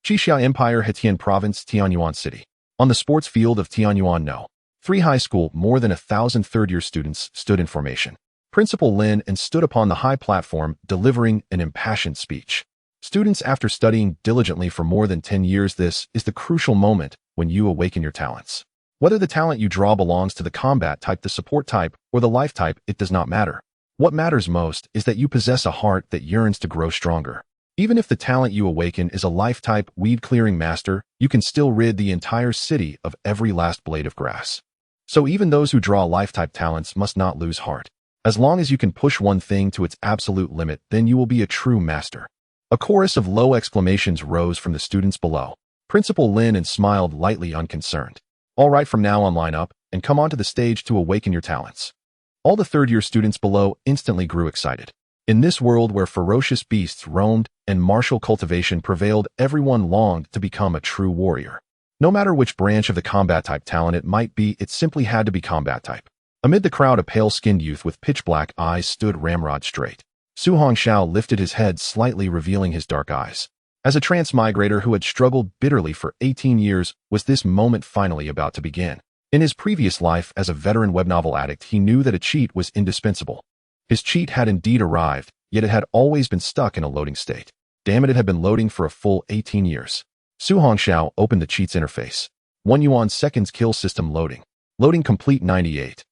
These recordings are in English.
Qixia Empire, Hetian Province, Tianyuan City. On the sports field of Tianyuan No. 3 High School, more than 1,000 third-year students stood in formation. Principal Lin and stood upon the high platform, delivering an impassioned speech. Students, after studying diligently for more than 10 years, this is the crucial moment when you awaken your talents. Whether the talent you draw belongs to the combat type, the support type, or the life type, it does not matter. What matters most is that you possess a heart that yearns to grow stronger. Even if the talent you awaken is a life type weed-clearing master, you can still rid the entire city of every last blade of grass. So even those who draw life-type talents must not lose heart. As long as you can push one thing to its absolute limit, then you will be a true master. A chorus of low exclamations rose from the students below. Principal Lin and smiled lightly, unconcerned. All right, from now on, line up and come onto the stage to awaken your talents. All the third-year students below instantly grew excited. In this world where ferocious beasts roamed and martial cultivation prevailed, everyone longed to become a true warrior. No matter which branch of the combat type talent it might be, it simply had to be combat type. Amid the crowd, a pale-skinned youth with pitch-black eyes stood ramrod straight. Su Hongxiao lifted his head slightly, revealing his dark eyes. As a transmigrator who had struggled bitterly for 18 years, was this moment finally about to begin? In his previous life as a veteran web novel addict, he knew that a cheat was indispensable. His cheat had indeed arrived, yet it had always been stuck in a loading state. Damn it, it had been loading for a full 18 years. Su Hongxiao opened the cheat's interface. One-Yuan seconds kill system loading. Loading complete 98.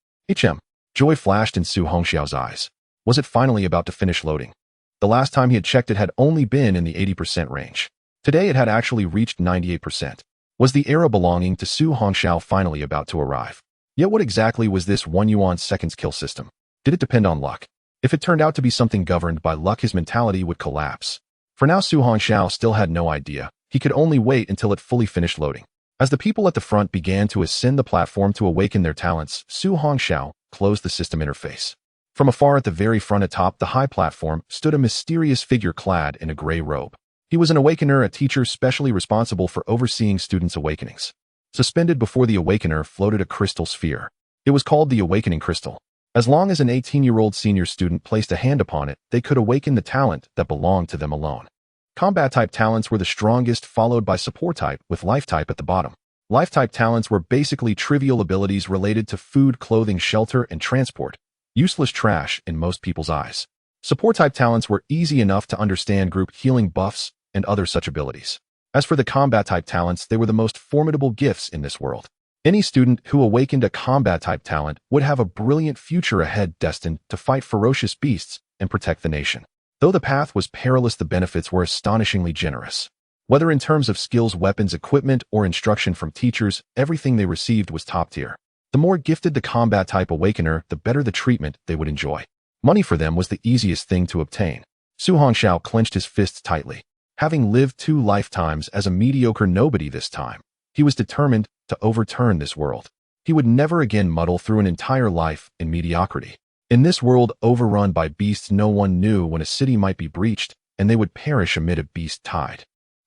Joy flashed in Su Hongxiao's eyes. Was it finally about to finish loading? The last time he had checked, it had only been in the 80% range. Today it had actually reached 98%. Was the era belonging to Su Hongxiao finally about to arrive? Yet what exactly was this One-Yuan seconds kill system? Did it depend on luck? If it turned out to be something governed by luck, his mentality would collapse. For now, Su Hongxiao still had no idea. He could only wait until it fully finished loading. As the people at the front began to ascend the platform to awaken their talents, Su Hongxiao closed the system interface. From afar, at the very front atop the high platform, stood a mysterious figure clad in a gray robe. He was an awakener, a teacher specially responsible for overseeing students' awakenings. Suspended before the awakener floated a crystal sphere. It was called the Awakening Crystal. As long as an 18-year-old senior student placed a hand upon it, they could awaken the talent that belonged to them alone. Combat-type talents were the strongest, followed by support-type, with life-type at the bottom. Life-type talents were basically trivial abilities related to food, clothing, shelter, and transport. Useless trash in most people's eyes. Support-type talents were easy enough to understand: group healing buffs and other such abilities. As for the combat-type talents, they were the most formidable gifts in this world. Any student who awakened a combat-type talent would have a brilliant future ahead, destined to fight ferocious beasts and protect the nation. Though the path was perilous, the benefits were astonishingly generous. Whether in terms of skills, weapons, equipment, or instruction from teachers, everything they received was top tier. The more gifted the combat-type awakener, the better the treatment they would enjoy. Money for them was the easiest thing to obtain. Su Hongxiao clenched his fists tightly. Having lived 2 lifetimes as a mediocre nobody this time, he was determined to overturn this world. He would never again muddle through an entire life in mediocrity. In this world overrun by beasts, no one knew when a city might be breached, and they would perish amid a beast tide.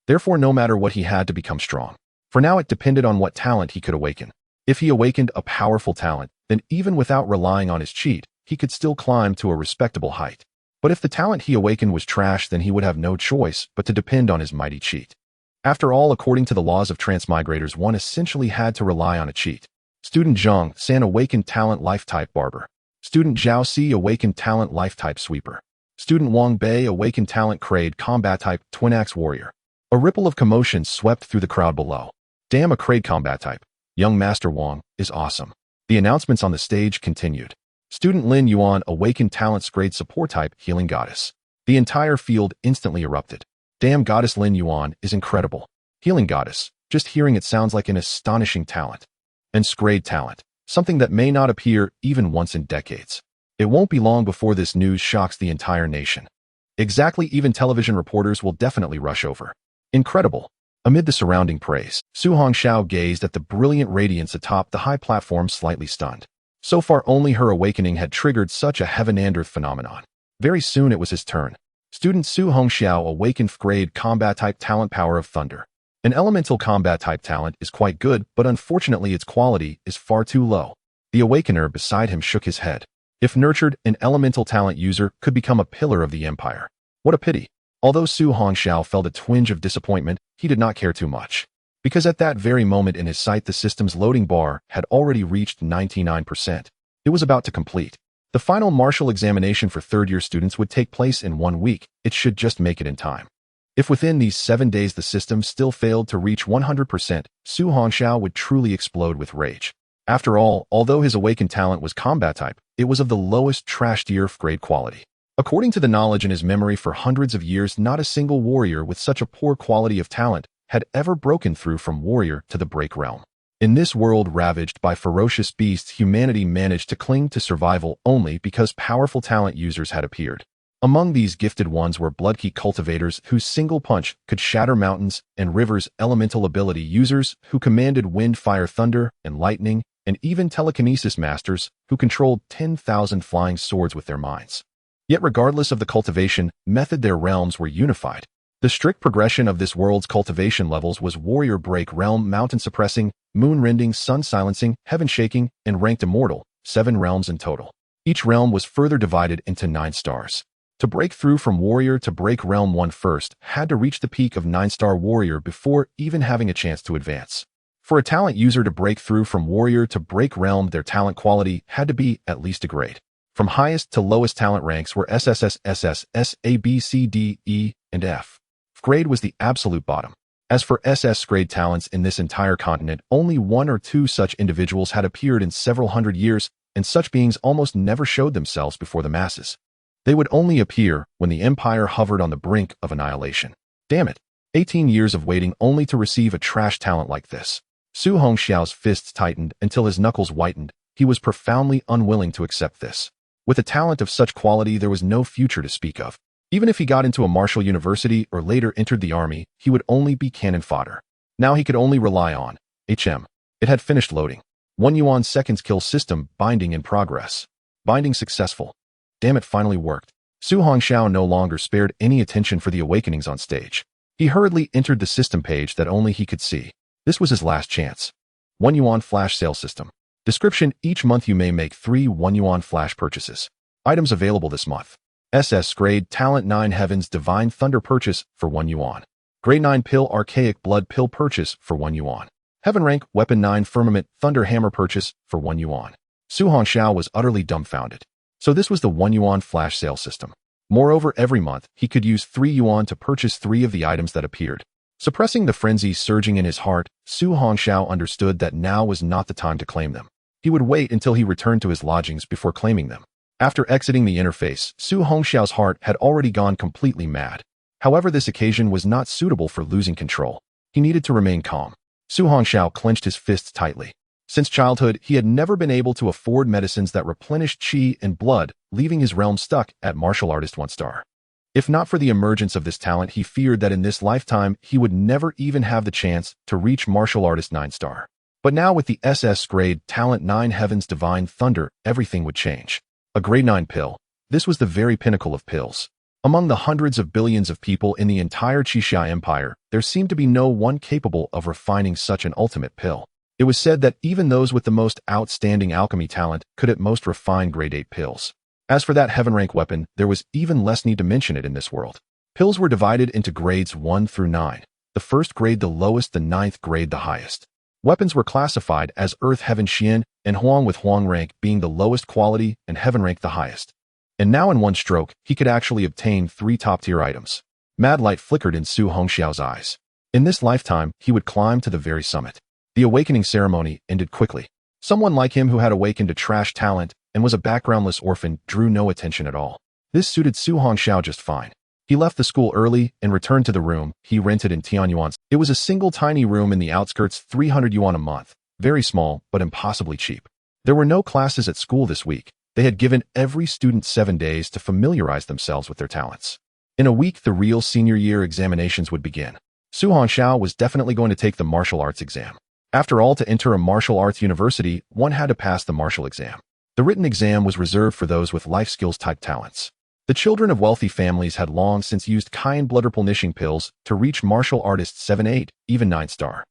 Therefore, no matter what, he had to become strong. For now, it depended on what talent he could awaken. If he awakened a powerful talent, then even without relying on his cheat, he could still climb to a respectable height. But if the talent he awakened was trash, then he would have no choice but to depend on his mighty cheat. After all, according to the laws of transmigrators, one essentially had to rely on a cheat. Student Zhang San awakened talent life-type barber. Student Zhao Si awakened talent life-type sweeper. Student Wang Bei awakened talent Kraid combat-type twin-axe warrior. A ripple of commotion swept through the crowd below. Damn, a Kraid combat-type. Young Master Wang is awesome. The announcements on the stage continued. Student Lin Yuan awakened talent Scrade support-type healing goddess. The entire field instantly erupted. Damn, Goddess Lin Yuan is incredible. Healing goddess, just hearing it sounds like an astonishing talent. And Scrade talent, something that may not appear even once in decades. It won't be long before this news shocks the entire nation. Exactly, even television reporters will definitely rush over. Incredible. Amid the surrounding praise, Su Hongxiao gazed at the brilliant radiance atop the high platform, slightly stunned. So far, only her awakening had triggered such a heaven and earth phenomenon. Very soon it was his turn. Student Su Hongxiao awakened Grade combat-type talent Power of Thunder. An elemental combat-type talent is quite good, but unfortunately its quality is far too low. The awakener beside him shook his head. If nurtured, an elemental talent user could become a pillar of the empire. What a pity. Although Su Hongxiao felt a twinge of disappointment, he did not care too much. Because at that very moment in his sight the system's loading bar had already reached 99%. It was about to complete. The final martial examination for third-year students would take place in 1 week. It should just make it in time. If within these 7 days the system still failed to reach 100%, Su Hongxiao would truly explode with rage. After all, although his awakened talent was combat type, it was of the lowest trash-tier grade quality. According to the knowledge in his memory for hundreds of years, not a single warrior with such a poor quality of talent had ever broken through from warrior to the break realm. In this world ravaged by ferocious beasts, humanity managed to cling to survival only because powerful talent users had appeared. Among these gifted ones were bloodkey cultivators whose single punch could shatter mountains and rivers, elemental ability users who commanded wind, fire, thunder, and lightning, and even telekinesis masters who controlled 10,000 flying swords with their minds. Yet regardless of the cultivation method, their realms were unified. The strict progression of this world's cultivation levels was warrior break realm, mountain suppressing, moon rending, sun silencing, heaven shaking, and ranked immortal, 7 realms in total. Each realm was further divided into 9 stars. To break through from warrior to break realm, one first had to reach the peak of 9-star warrior before even having a chance to advance. For a talent user to break through from warrior to break realm, their talent quality had to be at least a grade. From highest to lowest talent ranks were SSS, SSS, A, B, C, D, E, and F. Grade was the absolute bottom. As for SS grade talents in this entire continent, only 1 or 2 such individuals had appeared in several hundred years, and such beings almost never showed themselves before the masses. They would only appear when the empire hovered on the brink of annihilation. Damn it. 18 years of waiting only to receive a trash talent like this. Su Hongxiao's fists tightened until his knuckles whitened. He was profoundly unwilling to accept this. With a talent of such quality, there was no future to speak of. Even if he got into a martial university or later entered the army, he would only be cannon fodder. Now he could only rely on HM. It had finished loading. One-Yuan seconds kill system, binding in progress. Binding successful. Damn, it finally worked. Su Hongxiao no longer spared any attention for the awakenings on stage. He hurriedly entered the system page that only he could see. This was his last chance. One-Yuan flash sale system. Description: each month you may make 3 One-Yuan flash purchases. Items available this month. SS grade talent 9 Heavens Divine Thunder purchase for 1 yuan. Grade 9 pill Archaic Blood pill purchase for 1 yuan. Heaven rank Weapon 9 Firmament Thunder Hammer purchase for 1 yuan. Su Hongxiao was utterly dumbfounded. So this was the 1 yuan flash sale system. Moreover, every month he could use 3 yuan to purchase 3 of the items that appeared. Suppressing the frenzy surging in his heart, Su Hongxiao understood that now was not the time to claim them. He would wait until he returned to his lodgings before claiming them. After exiting the interface, Su Hongxiao's heart had already gone completely mad. However, this occasion was not suitable for losing control. He needed to remain calm. Su Hongxiao clenched his fists tightly. Since childhood, he had never been able to afford medicines that replenished qi and blood, leaving his realm stuck at martial artist 1 star. If not for the emergence of this talent, he feared that in this lifetime he would never even have the chance to reach martial artist 9 star. But now with the SS grade talent 9 Heavens Divine Thunder, everything would change. A grade 9 pill. This was the very pinnacle of pills. Among the hundreds of billions of people in the entire Qixia Empire, there seemed to be no one capable of refining such an ultimate pill. It was said that even those with the most outstanding alchemy talent could at most refine grade 8 pills. As for that heaven rank weapon, there was even less need to mention it in this world. Pills were divided into grades 1 through 9. The first grade the lowest, the 9th grade the highest. Weapons were classified as Earth Heaven Xian and Huang, with Huang rank being the lowest quality and Heaven rank the highest. And now in one stroke, he could actually obtain 3 top-tier items. Mad light flickered in Su Hongxiao's eyes. In this lifetime, he would climb to the very summit. The awakening ceremony ended quickly. Someone like him who had awakened a trash talent and was a backgroundless orphan drew no attention at all. This suited Su Hongxiao just fine. He left the school early and returned to the room he rented in Tianyuan. It was a single tiny room in the outskirts, 300 yuan a month. Very small, but impossibly cheap. There were no classes at school this week. They had given every student 7 days to familiarize themselves with their talents. In a week, the real senior year examinations would begin. Su Hongxiao was definitely going to take the martial arts exam. After all, to enter a martial arts university, one had to pass the martial exam. The written exam was reserved for those with life skills type talents. The children of wealthy families had long since used Cayenne blood replenishing pills to reach martial artists 7, 8, even 9 star.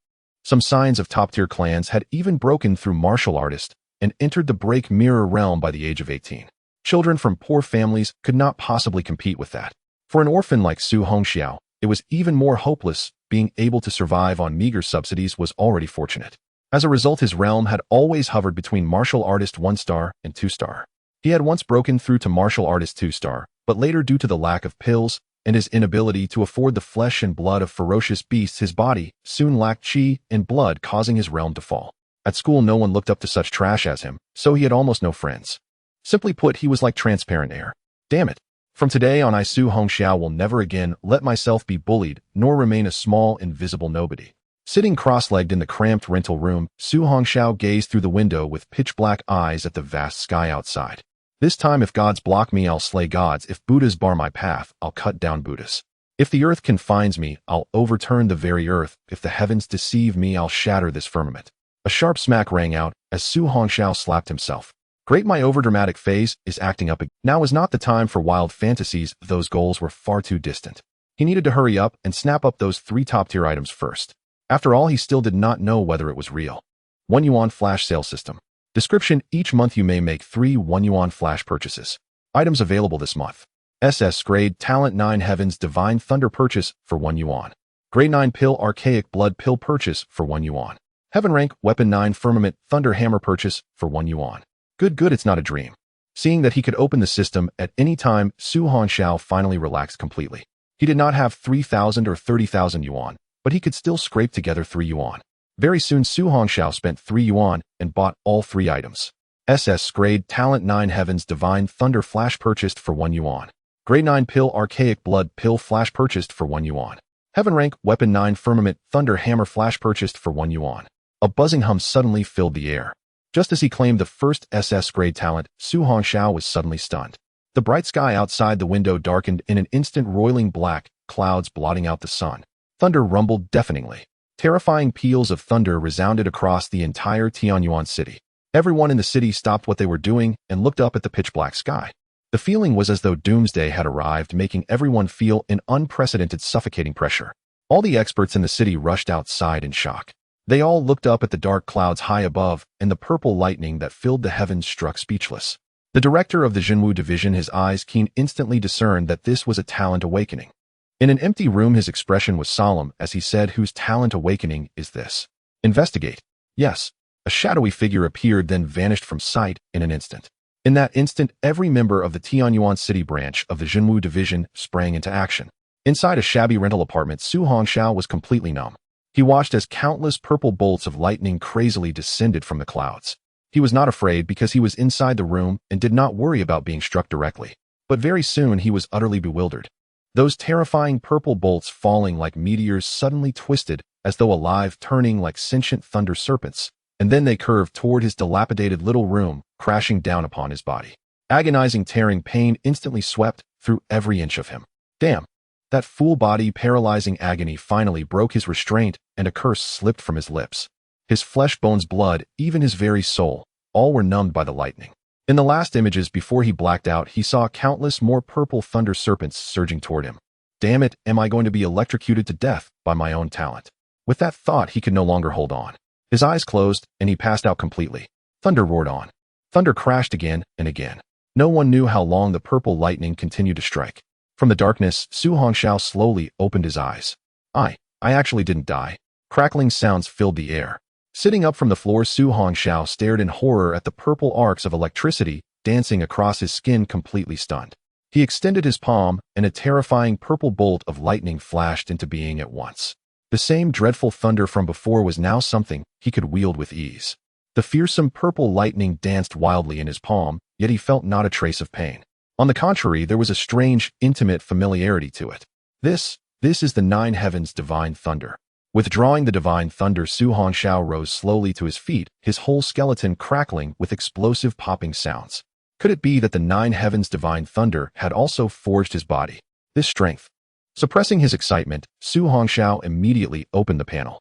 Some signs of top-tier clans had even broken through martial artist and entered the break mirror realm by the age of 18. Children from poor families could not possibly compete with that. For an orphan like Su Hongxiao, it was even more hopeless. Being able to survive on meager subsidies was already fortunate. As a result, his realm had always hovered between martial artist 1-star and 2-star. He had once broken through to martial artist 2-star, but later, due to the lack of pills and his inability to afford the flesh and blood of ferocious beasts, his body soon lacked chi and blood, causing his realm to fall. At school, no one looked up to such trash as him, so he had almost no friends. Simply put, he was like transparent air. Damn it. From today on, I, Su Hongxiao, will never again let myself be bullied, nor remain a small, invisible nobody. Sitting cross-legged in the cramped rental room, Su Hongxiao gazed through the window with pitch-black eyes at the vast sky outside. This time, if gods block me, I'll slay gods. If Buddhas bar my path, I'll cut down Buddhas. If the earth confines me, I'll overturn the very earth. If the heavens deceive me, I'll shatter this firmament. A sharp smack rang out as Su Hongxiao slapped himself. Great, my overdramatic phase is acting up again. Now was not the time for wild fantasies. Those goals were far too distant. He needed to hurry up and snap up those 3 top-tier items first. After all, he still did not know whether it was real. One-Yuan flash sale system. Description: each month you may make 3 One-Yuan flash purchases. Items available this month. SS-Grade Talent 9 Heavens Divine Thunder purchase for 1 Yuan. Grade 9 Pill Archaic Blood Pill purchase for 1 Yuan. Heaven Rank Weapon 9 Firmament Thunder Hammer purchase for 1 Yuan. Good, it's not a dream. Seeing that he could open the system at any time, Su Hongxiao finally relaxed completely. He did not have 3,000 or 30,000 yuan, but he could still scrape together 3 yuan. Very soon, Su Hongxiao spent 3 yuan and bought all 3 items. SS-Grade Talent 9 Heavens Divine Thunder Flash purchased for 1 yuan. Grade 9 Pill Archaic Blood Pill Flash purchased for 1 yuan. Heaven Rank Weapon 9 Firmament Thunder Hammer Flash purchased for 1 yuan. A buzzing hum suddenly filled the air. Just as he claimed the first SS-Grade talent, Su Hongxiao was suddenly stunned. The bright sky outside the window darkened in an instant, roiling black clouds blotting out the sun. Thunder rumbled deafeningly. Terrifying peals of thunder resounded across the entire Tianyuan city. Everyone in the city stopped what they were doing and looked up at the pitch-black sky. The feeling was as though doomsday had arrived, making everyone feel an unprecedented, suffocating pressure. All the experts in the city rushed outside in shock. They all looked up at the dark clouds high above, and the purple lightning that filled the heavens struck speechless. The director of the Jinwu division, his eyes keen, instantly discerned that this was a talent awakening. In an empty room, his expression was solemn as he said, "Whose talent awakening is this? Investigate." Yes. A shadowy figure appeared, then vanished from sight in an instant. In that instant, every member of the Tianyuan City branch of the Jinwu division sprang into action. Inside a shabby rental apartment, Su Hongxiao was completely numb. He watched as countless purple bolts of lightning crazily descended from the clouds. He was not afraid because he was inside the room and did not worry about being struck directly. But very soon he was utterly bewildered. Those terrifying purple bolts, falling like meteors, suddenly twisted as though alive, turning like sentient thunder serpents, and then they curved toward his dilapidated little room, crashing down upon his body. Agonizing, tearing pain instantly swept through every inch of him. Damn! That full body paralyzing agony finally broke his restraint, and a curse slipped from his lips. His flesh, bones, blood, even his very soul, all were numbed by the lightning. In the last images before he blacked out, he saw countless more purple thunder serpents surging toward him. Damn it, am I going to be electrocuted to death by my own talent? With that thought, he could no longer hold on. His eyes closed, and he passed out completely. Thunder roared on. Thunder crashed again and again. No one knew how long the purple lightning continued to strike. From the darkness, Su Hongxiao slowly opened his eyes. I actually didn't die. Crackling sounds filled the air. Sitting up from the floor, Su Hongxiao stared in horror at the purple arcs of electricity dancing across his skin, completely stunned. He extended his palm, and a terrifying purple bolt of lightning flashed into being at once. The same dreadful thunder from before was now something he could wield with ease. The fearsome purple lightning danced wildly in his palm, yet he felt not a trace of pain. On the contrary, there was a strange, intimate familiarity to it. This is the 9 Heavens Divine Thunder. Withdrawing the divine thunder, Su Hongxiao rose slowly to his feet, his whole skeleton crackling with explosive popping sounds. Could it be that the 9 Heavens Divine Thunder had also forged his body? This strength. Suppressing his excitement, Su Hongxiao immediately opened the panel.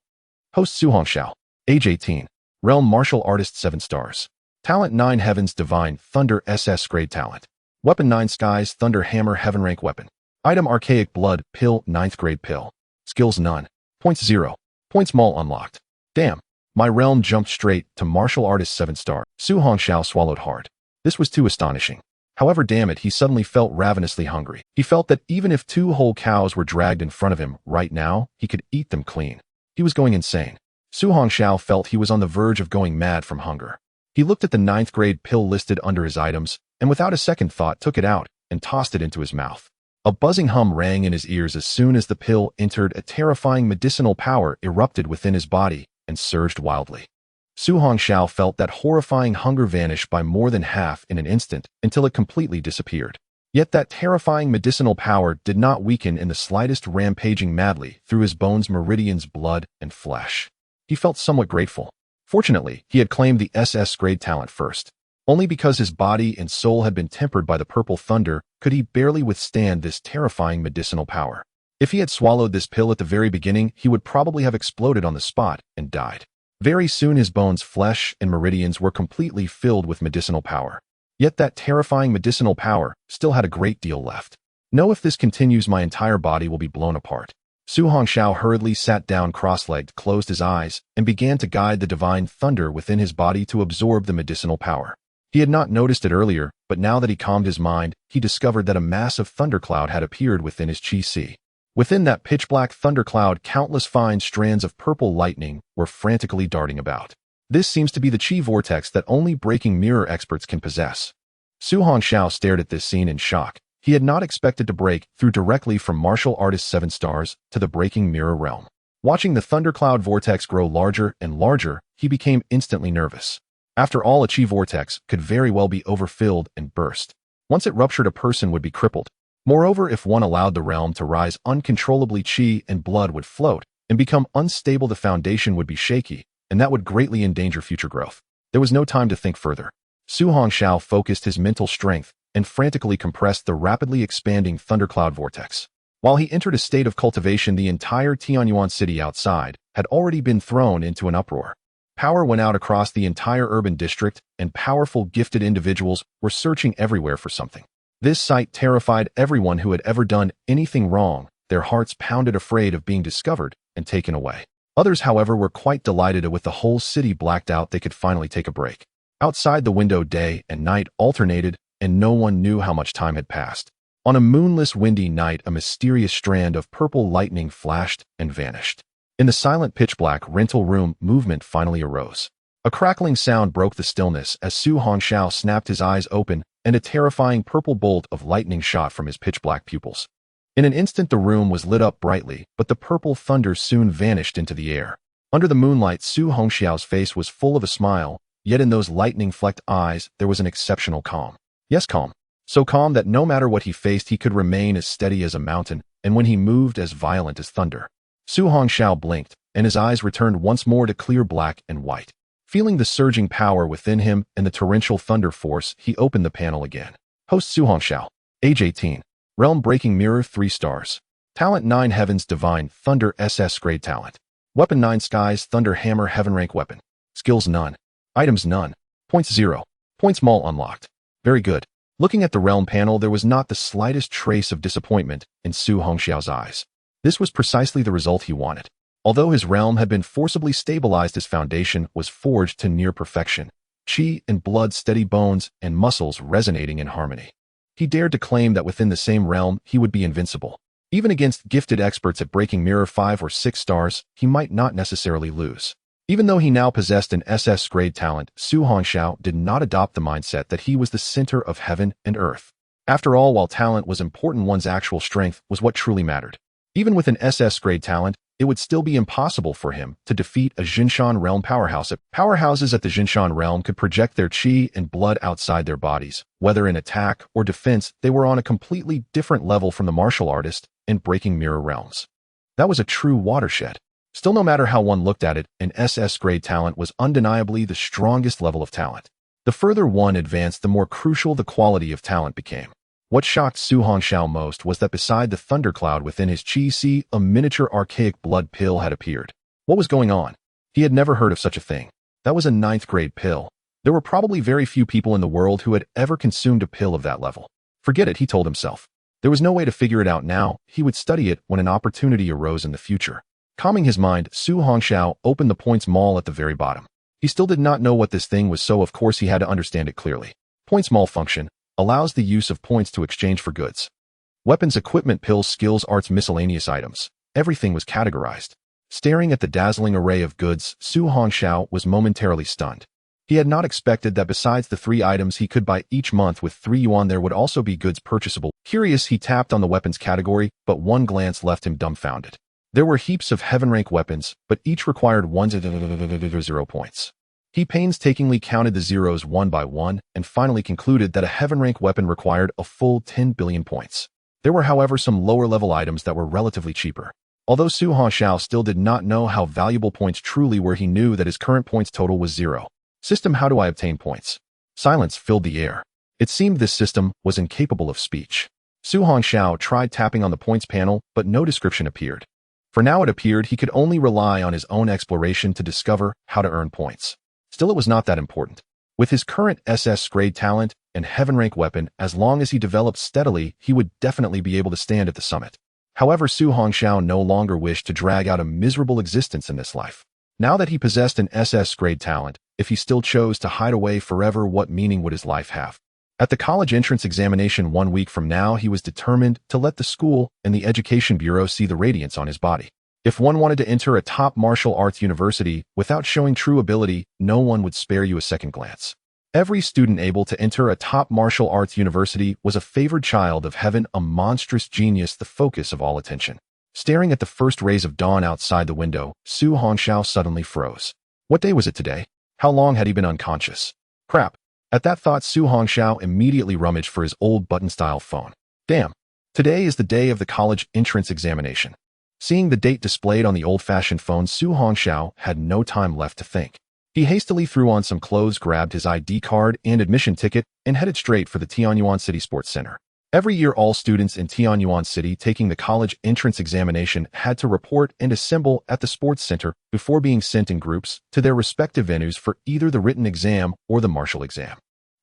Host Su Hongxiao. Age 18. Realm Martial Artist 7 stars. Talent 9 Heavens Divine Thunder SS-Grade Talent. Weapon 9 Skies Thunder Hammer Heaven Rank Weapon. Item Archaic Blood Pill 9th Grade Pill. Skills none. Points 0. Points Mall unlocked. Damn. My realm jumped straight to Martial Artist 7 star. Su Hongxiao swallowed hard. This was too astonishing. However, damn it, he suddenly felt ravenously hungry. He felt that even if 2 whole cows were dragged in front of him right now, he could eat them clean. He was going insane. Su Hongxiao felt he was on the verge of going mad from hunger. He looked at the 9th grade pill listed under his items, and without a second thought took it out and tossed it into his mouth. A buzzing hum rang in his ears as soon as the pill entered. A terrifying medicinal power erupted within his body and surged wildly. Su Hongxiao felt that horrifying hunger vanish by more than half in an instant until it completely disappeared. Yet that terrifying medicinal power did not weaken in the slightest, rampaging madly through his bones, meridians, blood, and flesh. He felt somewhat grateful. Fortunately, he had claimed the SS grade talent first. Only because his body and soul had been tempered by the purple thunder could he barely withstand this terrifying medicinal power. If he had swallowed this pill at the very beginning, he would probably have exploded on the spot and died. Very soon his bones, flesh, and meridians were completely filled with medicinal power. Yet that terrifying medicinal power still had a great deal left. No, if this continues, my entire body will be blown apart. Su Hongxiao hurriedly sat down cross-legged, closed his eyes, and began to guide the divine thunder within his body to absorb the medicinal power. He had not noticed it earlier, but now that he calmed his mind, he discovered that a massive thundercloud had appeared within his chi. Within that pitch-black thundercloud, countless fine strands of purple lightning were frantically darting about. This seems to be the chi vortex that only breaking mirror experts can possess. Su Hongxiao stared at this scene in shock. He had not expected to break through directly from martial artist 7 stars to the breaking mirror realm. Watching the thundercloud vortex grow larger and larger, he became instantly nervous. After all, a chi vortex could very well be overfilled and burst. Once it ruptured, a person would be crippled. Moreover, if one allowed the realm to rise uncontrollably, chi and blood would float and become unstable. The foundation would be shaky, and that would greatly endanger future growth. There was no time to think further. Su Hongxiao focused his mental strength and frantically compressed the rapidly expanding thundercloud vortex. While he entered a state of cultivation, the entire Tianyuan city outside had already been thrown into an uproar. Power went out across the entire urban district, and powerful, gifted individuals were searching everywhere for something. This sight terrified everyone who had ever done anything wrong. Their hearts pounded, afraid of being discovered and taken away. Others, however, were quite delighted. With the whole city blacked out, they could finally take a break. Outside the window, day and night alternated, and no one knew how much time had passed. On a moonless, windy night, a mysterious strand of purple lightning flashed and vanished. In the silent, pitch-black rental room, movement finally arose. A crackling sound broke the stillness as Su Hongxiao snapped his eyes open, and a terrifying purple bolt of lightning shot from his pitch-black pupils. In an instant, the room was lit up brightly, but the purple thunder soon vanished into the air. Under the moonlight, Su Hongxiao's face was full of a smile, yet in those lightning-flecked eyes there was an exceptional calm. Yes, calm. So calm that no matter what he faced, he could remain as steady as a mountain, and when he moved, as violent as thunder. Su Hongxiao blinked, and his eyes returned once more to clear black and white. Feeling the surging power within him and the torrential thunder force, he opened the panel again. Host Su Hongxiao. Age 18. Realm Breaking Mirror 3 stars. Talent 9 Heavens Divine Thunder SS Grade Talent. Weapon 9 Skies Thunder Hammer Heaven Rank Weapon. Skills none. Items none. Points 0. Points Mall unlocked. Very good. Looking at the realm panel, there was not the slightest trace of disappointment in Su Hongxiao's eyes. This was precisely the result he wanted. Although his realm had been forcibly stabilized, his foundation was forged to near perfection. Chi and blood, steady bones, and muscles resonating in harmony. He dared to claim that within the same realm, he would be invincible. Even against gifted experts at breaking mirror 5 or 6 stars, he might not necessarily lose. Even though he now possessed an SS grade talent, Su Hongxiao did not adopt the mindset that he was the center of heaven and earth. After all, while talent was important, one's actual strength was what truly mattered. Even with an SS grade talent, it would still be impossible for him to defeat a Jinshan realm powerhouse. Powerhouses at the Jinshan realm could project their chi and blood outside their bodies. Whether in attack or defense, they were on a completely different level from the martial artist and breaking mirror realms. That was a true watershed. Still, no matter how one looked at it, an SS grade talent was undeniably the strongest level of talent. The further one advanced, the more crucial the quality of talent became. What shocked Su Hongxiao most was that beside the thundercloud within his chi, a miniature archaic blood pill had appeared. What was going on? He had never heard of such a thing. That was a 9th grade pill. There were probably very few people in the world who had ever consumed a pill of that level. Forget it, he told himself. There was no way to figure it out now. He would study it when an opportunity arose in the future. Calming his mind, Su Hongxiao opened the points mall at the very bottom. He still did not know what this thing was, so of course he had to understand it clearly. Points mall function. allows the use of points to exchange for goods. Weapons, equipment, pills, skills, arts, miscellaneous items. Everything was categorized. Staring at the dazzling array of goods, Su Hongxiao was momentarily stunned. He had not expected that besides the 3 items he could buy each month with 3 yuan, there would also be goods purchasable. Curious, he tapped on the weapons category, but one glance left him dumbfounded. There were heaps of heaven-rank weapons, but each required 0 points. He painstakingly counted the zeros one by one and finally concluded that a heaven-rank weapon required a full 10 billion points. There were, however, some lower-level items that were relatively cheaper. Although Su Hongxiao still did not know how valuable points truly were, he knew that his current points total was 0. System, how do I obtain points? Silence filled the air. It seemed this system was incapable of speech. Su Hongxiao tried tapping on the points panel, but no description appeared. For now it appeared he could only rely on his own exploration to discover how to earn points. Still, it was not that important. With his current SS grade talent and heaven-rank weapon, as long as he developed steadily, he would definitely be able to stand at the summit. However, Su Hongxiao no longer wished to drag out a miserable existence in this life. Now that he possessed an SS grade talent, if he still chose to hide away forever, what meaning would his life have? At the college entrance examination 1 week from now, he was determined to let the school and the education bureau see the radiance on his body. If one wanted to enter a top martial arts university without showing true ability, no one would spare you a second glance. Every student able to enter a top martial arts university was a favored child of heaven, a monstrous genius, the focus of all attention. Staring at the first rays of dawn outside the window, Su Hongxiao suddenly froze. What day was it today? How long had he been unconscious? Crap. At that thought, Su Hongxiao immediately rummaged for his old button-style phone. Damn. Today is the day of the college entrance examination. Seeing the date displayed on the old-fashioned phone, Su Hongxiao had no time left to think. He hastily threw on some clothes, grabbed his ID card and admission ticket, and headed straight for the Tianyuan City Sports Center. Every year, all students in Tianyuan City taking the college entrance examination had to report and assemble at the sports center before being sent in groups to their respective venues for either the written exam or the martial exam.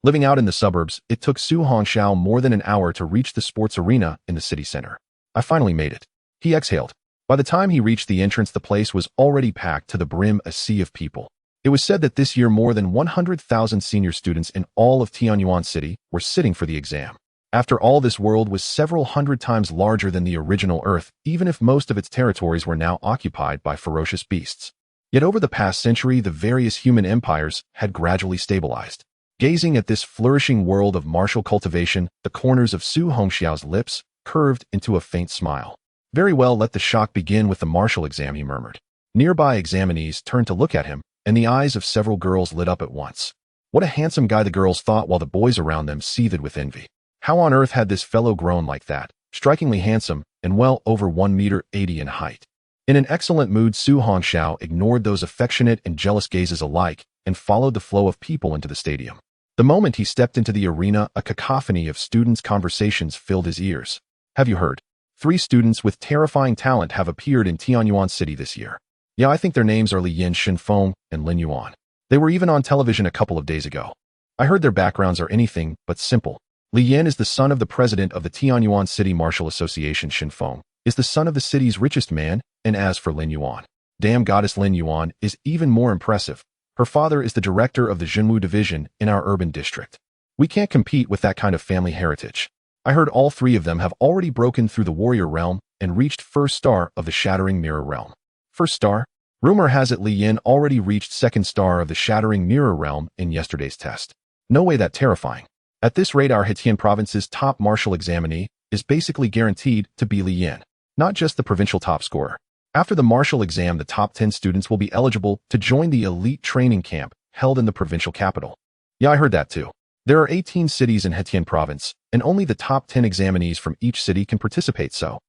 Living out in the suburbs, it took Su Hongxiao more than an hour to reach the sports arena in the city center. I finally made it. He exhaled. By the time he reached the entrance, the place was already packed to the brim, a sea of people. It was said that this year more than 100,000 senior students in all of Tianyuan City were sitting for the exam. After all, this world was several hundred times larger than the original Earth, even if most of its territories were now occupied by ferocious beasts. Yet over the past century, the various human empires had gradually stabilized. Gazing at this flourishing world of martial cultivation, the corners of Su Hongxiao's lips curved into a faint smile. Very well, let the shock begin with the martial exam, he murmured. Nearby examinees turned to look at him, and the eyes of several girls lit up at once. What a handsome guy, the girls thought, while the boys around them seethed with envy. How on earth had this fellow grown like that? Strikingly handsome, and well over 1.80 meters in height. In an excellent mood, Su Hongxiao ignored those affectionate and jealous gazes alike and followed the flow of people into the stadium. The moment he stepped into the arena, a cacophony of students' conversations filled his ears. Have you heard? 3 students with terrifying talent have appeared in Tianyuan City this year. Yeah, I think their names are Li Yin, Xinfeng, and Lin Yuan. They were even on television a couple of days ago. I heard their backgrounds are anything but simple. Li Yin is the son of the president of the Tianyuan City Martial Association. Xinfeng is the son of the city's richest man, and as for Lin Yuan, damn goddess Lin Yuan is even more impressive. Her father is the director of the Zhenwu division in our urban district. We can't compete with that kind of family heritage. I heard all 3 of them have already broken through the warrior realm and reached first star of the shattering mirror realm. First star? Rumor has it Li Yin already reached second star of the shattering mirror realm in yesterday's test. No way, that terrifying. At this rate, our Hetian province's top martial examinee is basically guaranteed to be Li Yin, not just the provincial top scorer. After the martial exam, the top 10 students will be eligible to join the elite training camp held in the provincial capital. Yeah, I heard that too. There are 18 cities in Hetian province, and only the top 10 examinees from each city can participate, so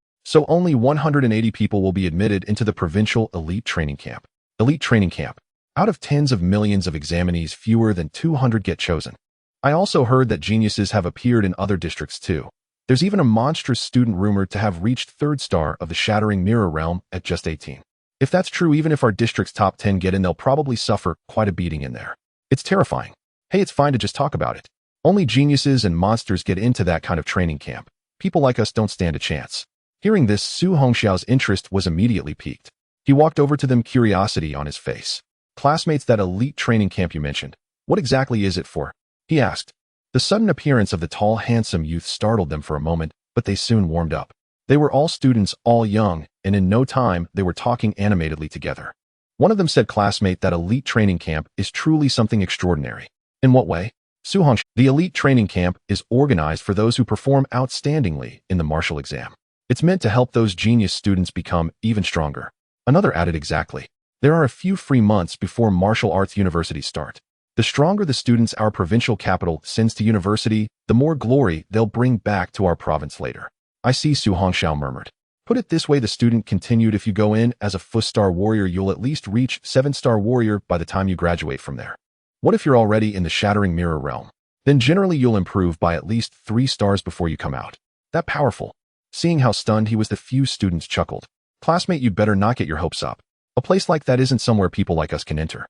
only 180 people will be admitted into the provincial elite training camp. Elite training camp. Out of tens of millions of examinees, fewer than 200 get chosen. I also heard that geniuses have appeared in other districts too. There's even a monstrous student rumored to have reached third star of the shattering mirror realm at just 18. If that's true, even if our district's top 10 get in, they'll probably suffer quite a beating in there. It's terrifying. Hey, it's fine to just talk about it. Only geniuses and monsters get into that kind of training camp. People like us don't stand a chance. Hearing this, Su Hongxiao's interest was immediately piqued. He walked over to them, curiosity on his face. Classmates, that elite training camp you mentioned, what exactly is it for? He asked. The sudden appearance of the tall, handsome youth startled them for a moment, but they soon warmed up. They were all students, all young, and in no time they were talking animatedly together. One of them said, "Classmate, that elite training camp is truly something extraordinary." "In what way?" Suhong. "The elite training camp is organized for those who perform outstandingly in the martial exam. It's meant to help those genius students become even stronger." Another added, "Exactly. There are a few free months before martial arts universities start. The stronger the students our provincial capital sends to university, the more glory they'll bring back to our province later." "I see," Su Hongxiao murmured. "Put it this way," the student continued, "if you go in as a 5-star warrior, you'll at least reach 7-star warrior by the time you graduate from there. What if you're already in the shattering mirror realm? Then generally you'll improve by at least 3 stars before you come out." "That powerful?" Seeing how stunned he was, the few students chuckled. "Classmate, you'd better not get your hopes up. A place like that isn't somewhere people like us can enter."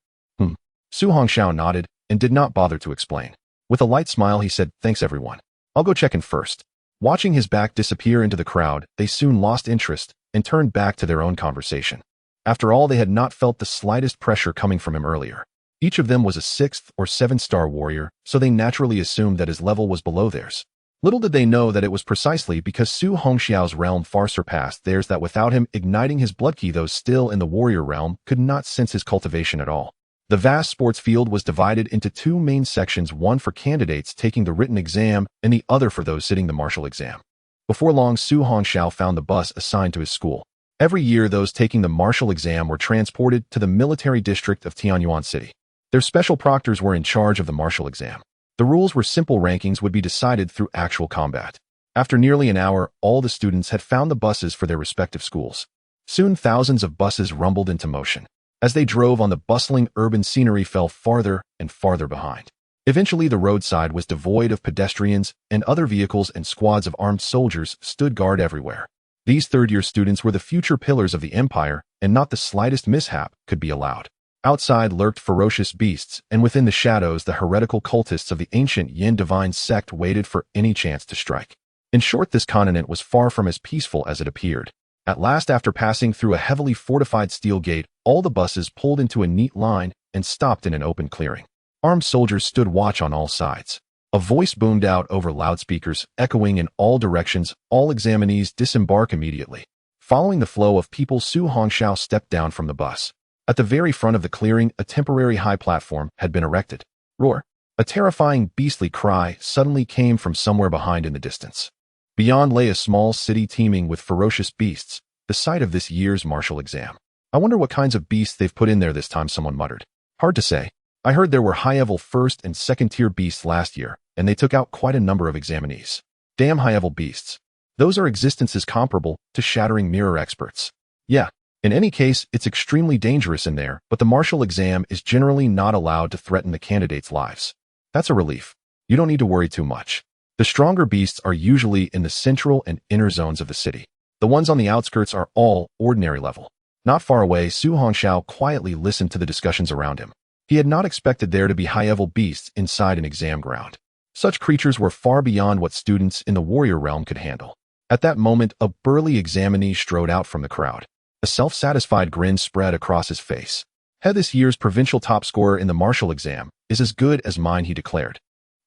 Su Hongxiao nodded and did not bother to explain. With a light smile, he said, "Thanks everyone. I'll go check in first." Watching his back disappear into the crowd, they soon lost interest and turned back to their own conversation. After all, they had not felt the slightest pressure coming from him earlier. Each of them was a 6th or 7-star warrior, so they naturally assumed that his level was below theirs. Little did they know that it was precisely because Su Hongxiao's realm far surpassed theirs that without him igniting his blood key, those still in the warrior realm could not sense his cultivation at all. The vast sports field was divided into 2 main sections, one for candidates taking the written exam and the other for those sitting the martial exam. Before long, Su Hongxiao found the bus assigned to his school. Every year, those taking the martial exam were transported to the military district of Tianyuan City. Their special proctors were in charge of the martial exam. The rules were simple. Rankings would be decided through actual combat. After nearly an hour, all the students had found the buses for their respective schools. Soon thousands of buses rumbled into motion. As they drove on, the bustling urban scenery fell farther and farther behind. Eventually, the roadside was devoid of pedestrians and other vehicles, and squads of armed soldiers stood guard everywhere. These third-year students were the future pillars of the empire, and not the slightest mishap could be allowed. Outside lurked ferocious beasts, and within the shadows the heretical cultists of the ancient Yin divine sect waited for any chance to strike. In short, this continent was far from as peaceful as it appeared. At last, after passing through a heavily fortified steel gate, all the buses pulled into a neat line and stopped in an open clearing. Armed soldiers stood watch on all sides. A voice boomed out over loudspeakers, echoing in all directions, "All examinees disembark immediately." Following the flow of people, Su Hongxiao stepped down from the bus. At the very front of the clearing, a temporary high platform had been erected. Roar! A terrifying, beastly cry suddenly came from somewhere behind in the distance. Beyond lay a small city teeming with ferocious beasts, the site of this year's martial exam. "I wonder what kinds of beasts they've put in there this time," someone muttered. "Hard to say. I heard there were high-level 1st and 2nd-tier beasts last year, and they took out quite a number of examinees. Damn high-level beasts. Those are existences comparable to shattering mirror experts." "Yeah. In any case, it's extremely dangerous in there, but the martial exam is generally not allowed to threaten the candidates' lives." "That's a relief. You don't need to worry too much. The stronger beasts are usually in the central and inner zones of the city. The ones on the outskirts are all ordinary level." Not far away, Su Hongxiao quietly listened to the discussions around him. He had not expected there to be high-level beasts inside an exam ground. Such creatures were far beyond what students in the warrior realm could handle. At that moment, a burly examinee strode out from the crowd. A self-satisfied grin spread across his face. "This year's provincial top scorer in the martial exam is as good as mine," he declared.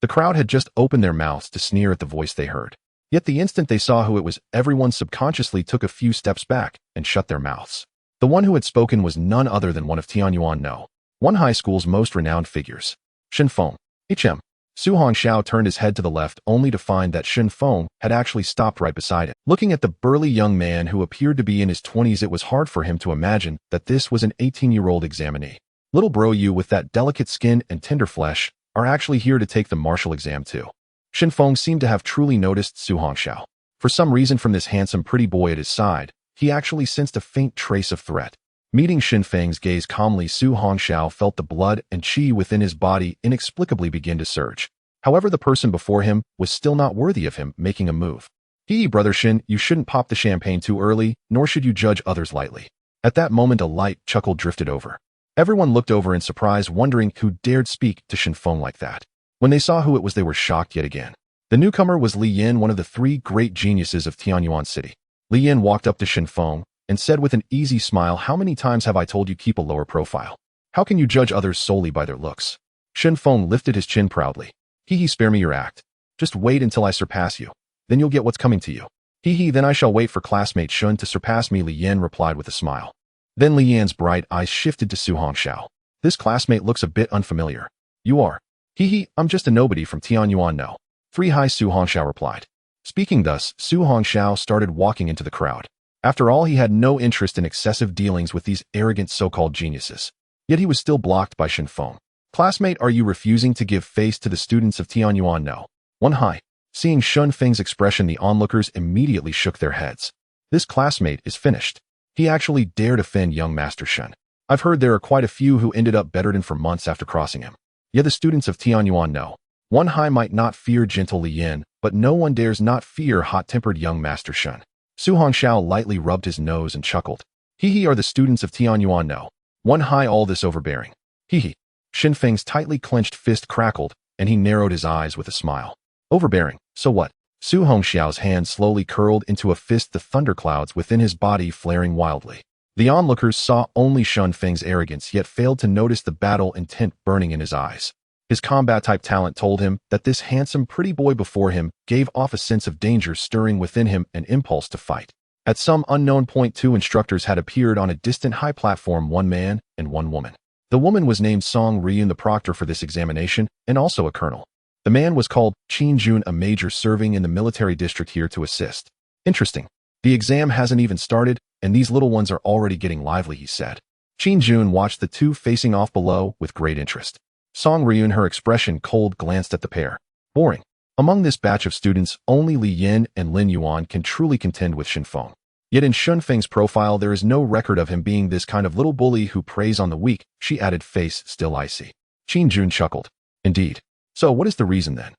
The crowd had just opened their mouths to sneer at the voice they heard. Yet the instant they saw who it was, everyone subconsciously took a few steps back and shut their mouths. The one who had spoken was none other than one of Tianyuan No. 1 High School's most renowned figures. Shen Feng. HM. Su Hongxiao turned his head to the left only to find that Shen Feng had actually stopped right beside him. Looking at the burly young man who appeared to be in his 20s, it was hard for him to imagine that this was an 18-year-old examinee. "Little bro, you with that delicate skin and tender flesh are actually here to take the martial exam too." Shen Feng seemed to have truly noticed Su Hongxiao. For some reason, from this handsome pretty boy at his side, he actually sensed a faint trace of threat. Meeting Shen Feng's gaze calmly, Su Hongxiao felt the blood and qi within his body inexplicably begin to surge. However, the person before him was still not worthy of him making a move. Brother Shen, you shouldn't pop the champagne too early, nor should you judge others lightly." At that moment, a light chuckle drifted over. Everyone looked over in surprise, wondering who dared speak to Shen Feng like that. When they saw who it was, they were shocked yet again. The newcomer was Li Yin, one of the 3 great geniuses of Tianyuan City. Li Yin walked up to Shen Feng and said with an easy smile, "How many times have I told you keep a lower profile? How can you judge others solely by their looks?" Shen Feng lifted his chin proudly. Hee, spare me your act. Just wait until I surpass you. Then you'll get what's coming to you. Hee, then I shall wait for classmate Shun to surpass me, Li Yan replied with a smile. Then Li Yan's bright eyes shifted to Su Hongxiao. This classmate looks a bit unfamiliar. You are? Hee, I'm just a nobody from Tianyuan no. 3 Hi, Su Hongxiao replied. Speaking thus, Su Hongxiao started walking into the crowd. After all, he had no interest in excessive dealings with these arrogant so-called geniuses. Yet he was still blocked by Shin Feng. Classmate, are you refusing to give face to the students of Tianyuan no? 1 Hi. Seeing Shun Feng's expression, the onlookers immediately shook their heads. This classmate is finished. He actually dared offend young Master Shun. I've heard there are quite a few who ended up bettered for months after crossing him. Yet the students of Tianyuan no. 1 Hi might not fear gentle Li Yan, but no one dares not fear hot-tempered young Master Shun. Su Hongxiao lightly rubbed his nose and chuckled. Hee, are the students of Tianyuan no. 1 Hi all this overbearing? Hee. Shin Feng's tightly clenched fist crackled, and he narrowed his eyes with a smile. Overbearing, so what? Su Hongxiao's hand slowly curled into a fist, the thunderclouds within his body flaring wildly. The onlookers saw only Shun Feng's arrogance, yet failed to notice the battle intent burning in his eyes. His combat-type talent told him that this handsome, pretty boy before him gave off a sense of danger, stirring within him an impulse to fight. At some unknown point, 2 instructors had appeared on a distant high platform, 1 man and 1 woman. The woman was named Song Ryun, the proctor for this examination, and also a colonel. The man was called Qin Jun, a major serving in the military district here to assist. Interesting. The exam hasn't even started, and these little ones are already getting lively, he said. Qin Jun watched the 2 facing off below with great interest. Song Ryun, her expression cold, glanced at the pair. Boring. Among this batch of students, only Li Yan and Lin Yuan can truly contend with Shin Feng. Yet in Shun Feng's profile, there is no record of him being this kind of little bully who preys on the weak, she added, face still icy. Qin Jun chuckled. Indeed. So what is the reason then?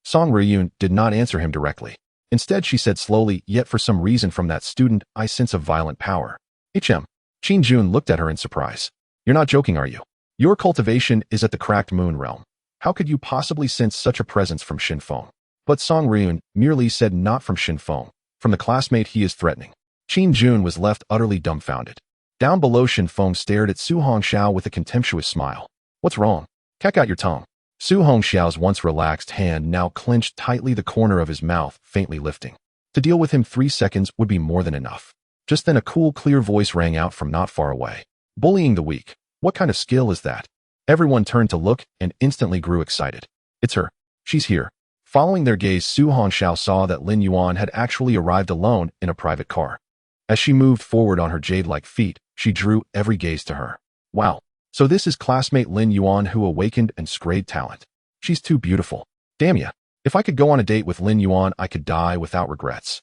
Song Ryun did not answer him directly. Instead, she said slowly, yet for some reason from that student, I sense a violent power. HM. Qin Jun looked at her in surprise. You're not joking, are you? Your cultivation is at the cracked moon realm. How could you possibly sense such a presence from Shin Feng? But Song Ryun merely said not from Shin Feng. From the classmate he is threatening. Qin Jun was left utterly dumbfounded. Down below, Shin Feng stared at Su Hongxiao with a contemptuous smile. What's wrong? Cack out your tongue. Su Hongxiao's once relaxed hand now clenched tightly, the corner of his mouth faintly lifting. To deal with him 3 seconds would be more than enough. Just then a cool, clear voice rang out from not far away. Bullying the weak. What kind of skill is that? Everyone turned to look and instantly grew excited. It's her. She's here. Following their gaze, Su Hongxiao saw that Lin Yuan had actually arrived alone in a private car. As she moved forward on her jade-like feet, she drew every gaze to her. Wow. So this is classmate Lin Yuan, who awakened and scrayed talent. She's too beautiful. Damn ya. If I could go on a date with Lin Yuan, I could die without regrets.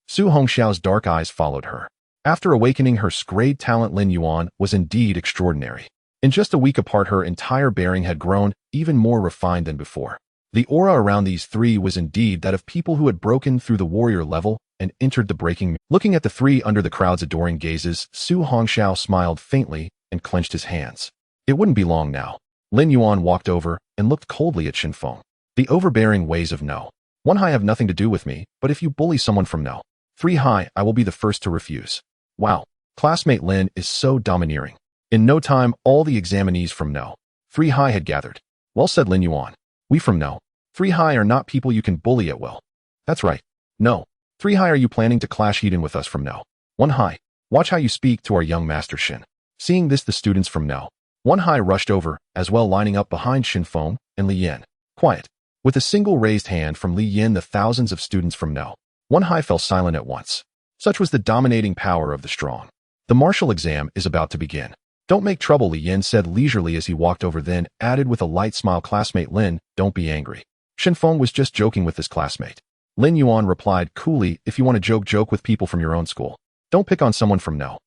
Su Hongxiao's dark eyes followed her. After awakening her scrayed talent, Lin Yuan was indeed extraordinary. In just a week apart, her entire bearing had grown, even more refined than before. The aura around these 3 was indeed that of people who had broken through the warrior level and entered the breaking. Looking at the 3 under the crowd's adoring gazes, Su Hongxiao smiled faintly and clenched his hands. It wouldn't be long now. Lin Yuan walked over and looked coldly at Shin Feng. The overbearing ways of no. 1 Hi have nothing to do with me, but if you bully someone from no. 3 Hi, I will be the first to refuse. Wow. Classmate Lin is so domineering. In no time, all the examinees from no. 3 Hi had gathered. Well said, Lin Yuan. We from no. 3 Hi are not people you can bully at will. That's right. No. 3 Hi, are you planning to clash heat-in with us from no? 1 Hi. Watch how you speak to our young master Shin. Seeing this, the students from no. 1 Hi rushed over, as well, lining up behind Shin Feng and Li Yan. Quiet. With a single raised hand from Li Yan, the thousands of students from no. 1 Hi fell silent at once. Such was the dominating power of the strong. The martial exam is about to begin. Don't make trouble, Li Yan said leisurely as he walked over, then added with a light smile, classmate Lin, don't be angry. Shin Feng was just joking with his classmate. Lin Yuan replied coolly, if you want to joke with people from your own school. Don't pick on someone from no.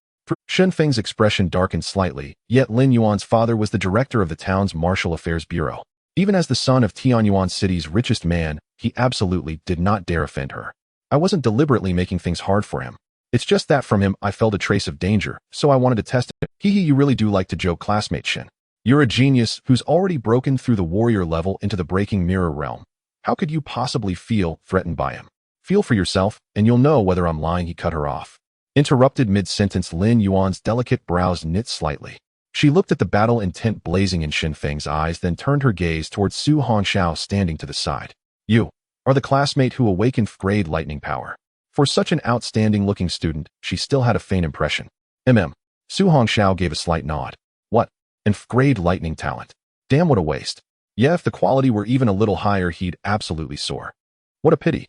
Shin Feng's expression darkened slightly, yet Lin Yuan's father was the director of the town's Martial Affairs Bureau. Even as the son of Tianyuan City's richest man, he absolutely did not dare offend her. I wasn't deliberately making things hard for him. It's just that from him I felt a trace of danger, so I wanted to test it. You really do like to joke, classmate Shin. You're a genius who's already broken through the warrior level into the breaking mirror realm. How could you possibly feel threatened by him? Feel for yourself, and you'll know whether I'm lying, he cut her off. Interrupted mid-sentence, Lin Yuan's delicate brows knit slightly. She looked at the battle intent blazing in Xin Feng's eyes, then turned her gaze towards Su Hongxiao standing to the side. You are the classmate who awakened grade lightning power. For such an outstanding-looking student, she still had a faint impression. Su Hongxiao gave a slight nod. What? Grade lightning talent. Damn, what a waste. Yeah, if the quality were even a little higher, he'd absolutely soar. What a pity.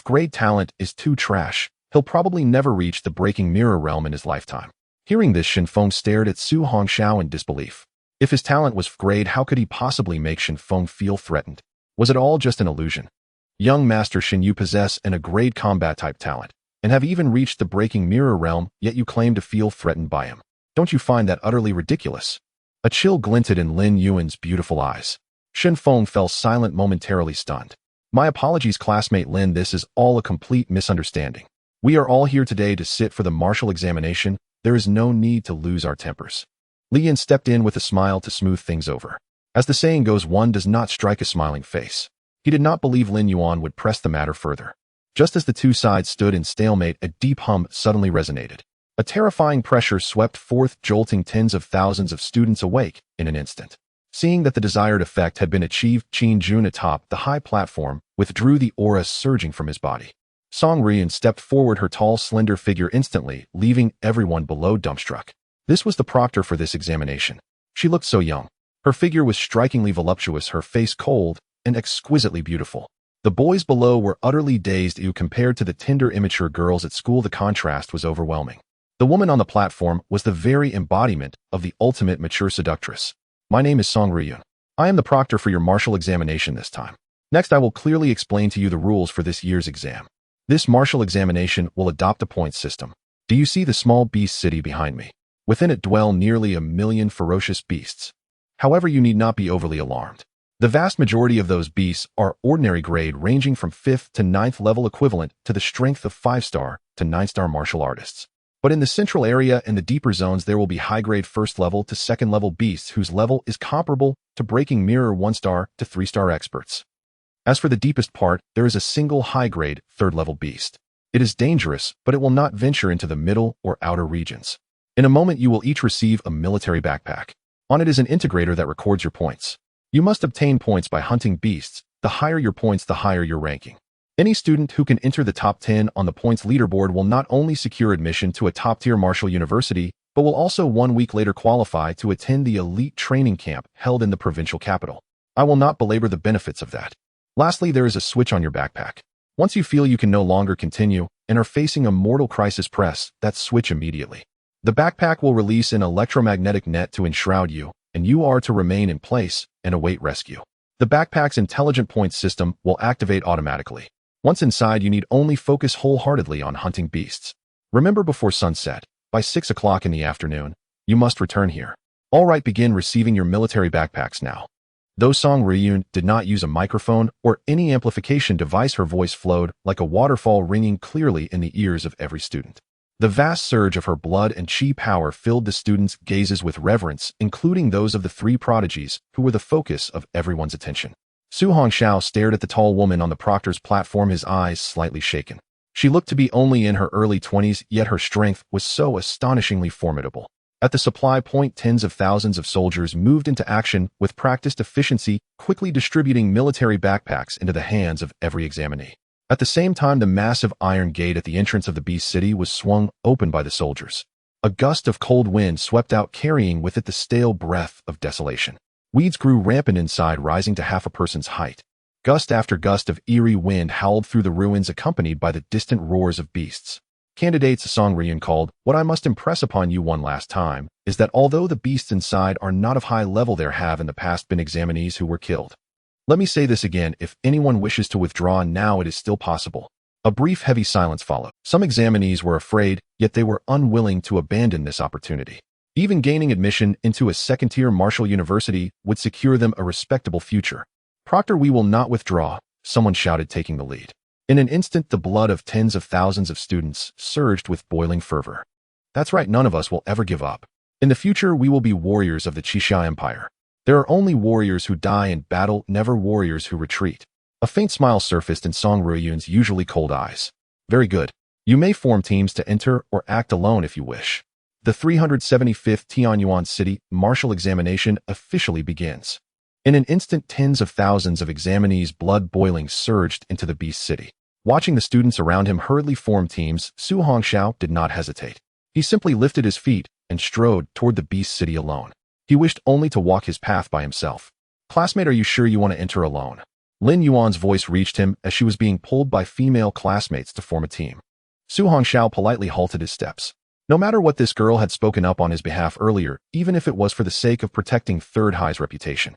Grade talent is too trash. He'll probably never reach the breaking mirror realm in his lifetime. Hearing this, Xin Feng stared at Su Hongxiao in disbelief. If his talent was grade, how could he possibly make Xin Feng feel threatened? Was it all just an illusion? Young Master Xin, you possess a grade combat-type talent, and have even reached the breaking mirror realm, yet you claim to feel threatened by him. Don't you find that utterly ridiculous? A chill glinted in Lin Yuan's beautiful eyes. Xin Feng fell silent, momentarily stunned. My apologies, classmate Lin, this is all a complete misunderstanding. We are all here today to sit for the martial examination. There is no need to lose our tempers. Li Yan stepped in with a smile to smooth things over. As the saying goes, one does not strike a smiling face. He did not believe Lin Yuan would press the matter further. Just as the two sides stood in stalemate, a deep hum suddenly resonated. A terrifying pressure swept forth, jolting tens of thousands of students awake in an instant. Seeing that the desired effect had been achieved, Qin Jun atop the high platform withdrew, the aura surging from his body. Song Rian stepped forward, her tall, slender figure instantly leaving everyone below dumbstruck. This was the proctor for this examination. She looked so young. Her figure was strikingly voluptuous, her face cold and exquisitely beautiful. The boys below were utterly dazed. Compared to the tender, immature girls at school, the contrast was overwhelming. The woman on the platform was the very embodiment of the ultimate mature seductress. My name is Song Rian. I am the proctor for your martial examination this time. Next, I will clearly explain to you the rules for this year's exam. This martial examination will adopt a point system. Do you see the small beast city behind me? Within it dwell nearly 1 million ferocious beasts. However, you need not be overly alarmed. The vast majority of those beasts are ordinary grade, ranging from 5th to 9th level, equivalent to the strength of 5-star to 9-star martial artists. But in the central area and the deeper zones, there will be high-grade 1st level to 2nd level beasts whose level is comparable to breaking mirror 1-star to 3-star experts. As for the deepest part, there is a single high-grade 3rd level beast. It is dangerous, but it will not venture into the middle or outer regions. In a moment, you will each receive a military backpack. On it is an integrator that records your points. You must obtain points by hunting beasts. The higher your points, the higher your ranking. Any student who can enter the top 10 on the points leaderboard will not only secure admission to a top-tier martial university, but will also 1 week later qualify to attend the elite training camp held in the provincial capital. I will not belabor the benefits of that. Lastly, there is a switch on your backpack. Once you feel you can no longer continue and are facing a mortal crisis, press that switch immediately. The backpack will release an electromagnetic net to enshroud you, and you are to remain in place and await rescue. The backpack's intelligent points system will activate automatically. Once inside, you need only focus wholeheartedly on hunting beasts. Remember, before sunset, by 6 o'clock in the afternoon, you must return here. All right, begin receiving your military backpacks now. Though Song Riyun did not use a microphone or any amplification device, her voice flowed like a waterfall, ringing clearly in the ears of every student. The vast surge of her blood and chi power filled the students' gazes with reverence, including those of the 3 prodigies who were the focus of everyone's attention. Su Hongxiao stared at the tall woman on the proctor's platform, his eyes slightly shaken. She looked to be only in her early 20s, yet her strength was so astonishingly formidable. At the supply point, tens of thousands of soldiers moved into action with practiced efficiency, quickly distributing military backpacks into the hands of every examinee. At the same time, the massive iron gate at the entrance of the Beast City was swung open by the soldiers. A gust of cold wind swept out, carrying with it the stale breath of desolation. Weeds grew rampant inside, rising to half a person's height. Gust after gust of eerie wind howled through the ruins, accompanied by the distant roars of beasts. Candidates, Song Rian called, what I must impress upon you one last time is that although the beasts inside are not of high level, there have in the past been examinees who were killed. Let me say this again, if anyone wishes to withdraw now, it is still possible. A brief, heavy silence followed. Some examinees were afraid, yet they were unwilling to abandon this opportunity. Even gaining admission into a second-tier martial university would secure them a respectable future. Proctor, we will not withdraw, someone shouted, taking the lead. In an instant, the blood of tens of thousands of students surged with boiling fervor. That's right, none of us will ever give up. In the future, we will be warriors of the Qixia Empire. There are only warriors who die in battle, never warriors who retreat. A faint smile surfaced in Song Ruyun's usually cold eyes. Very good. You may form teams to enter or act alone if you wish. The 375th Tianyuan City Martial Examination officially begins. In an instant, tens of thousands of examinees, blood boiling, surged into the Beast City. Watching the students around him hurriedly form teams, Su Hongxiao did not hesitate. He simply lifted his feet and strode toward the Beast City alone. He wished only to walk his path by himself. "Classmate, are you sure you want to enter alone?" Lin Yuan's voice reached him as she was being pulled by female classmates to form a team. Su Hongxiao politely halted his steps. No matter what this girl had spoken up on his behalf earlier, even if it was for the sake of protecting Third High's reputation.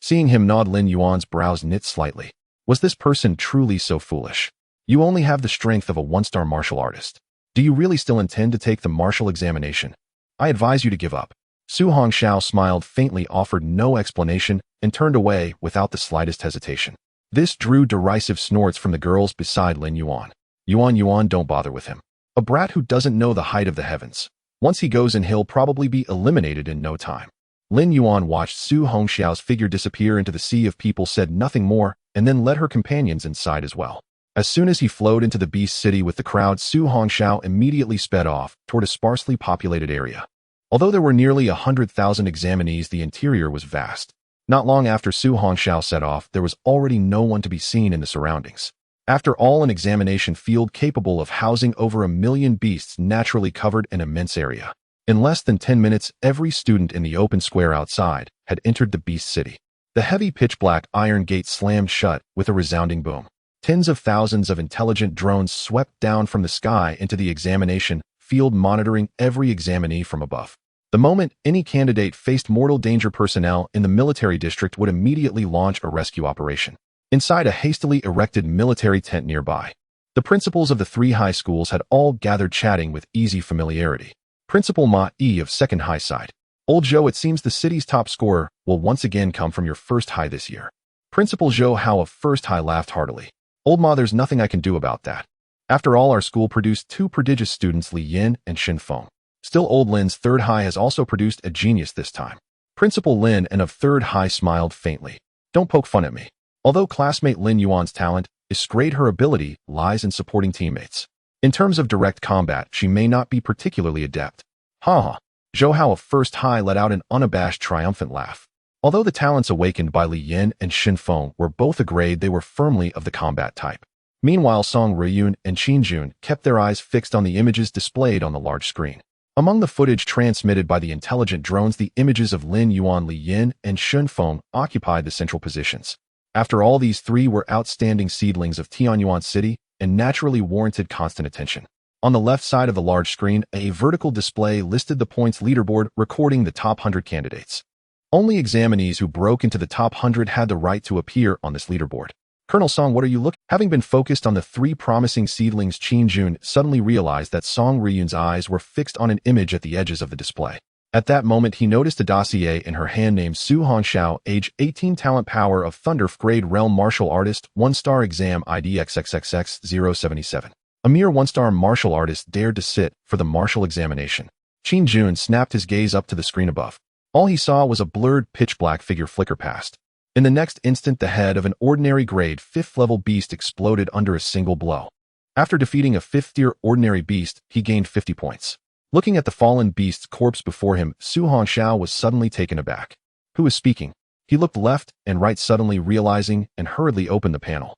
Seeing him nod, Lin Yuan's brows knit slightly. Was this person truly so foolish? You only have the strength of a one-star martial artist. Do you really still intend to take the martial examination? I advise you to give up. Su Hongxiao smiled faintly, offered no explanation, and turned away without the slightest hesitation. This drew derisive snorts from the girls beside Lin Yuan. Yuan, don't bother with him. A brat who doesn't know the height of the heavens. Once he goes in, he'll probably be eliminated in no time. Lin Yuan watched Su Hongxiao's figure disappear into the sea of people, said nothing more, and then led her companions inside as well. As soon as he flowed into the Beast City with the crowd, Su Hongxiao immediately sped off toward a sparsely populated area. Although there were nearly 100,000 examinees, the interior was vast. Not long after Su Hongxiao set off, there was already no one to be seen in the surroundings. After all, an examination field capable of housing over 1 million beasts naturally covered an immense area. In less than 10 minutes, every student in the open square outside had entered the Beast City. The heavy pitch-black iron gate slammed shut with a resounding boom. Tens of thousands of intelligent drones swept down from the sky into the examination field, monitoring every examinee from above. The moment any candidate faced mortal danger, personnel in the military district would immediately launch a rescue operation. Inside a hastily erected military tent nearby, the principals of the 3 high schools had all gathered, chatting with easy familiarity. Principal Ma Yi of 2nd High side. Old Zhou, it seems the city's top scorer will once again come from your 1st High this year. Principal Zhou Hao of 1st High laughed heartily. Old Ma, there's nothing I can do about that. After all, our school produced 2 prodigious students, Li Yin and Xin Feng. Still, Old Lin's 3rd High has also produced a genius this time. Principal Lin and of 3rd High smiled faintly. Don't poke fun at me. Although classmate Lin Yuan's talent is great, her ability lies in supporting teammates. In terms of direct combat, she may not be particularly adept. Zhou Hao of 1st High let out an unabashed triumphant laugh. Although the talents awakened by Li Yin and Xin Feng were both a grade, they were firmly of the combat type. Meanwhile, Song Riyun and Qin Jun kept their eyes fixed on the images displayed on the large screen. Among the footage transmitted by the intelligent drones, the images of Lin Yuan, Li Yin, and Xin Feng occupied the central positions. After all, these 3 were outstanding seedlings of Tianyuan City and naturally warranted constant attention. On the left side of the large screen, a vertical display listed the points leaderboard, recording the top 100 candidates. Only examinees who broke into the top 100 had the right to appear on this leaderboard. Colonel Song, what are you looking? Having been focused on the 3 promising seedlings, Qin Jun suddenly realized that Song Riyun's eyes were fixed on an image at the edges of the display. At that moment, he noticed a dossier in her hand named Su Hongxiao, age 18, talent power of Thunder, grade realm martial artist, 1-star exam ID XXXX077. A mere 1-star martial artist dared to sit for the martial examination. Qin Jun snapped his gaze up to the screen above. All he saw was a blurred, pitch-black figure flicker past. In the next instant, the head of an ordinary grade 5th-level beast exploded under a single blow. After defeating a 5th-tier ordinary beast, he gained 50 points. Looking at the fallen beast's corpse before him, Su Hongxiao was suddenly taken aback. Who is speaking? He looked left and right, suddenly realizing, and hurriedly opened the panel.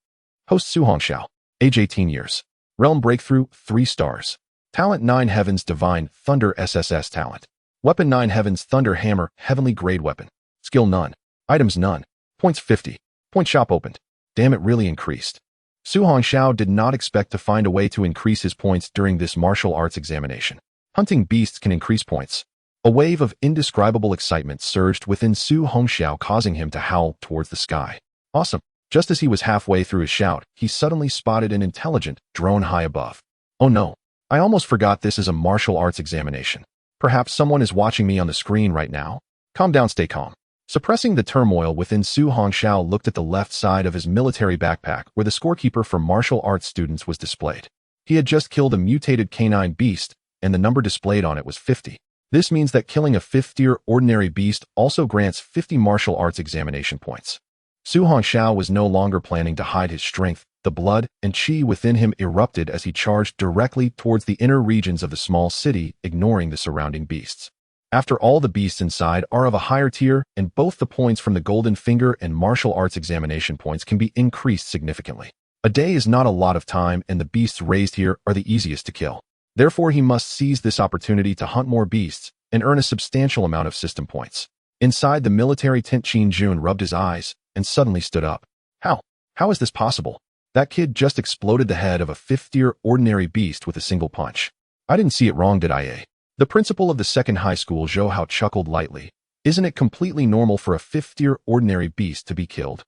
Host Su Hongxiao. Age 18 years. Realm breakthrough, 3 stars. Talent 9 Heavens Divine Thunder SSS talent. Weapon 9 Heavens Thunder Hammer Heavenly grade weapon. Skill none. Items none. Points 50. Point shop opened. Damn, it really increased. Su Hongxiao did not expect to find a way to increase his points during this martial arts examination. Hunting beasts can increase points. A wave of indescribable excitement surged within Su Hongxiao, causing him to howl towards the sky. Awesome. Just as he was halfway through his shout, he suddenly spotted an intelligent drone high above. Oh no. I almost forgot this is a martial arts examination. Perhaps someone is watching me on the screen right now? Calm down, stay calm. Suppressing the turmoil within, Su Hongxiao looked at the left side of his military backpack where the scorekeeper for martial arts students was displayed. He had just killed a mutated canine beast, and the number displayed on it was 50. This means that killing a 5th-tier ordinary beast also grants 50 martial arts examination points. Su Hongxiao was no longer planning to hide his strength. the blood and chi within him erupted as he charged directly towards the inner regions of the small city, ignoring the surrounding beasts. After all, the beasts inside are of a higher tier, and both the points from the golden finger and martial arts examination points can be increased significantly. A day is not a lot of time, and the beasts raised here are the easiest to kill. Therefore, he must seize this opportunity to hunt more beasts and earn a substantial amount of system points. Inside the military tent, Qin Jun rubbed his eyes and suddenly stood up. How is this possible? That kid just exploded the head of a 5th-tier ordinary beast with a single punch. I didn't see it wrong, did I, eh? The principal of the second high school, Zhou Hao, chuckled lightly. Isn't it completely normal for a 5th-tier ordinary beast to be killed?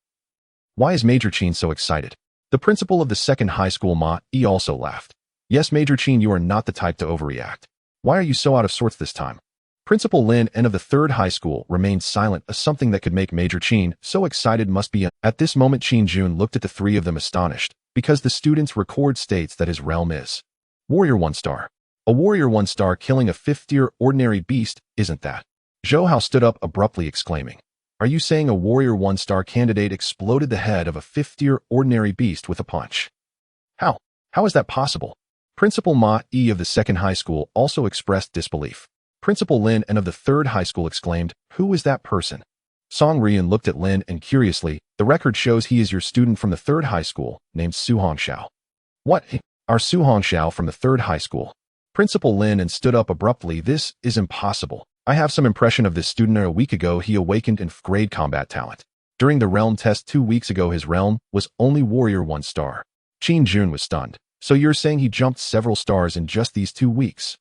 Why is Major Qin so excited? The principal of the second high school, Ma Yi, also laughed. Yes, Major Qin, you are not the type to overreact. Why are you so out of sorts this time? Principal Lin and of the third high school remained silent, as something that could make Major Qin so excited must be. At this moment, Qin Jun looked at the three of them astonished, because the student's record states that his realm is Warrior 1-star. A Warrior 1-star killing a 5th-tier ordinary beast, isn't that? Zhou Hao stood up abruptly, exclaiming, Are you saying a Warrior 1-star candidate exploded the head of a 5th-tier ordinary beast with a punch? How is that possible? Principal Ma Yi of the second high school also expressed disbelief. Principal Lin and of the third high school exclaimed, Who is that person? Song Rian looked at Lin and curiously, the record shows he is your student from the third high school, named Su Hongxiao. What? Our Su Hongxiao from the third high school? Principal Lin and stood up abruptly. This is impossible. I have some impression of this student. A week ago, he awakened in grade combat talent. During the realm test 2 weeks ago, his realm was only Warrior 1-star. Qin Jun was stunned. So you're saying he jumped several stars in just these 2 weeks?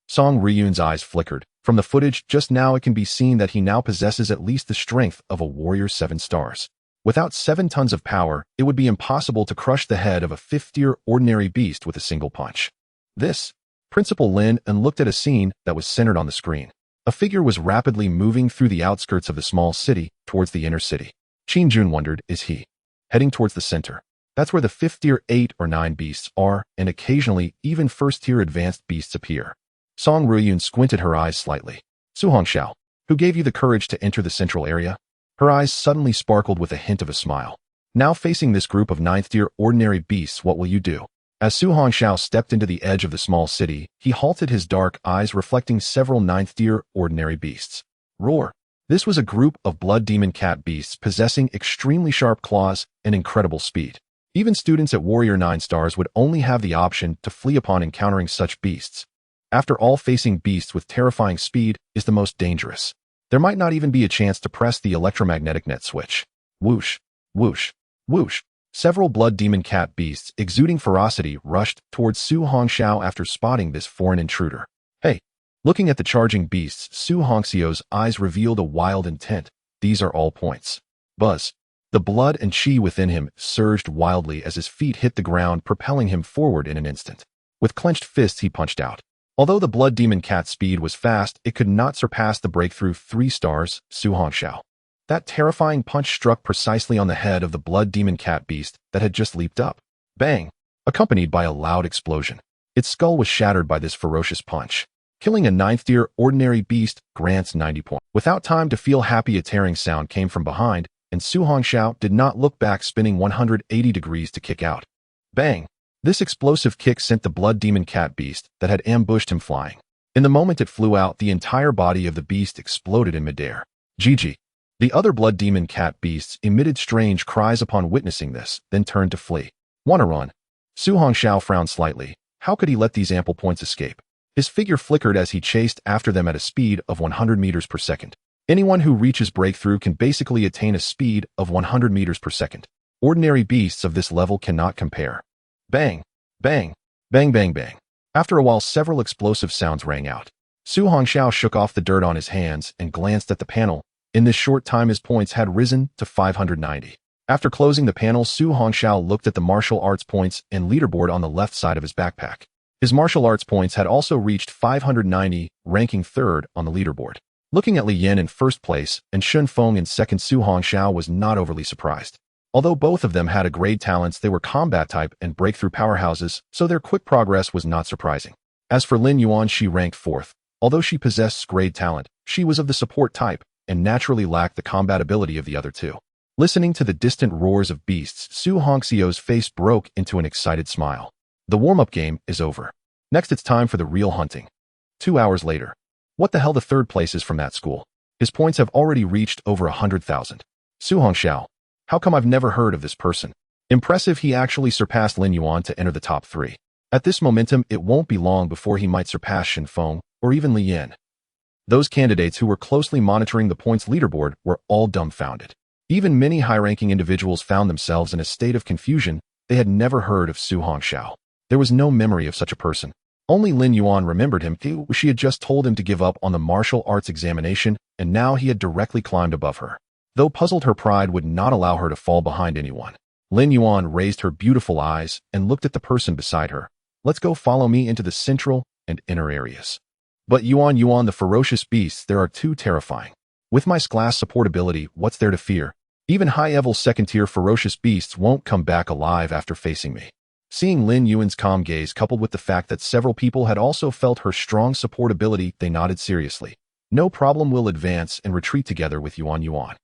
Song Ryun's eyes flickered. From the footage just now, it can be seen that he now possesses at least the strength of a warrior 7 stars. Without 7 tons of power, it would be impossible to crush the head of a 5th-tier ordinary beast with a single punch. This, Principal Lin and looked at a scene that was centered on the screen. A figure was rapidly moving through the outskirts of the small city towards the inner city. Qin Jun wondered, is he heading towards the center? That's where the 5th-tier 8 or 9 beasts are, and occasionally even 1st-tier advanced beasts appear. Song Ruyun squinted her eyes slightly. Su Hongxiao, who gave you the courage to enter the central area? Her eyes suddenly sparkled with a hint of a smile. Now facing this group of 9th-tier ordinary beasts, what will you do? As Su Hongxiao stepped into the edge of the small city, he halted, his dark eyes reflecting several 9th-tier ordinary beasts. Roar! This was a group of blood demon cat beasts possessing extremely sharp claws and incredible speed. Even students at Warrior 9 stars would only have the option to flee upon encountering such beasts. After all, facing beasts with terrifying speed is the most dangerous. There might not even be a chance to press the electromagnetic net switch. Whoosh, whoosh, whoosh. Several blood demon cat beasts exuding ferocity rushed towards Su Hongxiao after spotting this foreign intruder. Hey! Looking at the charging beasts, Su Hongxiao's eyes revealed a wild intent. These are all points. Buzz. The blood and chi within him surged wildly as his feet hit the ground, propelling him forward in an instant. With clenched fists, he punched out. Although the blood demon cat's speed was fast, it could not surpass the breakthrough 3 stars, Su Hongxiao. That terrifying punch struck precisely on the head of the blood demon cat beast that had just leaped up. Bang! Accompanied by a loud explosion. Its skull was shattered by this ferocious punch. Killing a 9th-tier ordinary beast grants 90 points. Without time to feel happy, a tearing sound came from behind, and Su Hongxiao did not look back, spinning 180 degrees to kick out. Bang! This explosive kick sent the blood demon cat beast that had ambushed him flying. In the moment it flew out, the entire body of the beast exploded in midair. GG. The other blood demon cat beasts emitted strange cries upon witnessing this, then turned to flee. Wanna run? Su Hongxiao frowned slightly. How could he let these ample points escape? His figure flickered as he chased after them at a speed of 100 meters per second. Anyone who reaches breakthrough can basically attain a speed of 100 meters per second. Ordinary beasts of this level cannot compare. Bang! Bang! Bang bang bang. After a while, several explosive sounds rang out. Su Hongxiao shook off the dirt on his hands and glanced at the panel. In this short time, his points had risen to 590. After closing the panel, Su Hongxiao looked at the martial arts points and leaderboard on the left side of his backpack. His martial arts points had also reached 590, ranking 3rd on the leaderboard. Looking at Li Yan in 1st place and Shun Feng in 2nd, Su Hongxiao was not overly surprised. Although both of them had a grade talents, they were combat type and breakthrough powerhouses, so their quick progress was not surprising. As for Lin Yuan, she ranked 4th. Although she possessed grade talent, she was of the support type and naturally lacked the combat ability of the other two. Listening to the distant roars of beasts, Su Hongxiu's face broke into an excited smile. The warm-up game is over. Next it's time for the real hunting. 2 hours later. What the hell, the third place is from that school? His points have already reached over 100,000. Su Hongxiu. How come I've never heard of this person? Impressive, he actually surpassed Lin Yuan to enter the top 3. At this momentum, it won't be long before he might surpass Shen Feng, or even Li Yin. Those candidates who were closely monitoring the points leaderboard were all dumbfounded. Even many high-ranking individuals found themselves in a state of confusion. They had never heard of Su Hongxiu. There was no memory of such a person. Only Lin Yuan remembered him. She had just told him to give up on the martial arts examination, and now he had directly climbed above her. Though puzzled, her pride would not allow her to fall behind anyone. Lin Yuan raised her beautiful eyes and looked at the person beside her. Let's go, follow me into the central and inner areas. But Yuan, the ferocious beasts, there are too terrifying. With my class supportability, what's there to fear? Even high-level second-tier ferocious beasts won't come back alive after facing me. Seeing Lin Yuan's calm gaze coupled with the fact that several people had also felt her strong supportability, they nodded seriously. No problem, we'll advance and retreat together with Yuan.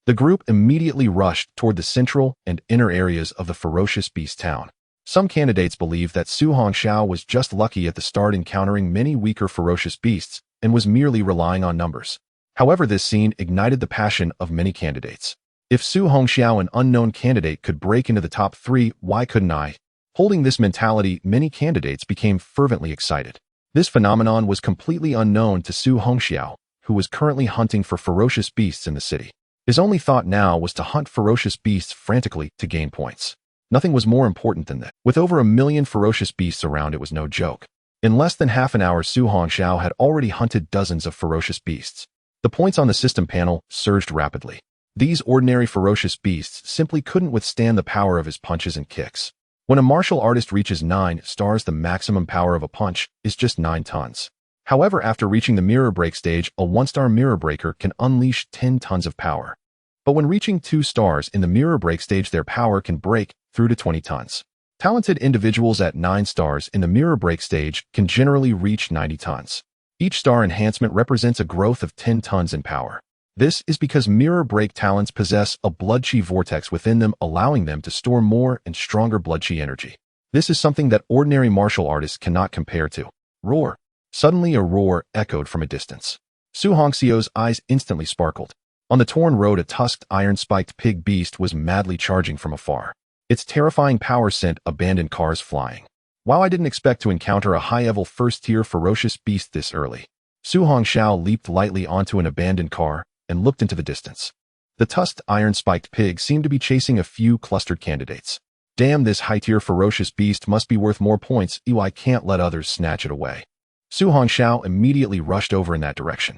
The group immediately rushed toward the central and inner areas of the ferocious beast town. Some candidates believed that Su Hongxiu was just lucky at the start encountering many weaker ferocious beasts and was merely relying on numbers. However, this scene ignited the passion of many candidates. If Su Hongxiu, an unknown candidate, could break into the top 3, why couldn't I? Holding this mentality, many candidates became fervently excited. This phenomenon was completely unknown to Su Hongxiu, who was currently hunting for ferocious beasts in the city. His only thought now was to hunt ferocious beasts frantically to gain points. Nothing was more important than that. With over 1 million ferocious beasts around, it was no joke. In less than half an hour, Su Hongxiu had already hunted dozens of ferocious beasts. The points on the system panel surged rapidly. These ordinary ferocious beasts simply couldn't withstand the power of his punches and kicks. When a martial artist reaches 9 stars, the maximum power of a punch is just 9 tons. However, after reaching the mirror break stage, a 1-star mirror breaker can unleash 10 tons of power. But when reaching 2 stars in the mirror break stage, their power can break through to 20 tons. Talented individuals at 9 stars in the mirror break stage can generally reach 90 tons. Each star enhancement represents a growth of 10 tons in power. This is because mirror break talents possess a blood chi vortex within them, allowing them to store more and stronger blood chi energy. This is something that ordinary martial artists cannot compare to. Roar. Suddenly a roar echoed from a distance. Su Hongxiu's eyes instantly sparkled. On the torn road, a tusked, iron-spiked pig beast was madly charging from afar. Its terrifying power sent abandoned cars flying. While I didn't expect to encounter a high-level first-tier ferocious beast this early, Su Hongxiu leaped lightly onto an abandoned car and looked into the distance. The tusked, iron-spiked pig seemed to be chasing a few clustered candidates. Damn, this high-tier ferocious beast must be worth more points. I can't let others snatch it away. Su Hongxiu immediately rushed over in that direction.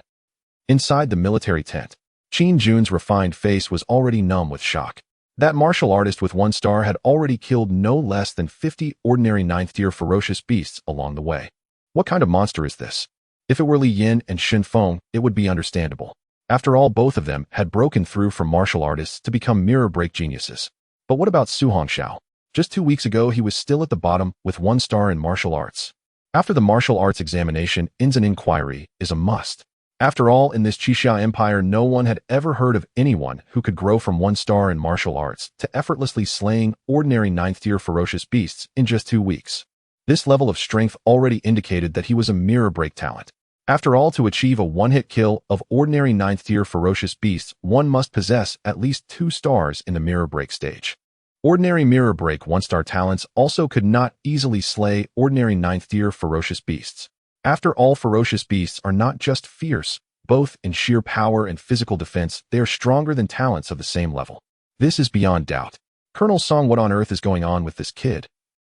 Inside the military tent, Qin Jun's refined face was already numb with shock. That martial artist with 1 star had already killed no less than 50 ordinary 9th-tier ferocious beasts along the way. What kind of monster is this? If it were Li Yin and Shen Feng, it would be understandable. After all, both of them had broken through from martial artists to become mirror break geniuses. But what about Su Hongxiu? Just 2 weeks ago, he was still at the bottom with 1 star in martial arts. After the martial arts examination, an inquiry is a must. After all, in this Qixia Empire, no one had ever heard of anyone who could grow from 1 star in martial arts to effortlessly slaying ordinary 9th-tier ferocious beasts in just 2 weeks. This level of strength already indicated that he was a mirror break talent. After all, to achieve a one-hit kill of ordinary 9th-tier ferocious beasts, one must possess at least 2 stars in the mirror break stage. Ordinary mirror break 1-star talents also could not easily slay ordinary 9th-tier ferocious beasts. After all, ferocious beasts are not just fierce, both in sheer power and physical defense, they are stronger than talents of the same level. This is beyond doubt. Colonel Song, what on earth is going on with this kid?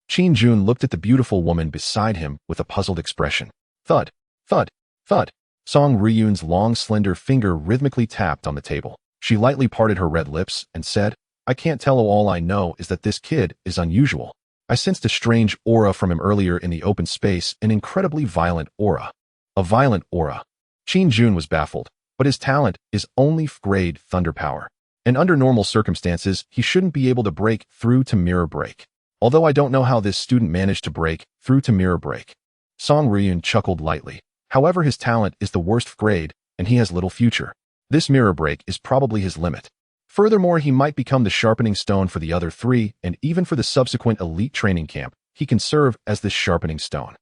Qin Jun looked at the beautiful woman beside him with a puzzled expression. Thud, thud, thud. Song Ryun's long, slender finger rhythmically tapped on the table. She lightly parted her red lips and said, I can't tell, all I know is that this kid is unusual. I sensed a strange aura from him earlier in the open space, an incredibly violent aura. A violent aura. Qin Jun was baffled, but his talent is only grade thunder power. And under normal circumstances, he shouldn't be able to break through to mirror break. Although I don't know how this student managed to break through to mirror break. Song Ryun chuckled lightly. However, his talent is the worst grade, and he has little future. This mirror break is probably his limit. Furthermore, he might become the sharpening stone for the other three, and even for the subsequent elite training camp, he can serve as this sharpening stone.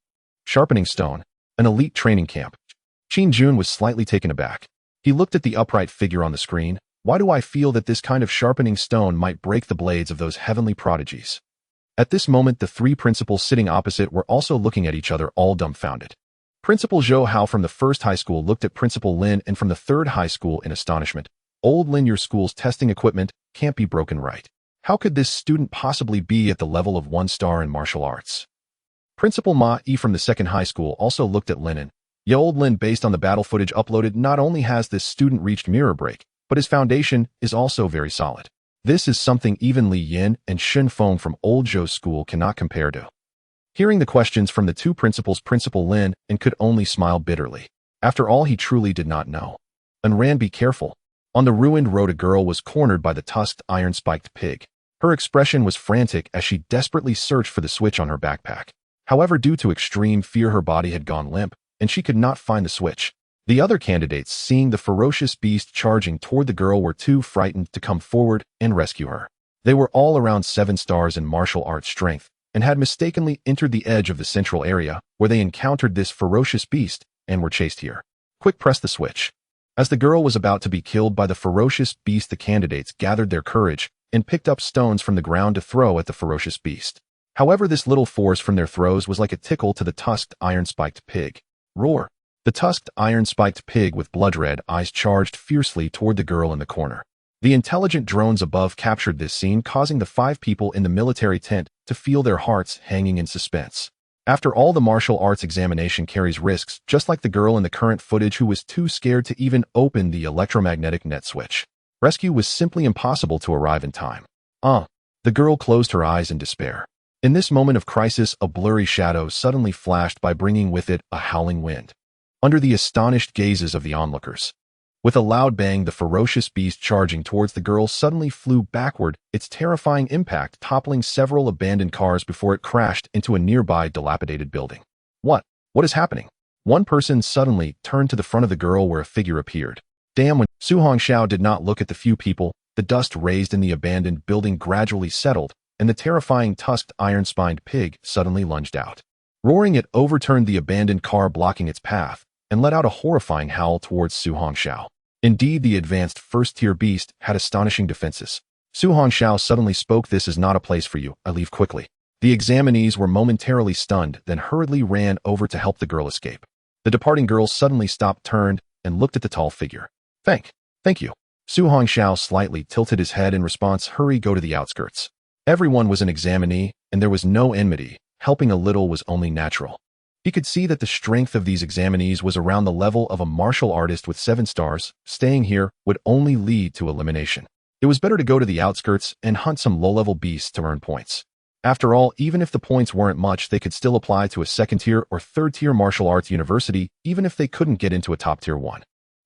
Sharpening stone, an elite training camp. Qin Jun was slightly taken aback. He looked at the upright figure on the screen. Why do I feel that this kind of sharpening stone might break the blades of those heavenly prodigies? At this moment, the three principals sitting opposite were also looking at each other, all dumbfounded. Principal Zhou Hao from the first high school looked at Principal Lin and from the third high school in astonishment. Old Lin, your school's testing equipment can't be broken right. How could this student possibly be at the level of 1-star in martial arts? Principal Ma Yi from the second high school also looked at Lin and, yeah, old Lin, based on the battle footage uploaded, not only has this student reached mirror break, but his foundation is also very solid. This is something even Li Yin and Shen Feng from Old Zhou's school cannot compare to. Hearing the questions from the two principals, Principal Lin and could only smile bitterly. After all, he truly did not know. And ran, be careful. On the ruined road, a girl was cornered by the tusked, iron-spiked pig. Her expression was frantic as she desperately searched for the switch on her backpack. However, due to extreme fear, her body had gone limp, and she could not find the switch. The other candidates, seeing the ferocious beast charging toward the girl, were too frightened to come forward and rescue her. They were all around 7 stars in martial arts strength, and had mistakenly entered the edge of the central area, where they encountered this ferocious beast, and were chased here. Quick, press the switch. As the girl was about to be killed by the ferocious beast, the candidates gathered their courage and picked up stones from the ground to throw at the ferocious beast. However, this little force from their throws was like a tickle to the tusked, iron-spiked pig. Roar! The tusked, iron-spiked pig with blood-red eyes charged fiercely toward the girl in the corner. The intelligent drones above captured this scene, causing the 5 people in the military tent to feel their hearts hanging in suspense. After all, the martial arts examination carries risks, just like the girl in the current footage who was too scared to even open the electromagnetic net switch. Rescue was simply impossible to arrive in time. The girl closed her eyes in despair. In this moment of crisis, a blurry shadow suddenly flashed by, bringing with it a howling wind. Under the astonished gazes of the onlookers. With a loud bang, the ferocious beast charging towards the girl suddenly flew backward, its terrifying impact toppling several abandoned cars before it crashed into a nearby dilapidated building. What is happening? One person suddenly turned to the front of the girl, where a figure appeared. Damn! When Su Hongxiao did not look at the few people, the dust raised in the abandoned building gradually settled, and the terrifying tusked, iron-spined pig suddenly lunged out. Roaring, it overturned the abandoned car, blocking its path, and let out a horrifying howl towards Su Hongxiao. Indeed, the advanced first-tier beast had astonishing defenses. Su Hongxiao suddenly spoke, "This is not a place for you. I leave quickly." The examinees were momentarily stunned, then hurriedly ran over to help the girl escape. The departing girl suddenly stopped, turned, and looked at the tall figure. Thank you. Su Hongxiao slightly tilted his head in response. Hurry, go to the outskirts. Everyone was an examinee, and there was no enmity. Helping a little was only natural. He could see that the strength of these examinees was around the level of a martial artist with 7 stars. Staying here would only lead to elimination. It was better to go to the outskirts and hunt some low-level beasts to earn points. After all, even if the points weren't much, they could still apply to a 2nd-tier or 3rd-tier martial arts university, even if they couldn't get into a top-tier one.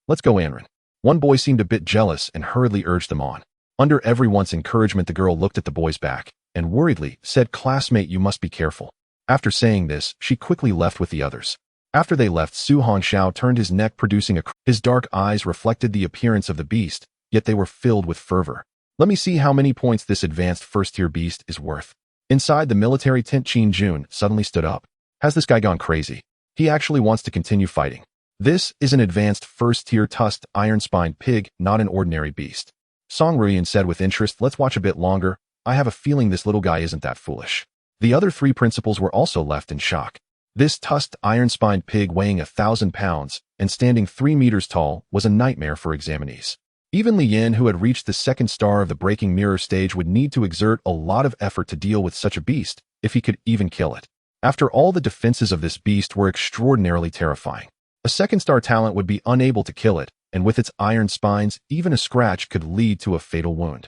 Let's go, Anren. One boy seemed a bit jealous and hurriedly urged them on. Under everyone's encouragement, the girl looked at the boy's back and worriedly said, "Classmate, you must be careful." After saying this, she quickly left with the others. After they left, Su Hongxiao turned his neck, producing his dark eyes reflected the appearance of the beast, yet they were filled with fervor. Let me see how many points this advanced first-tier beast is worth. Inside the military tent, Qin Jun suddenly stood up. Has this guy gone crazy? He actually wants to continue fighting. This is an advanced first-tier tusked, iron-spined pig, not an ordinary beast. Song Ruiyan said with interest, "Let's watch a bit longer. I have a feeling this little guy isn't that foolish." The other 3 principals were also left in shock. This tusked, iron-spined pig weighing 1,000 pounds and standing 3 meters tall was a nightmare for examinees. Even Li Yin, who had reached the 2nd star of the breaking mirror stage, would need to exert a lot of effort to deal with such a beast, if he could even kill it. After all, the defenses of this beast were extraordinarily terrifying. A 2nd-star talent would be unable to kill it, and with its iron spines, even a scratch could lead to a fatal wound.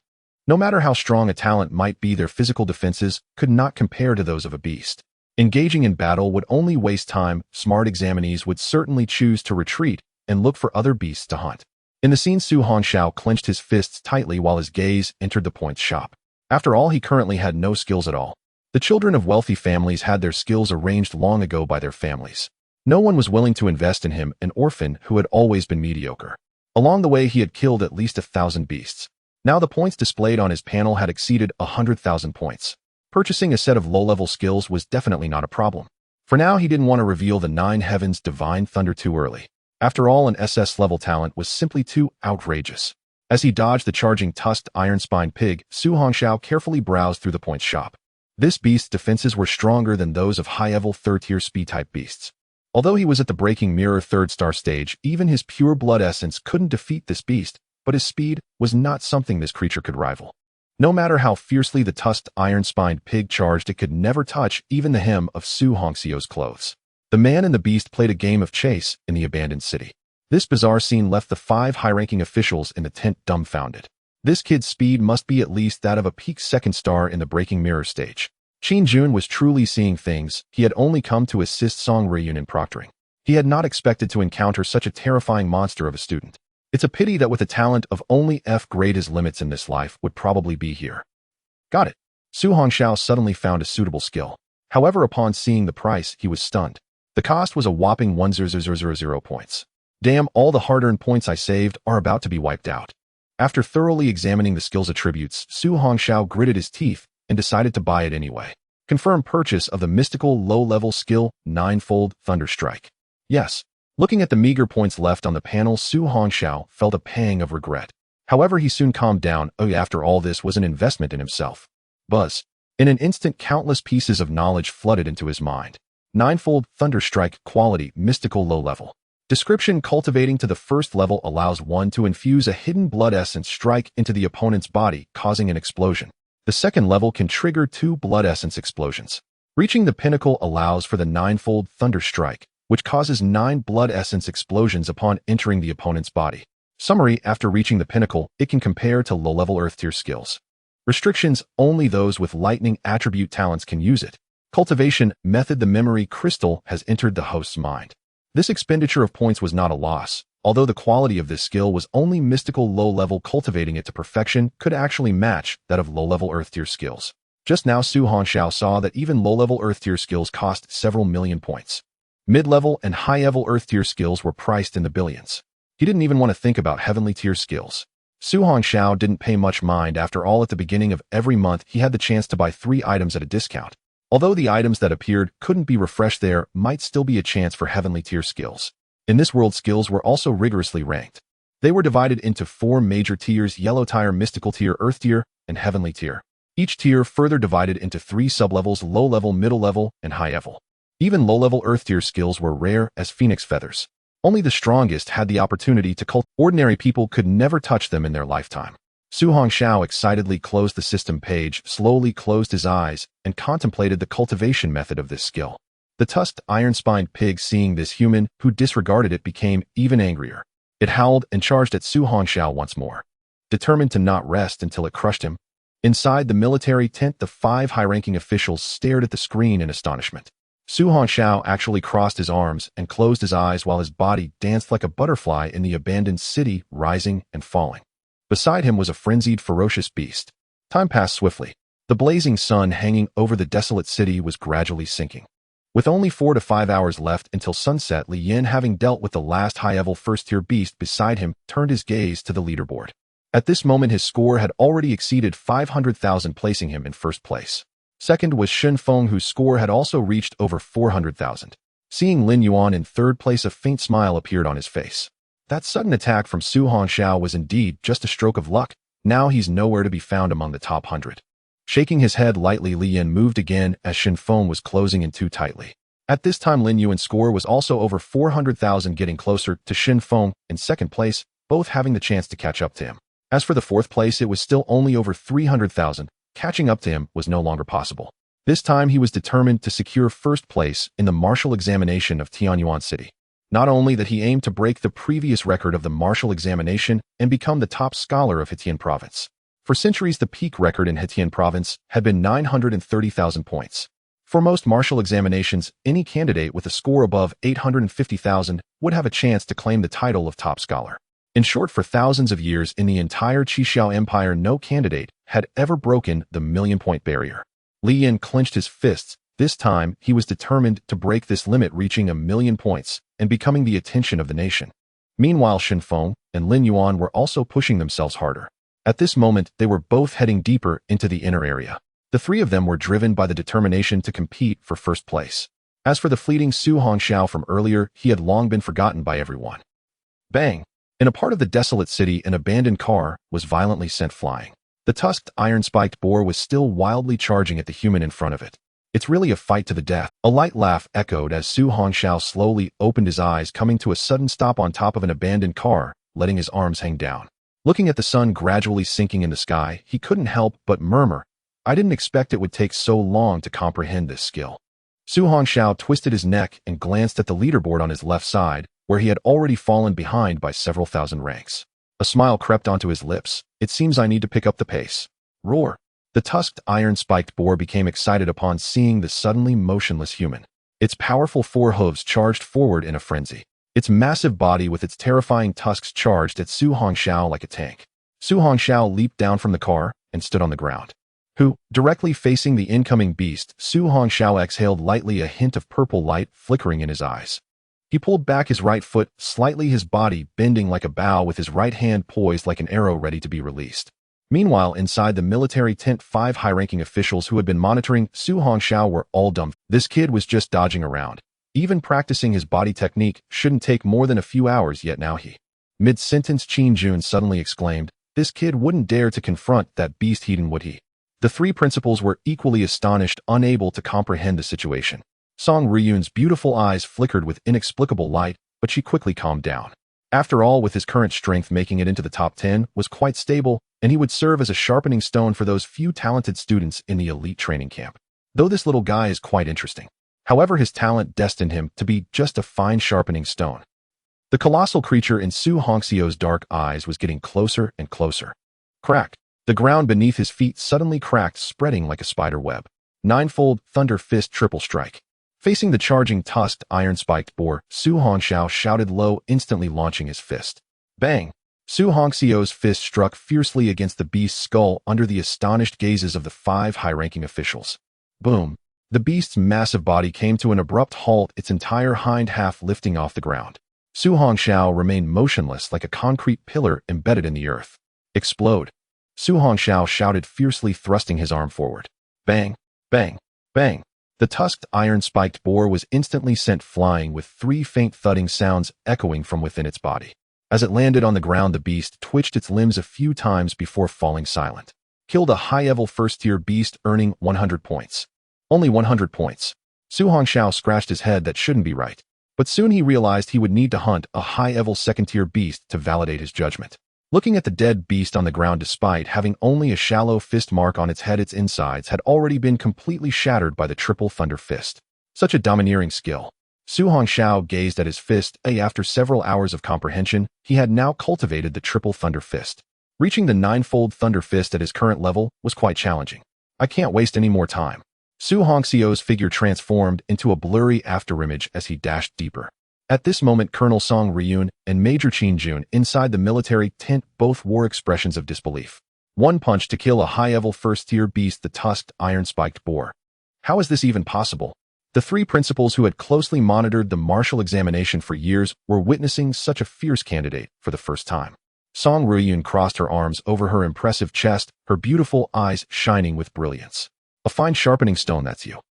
No matter how strong a talent might be, their physical defenses could not compare to those of a beast. Engaging in battle would only waste time. Smart examinees would certainly choose to retreat and look for other beasts to hunt. In the scene, Su Hongxiao clenched his fists tightly while his gaze entered the points shop. After all, he currently had no skills at all. The children of wealthy families had their skills arranged long ago by their families. No one was willing to invest in him, an orphan who had always been mediocre. Along the way, he had killed at least 1,000 beasts. Now the points displayed on his panel had exceeded 100,000 points. Purchasing a set of low-level skills was definitely not a problem. For now, he didn't want to reveal the 9 Heavens Divine Thunder too early. After all, an SS-level talent was simply too outrageous. As he dodged the charging tusked iron-spined pig, Su Hongxiao carefully browsed through the points shop. This beast's defenses were stronger than those of high-level third-tier speed-type beasts. Although he was at the Breaking Mirror 3rd-star stage, even his pure blood essence couldn't defeat this beast, but his speed was not something this creature could rival. No matter how fiercely the tusked iron-spined pig charged, it could never touch even the hem of Su Hongxiao's clothes. The man and the beast played a game of chase in the abandoned city. This bizarre scene left the 5 high-ranking officials in the tent dumbfounded. This kid's speed must be at least that of a peak 2nd star in the Breaking Mirror stage. Qin Jun was truly seeing things. He had only come to assist Song Ruiyun in proctoring. He had not expected to encounter such a terrifying monster of a student. It's a pity that with a talent of only F grade, his limits in this life would probably be here. Got it. Su Hongxiao suddenly found a suitable skill. However, upon seeing the price, he was stunned. The cost was a whopping 1,000 points. Damn, all the hard-earned points I saved are about to be wiped out. After thoroughly examining the skill's attributes, Su Hongxiao gritted his teeth and decided to buy it anyway. Confirm purchase of the mystical low-level skill, 9-fold Thunder Strike. Yes. Looking at the meager points left on the panel, Su Hongxiao felt a pang of regret. However, he soon calmed down. After all, this was an investment in himself. Buzz. In an instant, countless pieces of knowledge flooded into his mind. 9-fold Thunder Strike, quality, mystical low level. Description: cultivating to the 1st level allows one to infuse a hidden blood essence strike into the opponent's body, causing an explosion. The 2nd level can trigger 2 blood essence explosions. Reaching the pinnacle allows for the 9-fold Thunder Strike, which causes 9 blood essence explosions upon entering the opponent's body. Summary: after reaching the pinnacle, it can compare to low-level Earth-tier skills. Restrictions: only those with lightning attribute talents can use it. Cultivation method: the memory crystal has entered the host's mind. This expenditure of points was not a loss. Although the quality of this skill was only mystical low-level, cultivating it to perfection could actually match that of low-level Earth-tier skills. Just now, Su Hongxiao saw that even low-level Earth-tier skills cost several million points. Mid-level and high-level Earth-tier skills were priced in the billions. He didn't even want to think about heavenly-tier skills. Su Hongxiao didn't pay much mind. After all, at the beginning of every month, he had the chance to buy 3 items at a discount. Although the items that appeared couldn't be refreshed, there might still be a chance for heavenly-tier skills. In this world, skills were also rigorously ranked. They were divided into 4 major tiers: yellow tier, mystical tier, earth tier, and heavenly tier. Each tier further divided into 3 sublevels: low-level, middle-level, and high-level. Even low-level Earth-tier skills were rare as phoenix feathers. Only the strongest had the opportunity to cultivate. Ordinary people could never touch them in their lifetime. Su Hongxiao excitedly closed the system page, slowly closed his eyes, and contemplated the cultivation method of this skill. The tusked iron-spined pig, seeing this human who disregarded it, became even angrier. It howled and charged at Su Hongxiao once more, determined to not rest until it crushed him. Inside the military tent, the 5 high-ranking officials stared at the screen in astonishment. Su Hongxiao actually crossed his arms and closed his eyes while his body danced like a butterfly in the abandoned city, rising and falling. Beside him was a frenzied, ferocious beast. Time passed swiftly. The blazing sun hanging over the desolate city was gradually sinking. With only 4 to 5 hours left until sunset, Li Yin, having dealt with the last high-level 1st-tier beast beside him, turned his gaze to the leaderboard. At this moment, his score had already exceeded 500,000, placing him in 1st place. Second was Shen Feng, whose score had also reached over 400,000. Seeing Lin Yuan in 3rd place, a faint smile appeared on his face. That sudden attack from Su Hongxiao was indeed just a stroke of luck. Now he's nowhere to be found among the top 100. Shaking his head lightly, Li Yin moved again as Shen Feng was closing in too tightly. At this time, Lin Yuan's score was also over 400,000, getting closer to Shen Feng in 2nd place, both having the chance to catch up to him. As for the 4th place, it was still only over 300,000. Catching up to him was no longer possible. This time he was determined to secure 1st place in the martial examination of Tianyuan City. Not only that, he aimed to break the previous record of the martial examination and become the top scholar of Hetian Province. For centuries, the peak record in Hetian Province had been 930,000 points. For most martial examinations, any candidate with a score above 850,000 would have a chance to claim the title of top scholar. In short, for thousands of years in the entire Qixia Empire, no candidate had ever broken the million-point barrier. Li Yin clenched his fists. This time, he was determined to break this limit, reaching 1,000,000 points and becoming the attention of the nation. Meanwhile, Shen Feng and Lin Yuan were also pushing themselves harder. At this moment, they were both heading deeper into the inner area. The three of them were driven by the determination to compete for first place. As for the fleeting Su Hongxiao from earlier, he had long been forgotten by everyone. Bang! In a part of the desolate city, an abandoned car was violently sent flying. The tusked, iron-spiked boar was still wildly charging at the human in front of it. It's really a fight to the death. A light laugh echoed as Su Hongxiao slowly opened his eyes, coming to a sudden stop on top of an abandoned car, letting his arms hang down. Looking at the sun gradually sinking in the sky, he couldn't help but murmur, "I didn't expect it would take so long to comprehend this skill." Su Hongxiao twisted his neck and glanced at the leaderboard on his left side, where he had already fallen behind by several thousand ranks. A smile crept onto his lips. "It seems I need to pick up the pace." Roar! The tusked, iron-spiked boar became excited upon seeing the suddenly motionless human. Its powerful four hooves charged forward in a frenzy. Its massive body with its terrifying tusks charged at Su Hongxiao like a tank. Su Hongxiao leaped down from the car and stood on the ground. Directly facing the incoming beast, Su Hongxiao exhaled lightly, a hint of purple light flickering in his eyes. He pulled back his right foot, slightly, his body bending like a bow, with his right hand poised like an arrow ready to be released. Meanwhile, inside the military tent, 5 high-ranking officials who had been monitoring Su Hongxiao were all dumb. This kid was just dodging around. Even practicing his body technique shouldn't take more than a few hours, yet now he... Mid-sentence, Qin Jun suddenly exclaimed, "This kid wouldn't dare to confront that beast heathen, would he?" The three principals were equally astonished, unable to comprehend the situation. Song Riyun's beautiful eyes flickered with inexplicable light, but she quickly calmed down. After all, with his current strength, making it into the top 10 was quite stable, and he would serve as a sharpening stone for those few talented students in the elite training camp. Though this little guy is quite interesting. However, his talent destined him to be just a fine sharpening stone. The colossal creature in Su Hongxiao's dark eyes was getting closer and closer. Crack! The ground beneath his feet suddenly cracked, spreading like a spider web. Ninefold Thunder Fist Triple Strike. Facing the charging tusked, iron-spiked boar, Su Hongxiao shouted low, instantly launching his fist. Bang! Su Hongxiao's fist struck fiercely against the beast's skull under the astonished gazes of the 5 high-ranking officials. Boom! The beast's massive body came to an abrupt halt, its entire hind half lifting off the ground. Su Hongxiao remained motionless like a concrete pillar embedded in the earth. Explode! Su Hongxiao shouted fiercely, thrusting his arm forward. Bang! Bang! Bang! The tusked, iron-spiked boar was instantly sent flying, with 3 faint thudding sounds echoing from within its body. As it landed on the ground, the beast twitched its limbs a few times before falling silent. Killed a high-level first-tier beast, earning 100 points. Only 100 points. Su Hongxiao scratched his head. That shouldn't be right. But soon he realized he would need to hunt a high-level second-tier beast to validate his judgment. Looking at the dead beast on the ground, despite having only a shallow fist mark on its head, its insides had already been completely shattered by the triple thunder fist. Such a domineering skill. Su Hongxiao gazed at his fist. After several hours of comprehension, he had now cultivated the triple thunder fist. Reaching the 9-fold thunder fist at his current level was quite challenging. I can't waste any more time. Su Hongxiao's figure transformed into a blurry afterimage as he dashed deeper. At this moment, Colonel Song Riyun and Major Qin Jun inside the military tent both wore expressions of disbelief. One punch to kill a high-level first-tier beast, the tusked, iron-spiked boar. How is this even possible? The 3 principals who had closely monitored the martial examination for years were witnessing such a fierce candidate for the first time. Song Riyun crossed her arms over her impressive chest, her beautiful eyes shining with brilliance. A fine sharpening stone, that's you.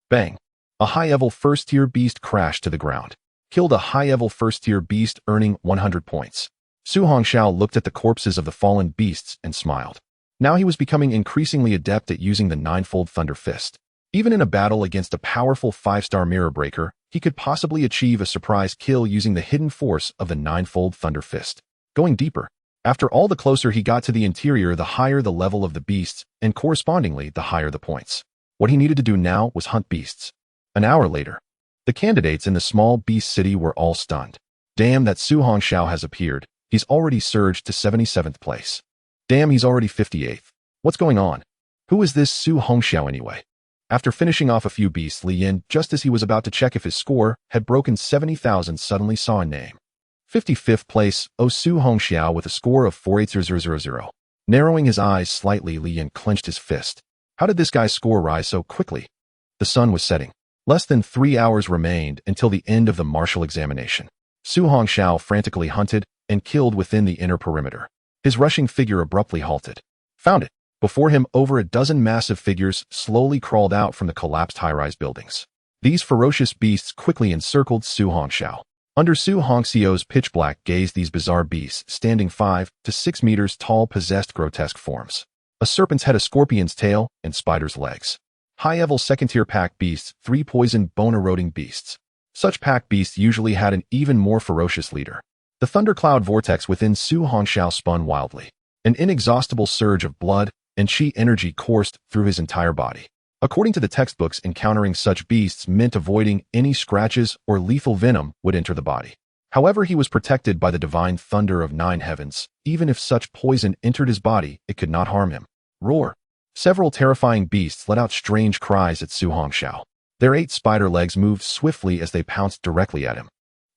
Bang! A high-level first-tier beast crashed to the ground. Killed a high-level first-tier beast, earning 100 points. Su Hongxiao looked at the corpses of the fallen beasts and smiled. Now he was becoming increasingly adept at using the 9-fold Thunder Fist. Even in a battle against a powerful 5-star Mirror Breaker, he could possibly achieve a surprise kill using the hidden force of the 9-fold Thunder Fist. Going deeper. After all, the closer he got to the interior, the higher the level of the beasts, and correspondingly, the higher the points. What he needed to do now was hunt beasts. An hour later. The candidates in the small beast city were all stunned. Damn, that Su Hongxiao has appeared. He's already surged to 77th place. Damn, he's already 58th. What's going on? Who is this Su Hongxiao anyway? After finishing off a few beasts, Li Yin, just as he was about to check if his score had broken 70,000, suddenly saw a name. 55th place, Su Hongxiao with a score of 48000. Narrowing his eyes slightly, Li Yin clenched his fist. How did this guy's score rise so quickly? The sun was setting. Less than 3 hours remained until the end of the martial examination. Su Hongxiao frantically hunted and killed within the inner perimeter. His rushing figure abruptly halted. Found it. Before him, over a dozen massive figures slowly crawled out from the collapsed high-rise buildings. These ferocious beasts quickly encircled Su Hongxiao. Under Su Hongxiao's pitch-black gaze, these bizarre beasts, standing 5 to 6 meters tall, possessed grotesque forms. A serpent's head, a scorpion's tail, and spider's legs. High-level second-tier pack beasts, 3 poisoned, bone-eroding beasts. Such pack beasts usually had an even more ferocious leader. The thundercloud vortex within Su Hongxiao spun wildly. An inexhaustible surge of blood and qi energy coursed through his entire body. According to the textbooks, encountering such beasts meant avoiding any scratches or lethal venom would enter the body. However, he was protected by the divine thunder of 9 heavens. Even if such poison entered his body, it could not harm him. Roar! Several terrifying beasts let out strange cries at Su Hongxiao. Their 8 spider legs moved swiftly as they pounced directly at him.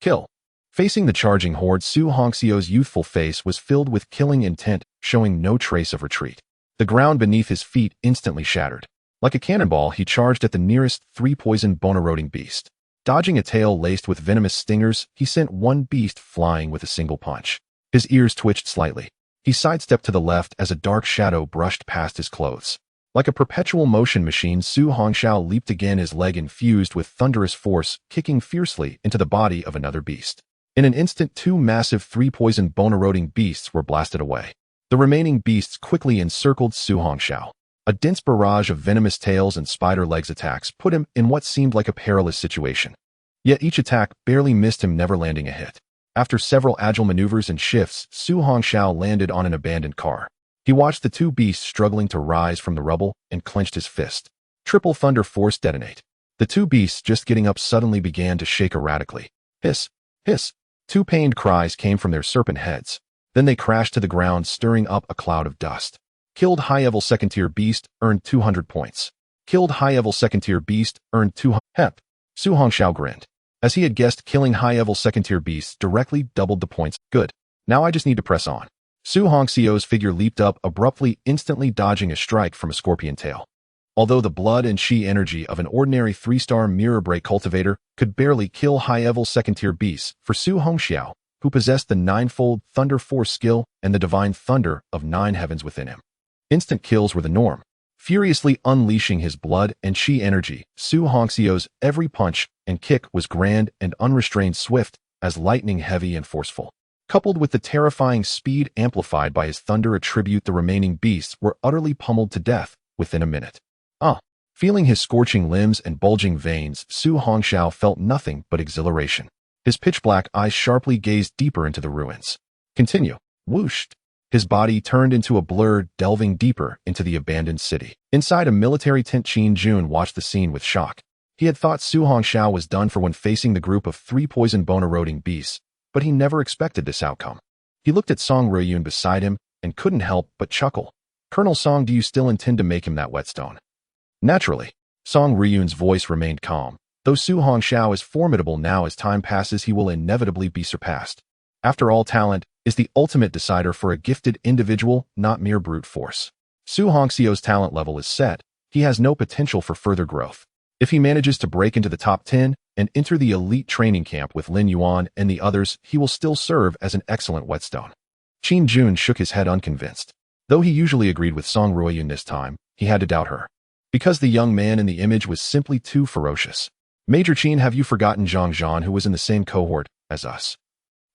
Kill! Facing the charging horde, Su Hongxiao's youthful face was filled with killing intent, showing no trace of retreat. The ground beneath his feet instantly shattered. Like a cannonball, he charged at the nearest 3 poisoned, bone-eroding beast. Dodging a tail laced with venomous stingers, he sent one beast flying with a single punch. His ears twitched slightly. He sidestepped to the left as a dark shadow brushed past his clothes. Like a perpetual motion machine, Su Hongxiao leaped again, his leg infused with thunderous force, kicking fiercely into the body of another beast. In an instant, 2 massive 3 poisoned, bone-eroding beasts were blasted away. The remaining beasts quickly encircled Su Hongxiao. A dense barrage of venomous tails and spider legs attacks put him in what seemed like a perilous situation. Yet each attack barely missed him, never landing a hit. After several agile maneuvers and shifts, Su Hongxiao landed on an abandoned car. He watched the 2 beasts struggling to rise from the rubble and clenched his fist. Triple thunder force detonate. The 2 beasts just getting up suddenly began to shake erratically. Hiss! Hiss! 2 pained cries came from their serpent heads. Then they crashed to the ground, stirring up a cloud of dust. Killed high-level second-tier beast, earned 200 points. Killed high-level second-tier beast, earned 200. Hep. Su Hongxiao grinned. As he had guessed, killing high-level second-tier beasts directly doubled the points. Good. Now I just need to press on. Su Hongxiao's figure leaped up abruptly, instantly dodging a strike from a scorpion tail. Although the blood and qi energy of an ordinary 3-star mirror break cultivator could barely kill high-level second-tier beasts, for Su Hongxiao, who possessed the 9-fold thunder force skill and the divine thunder of 9 heavens within him, instant kills were the norm. Furiously unleashing his blood and qi energy, Su Hongxiao's every punch and kick was grand and unrestrained, swift as lightning, heavy and forceful. Coupled with the terrifying speed amplified by his thunder attribute, the remaining beasts were utterly pummeled to death within a minute. Feeling his scorching limbs and bulging veins, Su Hongxiao felt nothing but exhilaration. His pitch-black eyes sharply gazed deeper into the ruins. Continue. Whooshed. His body turned into a blur, delving deeper into the abandoned city. Inside a military tent, Qin Jun watched the scene with shock. He had thought Su Hongxiao was done for when facing the group of 3 poison, bone-eroding beasts, but he never expected this outcome. He looked at Song Ruiyun beside him and couldn't help but chuckle. Colonel Song, do you still intend to make him that whetstone? Naturally. Song Ruiyun's voice remained calm. Though Su Hongxiao is formidable now, as time passes he will inevitably be surpassed. After all, talent is the ultimate decider for a gifted individual, not mere brute force. Su Hongxiao's talent level is set. He has no potential for further growth. If he manages to break into the top 10 and enter the elite training camp with Lin Yuan and the others, he will still serve as an excellent whetstone. Qin Jun shook his head, unconvinced. Though he usually agreed with Song Ruiyun, this time he had to doubt her. Because the young man in the image was simply too ferocious. Major Qin, have you forgotten Zhang Zhan, who was in the same cohort as us?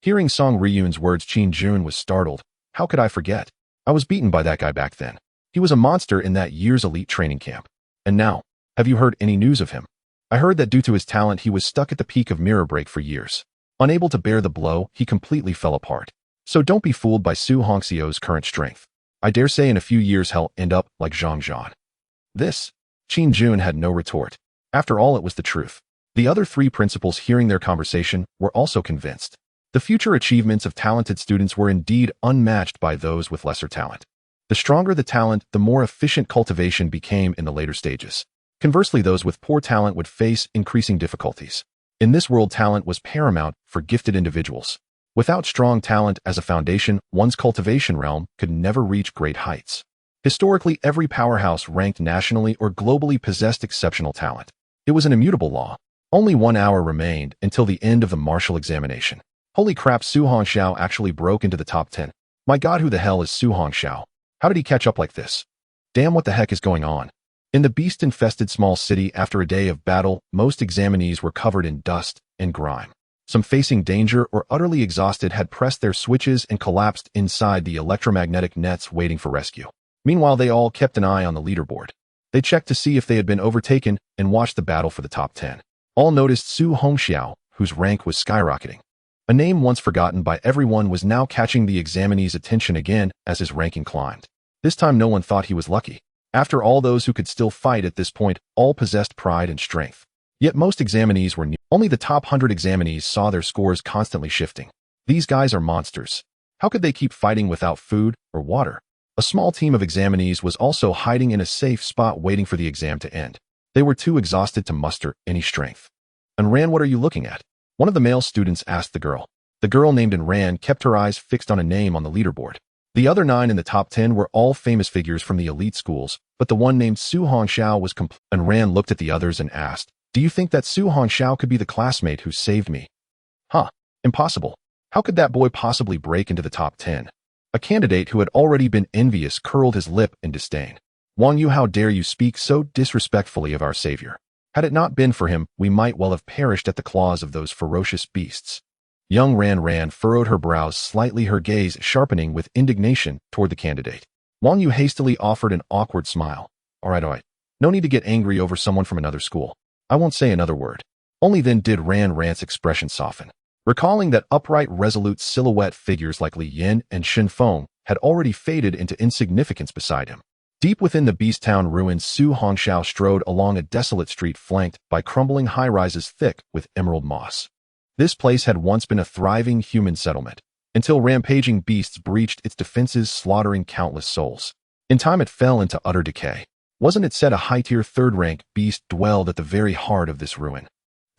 Hearing Song Ruiyun's words, Qin Jun was startled. How could I forget? I was beaten by that guy back then. He was a monster in that year's elite training camp. And now, have you heard any news of him? I heard that due to his talent, he was stuck at the peak of mirror break for years. Unable to bear the blow, he completely fell apart. So don't be fooled by Su Hongxiao's current strength. I dare say in a few years he'll end up like Zhang Zhan. This? Qin Jun had no retort. After all, it was the truth. The other 3 principals, hearing their conversation, were also convinced. The future achievements of talented students were indeed unmatched by those with lesser talent. The stronger the talent, the more efficient cultivation became in the later stages. Conversely, those with poor talent would face increasing difficulties. In this world, talent was paramount for gifted individuals. Without strong talent as a foundation, one's cultivation realm could never reach great heights. Historically, every powerhouse ranked nationally or globally possessed exceptional talent. It was an immutable law. Only 1 hour remained until the end of the martial examination. Holy crap, Su Hongxiao actually broke into the top 10. My god, who the hell is Su Hongxiao? How did he catch up like this? Damn, what the heck is going on? In the beast-infested small city, after a day of battle, most examinees were covered in dust and grime. Some facing danger or utterly exhausted had pressed their switches and collapsed inside the electromagnetic nets waiting for rescue. Meanwhile, they all kept an eye on the leaderboard. They checked to see if they had been overtaken and watched the battle for the top 10. All noticed Su Hongxiao, whose rank was skyrocketing. A name once forgotten by everyone was now catching the examinee's attention again as his ranking climbed. This time no one thought he was lucky. After all, those who could still fight at this point all possessed pride and strength. Yet most examinees were new. Only the top 100 examinees saw their scores constantly shifting. These guys are monsters. How could they keep fighting without food or water? A small team of examinees was also hiding in a safe spot waiting for the exam to end. They were too exhausted to muster any strength. "Anran, what are you looking at?" one of the male students asked the girl. The girl named Anran kept her eyes fixed on a name on the leaderboard. The other 9 in the top 10 were all famous figures from the elite schools, but the one named Su Hongxiao was complete. Anran looked at the others and asked, "Do you think that Su Hongxiao could be the classmate who saved me?" "Huh, impossible. How could that boy possibly break into the top 10? A candidate who had already been envious curled his lip in disdain. "Wang Yu, how dare you speak so disrespectfully of our savior? Had it not been for him, we might well have perished at the claws of those ferocious beasts." Young Ran furrowed her brows slightly, her gaze sharpening with indignation toward the candidate. Wang Yu hastily offered an awkward smile. All right. No need to get angry over someone from another school. I won't say another word." Only then did Ran's expression soften. Recalling that upright, resolute silhouette figures like Li Yin and Shen Feng had already faded into insignificance beside him. Deep within the Beast Town ruins, Su Hongxiao strode along a desolate street flanked by crumbling high-rises thick with emerald moss. This place had once been a thriving human settlement, until rampaging beasts breached its defenses, slaughtering countless souls. In time it fell into utter decay. Wasn't it said a high-tier third-rank beast dwelled at the very heart of this ruin?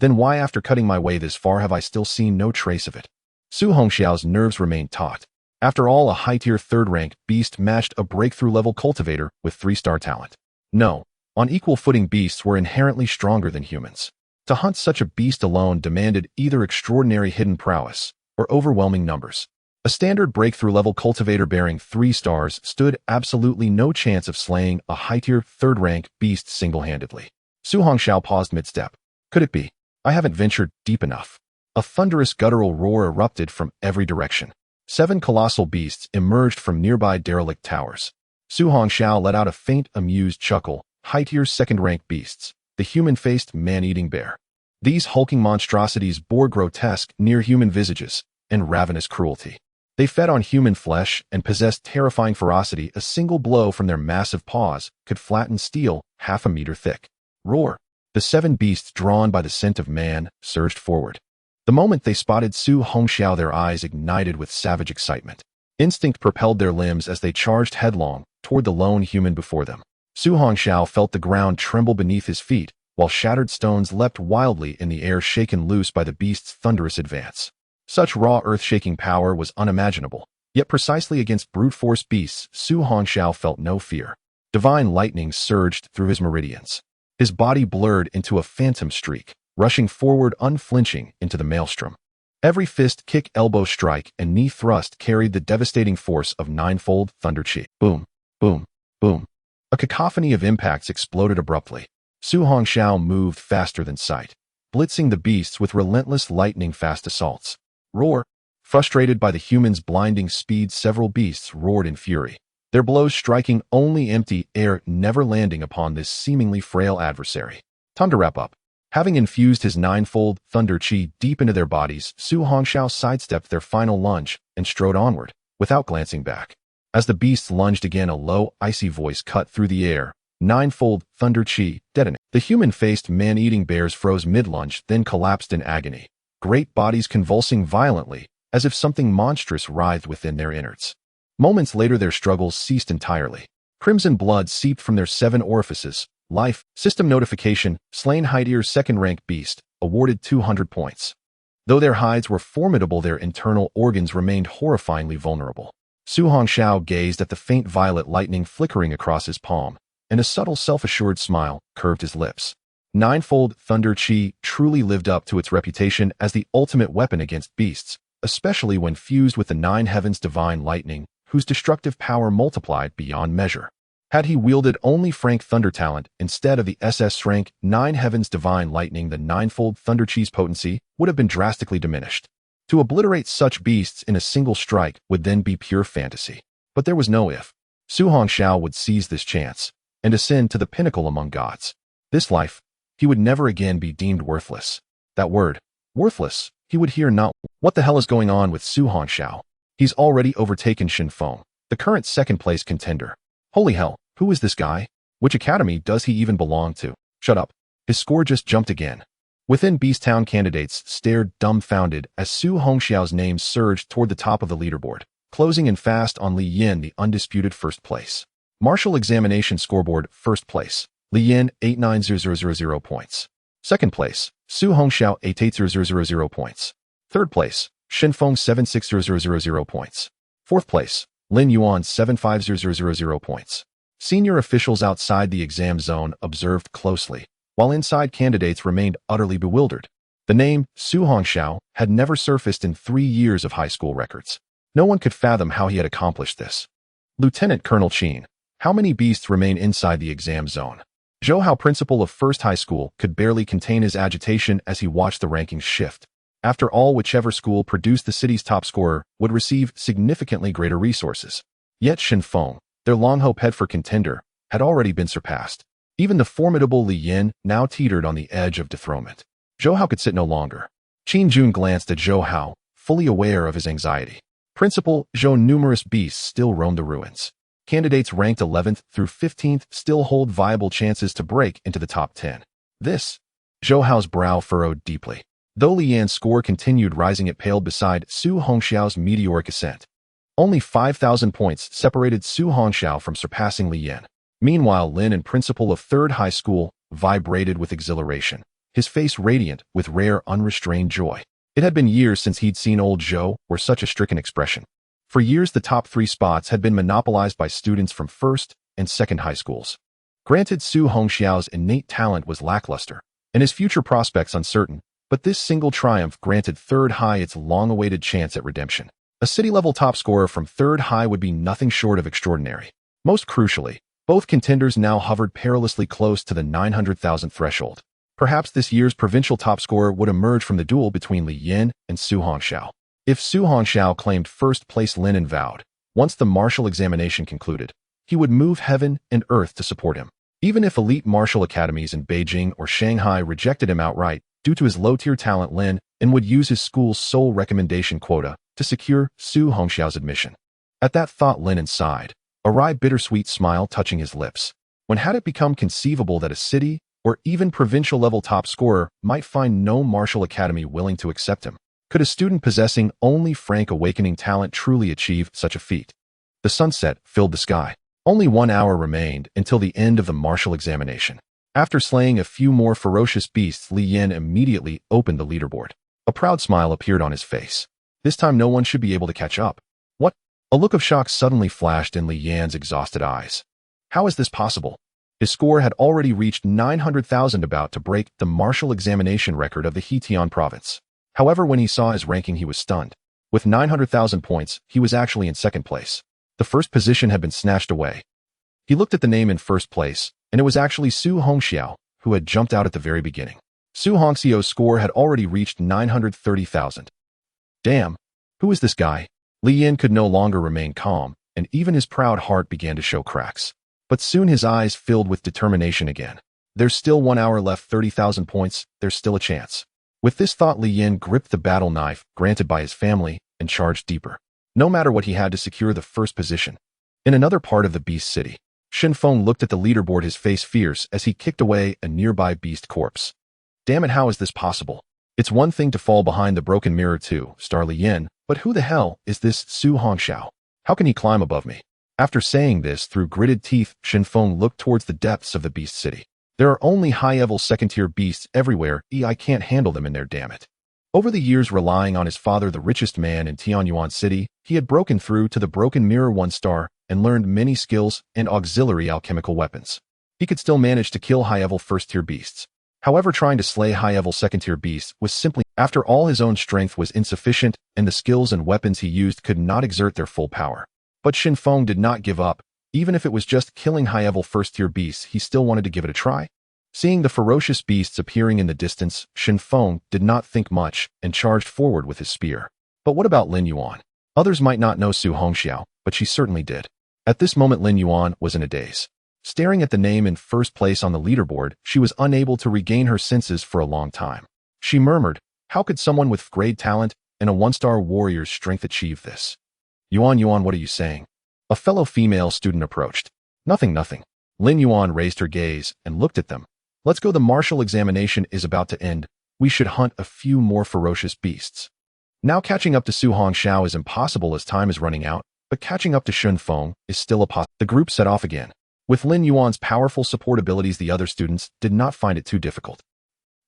Then why, after cutting my way this far, have I still seen no trace of it? Su Hongxiao's nerves remained taut. After all, a high-tier third-rank beast matched a breakthrough-level cultivator with 3-star talent. No, on equal footing, beasts were inherently stronger than humans. To hunt such a beast alone demanded either extraordinary hidden prowess or overwhelming numbers. A standard breakthrough-level cultivator bearing 3 stars stood absolutely no chance of slaying a high-tier third-rank beast single-handedly. Su Hongxiao paused mid-step. Could it be? I haven't ventured deep enough. A thunderous guttural roar erupted from every direction. 7 colossal beasts emerged from nearby derelict towers. Su Hongxiao let out a faint, amused chuckle. High-tier second-rank beasts. The human-faced man-eating bear. These hulking monstrosities bore grotesque, near-human visages and ravenous cruelty. They fed on human flesh and possessed terrifying ferocity. A single blow from their massive paws could flatten steel 1/2 meter thick. Roar! The 7 beasts, drawn by the scent of man, surged forward. The moment they spotted Su Hongxiao, their eyes ignited with savage excitement. Instinct propelled their limbs as they charged headlong toward the lone human before them. Su Hongxiao felt the ground tremble beneath his feet, while shattered stones leapt wildly in the air, shaken loose by the beast's thunderous advance. Such raw earth-shaking power was unimaginable, yet precisely against brute-force beasts, Su Hongxiao felt no fear. Divine lightning surged through his meridians. His body blurred into a phantom streak, rushing forward unflinching into the maelstrom. Every fist, kick, elbow strike, and knee thrust carried the devastating force of 9-fold thunder chi. Boom, boom, boom. A cacophony of impacts exploded abruptly. Su Hongxiao moved faster than sight, blitzing the beasts with relentless lightning-fast assaults. Roar! Frustrated by the humans' blinding speed, several beasts roared in fury, their blows striking only empty air, never landing upon this seemingly frail adversary. Time to wrap up. Having infused his 9-fold thunder chi deep into their bodies, Su Hongxiao sidestepped their final lunge and strode onward, without glancing back. As the beasts lunged again, a low, icy voice cut through the air. 9-fold thunder chi detonated. The human-faced man-eating bears froze mid-lunge, then collapsed in agony, great bodies convulsing violently, as if something monstrous writhed within their innards. Moments later, their struggles ceased entirely. Crimson blood seeped from their 7 orifices. Life system notification: slain high-tier second-rank beast, awarded 200 points. Though their hides were formidable, their internal organs remained horrifyingly vulnerable. Su Hongxiao gazed at the faint violet lightning flickering across his palm, and a subtle self-assured smile curved his lips. 9-fold thunder chi truly lived up to its reputation as the ultimate weapon against beasts, especially when fused with the 9 heavens' divine lightning, whose destructive power multiplied beyond measure. Had he wielded only Frank Thunder talent instead of the SSS-Rank 9 Heaven's Divine Lightning, the ninefold Thunder Cheese potency would have been drastically diminished. To obliterate such beasts in a single strike would then be pure fantasy. But there was no if. Su Hongxiao would seize this chance and ascend to the pinnacle among gods. This life, he would never again be deemed worthless. That word, worthless, he would hear not. What the hell is going on with Su Hongxiao? He's already overtaken Shen Feng, the current second-place contender. Holy hell, who is this guy? Which academy does he even belong to? Shut up. His score just jumped again. Within Beast Town, candidates stared dumbfounded as Su Hongxiao's name surged toward the top of the leaderboard, closing in fast on Li Yin, the undisputed first place. Martial examination scoreboard, first place. Li Yin, 89000 points. Second place, Su Hongxiao, 88000 points. Third place, Shen Feng, 76000 points. Fourth place, Lin Yuan, 75000 points. Senior officials outside the exam zone observed closely, while inside candidates remained utterly bewildered. The name, Su Hongxiao, had never surfaced in 3 years of high school records. No one could fathom how he had accomplished this. Lieutenant Colonel Qin, how many beasts remain inside the exam zone? Zhou Hao, principal of First High School, could barely contain his agitation as he watched the rankings shift. After all, whichever school produced the city's top scorer would receive significantly greater resources. Yet Shen Feng, their long-hoped for contender, had already been surpassed. Even the formidable Li Yin now teetered on the edge of dethronement. Zhou Hao could sit no longer. Qin Jun glanced at Zhou Hao, fully aware of his anxiety. Principal Zhou, numerous beasts still roam the ruins. Candidates ranked 11th through 15th still hold viable chances to break into the top 10. This, Zhou Hao's brow furrowed deeply. Though Li Yan's score continued rising, it paled beside Su Hongxiao's meteoric ascent. Only 5,000 points separated Su Hongxiao from surpassing Li Yan. Meanwhile, Lin, and principal of Third High School, vibrated with exhilaration, his face radiant with rare, unrestrained joy. It had been years since he'd seen old Zhou wear such a stricken expression. For years, the top 3 spots had been monopolized by students from first and second high schools. Granted, Su Hongxiao's innate talent was lackluster, and his future prospects uncertain, but this single triumph granted Third High its long-awaited chance at redemption. A city-level top scorer from Third High would be nothing short of extraordinary. Most crucially, both contenders now hovered perilously close to the 900,000 threshold. Perhaps this year's provincial top scorer would emerge from the duel between Li Yin and Su Hongxiao. If Su Hongxiao claimed first place, Lin vowed, once the martial examination concluded, he would move heaven and earth to support him. Even if elite martial academies in Beijing or Shanghai rejected him outright due to his low-tier talent, Lin would use his school's sole recommendation quota to secure Su Hongxiao's admission. At that thought, Lin sighed, a wry, bittersweet smile touching his lips. When had it become conceivable that a city or even provincial-level top scorer might find no martial academy willing to accept him? Could a student possessing only frank awakening talent truly achieve such a feat? The sunset filled the sky. Only 1 hour remained until the end of the martial examination. After slaying a few more ferocious beasts, Li Yin immediately opened the leaderboard. A proud smile appeared on his face. This time no one should be able to catch up. What? A look of shock suddenly flashed in Li Yan's exhausted eyes. How is this possible? His score had already reached 900,000, about to break the martial examination record of the Hetian province. However, when he saw his ranking, he was stunned. With 900,000 points, he was actually in second place. The first position had been snatched away. He looked at the name in first place, and it was actually Su Hongxiao, who had jumped out at the very beginning. Su Hongxiao's score had already reached 930,000. Damn, who is this guy? Li Yin could no longer remain calm, and even his proud heart began to show cracks. But soon his eyes filled with determination again. There's still 1 hour left, 30,000 points, there's still a chance. With this thought, Li Yin gripped the battle knife granted by his family and charged deeper. No matter what, he had to secure the first position. In another part of the beast city, Shen Feng looked at the leaderboard, his face fierce as he kicked away a nearby beast corpse. Damn it, how is this possible? It's one thing to fall behind the broken mirror too, Star Li Yin, but who the hell is this Su Hongxiao? How can he climb above me? After saying this through gritted teeth, Shen Feng looked towards the depths of the beast city. There are only high-level second-tier beasts everywhere. I can't handle them in there, damn it. Over the years, relying on his father, the richest man in Tianyuan City, he had broken through to the broken mirror 1 star and learned many skills and auxiliary alchemical weapons. He could still manage to kill high-level first-tier beasts. However, trying to slay high-level second-tier beasts was simply, after all, his own strength was insufficient and the skills and weapons he used could not exert their full power. But Shinfeng did not give up. Even if it was just killing high-level first-tier beasts, he still wanted to give it a try. Seeing the ferocious beasts appearing in the distance, Shinfeng did not think much and charged forward with his spear. But what about Lin Yuan? Others might not know Su Hongxiao, but she certainly did. At this moment, Lin Yuan was in a daze. Staring at the name in first place on the leaderboard, she was unable to regain her senses for a long time. She murmured, "How could someone with great talent and a one-star warrior's strength achieve this?" Yuan, what are you saying?" A fellow female student approached. Nothing. Lin Yuan raised her gaze and looked at them. "Let's go, the martial examination is about to end. We should hunt a few more ferocious beasts." Now catching up to Su Hongxiao is impossible as time is running out, but catching up to Shinfeng is still a possibility. The group set off again. With Lin Yuan's powerful support abilities, the other students did not find it too difficult.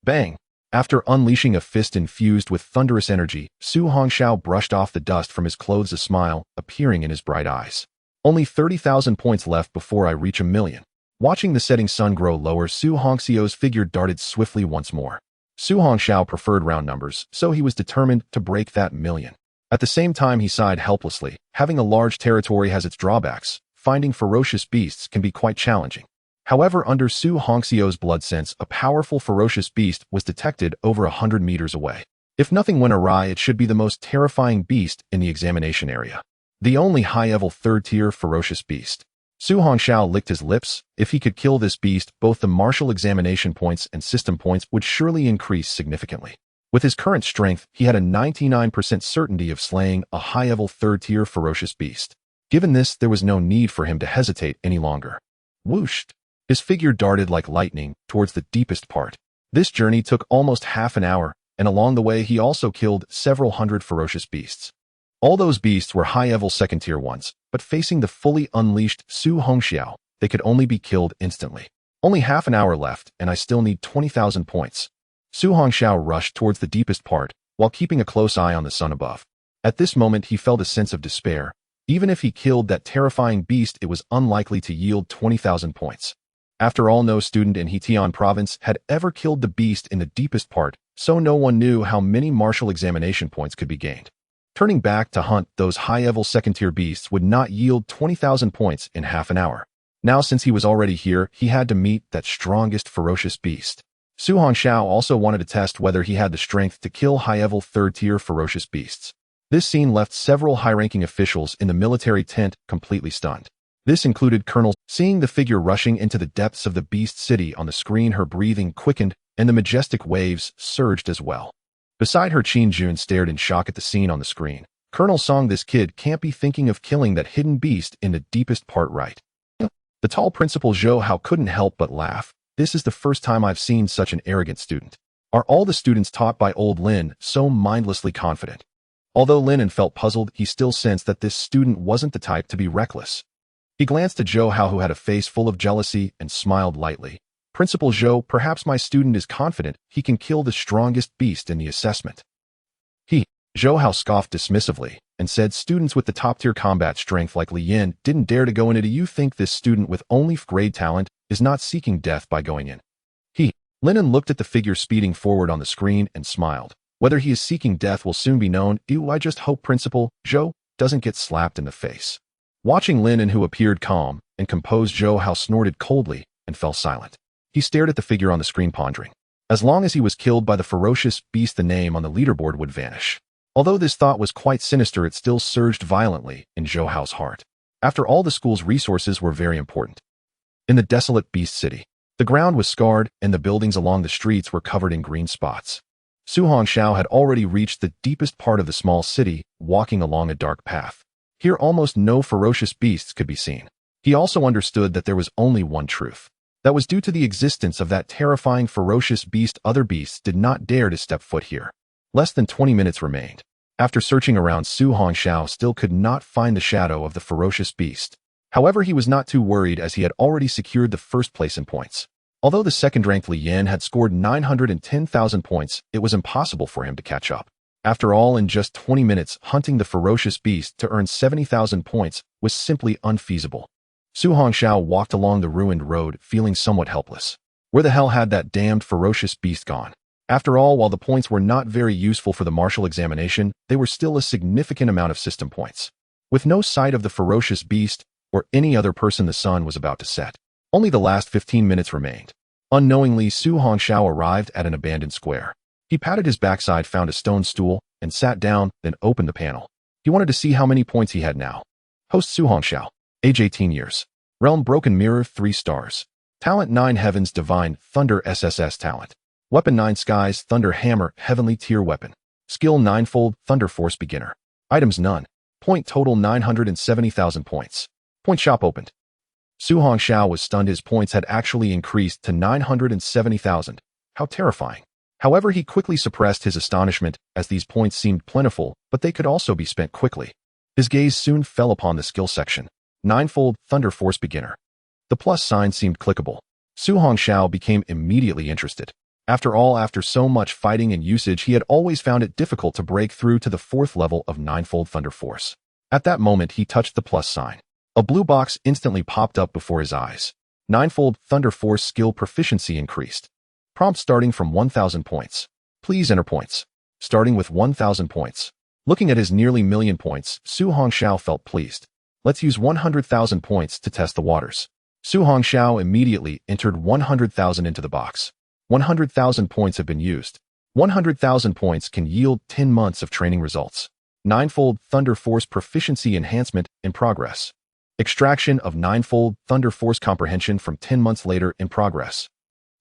Bang! After unleashing a fist infused with thunderous energy, Su Hongxiao brushed off the dust from his clothes, a smile appearing in his bright eyes. "Only 30,000 points left before I reach 1,000,000. Watching the setting sun grow lower, Su Hongxiao's figure darted swiftly once more. Su Hongxiao preferred round numbers, so he was determined to break that 1,000,000. At the same time, he sighed helplessly. Having a large territory has its drawbacks. Finding ferocious beasts can be quite challenging. However, under Su Hongxiao's blood sense, a powerful ferocious beast was detected over 100 meters away. If nothing went awry, it should be the most terrifying beast in the examination area. The only high-level third-tier ferocious beast. Su Hongxiao licked his lips. If he could kill this beast, both the martial examination points and system points would surely increase significantly. With his current strength, he had a 99% certainty of slaying a high-level third-tier ferocious beast. Given this, there was no need for him to hesitate any longer. Whoosh! His figure darted like lightning towards the deepest part. This journey took almost half an hour, and along the way he also killed several hundred ferocious beasts. All those beasts were high-level second-tier ones, but facing the fully unleashed Su Hongxiao, they could only be killed instantly. Only half an hour left, and I still need 20,000 points. Su Hongxiao rushed towards the deepest part, while keeping a close eye on the sun above. At this moment he felt a sense of despair. Even if he killed that terrifying beast, it was unlikely to yield 20,000 points. After all, no student in Heitian province had ever killed the beast in the deepest part, so no one knew how many martial examination points could be gained. Turning back to hunt those high-level second-tier beasts would not yield 20,000 points in half an hour. Now, since he was already here, he had to meet that strongest ferocious beast. Su Hongxiao also wanted to test whether he had the strength to kill high-level third-tier ferocious beasts. This scene left several high-ranking officials in the military tent completely stunned. This included Colonel. Seeing the figure rushing into the depths of the beast city on the screen, her breathing quickened and the majestic waves surged as well. Beside her, Qin Jun stared in shock at the scene on the screen. Colonel Song, this kid can't be thinking of killing that hidden beast in the deepest part, right? The tall Principal Zhou Hao couldn't help but laugh. This is the first time I've seen such an arrogant student. Are all the students taught by old Lin so mindlessly confident? Although Lin felt puzzled, he still sensed that this student wasn't the type to be reckless. He glanced at Zhou Hao, who had a face full of jealousy, and smiled lightly. "Principal Zhou, perhaps my student is confident he can kill the strongest beast in the assessment." Zhou Hao scoffed dismissively and said, "Students with the top-tier combat strength like Li Yin didn't dare to go in it. Do you think this student with only grade talent is not seeking death by going in?" Lin looked at the figure speeding forward on the screen and smiled. "Whether he is seeking death will soon be known. I just hope Principal Zhou doesn't get slapped in the face." Watching Lin, who appeared calm and composed, Zhou Hao snorted coldly and fell silent. He stared at the figure on the screen, pondering. As long as he was killed by the ferocious beast, the name on the leaderboard would vanish. Although this thought was quite sinister, it still surged violently in Zhou Hao's heart. After all, the school's resources were very important. In the desolate beast city, the ground was scarred and the buildings along the streets were covered in green spots. Su Hongxiao had already reached the deepest part of the small city, walking along a dark path. Here almost no ferocious beasts could be seen. He also understood that there was only one truth. That was due to the existence of that terrifying ferocious beast, other beasts did not dare to step foot here. Less than 20 minutes remained. After searching around, Su Hongxiao still could not find the shadow of the ferocious beast. However, he was not too worried, as he had already secured the first place in points. Although the second-ranked Li Yin had scored 910,000 points, it was impossible for him to catch up. After all, in just 20 minutes, hunting the ferocious beast to earn 70,000 points was simply unfeasible. Su Hongxiao walked along the ruined road, feeling somewhat helpless. Where the hell had that damned ferocious beast gone? After all, while the points were not very useful for the martial examination, they were still a significant amount of system points. With no sight of the ferocious beast or any other person, the sun was about to set. Only the last 15 minutes remained. Unknowingly, Su Hongxiao arrived at an abandoned square. He patted his backside, found a stone stool, and sat down, then opened the panel. He wanted to see how many points he had now. Host Su Hongxiao. Age 18 years. Realm Broken Mirror 3 stars. Talent 9 Heavens Divine Thunder SSS Talent. Weapon 9 Skies Thunder Hammer Heavenly Tier Weapon. Skill 9-fold Thunder Force Beginner. Items none. Point total 970,000 points. Point shop opened. Su Hongxiao was stunned. His points had actually increased to 970,000. How terrifying. However, he quickly suppressed his astonishment as these points seemed plentiful, but they could also be spent quickly. His gaze soon fell upon the skill section. 9-fold Thunder Force Beginner. The plus sign seemed clickable. Su Hongxiao became immediately interested. After all, after so much fighting and usage, he had always found it difficult to break through to the 4th level of 9-fold Thunder Force. At that moment, he touched the plus sign. A blue box instantly popped up before his eyes. 9-fold Thunder Force skill proficiency increased. Prompt starting from 1,000 points. Please enter points. Starting with 1,000 points. Looking at his nearly million points, Su Hongxiao felt pleased. Let's use 100,000 points to test the waters. Su Hongxiao immediately entered 100,000 into the box. 100,000 points have been used. 100,000 points can yield 10 months of training results. 9-fold Thunder Force proficiency enhancement in progress. Extraction of 9-fold Thunder Force comprehension from 10 months later in progress.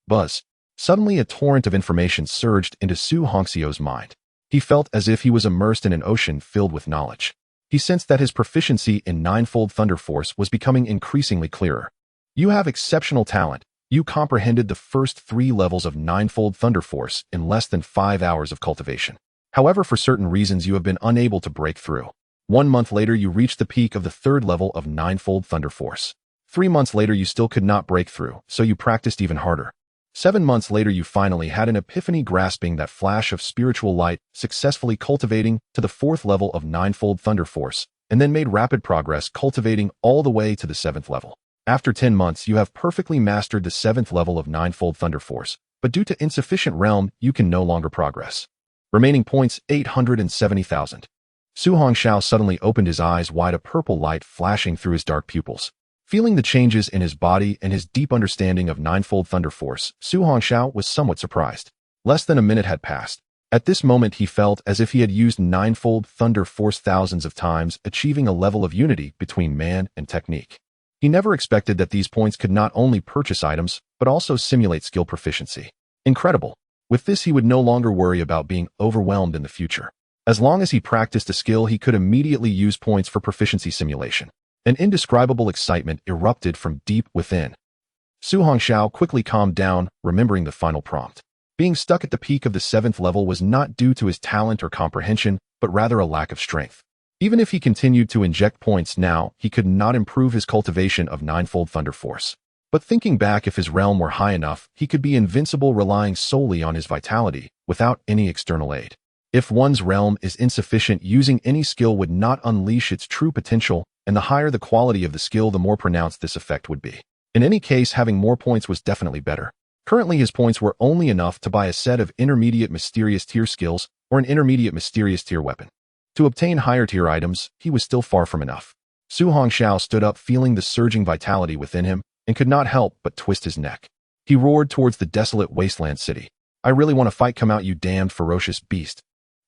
Buzz. Suddenly a torrent of information surged into Su Hongxiao's mind. He felt as if he was immersed in an ocean filled with knowledge. He sensed that his proficiency in 9-fold Thunder Force was becoming increasingly clearer. You have exceptional talent. You comprehended the first 3 levels of 9-fold Thunder Force in less than 5 hours of cultivation. However, for certain reasons, you have been unable to break through. 1 month later, you reached the peak of the 3rd level of 9-fold Thunder Force. 3 months later, you still could not break through, so you practiced even harder. 7 months later, you finally had an epiphany, grasping that flash of spiritual light, successfully cultivating to the 4th level of 9-fold Thunder Force, and then made rapid progress, cultivating all the way to the 7th level. After 10 months, you have perfectly mastered the 7th level of 9-fold Thunder Force, but due to insufficient realm, you can no longer progress. Remaining points 870,000. Su Hongxiao suddenly opened his eyes wide, a purple light flashing through his dark pupils. Feeling the changes in his body and his deep understanding of 9-fold Thunder Force, Su Hongxiao was somewhat surprised. Less than a minute had passed. At this moment, he felt as if he had used 9-fold Thunder Force thousands of times, achieving a level of unity between man and technique. He never expected that these points could not only purchase items, but also simulate skill proficiency. Incredible. With this, he would no longer worry about being overwhelmed in the future. As long as he practiced a skill, he could immediately use points for proficiency simulation. An indescribable excitement erupted from deep within. Su Hongxiao quickly calmed down, remembering the final prompt. Being stuck at the peak of the 7th level was not due to his talent or comprehension, but rather a lack of strength. Even if he continued to inject points now, he could not improve his cultivation of 9-fold Thunder Force. But thinking back, if his realm were high enough, he could be invincible, relying solely on his vitality, without any external aid. If one's realm is insufficient, using any skill would not unleash its true potential, and the higher the quality of the skill, the more pronounced this effect would be. In any case, having more points was definitely better. Currently, his points were only enough to buy a set of intermediate mysterious tier skills or an intermediate mysterious tier weapon. To obtain higher tier items, he was still far from enough. Su Hongxiao stood up, feeling the surging vitality within him, and could not help but twist his neck. He roared towards the desolate wasteland city. I really want to fight. Come out, you damned ferocious beast.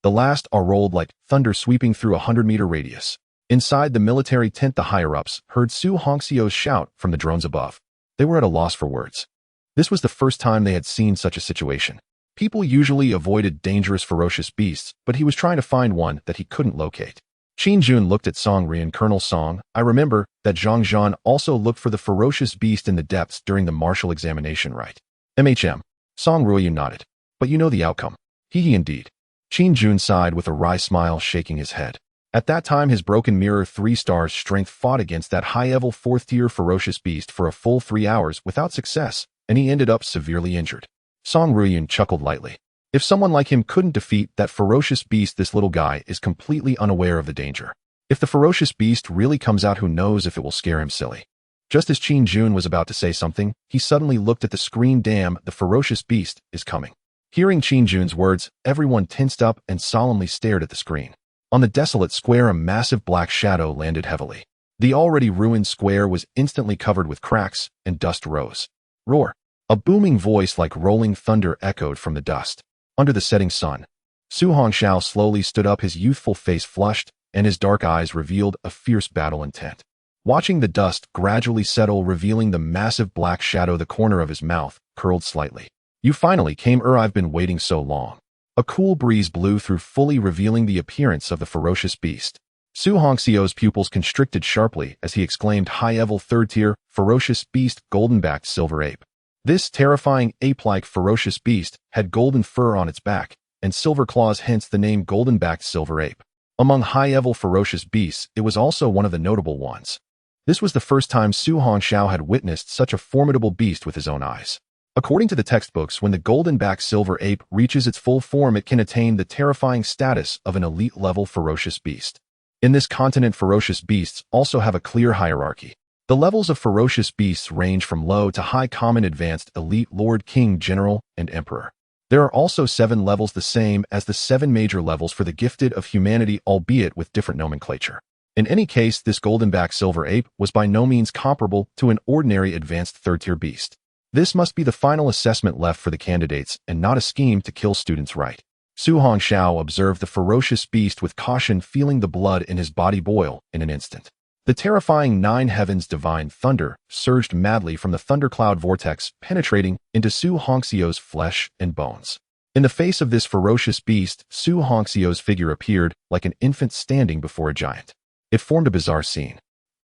The last R rolled like thunder, sweeping through a 100-meter radius. Inside the military tent, the higher-ups heard Su Hongxiao's shout from the drones above. They were at a loss for words. This was the first time they had seen such a situation. People usually avoided dangerous, ferocious beasts, but he was trying to find one that he couldn't locate. Qin Jun looked at Song Ri and Colonel Song. I remember that Zhang Zhan also looked for the ferocious beast in the depths during the martial examination, right? MHM. Song Ri nodded. But you know the outcome. He indeed. Qin Jun sighed with a wry smile, shaking his head. At that time, his Broken Mirror 3 stars strength fought against that high-level 4th-tier ferocious beast for a full 3 hours without success, and he ended up severely injured. Song Ruyun chuckled lightly. If someone like him couldn't defeat that ferocious beast, this little guy is completely unaware of the danger. If the ferocious beast really comes out, who knows if it will scare him silly. Just as Qin Jun was about to say something, he suddenly looked at the screen. Damn, the ferocious beast is coming. Hearing Qin Jun's words, everyone tensed up and solemnly stared at the screen. On the desolate square, a massive black shadow landed heavily. The already ruined square was instantly covered with cracks, and dust rose. Roar! A booming voice like rolling thunder echoed from the dust. Under the setting sun, Su Hongxiao slowly stood up, his youthful face flushed, and his dark eyes revealed a fierce battle intent. Watching the dust gradually settle, revealing the massive black shadow, the corner of his mouth curled slightly. You finally came, I've been waiting so long. A cool breeze blew through, fully revealing the appearance of the ferocious beast. Su Hongxiao's pupils constricted sharply as he exclaimed, high-level third-tier, ferocious beast, golden-backed silver ape. This terrifying ape-like ferocious beast had golden fur on its back, and silver claws, hence the name golden-backed silver ape. Among high-level ferocious beasts, it was also one of the notable ones. This was the first time Su Hongxiao had witnessed such a formidable beast with his own eyes. According to the textbooks, when the golden-backed silver ape reaches its full form, it can attain the terrifying status of an elite-level ferocious beast. In this continent, ferocious beasts also have a clear hierarchy. The levels of ferocious beasts range from low to high: common, advanced, elite, lord, king, general, and emperor. There are also 7 levels, the same as the 7 major levels for the gifted of humanity, albeit with different nomenclature. In any case, this golden-backed silver ape was by no means comparable to an ordinary advanced third-tier beast. This must be the final assessment left for the candidates, and not a scheme to kill students, right? Su Hongxiao observed the ferocious beast with caution, feeling the blood in his body boil in an instant. The terrifying 9 heavens divine thunder surged madly from the thundercloud vortex, penetrating into Su Hongxiao's flesh and bones. In the face of this ferocious beast, Su Hongxiao's figure appeared like an infant standing before a giant. It formed a bizarre scene.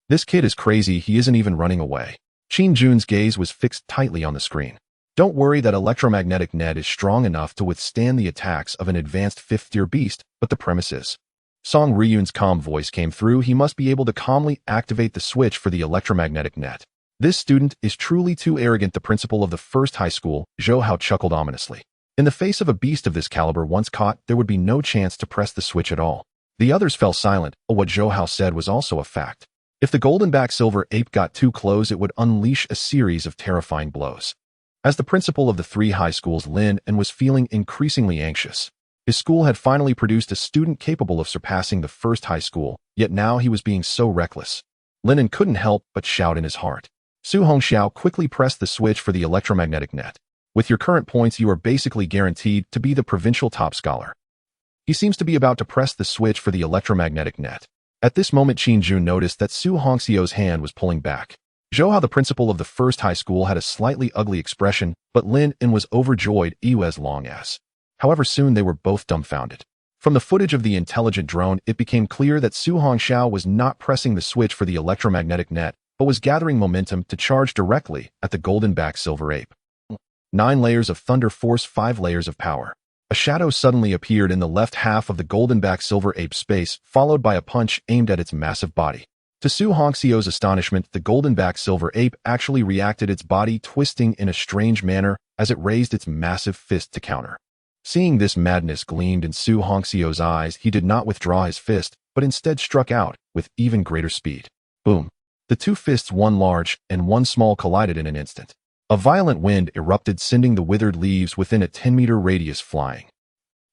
This kid is crazy, he isn't even running away. Qin Jun's gaze was fixed tightly on the screen. Don't worry, that electromagnetic net is strong enough to withstand the attacks of an advanced 5th-tier beast, but the premise is. Song Ryun's calm voice came through. He must be able to calmly activate the switch for the electromagnetic net. This student is truly too arrogant. The principal of the first high school, Zhou Hao, chuckled ominously. In the face of a beast of this caliber, once caught, there would be no chance to press the switch at all. The others fell silent. What Zhou Hao said was also a fact. If the golden-backed silver ape got too close, it would unleash a series of terrifying blows. As the principal of the 3 high schools, Lin and was feeling increasingly anxious. His school had finally produced a student capable of surpassing the first high school, yet now he was being so reckless. Lin couldn't help but shout in his heart. Su Hongxiao quickly pressed the switch for the electromagnetic net. With your current points, you are basically guaranteed to be the provincial top scholar. He seems to be about to press the switch for the electromagnetic net. At this moment, Qin Jun noticed that Su Hongxiao's hand was pulling back. Zhou Hao, the principal of the first high school, had a slightly ugly expression, but Lin was overjoyed as long as. However, soon they were both dumbfounded. From the footage of the intelligent drone, it became clear that Su Hongxiao was not pressing the switch for the electromagnetic net, but was gathering momentum to charge directly at the golden-backed silver ape. 9 layers of thunder force, 5 layers of power. A shadow suddenly appeared in the left half of the golden-backed silver ape's space, followed by a punch aimed at its massive body. To Su Hongxiao's astonishment, the golden-backed silver ape actually reacted, its body twisting in a strange manner as it raised its massive fist to counter. Seeing this, madness gleamed in Su Hongxiao's eyes. He did not withdraw his fist, but instead struck out with even greater speed. Boom! The 2 fists, one large and one small, collided in an instant. A violent wind erupted, sending the withered leaves within a 10-meter radius flying.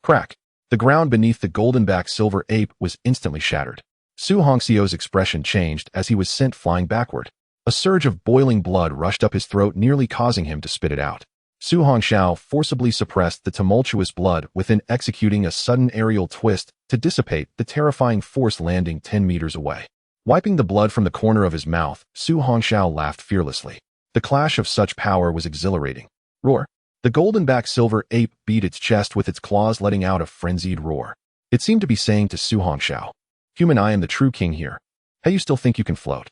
Crack! The ground beneath the golden-backed silver ape was instantly shattered. Su Hongxiao's expression changed as he was sent flying backward. A surge of boiling blood rushed up his throat, nearly causing him to spit it out. Su Hongxiao forcibly suppressed the tumultuous blood within, executing a sudden aerial twist to dissipate the terrifying force, landing 10 meters away. Wiping the blood from the corner of his mouth, Su Hongxiao laughed fearlessly. The clash of such power was exhilarating. Roar! The golden-backed silver ape beat its chest with its claws, letting out a frenzied roar. It seemed to be saying to Su Hongxiao, "Human, I am the true king here. Hey, you still think you can float?"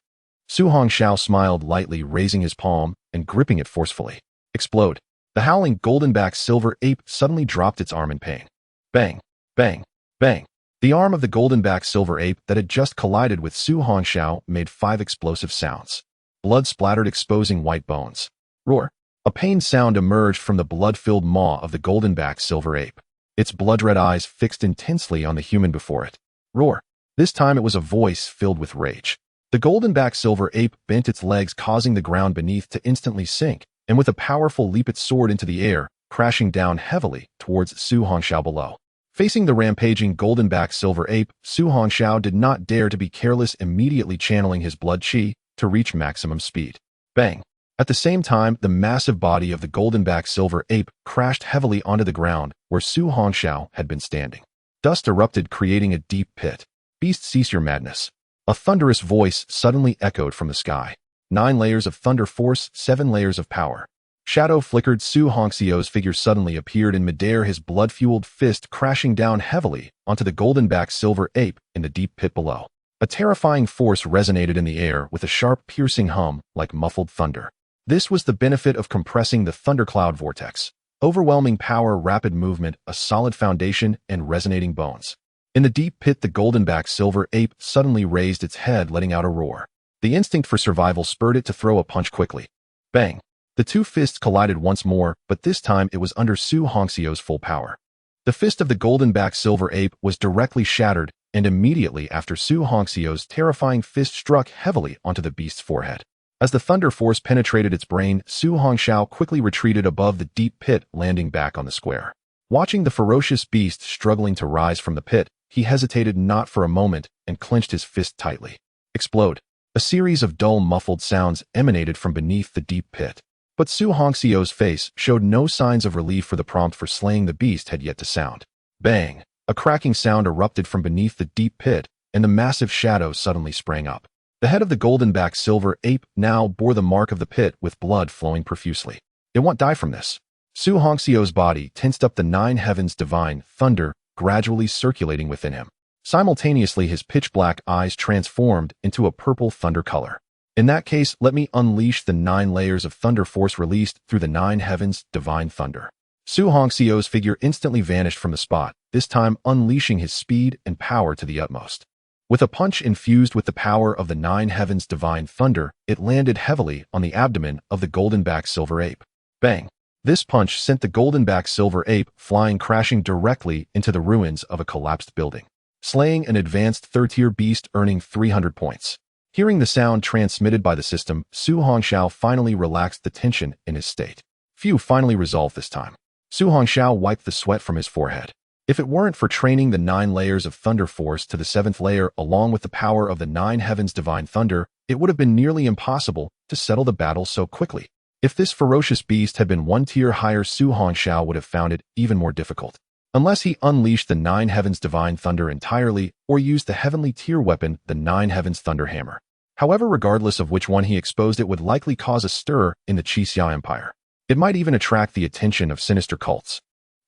Su Hongxiao smiled lightly, raising his palm and gripping it forcefully. Explode! The howling golden-backed silver ape suddenly dropped its arm in pain. Bang! Bang! Bang! The arm of the golden-backed silver ape that had just collided with Su Hongxiao made 5 explosive sounds. Blood splattered, exposing white bones. Roar! A pained sound emerged from the blood-filled maw of the golden-backed silver ape. Its blood-red eyes fixed intensely on the human before it. Roar! This time it was a voice filled with rage. The golden-backed silver ape bent its legs, causing the ground beneath to instantly sink, and with a powerful leap it soared into the air, crashing down heavily towards Su Hongxiao below. Facing the rampaging golden-backed silver ape, Su Hongxiao did not dare to be careless, immediately channeling his blood qi to reach maximum speed. Bang! At the same time, the massive body of the golden-backed silver ape crashed heavily onto the ground where Su Hongxiao had been standing. Dust erupted, creating a deep pit. "Beast, cease your madness." A thunderous voice suddenly echoed from the sky. 9 layers of thunder force, 7 layers of power. Shadow flickered. Su Hongxiao's figure suddenly appeared in midair, his blood-fueled fist crashing down heavily onto the golden-backed silver ape in the deep pit below. A terrifying force resonated in the air with a sharp, piercing hum like muffled thunder. This was the benefit of compressing the thundercloud vortex. Overwhelming power, rapid movement, a solid foundation, and resonating bones. In the deep pit, the golden-backed silver ape suddenly raised its head, letting out a roar. The instinct for survival spurred it to throw a punch quickly. Bang! The two fists collided once more, but this time it was under Su Hongxiao's full power. The fist of the golden-backed silver ape was directly shattered, and immediately after, Su Hongxiao's terrifying fist struck heavily onto the beast's forehead. As the thunder force penetrated its brain, Su Hongxiao quickly retreated above the deep pit, landing back on the square. Watching the ferocious beast struggling to rise from the pit, he hesitated not for a moment and clenched his fist tightly. Explode! A series of dull, muffled sounds emanated from beneath the deep pit. But Su Hongxiao's face showed no signs of relief, for the prompt for slaying the beast had yet to sound. Bang! A cracking sound erupted from beneath the deep pit, and the massive shadow suddenly sprang up. The head of the golden-backed silver ape now bore the mark of the pit, with blood flowing profusely. It won't die from this. Su Hongxiao's body tensed up, the 9 heavens divine thunder gradually circulating within him. Simultaneously, his pitch-black eyes transformed into a purple thunder color. In that case, let me unleash the 9 layers of thunder force released through the 9 heavens divine thunder. Su Hongxiao's figure instantly vanished from the spot, this time unleashing his speed and power to the utmost. With a punch infused with the power of the 9 heavens divine thunder, it landed heavily on the abdomen of the golden-backed silver ape. Bang! This punch sent the golden-backed silver ape flying, crashing directly into the ruins of a collapsed building, slaying an advanced 3rd-tier beast, earning 300 points. Hearing the sound transmitted by the system, Su Hongxiao finally relaxed the tension in his state. Phew, finally resolved this time. Su Hongxiao wiped the sweat from his forehead. If it weren't for training the 9 layers of thunder force to the 7th layer along with the power of the 9 heavens divine thunder, it would have been nearly impossible to settle the battle so quickly. If this ferocious beast had been 1 tier higher, Su Hongxiao would have found it even more difficult. Unless he unleashed the 9 heavens divine thunder entirely or used the heavenly tier weapon, the 9 heavens thunder hammer. However, regardless of which one he exposed, it would likely cause a stir in the Qixia Empire. It might even attract the attention of sinister cults.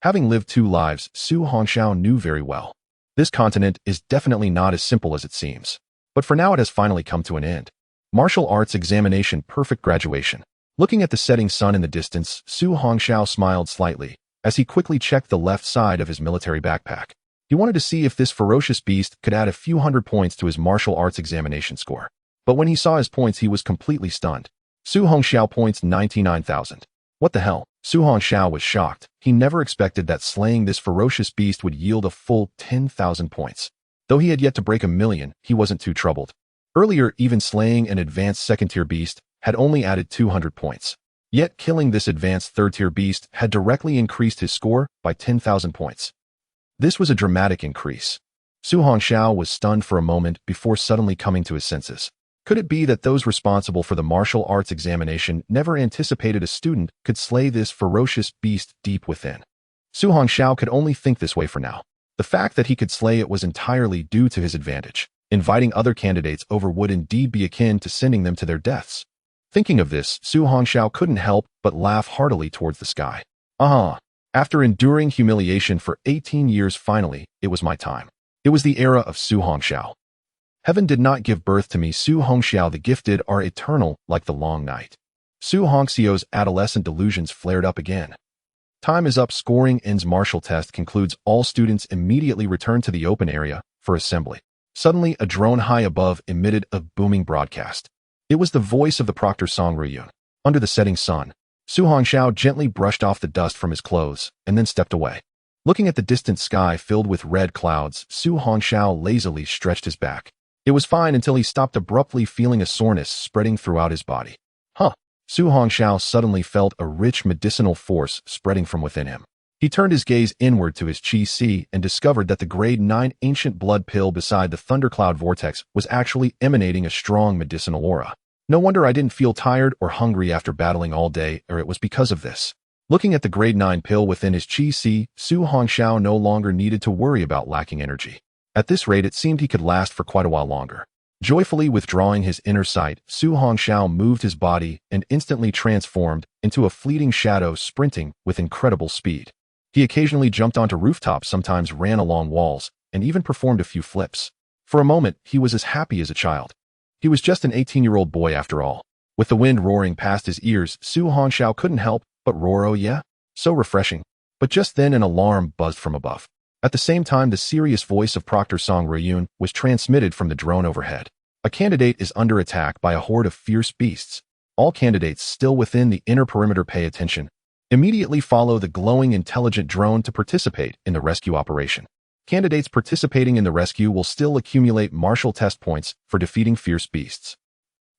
Having lived 2 lives, Su Hongxiao knew very well. This continent is definitely not as simple as it seems. But for now, it has finally come to an end. Martial arts examination, perfect graduation. Looking at the setting sun in the distance, Su Hongxiao smiled slightly as he quickly checked the left side of his military backpack. He wanted to see if this ferocious beast could add a few hundred points to his martial arts examination score. But when he saw his points, he was completely stunned. Su Hongxiao points 99,000. What the hell? Su Hongxiao was shocked. He never expected that slaying this ferocious beast would yield a full 10,000 points. Though he had yet to break 1,000,000, he wasn't too troubled. Earlier, even slaying an advanced 2nd-tier beast had only added 200 points. Yet killing this advanced 3rd-tier beast had directly increased his score by 10,000 points. This was a dramatic increase. Su Hongxiao was stunned for a moment before suddenly coming to his senses. Could it be that those responsible for the martial arts examination never anticipated a student could slay this ferocious beast deep within? Su Hongxiao could only think this way for now. The fact that he could slay it was entirely due to his advantage. Inviting other candidates over would indeed be akin to sending them to their deaths. Thinking of this, Su Hongxiao couldn't help but laugh heartily towards the sky. After enduring humiliation for 18 years, finally, it was my time. It was the era of Su Hongxiao. Heaven did not give birth to me. Su Hongxiao, the gifted are eternal like the long night. Su Hongxiao's adolescent delusions flared up again. Time is up. Scoring ends. Martial test concludes. All students immediately return to the open area for assembly. Suddenly, a drone high above emitted a booming broadcast. It was the voice of the proctor Song Ruyun. Under the setting sun, Su Hongxiao gently brushed off the dust from his clothes and then stepped away. Looking at the distant sky filled with red clouds, Su Hongxiao lazily stretched his back. It was fine until he stopped abruptly, feeling a soreness spreading throughout his body. Su Hongxiao suddenly felt a rich medicinal force spreading from within him. He turned his gaze inward to his Chi-C and discovered that the grade 9 ancient blood pill beside the thundercloud vortex was actually emanating a strong medicinal aura. No wonder I didn't feel tired or hungry after battling all day, or it was because of this. Looking at the grade 9 pill within his Chi-C, Su Hongxiao no longer needed to worry about lacking energy. At this rate, it seemed he could last for quite a while longer. Joyfully withdrawing his inner sight, Su Hongxiao moved his body and instantly transformed into a fleeting shadow sprinting with incredible speed. He occasionally jumped onto rooftops, sometimes ran along walls, and even performed a few flips. For a moment, he was as happy as a child. He was just an 18-year-old boy after all. With the wind roaring past his ears, Su Hongxiao couldn't help but roar, "Oh yeah? So refreshing." But just then an alarm buzzed from above. At the same time, the serious voice of Proctor Song Ruyun was transmitted from the drone overhead. A candidate is under attack by a horde of fierce beasts. All candidates still within the inner perimeter pay attention. Immediately follow the glowing intelligent drone to participate in the rescue operation. Candidates participating in the rescue will still accumulate martial test points for defeating fierce beasts.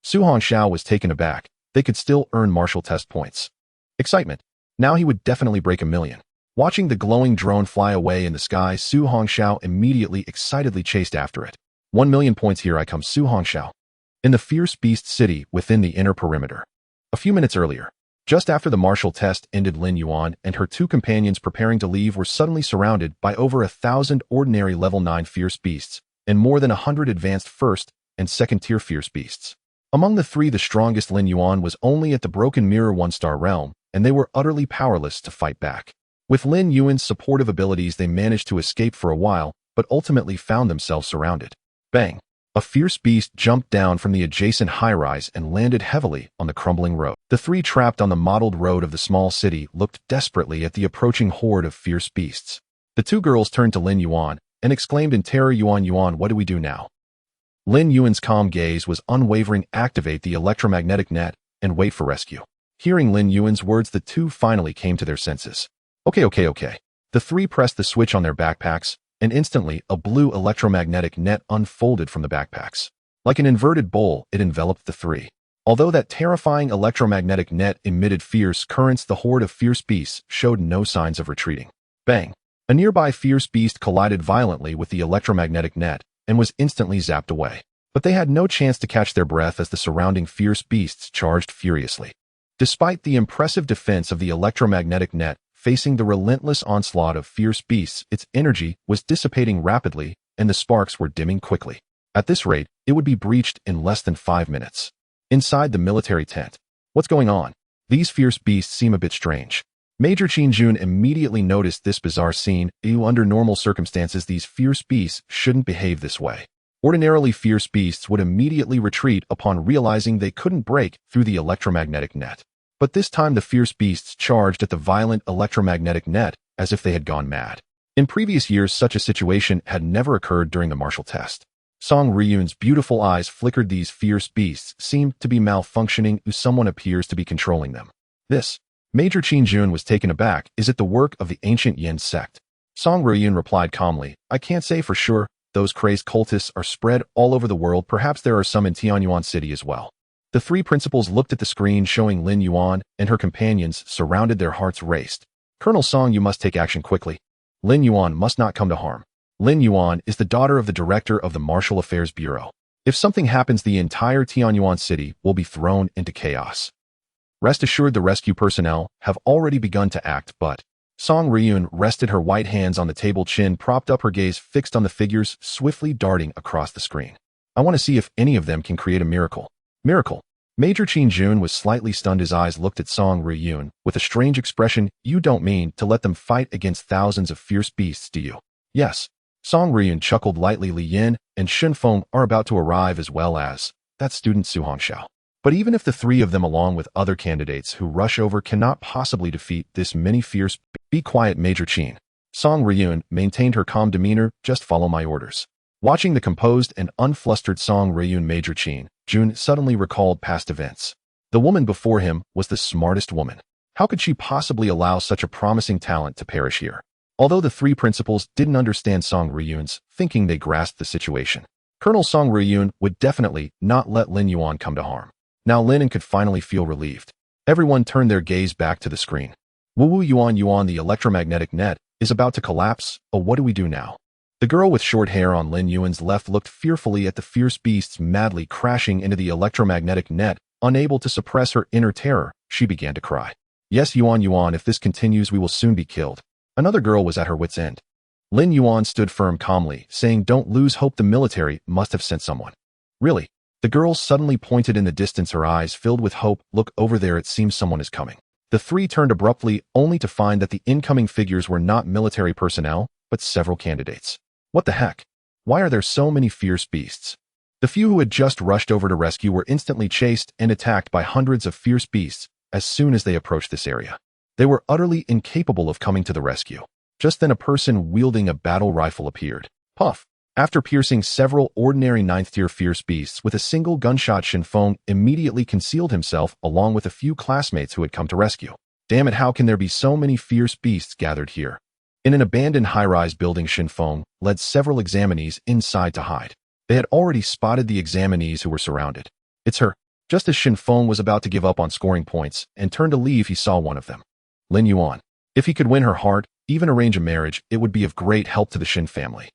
Su Hongxiao was taken aback. They could still earn martial test points. Excitement. Now he would definitely break 1,000,000. Watching the glowing drone fly away in the sky, Su Hongxiao immediately excitedly chased after it. 1,000,000 points, here I come, Su Hongxiao. In the fierce beast city within the inner perimeter. A few minutes earlier, just after the martial test ended, Lin Yuan and her two companions preparing to leave were suddenly surrounded by over 1,000 ordinary level 9 fierce beasts and more than 100 advanced first and second tier fierce beasts. Among the three, the strongest Lin Yuan was only at the Broken Mirror 1-star realm, and they were utterly powerless to fight back. With Lin Yuan's supportive abilities, they managed to escape for a while, but ultimately found themselves surrounded. Bang! A fierce beast jumped down from the adjacent high-rise and landed heavily on the crumbling road. The three, trapped on the mottled road of the small city, looked desperately at the approaching horde of fierce beasts. The two girls turned to Lin Yuan and exclaimed in terror, Yuan, what do we do now?" Lin Yuan's calm gaze was unwavering. "Activate the electromagnetic net and wait for rescue." Hearing Lin Yuan's words, the two finally came to their senses. Okay. The three pressed the switch on their backpacks, and instantly a blue electromagnetic net unfolded from the backpacks. Like an inverted bowl, it enveloped the three. Although that terrifying electromagnetic net emitted fierce currents, the horde of fierce beasts showed no signs of retreating. Bang! A nearby fierce beast collided violently with the electromagnetic net and was instantly zapped away. But they had no chance to catch their breath as the surrounding fierce beasts charged furiously. Despite the impressive defense of the electromagnetic net, facing the relentless onslaught of fierce beasts, its energy was dissipating rapidly and the sparks were dimming quickly. At this rate, it would be breached in less than 5 minutes. Inside the military tent. What's going on? These fierce beasts seem a bit strange. Major Qin Jun immediately noticed this bizarre scene. Under normal circumstances, these fierce beasts shouldn't behave this way. Ordinarily, fierce beasts would immediately retreat upon realizing they couldn't break through the electromagnetic net. But this time the fierce beasts charged at the violent electromagnetic net as if they had gone mad. In previous years, such a situation had never occurred during the martial test. Song Riyun's beautiful eyes flickered. These fierce beasts seemed to be malfunctioning. Someone appears to be controlling them. This. Major Qin Jun was taken aback. Is it the work of the ancient Yin sect? Song Riyun replied calmly, I can't say for sure. Those crazed cultists are spread all over the world. Perhaps there are some in Tianyuan City as well. The three principals looked at the screen showing Lin Yuan and her companions surrounded. Their hearts raced. Colonel Song, you must take action quickly. Lin Yuan must not come to harm. Lin Yuan is the daughter of the director of the Martial Affairs Bureau. If something happens, the entire Tianyuan City will be thrown into chaos. Rest assured, the rescue personnel have already begun to act, but Song Riyun rested her white hands on the table, chin propped up, her gaze fixed on the figures swiftly darting across the screen. I want to see if any of them can create a miracle. Miracle. Major Qin Jun was slightly stunned. His eyes looked at Song Riyun with a strange expression. You don't mean to let them fight against thousands of fierce beasts, do you? Yes. Song Riyun chuckled lightly. Li Yin and Shun Feng are about to arrive, as well as that student Su Hongxiao. But even if the three of them, along with other candidates who rush over, cannot possibly defeat this many fierce. Be quiet, Major Qin. Song Riyun maintained her calm demeanor. Just follow my orders. Watching the composed and unflustered Song Riyun, Major Qin Jun suddenly recalled past events. The woman before him was the smartest woman. How could she possibly allow such a promising talent to perish here? Although the three principals didn't understand Song Riyun's thinking, they grasped the situation. Colonel Song Riyun would definitely not let Lin Yuan come to harm. Now Lin could finally feel relieved. Everyone turned their gaze back to the screen. One-Yuan, the electromagnetic net is about to collapse. Oh, what do we do now? The girl with short hair on Lin Yuan's left looked fearfully at the fierce beasts madly crashing into the electromagnetic net. Unable to suppress her inner terror, she began to cry. Yes, Yuan, if this continues, we will soon be killed. Another girl was at her wit's end. Lin Yuan stood firm calmly, saying, "Don't lose hope, the military must have sent someone." Really? The girl suddenly pointed in the distance, her eyes filled with hope. "Look over there, it seems someone is coming." The three turned abruptly, only to find that the incoming figures were not military personnel, but several candidates. What the heck? Why are there so many fierce beasts? The few who had just rushed over to rescue were instantly chased and attacked by hundreds of fierce beasts as soon as they approached this area. They were utterly incapable of coming to the rescue. Just then a person wielding a battle rifle appeared. Puff! After piercing several ordinary 9th-tier fierce beasts with a single gunshot, Shen Feng immediately concealed himself along with a few classmates who had come to rescue. Damn it, how can there be so many fierce beasts gathered here? In an abandoned high-rise building, Shen Feng led several examinees inside to hide. They had already spotted the examinees who were surrounded. "It's her." Just as Shen Feng was about to give up on scoring points and turn to leave, he saw one of them. Lin Yuan. If he could win her heart, even arrange a marriage, it would be of great help to the Shen family.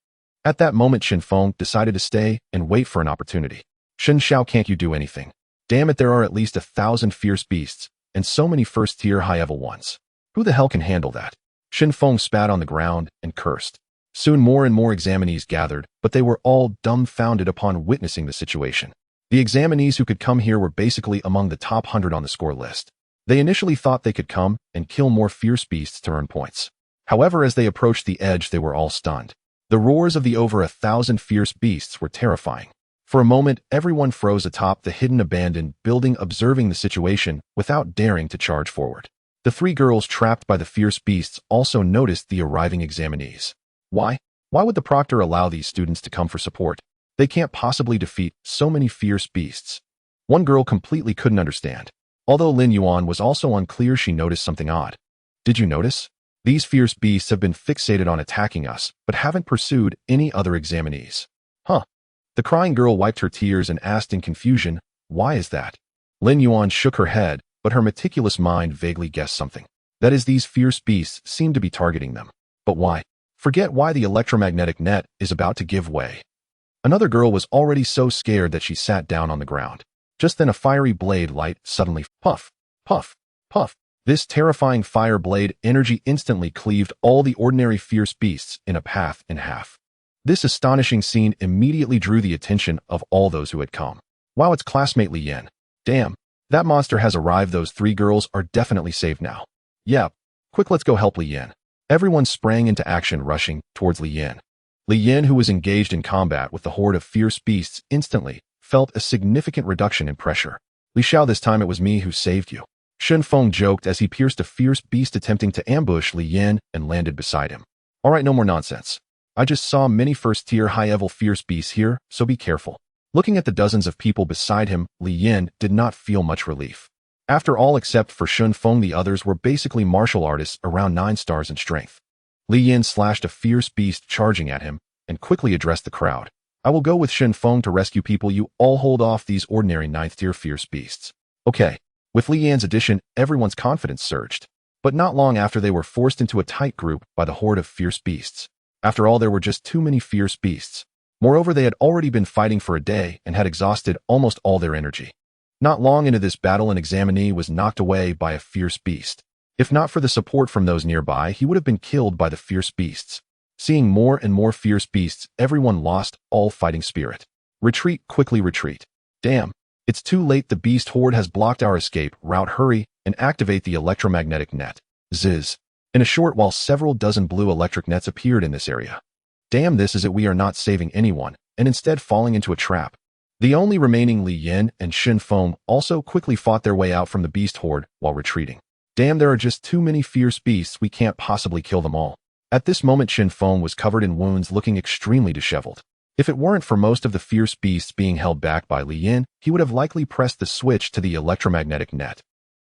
At that moment, Shen Feng decided to stay and wait for an opportunity. "Shen Xiao, can't you do anything? Damn it, there are at least 1,000 fierce beasts, and so many first-tier high-level ones. Who the hell can handle that?" Shen Feng spat on the ground and cursed. Soon more and more examinees gathered, but they were all dumbfounded upon witnessing the situation. The examinees who could come here were basically among the top 100 on the score list. They initially thought they could come and kill more fierce beasts to earn points. However, as they approached the edge, they were all stunned. The roars of the over 1,000 fierce beasts were terrifying. For a moment, everyone froze atop the hidden abandoned building, observing the situation without daring to charge forward. The three girls trapped by the fierce beasts also noticed the arriving examinees. Why? Why would the proctor allow these students to come for support? They can't possibly defeat so many fierce beasts. One girl completely couldn't understand. Although Lin Yuan was also unclear, she noticed something odd. "Did you notice? These fierce beasts have been fixated on attacking us, but haven't pursued any other examinees." Huh? The crying girl wiped her tears and asked in confusion, "Why is that?" Lin Yuan shook her head, but her meticulous mind vaguely guessed something. That is, these fierce beasts seem to be targeting them. But why? Forget why the electromagnetic net is about to give way. Another girl was already so scared that she sat down on the ground. Just then a fiery blade light suddenly puff, puff, puff. This terrifying fire blade energy instantly cleaved all the ordinary fierce beasts in a path in half. This astonishing scene immediately drew the attention of all those who had come. Wow, it's classmate Li Yan. Damn, that monster has arrived. Those three girls are definitely saved now. Yeah, quick, let's go help Li Yan. Everyone sprang into action, rushing towards Li Yan. Li Yan, who was engaged in combat with the horde of fierce beasts, instantly felt a significant reduction in pressure. "Li Xiao, this time it was me who saved you," Shen Feng joked as he pierced a fierce beast attempting to ambush Li Yan and landed beside him. "All right, no more nonsense. I just saw many first-tier high-level fierce beasts here, so be careful." Looking at the dozens of people beside him, Li Yan did not feel much relief. After all, except for Shen Feng, the others were basically martial artists around 9 stars in strength. Li Yan slashed a fierce beast charging at him and quickly addressed the crowd. "I will go with Shen Feng to rescue people. You all hold off these ordinary 9th-tier fierce beasts." Okay. With Li Yan's addition, everyone's confidence surged. But not long after, they were forced into a tight group by the horde of fierce beasts. After all, there were just too many fierce beasts. Moreover, they had already been fighting for a day and had exhausted almost all their energy. Not long into this battle, an examinee was knocked away by a fierce beast. If not for the support from those nearby, he would have been killed by the fierce beasts. Seeing more and more fierce beasts, everyone lost all fighting spirit. "Retreat, quickly retreat. Damn, it's too late. The beast horde has blocked our escape route. Hurry and activate the electromagnetic net." Ziz. In a short while, several dozen blue electric nets appeared in this area. Damn, this is it. We are not saving anyone, and instead falling into a trap. The only remaining Li Yan and Shen Feng also quickly fought their way out from the beast horde while retreating. Damn, there are just too many fierce beasts. We can't possibly kill them all. At this moment, Shen Feng was covered in wounds, looking extremely disheveled. If it weren't for most of the fierce beasts being held back by Li Yan, he would have likely pressed the switch to the electromagnetic net.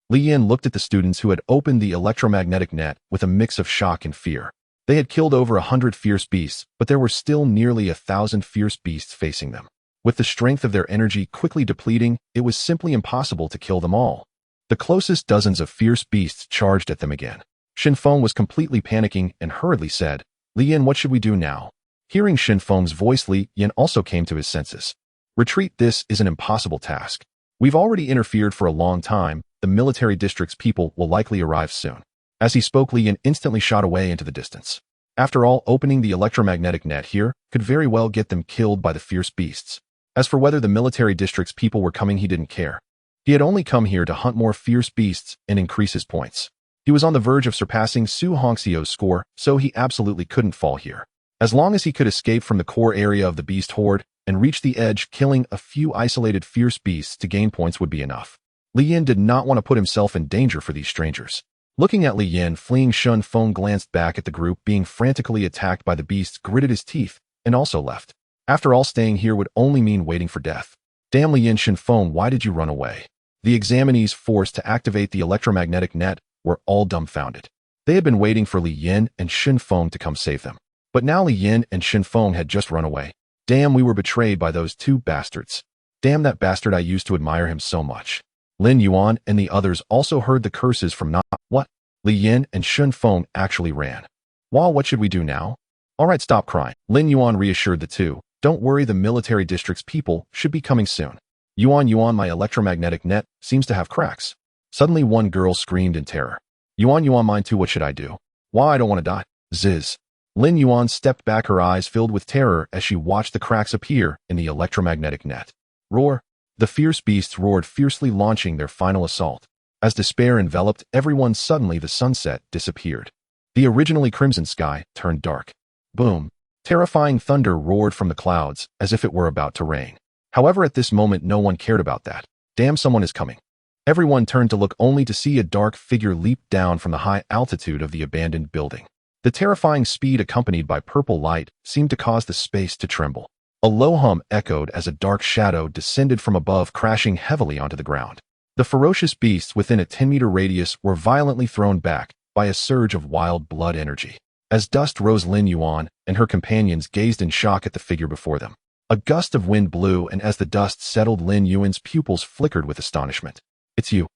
Li Yan looked at the students who had opened the electromagnetic net with a mix of shock and fear. They had killed over 100 fierce beasts, but there were still nearly 1,000 fierce beasts facing them. With the strength of their energy quickly depleting, it was simply impossible to kill them all. The closest dozens of fierce beasts charged at them again. Shinfeng was completely panicking and hurriedly said, Li Yin, what should we do now? Hearing Shinfeng's voice, Li Yin also came to his senses. Retreat, this is an impossible task. We've already interfered for a long time, the military district's people will likely arrive soon. As he spoke, Li Yin instantly shot away into the distance. After all, opening the electromagnetic net here could very well get them killed by the fierce beasts. As for whether the military district's people were coming, he didn't care. He had only come here to hunt more fierce beasts and increase his points. He was on the verge of surpassing Su Hongxiu's score, so he absolutely couldn't fall here. As long as he could escape from the core area of the beast horde and reach the edge, killing a few isolated fierce beasts to gain points would be enough. Li Yin did not want to put himself in danger for these strangers. Looking at Li Yin fleeing, Shinfeng glanced back at the group being frantically attacked by the beasts, gritted his teeth, and also left. After all, staying here would only mean waiting for death. Damn, Li Yin, Shinfeng, why did you run away? The examinees forced to activate the electromagnetic net were all dumbfounded. They had been waiting for Li Yin and Shinfeng to come save them. But now Li Yin and Shinfeng had just run away. Damn, we were betrayed by those two bastards. Damn, that bastard, I used to admire him so much. Lin Yuan and the others also heard the curses from not what? Li Yin and Shinfeng actually ran. Wow, what should we do now? Alright, stop crying. Lin Yuan reassured the two. Don't worry, the military district's people should be coming soon. Yuan, my electromagnetic net seems to have cracks. Suddenly one girl screamed in terror. Yuan, mine too, what should I do? Why, I don't want to die. Ziz. Lin Yuan stepped back, her eyes filled with terror as she watched the cracks appear in the electromagnetic net. Roar. The fierce beasts roared fiercely, launching their final assault. As despair enveloped everyone, suddenly the sunset disappeared. The originally crimson sky turned dark. Boom. Terrifying thunder roared from the clouds as if it were about to rain. However, at this moment no one cared about that. Damn, someone is coming. Everyone turned to look, only to see a dark figure leap down from the high altitude of the abandoned building. The terrifying speed, accompanied by purple light, seemed to cause the space to tremble. A low hum echoed as a dark shadow descended from above, crashing heavily onto the ground. The ferocious beasts within a 10-meter radius were violently thrown back by a surge of wild blood energy. As dust rose, Lin Yuan and her companions gazed in shock at the figure before them. A gust of wind blew, and as the dust settled, Lin Yuan's pupils flickered with astonishment. It's you.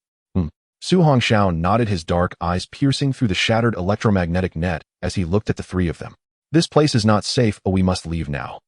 Su Hongxiu nodded, his dark eyes piercing through the shattered electromagnetic net as he looked at the three of them. This place is not safe, we must leave now.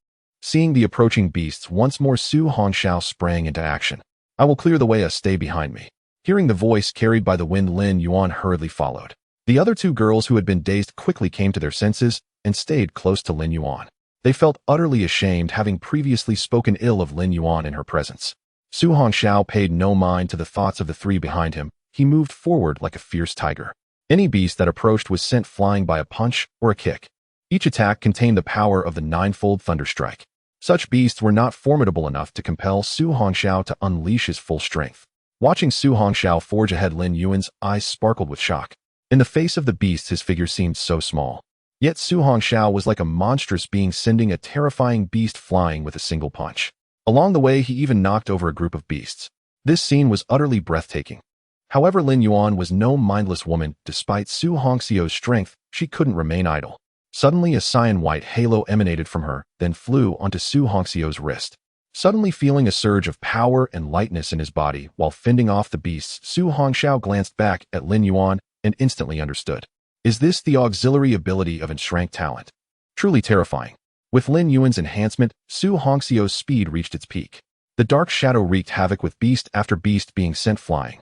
Seeing the approaching beasts once more, Su Hongxiu sprang into action. I will clear the way, stay behind me. Hearing the voice carried by the wind, Lin Yuan hurriedly followed. The other two girls who had been dazed quickly came to their senses and stayed close to Lin Yuan. They felt utterly ashamed, having previously spoken ill of Lin Yuan in her presence. Su Hongxiu paid no mind to the thoughts of the three behind him. He moved forward like a fierce tiger. Any beast that approached was sent flying by a punch or a kick. Each attack contained the power of the ninefold thunder strike. Such beasts were not formidable enough to compel Su Hongxiu to unleash his full strength. Watching Su Hongxiu forge ahead, Lin Yuan's eyes sparkled with shock. In the face of the beasts, his figure seemed so small. Yet Su Hongxiu was like a monstrous being, sending a terrifying beast flying with a single punch. Along the way, he even knocked over a group of beasts. This scene was utterly breathtaking. However, Lin Yuan was no mindless woman. Despite Su Hongxiu's strength, she couldn't remain idle. Suddenly, a cyan-white halo emanated from her, then flew onto Su Hongxiu's wrist. Suddenly feeling a surge of power and lightness in his body while fending off the beasts, Su Hongxiu glanced back at Lin Yuan and instantly understood. Is this the auxiliary ability of SSS-Rank talent? Truly terrifying. With Lin Yuan's enhancement, Su Hongxiu's speed reached its peak. The dark shadow wreaked havoc, with beast after beast being sent flying.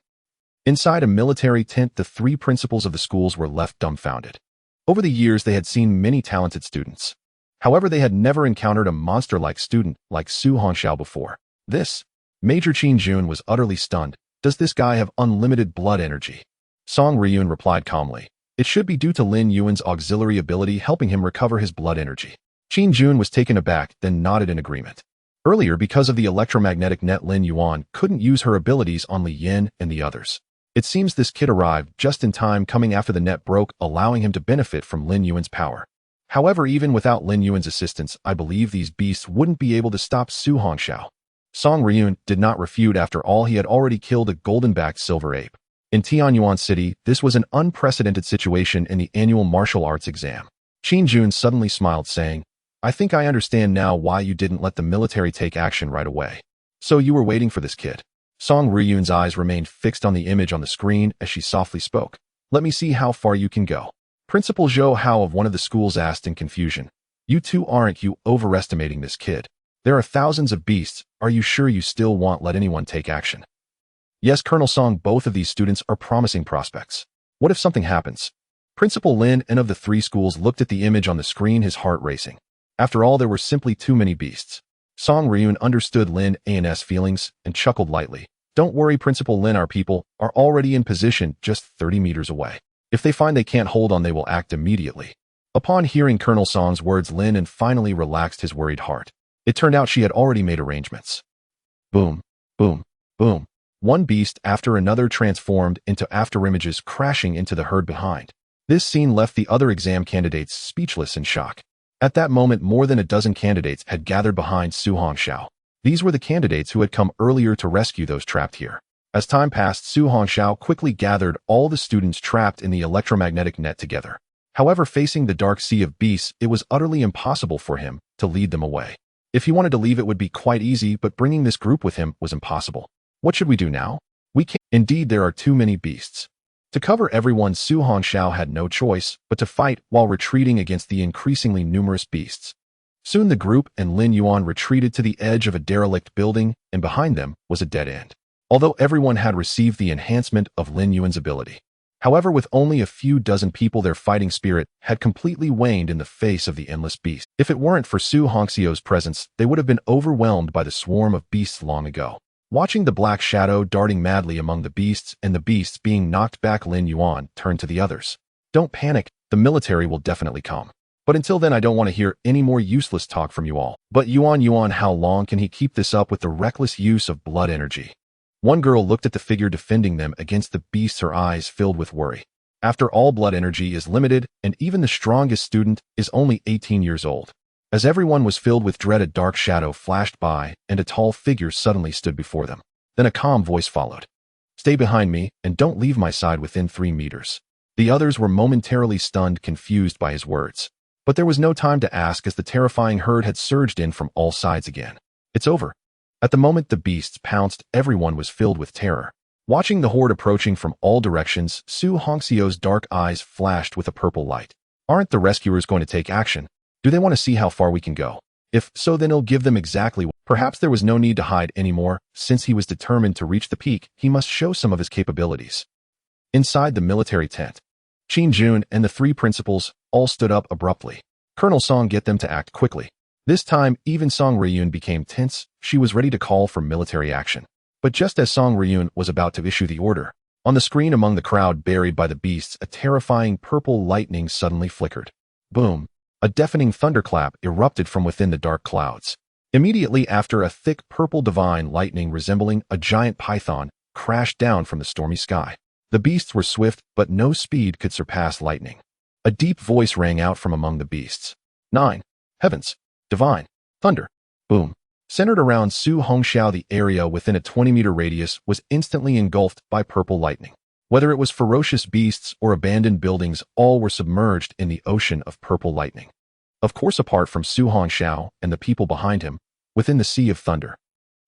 Inside a military tent, the three principals of the schools were left dumbfounded. Over the years, they had seen many talented students. However, they had never encountered a monster-like student like Su Hongxiu before. This, Major Qin Jun was utterly stunned. Does this guy have unlimited blood energy? Song Ryun replied calmly. It should be due to Lin Yuan's auxiliary ability helping him recover his blood energy. Qin Jun was taken aback, then nodded in agreement. Earlier, because of the electromagnetic net, Lin Yuan couldn't use her abilities on Li Yin and the others. It seems this kid arrived just in time, coming after the net broke, allowing him to benefit from Lin Yuan's power. However, even without Lin Yuan's assistance, I believe these beasts wouldn't be able to stop Su Hongxiu. Song Ryun did not refute. After all, he had already killed a golden-backed silver ape. In Tianyuan City, this was an unprecedented situation in the annual martial arts exam. Qin Jun suddenly smiled, saying, I think I understand now why you didn't let the military take action right away. So you were waiting for this kid. Song Ryun's eyes remained fixed on the image on the screen as she softly spoke. Let me see how far you can go. Principal Zhou Hao of one of the schools asked in confusion. You two aren't you overestimating this kid? There are thousands of beasts. Are you sure you still won't let anyone take action? Yes, Colonel Song, both of these students are promising prospects. What if something happens? Principal Lin and of the three schools looked at the image on the screen, his heart racing. After all, there were simply too many beasts. Song Ryun understood Lin An's feelings and chuckled lightly. Don't worry, Principal Lin, our people are already in position just 30 meters away. If they find they can't hold on, they will act immediately. Upon hearing Colonel Song's words, Lin An finally relaxed his worried heart. It turned out she had already made arrangements. Boom, boom, boom. One beast after another transformed into afterimages, crashing into the herd behind. This scene left the other exam candidates speechless in shock. At that moment, more than a dozen candidates had gathered behind Su Hongxiao. These were the candidates who had come earlier to rescue those trapped here. As time passed, Su Hongxiao quickly gathered all the students trapped in the electromagnetic net together. However, facing the dark sea of beasts, it was utterly impossible for him to lead them away. If he wanted to leave, it would be quite easy, but bringing this group with him was impossible. What should we do now? We can't. Indeed, there are too many beasts. To cover everyone, Su Hongxiao had no choice but to fight while retreating against the increasingly numerous beasts. Soon the group and Lin Yuan retreated to the edge of a derelict building, and behind them was a dead end. Although everyone had received the enhancement of Lin Yuan's ability. However, with only a few dozen people, their fighting spirit had completely waned in the face of the endless beasts. If it weren't for Su Hongxiao's presence, they would have been overwhelmed by the swarm of beasts long ago. Watching the black shadow darting madly among the beasts and the beasts being knocked back, Lin Yuan turned to the others. Don't panic, the military will definitely come. But until then, I don't want to hear any more useless talk from you all. But Yuan, how long can he keep this up with the reckless use of blood energy? One girl looked at the figure defending them against the beasts, her eyes filled with worry. After all, blood energy is limited, and even the strongest student is only 18 years old. As everyone was filled with dread, a dark shadow flashed by, and a tall figure suddenly stood before them. Then a calm voice followed. Stay behind me, and don't leave my side within 3 meters. The others were momentarily stunned, confused by his words. But there was no time to ask, as the terrifying herd had surged in from all sides again. It's over. At the moment the beasts pounced, everyone was filled with terror. Watching the horde approaching from all directions, Su Hongxiao's dark eyes flashed with a purple light. Aren't the rescuers going to take action? Do they want to see how far we can go? If so, then he'll give them exactly what. Perhaps there was no need to hide anymore. Since he was determined to reach the peak, he must show some of his capabilities. Inside the military tent, Qin Jun and the 3 principals all stood up abruptly. Colonel Song, get them to act quickly. This time, even Song Ryun became tense. She was ready to call for military action. But just as Song Ryun was about to issue the order, on the screen among the crowd buried by the beasts, a terrifying purple lightning suddenly flickered. Boom! A deafening thunderclap erupted from within the dark clouds. Immediately after, a thick purple divine lightning resembling a giant python crashed down from the stormy sky. The beasts were swift, but no speed could surpass lightning. A deep voice rang out from among the beasts. 9. Heavens! Divine! Thunder! Boom! Centered around Su Hongxiao, the area within a 20-meter radius was instantly engulfed by purple lightning. Whether it was ferocious beasts or abandoned buildings, all were submerged in the ocean of purple lightning. Of course, apart from Su Hongxiao and the people behind him, within the sea of thunder.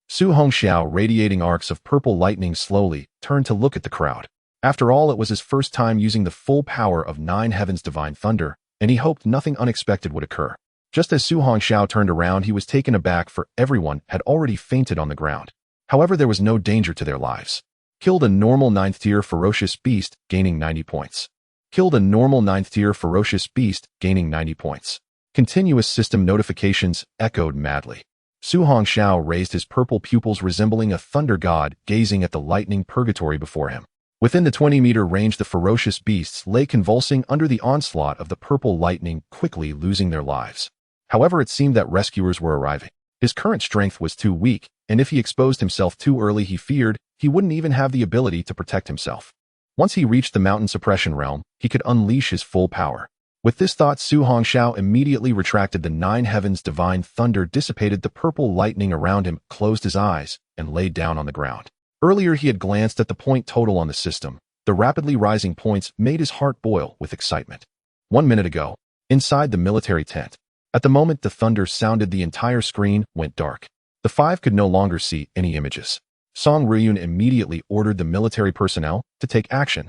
Su Hongxiao, radiating arcs of purple lightning, slowly turned to look at the crowd. After all, it was his first time using the full power of 9 heavens divine thunder, and he hoped nothing unexpected would occur. Just as Su Hongxiao turned around, he was taken aback, for everyone had already fainted on the ground. However, there was no danger to their lives. Killed a normal 9th tier ferocious beast, gaining 90 points. Killed a normal 9th tier ferocious beast, gaining 90 points. Continuous system notifications echoed madly. Su Hongxiao raised his purple pupils, resembling a thunder god, gazing at the lightning purgatory before him. Within the 20-meter range, the ferocious beasts lay convulsing under the onslaught of the purple lightning, quickly losing their lives. However, it seemed that rescuers were arriving. His current strength was too weak, and if he exposed himself too early, he feared he wouldn't even have the ability to protect himself. Once he reached the mountain suppression realm, he could unleash his full power. With this thought, Su Hongxiao immediately retracted the 9 heavens divine thunder, dissipated the purple lightning around him, closed his eyes, and laid down on the ground. Earlier he had glanced at the point total on the system. The rapidly rising points made his heart boil with excitement. 1 minute ago, inside the military tent. At the moment the thunder sounded, the entire screen went dark. The 5 could no longer see any images. Song Ryun immediately ordered the military personnel to take action.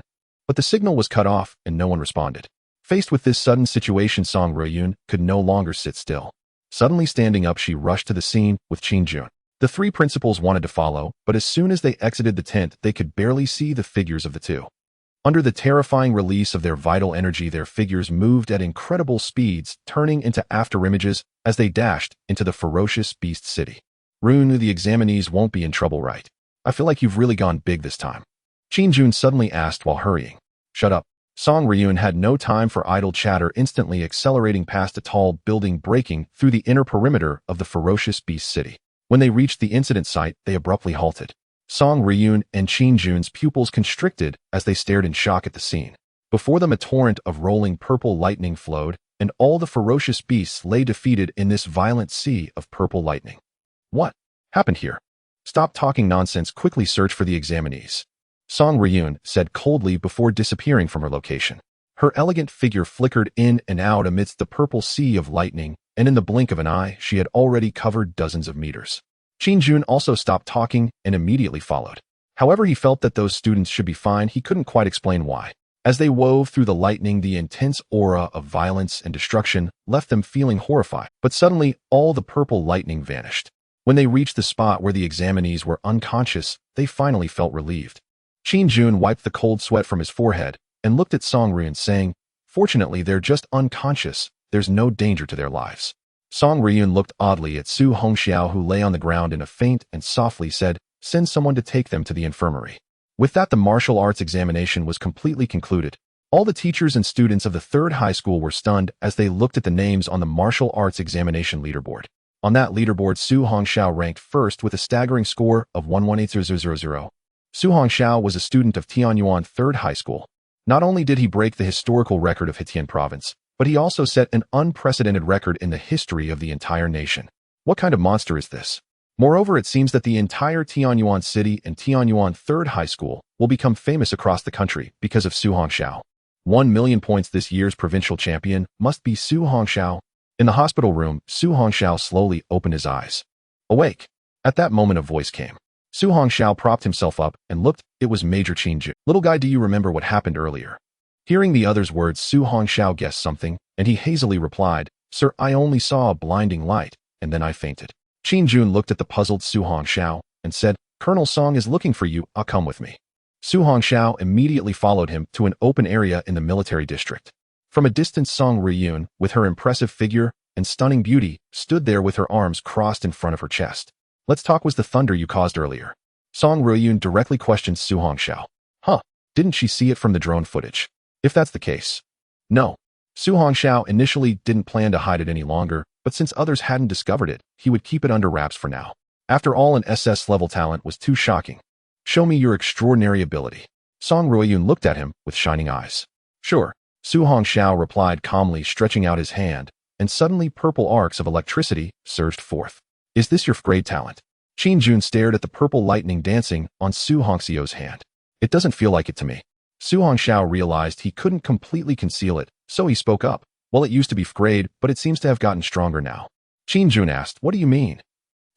But the signal was cut off and no one responded. Faced with this sudden situation, Song Ruiyun could no longer sit still. Suddenly standing up, she rushed to the scene with Qin Jun. The three principals wanted to follow, but as soon as they exited the tent, they could barely see the figures of the two. Under the terrifying release of their vital energy, their figures moved at incredible speeds, turning into afterimages as they dashed into the ferocious beast city. Rune, the examinees won't be in trouble, right? I feel like you've really gone big this time. Qin Jun suddenly asked while hurrying. Shut up. Song Ruiyun had no time for idle chatter, instantly accelerating past a tall building, breaking through the inner perimeter of the ferocious beast city. When they reached the incident site, they abruptly halted. Song Ruiyun and Qin Jun's pupils constricted as they stared in shock at the scene. Before them, a torrent of rolling purple lightning flowed, and all the ferocious beasts lay defeated in this violent sea of purple lightning. What happened here? Stop talking nonsense, quickly search for the examinees. Song Ruiyun said coldly before disappearing from her location. Her elegant figure flickered in and out amidst the purple sea of lightning, and in the blink of an eye, she had already covered dozens of meters. Qin Jun also stopped talking and immediately followed. However, he felt that those students should be fine. He couldn't quite explain why. As they wove through the lightning, the intense aura of violence and destruction left them feeling horrified. But suddenly, all the purple lightning vanished. When they reached the spot where the examinees were unconscious, they finally felt relieved. Qin Jun wiped the cold sweat from his forehead and looked at Song Ruiyun, saying, "Fortunately, they're just unconscious. There's no danger to their lives." Song Ruiyun looked oddly at Su Hongxiao, who lay on the ground in a faint, and softly said, "Send someone to take them to the infirmary." With that, the martial arts examination was completely concluded. All the teachers and students of the third high school were stunned as they looked at the names on the martial arts examination leaderboard. On that leaderboard, Su Hongxiao ranked first with a staggering score of 118,000. Su Hongxiao was a student of Tianyuan Third High School. Not only did he break the historical record of Heitian Province, but he also set an unprecedented record in the history of the entire nation. What kind of monster is this? Moreover, it seems that the entire Tianyuan City and Tianyuan Third High School will become famous across the country because of Su Hongxiao. 1,000,000 points. This year's provincial champion must be Su Hongxiao. In the hospital room, Su Hongxiao slowly opened his eyes. Awake. At that moment, a voice came. Su Hongxiao propped himself up and looked. It was Major Qin Jun. "Little guy, do you remember what happened earlier?" Hearing the other's words, Su Hongxiao guessed something, and he hazily replied, "Sir, I only saw a blinding light, and then I fainted." Qin Jun looked at the puzzled Su Hongxiao and said, "Colonel Song is looking for you. I'll come with me." Su Hongxiao immediately followed him to an open area in the military district. From a distance, Song Ruiyun, with her impressive figure and stunning beauty, stood there with her arms crossed in front of her chest. "Let's talk. Was the thunder you caused earlier?" Song Ruiyun directly questioned Su Hongxiao. "Huh, didn't she see it from the drone footage?" "If that's the case." "No." Su Hongxiao initially didn't plan to hide it any longer, but since others hadn't discovered it, he would keep it under wraps for now. After all, an SS-level talent was too shocking. "Show me your extraordinary ability." Song Ruiyun looked at him with shining eyes. "Sure." Su Hongxiao replied calmly, stretching out his hand, and suddenly purple arcs of electricity surged forth. "Is this your grade talent?" Qin Jun stared at the purple lightning dancing on Su Hongxiao's hand. "It doesn't feel like it to me." Su Hongxiao realized he couldn't completely conceal it, so he spoke up. "Well, it used to be grade, but it seems to have gotten stronger now." Qin Jun asked, "What do you mean?"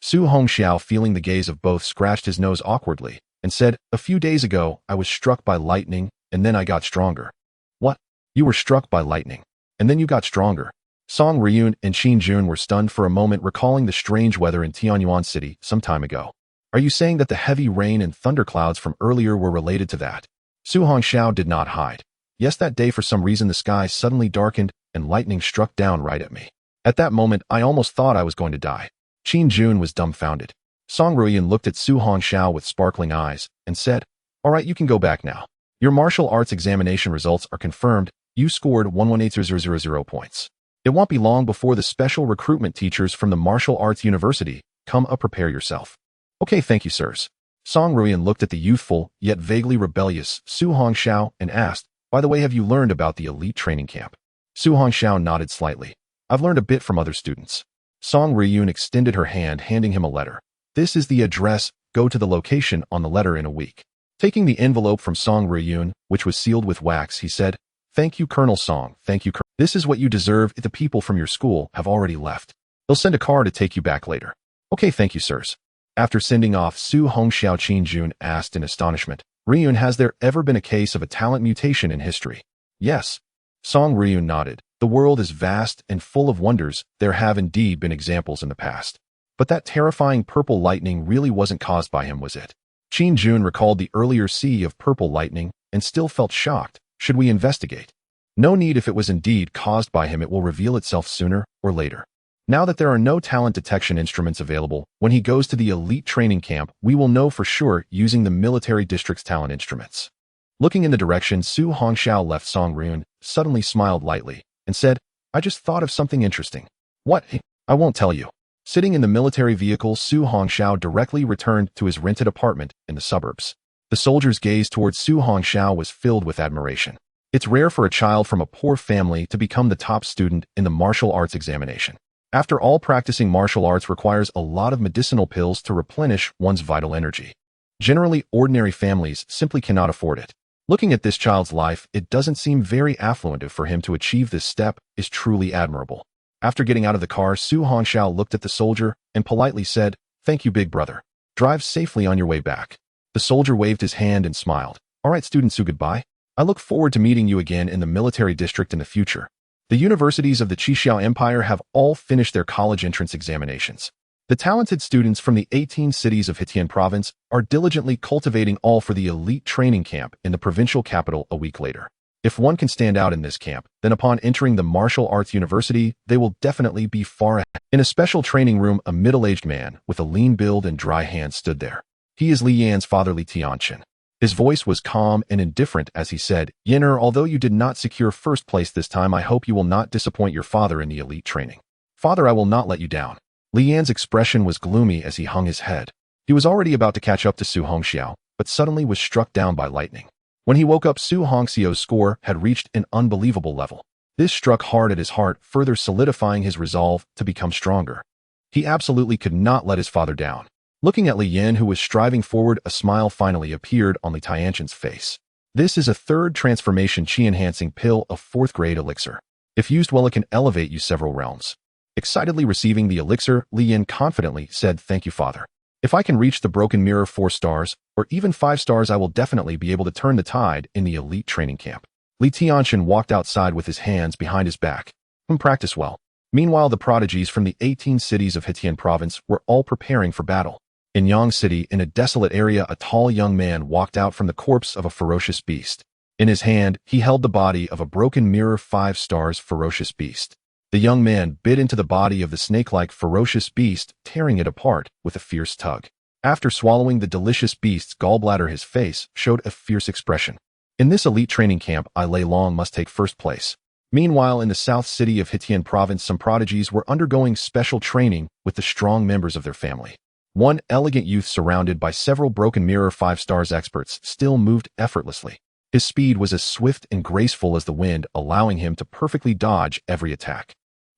Su Hongxiao, feeling the gaze of both, scratched his nose awkwardly and said, "A few days ago, I was struck by lightning, and then I got stronger." "What? You were struck by lightning, and then you got stronger?" Song Ruiyun and Qin Jun were stunned for a moment, recalling the strange weather in Tianyuan City some time ago. "Are you saying that the heavy rain and thunderclouds from earlier were related to that?" Su Hongxiao did not hide. "Yes, that day for some reason the sky suddenly darkened and lightning struck down right at me. At that moment, I almost thought I was going to die." Qin Jun was dumbfounded. Song Ruiyun looked at Su Hongxiao with sparkling eyes and said, "All right, you can go back now. Your martial arts examination results are confirmed. You scored 118,000 points. It won't be long before the special recruitment teachers from the Martial Arts University come up. Prepare yourself." "Okay, thank you, sirs." Song Ruiyun looked at the youthful, yet vaguely rebellious Su Hongxiao and asked, "By the way, have you learned about the elite training camp?" Su Hongxiao nodded slightly. "I've learned a bit from other students." Song Ruiyun extended her hand, handing him a letter. "This is the address. Go to the location on the letter in a week." Taking the envelope from Song Ruiyun, which was sealed with wax, he said, "Thank you, Colonel Song. Thank you, Colonel. This is what you deserve. The people from your school have already left. They'll send a car to take you back later." "Okay, thank you, sirs." After sending off Su Hongxiao, Qin Jun asked in astonishment, Ryun, has there ever been a case of a talent mutation in history? Yes. Song Ryun nodded. The world is vast and full of wonders. There have indeed been examples in the past. But that terrifying purple lightning really wasn't caused by him, was it? Qin Jun recalled the earlier sea of purple lightning and still felt shocked. Should we investigate? No need. If it was indeed caused by him, it will reveal itself sooner or later. Now that there are no talent detection instruments available, when he goes to the elite training camp, we will know for sure using the military district's talent instruments. Looking in the direction Su Hongxiao left, Song Ryun suddenly smiled lightly and said, I just thought of something interesting. What? I won't tell you. Sitting in the military vehicle, Su Hongxiao directly returned to his rented apartment in the suburbs. The soldier's gaze towards Su Hongxiao was filled with admiration. It's rare for a child from a poor family to become the top student in the martial arts examination. After all, practicing martial arts requires a lot of medicinal pills to replenish one's vital energy. Generally, ordinary families simply cannot afford it. Looking at this child's life, it doesn't seem very affluent. For him to achieve this step is truly admirable. After getting out of the car, Su Hongxiao looked at the soldier and politely said, Thank you, big brother. Drive safely on your way back. The soldier waved his hand and smiled. All right, student Su, goodbye. I look forward to meeting you again in the military district in the future. The universities of the Qixiao Empire have all finished their college entrance examinations. The talented students from the 18 cities of Heitian province are diligently cultivating all for the elite training camp in the provincial capital a week later. If one can stand out in this camp, then upon entering the martial arts university, they will definitely be far ahead. In a special training room, a middle-aged man with a lean build and dry hands stood there. He is Li Yan's father, Li Tianqin. His voice was calm and indifferent as he said, Yin'er, although you did not secure first place this time, I hope you will not disappoint your father in the elite training. Father, I will not let you down. Li Yan's expression was gloomy as he hung his head. He was already about to catch up to Su Hongxiao, but suddenly was struck down by lightning. When he woke up, Su Hongxiao's score had reached an unbelievable level. This struck hard at his heart, further solidifying his resolve to become stronger. He absolutely could not let his father down. Looking at Li Yan, who was striving forward, a smile finally appeared on Li Tianqin's face. This is a third transformation chi-enhancing pill of 4th grade elixir. If used well, it can elevate you several realms. Excitedly receiving the elixir, Li Yan confidently said, Thank you, father. If I can reach the broken mirror 4 stars, or even 5 stars, I will definitely be able to turn the tide in the elite training camp. Li Tianqin walked outside with his hands behind his back. Practice well. Meanwhile, the prodigies from the 18 cities of Heitian province were all preparing for battle. In Yang City, in a desolate area, a tall young man walked out from the corpse of a ferocious beast. In his hand, he held the body of a broken mirror 5 stars ferocious beast. The young man bit into the body of the snake-like ferocious beast, tearing it apart with a fierce tug. After swallowing the delicious beast's gallbladder, his face showed a fierce expression. In this elite training camp, I Lei Long must take first place. Meanwhile, in the south city of Heitian province, some prodigies were undergoing special training with the strong members of their family. One elegant youth surrounded by several broken mirror 5 stars experts still moved effortlessly. His speed was as swift and graceful as the wind, allowing him to perfectly dodge every attack.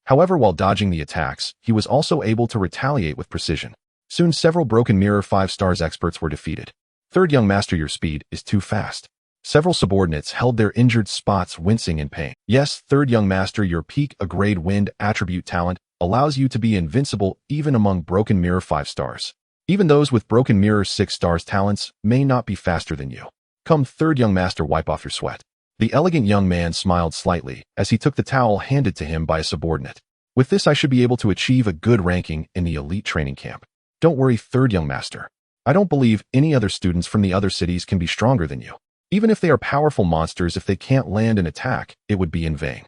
However, while dodging the attacks, he was also able to retaliate with precision. Soon, several broken mirror 5 stars experts were defeated. Third young master, your speed is too fast. Several subordinates held their injured spots, wincing in pain. Yes, third young master, your peak a grade wind attribute talent allows you to be invincible even among broken mirror 5 stars. Even those with broken mirror 6 stars talents may not be faster than you. Come, third young master, wipe off your sweat. The elegant young man smiled slightly as he took the towel handed to him by a subordinate. With this, I should be able to achieve a good ranking in the elite training camp. Don't worry, third young master. I don't believe any other students from the other cities can be stronger than you. Even if they are powerful monsters, if they can't land an attack, it would be in vain.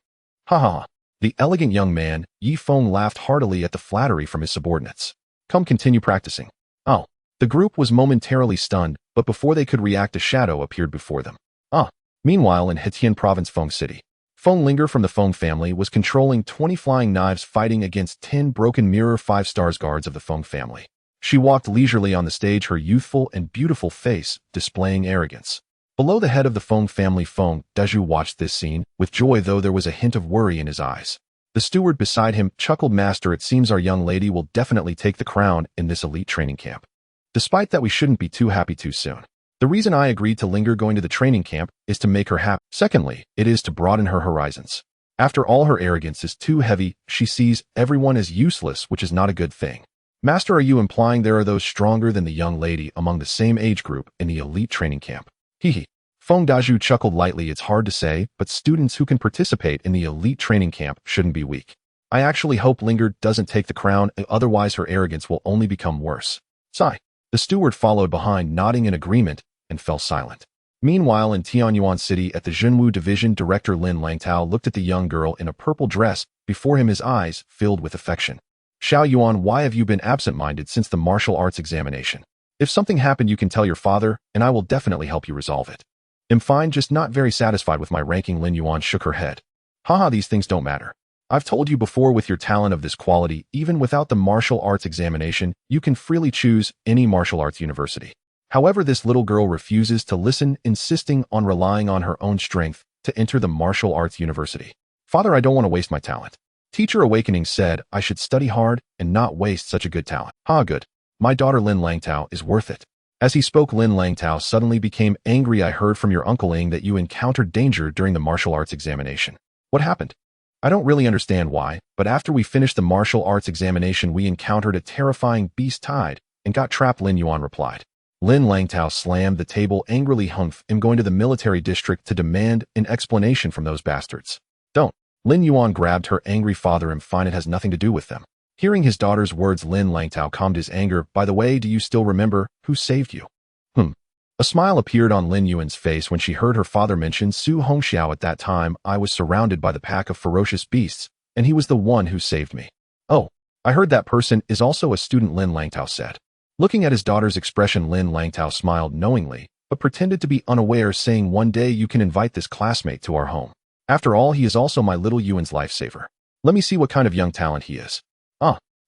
Ha ha ha. The elegant young man, Yi Feng, laughed heartily at the flattery from his subordinates. Come, continue practicing. Oh. The group was momentarily stunned, but before they could react, a shadow appeared before them. Meanwhile, in Heitian province, Feng City, Feng Linger from the Feng family was controlling 20 flying knives, fighting against 10 broken mirror 5 stars guards of the Feng family. She walked leisurely on the stage, her youthful and beautiful face displaying arrogance. Below the head of the Feng family, Feng Dezhu watched this scene with joy, though there was a hint of worry in his eyes. The steward beside him chuckled, Master, it seems our young lady will definitely take the crown in this elite training camp. Despite that, we shouldn't be too happy too soon. The reason I agreed to linger going to the training camp is to make her happy. Secondly, it is to broaden her horizons. After all, her arrogance is too heavy. She sees everyone as useless, which is not a good thing. Master, are you implying there are those stronger than the young lady among the same age group in the elite training camp? Hee. Feng Daju chuckled lightly. It's hard to say, but students who can participate in the elite training camp shouldn't be weak. I actually hope Lingard doesn't take the crown, otherwise her arrogance will only become worse. Sigh. The steward followed behind, nodding in agreement, and fell silent. Meanwhile, in Tianyuan City at the Junwu Division, Director Lin Langtao looked at the young girl in a purple dress before him, his eyes filled with affection. Xiao Yuan, why have you been absent-minded since the martial arts examination? If something happened, you can tell your father, and I will definitely help you resolve it. I'm fine, just not very satisfied with my ranking. Lin Yuan shook her head. Haha, these things don't matter. I've told you before, with your talent of this quality, even without the martial arts examination, you can freely choose any martial arts university. However, this little girl refuses to listen, insisting on relying on her own strength to enter the martial arts university. Father, I don't want to waste my talent. Teacher Awakening said I should study hard and not waste such a good talent. Ha, good. My daughter Lin Langtao is worth it. As he spoke, Lin Langtao suddenly became angry. I heard from your uncle Ing that you encountered danger during the martial arts examination. What happened? I don't really understand why, but after we finished the martial arts examination, we encountered a terrifying beast tide and got trapped, Lin Yuan replied. Lin Langtao slammed the table angrily. Humph, I'm going to the military district to demand an explanation from those bastards. Don't. Lin Yuan grabbed her angry father. I'm fine, it has nothing to do with them. Hearing his daughter's words, Lin Langtao calmed his anger. By the way, do you still remember who saved you? A smile appeared on Lin Yuan's face when she heard her father mention Su Hongxiao. At that time, I was surrounded by the pack of ferocious beasts, and he was the one who saved me. Oh, I heard that person is also a student, Lin Langtao said. Looking at his daughter's expression, Lin Langtao smiled knowingly, but pretended to be unaware, saying, one day you can invite this classmate to our home. After all, he is also my little Yuan's lifesaver. Let me see what kind of young talent he is.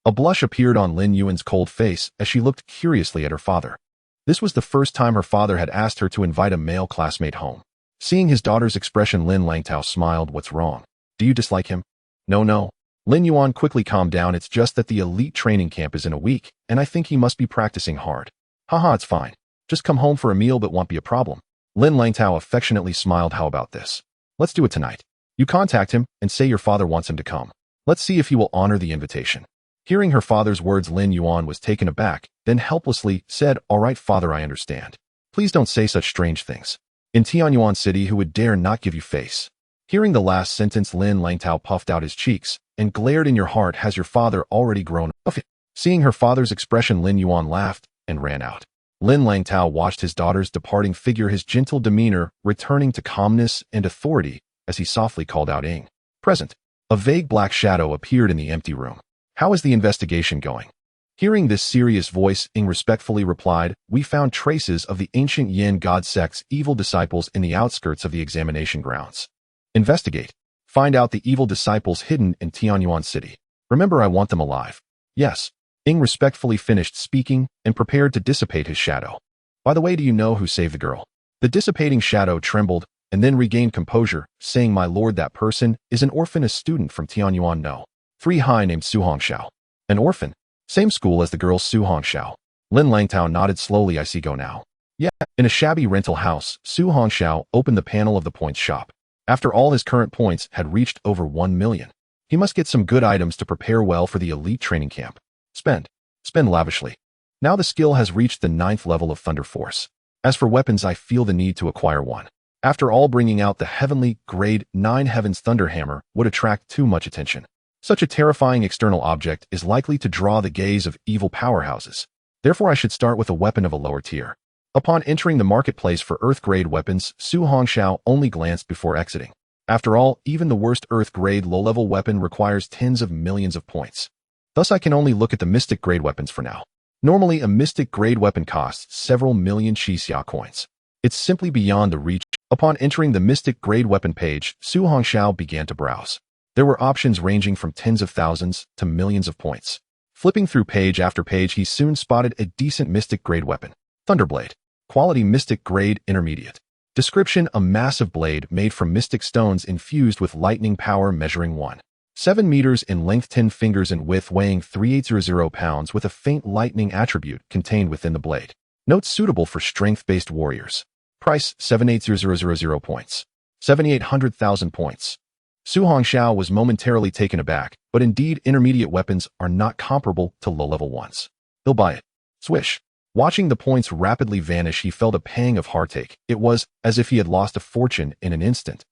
A blush appeared on Lin Yuan's cold face as she looked curiously at her father. This was the first time her father had asked her to invite a male classmate home. Seeing his daughter's expression, Lin Langtao smiled. What's wrong? Do you dislike him? No. Lin Yuan quickly calmed down. It's just that the elite training camp is in a week, and I think he must be practicing hard. Haha, it's fine. Just come home for a meal, but won't be a problem. Lin Langtao affectionately smiled. How about this? Let's do it tonight. You contact him and say your father wants him to come. Let's see if he will honor the invitation. Hearing her father's words, Lin Yuan was taken aback, then helplessly said, all right, father, I understand. Please don't say such strange things. In Tianyuan City, who would dare not give you face? Hearing the last sentence, Lin Langtao puffed out his cheeks and glared. In your heart, has your father already grown up? Seeing her father's expression, Lin Yuan laughed and ran out. Lin Langtao watched his daughter's departing figure, his gentle demeanor returning to calmness and authority as he softly called out, Ing. Present. A vague black shadow appeared in the empty room. How is the investigation going? Hearing this serious voice, Ing respectfully replied, we found traces of the ancient Yin God sect's evil disciples in the outskirts of the examination grounds. Investigate. Find out the evil disciples hidden in Tianyuan City. Remember, I want them alive. Yes. Ing respectfully finished speaking and prepared to dissipate his shadow. By the way, do you know who saved the girl? The dissipating shadow trembled and then regained composure, saying, my lord, that person is an orphan, a student from Tianyuan No. 3 High named Su Hongxiao. An orphan? Same school as the girl Su Hongxiao. Lin Langtao nodded slowly. I see, go now. Yeah. In a shabby rental house, Su Hongxiao opened the panel of the points shop. After all, his current points had reached over 1 million. He must get some good items to prepare well for the elite training camp. Spend lavishly. Now the skill has reached the 9th level of Thunder Force. As for weapons, I feel the need to acquire one. After all, bringing out the heavenly grade 9 Heaven's Thunder Hammer would attract too much attention. Such a terrifying external object is likely to draw the gaze of evil powerhouses. Therefore, I should start with a weapon of a lower tier. Upon entering the marketplace for Earth-grade weapons, Su Hongxiao only glanced before exiting. After all, even the worst Earth-grade low-level weapon requires tens of millions of points. Thus, I can only look at the Mystic-grade weapons for now. Normally, a Mystic-grade weapon costs several million Qixia coins. It's simply beyond the reach. Upon entering the Mystic-grade weapon page, Su Hongxiao began to browse. There were options ranging from tens of thousands to millions of points. Flipping through page after page, he soon spotted a decent Mystic-grade weapon. Thunderblade. Quality Mystic-grade intermediate. Description: a massive blade made from mystic stones infused with lightning power, measuring 1.7 meters in length, 10 fingers in width, weighing 3,800 pounds, with a faint lightning attribute contained within the blade. Note: suitable for strength-based warriors. Price: 78,000 points. 7,800,000 points. Su Hongxiao was momentarily taken aback, but indeed intermediate weapons are not comparable to low-level ones. He'll buy it. Swish. Watching the points rapidly vanish, he felt a pang of heartache. It was as if he had lost a fortune in an instant.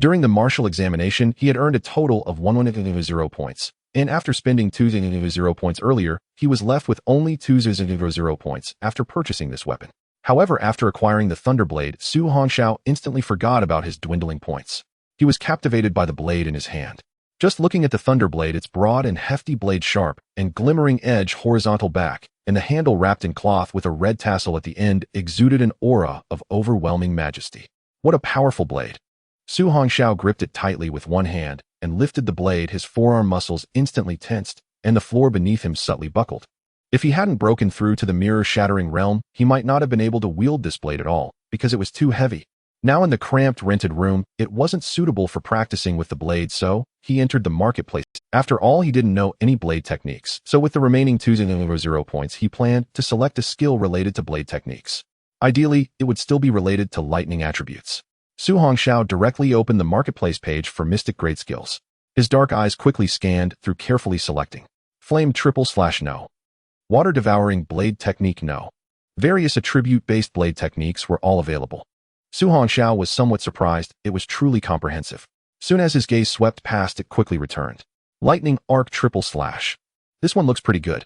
During the martial examination, he had earned a total of 110 points, and after spending 200 points earlier, he was left with only 200 points after purchasing this weapon. However, after acquiring the Thunderblade, Su Hongxiao instantly forgot about his dwindling points. He was captivated by the blade in his hand. Just looking at the Thunderblade, its broad and hefty blade sharp and glimmering edge horizontal back, and the handle wrapped in cloth with a red tassel at the end, exuded an aura of overwhelming majesty. What a powerful blade! Su Hongxiao gripped it tightly with one hand and lifted the blade. His forearm muscles instantly tensed, and the floor beneath him subtly buckled. If he hadn't broken through to the mirror-shattering realm, he might not have been able to wield this blade at all, because it was too heavy. Now in the cramped, rented room, it wasn't suitable for practicing with the blade, so he entered the marketplace. After all, he didn't know any blade techniques, so with the remaining 200 points, he planned to select a skill related to blade techniques. Ideally, it would still be related to lightning attributes. Su Hongxiao directly opened the marketplace page for mystic grade skills. His dark eyes quickly scanned through, carefully selecting. Flame / no. Water devouring blade technique, no. Various attribute-based blade techniques were all available. Su Hongxiao was somewhat surprised. It was truly comprehensive. Soon as his gaze swept past, it quickly returned. Lightning Arc / This one looks pretty good.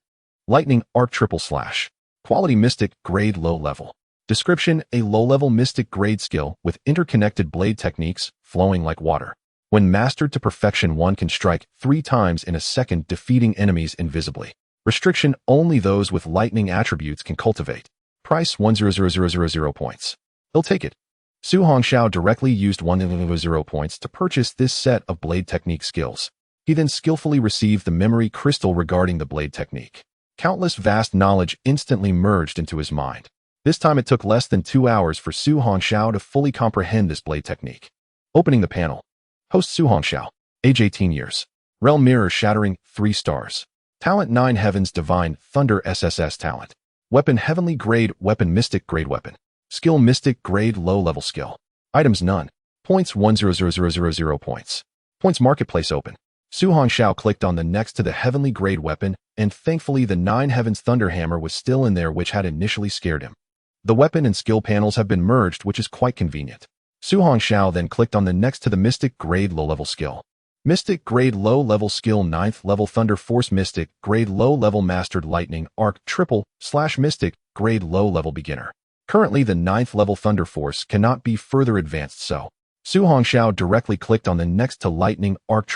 Lightning Arc / Quality Mystic Grade Low Level. Description: a low-level mystic grade skill with interconnected blade techniques flowing like water. When mastered to perfection, one can strike 3 times in a second, defeating enemies invisibly. Restriction: only those with lightning attributes can cultivate. Price: 100,000 points. He'll take it. Su Hongxiao directly used 100 points to purchase this set of blade technique skills. He then skillfully received the memory crystal regarding the blade technique. Countless vast knowledge instantly merged into his mind. This time it took less than 2 hours for Su Hongxiao to fully comprehend this blade technique. Opening the panel. Host: Su Hongxiao. Age: 18 years. Realm: mirror shattering, 3 stars. Talent: 9 Heavens Divine Thunder SSS Talent. Weapon: Heavenly Grade Weapon, Mystic Grade Weapon. Skill: Mystic Grade Low Level Skill. Items: none. Points: 100,000 points. Points Marketplace open. Su Hongxiao clicked on the next to the Heavenly Grade Weapon, and thankfully the 9 Heavens Thunder Hammer was still in there, which had initially scared him. The weapon and skill panels have been merged, which is quite convenient. Su Hongxiao then clicked on the next to the Mystic Grade Low Level Skill. Mystic Grade Low Level Skill 9th Level Thunder Force Mystic Grade Low Level Mastered Lightning Arc / Mystic Grade Low Level Beginner. Currently the 9th Level Thunder Force cannot be further advanced, so Su Hongxiao directly clicked on the next to Lightning Arc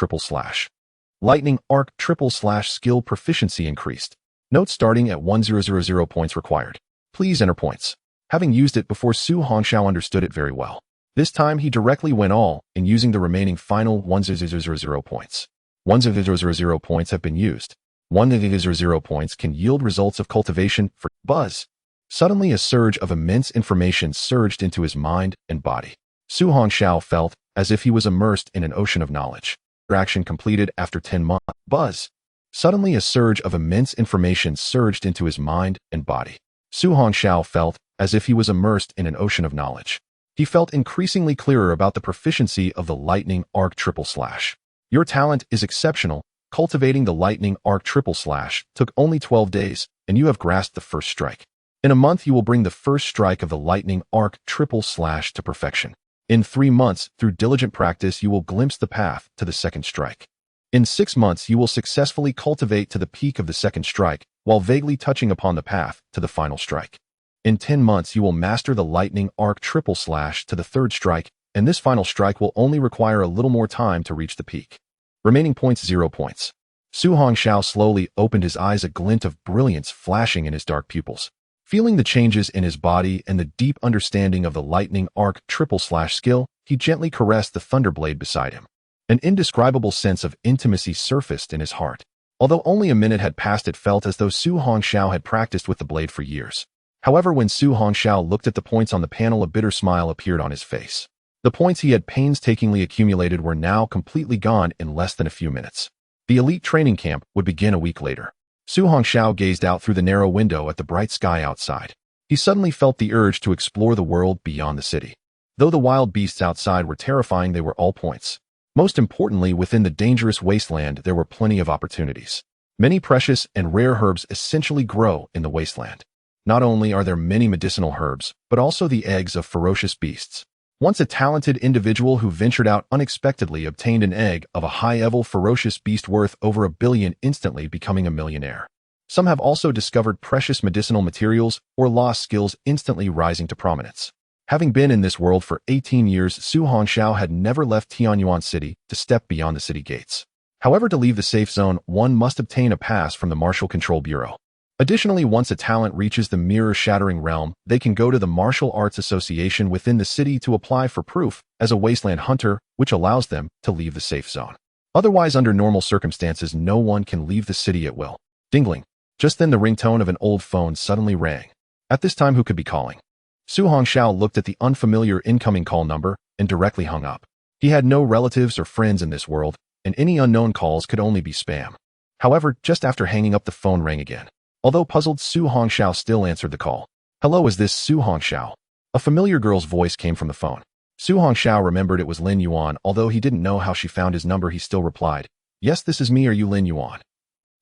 / Lightning Arc / Skill Proficiency increased. Note: starting at 100 points required. Please enter points. Having used it before, Su Hongxiao understood it very well. This time he directly went all in, using the remaining final 100 points. 100 points have been used. 100 points can yield results of cultivation for Buzz. Suddenly a surge of immense information surged into his mind and body. Su Hongxiao felt as if he was immersed in an ocean of knowledge. Action completed after 10 months. Buzz. Suddenly a surge of immense information surged into his mind and body. Su Hongxiao felt as if he was immersed in an ocean of knowledge. He felt increasingly clearer about the proficiency of the Lightning Arc / Your talent is exceptional. Cultivating the Lightning Arc / took only 12 days, and you have grasped the first strike. In a month you will bring the first strike of the Lightning Arc / to perfection. In 3 months, through diligent practice, you will glimpse the path to the second strike. In 6 months you will successfully cultivate to the peak of the second strike, while vaguely touching upon the path to the final strike. In 10 months you will master the Lightning Arc / to the third strike, and this final strike will only require a little more time to reach the peak. Remaining points: 0 points. Su Hongxiao slowly opened his eyes, a glint of brilliance flashing in his dark pupils. Feeling the changes in his body and the deep understanding of the Lightning Arc / skill, he gently caressed the Thunderblade beside him. An indescribable sense of intimacy surfaced in his heart. Although only a minute had passed, it felt as though Su Hongxiao had practiced with the blade for years. However, when Su Hongxiao looked at the points on the panel, a bitter smile appeared on his face. The points he had painstakingly accumulated were now completely gone in less than a few minutes. The elite training camp would begin a week later. Su Hongxiao gazed out through the narrow window at the bright sky outside. He suddenly felt the urge to explore the world beyond the city. Though the wild beasts outside were terrifying, they were all points. Most importantly, within the dangerous wasteland, there were plenty of opportunities. Many precious and rare herbs essentially grow in the wasteland. Not only are there many medicinal herbs, but also the eggs of ferocious beasts. Once a talented individual who ventured out unexpectedly obtained an egg of a high-level ferocious beast worth over $1 billion, instantly becoming a millionaire. Some have also discovered precious medicinal materials or lost skills, instantly rising to prominence. Having been in this world for 18 years, Su Hongxiao had never left Tianyuan City to step beyond the city gates. However, to leave the safe zone, one must obtain a pass from the Martial Control Bureau. Additionally, once a talent reaches the mirror-shattering realm, they can go to the Martial Arts Association within the city to apply for proof as a wasteland hunter, which allows them to leave the safe zone. Otherwise, under normal circumstances, no one can leave the city at will. Dingling. Just then, the ringtone of an old phone suddenly rang. At this time, who could be calling? Su Hongxiao looked at the unfamiliar incoming call number and directly hung up. He had no relatives or friends in this world, and any unknown calls could only be spam. However, just after hanging up, the phone rang again. Although puzzled, Su Hongxiao still answered the call. "Hello, is this Su Hongxiao?" A familiar girl's voice came from the phone. Su Hongxiao remembered it was Lin Yuan. Although he didn't know how she found his number, he still replied, "Yes, this is me. Are you Lin Yuan?"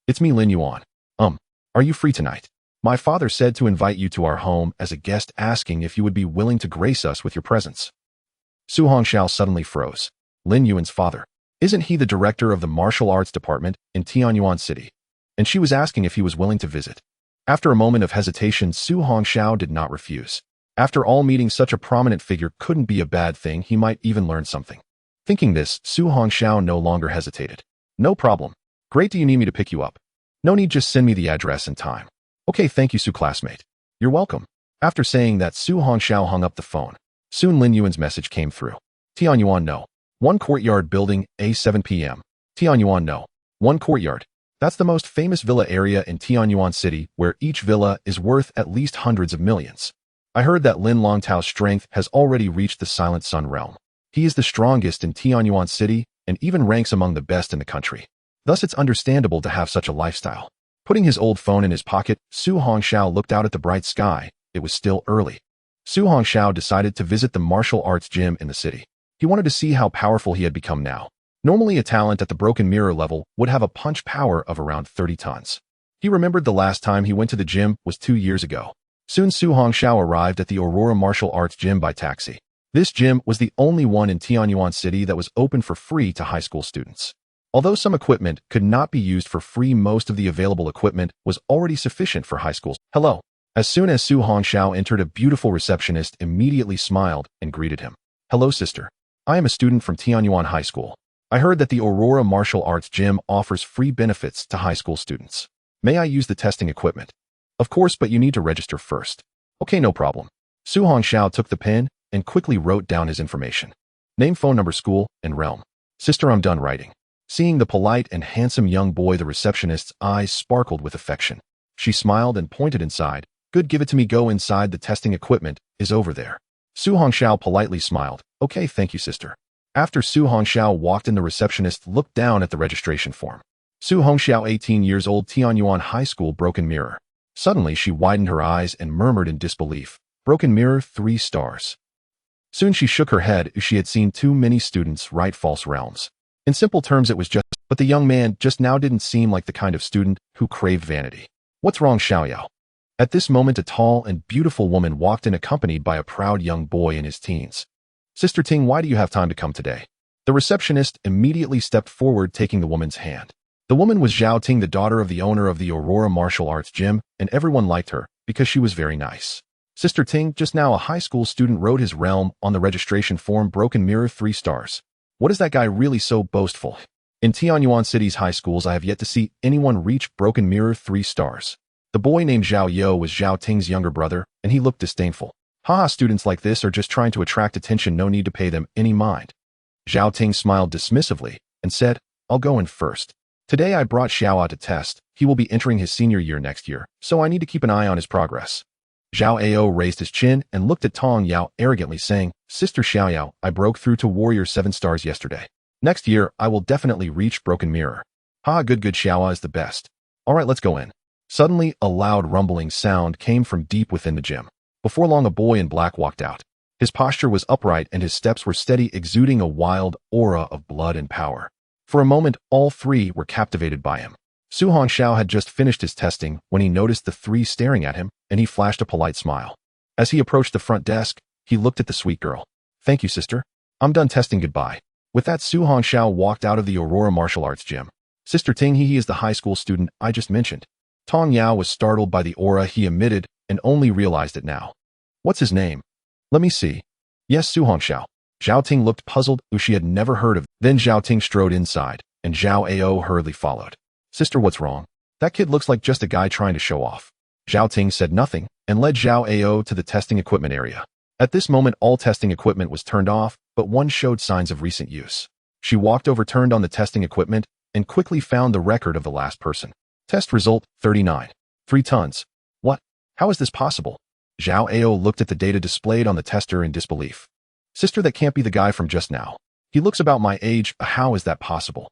"It's me, Lin Yuan. Are you free tonight? My father said to invite you to our home as a guest, asking if you would be willing to grace us with your presence." Su Hongxiao suddenly froze. Lin Yuan's father. Isn't he the director of the martial arts department in Tianyuan City? And she was asking if he was willing to visit. After a moment of hesitation, Su Hongxiao did not refuse. After all, meeting such a prominent figure couldn't be a bad thing. He might even learn something. Thinking this, Su Hongxiao no longer hesitated. "No problem. Great, do you need me to pick you up?" "No need, just send me the address and time." "Okay, thank you, Su classmate." "You're welcome." After saying that, Su Hongxiao hung up the phone. Soon Lin Yuan's message came through. "Tianyuan No. 1 Courtyard Building, A7 p.m. Tianyuan No. 1 Courtyard. That's the most famous villa area in Tianyuan City, where each villa is worth at least hundreds of millions. I heard that Lin Longtao's strength has already reached the Silent Sun realm. He is the strongest in Tianyuan City and even ranks among the best in the country. Thus, it's understandable to have such a lifestyle." Putting his old phone in his pocket, Su Hongxiao looked out at the bright sky. It was still early. Su Hongxiao decided to visit the martial arts gym in the city. He wanted to see how powerful he had become now. Normally, a talent at the broken mirror level would have a punch power of around 30 tons. He remembered the last time he went to the gym was 2 years ago. Soon Su Hongxiao arrived at the Aurora Martial Arts Gym by taxi. This gym was the only one in Tianyuan City that was open for free to high school students. Although some equipment could not be used for free, most of the available equipment was already sufficient for high schools. "Hello." As soon as Su Hongxiao entered, a beautiful receptionist immediately smiled and greeted him. "Hello, sister. I am a student from Tianyuan High School. I heard that the Aurora Martial Arts Gym offers free benefits to high school students. May I use the testing equipment?" "Of course, but you need to register first." "Okay, no problem." Su Hongxiao took the pen and quickly wrote down his information. Name, phone number, school, and realm. "Sister, I'm done writing." Seeing the polite and handsome young boy, the receptionist's eyes sparkled with affection. She smiled and pointed inside. "Good, give it to me. Go inside. The testing equipment is over there." Su Hongxiao politely smiled. "Okay, thank you, sister." After Su Hongxiao walked in, the receptionist looked down at the registration form. Su Hongxiao, 18 years old, Tianyuan High School, broken mirror. Suddenly, she widened her eyes and murmured in disbelief, "Broken mirror, 3 stars." Soon she shook her head. She had seen too many students write false realms. In simple terms, it was just, but the young man just now didn't seem like the kind of student who craved vanity. "What's wrong, Xiaoyao?" At this moment, a tall and beautiful woman walked in, accompanied by a proud young boy in his teens. "Sister Ting, why do you have time to come today?" The receptionist immediately stepped forward, taking the woman's hand. The woman was Zhao Ting, the daughter of the owner of the Aurora Martial Arts Gym, and everyone liked her because she was very nice. Sister Ting, just now a high school student wrote his realm on the registration form, broken mirror, 3 stars. What is that guy really so boastful? In Tianyuan City's high schools, I have yet to see anyone reach broken mirror, 3 stars. The boy named Zhao Yo was Zhao Ting's younger brother, and he looked disdainful. "Haha, students like this are just trying to attract attention. No need to pay them any mind." Zhao Ting smiled dismissively and said, "I'll go in first. Today I brought Xiaoa to test. He will be entering his senior year next year, so I need to keep an eye on his progress." Zhao Ao raised his chin and looked at Tong Yao arrogantly, saying, "Sister Xiaoyao, I broke through to Warrior 7 stars yesterday. Next year, I will definitely reach broken mirror." "Ha, good, Xiaoa is the best. All right, let's go in." Suddenly, a loud rumbling sound came from deep within the gym. Before long, a boy in black walked out. His posture was upright and his steps were steady, exuding a wild aura of blood and power. For a moment, all 3 were captivated by him. Su Hongxiao had just finished his testing when he noticed the three staring at him, and he flashed a polite smile. As he approached the front desk, he looked at the sweet girl. "Thank you, sister. I'm done testing, goodbye." With that, Su Hongxiao walked out of the Aurora Martial Arts Gym. Sister Ting, he is the high school student I just mentioned. Tong Yao was startled by the aura he emitted and only realized it now. What's his name? Let me see. Yes, Su Hongxiao. Zhao Ting looked puzzled, who she had never heard of. Then Zhao Ting strode inside, and Zhao Ao hurriedly followed. Sister, what's wrong? That kid looks like just a guy trying to show off. Zhao Ting said nothing and led Zhao Ao to the testing equipment area. At this moment, all testing equipment was turned off, but one showed signs of recent use. She walked over, turned on the testing equipment, and quickly found the record of the last person. Test result, 39. 3 tons. What? How is this possible? Zhao Ao looked at the data displayed on the tester in disbelief. Sister, that can't be the guy from just now. He looks about my age. How is that possible?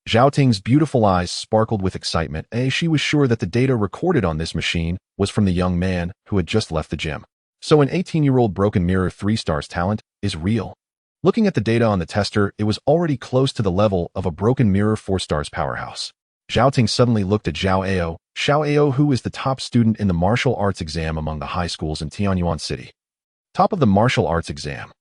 Zhao Ting's beautiful eyes sparkled with excitement, as she was sure that the data recorded on this machine was from the young man who had just left the gym. So an 18-year-old broken mirror 3 stars talent is real. Looking at the data on the tester, it was already close to the level of a broken mirror 4 stars powerhouse. Zhao Ting suddenly looked at Zhao Ao. Zhao Ao, who is the top student in the martial arts exam among the high schools in Tianyuan City. Top of the martial arts exam.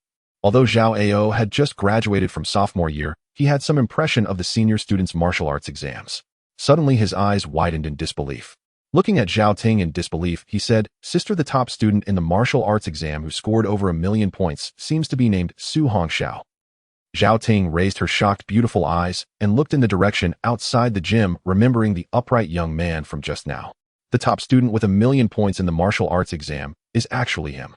Although Zhao Ao had just graduated from sophomore year, he had some impression of the senior students' martial arts exams. Suddenly his eyes widened in disbelief. Looking at Zhao Ting in disbelief, he said, Sister, the top student in the martial arts exam who scored over 1,000,000 points seems to be named Su Hongxiao. Zhao Ting raised her shocked, beautiful eyes and looked in the direction outside the gym, remembering the upright young man from just now. The top student with 1,000,000 points in the martial arts exam is actually him.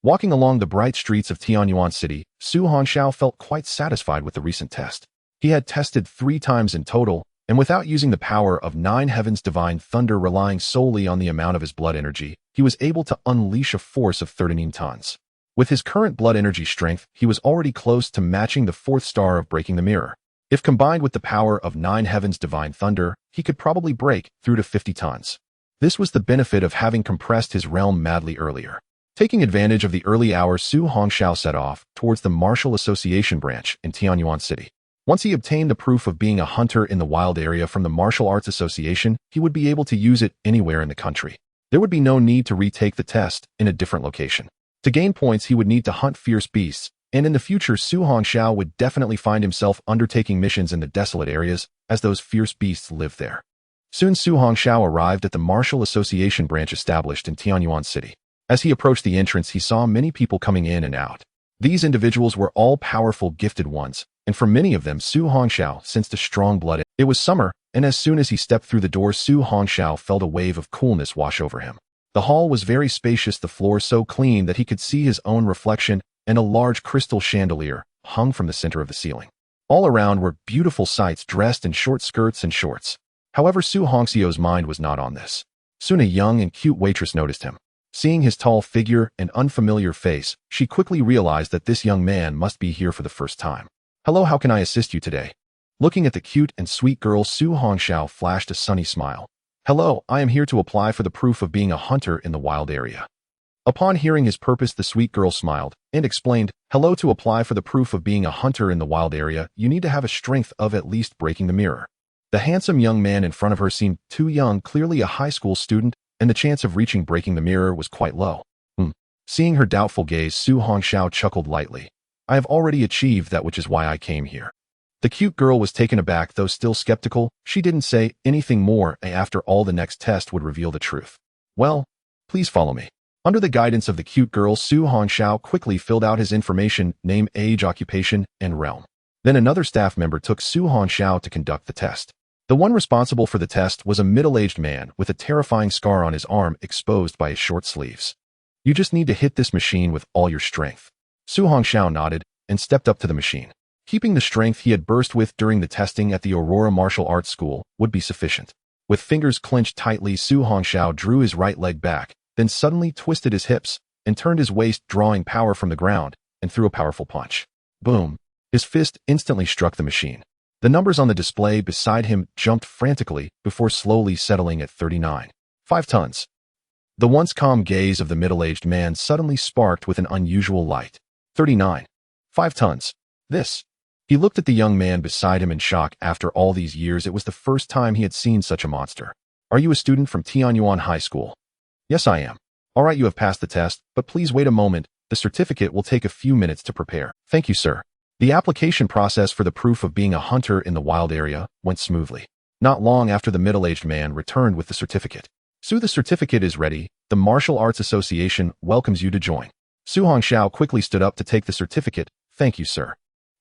Walking along the bright streets of Tianyuan City, Su Hongxiao felt quite satisfied with the recent test. He had tested 3 times in total, and without using the power of 9 heavens divine thunder, relying solely on the amount of his blood energy, he was able to unleash a force of 39 tons. With his current blood energy strength, he was already close to matching the 4th star of breaking the mirror. If combined with the power of 9 heavens divine thunder, he could probably break through to 50 tons. This was the benefit of having compressed his realm madly earlier. Taking advantage of the early hours, Su Hongxiao set off towards the Martial Association branch in Tianyuan City. Once he obtained the proof of being a hunter in the wild area from the Martial Arts Association, he would be able to use it anywhere in the country. There would be no need to retake the test in a different location. To gain points, he would need to hunt fierce beasts, and in the future, Su Hongxiao would definitely find himself undertaking missions in the desolate areas, as those fierce beasts lived there. Soon Su Hongxiao arrived at the Martial Association branch established in Tianyuan City. As he approached the entrance, he saw many people coming in and out. These individuals were all powerful, gifted ones, and for many of them, Su Hongxiao sensed a strong blood. It was summer, and as soon as he stepped through the door, Su Hongxiao felt a wave of coolness wash over him. The hall was very spacious, the floor so clean that he could see his own reflection, and a large crystal chandelier hung from the center of the ceiling. All around were beautiful sights dressed in short skirts and shorts. However, Su Hongxiao's mind was not on this. Soon a young and cute waitress noticed him. Seeing his tall figure and unfamiliar face, she quickly realized that this young man must be here for the first time. Hello, how can I assist you today? Looking at the cute and sweet girl, Su Hongxiao flashed a sunny smile. Hello, I am here to apply for the proof of being a hunter in the wild area. Upon hearing his purpose, the sweet girl smiled and explained, Hello, to apply for the proof of being a hunter in the wild area, you need to have a strength of at least breaking the mirror. The handsome young man in front of her seemed too young, clearly a high school student, and the chance of reaching breaking the mirror was quite low. Seeing her doubtful gaze, Su Hongxiao chuckled lightly. I have already achieved that, which is why I came here. The cute girl was taken aback, though still skeptical. She didn't say anything more, and after all, the next test would reveal the truth. Well, please follow me. Under the guidance of the cute girl, Su Hongxiao quickly filled out his information, name, age, occupation, and realm. Then another staff member took Su Hongxiao to conduct the test. The one responsible for the test was a middle-aged man with a terrifying scar on his arm exposed by his short sleeves. You just need to hit this machine with all your strength. Su Hongxiao nodded and stepped up to the machine. Keeping the strength he had burst with during the testing at the Aurora Martial Arts School would be sufficient. With fingers clenched tightly, Su Hongxiao drew his right leg back, then suddenly twisted his hips and turned his waist, drawing power from the ground, and threw a powerful punch. Boom! His fist instantly struck the machine. The numbers on the display beside him jumped frantically before slowly settling at 39. 5 tons. The once calm gaze of the middle-aged man suddenly sparked with an unusual light. 39. 5 tons. This. He looked at the young man beside him in shock. After all these years, it was the first time he had seen such a monster. Are you a student from Tianyuan High School? Yes, I am. All right, you have passed the test, but please wait a moment. The certificate will take a few minutes to prepare. Thank you, sir. The application process for the proof of being a hunter in the wild area went smoothly. Not long after, the middle-aged man returned with the certificate. Su, the certificate is ready. The Martial Arts Association welcomes you to join. Su Hongxiao quickly stood up to take the certificate. Thank you, sir.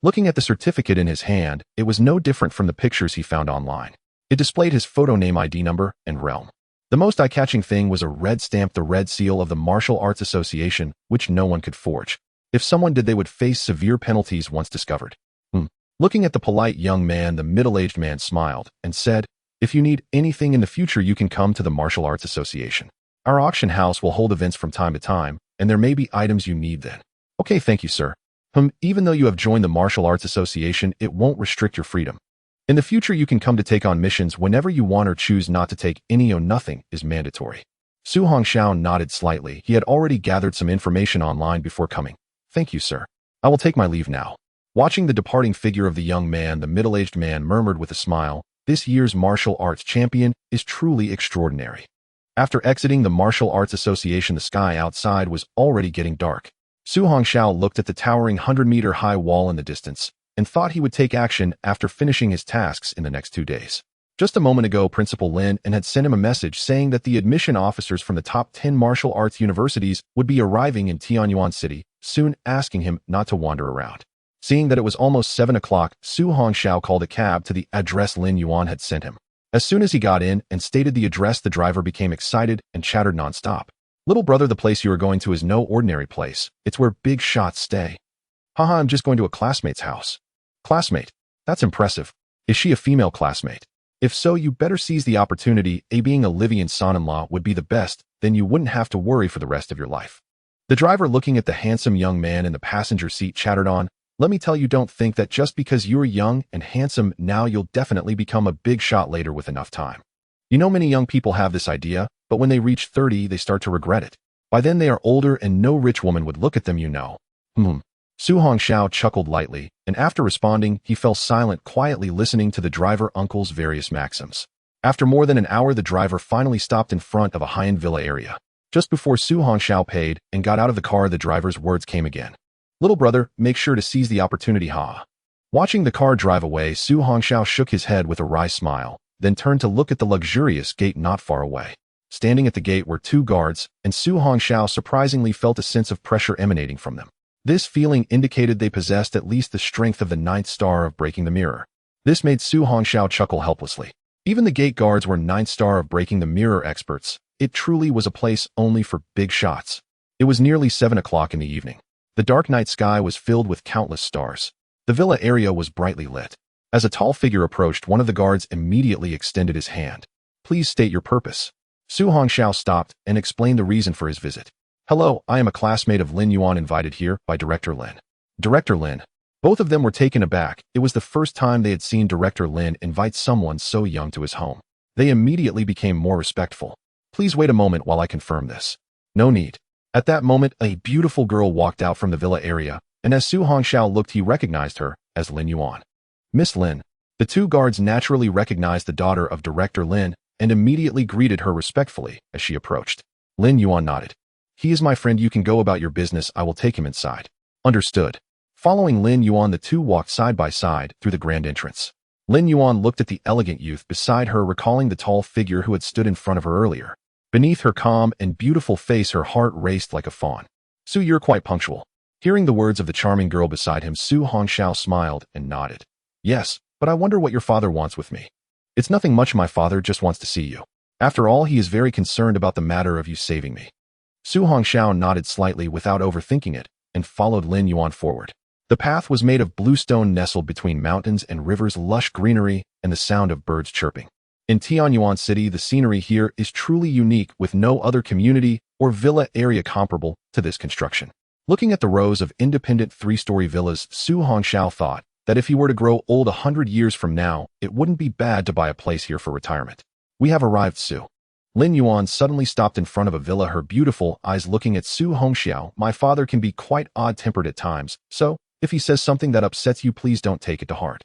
Looking at the certificate in his hand, it was no different from the pictures he found online. It displayed his photo, name, ID number, and realm. The most eye-catching thing was a red stamp, the red seal of the Martial Arts Association, which no one could forge. If someone did, they would face severe penalties once discovered. Looking at the polite young man, the middle-aged man smiled and said, if you need anything in the future, you can come to the Martial Arts Association. Our auction house will hold events from time to time, and there may be items you need then. Okay, thank you, sir. Even though you have joined the Martial Arts Association, it won't restrict your freedom. In the future, you can come to take on missions whenever you want or choose not to take any. Nothing is mandatory. Su Hongxiao nodded slightly. He had already gathered some information online before coming. Thank you, sir. I will take my leave now. Watching the departing figure of the young man, the middle-aged man murmured with a smile, this year's martial arts champion is truly extraordinary. After exiting the Martial Arts Association, the sky outside was already getting dark. Su Hongxiao looked at the towering 100-meter-high wall in the distance and thought he would take action after finishing his tasks in the next 2 days. Just a moment ago, Principal Lin had sent him a message saying that the admission officers from the top 10 martial arts universities would be arriving in Tianyuan City soon, asking him not to wander around. Seeing that it was almost 7 o'clock, Su Hongxiao called a cab to the address Lin Yuan had sent him. As soon as he got in and stated the address, the driver became excited and chattered nonstop. Little brother, the place you are going to is no ordinary place. It's where big shots stay. Haha, I'm just going to a classmate's house. Classmate? That's impressive. Is she a female classmate? If so, you better seize the opportunity. Being a Livian son-in-law would be the best, then you wouldn't have to worry for the rest of your life. The driver, looking at the handsome young man in the passenger seat, chattered on, let me tell you, don't think that just because you're young and handsome now you'll definitely become a big shot later with enough time. You know, many young people have this idea, but when they reach 30, they start to regret it. By then they are older and no rich woman would look at them, you know. Su Hongxiao chuckled lightly, and after responding, he fell silent, quietly listening to the driver uncle's various maxims. After more than an hour, the driver finally stopped in front of a high-end villa area. Just before Su Hongxiao paid and got out of the car, the driver's words came again. Little brother, make sure to seize the opportunity, ha. Watching the car drive away, Su Hongxiao shook his head with a wry smile, then turned to look at the luxurious gate not far away. Standing at the gate were 2 guards, and Su Hongxiao surprisingly felt a sense of pressure emanating from them. This feeling indicated they possessed at least the strength of the 9th star of breaking the mirror. This made Su Hongxiao chuckle helplessly. Even the gate guards were 9th star of breaking the mirror experts. It truly was a place only for big shots. It was nearly 7 o'clock in the evening. The dark night sky was filled with countless stars. The villa area was brightly lit. As a tall figure approached, one of the guards immediately extended his hand. Please state your purpose. Su Hongxiao stopped and explained the reason for his visit. Hello, I am a classmate of Lin Yuan invited here by Director Lin. Director Lin. Both of them were taken aback. It was the first time they had seen Director Lin invite someone so young to his home. They immediately became more respectful. Please wait a moment while I confirm this. No need. At that moment, a beautiful girl walked out from the villa area, and as Su Hongxiao looked, he recognized her as Lin Yuan. Miss Lin. The 2 guards naturally recognized the daughter of Director Lin and immediately greeted her respectfully as she approached. Lin Yuan nodded. He is my friend. You can go about your business. I will take him inside. Understood. Following Lin Yuan, the 2 walked side by side through the grand entrance. Lin Yuan looked at the elegant youth beside her, recalling the tall figure who had stood in front of her earlier. Beneath her calm and beautiful face, her heart raced like a fawn. Su, you're quite punctual. Hearing the words of the charming girl beside him, Su Hongxiao smiled and nodded. Yes, but I wonder what your father wants with me. It's nothing much. My father just wants to see you. After all, he is very concerned about the matter of you saving me. Su Hongxiao nodded slightly without overthinking it and followed Lin Yuan forward. The path was made of blue stone nestled between mountains and rivers, lush greenery, and the sound of birds chirping. In Tianyuan City, the scenery here is truly unique, with no other community or villa area comparable to this construction. Looking at the rows of independent 3-story villas, Su Hongxiao thought that if he were to grow old 100 years from now, it wouldn't be bad to buy a place here for retirement. We have arrived, Su. Lin Yuan suddenly stopped in front of a villa, her beautiful eyes looking at Su Hongxiao. My father can be quite odd-tempered at times, so If he says something that upsets you, please don't take it to heart.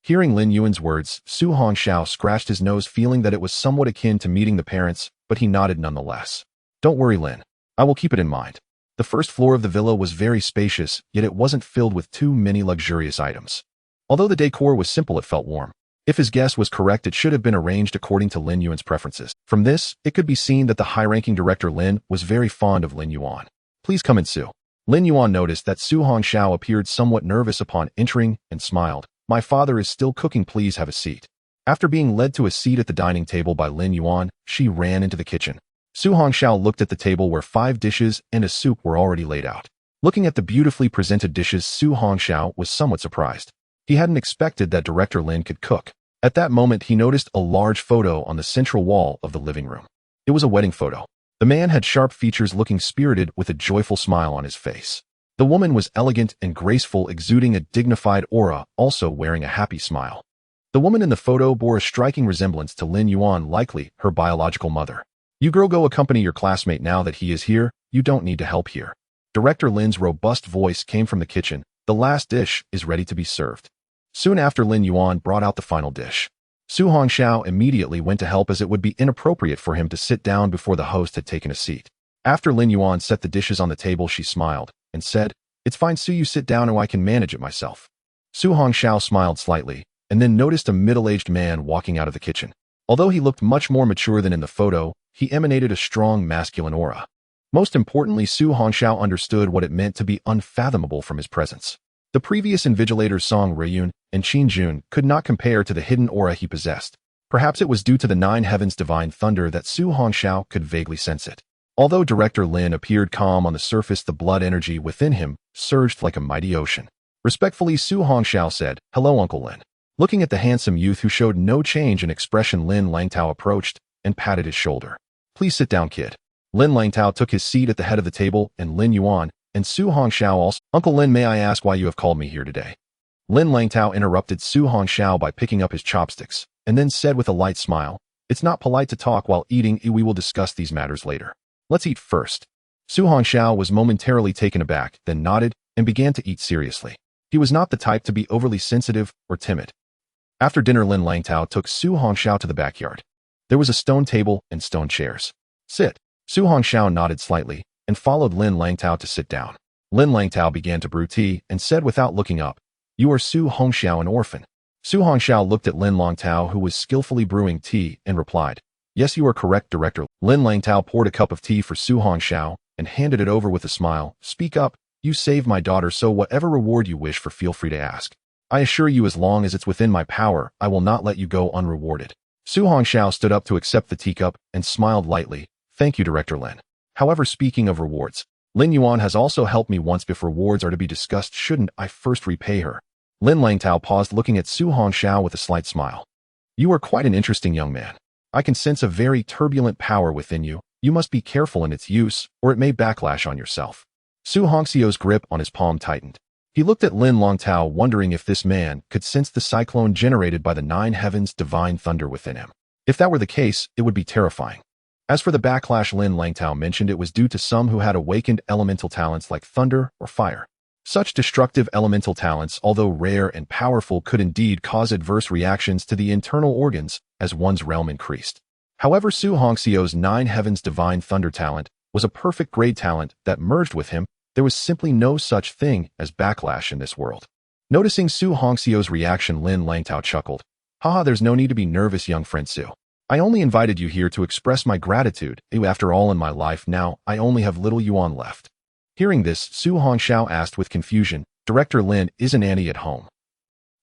Hearing Lin Yuan's words, Su Hongxiao scratched his nose, feeling that it was somewhat akin to meeting the parents, but he nodded nonetheless. Don't worry, Lin. I will keep it in mind. The first floor of the villa was very spacious, yet it wasn't filled with too many luxurious items. Although the decor was simple, it felt warm. If his guess was correct, it should have been arranged according to Lin Yuan's preferences. From this, it could be seen that the high-ranking director Lin was very fond of Lin Yuan. Please come in, Su. Lin Yuan noticed that Su Hongxiao appeared somewhat nervous upon entering and smiled. My father is still cooking, please have a seat. After being led to a seat at the dining table by Lin Yuan, she ran into the kitchen. Su Hongxiao looked at the table where 5 dishes and a soup were already laid out. Looking at the beautifully presented dishes, Su Hongxiao was somewhat surprised. He hadn't expected that Director Lin could cook. At that moment, he noticed a large photo on the central wall of the living room. It was a wedding photo. The man had sharp features, looking spirited with a joyful smile on his face. The woman was elegant and graceful, exuding a dignified aura, also wearing a happy smile. The woman in the photo bore a striking resemblance to Lin Yuan, likely her biological mother. You girl, go accompany your classmate now that he is here. You don't need to help here. Director Lin's robust voice came from the kitchen. The last dish is ready to be served. Soon after, Lin Yuan brought out the final dish. Su Hongxiao immediately went to help, as it would be inappropriate for him to sit down before the host had taken a seat. After Lin Yuan set the dishes on the table, she smiled and said, "It's fine, Su, you sit down and I can manage it myself." Su Hongxiao smiled slightly and then noticed a middle-aged man walking out of the kitchen. Although he looked much more mature than in the photo, he emanated a strong masculine aura. Most importantly, Su Hongxiao understood what it meant to be unfathomable from his presence. The previous invigilators Song Ruiyun and Qin Jun could not compare to the hidden aura he possessed. Perhaps it was due to the 9 heavens divine thunder that Su Hongxiao could vaguely sense it. Although Director Lin appeared calm on the surface, the blood energy within him surged like a mighty ocean. Respectfully, Su Hongxiao said, "Hello, Uncle Lin." Looking at the handsome youth who showed no change in expression, Lin Langtao approached and patted his shoulder. "Please sit down, kid." Lin Langtao took his seat at the head of the table, and Lin Yuan and Su Hongxiao also. "Uncle Lin, may I ask why you have called me here today?" Lin Langtao interrupted Su Hongxiao by picking up his chopsticks, and then said with a light smile, "It's not polite to talk while eating. We will discuss these matters later. Let's eat first." Su Hongxiao was momentarily taken aback, then nodded and began to eat seriously. He was not the type to be overly sensitive or timid. After dinner, Lin Langtao took Su Hongxiao to the backyard. There was a stone table and stone chairs. "Sit." Su Hongxiao nodded slightly and followed Lin Langtao to sit down. Lin Langtao began to brew tea and said without looking up, "You are Su Hongxiao, an orphan." Su Hongxiao looked at Lin Langtao, who was skillfully brewing tea, and replied, "Yes, you are correct, Director." Lin Langtao poured a cup of tea for Su Hongxiao and handed it over with a smile. "Speak up. You saved my daughter, so whatever reward you wish for, feel free to ask. I assure you, as long as it's within my power, I will not let you go unrewarded." Su Hongxiao stood up to accept the teacup and smiled lightly. "Thank you, Director Lin. However, speaking of rewards, Lin Yuan has also helped me once. If rewards are to be discussed, shouldn't I first repay her?" Lin Langtao paused, looking at Su Hongxiao with a slight smile. "You are quite an interesting young man. I can sense a very turbulent power within you. You must be careful in its use, or it may backlash on yourself." Su Hongxiao's grip on his palm tightened. He looked at Lin Langtao, wondering if this man could sense the cyclone generated by the 9 heavens divine thunder within him. If that were the case, it would be terrifying. As for the backlash Lin Langtao mentioned, it was due to some who had awakened elemental talents like thunder or fire. Such destructive elemental talents, although rare and powerful, could indeed cause adverse reactions to the internal organs as one's realm increased. However, Su Hongxiao's 9 heavens divine thunder talent was a perfect grade talent that merged with him. There was simply no such thing as backlash in this world. Noticing Su Hongxiao's reaction, Lin Langtao chuckled. "Haha, there's no need to be nervous, young friend Su. I only invited you here to express my gratitude. After all, in my life now, I only have little yuan left." Hearing this, Su Hongxiao asked with confusion, "Director Lin, isn't Annie at home?"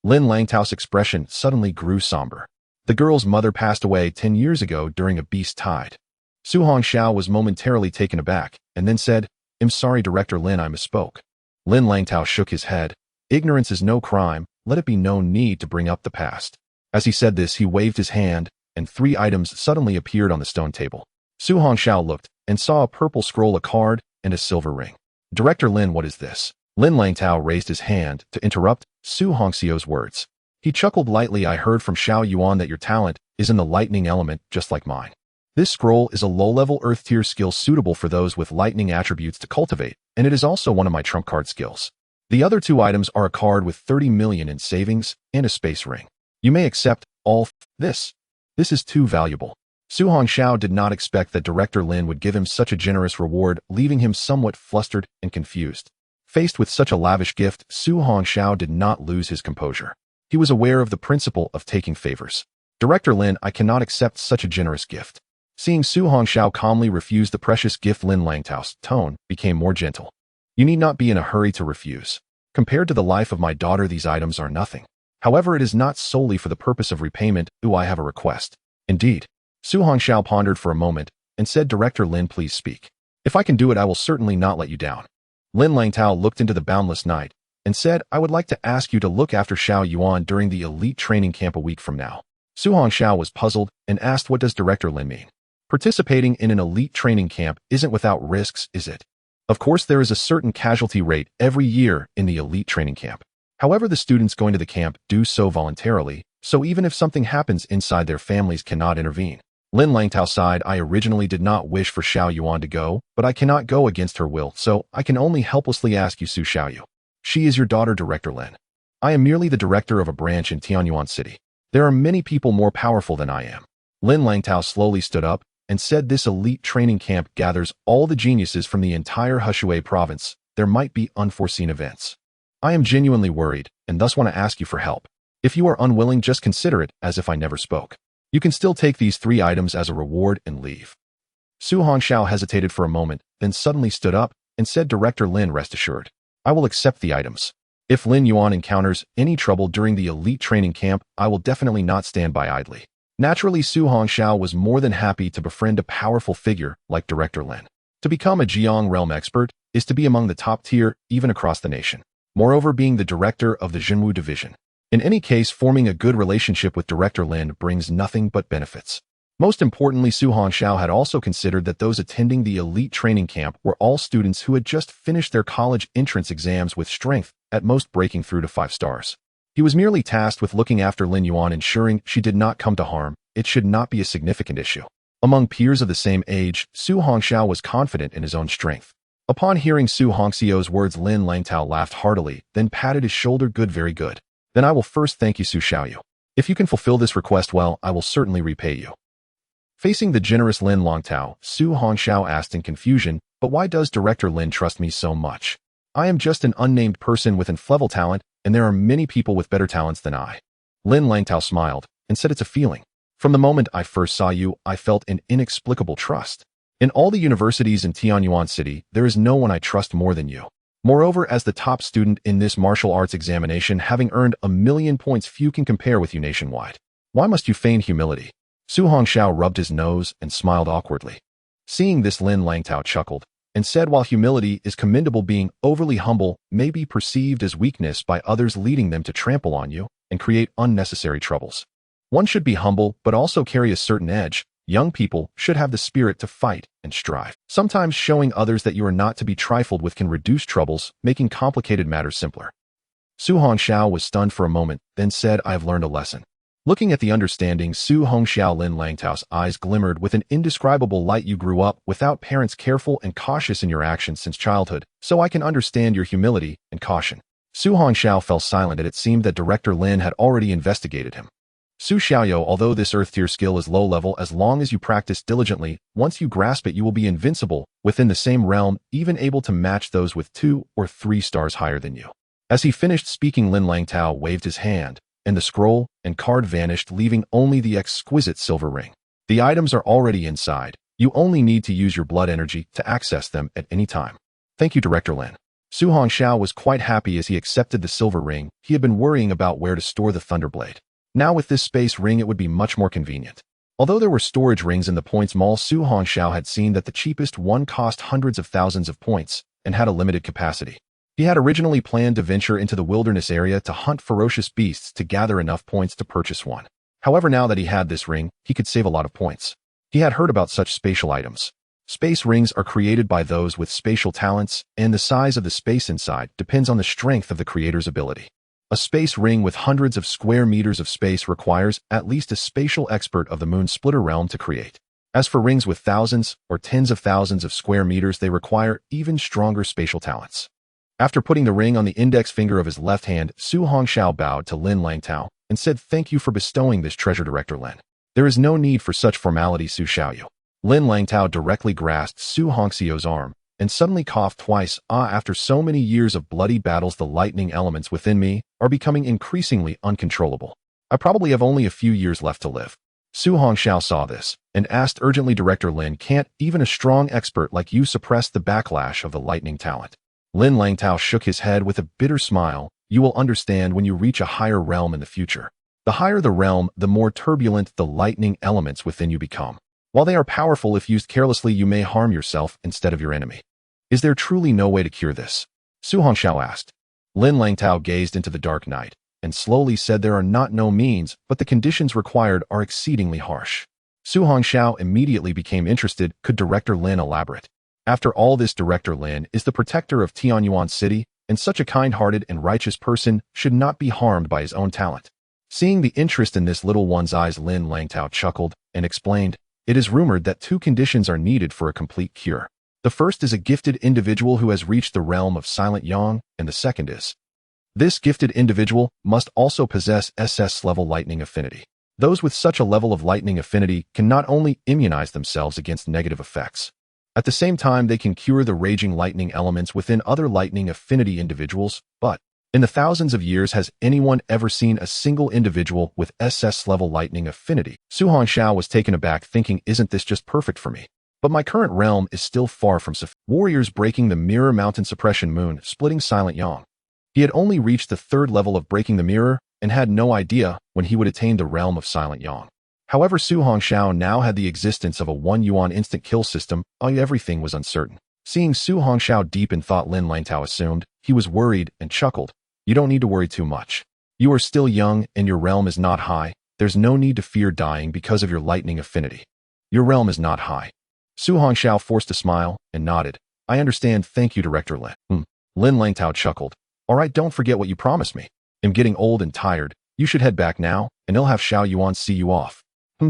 Lin Langtao's expression suddenly grew somber. The girl's mother passed away 10 years ago during a beast tide. Su Hongxiao was momentarily taken aback, and then said, "I'm sorry, Director Lin, I misspoke." Lin Langtao shook his head. "Ignorance is no crime. Let it be no need to bring up the past." As he said this, he waved his hand, and 3 items suddenly appeared on the stone table. Su Hongxiao looked and saw a purple scroll, a card, and a silver ring. "Director Lin, what is this?" Lin Langtao raised his hand to interrupt Su Hongxiao's words. He chuckled lightly. "I heard from Xiao Yuan that your talent is in the lightning element, just like mine. This scroll is a low-level earth-tier skill suitable for those with lightning attributes to cultivate, and it is also one of my trump card skills. The other two items are a card with 30 million in savings and a space ring. You may accept all this. This is too valuable. Su Hongxiao did not expect that Director Lin would give him such a generous reward, leaving him somewhat flustered and confused. Faced with such a lavish gift, Su Hongxiao did not lose his composure. He was aware of the principle of taking favors. Director Lin, I cannot accept such a generous gift. Seeing Su Hongxiao calmly refuse the precious gift, Lin Langtao's tone became more gentle. You need not be in a hurry to refuse. Compared to the life of my daughter, these items are nothing. However, it is not solely for the purpose of repayment. I have a request. Indeed. Su Hongxiao pondered for a moment and said, Director Lin, please speak. If I can do it, I will certainly not let you down. Lin Langtao looked into the boundless night and said, I would like to ask you to look after Xiao Yuan during the elite training camp a week from now. Su Hongxiao was puzzled and asked, what does Director Lin mean? Participating in an elite training camp isn't without risks, is it? Of course, there is a certain casualty rate every year in the elite training camp. However, the students going to the camp do so voluntarily, so even if something happens inside, their families cannot intervene. Lin Langtao sighed. I originally did not wish for Xiao Yuan to go, but I cannot go against her will, so I can only helplessly ask you, Su Xiaoyu. She is your daughter, Director Lin. I am merely the director of a branch in Tianyuan City. There are many people more powerful than I am. Lin Langtao slowly stood up and said, this elite training camp gathers all the geniuses from the entire Heshui province. There might be unforeseen events. I am genuinely worried and thus want to ask you for help. If you are unwilling, just consider it as if I never spoke. You can still take these 3 items as a reward and leave. Su Hongxiao hesitated for a moment, then suddenly stood up and said, Director Lin, rest assured. I will accept the items. If Lin Yuan encounters any trouble during the elite training camp, I will definitely not stand by idly. Naturally, Su Hongxiao was more than happy to befriend a powerful figure like Director Lin. To become a Jiang realm expert is to be among the top tier, even across the nation. Moreover, being the director of the Jinwu division. In any case, forming a good relationship with Director Lin brings nothing but benefits. Most importantly, Su Hongxiao had also considered that those attending the elite training camp were all students who had just finished their college entrance exams with strength, at most breaking through to 5 stars. He was merely tasked with looking after Lin Yuan, ensuring she did not come to harm. It should not be a significant issue. Among peers of the same age, Su Hongxiao was confident in his own strength. Upon hearing Su Hongxiao's words, Lin Langtao laughed heartily, then patted his shoulder. Good, very good. Then I will first thank you, Su Xiaoyu. If you can fulfill this request well, I will certainly repay you. Facing the generous Lin Langtao, Su Hongxiao asked in confusion, but why does Director Lin trust me so much? I am just an unnamed person with inflexible talent, and there are many people with better talents than I. Lin Langtao smiled and said, it's a feeling. From the moment I first saw you, I felt an inexplicable trust. In all the universities in Tianyuan City, there is no one I trust more than you. Moreover, as the top student in this martial arts examination, having earned 1,000,000 points, few can compare with you nationwide. Why must you feign humility? Su Hongxiao rubbed his nose and smiled awkwardly. Seeing this, Lin Langtao chuckled and said, while humility is commendable, being overly humble may be perceived as weakness by others, leading them to trample on you and create unnecessary troubles. One should be humble, but also carry a certain edge. Young people should have the spirit to fight and strive. Sometimes showing others that you are not to be trifled with can reduce troubles, making complicated matters simpler. Su Hongxiao was stunned for a moment, then said, I have learned a lesson. Looking at the understanding Su Hongxiao, Lin Langtao's eyes glimmered with an indescribable light. You grew up without parents, careful and cautious in your actions since childhood, so I can understand your humility and caution. Su Hongxiao fell silent, and it seemed that Director Lin had already investigated him. Su Xiaoyu, although this earth-tier skill is low level, as long as you practice diligently, once you grasp it, you will be invincible within the same realm, even able to match those with 2 or 3 stars higher than you. As he finished speaking, Lin Langtao waved his hand, and the scroll and card vanished, leaving only the exquisite silver ring. The items are already inside. You only need to use your blood energy to access them at any time. Thank you, Director Lin. Su Hongxiao was quite happy as he accepted the silver ring. He had been worrying about where to store the Thunderblade. Now with this space ring, it would be much more convenient. Although there were storage rings in the points mall, Su Hongxiao had seen that the cheapest one cost hundreds of thousands of points and had a limited capacity. He had originally planned to venture into the wilderness area to hunt ferocious beasts to gather enough points to purchase one. However, now that he had this ring, he could save a lot of points. He had heard about such spatial items. Space rings are created by those with spatial talents, and the size of the space inside depends on the strength of the creator's ability. A space ring with hundreds of square meters of space requires at least a spatial expert of the Moon Splitter realm to create. As for rings with thousands or tens of thousands of square meters, they require even stronger spatial talents. After putting the ring on the index finger of his left hand, Su Hongxiao bowed to Lin Langtao and said, "Thank you for bestowing this treasure, Director Lin. There is no need for such formality, Su Xiaoyu." Lin Langtao directly grasped Su Hongxiao's arm and suddenly coughed twice. After so many years of bloody battles, the lightning elements within me are becoming increasingly uncontrollable. I probably have only a few years left to live. Su Hongxiao saw this and asked urgently, "Director Lin, can't even a strong expert like you suppress the backlash of the lightning talent?" Lin Langtao shook his head with a bitter smile. "You will understand when you reach a higher realm in the future. The higher the realm, the more turbulent the lightning elements within you become. While they are powerful, if used carelessly, you may harm yourself instead of your enemy. Is there truly no way to cure this?" Su Hongxiao asked. Lin Langtao gazed into the dark night and slowly said, "There are not no means, but the conditions required are exceedingly harsh." Su Hongxiao immediately became interested. Could Director Lin elaborate? After all this, Director Lin is the protector of Tianyuan City, and such a kind-hearted and righteous person should not be harmed by his own talent. Seeing the interest in this little one's eyes, Lin Langtao chuckled and explained, "It is rumored that 2 conditions are needed for a complete cure. The first is a gifted individual who has reached the realm of Silent Yang, and the second is, this gifted individual must also possess SS-level lightning affinity. Those with such a level of lightning affinity can not only immunize themselves against negative effects, at the same time they can cure the raging lightning elements within other lightning affinity individuals. But in the thousands of years, has anyone ever seen a single individual with SS-level lightning affinity?" Su Hongxiao was taken aback, thinking, "Isn't this just perfect for me? But my current realm is still far from sufficient." Warriors breaking the mirror, mountain suppression, moon splitting, Silent Yang. He had only reached the 3rd level of breaking the mirror and had no idea when he would attain the realm of Silent Yang. However, Su Hongxiao now had the existence of a One-Yuan instant kill system. Everything was uncertain. Seeing Su Hongxiao deep in thought, Lin Langtao assumed he was worried and chuckled. "You don't need to worry too much. You are still young and your realm is not high. There's no need to fear dying because of your lightning affinity. Your realm is not high." Su Hongxiao forced a smile and nodded. "I understand, thank you, Director Lin." Lin Langtao chuckled. "All right, don't forget what you promised me. I'm getting old and tired. You should head back now, and I'll have Xiao Yuan see you off."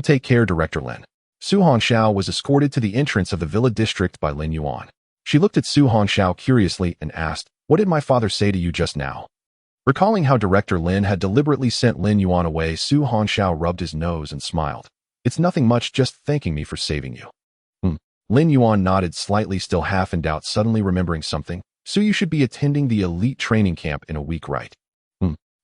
Take care, Director Lin." Su Hongxiao was escorted to the entrance of the villa district by Lin Yuan. She looked at Su Hongxiao curiously and asked, "What did my father say to you just now?" Recalling how Director Lin had deliberately sent Lin Yuan away, Su Hongxiao rubbed his nose and smiled. "It's nothing much, just thanking me for saving you." Lin Yuan nodded slightly, still half in doubt, suddenly remembering something. "So you should be attending the elite training camp in a week, right?"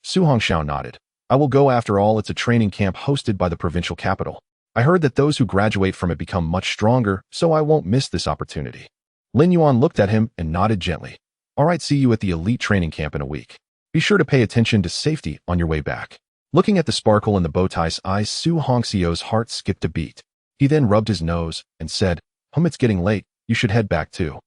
Su Hongxiao nodded. "I will go, after all, it's a training camp hosted by the provincial capital. I heard that those who graduate from it become much stronger, so I won't miss this opportunity." Lin Yuan looked at him and nodded gently. "All right, see you at the elite training camp in a week. Be sure to pay attention to safety on your way back." Looking at the sparkle in the bowtie's eyes, Su Hongxiao's heart skipped a beat. He then rubbed his nose and said, "It's getting late. You should head back too."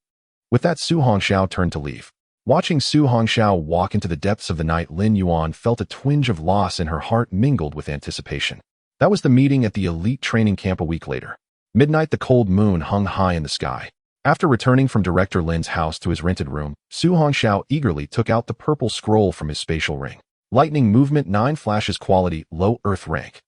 With that, Su Hongxiao turned to leave. Watching Su Hongxiao walk into the depths of the night, Lin Yuan felt a twinge of loss in her heart mingled with anticipation. That was the meeting at the elite training camp a week later. Midnight, the cold moon hung high in the sky. After returning from Director Lin's house to his rented room, Su Hongxiao eagerly took out the purple scroll from his spatial ring. Lightning movement 9 flashes, quality low earth rank.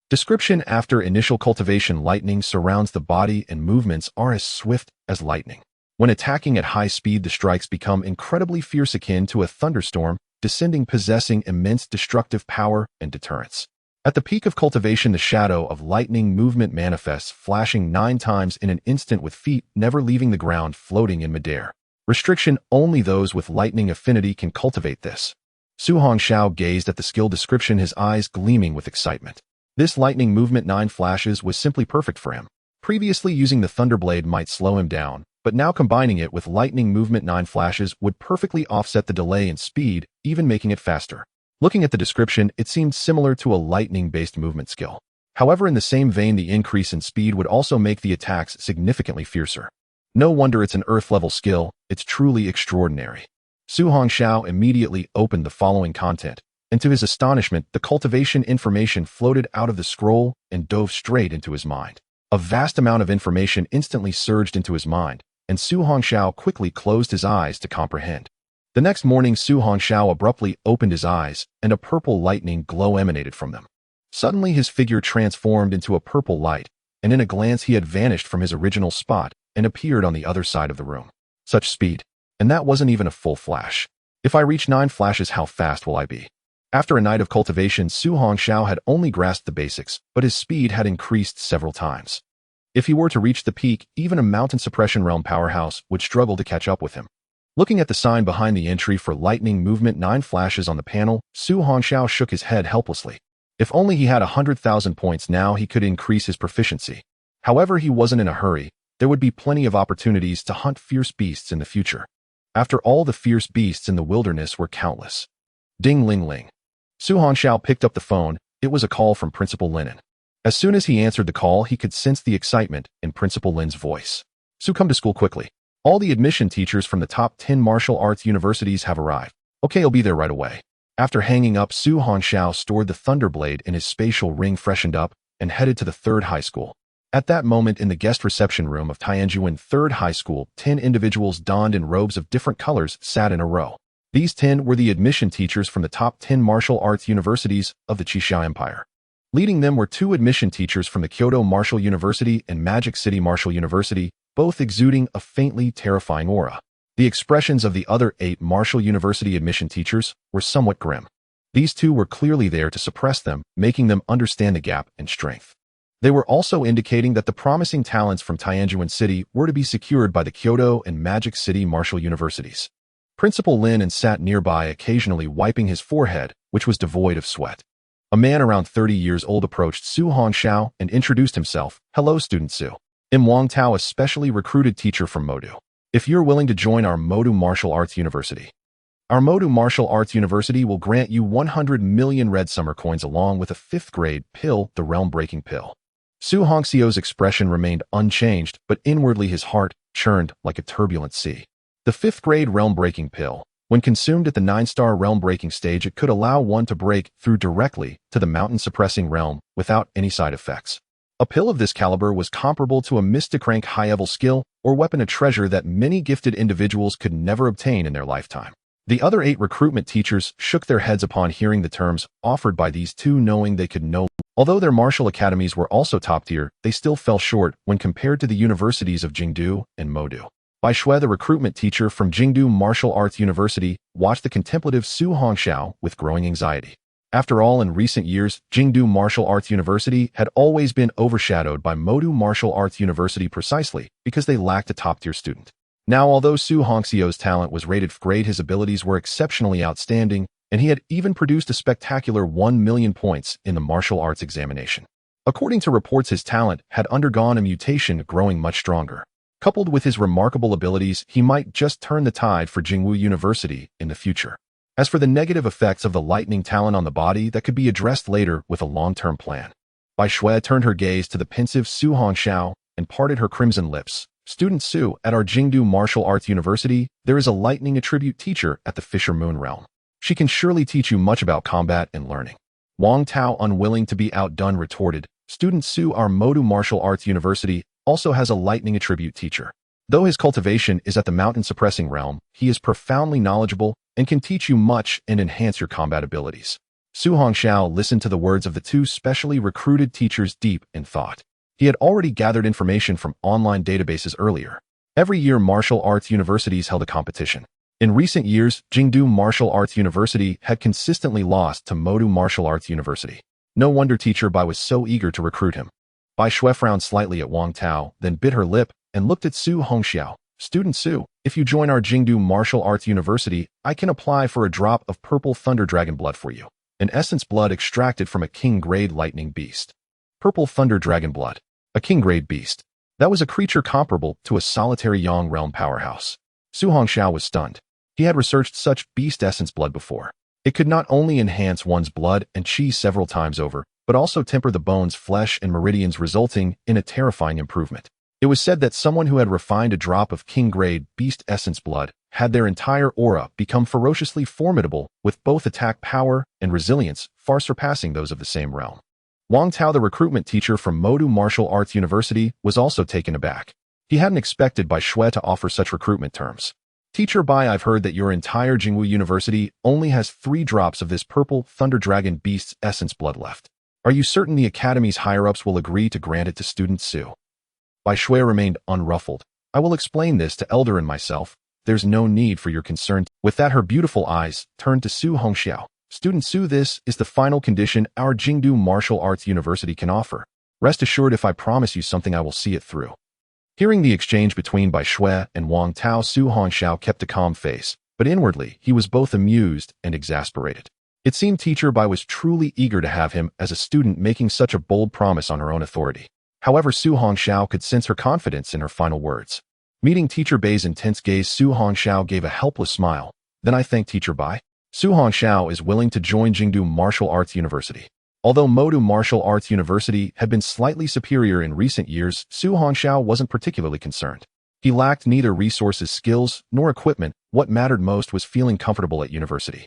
Description: after initial cultivation, lightning surrounds the body and movements are as swift as lightning. When attacking at high speed, the strikes become incredibly fierce, akin to a thunderstorm descending, possessing immense destructive power and deterrence. At the peak of cultivation, the shadow of lightning movement manifests, flashing 9 times in an instant with feet never leaving the ground, floating in midair. Restriction: only those with lightning affinity can cultivate this. Su Hongxiao gazed at the skill description, his eyes gleaming with excitement. This lightning movement 9 flashes was simply perfect for him. Previously, using the Thunderblade might slow him down, but now combining it with lightning movement 9 flashes would perfectly offset the delay in speed, even making it faster. Looking at the description, it seemed similar to a lightning-based movement skill. However, in the same vein, the increase in speed would also make the attacks significantly fiercer. No wonder it's an Earth-level skill, it's truly extraordinary. Su Hongxiao immediately opened the following content, and to his astonishment, the cultivation information floated out of the scroll and dove straight into his mind. A vast amount of information instantly surged into his mind, and Su Hongxiao quickly closed his eyes to comprehend. The next morning, Su Hongxiao abruptly opened his eyes, and a purple lightning glow emanated from them. Suddenly, his figure transformed into a purple light, and in a glance he had vanished from his original spot and appeared on the other side of the room. Such speed! And that wasn't even a full flash. If I reach 9 flashes, how fast will I be? After a night of cultivation, Su Hongxiao had only grasped the basics, but his speed had increased several times. If he were to reach the peak, even a mountain suppression realm powerhouse would struggle to catch up with him. Looking at the sign behind the entry for lightning movement 9 flashes on the panel, Su Hongxiao shook his head helplessly. If only he had 100,000 points now, he could increase his proficiency. However, he wasn't in a hurry. There would be plenty of opportunities to hunt fierce beasts in the future. After all, the fierce beasts in the wilderness were countless. Ding ling ling. Su Hongxiao picked up the phone. It was a call from Principal Lin. As soon as he answered the call, he could sense the excitement in Principal Lin's voice. Su, come to school quickly. All the admission teachers from the top 10 martial arts universities have arrived. Okay, I'll be there right away. After hanging up, Su Hongxiao stored the Thunderblade in his spatial ring, freshened up, and headed to the 3rd high school. At that moment, in the guest reception room of Tianjuan 3rd High School, 10 individuals donned in robes of different colors sat in a row. These 10 were the admission teachers from the top 10 martial arts universities of the Qixia Empire. Leading them were 2 admission teachers from the Kyoto Martial University and Magic City Martial University, both exuding a faintly terrifying aura. The expressions of the other 8 Martial University admission teachers were somewhat grim. These 2 were clearly there to suppress them, making them understand the gap in strength. They were also indicating that the promising talents from Tianjuan City were to be secured by the Kyoto and Magic City Martial Universities. Principal Lin sat nearby, occasionally wiping his forehead, which was devoid of sweat. A man around 30 years old approached Su Hongxiao and introduced himself. Hello, Student Su. I'm Wang Tao, a specially recruited teacher from Modu. If you're willing to join our Modu Martial Arts University, our Modu Martial Arts University will grant you 100 million red summer coins along with a 5th grade pill, the realm-breaking pill. Su Hongxiao's expression remained unchanged, but inwardly his heart churned like a turbulent sea. The 5th grade realm-breaking pill, when consumed at the 9-star realm-breaking stage, it could allow one to break through directly to the mountain-suppressing realm without any side effects. A pill of this caliber was comparable to a mystic rank high-level skill or weapon, a treasure that many gifted individuals could never obtain in their lifetime. The other 8 recruitment teachers shook their heads upon hearing the terms offered by these 2, knowing they could no. Although their martial academies were also top tier, they still fell short when compared to the universities of Jingdu and Modu. Bai Shui, the recruitment teacher from Jingdu Martial Arts University, watched the contemplative Su Hongxiao with growing anxiety. After all, in recent years, Jingdu Martial Arts University had always been overshadowed by Modu Martial Arts University precisely because they lacked a top-tier student. Now, although Su Hongxiao's talent was rated grade, his abilities were exceptionally outstanding, and he had even produced a spectacular 1 million points in the martial arts examination. According to reports, his talent had undergone a mutation, growing much stronger. Coupled with his remarkable abilities, he might just turn the tide for Jingwu University in the future. As for the negative effects of the lightning talent on the body, that could be addressed later with a long-term plan. Bai Shui turned her gaze to the pensive Su Hongxiao and parted her crimson lips. Student Su, at our Jingdu Martial Arts University, there is a lightning attribute teacher at the Fisher Moon realm. She can surely teach you much about combat and learning. Wang Tao, unwilling to be outdone, retorted, Student Su, our Modu Martial Arts University also has a lightning attribute teacher. Though his cultivation is at the mountain-suppressing realm, he is profoundly knowledgeable and can teach you much and enhance your combat abilities. Su Hongxiao listened to the words of the 2 specially recruited teachers deep in thought. He had already gathered information from online databases earlier. Every year, martial arts universities held a competition. In recent years, Jingdu Martial Arts University had consistently lost to Modu Martial Arts University. No wonder Teacher Bai was so eager to recruit him. Bai Shui frowned slightly at Wang Tao, then bit her lip and looked at Su Hongxiao. Student Su, if you join our Jingdu Martial Arts University, I can apply for a drop of purple thunder dragon blood for you, an essence blood extracted from a king-grade lightning beast. Purple thunder dragon blood, a king-grade beast. That was a creature comparable to a solitary Yang realm powerhouse. Su Hongxiao was stunned. He had researched such beast essence blood before. It could not only enhance one's blood and chi several times over, but also temper the bones, flesh, and meridians, resulting in a terrifying improvement. It was said that someone who had refined a drop of king-grade beast essence blood had their entire aura become ferociously formidable, with both attack power and resilience far surpassing those of the same realm. Wang Tao, the recruitment teacher from Modu Martial Arts University, was also taken aback. He hadn't expected Bai Shui to offer such recruitment terms. Teacher Bai, I've heard that your entire Jingwu University only has 3 drops of this purple thunder dragon beast's essence blood left. Are you certain the academy's higher-ups will agree to grant it to Student Su? Bai Shui remained unruffled. I will explain this to Elder and myself. there's no need for your concern. With that, her beautiful eyes turned to Su Hongxiao. Student Su, this is the final condition our Jingdu Martial Arts University can offer. Rest assured, if I promise you something, I will see it through. Hearing the exchange between Bai Shui and Wang Tao, Su Hongxiao kept a calm face, but inwardly he was both amused and exasperated. It seemed Teacher Bai was truly eager to have him as a student, making such a bold promise on her own authority. However, Su Hongxiao could sense her confidence in her final words. Meeting Teacher Bai's intense gaze, Su Hongxiao gave a helpless smile. Then I thank Teacher Bai. Su Hongxiao is willing to join Jingdu Martial Arts University. Although Modu Martial Arts University had been slightly superior in recent years, Su Hongxiao wasn't particularly concerned. He lacked neither resources, skills, nor equipment. What mattered most was feeling comfortable at university.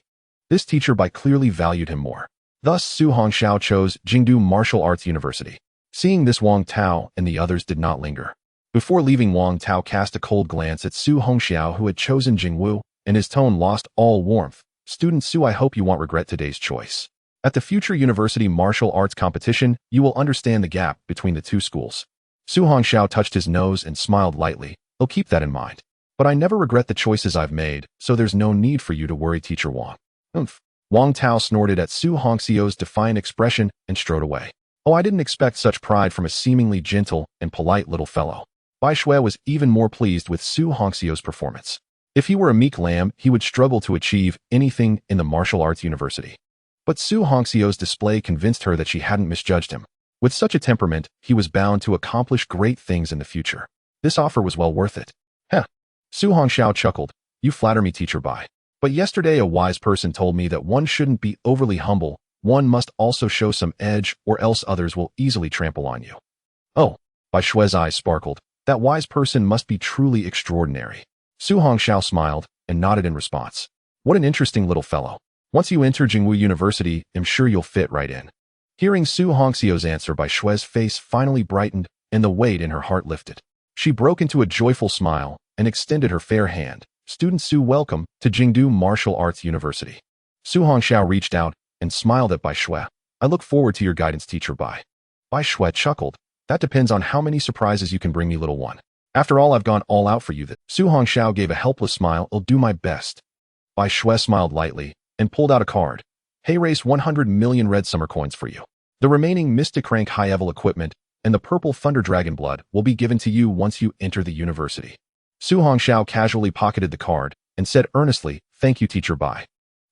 This Teacher Bai clearly valued him more. Thus, Su Hongxiao chose Jingdu Martial Arts University. Seeing this, Wang Tao and the others did not linger. Before leaving, Wang Tao cast a cold glance at Su Hongxiao, who had chosen Jingwu, and his tone lost all warmth. Student Su, I hope you won't regret today's choice. At the future university martial arts competition, you will understand the gap between the two schools. Su Hongxiao touched his nose and smiled lightly. I'll keep that in mind. But I never regret the choices I've made, so there's no need for you to worry, Teacher Wang. Oomph. Wang Tao snorted at Su Hongxiao's defiant expression and strode away. Oh, I didn't expect such pride from a seemingly gentle and polite little fellow. Bai Shui was even more pleased with Su Hongxiao's performance. If he were a meek lamb, he would struggle to achieve anything in the martial arts university. But Su Hongxiao's display convinced her that she hadn't misjudged him. With such a temperament, he was bound to accomplish great things in the future. This offer was well worth it. Heh. Su Hongxiao chuckled. You flatter me, Teacher Bai. But yesterday a wise person told me that one shouldn't be overly humble. One must also show some edge, or else others will easily trample on you. Oh, Bai Shui's eyes sparkled. That wise person must be truly extraordinary. Su Hongxiao smiled and nodded in response. What an interesting little fellow. Once you enter Jingwu University, I'm sure you'll fit right in. Hearing Su Hongxiao's answer, Bai Shui's face finally brightened and the weight in her heart lifted. She broke into a joyful smile and extended her fair hand. Student Su, welcome to Jingdu Martial Arts University. Su Hongxiao reached out and smiled at Bai Shui. I look forward to your guidance, Teacher Bai. Bai Shui chuckled. That depends on how many surprises you can bring me, little one. After all, I've gone all out for you. Su Hongxiao gave a helpless smile. I'll do my best. Bai Shui smiled lightly and pulled out a card. Hey, race 100 million red summer coins for you. The remaining Mystic Rank high-level equipment and the purple Thunder Dragon blood will be given to you once you enter the university. Su Hongxiao casually pocketed the card and said earnestly, thank you, Teacher Bai.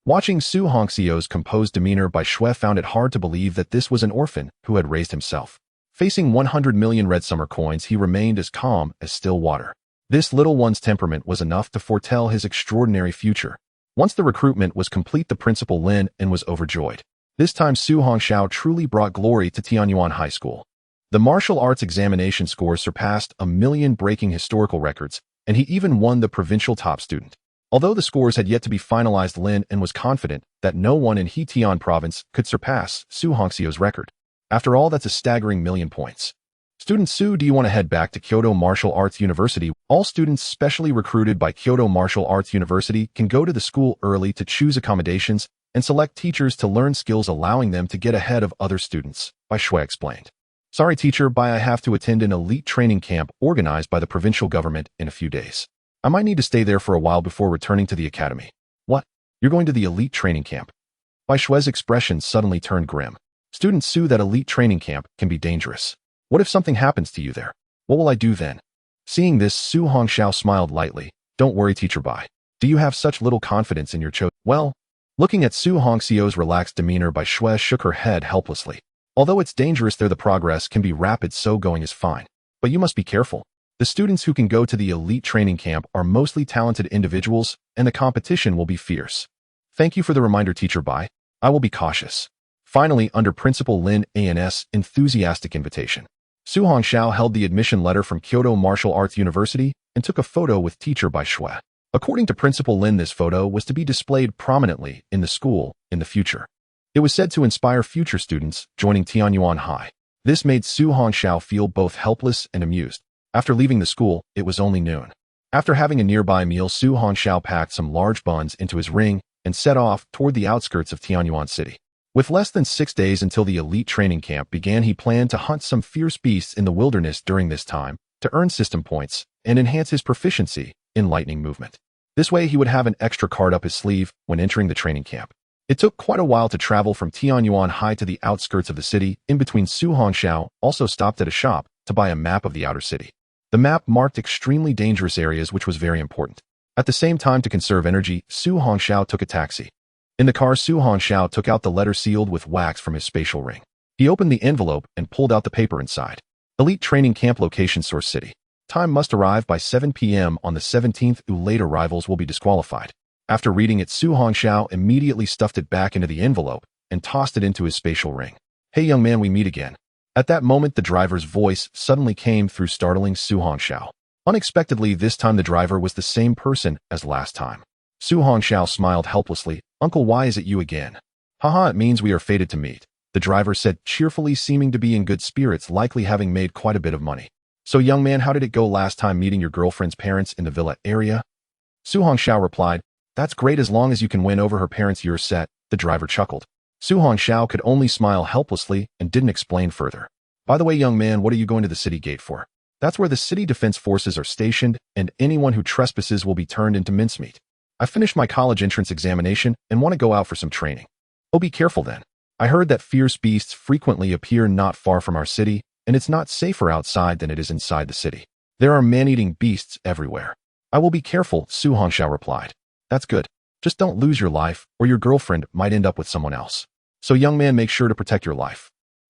Watching Su Hongxiao's composed demeanor, Bai Shui found it hard to believe that this was an orphan who had raised himself. Facing 100 million red summer coins, he remained as calm as still water. This little one's temperament was enough to foretell his extraordinary future. Once the recruitment was complete, the principal Lin and was overjoyed. This time, Su Hongxiao truly brought glory to Tianyuan High School. The martial arts examination scores surpassed 1 million, breaking historical records, and he even won the provincial top student. Although the scores had yet to be finalized, Lin and was confident that no one in Heitian province could surpass Su Hongxiao's record. After all, that's a staggering 1 million points. Student Su, do you want to head back to Kyoto Martial Arts University? All students specially recruited by Kyoto Martial Arts University can go to the school early to choose accommodations and select teachers to learn skills, allowing them to get ahead of other students, Bai Shui explained. Sorry, Teacher Bai, I have to attend an elite training camp organized by the provincial government in a few days. I might need to stay there for a while before returning to the academy. What? You're going to the elite training camp? Bai Shui's expression suddenly turned grim. Student Su, that elite training camp can be dangerous. What if something happens to you there? What will I do then? Seeing this, Su Hongxiao smiled lightly. Don't worry, Teacher Bai. Do you have such little confidence in your Well, looking at Su Hongxiao's relaxed demeanor, Bai Shui shook her head helplessly. Although it's dangerous there, the progress can be rapid, so going is fine. But you must be careful. The students who can go to the elite training camp are mostly talented individuals, and the competition will be fierce. Thank you for the reminder, Teacher Bai. I will be cautious. Finally, under Principal Lin An's enthusiastic invitation, Su Hongxiao held the admission letter from Kyoto Martial Arts University and took a photo with Teacher Bai Shui. According to Principal Lin, this photo was to be displayed prominently in the school in the future. It was said to inspire future students joining Tianyuan High. This made Su Hongxiao feel both helpless and amused. After leaving the school, it was only noon. After having a nearby meal, Su Hongxiao packed some large buns into his ring and set off toward the outskirts of Tianyuan City. With less than 6 days until the elite training camp began, he planned to hunt some fierce beasts in the wilderness during this time to earn system points and enhance his proficiency in lightning movement. This way he would have an extra card up his sleeve when entering the training camp. It took quite a while to travel from Tianyuan High to the outskirts of the city. In between, Su Hongxiao also stopped at a shop to buy a map of the outer city. The map marked extremely dangerous areas, which was very important. At the same time, to conserve energy, Su Hongxiao took a taxi. In the car, Su Hongxiao took out the letter sealed with wax from his spatial ring. He opened the envelope and pulled out the paper inside. Elite Training Camp Location, Source City. Time must arrive by 7 p.m. on the 17th. Late arrivals will be disqualified. After reading it, Su Hongxiao immediately stuffed it back into the envelope and tossed it into his spatial ring. "Hey young man, we meet again." At that moment, the driver's voice suddenly came through, startling Su Hongxiao. Unexpectedly, this time the driver was the same person as last time. Su Hongxiao smiled helplessly. "Uncle, why is it you again?" "Haha, it means we are fated to meet," the driver said cheerfully, seeming to be in good spirits, likely having made quite a bit of money. "So young man, how did it go last time meeting your girlfriend's parents in the villa area?" Su Hongxiao replied, "That's great as long as you can win over her parents, you're set," the driver chuckled. Su Hongxiao could only smile helplessly and didn't explain further. "By the way, young man, what are you going to the city gate for?" "That's where the city defense forces are stationed, and anyone who trespasses will be turned into mincemeat. I finished my college entrance examination and want to go out for some training." "Oh, be careful then. I heard that fierce beasts frequently appear not far from our city, and it's not safer outside than it is inside the city. There are man-eating beasts everywhere." "I will be careful," Su Hongxiao replied. "That's good. Just don't lose your life, or your girlfriend might end up with someone else. So young man, make sure to protect your life.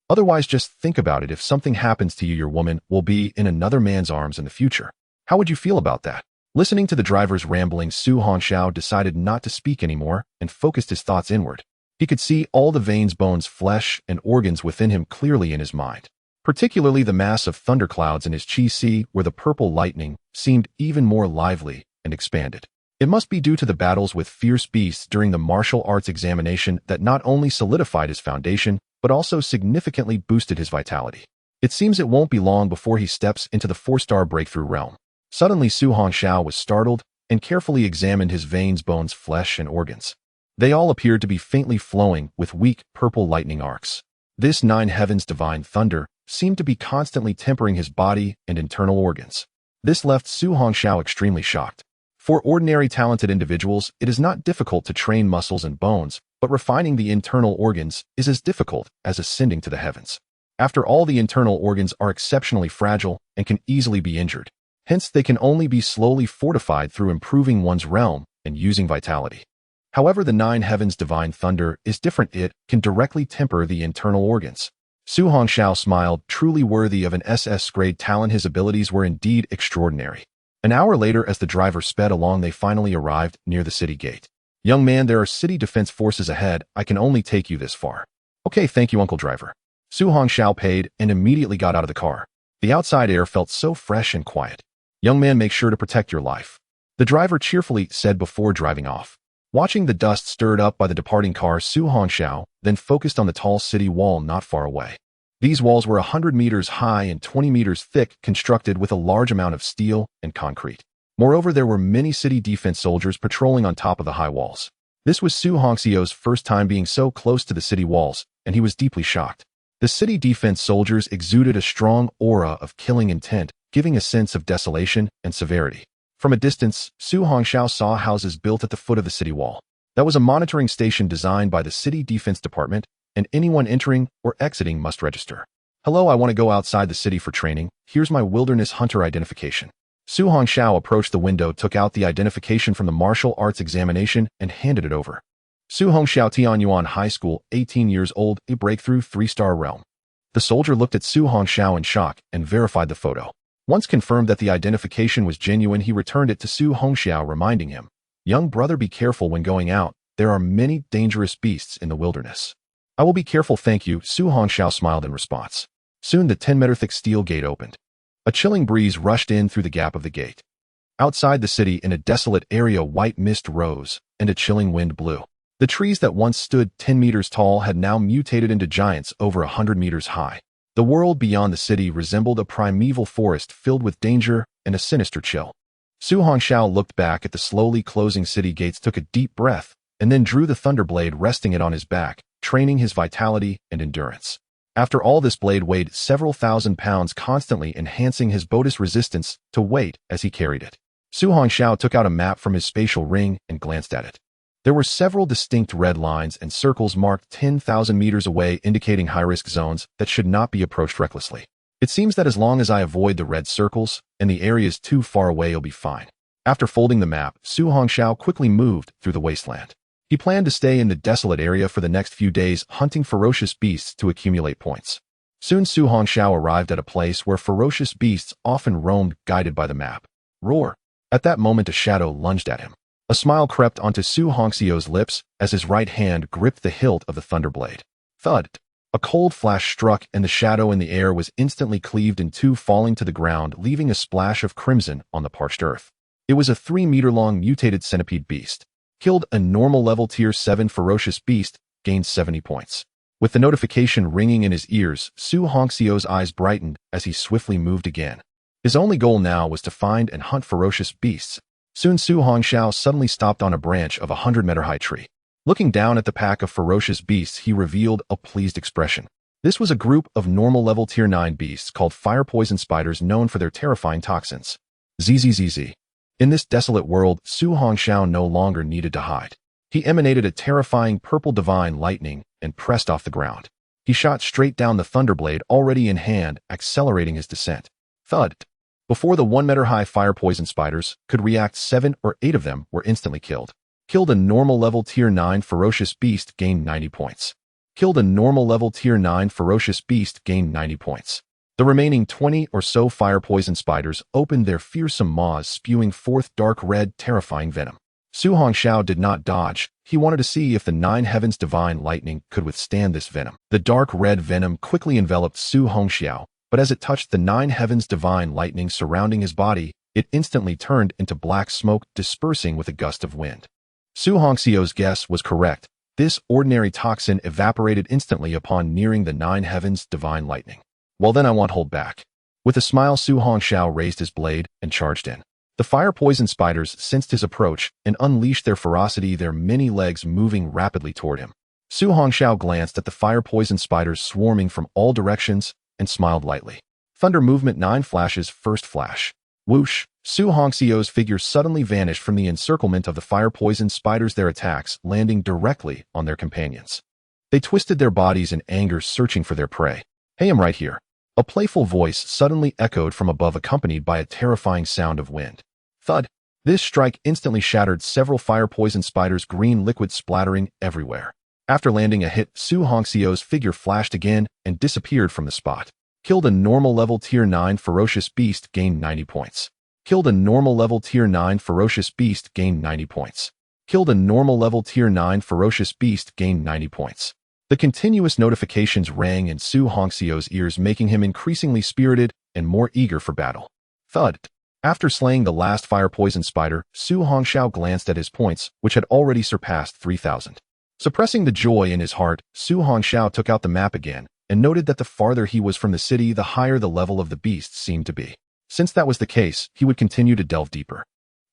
Otherwise, just think about it. If something happens to you, your woman will be in another man's arms in the future. How would you feel about that?" Listening to the driver's ramblings, Su Hongxiao decided not to speak anymore and focused his thoughts inward. He could see all the veins, bones, flesh, and organs within him clearly in his mind. Particularly the mass of thunderclouds in his chi, where the purple lightning seemed even more lively and expanded. It must be due to the battles with fierce beasts during the martial arts examination that not only solidified his foundation, but also significantly boosted his vitality. It seems it won't be long before he steps into the 4-star breakthrough realm. Suddenly, Su Hongxiao was startled and carefully examined his veins, bones, flesh, and organs. They all appeared to be faintly flowing with weak, purple lightning arcs. This 9 heavens divine thunder seemed to be constantly tempering his body and internal organs. This left Su Hongxiao extremely shocked. For ordinary talented individuals, it is not difficult to train muscles and bones, but refining the internal organs is as difficult as ascending to the heavens. After all, the internal organs are exceptionally fragile and can easily be injured. Hence, they can only be slowly fortified through improving one's realm and using vitality. However, the 9 heavens divine thunder is different. It can directly temper the internal organs. Su Hongxiao smiled, truly worthy of an SS grade talent. His abilities were indeed extraordinary. An hour later, as the driver sped along, they finally arrived near the city gate. "Young man, there are city defense forces ahead. I can only take you this far." "Okay, thank you, Uncle Driver." Su Hongxiao paid and immediately got out of the car. The outside air felt so fresh and quiet. "Young man, make sure to protect your life," the driver cheerfully said before driving off. Watching the dust stirred up by the departing car, Su Hongxiao then focused on the tall city wall not far away. These walls were 100 meters high and 20 meters thick, constructed with a large amount of steel and concrete. Moreover, there were many city defense soldiers patrolling on top of the high walls. This was Su Hongxiao's first time being so close to the city walls, and he was deeply shocked. The city defense soldiers exuded a strong aura of killing intent, giving a sense of desolation and severity. From a distance, Su Hongxiao saw houses built at the foot of the city wall. That was a monitoring station designed by the city defense department, and anyone entering or exiting must register. "Hello, I want to go outside the city for training. Here's my wilderness hunter identification." Su Hongxiao approached the window, took out the identification from the martial arts examination, and handed it over. Su Hongxiao, Tianyuan High School, 18 years old, a breakthrough 3-star realm. The soldier looked at Su Hongxiao in shock and verified the photo. Once confirmed that the identification was genuine, he returned it to Su Hongxiao, reminding him, "Young brother, be careful when going out. There are many dangerous beasts in the wilderness." "I will be careful, thank you," Su Hongxiao smiled in response. Soon the 10-meter-thick steel gate opened. A chilling breeze rushed in through the gap of the gate. Outside the city, in a desolate area, white mist rose, and a chilling wind blew. The trees that once stood 10 meters tall had now mutated into giants over 100 meters high. The world beyond the city resembled a primeval forest filled with danger and a sinister chill. Su Hongxiao looked back at the slowly closing city gates, took a deep breath, and then drew the thunderblade, resting it on his back, training his vitality and endurance. After all, this blade weighed several thousand pounds, constantly enhancing his bonus resistance to weight as he carried it. Su Hongxiao took out a map from his spatial ring and glanced at it. There were several distinct red lines and circles marked 10,000 meters away, indicating high-risk zones that should not be approached recklessly. It seems that as long as I avoid the red circles and the areas too far away, you'll be fine. After folding the map, Su Hongxiao quickly moved through the wasteland. He planned to stay in the desolate area for the next few days, hunting ferocious beasts to accumulate points. Soon Su Hongxiao arrived at a place where ferocious beasts often roamed, guided by the map. Roar! At that moment, a shadow lunged at him. A smile crept onto Su Hongxiao's lips as his right hand gripped the hilt of the thunderblade. Thud! A cold flash struck, and the shadow in the air was instantly cleaved in two, falling to the ground, leaving a splash of crimson on the parched earth. It was a 3-meter-long mutated centipede beast. Killed a normal level tier 7 ferocious beast, gained 70 points. With the notification ringing in his ears, Su Hongxiao's eyes brightened as he swiftly moved again. His only goal now was to find and hunt ferocious beasts. Soon Su Hongxiao suddenly stopped on a branch of a 100-meter-high tree. Looking down at the pack of ferocious beasts, he revealed a pleased expression. This was a group of normal level tier 9 beasts called fire poison spiders, known for their terrifying toxins. ZZZZ. In this desolate world, Su Hongxiao no longer needed to hide. He emanated a terrifying purple divine lightning and pressed off the ground. He shot straight down the thunderblade already in hand, accelerating his descent. Thud! Before the 1-meter-high fire poison spiders could react, 7 or 8 of them were instantly killed. Killed a normal level tier 9 ferocious beast, gained 90 points. Killed a normal level tier 9 ferocious beast, gained 90 points. The remaining 20 or so fire poison spiders opened their fearsome maws, spewing forth dark red, terrifying venom. Su Hongxiao did not dodge. He wanted to see if the 9 heavens divine lightning could withstand this venom. The dark red venom quickly enveloped Su Hongxiao, but as it touched the 9 heavens divine lightning surrounding his body, it instantly turned into black smoke, dispersing with a gust of wind. Su Hongxiao's guess was correct. This ordinary toxin evaporated instantly upon nearing the 9 heavens divine lightning. Well then, I won't hold back. With a smile, Su Hongxiao raised his blade and charged in. The fire poison spiders sensed his approach and unleashed their ferocity, their many legs moving rapidly toward him. Su Hongxiao glanced at the fire poison spiders swarming from all directions and smiled lightly. Thunder movement 9 flashes. First flash. Whoosh! Su Hongxiao's figure suddenly vanished from the encirclement of the fire poison spiders, their attacks landing directly on their companions. They twisted their bodies in anger, searching for their prey. Hey, I'm right here. A playful voice suddenly echoed from above, accompanied by a terrifying sound of wind. Thud! This strike instantly shattered several fire poison spiders, green liquid splattering everywhere. After landing a hit, Su Hongxiao's figure flashed again and disappeared from the spot. Killed a normal level tier 9 ferocious beast, gained 90 points. Killed a normal level tier 9 ferocious beast, gained 90 points. Killed a normal level tier 9 ferocious beast, gained 90 points. The continuous notifications rang in Su Hongxiao's ears, making him increasingly spirited and more eager for battle. Thud! After slaying the last fire poison spider, Su Hongxiao glanced at his points, which had already surpassed 3,000. Suppressing the joy in his heart, Su Hongxiao took out the map again and noted that the farther he was from the city, the higher the level of the beasts seemed to be. Since that was the case, he would continue to delve deeper.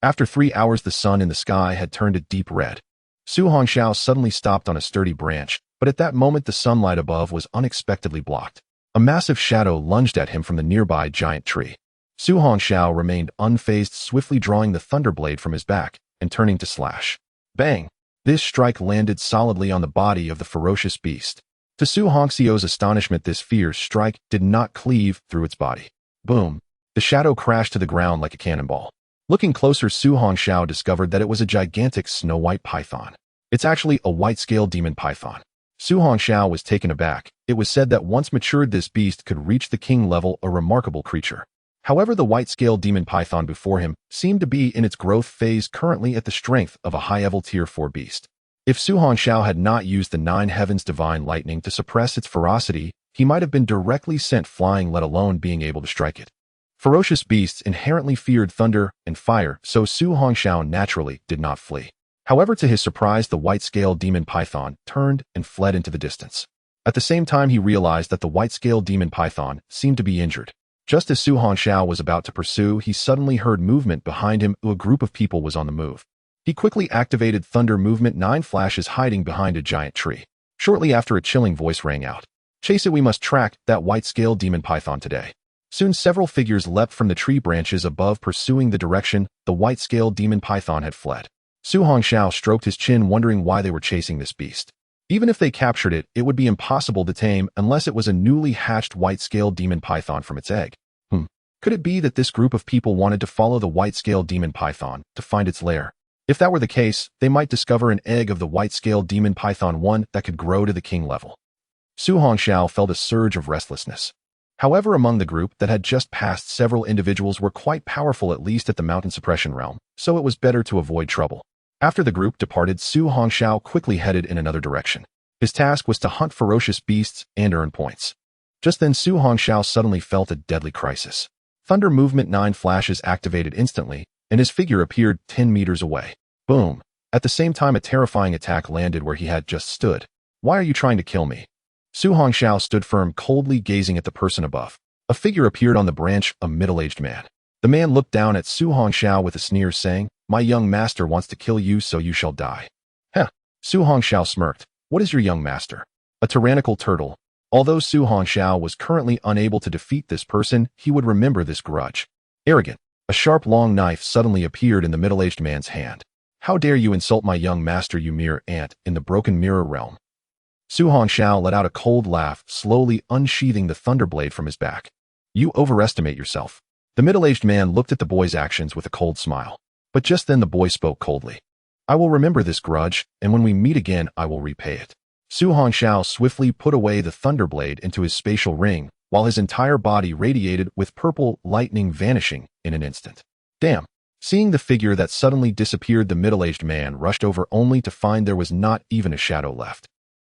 After 3 hours, the sun in the sky had turned a deep red. Su Hongxiao suddenly stopped on a sturdy branch, but at that moment the sunlight above was unexpectedly blocked. A massive shadow lunged at him from the nearby giant tree. Su Hongxiao remained unfazed, swiftly drawing the thunderblade from his back and turning to slash. Bang! This strike landed solidly on the body of the ferocious beast. To Su Hongxiao's astonishment, this fierce strike did not cleave through its body. Boom! The shadow crashed to the ground like a cannonball. Looking closer, Su Hongxiao discovered that it was a gigantic snow-white python. It's actually a white-scale demon python. Su Hongxiao was taken aback. It was said that once matured, this beast could reach the king level, a remarkable creature. However, the white-scale demon python before him seemed to be in its growth phase, currently at the strength of a high-level tier 4 beast. If Su Hongxiao had not used the 9 heavens divine lightning to suppress its ferocity, he might have been directly sent flying, let alone being able to strike it. Ferocious beasts inherently feared thunder and fire, so Su Hongxiao naturally did not flee. However, to his surprise, the white-scale demon python turned and fled into the distance. At the same time, he realized that the white-scale demon python seemed to be injured. Just as Su Hongxiao was about to pursue, he suddenly heard movement behind him. A group of people was on the move. He quickly activated thunder movement 9 flashes, hiding behind a giant tree. Shortly after, a chilling voice rang out. Chase it, we must track that white-scale demon python today. Soon several figures leapt from the tree branches above, pursuing the direction the white-scaled demon python had fled. Su Hongxiao stroked his chin, wondering why they were chasing this beast. Even if they captured it, it would be impossible to tame unless it was a newly hatched white-scaled demon python from its egg. Could it be that this group of people wanted to follow the white-scaled demon python to find its lair? If that were the case, they might discover an egg of the white-scaled demon python, one that could grow to the king level. Su Hongxiao felt a surge of restlessness. However, among the group that had just passed, several individuals were quite powerful, at least at the mountain suppression realm, so it was better to avoid trouble. After the group departed, Su Hongxiao quickly headed in another direction. His task was to hunt ferocious beasts and earn points. Just then, Su Hongxiao suddenly felt a deadly crisis. Thunder Movement 9 flashes activated instantly, and his figure appeared 10 meters away. Boom! At the same time, a terrifying attack landed where he had just stood. Why are you trying to kill me? Su Hongxiao stood firm, coldly gazing at the person above. A figure appeared on the branch, a middle-aged man. The man looked down at Su Hongxiao with a sneer, saying, "My young master wants to kill you, so you shall die." Heh! Su Hongxiao smirked. What is your young master? A tyrannical turtle. Although Su Hongxiao was currently unable to defeat this person, he would remember this grudge. Arrogant. A sharp, long knife suddenly appeared in the middle-aged man's hand. How dare you insult my young master, you mere ant, in the broken mirror realm? Su Hongxiao let out a cold laugh, slowly unsheathing the thunderblade from his back. You overestimate yourself. The middle-aged man looked at the boy's actions with a cold smile. But just then the boy spoke coldly. I will remember this grudge, and when we meet again, I will repay it. Su Hongxiao swiftly put away the thunderblade into his spatial ring, while his entire body radiated with purple lightning, vanishing in an instant. Damn! Seeing the figure that suddenly disappeared, the middle-aged man rushed over, only to find there was not even a shadow left.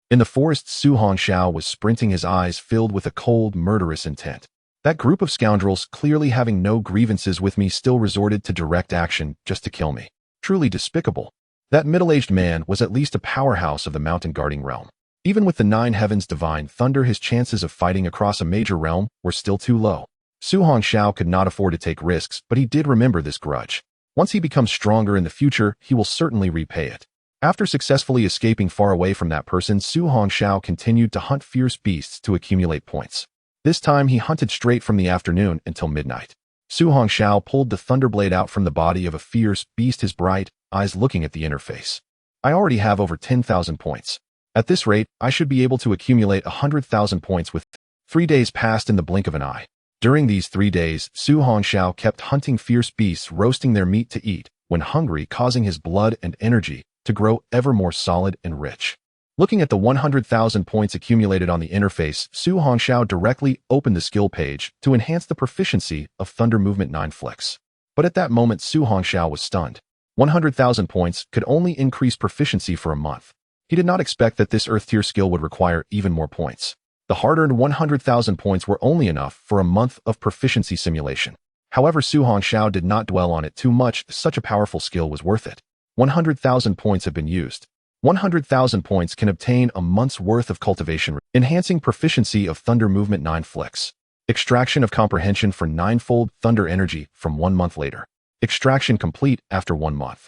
In the forest, Su Hongxiao was sprinting, his eyes filled with a cold, murderous intent. That group of scoundrels, clearly having no grievances with me, still resorted to direct action just to kill me. Truly despicable. That middle-aged man was at least a powerhouse of the mountain guarding realm. Even with the 9 heavens divine thunder, his chances of fighting across a major realm were still too low. Su Hongxiao could not afford to take risks, but he did remember this grudge. Once he becomes stronger in the future, he will certainly repay it. After successfully escaping far away from that person, Su Hongxiao continued to hunt fierce beasts to accumulate points. This time he hunted straight from the afternoon until midnight. Su Hongxiao pulled the thunderblade out from the body of a fierce beast, his bright eyes looking at the interface. I already have over 10,000 points. At this rate, I should be able to accumulate 100,000 points with 3 days passed in the blink of an eye. During these 3 days, Su Hongxiao kept hunting fierce beasts, roasting their meat to eat when hungry, causing his blood and energy to grow ever more solid and rich. Looking at the 100,000 points accumulated on the interface, Su Hongxiao directly opened the skill page to enhance the proficiency of Thunder Movement 9 Flicks. But at that moment, Su Hongxiao was stunned. 100,000 points could only increase proficiency for a month. He did not expect that this Earth tier skill would require even more points. The hard-earned 100,000 points were only enough for a month of proficiency simulation. However, Su Hongxiao did not dwell on it too much. Such a powerful skill was worth it. 100,000 points have been used. 100,000 points can obtain a month's worth of cultivation, enhancing proficiency of Thunder Movement 9 Flicks. Extraction of comprehension for 9-fold thunder energy from 1 month later. Extraction complete after 1 month.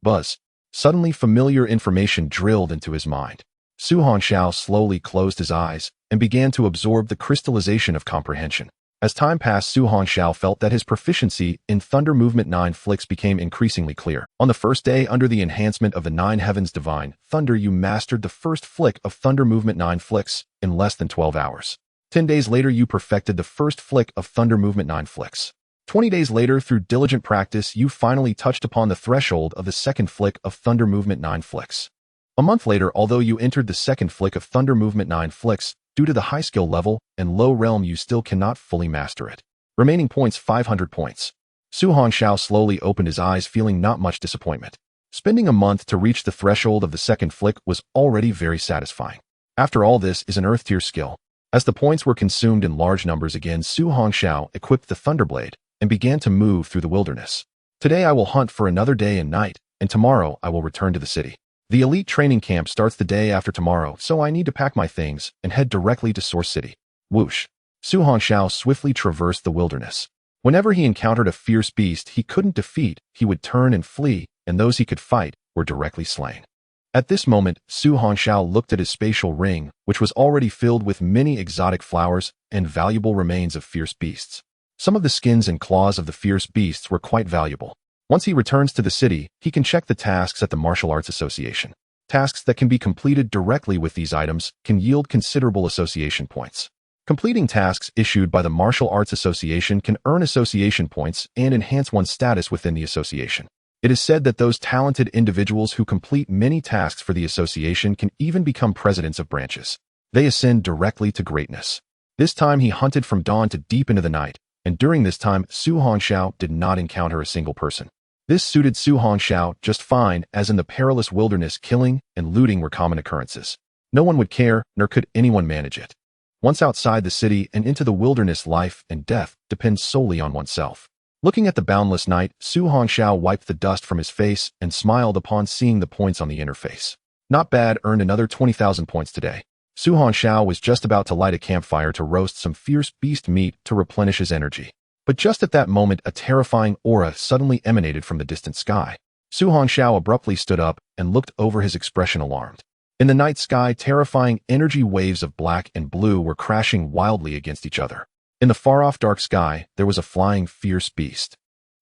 Buzz. Suddenly familiar information drilled into his mind. Su Hongxiao slowly closed his eyes and began to absorb the crystallization of comprehension. As time passed, Su Hongxiao felt that his proficiency in Thunder Movement 9 Flicks became increasingly clear. On the first day, under the enhancement of the 9 heavens divine thunder, you mastered the first flick of Thunder Movement 9 Flicks in less than 12 hours. 10 days later, you perfected the first flick of Thunder Movement 9 Flicks. 20 days later, through diligent practice, you finally touched upon the threshold of the second flick of Thunder Movement 9 Flicks. A month later, although you entered the second flick of Thunder Movement 9 Flicks, due to the high skill level and low realm, you still cannot fully master it. Remaining points 500 points. Su Hongxiao slowly opened his eyes, feeling not much disappointment. Spending a month to reach the threshold of the second flick was already very satisfying. After all, this is an Earth tier skill. As the points were consumed in large numbers again, Su Hongxiao equipped the Thunderblade and began to move through the wilderness. Today I will hunt for another day and night, and tomorrow I will return to the city. The elite training camp starts the day after tomorrow, so I need to pack my things and head directly to Source City. Whoosh! Su Hongxiao swiftly traversed the wilderness. Whenever he encountered a fierce beast he couldn't defeat, he would turn and flee, and those he could fight were directly slain. At this moment, Su Hongxiao looked at his spatial ring, which was already filled with many exotic flowers and valuable remains of fierce beasts. Some of the skins and claws of the fierce beasts were quite valuable. Once he returns to the city, he can check the tasks at the Martial Arts Association. Tasks that can be completed directly with these items can yield considerable association points. Completing tasks issued by the Martial Arts Association can earn association points and enhance one's status within the association. It is said that those talented individuals who complete many tasks for the association can even become presidents of branches. They ascend directly to greatness. This time he hunted from dawn to deep into the night, and during this time Su Hongxiao did not encounter a single person. This suited Su Hongxiao just fine, as in the perilous wilderness killing and looting were common occurrences. No one would care, nor could anyone manage it. Once outside the city and into the wilderness, life and death depends solely on oneself. Looking at the boundless night, Su Hongxiao wiped the dust from his face and smiled upon seeing the points on the interface. Not bad, earned another 20,000 points today. Su Hongxiao was just about to light a campfire to roast some fierce beast meat to replenish his energy. But just at that moment, a terrifying aura suddenly emanated from the distant sky. Su Hongxiao abruptly stood up and looked over, his expression alarmed. In the night sky, terrifying energy waves of black and blue were crashing wildly against each other. In the far-off dark sky, there was a flying fierce beast.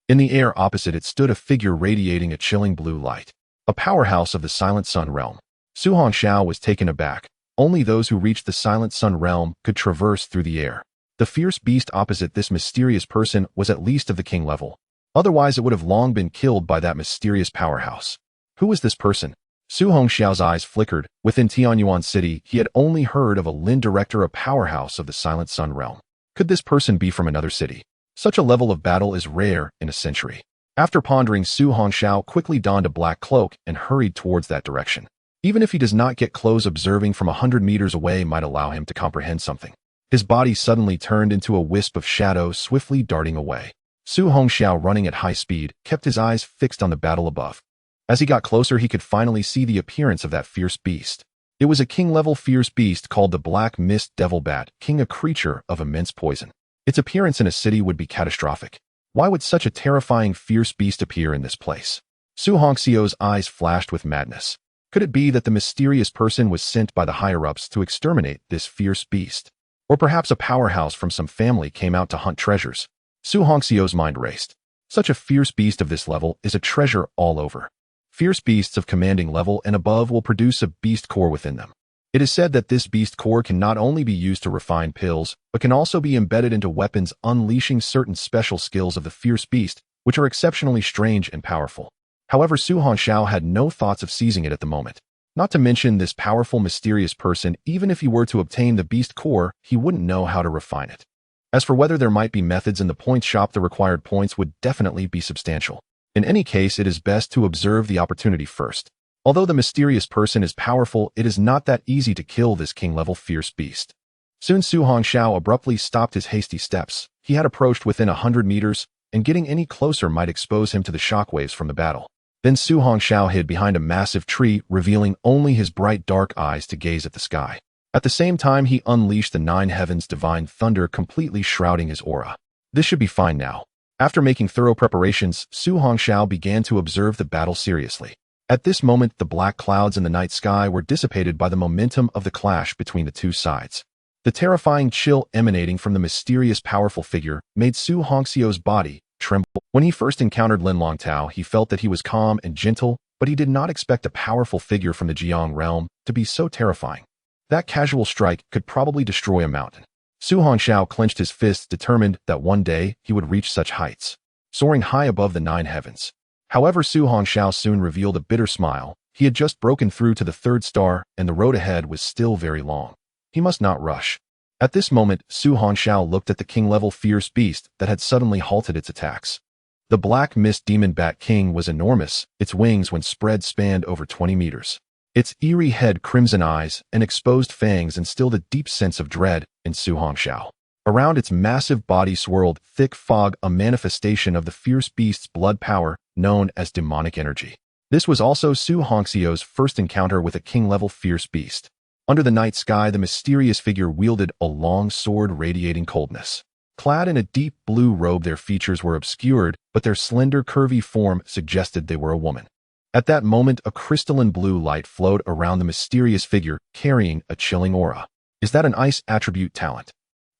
In the air opposite it stood a figure radiating a chilling blue light. A powerhouse of the Silent Sun realm. Su Hongxiao was taken aback. Only those who reached the Silent Sun realm could traverse through the air. The fierce beast opposite this mysterious person was at least of the king level. Otherwise it would have long been killed by that mysterious powerhouse. Who was this person? Su Hongxiao's eyes flickered. Within Tianyuan City, he had only heard of a Lin Director, a powerhouse of the Silent Sun realm. Could this person be from another city? Such a level of battle is rare in a century. After pondering, Su Hongxiao quickly donned a black cloak and hurried towards that direction. Even if he does not get close, observing from 100 meters away might allow him to comprehend something. His body suddenly turned into a wisp of shadow, swiftly darting away. Su Hongxiao, running at high speed, kept his eyes fixed on the battle above. As he got closer, he could finally see the appearance of that fierce beast. It was a king-level fierce beast called the Black Mist Devil Bat, king, a creature of immense poison. Its appearance in a city would be catastrophic. Why would such a terrifying fierce beast appear in this place? Su Hongxiao's eyes flashed with madness. Could it be that the mysterious person was sent by the higher-ups to exterminate this fierce beast? Or perhaps a powerhouse from some family came out to hunt treasures? Su Hongxiao's mind raced. Such a fierce beast of this level is a treasure all over. Fierce beasts of commanding level and above will produce a beast core within them. It is said that this beast core can not only be used to refine pills, but can also be embedded into weapons, unleashing certain special skills of the fierce beast, which are exceptionally strange and powerful. However, Su Hongxiao had no thoughts of seizing it at the moment. Not to mention this powerful, mysterious person, even if he were to obtain the beast core, he wouldn't know how to refine it. As for whether there might be methods in the point shop, the required points would definitely be substantial. In any case, it is best to observe the opportunity first. Although the mysterious person is powerful, it is not that easy to kill this king-level fierce beast. Soon Su Hongxiao abruptly stopped his hasty steps. He had approached within 100 meters, and getting any closer might expose him to the shockwaves from the battle. Then Su Hongxiao hid behind a massive tree, revealing only his bright dark eyes to gaze at the sky. At the same time, he unleashed the 9 heavens' divine thunder, completely shrouding his aura. This should be fine now. After making thorough preparations, Su Hongxiao began to observe the battle seriously. At this moment, the black clouds in the night sky were dissipated by the momentum of the clash between the two sides. The terrifying chill emanating from the mysterious powerful figure made Su Hongxiao's body tremble. When he first encountered Lin Longtao, he felt that he was calm and gentle, but he did not expect a powerful figure from the Jiang realm to be so terrifying. That casual strike could probably destroy a mountain. Su Hongxiao clenched his fists, determined that one day he would reach such heights, soaring high above the 9 heavens. However, Su Hongxiao soon revealed a bitter smile. He had just broken through to the 3rd star, and the road ahead was still very long. He must not rush. At this moment, Su Hongxiao looked at the king-level fierce beast that had suddenly halted its attacks. The Black Mist Demon Bat King was enormous. Its wings, when spread, spanned over 20 meters. Its eerie head, crimson eyes, and exposed fangs instilled a deep sense of dread in Su Hongxiao. Around its massive body swirled thick fog, a manifestation of the fierce beast's blood power, known as demonic energy. This was also Su Hongxiao's first encounter with a king-level fierce beast. Under the night sky, the mysterious figure wielded a long sword radiating coldness. Clad in a deep blue robe, their features were obscured, but their slender, curvy form suggested they were a woman. At that moment, a crystalline blue light flowed around the mysterious figure, carrying a chilling aura. Is that an ice attribute talent?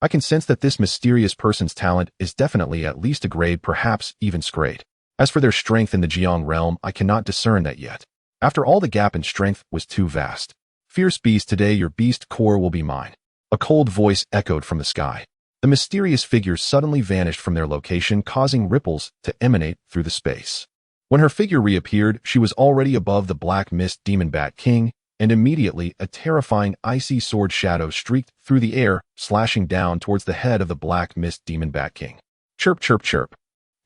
I can sense that this mysterious person's talent is definitely at least a grade, perhaps even grade. As for their strength in the Jiang realm, I cannot discern that yet. After all, the gap in strength was too vast. Fierce beast, today your beast core will be mine. A cold voice echoed from the sky. The mysterious figures suddenly vanished from their location, causing ripples to emanate through the space. When her figure reappeared, she was already above the Black Mist Demon Bat King, and immediately a terrifying icy sword shadow streaked through the air, slashing down towards the head of the Black Mist Demon Bat King. Chirp, chirp, chirp.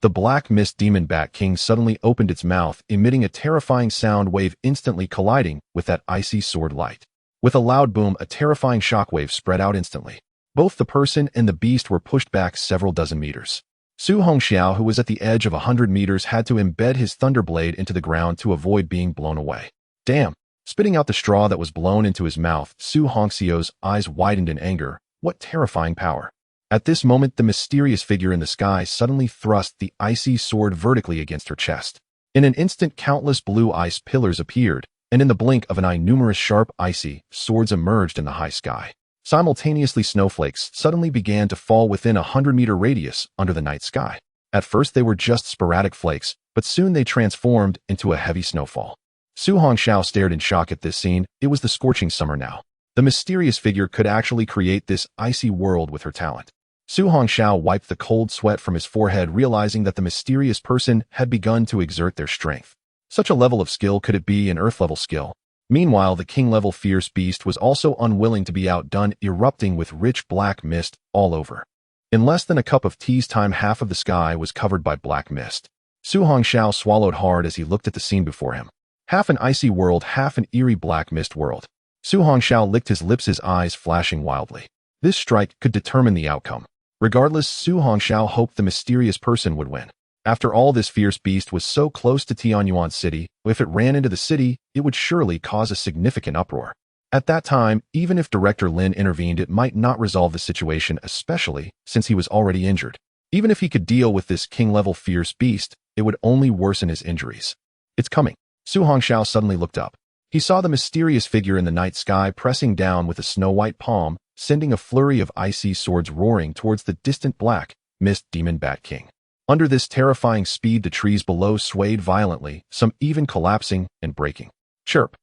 The Black Mist Demon Bat King suddenly opened its mouth, emitting a terrifying sound wave, instantly colliding with that icy sword light. With a loud boom, a terrifying shockwave spread out instantly. Both the person and the beast were pushed back several dozen meters. Su Hongxiao, who was at the edge of 100 meters, had to embed his thunderblade into the ground to avoid being blown away. Damn! Spitting out the straw that was blown into his mouth, Su Hongxiao's eyes widened in anger. What terrifying power! At this moment, the mysterious figure in the sky suddenly thrust the icy sword vertically against her chest. In an instant, countless blue ice pillars appeared, and in the blink of an eye, numerous sharp icy swords emerged in the high sky. Simultaneously, snowflakes suddenly began to fall within a 100-meter radius under the night sky. At first, they were just sporadic flakes, but soon they transformed into a heavy snowfall. Su Hongxiao stared in shock at this scene. It was the scorching summer now. The mysterious figure could actually create this icy world with her talent. Su Hongxiao wiped the cold sweat from his forehead, realizing that the mysterious person had begun to exert their strength. Such a level of skill, could it be an Earth-level skill? Meanwhile, the king-level fierce beast was also unwilling to be outdone, erupting with rich black mist all over. In less than a cup of tea's time, half of the sky was covered by black mist. Su Hongxiao swallowed hard as he looked at the scene before him. Half an icy world, half an eerie black mist world. Su Hongxiao licked his lips, his eyes flashing wildly. This strike could determine the outcome. Regardless, Su Hongxiao hoped the mysterious person would win. After all, this fierce beast was so close to Tianyuan City. If it ran into the city, it would surely cause a significant uproar. At that time, even if Director Lin intervened, it might not resolve the situation, especially since he was already injured. Even if he could deal with this king-level fierce beast, it would only worsen his injuries. It's coming. Su Hongxiao suddenly looked up. He saw the mysterious figure in the night sky pressing down with a snow-white palm, sending a flurry of icy swords roaring towards the distant Black Mist Demon Bat King. Under this terrifying speed, the trees below swayed violently, some even collapsing and breaking. Chirp!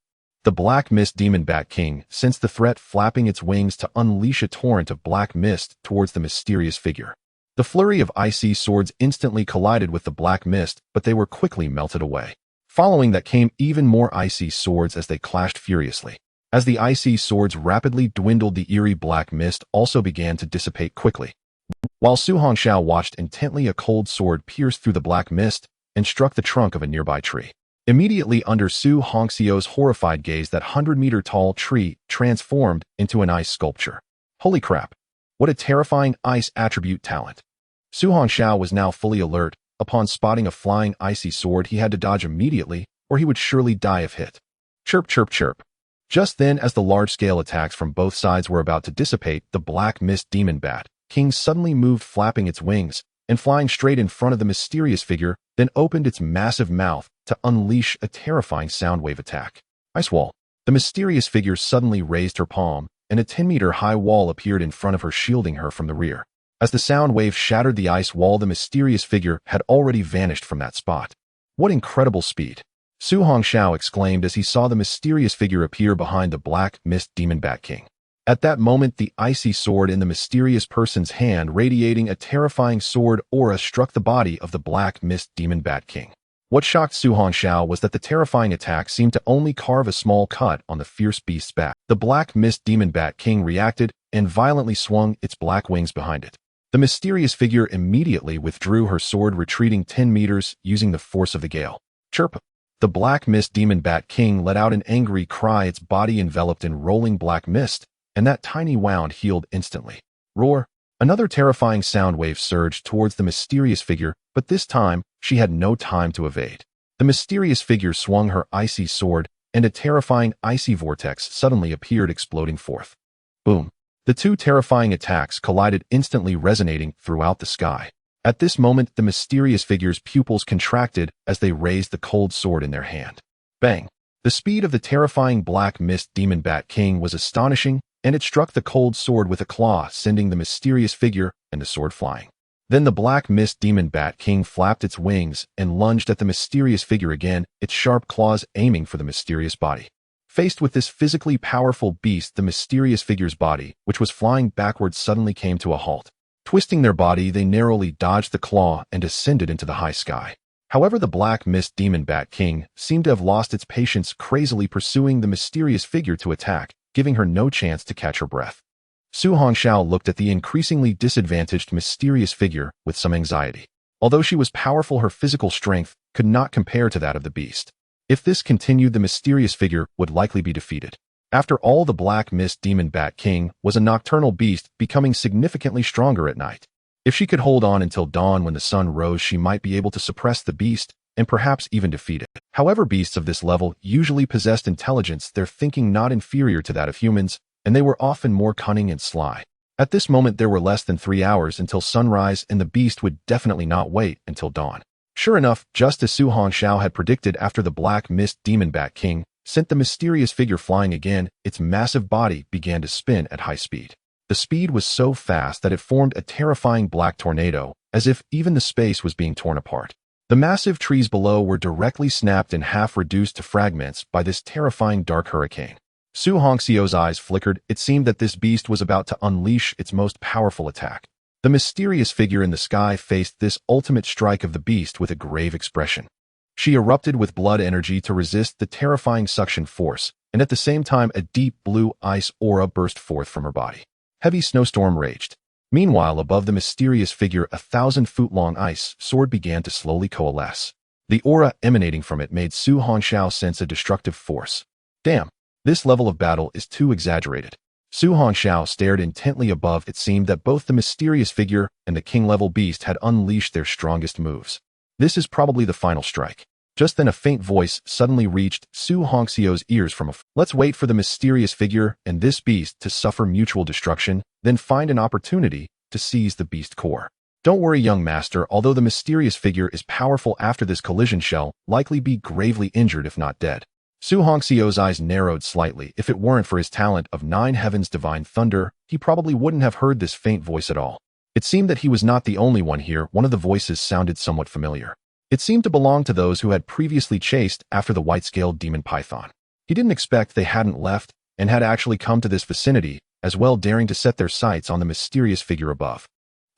The Black Mist Demon Bat King sensed the threat, flapping its wings to unleash a torrent of black mist towards the mysterious figure. The flurry of icy swords instantly collided with the black mist, but they were quickly melted away. Following that came even more icy swords as they clashed furiously. As the icy swords rapidly dwindled, the eerie black mist also began to dissipate quickly. While Su Hongxiao watched intently, a cold sword pierced through the black mist and struck the trunk of a nearby tree. Immediately under Su Hongxiao's horrified gaze, that 100-meter-tall tree transformed into an ice sculpture. Holy crap! What a terrifying ice attribute talent! Su Hongxiao was now fully alert. Upon spotting a flying icy sword, he had to dodge immediately, or he would surely die if hit. Chirp, chirp, chirp. Just then, as the large-scale attacks from both sides were about to dissipate, the Black Mist Demon Bat King suddenly moved, flapping its wings and flying straight in front of the mysterious figure, then opened its massive mouth to unleash a terrifying soundwave attack. Ice wall. The mysterious figure suddenly raised her palm, and a 10-meter-high wall appeared in front of her, shielding her from the rear. As the sound wave shattered the ice wall, the mysterious figure had already vanished from that spot. What incredible speed! Su Hongxiao exclaimed as he saw the mysterious figure appear behind the Black Mist Demon Bat King. At that moment, the icy sword in the mysterious person's hand, radiating a terrifying sword aura, struck the body of the Black Mist Demon Bat King. What shocked Su Hongxiao was that the terrifying attack seemed to only carve a small cut on the fierce beast's back. The Black Mist Demon Bat King reacted and violently swung its black wings behind it. The mysterious figure immediately withdrew her sword, retreating 10 meters using the force of the gale. Chirp! The Black Mist Demon Bat King let out an angry cry, its body enveloped in rolling black mist, and that tiny wound healed instantly. Roar! Another terrifying sound wave surged towards the mysterious figure, but this time, she had no time to evade. The mysterious figure swung her icy sword, and a terrifying icy vortex suddenly appeared, exploding forth. Boom! The two terrifying attacks collided, instantly resonating throughout the sky. At this moment, the mysterious figure's pupils contracted as they raised the cold sword in their hand. Bang! The speed of the terrifying Black Mist Demon Bat King was astonishing, and it struck the cold sword with a claw, sending the mysterious figure and the sword flying. Then the black mist demon bat king flapped its wings and lunged at the mysterious figure again, its sharp claws aiming for the mysterious body. Faced with this physically powerful beast, the mysterious figure's body, which was flying backwards, suddenly came to a halt. Twisting their body, they narrowly dodged the claw and ascended into the high sky. However, the black mist demon bat king seemed to have lost its patience, crazily pursuing the mysterious figure to attack, giving her no chance to catch her breath. Su Hongxiao looked at the increasingly disadvantaged mysterious figure with some anxiety. Although she was powerful, her physical strength could not compare to that of the beast. If this continued, the mysterious figure would likely be defeated. After all, the black mist demon bat king was a nocturnal beast, becoming significantly stronger at night. If she could hold on until dawn when the sun rose, she might be able to suppress the beast and perhaps even defeat it. However, beasts of this level usually possessed intelligence, their thinking not inferior to that of humans, and they were often more cunning and sly. At this moment, there were less than 3 hours until sunrise, and the beast would definitely not wait until dawn. Sure enough, just as Su Hongxiao had predicted, after the black mist demon bat king sent the mysterious figure flying again, its massive body began to spin at high speed. The speed was so fast that it formed a terrifying black tornado, as if even the space was being torn apart. The massive trees below were directly snapped in half, reduced to fragments by this terrifying dark hurricane. Su Hongxiao's eyes flickered. It seemed that this beast was about to unleash its most powerful attack. The mysterious figure in the sky faced this ultimate strike of the beast with a grave expression. She erupted with blood energy to resist the terrifying suction force, and at the same time a deep blue ice aura burst forth from her body. Heavy snowstorm raged. Meanwhile, above the mysterious figure, a 1,000-foot-long ice sword began to slowly coalesce. The aura emanating from it made Su Hongxiao sense a destructive force. Damn, this level of battle is too exaggerated. Su Hongxiao stared intently above. It seemed that both the mysterious figure and the king-level beast had unleashed their strongest moves. This is probably the final strike. Just then a faint voice suddenly reached Su Hongxiao's ears from afar. Let's wait for the mysterious figure and this beast to suffer mutual destruction, then find an opportunity to seize the beast core. Don't worry, young master, although the mysterious figure is powerful, after this collision shall likely be gravely injured if not dead. Su Hongxiao's eyes narrowed slightly. If it weren't for his talent of 9 heavens divine thunder, he probably wouldn't have heard this faint voice at all. It seemed that he was not the only one here. One of the voices sounded somewhat familiar. It seemed to belong to those who had previously chased after the white-scaled demon python. He didn't expect they hadn't left and had actually come to this vicinity as well, daring to set their sights on the mysterious figure above.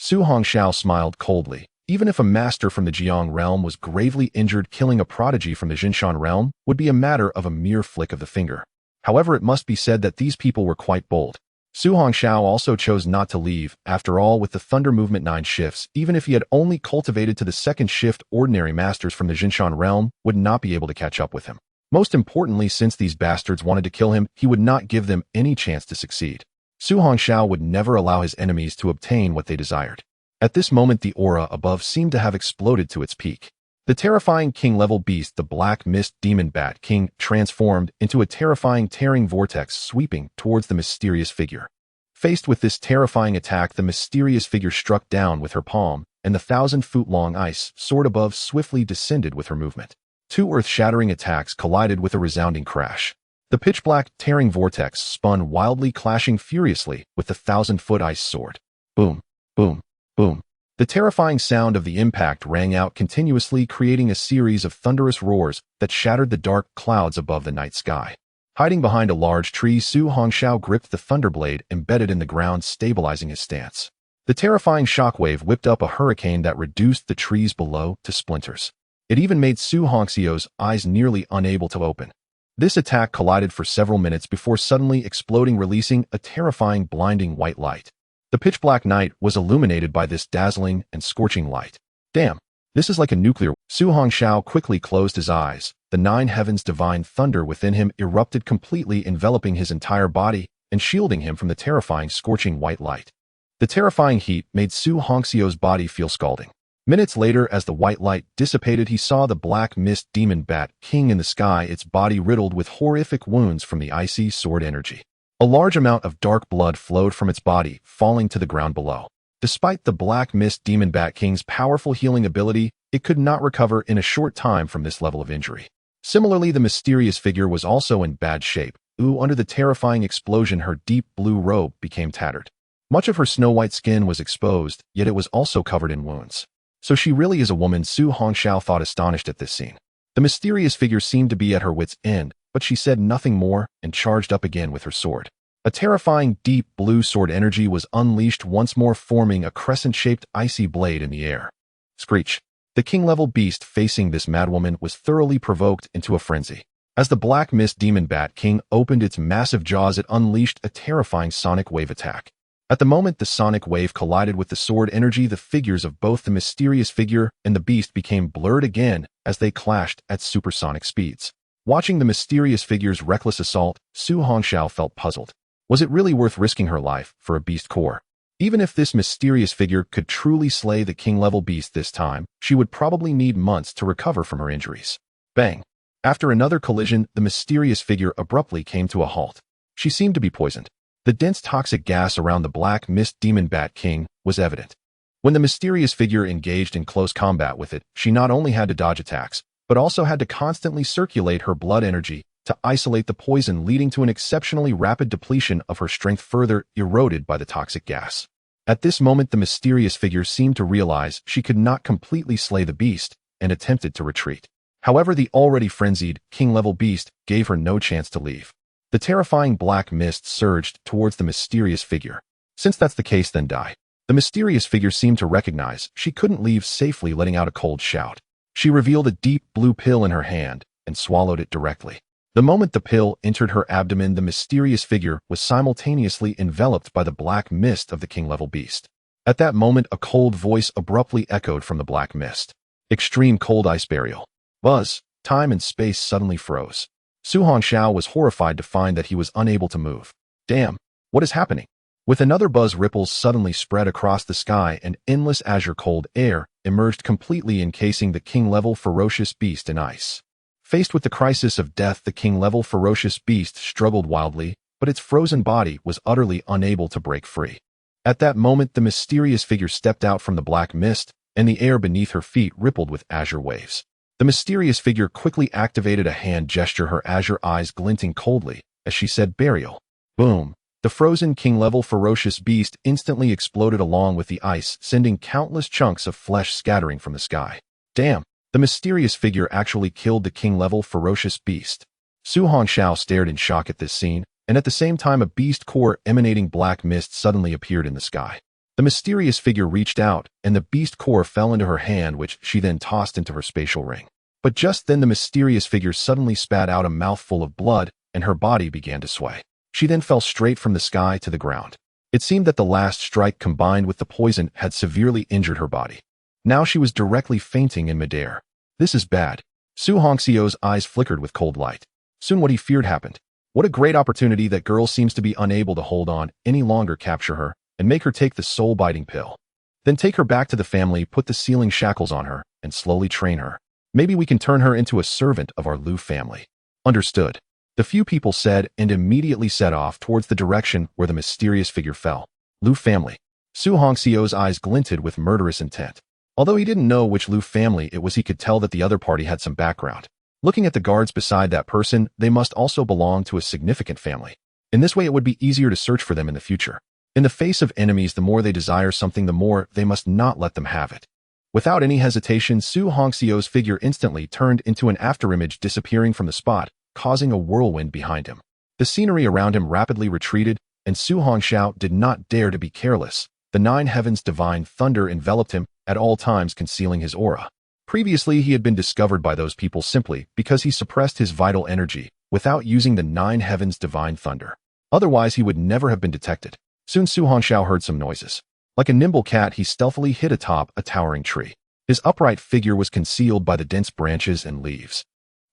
Su Hongxiao smiled coldly. Even if a master from the Jiang realm was gravely injured, killing a prodigy from the Jinshan realm would be a matter of a mere flick of the finger. However, it must be said that these people were quite bold. Su Hongxiao also chose not to leave. After all, with the thunder movement 9 shifts, even if he had only cultivated to the 2nd shift, ordinary masters from the Jinshan realm would not be able to catch up with him. Most importantly, since these bastards wanted to kill him, he would not give them any chance to succeed. Su Hongxiao would never allow his enemies to obtain what they desired. At this moment, the aura above seemed to have exploded to its peak. The terrifying king-level beast, the black mist demon bat king, transformed into a terrifying tearing vortex sweeping towards the mysterious figure. Faced with this terrifying attack, the mysterious figure struck down with her palm, and the 1,000-foot-long ice sword above swiftly descended with her movement. 2 earth-shattering attacks collided with a resounding crash. The pitch-black tearing vortex spun wildly, clashing furiously with the 1,000-foot ice sword. Boom, boom, boom. The terrifying sound of the impact rang out continuously, creating a series of thunderous roars that shattered the dark clouds above the night sky. Hiding behind a large tree, Su Hongxiao gripped the thunderblade embedded in the ground, stabilizing his stance. The terrifying shockwave whipped up a hurricane that reduced the trees below to splinters. It even made Su Hongxiao's eyes nearly unable to open. This attack collided for several minutes before suddenly exploding, releasing a terrifying, blinding white light. The pitch-black night was illuminated by this dazzling and scorching light. Damn, this is like a nuclear. Su Hongxiao quickly closed his eyes. The 9 heavens divine thunder within him erupted completely, enveloping his entire body and shielding him from the terrifying, scorching white light. The terrifying heat made Su Hongxiao's body feel scalding. Minutes later, as the white light dissipated, he saw the black mist demon bat king in the sky, its body riddled with horrific wounds from the icy sword energy. A large amount of dark blood flowed from its body, falling to the ground below. Despite the black mist demon bat king's powerful healing ability, it could not recover in a short time from this level of injury. Similarly, the mysterious figure was also in bad shape. Under the terrifying explosion, her deep blue robe became tattered. Much of her snow-white skin was exposed, yet it was also covered in wounds. So she really is a woman, Su Hongxiao thought, astonished at this scene. The mysterious figure seemed to be at her wit's end, but she said nothing more and charged up again with her sword. A terrifying deep blue sword energy was unleashed once more, forming a crescent-shaped icy blade in the air. Screech. The king-level beast facing this madwoman was thoroughly provoked into a frenzy. As the Black Mist Demon Bat King opened its massive jaws, it unleashed a terrifying sonic wave attack. At the moment the sonic wave collided with the sword energy, the figures of both the mysterious figure and the beast became blurred again as they clashed at supersonic speeds. Watching the mysterious figure's reckless assault, Su Hongxiao felt puzzled. Was it really worth risking her life for a beast core? Even if this mysterious figure could truly slay the king-level beast this time, she would probably need months to recover from her injuries. Bang! After another collision, the mysterious figure abruptly came to a halt. She seemed to be poisoned. The dense toxic gas around the Black Mist Demon Bat King was evident. When the mysterious figure engaged in close combat with it, she not only had to dodge attacks, but also had to constantly circulate her blood energy to isolate the poison, leading to an exceptionally rapid depletion of her strength, further eroded by the toxic gas. At this moment, the mysterious figure seemed to realize she could not completely slay the beast and attempted to retreat. However, the already frenzied, king-level beast gave her no chance to leave. The terrifying black mist surged towards the mysterious figure. Since that's the case, then die. The mysterious figure seemed to recognize she couldn't leave safely, letting out a cold shout. She revealed a deep blue pill in her hand and swallowed it directly. The moment the pill entered her abdomen, the mysterious figure was simultaneously enveloped by the black mist of the king-level beast. At that moment, a cold voice abruptly echoed from the black mist. Extreme cold ice burial. Buzz. Time and space suddenly froze. Su Hongxiao was horrified to find that he was unable to move. Damn, what is happening? With another buzz, ripples suddenly spread across the sky and endless azure cold air emerged, completely encasing the king-level ferocious beast in ice. Faced with the crisis of death, the king-level ferocious beast struggled wildly, but its frozen body was utterly unable to break free. At that moment, the mysterious figure stepped out from the black mist, and the air beneath her feet rippled with azure waves. The mysterious figure quickly activated a hand gesture, her azure eyes glinting coldly, as she said, "Burial." Boom. The frozen king-level ferocious beast instantly exploded along with the ice, sending countless chunks of flesh scattering from the sky. Damn, the mysterious figure actually killed the king-level ferocious beast. Su Hongxiao stared in shock at this scene, and at the same time a beast core emanating black mist suddenly appeared in the sky. The mysterious figure reached out, and the beast core fell into her hand, which she then tossed into her spatial ring. But just then the mysterious figure suddenly spat out a mouthful of blood, and her body began to sway. She then fell straight from the sky to the ground. It seemed that the last strike combined with the poison had severely injured her body. Now she was directly fainting in midair. This is bad. Su Hongxiao's eyes flickered with cold light. Soon what he feared happened. What a great opportunity! That girl seems to be unable to hold on any longer. Capture her and make her take the soul-biting pill. Then take her back to the family, put the sealing shackles on her, and slowly train her. Maybe we can turn her into a servant of our Lu family. Understood. The few people said and immediately set off towards the direction where the mysterious figure fell. Lu family. Su Hongxiao's eyes glinted with murderous intent. Although he didn't know which Lu family it was, he could tell that the other party had some background. Looking at the guards beside that person, they must also belong to a significant family. In this way, it would be easier to search for them in the future. In the face of enemies, the more they desire something, the more they must not let them have it. Without any hesitation, Su Hongxiao's figure instantly turned into an afterimage, disappearing from the spot, causing a whirlwind behind him. The scenery around him rapidly retreated, and Su Hongxiao did not dare to be careless. The nine heavens' divine thunder enveloped him at all times, concealing his aura. Previously, he had been discovered by those people simply because he suppressed his vital energy without using the nine heavens' divine thunder. Otherwise, he would never have been detected. Soon Su Hongxiao heard some noises. Like a nimble cat, he stealthily hid atop a towering tree. His upright figure was concealed by the dense branches and leaves.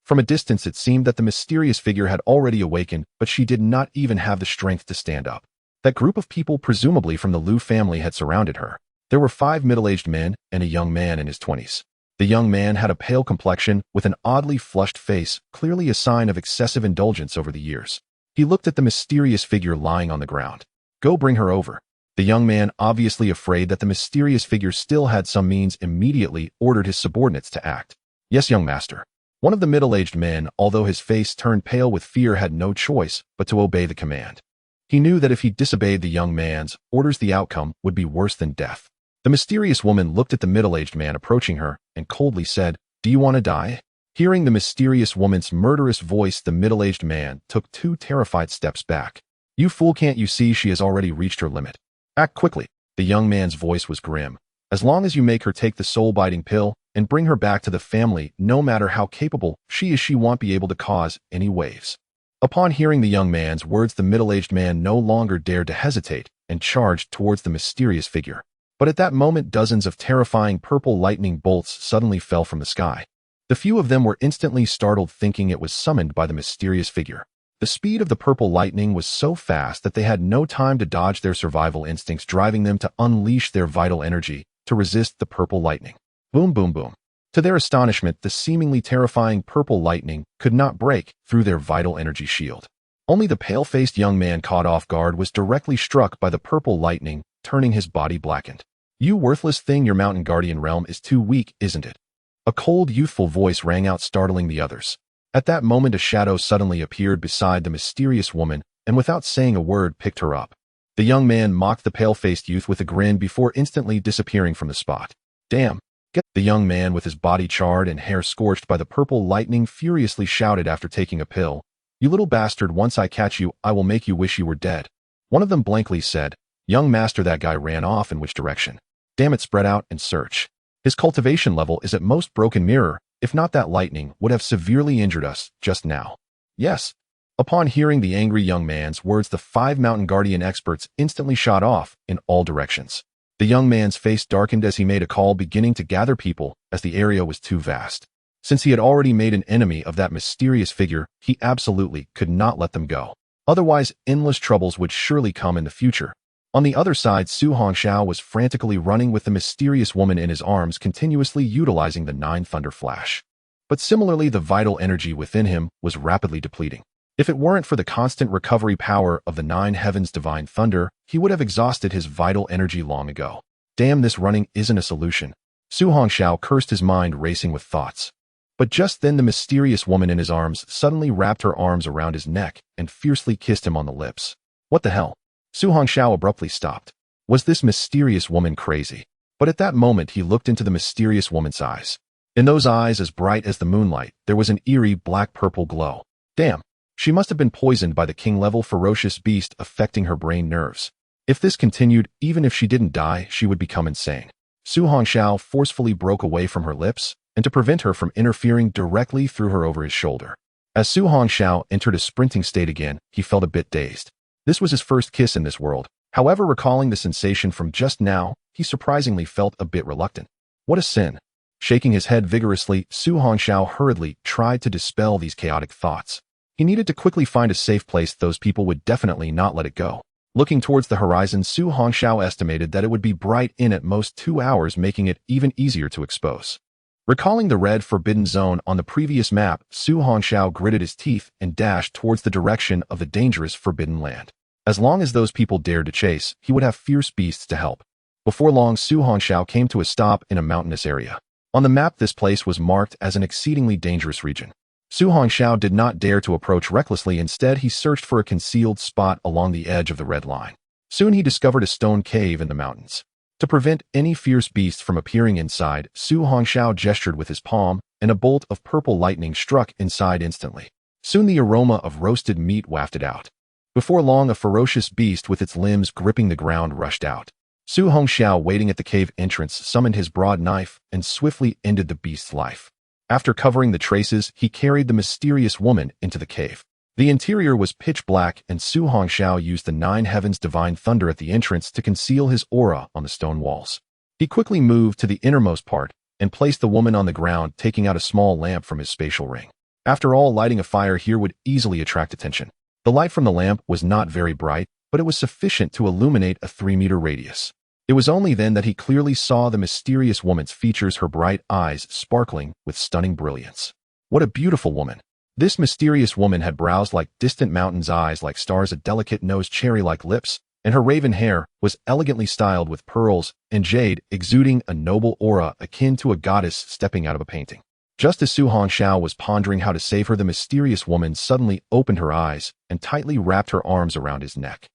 From a distance, it seemed that the mysterious figure had already awakened, but she did not even have the strength to stand up. That group of people, presumably from the Lu family, had surrounded her. There were 5 middle-aged men and a young man in his 20s. The young man had a pale complexion with an oddly flushed face, clearly a sign of excessive indulgence over the years. He looked at the mysterious figure lying on the ground. Go bring her over. The young man, obviously afraid that the mysterious figure still had some means, immediately ordered his subordinates to act. Yes, young master. One of the middle-aged men, although his face turned pale with fear, had no choice but to obey the command. He knew that if he disobeyed the young man's orders, the outcome would be worse than death. The mysterious woman looked at the middle-aged man approaching her and coldly said, "Do you want to die?" Hearing the mysterious woman's murderous voice, the middle-aged man took 2 terrified steps back. "You fool, can't you see she has already reached her limit? Act quickly." The young man's voice was grim. "As long as you make her take the soul-biting pill and bring her back to the family, no matter how capable she is, she won't be able to cause any waves." Upon hearing the young man's words, the middle-aged man no longer dared to hesitate and charged towards the mysterious figure. But at that moment, dozens of terrifying purple lightning bolts suddenly fell from the sky. The few of them were instantly startled, thinking it was summoned by the mysterious figure. The speed of the purple lightning was so fast that they had no time to dodge, their survival instincts driving them to unleash their vital energy to resist the purple lightning. Boom, boom, boom. To their astonishment, the seemingly terrifying purple lightning could not break through their vital energy shield. Only the pale-faced young man, caught off guard, was directly struck by the purple lightning, turning his body blackened. "You worthless thing, your mountain guardian realm is too weak, isn't it?" A cold, youthful voice rang out, startling the others. At that moment, a shadow suddenly appeared beside the mysterious woman and, without saying a word, picked her up. The young man mocked the pale-faced youth with a grin before instantly disappearing from the spot. "Damn, get—" The young man, with his body charred and hair scorched by the purple lightning, furiously shouted after taking a pill, "You little bastard, once I catch you, I will make you wish you were dead." One of them blankly said, "Young master, that guy ran off in which direction? Damn it, spread out and search. His cultivation level is at most broken mirror. If not, that lightning would have severely injured us just now." "Yes." Upon hearing the angry young man's words, the 5 mountain guardian experts instantly shot off in all directions. The young man's face darkened as he made a call, beginning to gather people as the area was too vast. Since he had already made an enemy of that mysterious figure, he absolutely could not let them go. Otherwise, endless troubles would surely come in the future. On the other side, Su Hongxiao was frantically running with the mysterious woman in his arms, continuously utilizing the 9 Thunder Flash. But similarly, the vital energy within him was rapidly depleting. If it weren't for the constant recovery power of the 9 Heavens Divine Thunder, he would have exhausted his vital energy long ago. Damn, this running isn't a solution. Su Hongxiao cursed, his mind racing with thoughts. But just then, the mysterious woman in his arms suddenly wrapped her arms around his neck and fiercely kissed him on the lips. What the hell? Su Hongxiao abruptly stopped. Was this mysterious woman crazy? But at that moment, he looked into the mysterious woman's eyes. In those eyes, as bright as the moonlight, there was an eerie black-purple glow. Damn, she must have been poisoned by the king-level ferocious beast, affecting her brain nerves. If this continued, even if she didn't die, she would become insane. Su Hongxiao forcefully broke away from her lips, and to prevent her from interfering, directly threw her over his shoulder. As Su Hongxiao entered a sprinting state again, he felt a bit dazed. This was his first kiss in this world. However, recalling the sensation from just now, he surprisingly felt a bit reluctant. What a sin. Shaking his head vigorously, Su Hongxiao hurriedly tried to dispel these chaotic thoughts. He needed to quickly find a safe place. Those people would definitely not let it go. Looking towards the horizon, Su Hongxiao estimated that it would be bright in at most 2 hours, making it even easier to expose. Recalling the red forbidden zone on the previous map, Su Hongxiao gritted his teeth and dashed towards the direction of the dangerous forbidden land. As long as those people dared to chase, he would have fierce beasts to help. Before long, Su Hongxiao came to a stop in a mountainous area. On the map, this place was marked as an exceedingly dangerous region. Su Hongxiao did not dare to approach recklessly. Instead, he searched for a concealed spot along the edge of the red line. Soon he discovered a stone cave in the mountains. To prevent any fierce beasts from appearing inside, Su Hongxiao gestured with his palm, and a bolt of purple lightning struck inside instantly. Soon the aroma of roasted meat wafted out. Before long, a ferocious beast with its limbs gripping the ground rushed out. Su Hongxiao, waiting at the cave entrance, summoned his broad knife and swiftly ended the beast's life. After covering the traces, he carried the mysterious woman into the cave. The interior was pitch black, and Su Hongxiao used the 9 Heavens Divine Thunder at the entrance to conceal his aura on the stone walls. He quickly moved to the innermost part and placed the woman on the ground, taking out a small lamp from his spatial ring. After all, lighting a fire here would easily attract attention. The light from the lamp was not very bright, but it was sufficient to illuminate a 3-meter radius. It was only then that he clearly saw the mysterious woman's features, her bright eyes sparkling with stunning brilliance. What a beautiful woman! This mysterious woman had brows like distant mountains, eyes like stars, a delicate nose, cherry-like lips, and her raven hair was elegantly styled with pearls and jade, exuding a noble aura akin to a goddess stepping out of a painting. Just as Su Hongxiao was pondering how to save her, the mysterious woman suddenly opened her eyes and tightly wrapped her arms around his neck.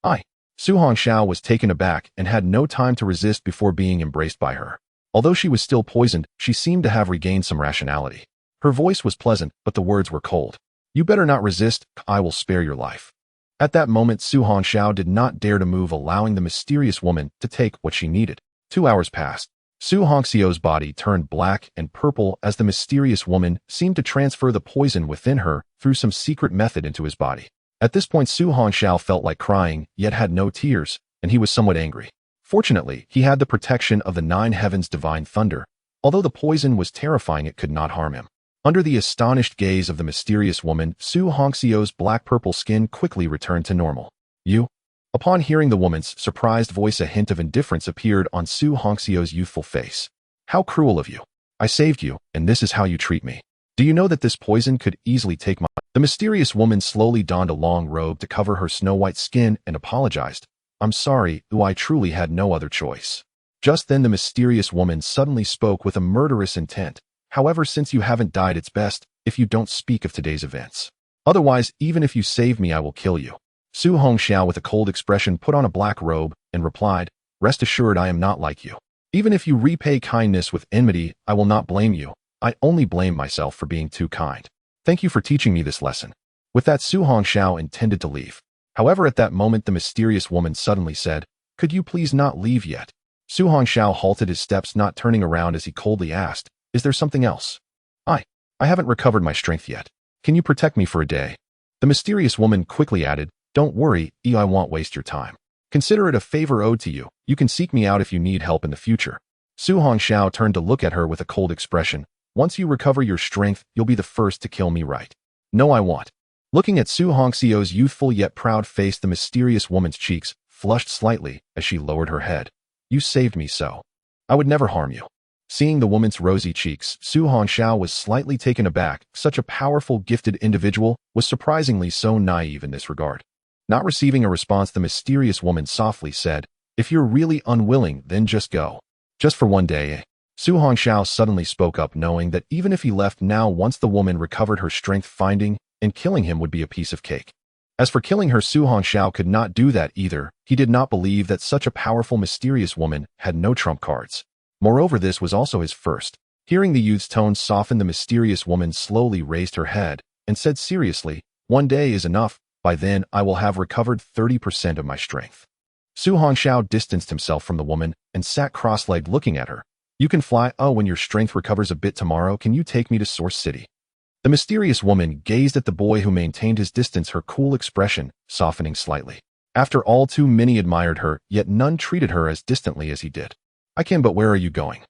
I. Su Hongxiao was taken aback and had no time to resist before being embraced by her. Although she was still poisoned, she seemed to have regained some rationality. Her voice was pleasant, but the words were cold. You better not resist, I will spare your life. At that moment, Su Hongxiao did not dare to move, allowing the mysterious woman to take what she needed. 2 hours passed. Su Hongxiao's body turned black and purple as the mysterious woman seemed to transfer the poison within her through some secret method into his body. At this point, Su Hongxiao felt like crying, yet had no tears, and he was somewhat angry. Fortunately, he had the protection of the 9 heavens' divine thunder. Although the poison was terrifying, it could not harm him. Under the astonished gaze of the mysterious woman, Su Hongxiao's black-purple skin quickly returned to normal. You? Upon hearing the woman's surprised voice, a hint of indifference appeared on Su Hongxiao's youthful face. How cruel of you. I saved you, and this is how you treat me. Do you know that this poison could easily take my... The mysterious woman slowly donned a long robe to cover her snow-white skin and apologized. I'm sorry, I truly had no other choice. Just then the mysterious woman suddenly spoke with a murderous intent. However, since you haven't died, it's best if you don't speak of today's events. Otherwise, even if you save me, I will kill you. Su Hongxiao, with a cold expression, put on a black robe and replied, Rest assured, I am not like you. Even if you repay kindness with enmity, I will not blame you. I only blame myself for being too kind. Thank you for teaching me this lesson. With that, Su Hongxiao intended to leave. However, at that moment, the mysterious woman suddenly said, Could you please not leave yet? Su Hongxiao halted his steps, not turning around, as he coldly asked, Is there something else? I haven't recovered my strength yet. Can you protect me for a day? The mysterious woman quickly added, Don't worry, I won't waste your time. Consider it a favor owed to you. You can seek me out if you need help in the future. Su Hongxiao turned to look at her with a cold expression. Once you recover your strength, you'll be the first to kill me, right? No, I won't. Looking at Su Hongxiao's youthful yet proud face, the mysterious woman's cheeks flushed slightly as she lowered her head. You saved me, so I would never harm you. Seeing the woman's rosy cheeks, Su Hongxiao was slightly taken aback. Such a powerful, gifted individual was surprisingly so naive in this regard. Not receiving a response, the mysterious woman softly said, If you're really unwilling, then just go. Just for one day, eh? Su Hongxiao suddenly spoke up, knowing that even if he left now, once the woman recovered her strength, finding and killing him would be a piece of cake. As for killing her, Su Hongxiao could not do that either. He did not believe that such a powerful, mysterious woman had no trump cards. Moreover, this was also his first. Hearing the youth's tone soften, the mysterious woman slowly raised her head and said seriously, One day is enough. By then, I will have recovered 30% of my strength. Su Hongxiao distanced himself from the woman and sat cross-legged looking at her. You can fly. Oh, when your strength recovers a bit tomorrow, can you take me to Source City? The mysterious woman gazed at the boy, who maintained his distance, her cool expression softening slightly. After all, too many admired her, yet none treated her as distantly as he did. I can, but where are you going?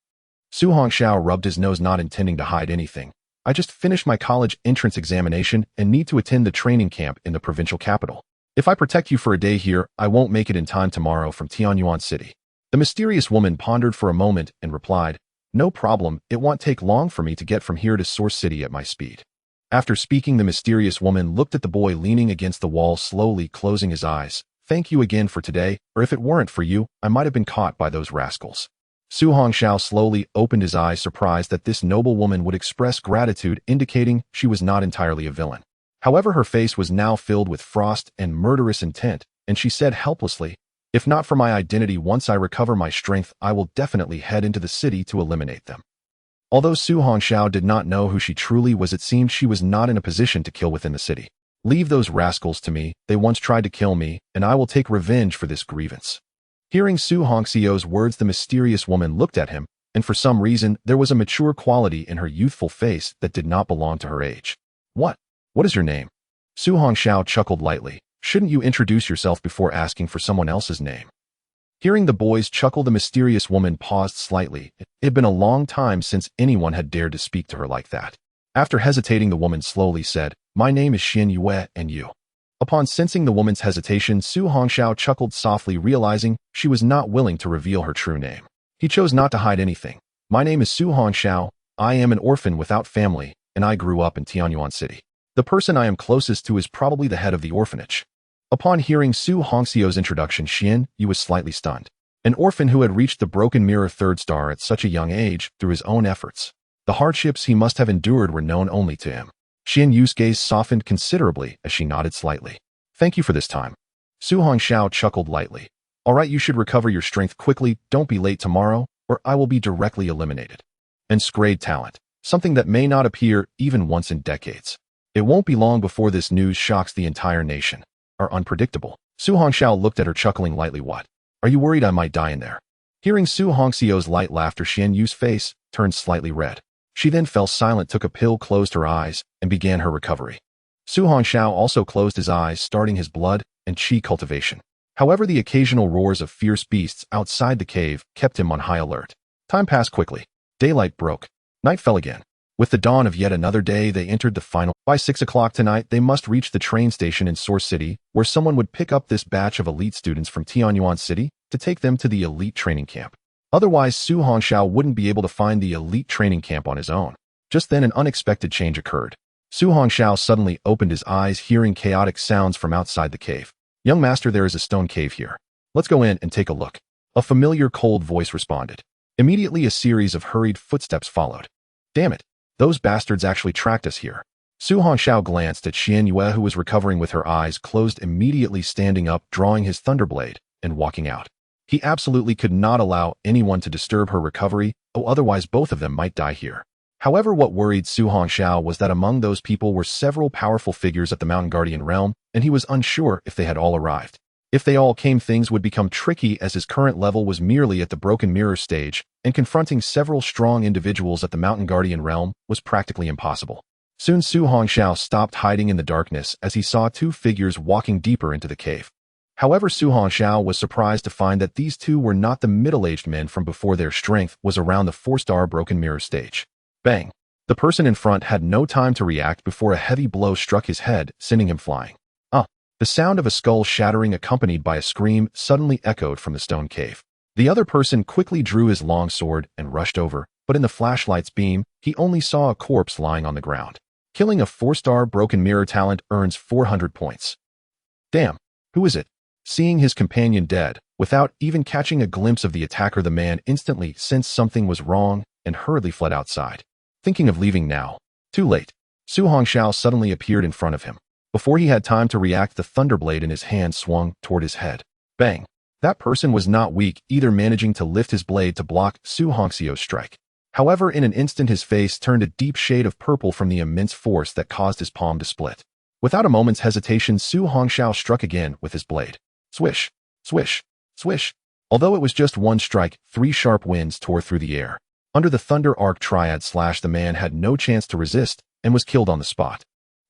Su Hongxiao rubbed his nose, not intending to hide anything. I just finished my college entrance examination and need to attend the training camp in the provincial capital. If I protect you for a day here, I won't make it in time tomorrow from One-Yuan City. The mysterious woman pondered for a moment and replied, No problem, it won't take long for me to get from here to Source City at my speed. After speaking, the mysterious woman looked at the boy leaning against the wall, slowly closing his eyes. Thank you again for today, or if it weren't for you, I might have been caught by those rascals. Su Hongxiao slowly opened his eyes, surprised that this noble woman would express gratitude, indicating she was not entirely a villain. However, her face was now filled with frost and murderous intent, and she said helplessly, If not for my identity, once I recover my strength, I will definitely head into the city to eliminate them. Although Su Hongxiao did not know who she truly was, it seemed she was not in a position to kill within the city. Leave those rascals to me. They once tried to kill me, and I will take revenge for this grievance. Hearing Su Hongxiao's words, the mysterious woman looked at him, and for some reason, there was a mature quality in her youthful face that did not belong to her age. What is your name? Su Hongxiao chuckled lightly. Shouldn't you introduce yourself before asking for someone else's name? Hearing the boy's chuckle, the mysterious woman paused slightly. It had been a long time since anyone had dared to speak to her like that. After hesitating, the woman slowly said, My name is Xin Yue, and you? Upon sensing the woman's hesitation, Su Hongxiao chuckled softly, realizing she was not willing to reveal her true name. He chose not to hide anything. My name is Su Hongxiao. I am an orphan without family, and I grew up in One-Yuan City. The person I am closest to is probably the head of the orphanage. Upon hearing Su Hongxiao's introduction, Xin Yu was slightly stunned. An orphan who had reached the broken mirror third star at such a young age through his own efforts. The hardships he must have endured were known only to him. Xian Yu's gaze softened considerably as she nodded slightly. Thank you for this time. Su Hongxiao chuckled lightly. All right, you should recover your strength quickly. Don't be late tomorrow, or I will be directly eliminated. And Scrade talent. Something that may not appear even once in decades. It won't be long before this news shocks the entire nation. Are unpredictable. Su Hongxiao looked at her, chuckling lightly. What? Are you worried I might die in there? Hearing Su Hongxiao's light laughter, Xian Yu's face turned slightly red. She then fell silent, took a pill, closed her eyes, and began her recovery. Su Hongxiao also closed his eyes, starting his blood and qi cultivation. However, the occasional roars of fierce beasts outside the cave kept him on high alert. Time passed quickly. Daylight broke. Night fell again. With the dawn of yet another day, they entered the final. By 6 o'clock tonight, they must reach the train station in Source City, where someone would pick up this batch of elite students from Tianyuan City to take them to the elite training camp. Otherwise, Su Hongxiao wouldn't be able to find the elite training camp on his own. Just then, an unexpected change occurred. Su Hongxiao suddenly opened his eyes, hearing chaotic sounds from outside the cave. Young master, there is a stone cave here. Let's go in and take a look. A familiar cold voice responded. Immediately, a series of hurried footsteps followed. Damn it. Those bastards actually tracked us here. Su Hongxiao glanced at Xian Yue, who was recovering with her eyes closed, immediately standing up, drawing his thunderblade, and walking out. He absolutely could not allow anyone to disturb her recovery, otherwise both of them might die here. However, what worried Su Hongxiao was that among those people were several powerful figures at the Mountain Guardian realm, and he was unsure if they had all arrived. If they all came, things would become tricky, as his current level was merely at the Broken Mirror stage, and confronting several strong individuals at the Mountain Guardian realm was practically impossible. Soon Su Hongxiao stopped hiding in the darkness as he saw two figures walking deeper into the cave. However, Su Hongxiao was surprised to find that these two were not the middle-aged men from before. Their strength was around the 4-star Broken Mirror stage. Bang! The person in front had no time to react before a heavy blow struck his head, sending him flying. The sound of a skull shattering accompanied by a scream suddenly echoed from the stone cave. The other person quickly drew his long sword and rushed over, but in the flashlight's beam, he only saw a corpse lying on the ground. Killing a 4-star Broken Mirror talent earns 400 points. Damn, who is it? Seeing his companion dead, without even catching a glimpse of the attacker, the man instantly sensed something was wrong and hurriedly fled outside. Thinking of leaving now. Too late. Su Hongxiao suddenly appeared in front of him. Before he had time to react, the thunderblade in his hand swung toward his head. Bang! That person was not weak, either, managing to lift his blade to block Su Hongxiao's strike. However, in an instant his face turned a deep shade of purple from the immense force that caused his palm to split. Without a moment's hesitation, Su Hongxiao struck again with his blade. Swish! Swish! Swish! Although it was just one strike, 3 sharp winds tore through the air. Under the Thunder Arc Triad slash, the man had no chance to resist and was killed on the spot.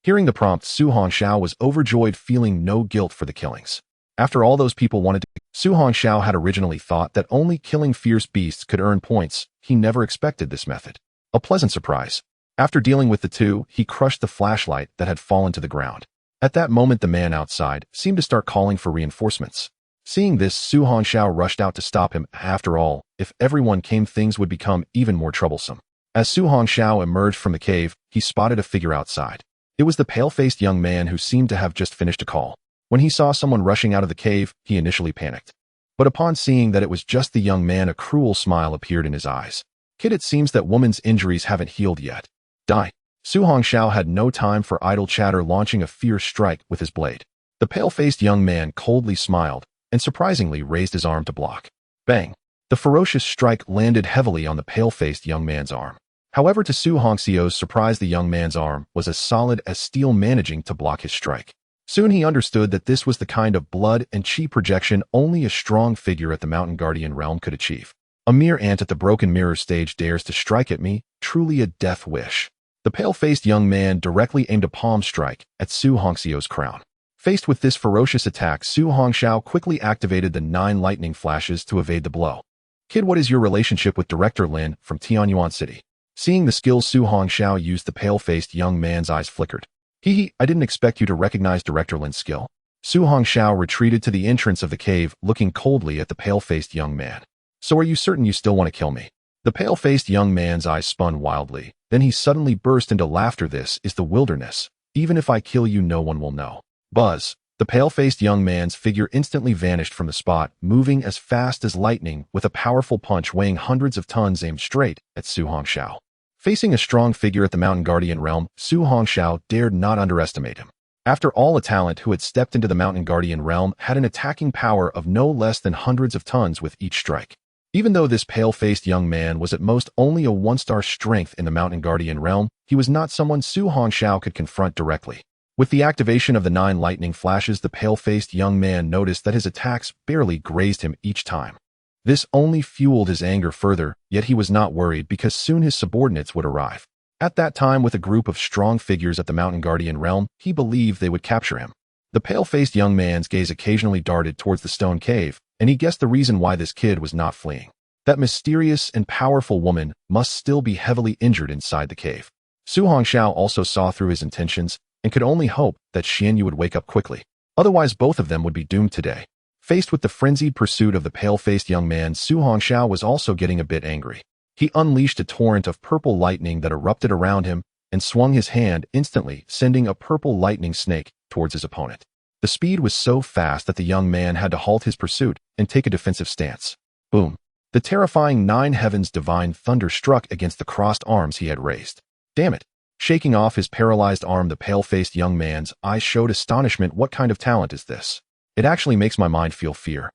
Hearing the prompt, Su Hongxiao was overjoyed, feeling no guilt for the killings. After all those people wanted to, Su Hongxiao had originally thought that only killing fierce beasts could earn points. He never expected this method. A pleasant surprise. After dealing with the two, he crushed the flashlight that had fallen to the ground. At that moment, the man outside seemed to start calling for reinforcements. Seeing this, Su Hongxiao rushed out to stop him. After all, if everyone came, things would become even more troublesome. As Su Hongxiao emerged from the cave, he spotted a figure outside. It was the pale-faced young man who seemed to have just finished a call. When he saw someone rushing out of the cave, he initially panicked. But upon seeing that it was just the young man, a cruel smile appeared in his eyes. Kid, it seems that woman's injuries haven't healed yet. Die. Su Hongxiao had no time for idle chatter, launching a fierce strike with his blade. The pale-faced young man coldly smiled and surprisingly raised his arm to block. Bang! The ferocious strike landed heavily on the pale-faced young man's arm. However, to Su Hongxiao's surprise, the young man's arm was as solid as steel, managing to block his strike. Soon he understood that this was the kind of blood and qi projection only a strong figure at the Mountain Guardian realm could achieve. A mere ant at the Broken Mirror stage dares to strike at me, truly a death wish. The pale-faced young man directly aimed a palm strike at Su Hongxiao's crown. Faced with this ferocious attack, Su Hongxiao quickly activated the 9 lightning flashes to evade the blow. Kid, what is your relationship with Director Lin from Tianyuan City? Seeing the skills Su Hongxiao used, the pale-faced young man's eyes flickered. Hee, I didn't expect you to recognize Director Lin's skill. Su Hongxiao retreated to the entrance of the cave, looking coldly at the pale-faced young man. So are you certain you still want to kill me? The pale-faced young man's eyes spun wildly. Then he suddenly burst into laughter. This is the wilderness. Even if I kill you, no one will know. Buzz. The pale-faced young man's figure instantly vanished from the spot, moving as fast as lightning with a powerful punch weighing hundreds of tons aimed straight at Su Hongxiao. Facing a strong figure at the Mountain Guardian realm, Su Hongxiao dared not underestimate him. After all, a talent who had stepped into the Mountain Guardian realm had an attacking power of no less than hundreds of tons with each strike. Even though this pale-faced young man was at most only a one-star strength in the Mountain Guardian realm, he was not someone Su Hongxiao could confront directly. With the activation of the 9 lightning flashes, the pale-faced young man noticed that his attacks barely grazed him each time. This only fueled his anger further, yet he was not worried because soon his subordinates would arrive. At that time, with a group of strong figures at the Mountain Guardian realm, he believed they would capture him. The pale-faced young man's gaze occasionally darted towards the stone cave, and he guessed the reason why this kid was not fleeing. That mysterious and powerful woman must still be heavily injured inside the cave. Su Hongxiao also saw through his intentions and could only hope that Xianyu would wake up quickly. Otherwise, both of them would be doomed today. Faced with the frenzied pursuit of the pale-faced young man, Su Hongxiao was also getting a bit angry. He unleashed a torrent of purple lightning that erupted around him and swung his hand, instantly sending a purple lightning snake towards his opponent. The speed was so fast that the young man had to halt his pursuit and take a defensive stance. Boom! The terrifying 9 heavens divine thunder struck against the crossed arms he had raised. Damn it! Shaking off his paralyzed arm, the pale-faced young man's eyes showed astonishment. What kind of talent is this? It actually makes my mind feel fear.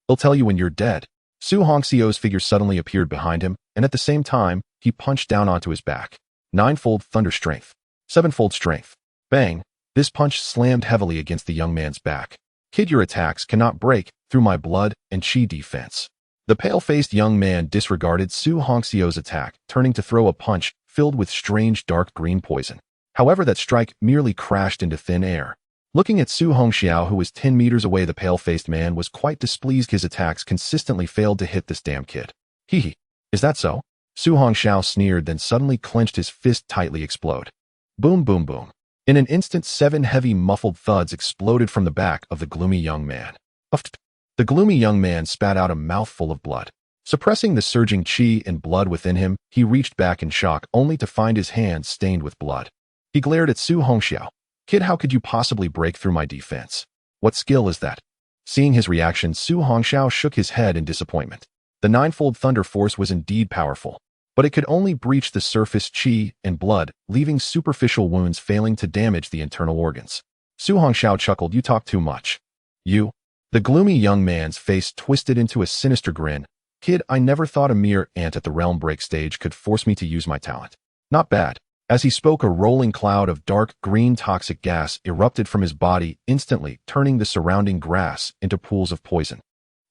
It'll tell you when you're dead. Su Hongxiao's figure suddenly appeared behind him, and at the same time, he punched down onto his back. 9-fold thunder strength. 7-fold strength. Bang! This punch slammed heavily against the young man's back. Kid, your attacks cannot break through my blood and chi defense. The pale-faced young man disregarded Su Hongxiao's attack, turning to throw a punch filled with strange dark green poison. However, that strike merely crashed into thin air. Looking at Su Hongxiao, who was 10 meters away, the pale-faced man was quite displeased. His attacks consistently failed to hit this damn kid. Hee. Is that so? Su Hongxiao sneered, then suddenly clenched his fist tightly. Explode. Boom, boom, boom. In an instant, 7 heavy muffled thuds exploded from the back of the gloomy young man. Uft. The gloomy young man spat out a mouthful of blood. Suppressing the surging chi and blood within him, he reached back in shock, only to find his hands stained with blood. He glared at Su Hongxiao. Kid, how could you possibly break through my defense? What skill is that? Seeing his reaction, Su Hongxiao shook his head in disappointment. The 9-fold thunder force was indeed powerful, but it could only breach the surface chi and blood, leaving superficial wounds, failing to damage the internal organs. Su Hongxiao chuckled. You talk too much. You? The gloomy young man's face twisted into a sinister grin. Kid, I never thought a mere ant at the realm break stage could force me to use my talent. Not bad. As he spoke, a rolling cloud of dark green toxic gas erupted from his body, instantly turning the surrounding grass into pools of poison.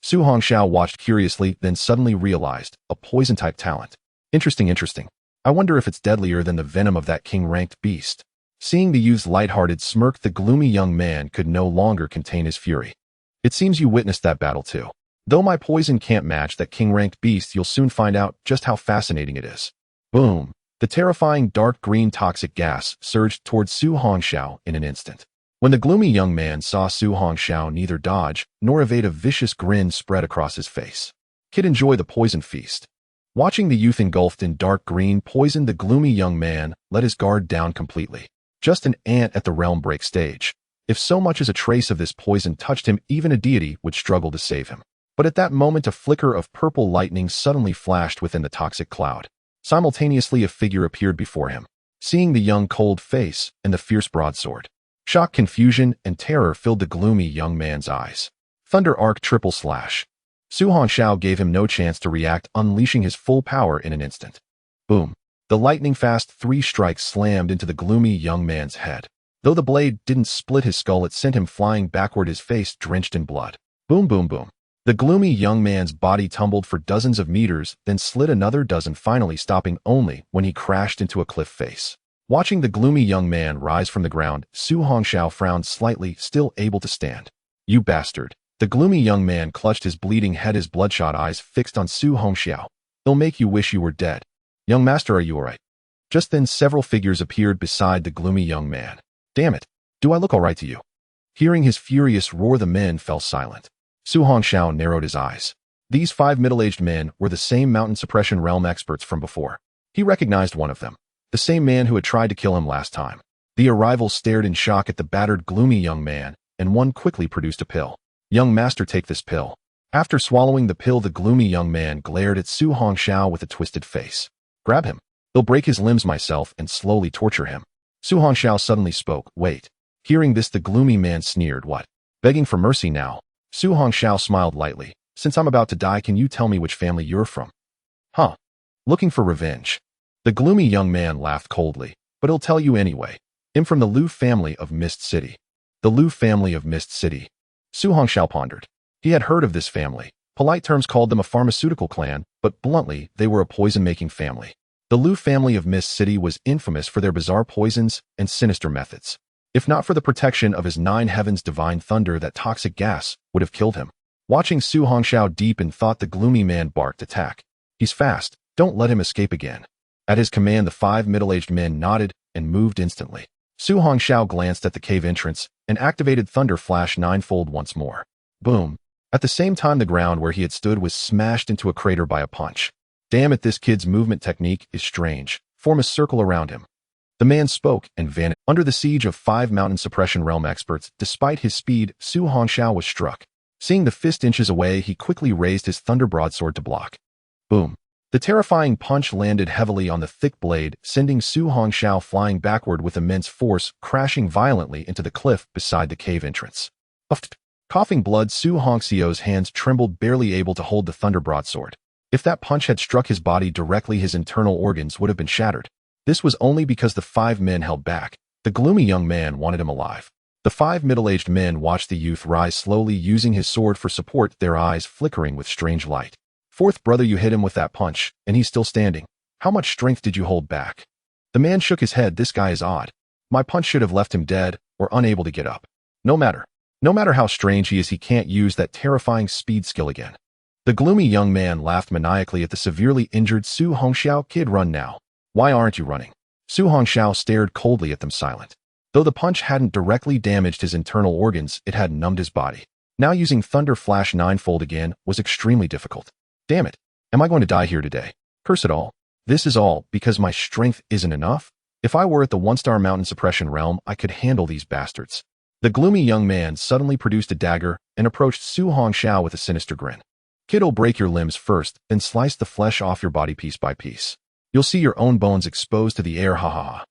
Su Hongxiao watched curiously, then suddenly realized, a poison-type talent. Interesting. I wonder if it's deadlier than the venom of that king-ranked beast. Seeing the youth's lighthearted smirk, the gloomy young man could no longer contain his fury. It seems you witnessed that battle too. Though my poison can't match that king-ranked beast, you'll soon find out just how fascinating it is. Boom! The terrifying dark green toxic gas surged towards Su Hongxiao in an instant. When the gloomy young man saw Su Hongxiao neither dodge nor evade, a vicious grin spread across his face. Kid, enjoy the poison feast. Watching the youth engulfed in dark green poison, the gloomy young man let his guard down completely. Just an ant at the realm break stage. If so much as a trace of this poison touched him, even a deity would struggle to save him. But at that moment, a flicker of purple lightning suddenly flashed within the toxic cloud. Simultaneously, a figure appeared before him. Seeing the young cold face and the fierce broadsword, shock, confusion, and terror filled the gloomy young man's eyes. Thunder Arc triple slash. Su Hongxiao gave him no chance to react, unleashing his full power in an instant. Boom. The lightning-fast 3 strikes slammed into the gloomy young man's head. Though the blade didn't split his skull, it sent him flying backward, his face drenched in blood. Boom, boom, boom. The gloomy young man's body tumbled for dozens of meters, then slid another dozen, finally stopping only when he crashed into a cliff face. Watching the gloomy young man rise from the ground, Su Hongxiao frowned slightly, still able to stand. You bastard. The gloomy young man clutched his bleeding head, his bloodshot eyes fixed on Su Hongxiao. They'll make you wish you were dead. Young master, are you alright? Just then, several figures appeared beside the gloomy young man. Damn it. Do I look alright to you? Hearing his furious roar, the men fell silent. Su Hongxiao narrowed his eyes. These 5 middle-aged men were the same mountain suppression realm experts from before. He recognized one of them, the same man who had tried to kill him last time. The arrivals stared in shock at the battered, gloomy young man, and one quickly produced a pill. Young master, take this pill. After swallowing the pill, the gloomy young man glared at Su Hongxiao with a twisted face. Grab him. They'll break his limbs myself and slowly torture him. Su Hongxiao suddenly spoke. Wait. Hearing this, the gloomy man sneered. What? Begging for mercy now? Su Hongxiao smiled lightly. Since I'm about to die, can you tell me which family you're from? Huh? Looking for revenge? The gloomy young man laughed coldly. But he'll tell you anyway. I'm from the Liu family of Mist City. The Liu family of Mist City. Su Hongxiao pondered. He had heard of this family. Polite terms called them a pharmaceutical clan, but bluntly, they were a poison-making family. The Liu family of Mist City was infamous for their bizarre poisons and sinister methods. If not for the protection of his 9 heavens divine thunder, that toxic gas would have killed him. Watching Su Hongxiao deep in thought, the gloomy man barked, attack. He's fast, don't let him escape again. At his command, the 5 middle-aged men nodded and moved instantly. Su Hongxiao glanced at the cave entrance and activated Thunder Flash 9-fold once more. Boom. At the same time, the ground where he had stood was smashed into a crater by a punch. Damn it, this kid's movement technique is strange. Form a circle around him. The man spoke and vanished. Under the siege of 5 mountain suppression realm experts, despite his speed, Su Hongxiao was struck. Seeing the fist inches away, he quickly raised his thunder broadsword to block. Boom. The terrifying punch landed heavily on the thick blade, sending Su Hongxiao flying backward with immense force, crashing violently into the cliff beside the cave entrance. Coughing blood, Su Hongxiao's hands trembled, barely able to hold the thunder broadsword. If that punch had struck his body directly, his internal organs would have been shattered. This was only because the 5 men held back. The gloomy young man wanted him alive. The 5 middle-aged men watched the youth rise slowly, using his sword for support, their eyes flickering with strange light. Fourth brother, you hit him with that punch, and he's still standing. How much strength did you hold back? The man shook his head. This guy is odd. My punch should have left him dead or unable to get up. No matter how strange he is, he can't use that terrifying speed skill again. The gloomy young man laughed maniacally at the severely injured Su Hongxiao. Kid, run now. Why aren't you running? Su Hongxiao stared coldly at them, silent. Though the punch hadn't directly damaged his internal organs, it had numbed his body. Now using Thunder Flash 9-fold again was extremely difficult. Damn it. Am I going to die here today? Curse it all. This is all because my strength isn't enough? If I were at the 1-star mountain suppression realm, I could handle these bastards. The gloomy young man suddenly produced a dagger and approached Su Hongxiao with a sinister grin. Kid'll break your limbs first, then slice the flesh off your body piece by piece. You'll see your own bones exposed to the air, ha ha ha.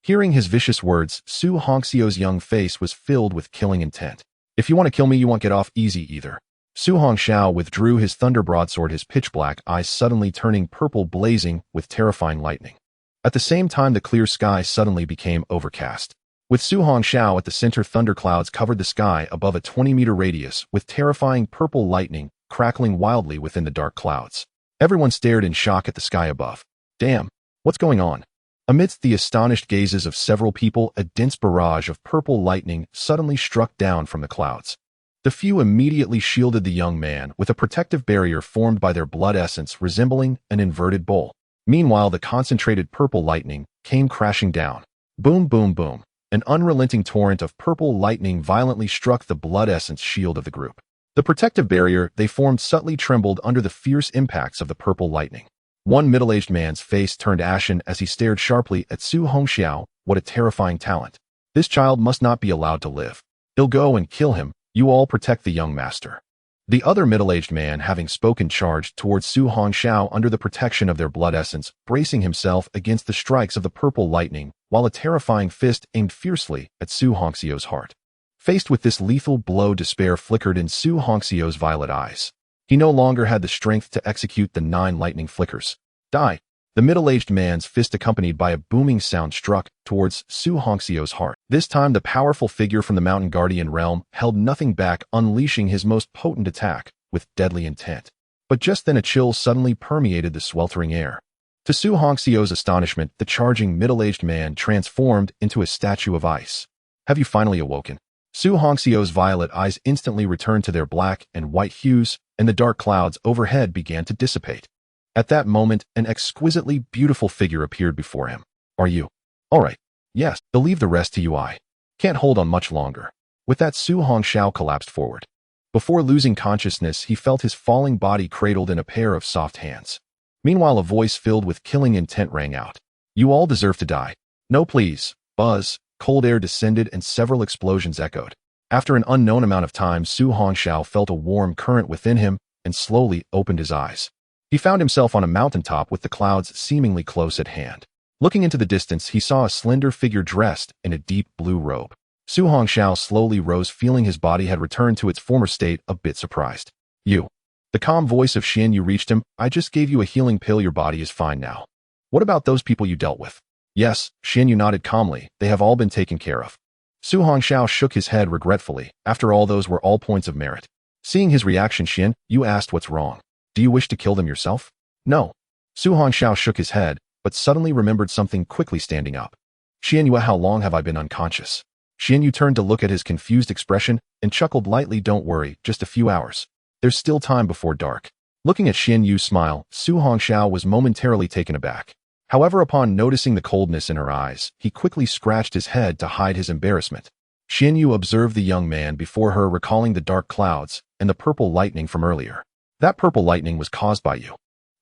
Hearing his vicious words, Su Hongxiao's young face was filled with killing intent. If you want to kill me, you won't get off easy either. Su Hongxiao withdrew his thunder broadsword, his pitch-black eyes suddenly turning purple, blazing with terrifying lightning. At the same time, the clear sky suddenly became overcast. With Su Hongxiao at the center, thunderclouds covered the sky above a 20-meter radius, with terrifying purple lightning crackling wildly within the dark clouds. Everyone stared in shock at the sky above. Damn, what's going on? Amidst the astonished gazes of several people, a dense barrage of purple lightning suddenly struck down from the clouds. The few immediately shielded the young man with a protective barrier formed by their blood essence resembling an inverted bowl. Meanwhile, the concentrated purple lightning came crashing down. Boom, boom, boom. An unrelenting torrent of purple lightning violently struck the blood essence shield of the group. The protective barrier they formed subtly trembled under the fierce impacts of the purple lightning. One middle-aged man's face turned ashen as he stared sharply at Su Hongxiao. What a terrifying talent. This child must not be allowed to live. He'll go and kill him. You all protect the young master. The other middle-aged man, having spoken, charged towards Su Hongxiao under the protection of their blood essence, bracing himself against the strikes of the purple lightning, while a terrifying fist aimed fiercely at Su Hongxiao's heart. Faced with this lethal blow, despair flickered in Su Hongxiao's violet eyes. He no longer had the strength to execute the 9 lightning flickers. Die! The middle-aged man's fist, accompanied by a booming sound, struck towards Su Hongxiao's heart. This time, the powerful figure from the Mountain Guardian realm held nothing back, unleashing his most potent attack with deadly intent. But just then, a chill suddenly permeated the sweltering air. To Su Hongxiao's astonishment, the charging middle-aged man transformed into a statue of ice. Have you finally awoken? Su Hongxiao's violet eyes instantly returned to their black and white hues, and the dark clouds overhead began to dissipate. At that moment, an exquisitely beautiful figure appeared before him. Are you? All right. Yes, I'll leave the rest to you. I can't hold on much longer. With that, Su Hongxiao collapsed forward. Before losing consciousness, he felt his falling body cradled in a pair of soft hands. Meanwhile, a voice filled with killing intent rang out. You all deserve to die. No, please. Buzz. Cold air descended and several explosions echoed. After an unknown amount of time, Su Hongxiao felt a warm current within him and slowly opened his eyes. He found himself on a mountaintop with the clouds seemingly close at hand. Looking into the distance, he saw a slender figure dressed in a deep blue robe. Su Hongxiao slowly rose, feeling his body had returned to its former state, a bit surprised. You. The calm voice of Xian Yu reached him. I just gave you a healing pill. Your body is fine now. What about those people you dealt with? Yes, Xian Yu nodded calmly. They have all been taken care of. Su Hongxiao shook his head regretfully. After all, those were all points of merit. Seeing his reaction, Xian Yu asked, what's wrong? Do you wish to kill them yourself? No. Su Hongxiao shook his head, but suddenly remembered something, quickly standing up. Xian Yu, how long have I been unconscious? Xian Yu turned to look at his confused expression and chuckled lightly. Don't worry, just a few hours. There's still time before dark. Looking at Xian Yu's smile, Su Hongxiao was momentarily taken aback. However, upon noticing the coldness in her eyes, he quickly scratched his head to hide his embarrassment. Xian Yu observed the young man before her, recalling the dark clouds and the purple lightning from earlier. That purple lightning was caused by you.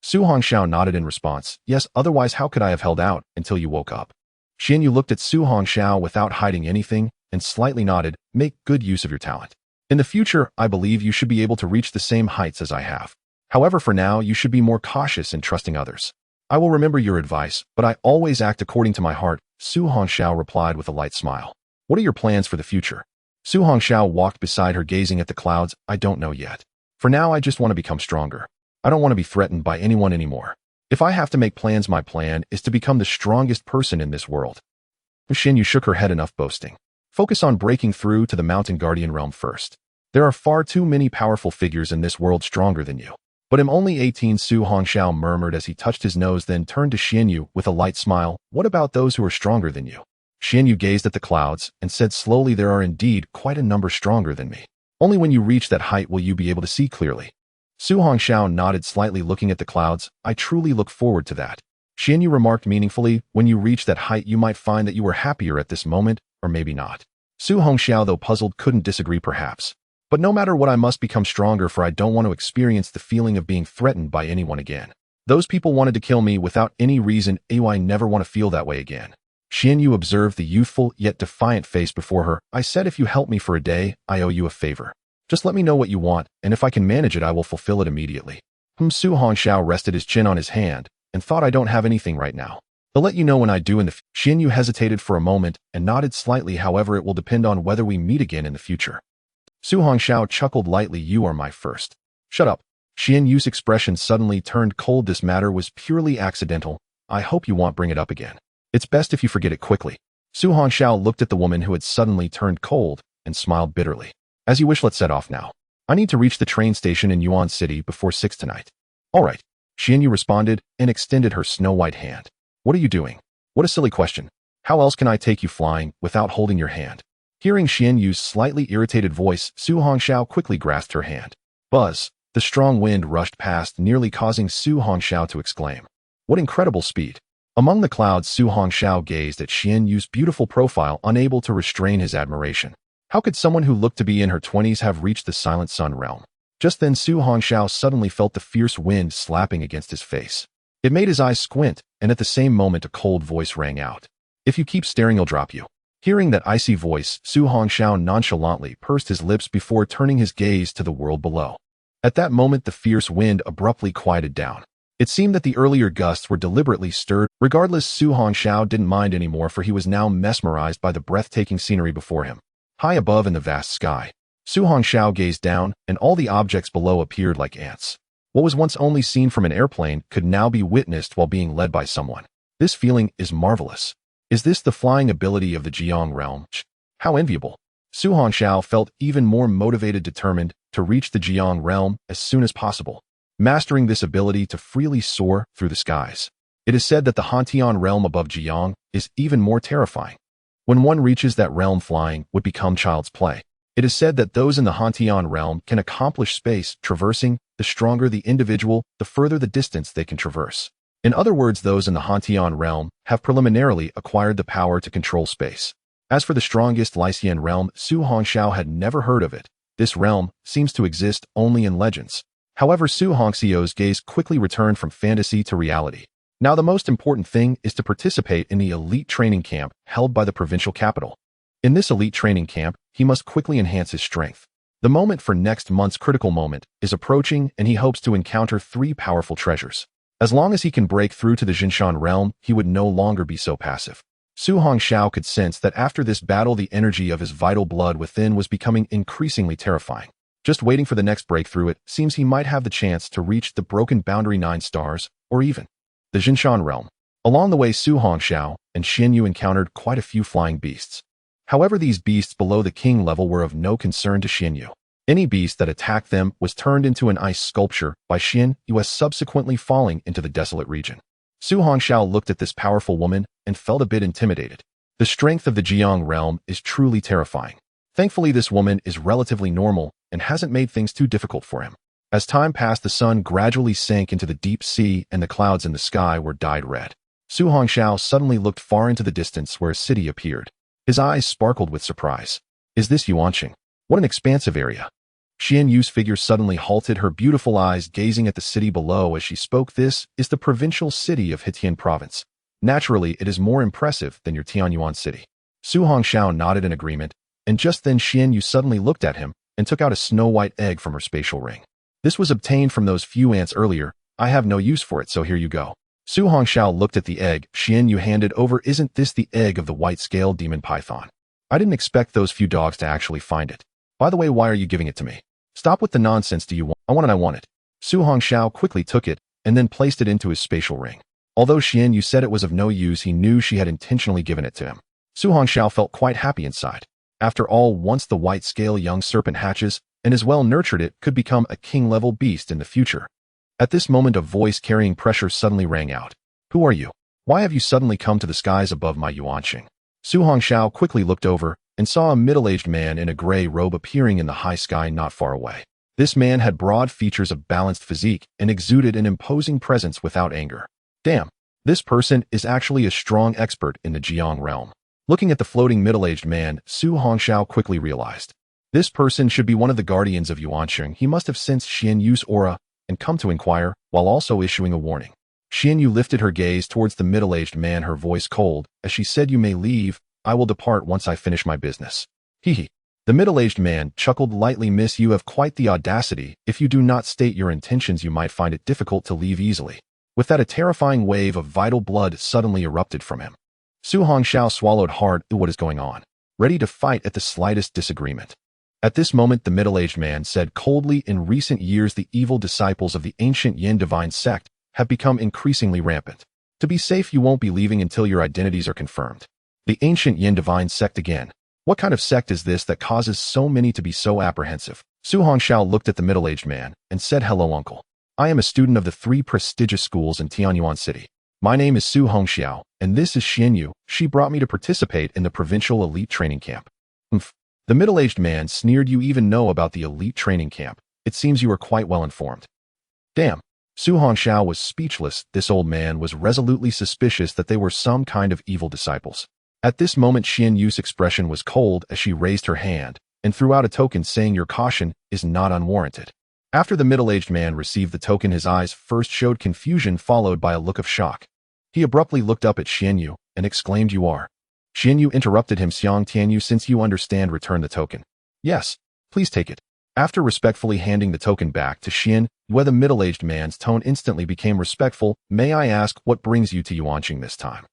Su Hongxiao nodded in response. Yes, otherwise how could I have held out until you woke up? Xian Yu looked at Su Hongxiao without hiding anything and slightly nodded. Make good use of your talent. In the future, I believe you should be able to reach the same heights as I have. However, for now, you should be more cautious in trusting others. I will remember your advice, but I always act according to my heart, Su Hongxiao replied with a light smile. What are your plans for the future? Su Hongxiao walked beside her, gazing at the clouds. I don't know yet. For now, I just want to become stronger. I don't want to be threatened by anyone anymore. If I have to make plans, my plan is to become the strongest person in this world. Xian Yu shook her head. Enough boasting. Focus on breaking through to the mountain guardian realm first. There are far too many powerful figures in this world stronger than you. But I'm only 18, Su Hongxiao murmured as he touched his nose, then turned to Xian Yu with a light smile. What about those who are stronger than you? Xian Yu gazed at the clouds and said slowly, there are indeed quite a number stronger than me. Only when you reach that height will you be able to see clearly. Su Hongxiao nodded slightly, looking at the clouds. I truly look forward to that. Xian Yu remarked meaningfully. When you reach that height, you might find that you were happier at this moment, or maybe not. Su Hongxiao, though puzzled, couldn't disagree perhaps. But no matter what, I must become stronger, for I don't want to experience the feeling of being threatened by anyone again. Those people wanted to kill me without any reason. I never want to feel that way again. Xian Yu observed the youthful yet defiant face before her. I said, if you help me for a day, I owe you a favor. Just let me know what you want, and if I can manage it, I will fulfill it immediately. Su Hongxiao rested his chin on his hand and thought, I don't have anything right now. I'll let you know when I do in the future. Xian Yu hesitated for a moment and nodded slightly. However, it will depend on whether we meet again in the future. Su Hongxiao chuckled lightly. You are my first. Shut up. Xian Yu's expression suddenly turned cold. This matter was purely accidental. I hope you won't bring it up again. It's best if you forget it quickly. Su Hongxiao looked at the woman who had suddenly turned cold and smiled bitterly. As you wish, let's set off now. I need to reach the train station in Yuan City before 6 tonight. All right. Xian Yu responded and extended her snow-white hand. What are you doing? What a silly question. How else can I take you flying without holding your hand? Hearing Xian Yu's slightly irritated voice, Su Hongxiao quickly grasped her hand. Buzz! The strong wind rushed past, nearly causing Su Hongxiao to exclaim. What incredible speed! Among the clouds, Su Hongxiao gazed at Xian Yu's beautiful profile, unable to restrain his admiration. How could someone who looked to be in her 20s have reached the Silent Sun realm? Just then, Su Hongxiao suddenly felt the fierce wind slapping against his face. It made his eyes squint, and at the same moment a cold voice rang out. If you keep staring, I'll drop you. Hearing that icy voice, Su Hongxiao nonchalantly pursed his lips before turning his gaze to the world below. At that moment, the fierce wind abruptly quieted down. It seemed that the earlier gusts were deliberately stirred. Regardless, Su Hongxiao didn't mind anymore, for he was now mesmerized by the breathtaking scenery before him. High above in the vast sky, Su Hongxiao gazed down, and all the objects below appeared like ants. What was once only seen from an airplane could now be witnessed while being led by someone. This feeling is marvelous. Is this the flying ability of the Jiang realm? How enviable. Su Hongxiao felt even more motivated, determined to reach the Jiang realm as soon as possible, mastering this ability to freely soar through the skies. It is said that the Hantian realm above Jiang is even more terrifying. When one reaches that realm, flying would become child's play. It is said that those in the Hantian realm can accomplish space traversing. The stronger the individual, the further the distance they can traverse. In other words, those in the Hantian realm have preliminarily acquired the power to control space. As for the strongest Lycian realm, Su Hongxiao had never heard of it. This realm seems to exist only in legends. However, Su Hongxiao's gaze quickly returned from fantasy to reality. Now the most important thing is to participate in the elite training camp held by the provincial capital. In this elite training camp, he must quickly enhance his strength. The moment for next month's critical moment is approaching, and he hopes to encounter 3 powerful treasures. As long as he can break through to the Jinshan realm, he would no longer be so passive. Su Hongxiao could sense that after this battle the energy of his vital blood within was becoming increasingly terrifying. Just waiting for the next breakthrough, it seems he might have the chance to reach the broken boundary 9 stars, or even the Jinshan realm. Along the way, Su Hongxiao and Xin Yu encountered quite a few flying beasts. However, these beasts below the king level were of no concern to Xin Yu. Any beast that attacked them was turned into an ice sculpture by Xin Yu, subsequently falling into the desolate region. Su Hongxiao looked at this powerful woman and felt a bit intimidated. The strength of the Jiang realm is truly terrifying. Thankfully, this woman is relatively normal and hasn't made things too difficult for him. As time passed, the sun gradually sank into the deep sea and the clouds in the sky were dyed red. Su Hongxiao suddenly looked far into the distance where a city appeared. His eyes sparkled with surprise. Is this Yuanqing? What an expansive area. Xian Yu's figure suddenly halted, her beautiful eyes gazing at the city below as she spoke. This is the provincial city of Hetian province. Naturally, it is more impressive than your Tianyuan city. Su Hongxiao nodded in agreement, and just then Xian Yu suddenly looked at him and took out a snow-white egg from her spatial ring. This was obtained from those few ants earlier. I have no use for it, so here you go. Su Hongxiao looked at the egg Xian Yu handed over. Isn't this the egg of the white-scaled demon python? I didn't expect those few dogs to actually find it. By the way, why are you giving it to me? Stop with the nonsense. Do you want? I want it. Su Hongxiao quickly took it and then placed it into his spatial ring. Although Xian Yu said it was of no use, he knew she had intentionally given it to him. Su Hongxiao felt quite happy inside. After all, once the white-scale young serpent hatches and is well nurtured, it could become a king-level beast in the future. At this moment, a voice carrying pressure suddenly rang out. Who are you? Why have you suddenly come to the skies above my Yuanqing? Su Hongxiao quickly looked over and saw a middle-aged man in a gray robe appearing in the high sky not far away. This man had broad features of balanced physique and exuded an imposing presence without anger. Damn, this person is actually a strong expert in the Jiang realm. Looking at the floating middle-aged man, Su Hongxiao quickly realized. This person should be one of the guardians of Yuanqing. He must have sensed Xian Yu's aura and come to inquire, while also issuing a warning. Xian Yu lifted her gaze towards the middle-aged man, her voice cold, as she said, you may leave. I will depart once I finish my business. Hee. The middle-aged man chuckled lightly. Miss, you have quite the audacity. If you do not state your intentions, you might find it difficult to leave easily. With that, a terrifying wave of vital blood suddenly erupted from him. Su Hongxiao swallowed hard. What is going on? Ready to fight at the slightest disagreement. At this moment, the middle-aged man said coldly, in recent years, the evil disciples of the ancient Yin divine sect have become increasingly rampant. To be safe, you won't be leaving until your identities are confirmed. The ancient Yin divine sect again. What kind of sect is this that causes so many to be so apprehensive? Su Hongxiao looked at the middle-aged man and said, hello, uncle. I am a student of the 3 prestigious schools in Tianyuan City. My name is Su Hongxiao, and this is Xian Yu. She brought me to participate in the provincial elite training camp. The middle-aged man sneered. You even know about the elite training camp. It seems you are quite well informed. Damn. Su Hongxiao was speechless. This old man was resolutely suspicious that they were some kind of evil disciples. At this moment, Xian Yu's expression was cold as she raised her hand and threw out a token saying, your caution is not unwarranted. After the middle-aged man received the token, his eyes first showed confusion followed by a look of shock. He abruptly looked up at Xian Yu and exclaimed, you are. Xian Yu interrupted him. Xiang Tianyu, since you understand, return the token. Yes, please take it. After respectfully handing the token back to Xian Yu, the middle-aged man's tone instantly became respectful. May I ask what brings you to Yuanqing this time?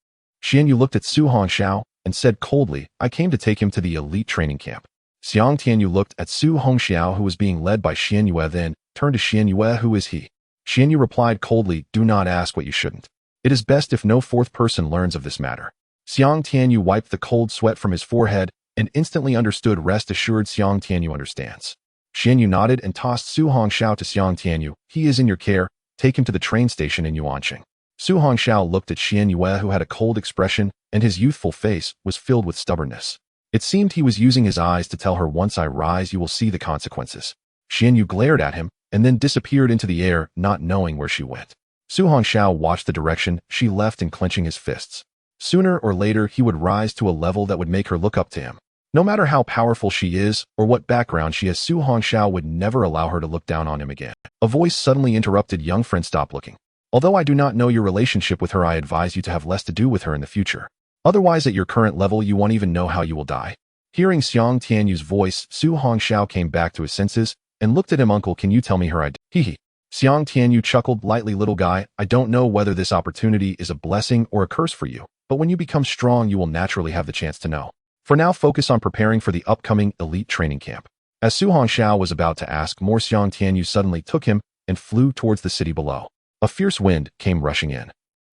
Xian Yu looked at Su Hongxiao and said coldly, I came to take him to the elite training camp. Xiang Tianyu looked at Su Hongxiao, who was being led by Xian Yu, then turned to Xian Yu. Who is he? Xian Yu replied coldly, do not ask what you shouldn't. It is best if no fourth person learns of this matter. Xiang Tianyu wiped the cold sweat from his forehead and instantly understood. Rest assured, Xiang Tianyu understands. Xian Yu nodded and tossed Su Hongxiao to Xiang Tianyu. He is in your care. Take him to the train station in Yuanqing. Su Hongxiao looked at Xian Yu, who had a cold expression, and his youthful face was filled with stubbornness. It seemed he was using his eyes to tell her, once I rise, you will see the consequences. Xian Yu glared at him and then disappeared into the air, not knowing where she went. Su Hongxiao watched the direction she left and clenching his fists. Sooner or later, he would rise to a level that would make her look up to him. No matter how powerful she is or what background she has, Su Hongxiao would never allow her to look down on him again. A voice suddenly interrupted. Young friend, stop looking. Although I do not know your relationship with her, I advise you to have less to do with her in the future. Otherwise, at your current level, you won't even know how you will die. Hearing Xiang Tianyu's voice, Su Hongxiao came back to his senses and looked at him. Uncle, can you tell me her identity? Hee hee. Xiang Tianyu chuckled lightly. Little guy, I don't know whether this opportunity is a blessing or a curse for you, but when you become strong, you will naturally have the chance to know. For now, focus on preparing for the upcoming elite training camp. As Su Hongxiao was about to ask more, Xiang Tianyu suddenly took him and flew towards the city below. A fierce wind came rushing in.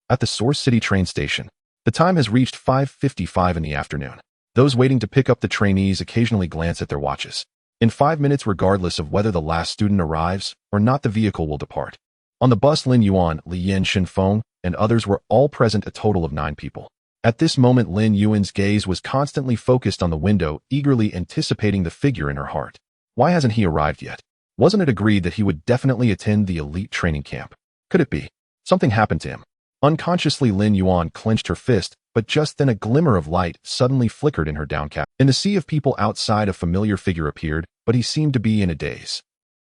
At the Source City train station, the time has reached 5:55 in the afternoon. Those waiting to pick up the trainees occasionally glance at their watches. In 5 minutes, regardless of whether the last student arrives or not, the vehicle will depart. On the bus, Lin Yuan, Li Yin, Shin Feng, and others were all present, a total of 9 people. At this moment, Lin Yuan's gaze was constantly focused on the window, eagerly anticipating the figure in her heart. Why hasn't he arrived yet? Wasn't it agreed that he would definitely attend the elite training camp? Could it be something happened to him? Unconsciously, Lin Yuan clenched her fist, but just then a glimmer of light suddenly flickered in her downcast. In the sea of people outside, a familiar figure appeared, but he seemed to be in a daze.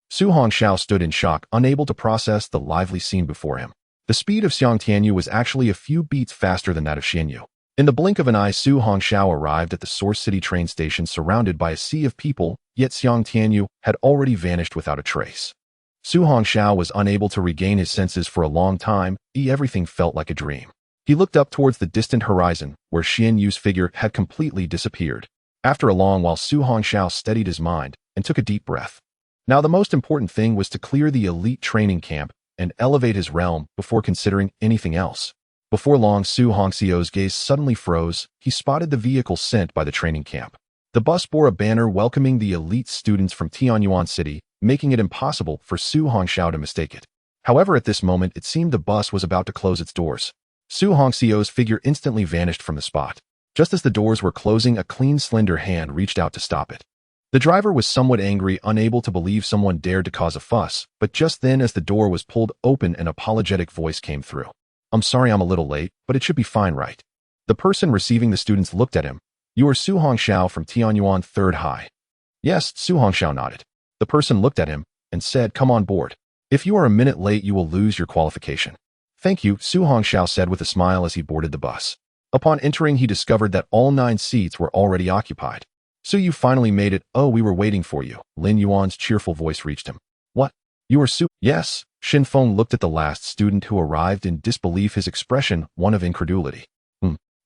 Su Hongxiao stood in shock, unable to process the lively scene before him. The speed of Xiang Tianyu was actually a few beats faster than that of Xianyu. In the blink of an eye, Su Hongxiao arrived at the Source City train station surrounded by a sea of people, yet Xiang Tianyu had already vanished without a trace. Su Hongxiao was unable to regain his senses for a long time. Everything felt like a dream. He looked up towards the distant horizon, where Xianyu's figure had completely disappeared. After a long while, Su Hongxiao steadied his mind and took a deep breath. Now the most important thing was to clear the elite training camp and elevate his realm before considering anything else. Before long, Su Hongxiao's gaze suddenly froze. He spotted the vehicle sent by the training camp. The bus bore a banner welcoming the elite students from Tianyuan City, making it impossible for Su Hongxiao to mistake it. However, at this moment, it seemed the bus was about to close its doors. Su Hongxiao's figure instantly vanished from the spot. Just as the doors were closing, a clean, slender hand reached out to stop it. The driver was somewhat angry, unable to believe someone dared to cause a fuss, but just then, as the door was pulled open, an apologetic voice came through. I'm sorry I'm a little late, but it should be fine, right? The person receiving the students looked at him. You are Su Hongxiao from Tianyuan 3rd High. Yes, Su Hongxiao nodded. The person looked at him and said, come on board. If you are a minute late, you will lose your qualification. Thank you, Su Hongxiao said with a smile as he boarded the bus. Upon entering, he discovered that all 9 seats were already occupied. So you finally made it. Oh, we were waiting for you. Lin Yuan's cheerful voice reached him. What? You are Su? Yes. Shin Feng looked at the last student who arrived in disbelief, his expression one of incredulity.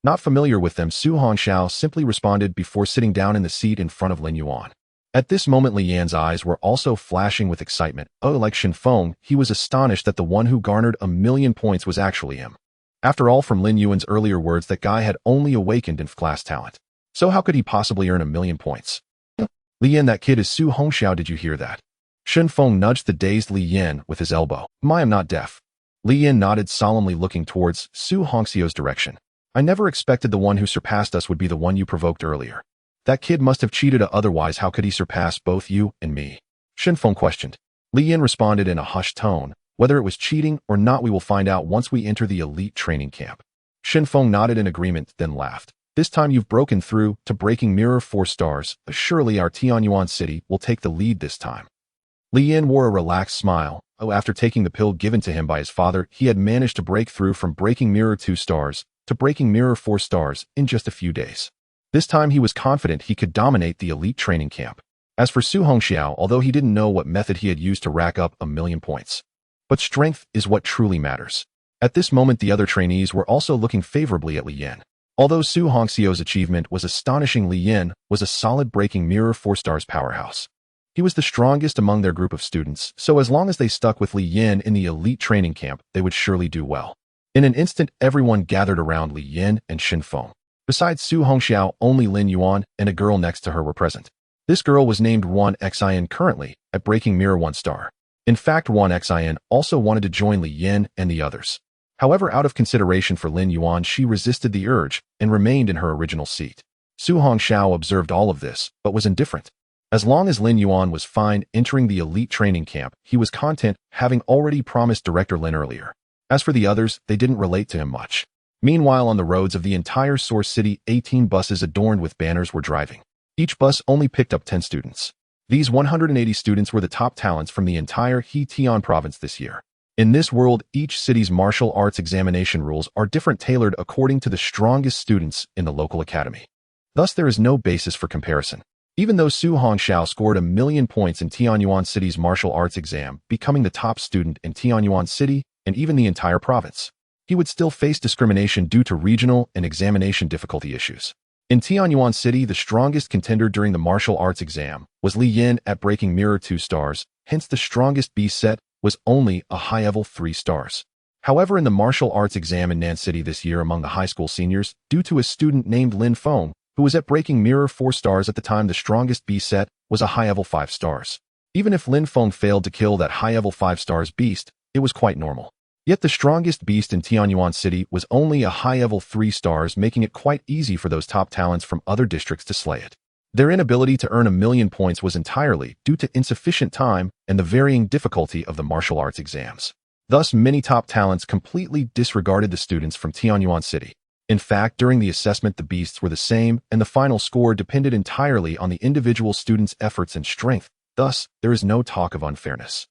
Not familiar with them, Su Hongxiao simply responded before sitting down in the seat in front of Lin Yuan. At this moment, Li Yan's eyes were also flashing with excitement. Oh, like Shin Feng, he was astonished that the one who garnered 1,000,000 points was actually him. After all, from Lin Yuan's earlier words, that guy had only awakened in class talent. So how could he possibly earn 1,000,000 points? Li Yan, that kid is Su Hongxiao, did you hear that? Shin Feng nudged the dazed Li Yan with his elbow. I am not deaf. Li Yan nodded solemnly, looking towards Su Hongxiao's direction. I never expected the one who surpassed us would be the one you provoked earlier. That kid must have cheated, otherwise how could he surpass both you and me? Shin Feng questioned. Li Yan responded in a hushed tone. Whether it was cheating or not, we will find out once we enter the elite training camp. Shin Feng nodded in agreement, then laughed. This time you've broken through to breaking mirror 4 stars. Surely our Tianyuan City will take the lead this time. Li Yan wore a relaxed smile. After taking the pill given to him by his father, he had managed to break through from breaking mirror 2 stars to breaking mirror 4 stars in just a few days. This time he was confident he could dominate the elite training camp. As for Su Hongxiao, although he didn't know what method he had used to rack up 1,000,000 points. But strength is what truly matters. At this moment, the other trainees were also looking favorably at Li Yan. Although Su Hongxiao's achievement was astonishing, Li Yan was a solid breaking mirror 4 stars powerhouse. He was the strongest among their group of students, so as long as they stuck with Li Yan in the elite training camp, they would surely do well. In an instant, everyone gathered around Li Yan and Shin Feng. Besides Su Hongxiao, only Lin Yuan and a girl next to her were present. This girl was named One-Yuan, currently at breaking mirror 1 star. In fact, One-Yuan also wanted to join Li Yan and the others. However, out of consideration for Lin Yuan, she resisted the urge and remained in her original seat. Su Hongxiao observed all of this, but was indifferent. As long as Lin Yuan was fine entering the elite training camp, he was content, having already promised Director Lin earlier. As for the others, they didn't relate to him much. Meanwhile, on the roads of the entire Source City, 18 buses adorned with banners were driving. Each bus only picked up 10 students. These 180 students were the top talents from the entire Heitian province this year. In this world, each city's martial arts examination rules are different, tailored according to the strongest students in the local academy. Thus, there is no basis for comparison. Even though Su Hongxiao scored 1,000,000 points in Tianyuan City's martial arts exam, becoming the top student in Tianyuan City and even the entire province, he would still face discrimination due to regional and examination difficulty issues. In Tianyuan City, the strongest contender during the martial arts exam was Li Yin at Breaking Mirror 2 stars, hence the strongest B set was only a high level 3 stars. However, in the martial arts exam in Nan City this year among the high school seniors, due to a student named Lin Feng, who was at Breaking Mirror 4 stars at the time, the strongest B set was a high level 5 stars. Even if Lin Feng failed to kill that high level 5 stars beast, it was quite normal. Yet the strongest beast in Tianyuan City was only a high level 3 stars, making it quite easy for those top talents from other districts to slay it. Their inability to earn 1,000,000 points was entirely due to insufficient time and the varying difficulty of the martial arts exams. Thus, many top talents completely disregarded the students from Tianyuan City. In fact, during the assessment, the beasts were the same, and the final score depended entirely on the individual student's efforts and strength. Thus, there is no talk of unfairness.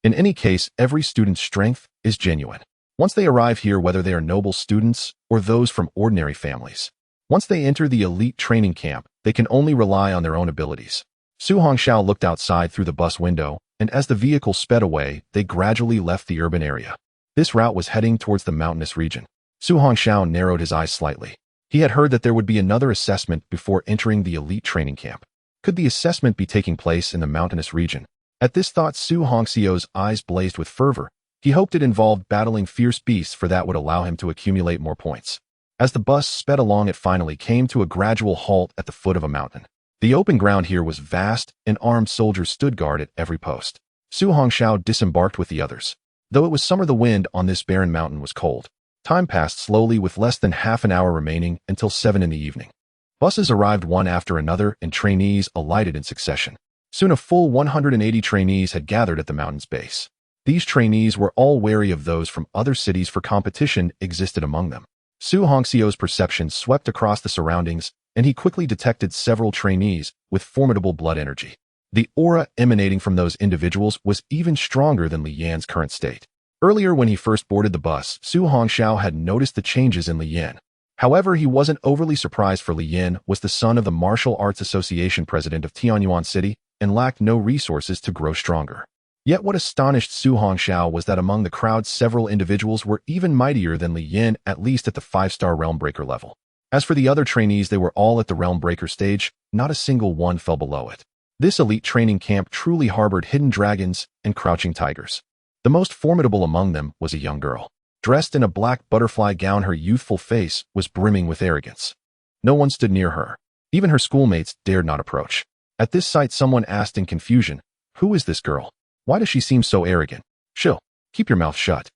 In any case, every student's strength is genuine. Once they arrive here, whether they are noble students or those from ordinary families, once they enter the elite training camp, they can only rely on their own abilities. Su Hongxiao looked outside through the bus window, and as the vehicle sped away, they gradually left the urban area. This route was heading towards the mountainous region. Su Hongxiao narrowed his eyes slightly. He had heard that there would be another assessment before entering the elite training camp. Could the assessment be taking place in the mountainous region? At this thought, Su Hongxiao's eyes blazed with fervor. He hoped it involved battling fierce beasts, for that would allow him to accumulate more points. As the bus sped along, it finally came to a gradual halt at the foot of a mountain. The open ground here was vast, and armed soldiers stood guard at every post. Su Hongxiao disembarked with the others. Though it was summer, the wind on this barren mountain was cold. Time passed slowly, with less than half an hour remaining until 7 in the evening. Buses arrived one after another, and trainees alighted in succession. Soon a full 180 trainees had gathered at the mountain's base. These trainees were all wary of those from other cities, for competition existed among them. Su Hongxiao's perception swept across the surroundings, and he quickly detected several trainees with formidable blood energy. The aura emanating from those individuals was even stronger than Li Yan's current state. Earlier, when he first boarded the bus, Su Hongxiao had noticed the changes in Li Yan. However, he wasn't overly surprised, for Li Yan was the son of the Martial Arts Association president of Tianyuan City and lacked no resources to grow stronger. Yet what astonished Su Hongxiao was that among the crowd, several individuals were even mightier than Li Yan, at least at the 5-star Realm Breaker level. As for the other trainees, they were all at the Realm Breaker stage, not a single one fell below it. This elite training camp truly harbored hidden dragons and crouching tigers. The most formidable among them was a young girl. Dressed in a black butterfly gown, her youthful face was brimming with arrogance. No one stood near her. Even her schoolmates dared not approach. At this sight, someone asked in confusion, "Who is this girl? Why does she seem so arrogant?" "Shill, keep your mouth shut."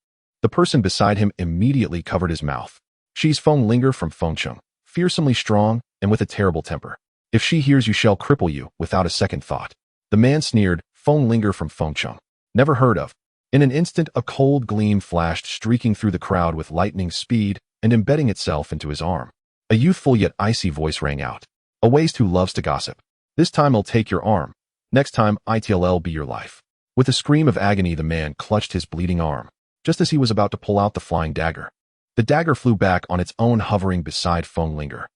The person beside him immediately covered his mouth. "She's Feng Linger from Fengcheng, fearsomely strong and with a terrible temper. If she hears you, she'll cripple you without a second thought." The man sneered. Feng Linger from Fengcheng. Never heard of. In an instant, a cold gleam flashed, streaking through the crowd with lightning speed and embedding itself into his arm. A youthful yet icy voice rang out. "A waste who loves to gossip. This time I'll take your arm. Next time I'll be your life." With a scream of agony, the man clutched his bleeding arm. Just as he was about to pull out the flying dagger, the dagger flew back on its own, hovering beside Feng Linger.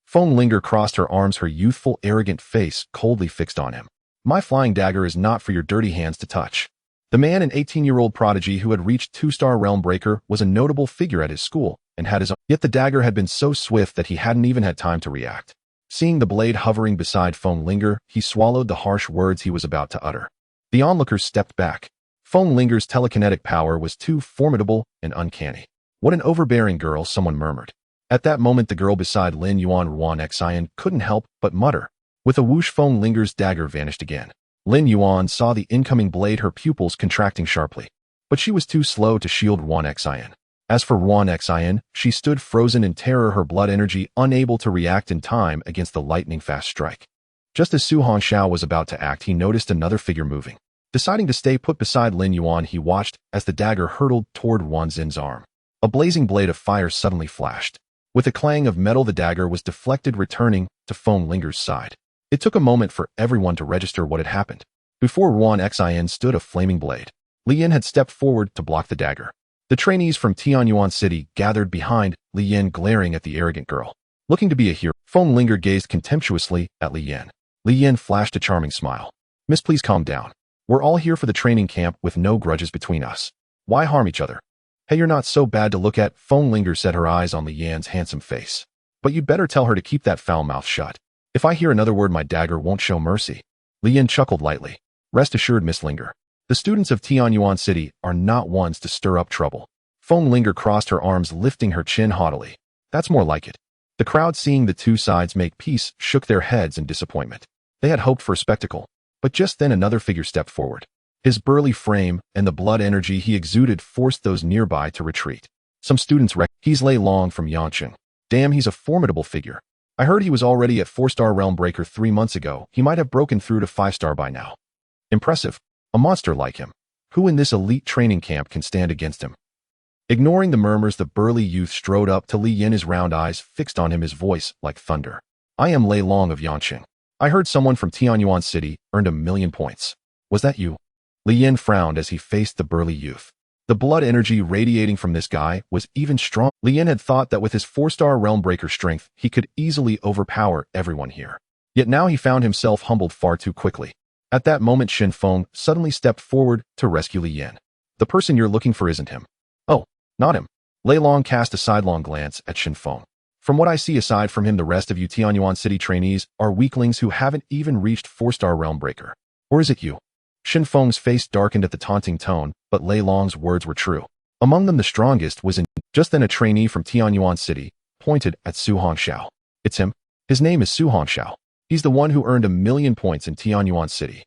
Feng Linger crossed her arms, her youthful, arrogant face coldly fixed on him. "My flying dagger is not for your dirty hands to touch." The man, an 18-year-old prodigy who had reached 2-star Realm Breaker, was a notable figure at his school and had his own. Yet the dagger had been so swift that he hadn't even had time to react. Seeing the blade hovering beside Feng Linger, he swallowed the harsh words he was about to utter. The onlookers stepped back. Feng Linger's telekinetic power was too formidable and uncanny. "What an overbearing girl," someone murmured. At that moment, the girl beside Lin Yuan Xian couldn't help but mutter. With a whoosh, Feng Linger's dagger vanished again. Lin Yuan saw the incoming blade, her pupils contracting sharply. But she was too slow to shield Yuan Xian. As for Yuan Xian, she stood frozen in terror, her blood energy unable to react in time against the lightning-fast strike. Just as Su Hongxiao was about to act, he noticed another figure moving. Deciding to stay put beside Lin Yuan, he watched as the dagger hurtled toward Wan Xin's arm. A blazing blade of fire suddenly flashed. With a clang of metal, the dagger was deflected, returning to Feng Linger's side. It took a moment for everyone to register what had happened. Before Yuan Xian stood a flaming blade. Li Yin had stepped forward to block the dagger. The trainees from Tianyuan City gathered behind Li Yin, glaring at the arrogant girl. Looking to be a hero, Feng Linger gazed contemptuously at Li Yan. Li Yan flashed a charming smile. Miss, please calm down. We're all here for the training camp with no grudges between us. Why harm each other? Hey, you're not so bad to look at, Feng Linger set her eyes on Li Yan's handsome face. But you'd better tell her to keep that foul mouth shut. If I hear another word, my dagger won't show mercy. Li Yan chuckled lightly. Rest assured, Miss Linger. The students of Tianyuan City are not ones to stir up trouble. Feng Linger crossed her arms, lifting her chin haughtily. That's more like it. The crowd, seeing the two sides make peace, shook their heads in disappointment. They had hoped for a spectacle. But just then another figure stepped forward. His burly frame and the blood energy he exuded forced those nearby to retreat. Some students he's Lei Long from Yangqing. Damn, he's a formidable figure. I heard he was already at 4-star Realm Breaker 3 months ago. He might have broken through to 5-star by now. Impressive. A monster like him. Who in this elite training camp can stand against him? Ignoring the murmurs, the burly youth strode up to Li Yan, his round eyes fixed on him, his voice like thunder. I am Lei Long of Yangqing. I heard someone from Tianyuan City earned 1,000,000 points. Was that you? Li Yan frowned as he faced the burly youth. The blood energy radiating from this guy was even strong. Li Yan had thought that with his 4-star Realm Breaker strength, he could easily overpower everyone here. Yet now he found himself humbled far too quickly. At that moment, Shin Feng suddenly stepped forward to rescue Li Yan. The person you're looking for isn't him. Oh, not him. Lei Long cast a sidelong glance at Shin Feng. From what I see, aside from him, the rest of you Tianyuan City trainees are weaklings who haven't even reached 4-star Realm Breaker. Or is it you? Shin Feng's face darkened at the taunting tone, but Lei Long's words were true. Among them, the strongest was in. Just then a trainee from Tianyuan City pointed at Su Hongxiao. It's him. His name is Su Hongxiao. He's the one who earned 1,000,000 points in Tianyuan City.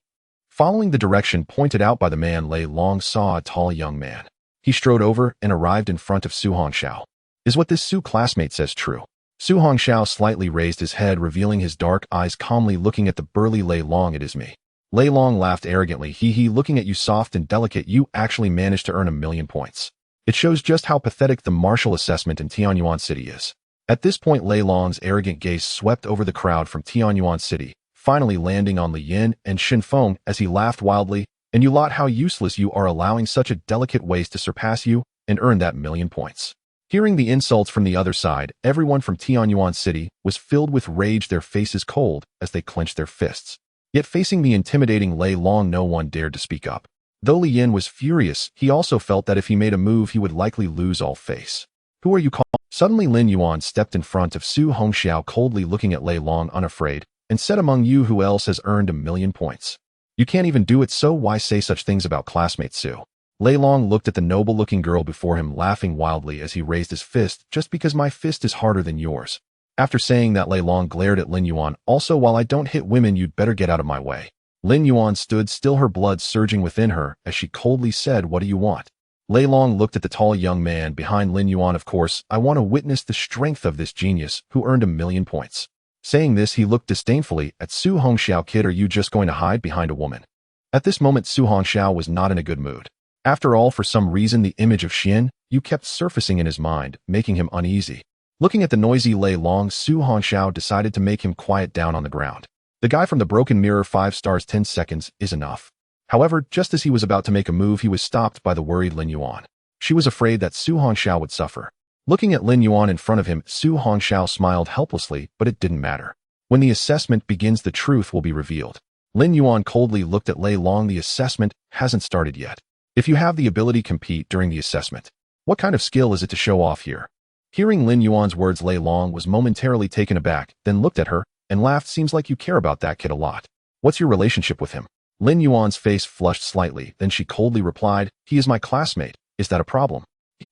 Following the direction pointed out by the man, Lei Long saw a tall young man. He strode over and arrived in front of Su Hongxiao. Is what this Su classmate says true? Su Hongxiao slightly raised his head, revealing his dark eyes calmly looking at the burly Lei Long. It is me. Lei Long laughed arrogantly. Hee, looking at you soft and delicate, you actually managed to earn 1,000,000 points. It shows just how pathetic the martial assessment in Tianyuan City is. At this point, Lei Long's arrogant gaze swept over the crowd from Tianyuan City, finally landing on Li Yan and Shin Feng as he laughed wildly. And you lot, how useless you are, allowing such a delicate waste to surpass you and earn that 1,000,000 points. Hearing the insults from the other side, everyone from Tianyuan City was filled with rage, their faces cold as they clenched their fists. Yet facing the intimidating Lei Long, no one dared to speak up. Though Li Yan was furious, he also felt that if he made a move, he would likely lose all face. Who are you calling? Suddenly Lin Yuan stepped in front of Su Hongxiao, coldly looking at Lei Long unafraid, and said, among you, who else has earned 1,000,000 points? You can't even do it, so why say such things about classmate Su? Lei Long looked at the noble-looking girl before him, laughing wildly as he raised his fist. Just because my fist is harder than yours. After saying that, Lei Long glared at Lin Yuan. Also, while I don't hit women, you'd better get out of my way. Lin Yuan stood still, her blood surging within her as she coldly said, what do you want? Lei Long looked at the tall young man behind Lin Yuan. Of course, I want to witness the strength of this genius who earned 1,000,000 points. Saying this, he looked disdainfully at Su Hongxiao. Kid, are you just going to hide behind a woman? At this moment, Su Hongxiao was not in a good mood. After all, for some reason, the image of Xian Yu kept surfacing in his mind, making him uneasy. Looking at the noisy Lei Long, Su Hongxiao decided to make him quiet down on the ground. The guy from the broken mirror, 5 stars 10 seconds is enough. However, just as he was about to make a move, he was stopped by the worried Lin Yuan. She was afraid that Su Hongxiao would suffer. Looking at Lin Yuan in front of him, Su Hongxiao smiled helplessly, but it didn't matter. When the assessment begins, the truth will be revealed. Lin Yuan coldly looked at Lei Long. The assessment hasn't started yet. If you have the ability, compete during the assessment. What kind of skill is it to show off here? Hearing Lin Yuan's words, Lei Long was momentarily taken aback, then looked at her and laughed. Seems like you care about that kid a lot. What's your relationship with him? Lin Yuan's face flushed slightly, then she coldly replied, he is my classmate. Is that a problem?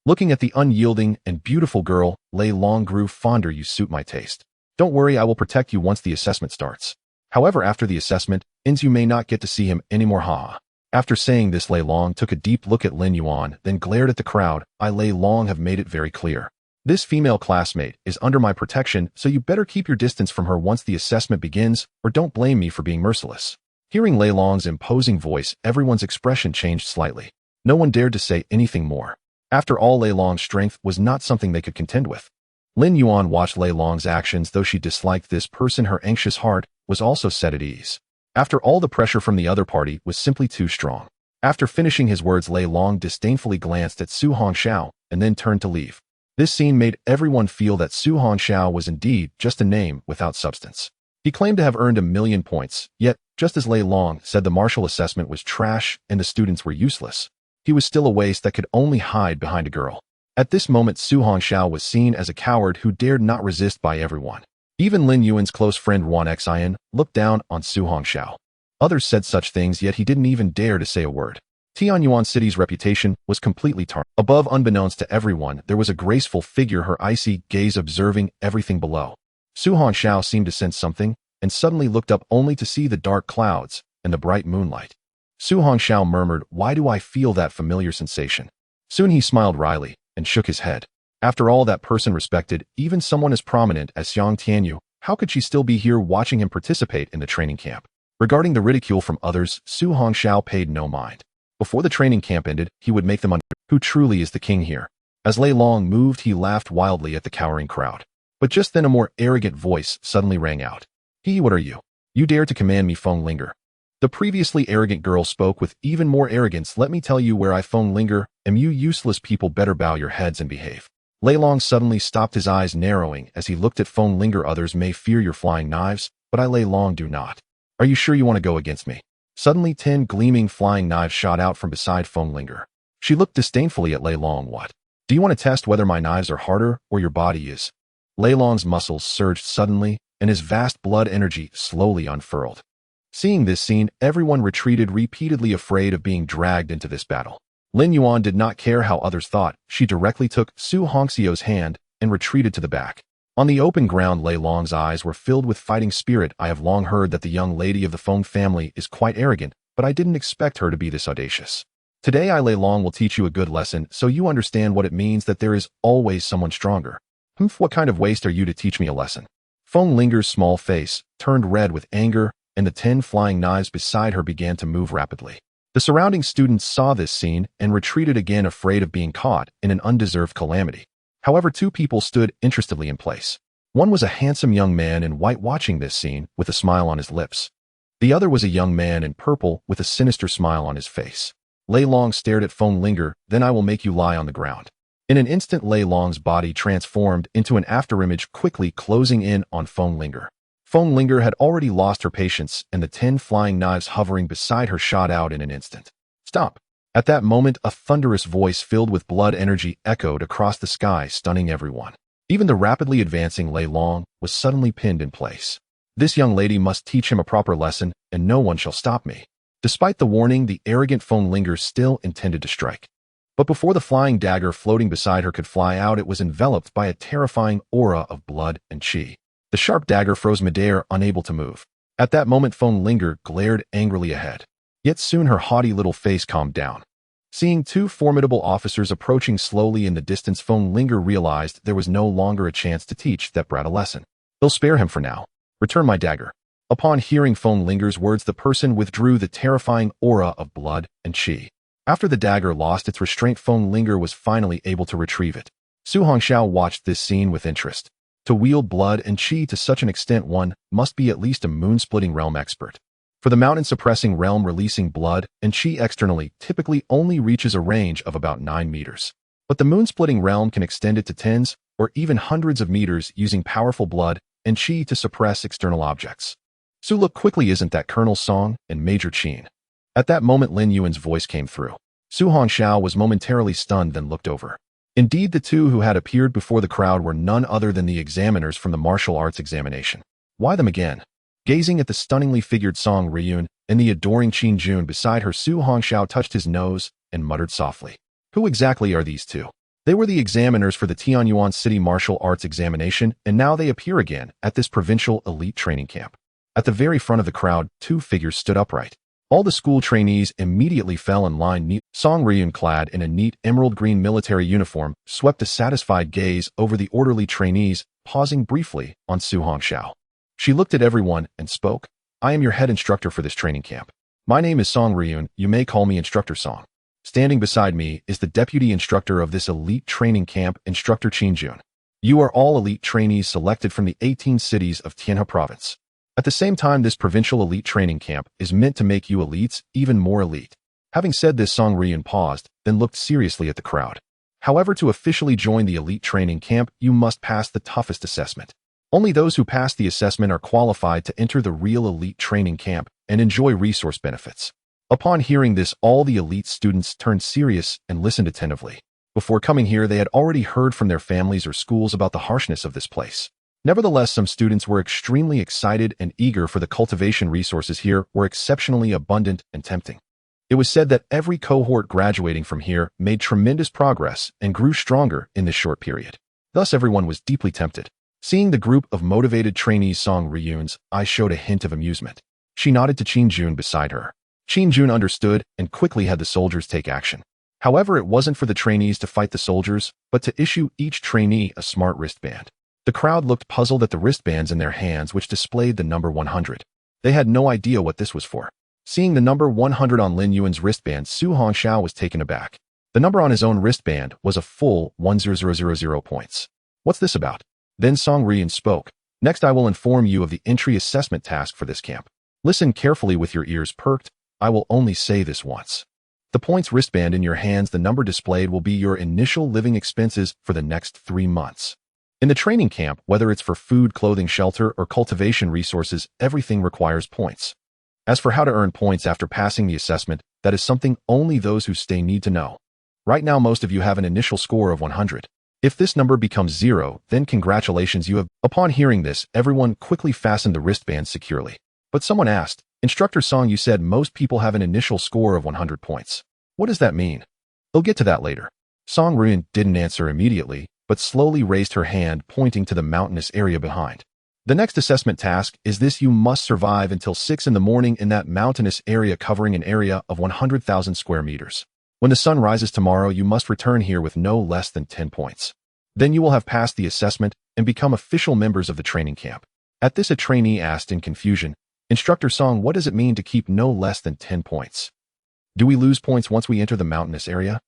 Looking at the unyielding and beautiful girl, Lei Long grew fonder. You suit my taste. Don't worry, I will protect you once the assessment starts. However, after the assessment ends, you may not get to see him anymore. Haha. After saying this, Lei Long took a deep look at Lin Yuan, then glared at the crowd. Lei Long have made it very clear. This female classmate is under my protection, so you better keep your distance from her once the assessment begins, or don't blame me for being merciless. Hearing Lei Long's imposing voice, everyone's expression changed slightly. No one dared to say anything more. After all, Lei Long's strength was not something they could contend with. Lin Yuan watched Lei Long's actions. Though she disliked this person, her anxious heart was also set at ease. After all, the pressure from the other party was simply too strong. After finishing his words, Lei Long disdainfully glanced at Su Hongxiao and then turned to leave. This scene made everyone feel that Su Hongxiao was indeed just a name without substance. He claimed to have earned 1,000,000 points, yet, just as Lei Long said the martial assessment was trash and the students were useless, he was still a waste that could only hide behind a girl. At this moment, Su Hongxiao was seen as a coward who dared not resist by everyone. Even Lin Yuan's close friend One-Yuan looked down on Su Hongxiao. Others said such things, yet he didn't even dare to say a word. Tianyuan City's reputation was completely tarnished. Above, unbeknownst to everyone, there was a graceful figure, her icy gaze observing everything below. Su Hongxiao seemed to sense something, and suddenly looked up only to see the dark clouds and the bright moonlight. Su Hongxiao murmured, "Why do I feel that familiar sensation?" Soon he smiled wryly and shook his head. After all, that person respected, even someone as prominent as Xiang Tianyu, how could she still be here watching him participate in the training camp? Regarding the ridicule from others, Su Hongxiao paid no mind. Before the training camp ended, he would make them understand who truly is the king here. As Lei Long moved, he laughed wildly at the cowering crowd. But just then a more arrogant voice suddenly rang out. What are you? You dare to command me, Feng Linger?" The previously arrogant girl spoke with even more arrogance. "Let me tell you where I, Feng Linger, am. You useless people better bow your heads and behave." Lei Long suddenly stopped, his eyes narrowing as he looked at Feng Linger. "Others may fear your flying knives, but I, Lei Long, do not. Are you sure you want to go against me?" Suddenly 10 gleaming flying knives shot out from beside Feng Linger. She looked disdainfully at Lei Long. "What? Do you want to test whether my knives are harder or your body is?" Lei Long's muscles surged suddenly, and his vast blood energy slowly unfurled. Seeing this scene, everyone retreated, repeatedly afraid of being dragged into this battle. Lin Yuan did not care how others thought. She directly took Su Hongxiao's hand and retreated to the back. On the open ground, Lei Long's eyes were filled with fighting spirit. "I have long heard that the young lady of the Feng family is quite arrogant, but I didn't expect her to be this audacious. Today I, Lei Long, will teach you a good lesson so you understand what it means that there is always someone stronger." What kind of waste are you to teach me a lesson?" Feng Linger's small face turned red with anger, and the 10 flying knives beside her began to move rapidly. The surrounding students saw this scene and retreated again, afraid of being caught in an undeserved calamity. However, 2 people stood interestedly in place. One was a handsome young man in white watching this scene with a smile on his lips. The other was a young man in purple with a sinister smile on his face. Lei Long stared at Feng Linger. "Then I will make you lie on the ground." In an instant, Lei Long's body transformed into an afterimage, quickly closing in on Feng Linger. Feng Linger had already lost her patience, and the 10 flying knives hovering beside her shot out in an instant. "Stop!" At that moment, a thunderous voice filled with blood energy echoed across the sky, stunning everyone. Even the rapidly advancing Lei Long was suddenly pinned in place. "This young lady must teach him a proper lesson, and no one shall stop me." Despite the warning, the arrogant Feng Linger still intended to strike. But before the flying dagger floating beside her could fly out, it was enveloped by a terrifying aura of blood and qi. The sharp dagger froze midair, unable to move. At that moment, Feng Linger glared angrily ahead. Yet soon her haughty little face calmed down. Seeing 2 formidable officers approaching slowly in the distance, Feng Linger realized there was no longer a chance to teach that brat a lesson. "They'll spare him for now. Return my dagger." Upon hearing Feng Linger's words, the person withdrew the terrifying aura of blood and qi. After the dagger lost its restraint, Feng Linger was finally able to retrieve it. Su Hongxiao watched this scene with interest. To wield blood and qi to such an extent, one must be at least a moon-splitting realm expert. For the mountain-suppressing realm, releasing blood and qi externally typically only reaches a range of about 9 meters. But the moon-splitting realm can extend it to tens or even hundreds of meters, using powerful blood and qi to suppress external objects. "Su, look quickly, isn't that Colonel Song and Major Qin?" At that moment, Lin Yuan's voice came through. Su Hongxiao was momentarily stunned, then looked over. Indeed, the 2 who had appeared before the crowd were none other than the examiners from the martial arts examination. Why them again? Gazing at the stunningly figured Song Riyun and the adoring Qin Jun beside her, Su Hongxiao touched his nose and muttered softly. Who exactly are these 2? They were the examiners for the Tianyuan City martial arts examination, and now they appear again at this provincial elite training camp. At the very front of the crowd, 2 figures stood upright. All the school trainees immediately fell in line. Song Riyun, clad in a neat emerald green military uniform, swept a satisfied gaze over the orderly trainees, pausing briefly on Su Hongxiao. She looked at everyone and spoke. "I am your head instructor for this training camp. My name is Song Riyun. You may call me Instructor Song." Standing beside me is the deputy instructor of this elite training camp, Instructor Qin Jun. "You are all elite trainees selected from the 18 cities of Tianhe province. At the same time, this provincial elite training camp is meant to make you elites even more elite." Having said this, Song Riyun paused, then looked seriously at the crowd. However, to officially join the elite training camp, you must pass the toughest assessment. Only those who pass the assessment are qualified to enter the real elite training camp and enjoy resource benefits. Upon hearing this, all the elite students turned serious and listened attentively. Before coming here, they had already heard from their families or schools about the harshness of this place. Nevertheless, some students were extremely excited and eager, for the cultivation resources here were exceptionally abundant and tempting. It was said that every cohort graduating from here made tremendous progress and grew stronger in this short period. Thus, everyone was deeply tempted. Seeing the group of motivated trainees, Song Ryun's eyes showed a hint of amusement. She nodded to Qin Jun beside her. Qin Jun understood and quickly had the soldiers take action. However, it wasn't for the trainees to fight the soldiers, but to issue each trainee a smart wristband. The crowd looked puzzled at the wristbands in their hands, which displayed the number 100. They had no idea what this was for. Seeing the number 100 on Lin Yuan's wristband, Su Hongxiao was taken aback. The number on his own wristband was a full 10000 points. What's this about? Then Song Ryun spoke. Next, I will inform you of the entry assessment task for this camp. Listen carefully with your ears perked. I will only say this once. The points wristband in your hands, the number displayed will be your initial living expenses for the next 3 months. In the training camp, whether it's for food, clothing, shelter, or cultivation resources, everything requires points. As for how to earn points after passing the assessment, that is something only those who stay need to know. Right now, most of you have an initial score of 100. If this number becomes 0, then congratulations, you have. Upon hearing this, everyone quickly fastened the wristband securely. But someone asked, Instructor Song, you said most people have an initial score of 100 points. What does that mean? We'll get to that later. Song Ryun didn't answer immediately, but slowly raised her hand, pointing to the mountainous area behind. The next assessment task is this: you must survive until 6 in the morning in that mountainous area, covering an area of 100,000 square meters. When the sun rises tomorrow, you must return here with no less than 10 points. Then you will have passed the assessment and become official members of the training camp. At this, a trainee asked in confusion, Instructor Song, what does it mean to keep no less than 10 points? Do we lose points once we enter the mountainous area?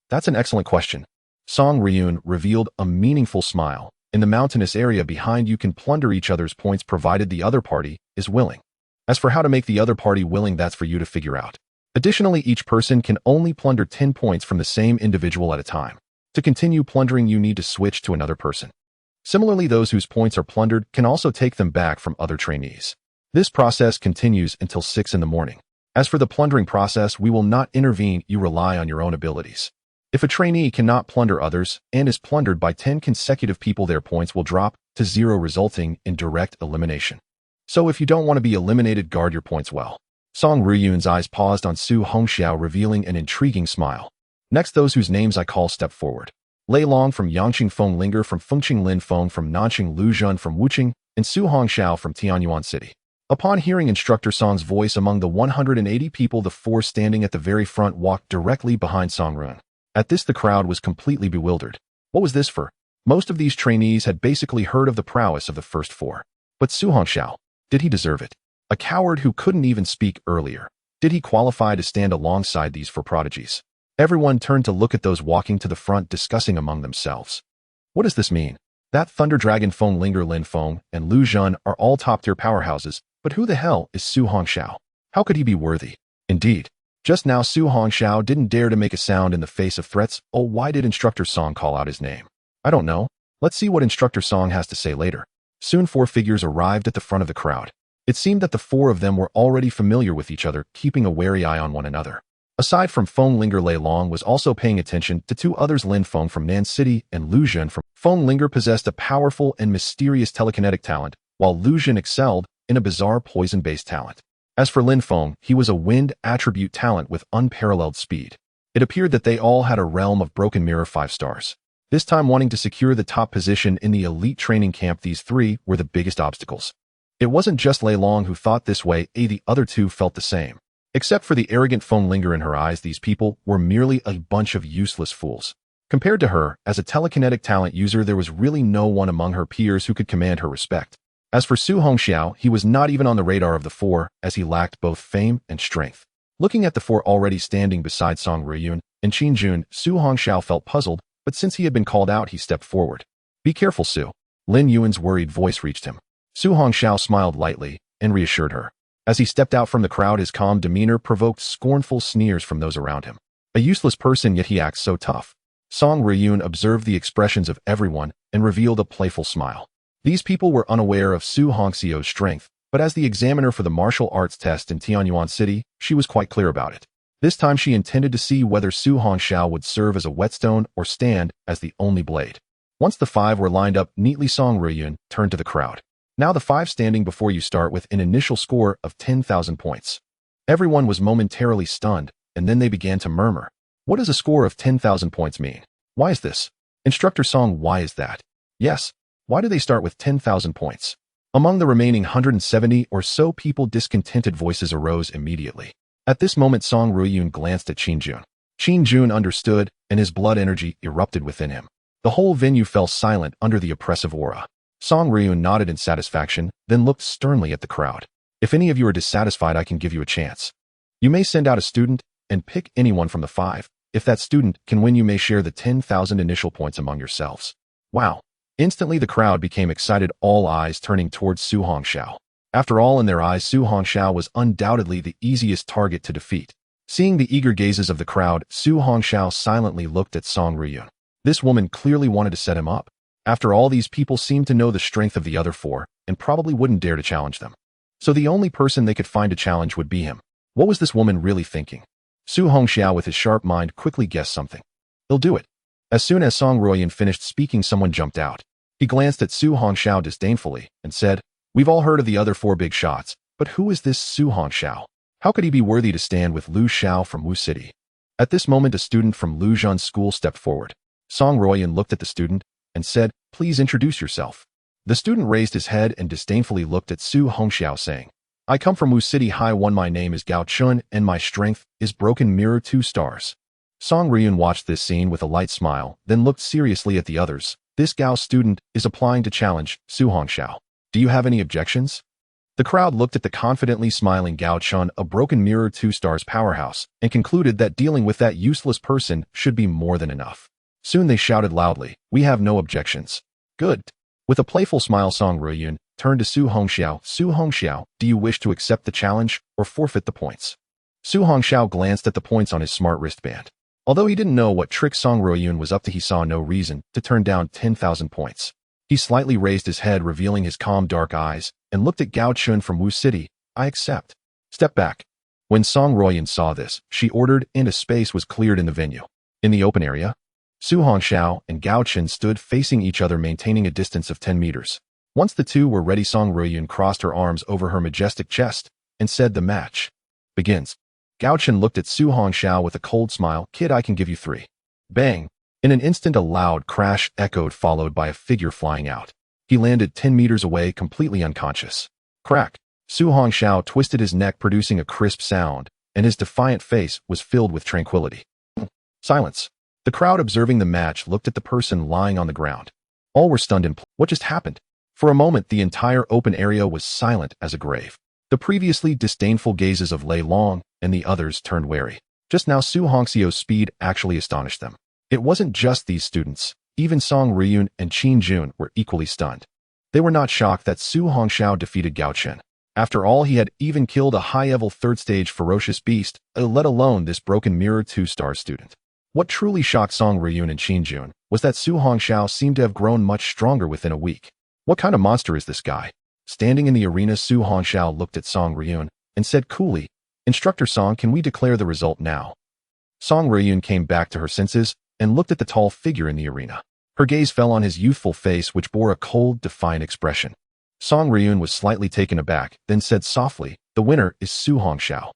That's an excellent question. Song Ryun revealed a meaningful smile. In the mountainous area behind, you can plunder each other's points provided the other party is willing. As for how to make the other party willing, that's for you to figure out. Additionally, each person can only plunder 10 points from the same individual at a time. To continue plundering, you need to switch to another person. Similarly, those whose points are plundered can also take them back from other trainees. This process continues until 6 in the morning. As for the plundering process, we will not intervene. You rely on your own abilities. If a trainee cannot plunder others and is plundered by 10 consecutive people, their points will drop to 0, resulting in direct elimination. So if you don't want to be eliminated, guard your points well. Song Ryun's eyes paused on Su Hongxiao, revealing an intriguing smile. Next, those whose names I call step forward. Lei Long from Yangqing, Feng Linger from Fengqing, Lin Feng from Nanqing, Lu Zhun from Wuqing, and Su Hongxiao from Tianyuan City. Upon hearing Instructor Song's voice, among the 180 people, the 4 standing at the very front walked directly behind Song Ryun. At this, the crowd was completely bewildered. What was this for? Most of these trainees had basically heard of the prowess of the first 4. But Su Hongxiao, did he deserve it? A coward who couldn't even speak earlier. Did he qualify to stand alongside these 4 prodigies? Everyone turned to look at those walking to the front, discussing among themselves. What does this mean? That Thunder Dragon, Feng Linger, Lin Feng, and Lu Zhun are all top-tier powerhouses, but who the hell is Su Hongxiao? How could he be worthy? Indeed. Just now, Su Hongxiao didn't dare to make a sound in the face of threats. Oh, why did Instructor Song call out his name? I don't know. Let's see what Instructor Song has to say later. Soon 4 figures arrived at the front of the crowd. It seemed that the 4 of them were already familiar with each other, keeping a wary eye on one another. Aside from Feng Linger, Lei Long was also paying attention to 2 others, Lin Feng from Nan City and Lu Zhun from Feng Linger possessed a powerful and mysterious telekinetic talent, while Lu Zhun excelled in a bizarre poison-based talent. As for Lin Feng, he was a wind attribute talent with unparalleled speed. It appeared that they all had a realm of broken mirror 5 stars. This time, wanting to secure the top position in the elite training camp, these 3 were the biggest obstacles. It wasn't just Lei Long who thought this way, the other 2 felt the same. Except for the arrogant Feng Linger in her eyes, these people were merely a bunch of useless fools. Compared to her, as a telekinetic talent user, there was really no one among her peers who could command her respect. As for Su Hongxiao, he was not even on the radar of the 4, as he lacked both fame and strength. Looking at the 4 already standing beside Song Ryun and Qin Jun, Su Hongxiao felt puzzled, but since he had been called out, he stepped forward. Be careful, Su. Lin Yuan's worried voice reached him. Su Hongxiao smiled lightly and reassured her. As he stepped out from the crowd, his calm demeanor provoked scornful sneers from those around him. A useless person, yet he acts so tough. Song Ryun observed the expressions of everyone and revealed a playful smile. These people were unaware of Su Hongxiu's strength, but as the examiner for the martial arts test in Tianyuan City, she was quite clear about it. This time she intended to see whether Su Hongxiu would serve as a whetstone or stand as the only blade. Once the 5 were lined up neatly, Song Ryun turned to the crowd. Now the 5 standing before you start with an initial score of 10,000 points. Everyone was momentarily stunned, and then they began to murmur. What does a score of 10,000 points mean? Why is this? Instructor Song, why is that? Yes, why do they start with 10,000 points? Among the remaining 170 or so people, discontented voices arose immediately. At this moment, Song Ryun glanced at Qin Jun. Qin Jun understood, and his blood energy erupted within him. The whole venue fell silent under the oppressive aura. Song Ryun nodded in satisfaction, then looked sternly at the crowd. If any of you are dissatisfied, I can give you a chance. You may send out a student and pick anyone from the 5. If that student can win, you may share the 10,000 initial points among yourselves. Wow. Instantly the crowd became excited, all eyes turning towards Su Hongxiu. After all, in their eyes, Su Hongxiu was undoubtedly the easiest target to defeat. Seeing the eager gazes of the crowd, Su Hongxiu silently looked at Song Ryun. This woman clearly wanted to set him up. After all, these people seemed to know the strength of the other 4 and probably wouldn't dare to challenge them. So the only person they could find to challenge would be him. What was this woman really thinking? Su Hongxiu, with his sharp mind, quickly guessed something. He'll do it. As soon as Song Ryun finished speaking, someone jumped out. He glanced at Su Hongxiu disdainfully and said, "We've all heard of the other 4 big shots, but who is this Su Hongxiu? How could he be worthy to stand with Lu Xiao from Wu City?" At this moment, a student from Lu Zhan's school stepped forward. Song Ryun looked at the student and said, "Please introduce yourself." The student raised his head and disdainfully looked at Su Hongxiu, saying, "I come from Wu City High 1. My name is Gao Chun, and my strength is Broken Mirror 2 stars." Song Ryun watched this scene with a light smile, then looked seriously at the others. This Gao student is applying to challenge Su Hongxiu. Do you have any objections? The crowd looked at the confidently smiling Gao Chun, a Broken Mirror 2 stars powerhouse, and concluded that dealing with that useless person should be more than enough. Soon they shouted loudly, "We have no objections." Good. With a playful smile, Song Ryun turned to Su Hongxiu. "Su Hongxiu, do you wish to accept the challenge or forfeit the points?" Su Hongxiu glanced at the points on his smart wristband. Although he didn't know what trick Song Ryun was up to, he saw no reason to turn down 10,000 points. He slightly raised his head, revealing his calm dark eyes, and looked at Gao Chun from Wu City. "I accept." Step back. When Song Ryun saw this, she ordered, and a space was cleared in the venue. In the open area, Su Hongxiu and Gao Chun stood facing each other, maintaining a distance of 10 meters. Once the two were ready, Song Ryun crossed her arms over her majestic chest and said, "The match begins." Gao Chun looked at Su Hongxiu with a cold smile. "Kid, I can give you 3. Bang! In an instant, a loud crash echoed, followed by a figure flying out. He landed 10 meters away, completely unconscious. Crack! Su Hongxiu twisted his neck, producing a crisp sound, and his defiant face was filled with tranquility. Silence. The crowd observing the match looked at the person lying on the ground. All were stunned in place. What just happened? For a moment, the entire open area was silent as a grave. The previously disdainful gazes of Lei Long and the others turned wary. Just now, Su Hongxiu's speed actually astonished them. It wasn't just these students. Even Song Ryun and Qin Jun were equally stunned. They were not shocked that Su Hongxiu defeated Gao Chun. After all, he had even killed a high-level third-stage ferocious beast, let alone this Broken Mirror 2-star student. What truly shocked Song Ryun and Qin Jun was that Su Hongxiu seemed to have grown much stronger within a week. What kind of monster is this guy? Standing in the arena, Su Hongxiu looked at Song Ryun and said coolly, "Instructor Song, can we declare the result now?" Song Ryun came back to her senses and looked at the tall figure in the arena. Her gaze fell on his youthful face, which bore a cold, defiant expression. Song Ryun was slightly taken aback, then said softly, "The winner is Su Hongxiu."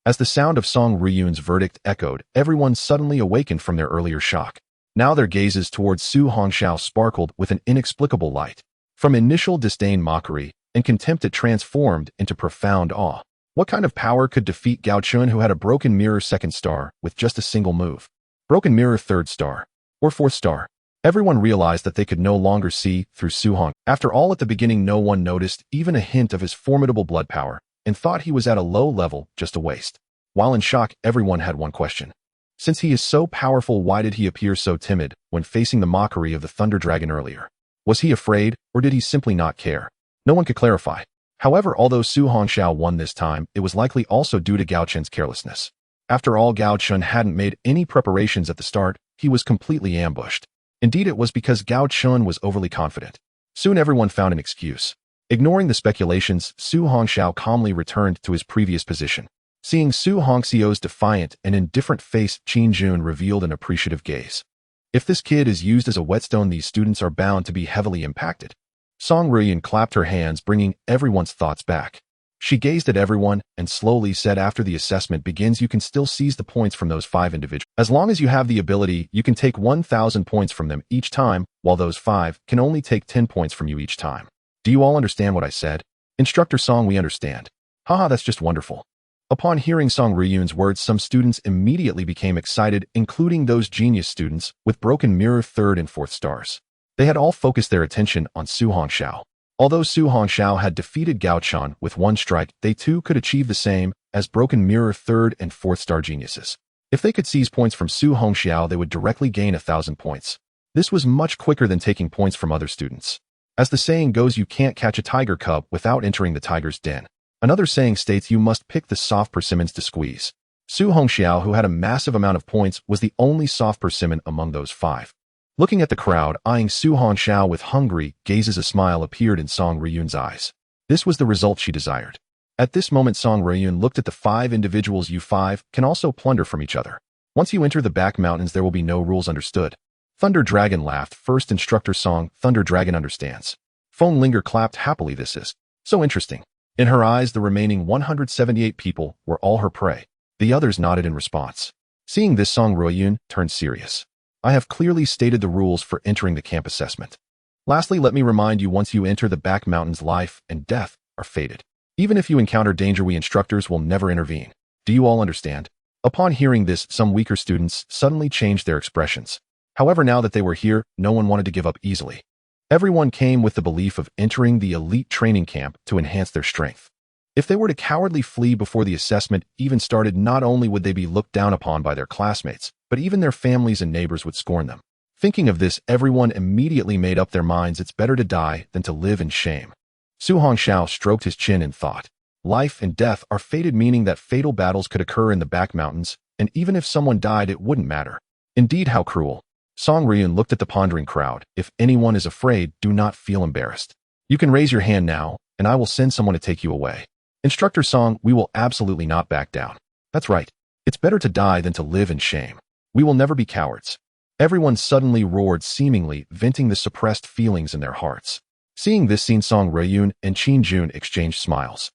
As the sound of Song Ryun's verdict echoed, everyone suddenly awakened from their earlier shock. Now their gazes towards Su Hongxiu sparkled with an inexplicable light. From initial disdain, mockery, and contempt, it transformed into profound awe. What kind of power could defeat Gao Chun, who had a Broken Mirror 2nd star with just a single move? Broken Mirror 3rd star, or 4th star? Everyone realized that they could no longer see through Su Hong. After all, at the beginning, no one noticed even a hint of his formidable blood power and thought he was at a low level, just a waste. While in shock, everyone had one question. Since he is so powerful, why did he appear so timid when facing the mockery of the Thunder Dragon earlier? Was he afraid, or did he simply not care? No one could clarify. However, although Su Hongxiu won this time, it was likely also due to Gao Chun's carelessness. After all, Gao Chun hadn't made any preparations at the start, he was completely ambushed. Indeed, it was because Gao Chun was overly confident. Soon everyone found an excuse. Ignoring the speculations, Su Hongxiao calmly returned to his previous position. Seeing Su Hongxiao's defiant and indifferent face, Qin Jun revealed an appreciative gaze. If this kid is used as a whetstone, these students are bound to be heavily impacted. Song Ruiyun clapped her hands, bringing everyone's thoughts back. She gazed at everyone and slowly said, after the assessment begins, you can still seize the points from those 5 individuals. As long as you have the ability, you can take 1,000 points from them each time, while those 5 can only take 10 points from you each time. Do you all understand what I said? Instructor Song, we understand. Haha, that's just wonderful. Upon hearing Song Ruiyun's words, some students immediately became excited, including those genius students with broken mirror 3rd and 4th stars. They had all focused their attention on Su Hongxiao. Although Su Hongxiao had defeated Gao Chun with 1 strike, they too could achieve the same as broken mirror 3rd and 4th star geniuses. If they could seize points from Su Hongxiao, they would directly gain 1,000 points. This was much quicker than taking points from other students. As the saying goes, you can't catch a tiger cub without entering the tiger's den. Another saying states you must pick the soft persimmons to squeeze. Su Hongxiao, who had a massive amount of points, was the only soft persimmon among those 5. Looking at the crowd, eyeing Su Hongxiao with hungry gazes, a smile appeared in Song Ruiyun's eyes. This was the result she desired. At this moment, Song Ruiyun looked at the 5 individuals. You 5 can also plunder from each other. Once you enter the back mountains, there will be no rules, understood? Thunder Dragon laughed. First instructor Song, Thunder Dragon understands. Feng Linger clapped happily. This is so interesting. In her eyes, the remaining 178 people were all her prey. The others nodded in response. Seeing this, Song Ruiyun turned serious. I have clearly stated the rules for entering the camp assessment. Lastly, let me remind you, once you enter the back mountains, life and death are fated. Even if you encounter danger, we instructors will never intervene. Do you all understand? Upon hearing this, some weaker students suddenly changed their expressions. However, now that they were here, no one wanted to give up easily. Everyone came with the belief of entering the elite training camp to enhance their strength. If they were to cowardly flee before the assessment even started, not only would they be looked down upon by their classmates, but even their families and neighbors would scorn them. Thinking of this, everyone immediately made up their minds it's better to die than to live in shame. Su Hongxiao stroked his chin in thought. Life and death are fated, meaning that fatal battles could occur in the back mountains, and even if someone died, it wouldn't matter. Indeed, how cruel. Song Ruiyun looked at the pondering crowd. If anyone is afraid, do not feel embarrassed. You can raise your hand now, and I will send someone to take you away. Instructor Song, we will absolutely not back down. That's right. It's better to die than to live in shame. We will never be cowards. Everyone suddenly roared, seemingly venting the suppressed feelings in their hearts. Seeing this scene, Song Ruiyun and Qin Jun exchanged smiles.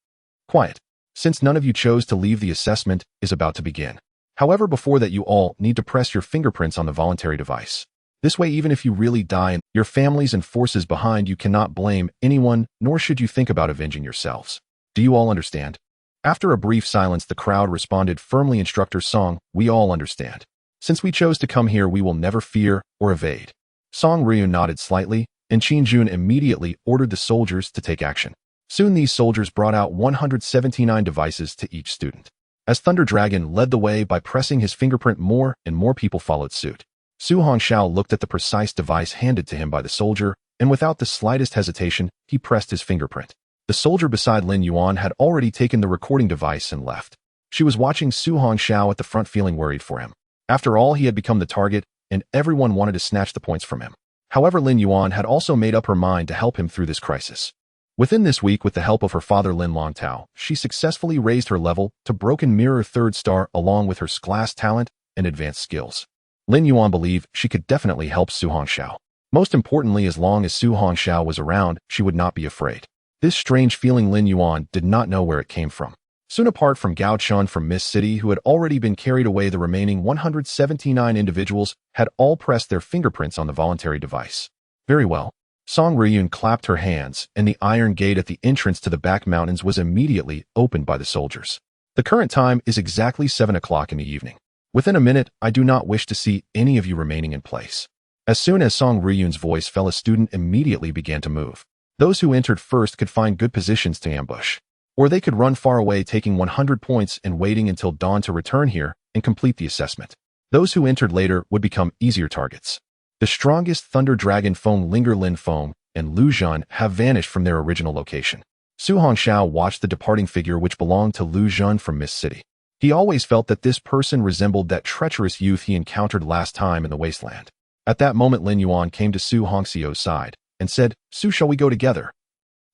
Quiet. Since none of you chose to leave, the assessment is about to begin. However, before that, you all need to press your fingerprints on the voluntary device. This way, even if you really die and your families and forces behind you cannot blame anyone, nor should you think about avenging yourselves. Do you all understand? After a brief silence, the crowd responded firmly. Instructor Song, we all understand. Since we chose to come here, we will never fear or evade. Song Ruiyun nodded slightly, and Qin Jun immediately ordered the soldiers to take action. Soon these soldiers brought out 179 devices to each student. As Thunder Dragon led the way by pressing his fingerprint, more and more people followed suit. Su Hongxiao looked at the precise device handed to him by the soldier, and without the slightest hesitation, he pressed his fingerprint. The soldier beside Lin Yuan had already taken the recording device and left. She was watching Su Hongxiao at the front, feeling worried for him. After all, he had become the target, and everyone wanted to snatch the points from him. However, Lin Yuan had also made up her mind to help him through this crisis. Within this week, with the help of her father Lin Longtao, she successfully raised her level to Broken Mirror 3rd star along with her class talent and advanced skills. Lin Yuan believed she could definitely help Su Hongxiao. Most importantly, as long as Su Hongxiao was around, she would not be afraid. This strange feeling, Lin Yuan did not know where it came from. Soon, apart from Gao Chun from Mist City, who had already been carried away, the remaining 179 individuals had all pressed their fingerprints on the voluntary device. Very well. Song Ruiyun clapped her hands, and the iron gate at the entrance to the back mountains was immediately opened by the soldiers. The current time is exactly 7 o'clock in the evening. Within a minute, I do not wish to see any of you remaining in place. As soon as Song Ruiyun's voice fell, a student immediately began to move. Those who entered first could find good positions to ambush. Or they could run far away, taking 100 points and waiting until dawn to return here and complete the assessment. Those who entered later would become easier targets. The strongest Thunder Dragon Feng Linger Lin Feng and Lu Zhan have vanished from their original location. Su Hongxiao watched the departing figure, which belonged to Lu Zhan from Mist City. He always felt that this person resembled that treacherous youth he encountered last time in the wasteland. At that moment, Lin Yuan came to Su Hongxiu's side and said, "Su, shall we go together?"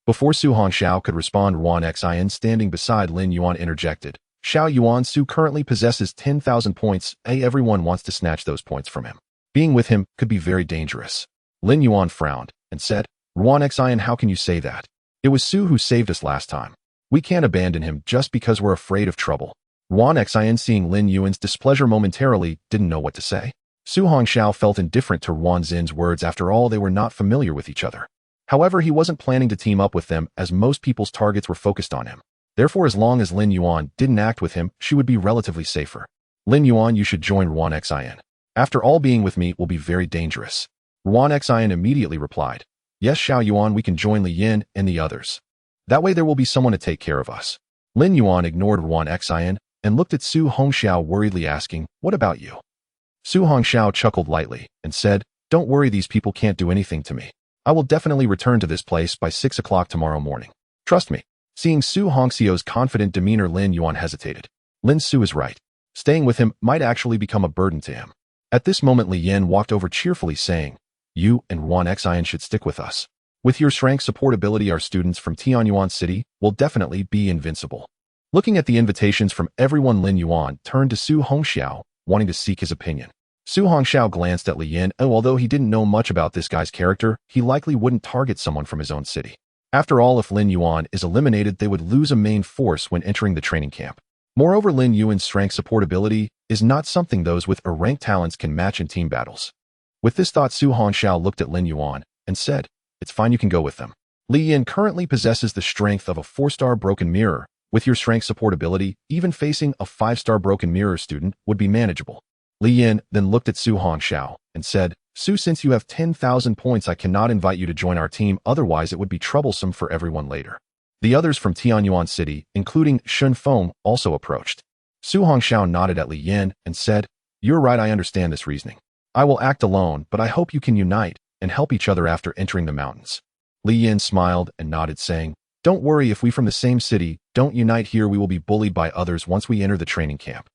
Before Su Hongxiao could respond, Yuan Xin, standing beside Lin Yuan, interjected, "Xiao Yuan, Su currently possesses 10,000 points. Everyone wants to snatch those points from him. Being with him could be very dangerous." Lin Yuan frowned and said, "Yuan Xin, how can you say that? It was Su who saved us last time. We can't abandon him just because we're afraid of trouble." Yuan Xin, seeing Lin Yuan's displeasure momentarily, didn't know what to say. Su Hongxiao felt indifferent to Yuan Xin's words. After all, they were not familiar with each other. However, he wasn't planning to team up with them, as most people's targets were focused on him. Therefore, as long as Lin Yuan didn't act with him, she would be relatively safer. "Lin Yuan, you should join Yuan Xin. After all, being with me will be very dangerous." Yuan Xin immediately replied, "Yes, Xiao Yuan, we can join Li Yin and the others. That way there will be someone to take care of us." Lin Yuan ignored Yuan Xin and looked at Su Hongxiao worriedly, asking, "What about you?" Su Hongxiao chuckled lightly and said, "Don't worry, these people can't do anything to me. I will definitely return to this place by 6 o'clock tomorrow morning. Trust me." Seeing Su Hongxiu's confident demeanor, Lin Yuan hesitated. Lin Su is right. Staying with him might actually become a burden to him. At this moment, Li Yin walked over cheerfully, saying, "You and Yuan Xin should stick with us. With your rank support ability, our students from Tianyuan City will definitely be invincible." Looking at the invitations from everyone, Lin Yuan turned to Su Hongxiao, wanting to seek his opinion. Su Hongxiao glanced at Li Yin. Although he didn't know much about this guy's character, he likely wouldn't target someone from his own city. After all, if Lin Yuan is eliminated, they would lose a main force when entering the training camp. Moreover, Lin Yuan's rank support ability is not something those with rank talents can match in team battles. With this thought, Su Hongxiao looked at Lin Yuan and said, "It's fine, you can go with them. Li Yin currently possesses the strength of a 4-star broken mirror. With your strength support ability, even facing a 5-star broken mirror student would be manageable." Li Yin then looked at Su Hongxiao and said, "Su, since you have 10,000 points, I cannot invite you to join our team, otherwise it would be troublesome for everyone later." The others from Tianyuan City, including Shun Feng, also approached. Su Hongxiao nodded at Li Yin and said, "You're right, I understand this reasoning. I will act alone, but I hope you can unite and help each other after entering the mountains." Li Yin smiled and nodded, saying, "Don't worry, if we from the same city don't unite here, we will be bullied by others once we enter the training camp."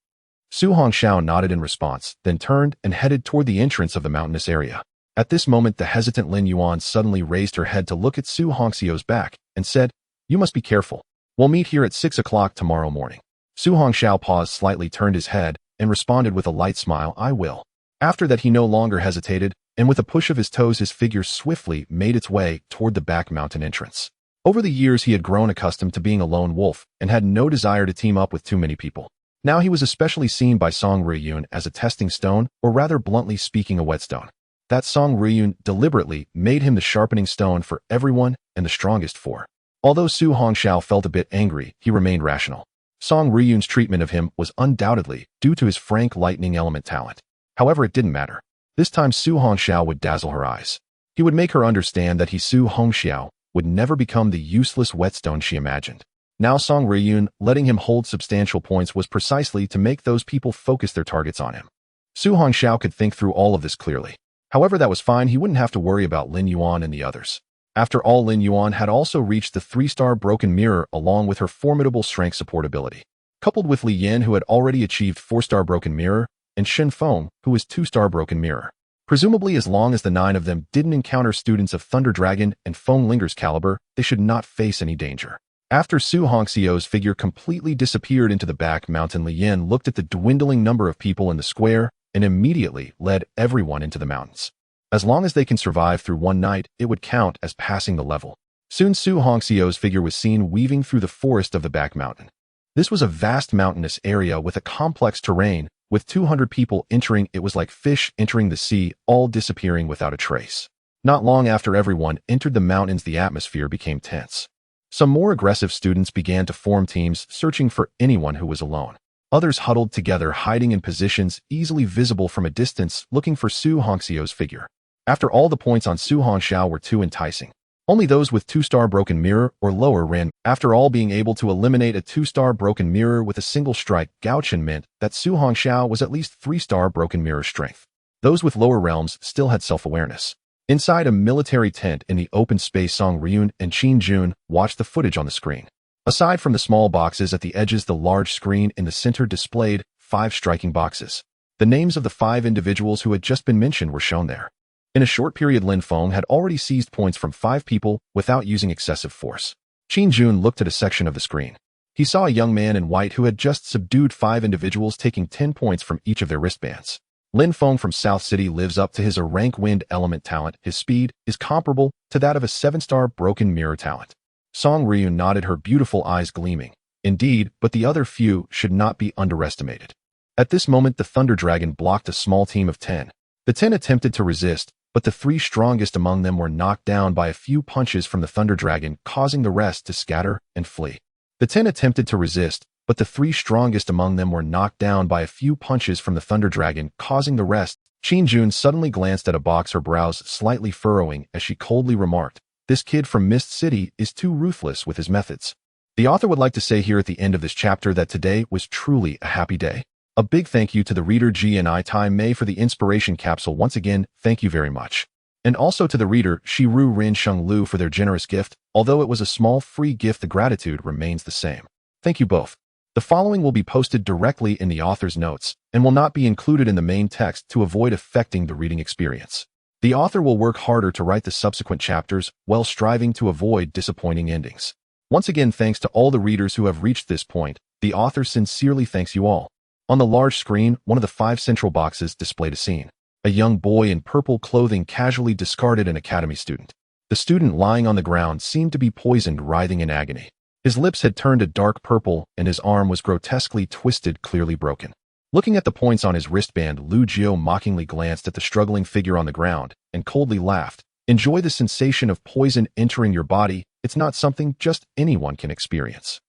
Su Hongxiao nodded in response, then turned and headed toward the entrance of the mountainous area. At this moment, the hesitant Lin Yuan suddenly raised her head to look at Su Hongxiu's back and said, "You must be careful. We'll meet here at 6 o'clock tomorrow morning." Su Hongxiao paused slightly, turned his head, and responded with a light smile, "I will." After that, he no longer hesitated, and with a push of his toes, his figure swiftly made its way toward the back mountain entrance. Over the years, he had grown accustomed to being a lone wolf and had no desire to team up with too many people. Now he was especially seen by Song Riyun as a testing stone, or rather bluntly speaking, a whetstone. That Song Riyun deliberately made him the sharpening stone for everyone and the strongest for. Although Su Hongxiao felt a bit angry, he remained rational. Song Riyun's treatment of him was undoubtedly due to his frank lightning element talent. However, it didn't matter. This time Su Hongxiao would dazzle her eyes. He would make her understand that Su Hongxiao would never become the useless whetstone she imagined. Now Song Riyun letting him hold substantial points was precisely to make those people focus their targets on him. Su Hongxiao could think through all of this clearly. However, that was fine. He wouldn't have to worry about Lin Yuan and the others. After all, Lin Yuan had also reached the 3-star broken mirror along with her formidable strength support ability. Coupled with Li Yin, who had already achieved 4-star broken mirror, and Shin Feng, who was 2-star broken mirror. Presumably, as long as the 9 of them didn't encounter students of Thunder Dragon and Feng Linger's caliber, they should not face any danger. After Su Hongxiu's figure completely disappeared into the back mountain, Li Yin looked at the dwindling number of people in the square and immediately led everyone into the mountains. As long as they can survive through one night, it would count as passing the level. Soon Su Hongxiu's figure was seen weaving through the forest of the back mountain. This was a vast mountainous area with a complex terrain. With 200 people entering, it was like fish entering the sea, all disappearing without a trace. Not long after everyone entered the mountains, the atmosphere became tense. Some more aggressive students began to form teams, searching for anyone who was alone. Others huddled together, hiding in positions easily visible from a distance, looking for Su Hongxiu's figure. After all, the points on Su Hongxiao were too enticing. Only those with 2-star broken mirror or lower ran. After all, being able to eliminate a 2-star broken mirror with a single strike Gaochen meant that Su Hongxiao was at least 3-star broken mirror strength. Those with lower realms still had self-awareness. Inside a military tent in the open space, Song Riyun and Qin Jun watched the footage on the screen. Aside from the small boxes at the edges, the large screen in the center displayed 5 striking boxes. The names of the 5 individuals who had just been mentioned were shown there. In a short period, Lin Feng had already seized points from 5 people without using excessive force. Qin Jun looked at a section of the screen. He saw a young man in white who had just subdued 5 individuals, taking 10 points from each of their wristbands. Lin Feng from South City lives up to his rank wind element talent. His speed is comparable to that of a 7-star broken mirror talent. Song Ryun nodded, her beautiful eyes gleaming. Indeed, but the other few should not be underestimated. At this moment, the Thunder Dragon blocked a small team of 10. The 10 attempted to resist, but the 3 strongest among them were knocked down by a few punches from the Thunder Dragon, causing the rest to scatter and flee. The 10 attempted to resist, but the 3 strongest among them were knocked down by a few punches from the Thunder Dragon, causing the rest. Qin Jun suddenly glanced at a box, her brows slightly furrowing as she coldly remarked, "This kid from Mist City is too ruthless with his methods." The author would like to say here at the end of this chapter that today was truly a happy day. A big thank you to the reader GNI Time May for the inspiration capsule. Once again, thank you very much. And also to the reader Shiru Rin Sheng Lu for their generous gift. Although it was a small free gift, the gratitude remains the same. Thank you both. The following will be posted directly in the author's notes and will not be included in the main text to avoid affecting the reading experience. The author will work harder to write the subsequent chapters while striving to avoid disappointing endings. Once again, thanks to all the readers who have reached this point. The author sincerely thanks you all. On the large screen, one of the 5 central boxes displayed a scene. A young boy in purple clothing casually discarded an academy student. The student lying on the ground seemed to be poisoned, writhing in agony. His lips had turned a dark purple, and his arm was grotesquely twisted, clearly broken. Looking at the points on his wristband, Lu Jiu mockingly glanced at the struggling figure on the ground and coldly laughed. Enjoy the sensation of poison entering your body. It's not something just anyone can experience.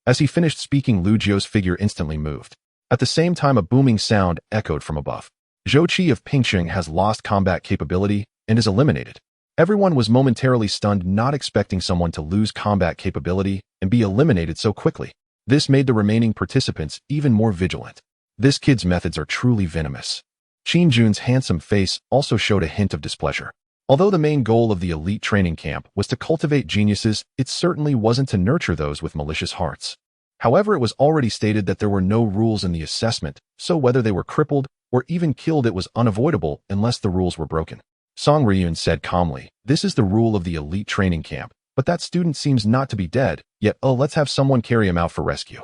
As he finished speaking, Lu Jiu's figure instantly moved. At the same time, a booming sound echoed from above. Zhou Qi of Pingsheng has lost combat capability and is eliminated. Everyone was momentarily stunned, not expecting someone to lose combat capability and be eliminated so quickly. This made the remaining participants even more vigilant. This kid's methods are truly venomous. Qin Jun's handsome face also showed a hint of displeasure. Although the main goal of the elite training camp was to cultivate geniuses, it certainly wasn't to nurture those with malicious hearts. However, it was already stated that there were no rules in the assessment, so whether they were crippled or even killed, it was unavoidable unless the rules were broken. Song Ryun said calmly, "This is the rule of the elite training camp, but that student seems not to be dead, yet let's have someone carry him out for rescue."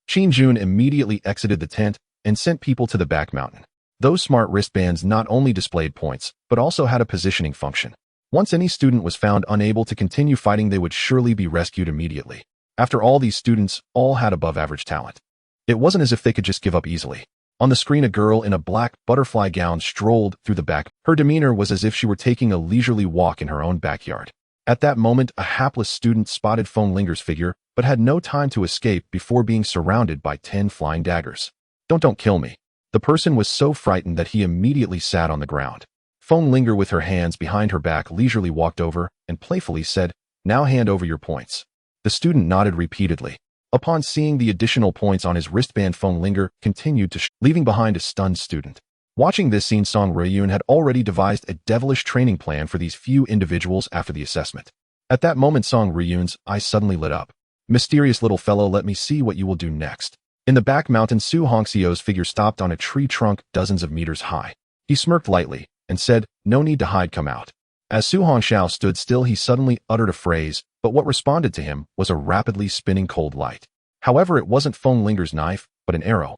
Qin Jun immediately exited the tent and sent people to the back mountain. Those smart wristbands not only displayed points, but also had a positioning function. Once any student was found unable to continue fighting, they would surely be rescued immediately. After all, these students all had above-average talent. It wasn't as if they could just give up easily. On the screen, a girl in a black butterfly gown strolled through the back. Her demeanor was as if she were taking a leisurely walk in her own backyard. At that moment, a hapless student spotted Feng Linger's figure, but had no time to escape before being surrounded by 10 flying daggers. Don't kill me." The person was so frightened that he immediately sat on the ground. Feng Linger, with her hands behind her back, leisurely walked over and playfully said, "Now hand over your points." The student nodded repeatedly. Upon seeing the additional points on his wristband, Feng Linger continued to leaving behind a stunned student. Watching this scene, Song Ryun had already devised a devilish training plan for these few individuals after the assessment. At that moment, Song Ryun's eyes suddenly lit up. "Mysterious little fellow, let me see what you will do next." In the back mountain, Su Hongxiu's figure stopped on a tree trunk dozens of meters high. He smirked lightly and said, "No need to hide, come out." As Su Hongxiu stood still, he suddenly uttered a phrase, but what responded to him was a rapidly spinning cold light. However, it wasn't Feng Linger's knife, but an arrow.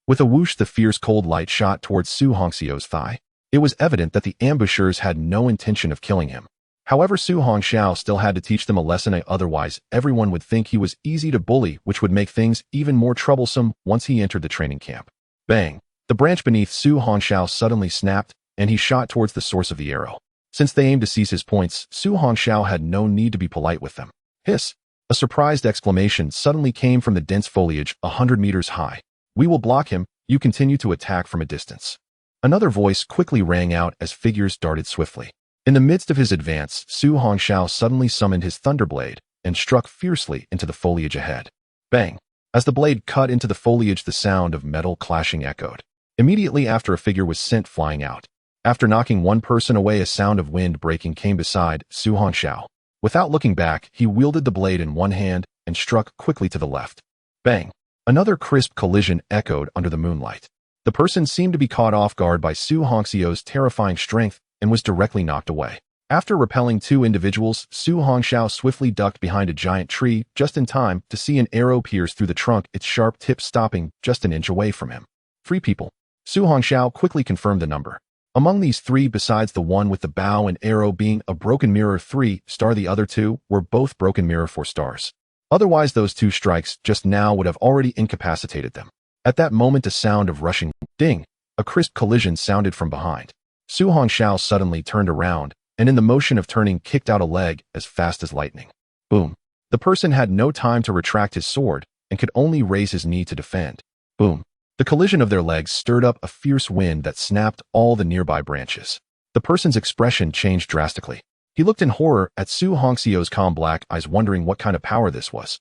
With a whoosh, the fierce cold light shot towards Su Hongxiu's thigh. It was evident that the ambushers had no intention of killing him. However, Su Hongxiu still had to teach them a lesson, otherwise everyone would think he was easy to bully, which would make things even more troublesome once he entered the training camp. Bang! The branch beneath Su Hongxiu suddenly snapped, and he shot towards the source of the arrow. Since they aimed to seize his points, Su Hongxiu had no need to be polite with them. Hiss! A surprised exclamation suddenly came from the dense foliage 100 meters high. "We will block him, you continue to attack from a distance." Another voice quickly rang out as figures darted swiftly. In the midst of his advance, Su Hongxiu suddenly summoned his Thunderblade and struck fiercely into the foliage ahead. Bang! As the blade cut into the foliage, the sound of metal clashing echoed. Immediately after, a figure was sent flying out. After knocking one person away, a sound of wind breaking came beside Su Hongxiu. Without looking back, he wielded the blade in one hand and struck quickly to the left. Bang! Another crisp collision echoed under the moonlight. The person seemed to be caught off guard by Su Hongxiao's terrifying strength and was directly knocked away. After repelling two individuals, Su Hongxiao swiftly ducked behind a giant tree just in time to see an arrow pierce through the trunk, its sharp tip stopping just an inch away from him. 3 people. Su Hongxiao quickly confirmed the number. Among these 3, besides the one with the bow and arrow being a broken mirror 3-star, the other 2 were both broken mirror 4 stars. Otherwise, those 2 strikes just now would have already incapacitated them. At that moment, a sound of rushing ding, a crisp collision sounded from behind. Su Hongxiao suddenly turned around, and in the motion of turning kicked out a leg as fast as lightning. Boom. The person had no time to retract his sword and could only raise his knee to defend. Boom. The collision of their legs stirred up a fierce wind that snapped all the nearby branches. The person's expression changed drastically. He looked in horror at Su Hongxiao's calm black eyes, wondering what kind of power this was.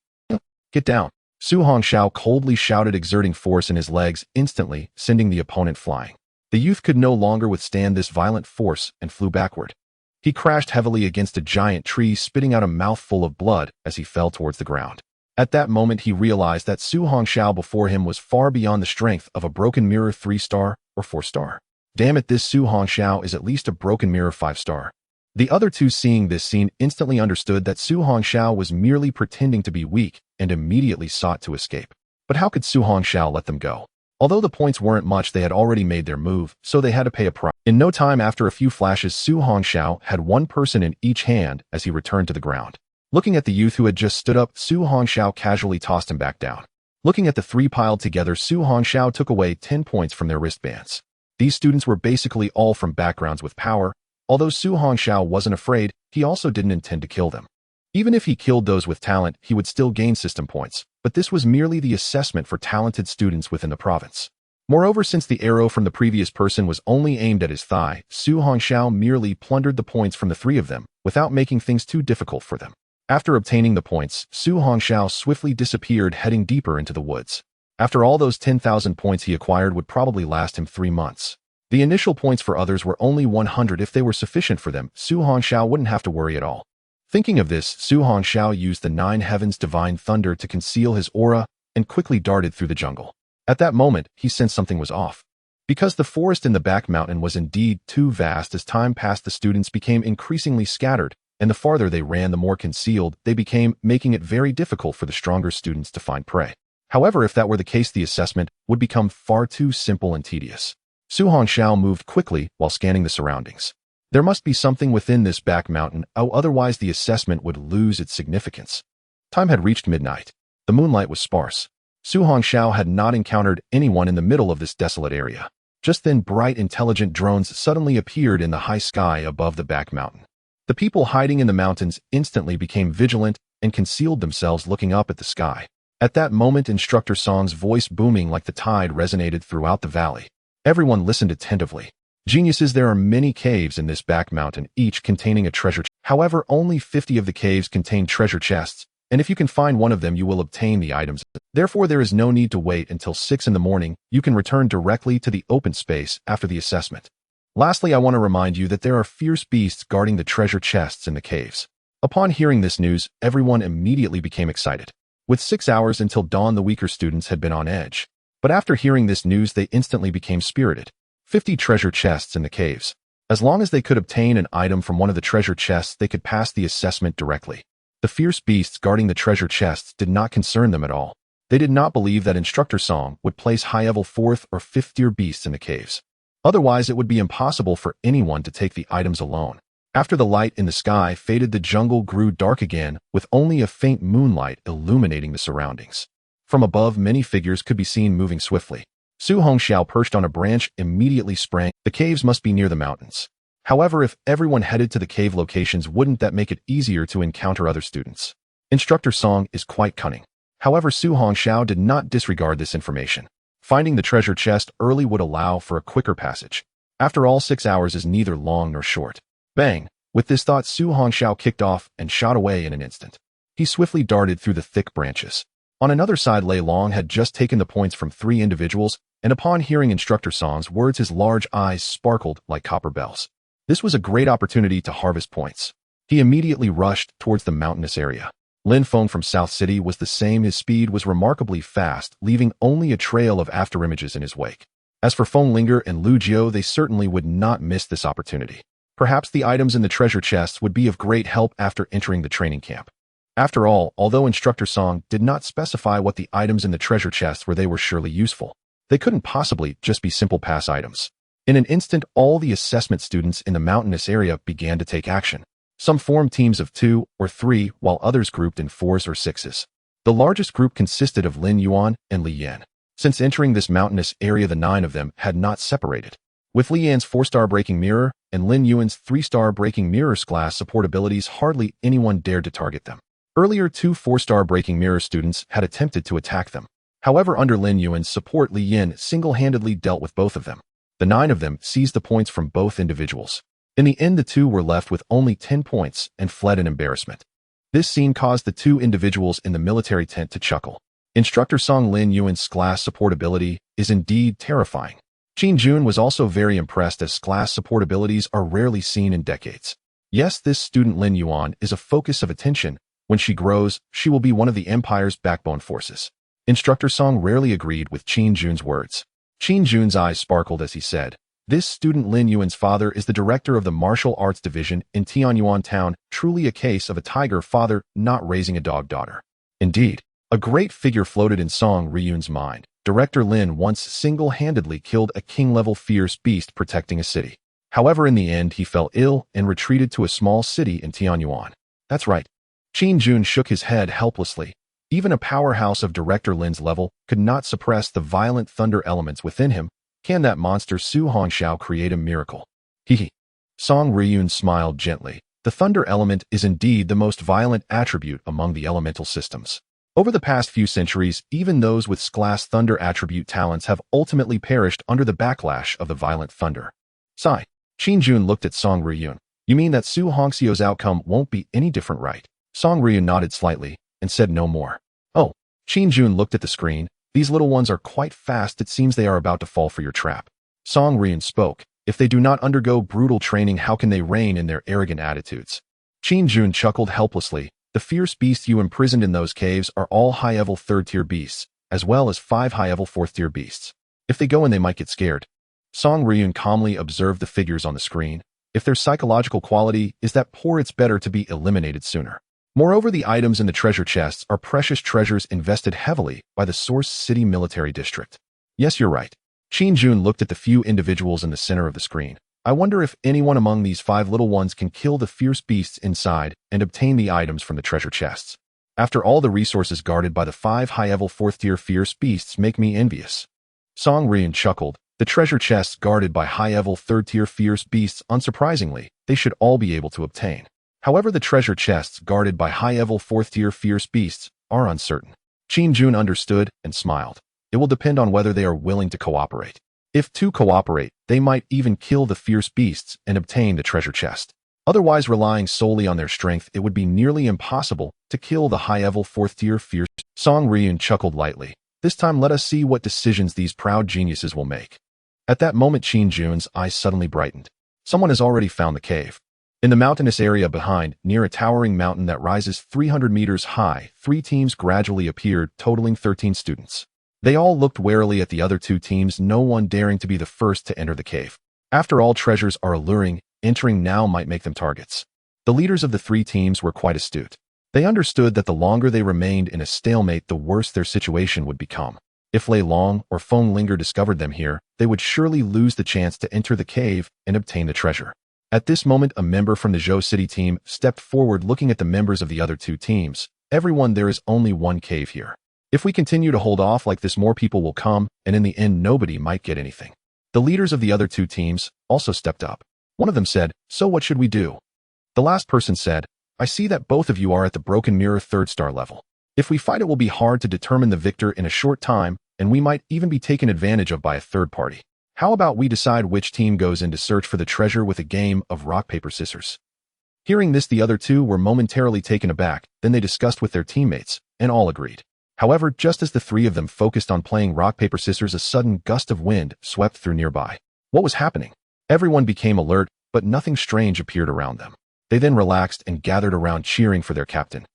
Get down. Su Hongxiao coldly shouted, exerting force in his legs, instantly sending the opponent flying. The youth could no longer withstand this violent force and flew backward. He crashed heavily against a giant tree, spitting out a mouthful of blood as he fell towards the ground. At that moment, he realized that Su Hongxiao before him was far beyond the strength of a broken mirror 3-star or 4-star. Damn it, this Su Hongxiao is at least a broken mirror 5-star. The other 2, seeing this scene, instantly understood that Su Hongxiao was merely pretending to be weak and immediately sought to escape. But how could Su Hongxiao let them go? Although the points weren't much, they had already made their move, so they had to pay a price. In no time, after a few flashes, Su Hongxiao had one person in each hand as he returned to the ground. Looking at the youth who had just stood up, Su Hongxiao casually tossed him back down. Looking at the 3 piled together, Su Hongxiao took away 10 points from their wristbands. These students were basically all from backgrounds with power. Although Su Hongxiao wasn't afraid, he also didn't intend to kill them. Even if he killed those with talent, he would still gain system points, but this was merely the assessment for talented students within the province. Moreover, since the arrow from the previous person was only aimed at his thigh, Su Hongxiao merely plundered the points from the 3 of them, without making things too difficult for them. After obtaining the points, Su Hongxiao swiftly disappeared, heading deeper into the woods. After all, those 10,000 points he acquired would probably last him 3 months. The initial points for others were only 100. If they were sufficient for them, Su Hongxiao wouldn't have to worry at all. Thinking of this, Su Hongxiao used the 9 heavens divine thunder to conceal his aura and quickly darted through the jungle. At that moment, he sensed something was off. Because the forest in the back mountain was indeed too vast. As time passed, the students became increasingly scattered, and the farther they ran, the more concealed they became, making it very difficult for the stronger students to find prey. However, if that were the case, the assessment would become far too simple and tedious. Su Hongxiao moved quickly while scanning the surroundings. There must be something within this back mountain, otherwise the assessment would lose its significance. Time had reached midnight. The moonlight was sparse. Su Hongxiao had not encountered anyone in the middle of this desolate area. Just then, bright, intelligent drones suddenly appeared in the high sky above the back mountain. The people hiding in the mountains instantly became vigilant and concealed themselves, looking up at the sky. At that moment, Instructor Song's voice, booming like the tide, resonated throughout the valley. Everyone listened attentively. Geniuses, there are many caves in this back mountain, each containing a treasure chest. However, only 50 of the caves contain treasure chests, and if you can find one of them, you will obtain the items. Therefore, there is no need to wait until 6 in the morning. You can return directly to the open space after the assessment. Lastly, I want to remind you that there are fierce beasts guarding the treasure chests in the caves. Upon hearing this news, everyone immediately became excited. With 6 hours until dawn, the weaker students had been on edge. But after hearing this news, they instantly became spirited. 50 treasure chests in the caves. As long as they could obtain an item from one of the treasure chests, they could pass the assessment directly. The fierce beasts guarding the treasure chests did not concern them at all. They did not believe that Instructor Song would place high-level 4th or 5th-tier beasts in the caves. Otherwise, it would be impossible for anyone to take the items alone. After the light in the sky faded, the jungle grew dark again, with only a faint moonlight illuminating the surroundings. From above, many figures could be seen moving swiftly. Su Hongxiao, perched on a branch, immediately sprang. The caves must be near the mountains. However, if everyone headed to the cave locations, wouldn't that make it easier to encounter other students? Instructor Song is quite cunning. However, Su Hongxiao did not disregard this information. Finding the treasure chest early would allow for a quicker passage. After all, 6 hours is neither long nor short. Bang! With this thought, Su Hongxiao kicked off and shot away in an instant. He swiftly darted through the thick branches. On another side, Lei Long had just taken the points from 3 individuals, and upon hearing Instructor Song's words, his large eyes sparkled like copper bells. This was a great opportunity to harvest points. He immediately rushed towards the mountainous area. Lin Feng from South City was the same. His speed was remarkably fast, leaving only a trail of afterimages in his wake. As for Feng Linger and Lu Jiu, they certainly would not miss this opportunity. Perhaps the items in the treasure chests would be of great help after entering the training camp. After all, although Instructor Song did not specify what the items in the treasure chests were, they were surely useful. They couldn't possibly just be simple pass items. In an instant, all the assessment students in the mountainous area began to take action. Some formed teams of 2 or 3, while others grouped in 4s or 6s. The largest group consisted of Lin Yuan and Li Yan. Since entering this mountainous area, the 9 of them had not separated. With Li Yan's 4-star breaking mirror and Lin Yuan's 3-star breaking mirror's class support abilities, hardly anyone dared to target them. Earlier, 2 4-star breaking mirror students had attempted to attack them. However, under Lin Yuan's support, Li Yan single-handedly dealt with both of them. The 9 of them seized the points from both individuals. In the end, the 2 were left with only 10 points and fled in embarrassment. This scene caused the 2 individuals in the military tent to chuckle. Instructor Song Lin Yuan's class support ability is indeed terrifying. Qin Jun was also very impressed, as class support abilities are rarely seen in decades. Yes, this student Lin Yuan is a focus of attention. When she grows, she will be one of the Empire's backbone forces. Instructor Song rarely agreed with Qin Jun's words. Qin Jun's eyes sparkled as he said, "This student Lin Yuan's father is the director of the martial arts division in Tianyuan town, truly a case of a tiger father not raising a dog daughter." Indeed, a great figure floated in Song Ryun's mind. Director Lin once single-handedly killed a king-level fierce beast protecting a city. However, in the end, he fell ill and retreated to a small city in Tianyuan. That's right. Qin Jun shook his head helplessly. Even a powerhouse of Director Lin's level could not suppress the violent thunder elements within him. Can that monster Su Hongxiao create a miracle? Hee. Song Ryun smiled gently. The thunder element is indeed the most violent attribute among the elemental systems. Over the past few centuries, even those with class thunder attribute talents have ultimately perished under the backlash of the violent thunder. Sigh. Qin Jun looked at Song Ryun. You mean that Su Hongxiao's outcome won't be any different, right? Song Ryun nodded slightly and said no more. Oh. Qin Jun looked at the screen. These little ones are quite fast. It seems they are about to fall for your trap. Song Ryun spoke. If they do not undergo brutal training, how can they reign in their arrogant attitudes? Qin Jun chuckled helplessly. The fierce beasts you imprisoned in those caves are all high-level 3rd-tier beasts, as well as 5 high-level 4th-tier beasts. If they go in, they might get scared. Song Ryun calmly observed the figures on the screen. If their psychological quality is that poor, it's better to be eliminated sooner. Moreover, the items in the treasure chests are precious treasures invested heavily by the Source City Military District. Yes, you're right. Qin Jun looked at the few individuals in the center of the screen. I wonder if anyone among these 5 little ones can kill the fierce beasts inside and obtain the items from the treasure chests. After all, the resources guarded by the 5 high-level 4th-tier fierce beasts make me envious. Song Ryun chuckled. The treasure chests guarded by high-level 3rd-tier fierce beasts, unsurprisingly, they should all be able to obtain. However, the treasure chests guarded by high-level 4th-tier fierce beasts are uncertain. Qin Jun understood and smiled. It will depend on whether they are willing to cooperate. If 2 cooperate, they might even kill the fierce beasts and obtain the treasure chest. Otherwise, relying solely on their strength, it would be nearly impossible to kill the high-level 4th-tier fierce. Song Ryun chuckled lightly. This time, let us see what decisions these proud geniuses will make. At that moment, Qin Jun's eyes suddenly brightened. Someone has already found the cave. In the mountainous area behind, near a towering mountain that rises 300 meters high, 3 teams gradually appeared, totaling 13 students. They all looked warily at the other 2 teams, no one daring to be the first to enter the cave. After all, treasures are alluring. Entering now might make them targets. The leaders of the 3 teams were quite astute. They understood that the longer they remained in a stalemate, the worse their situation would become. If Lei Long or Feng Linger discovered them here, they would surely lose the chance to enter the cave and obtain the treasure. At this moment, a member from the Zhou City team stepped forward, looking at the members of the other 2 teams. Everyone, there is only one cave here. If we continue to hold off like this, more people will come, and in the end, nobody might get anything. The leaders of the other 2 teams also stepped up. One of them said, "So what should we do?" The last person said, "I see that both of you are at the Broken Mirror 3rd-star level. If we fight, it will be hard to determine the victor in a short time, and we might even be taken advantage of by a third party. How about we decide which team goes in to search for the treasure with a game of rock, paper, scissors?" Hearing this, the other 2 were momentarily taken aback. Then they discussed with their teammates, and all agreed. However, just as the 3 of them focused on playing rock, paper, scissors, a sudden gust of wind swept through nearby. What was happening? Everyone became alert, but nothing strange appeared around them. They then relaxed and gathered around, cheering for their captain.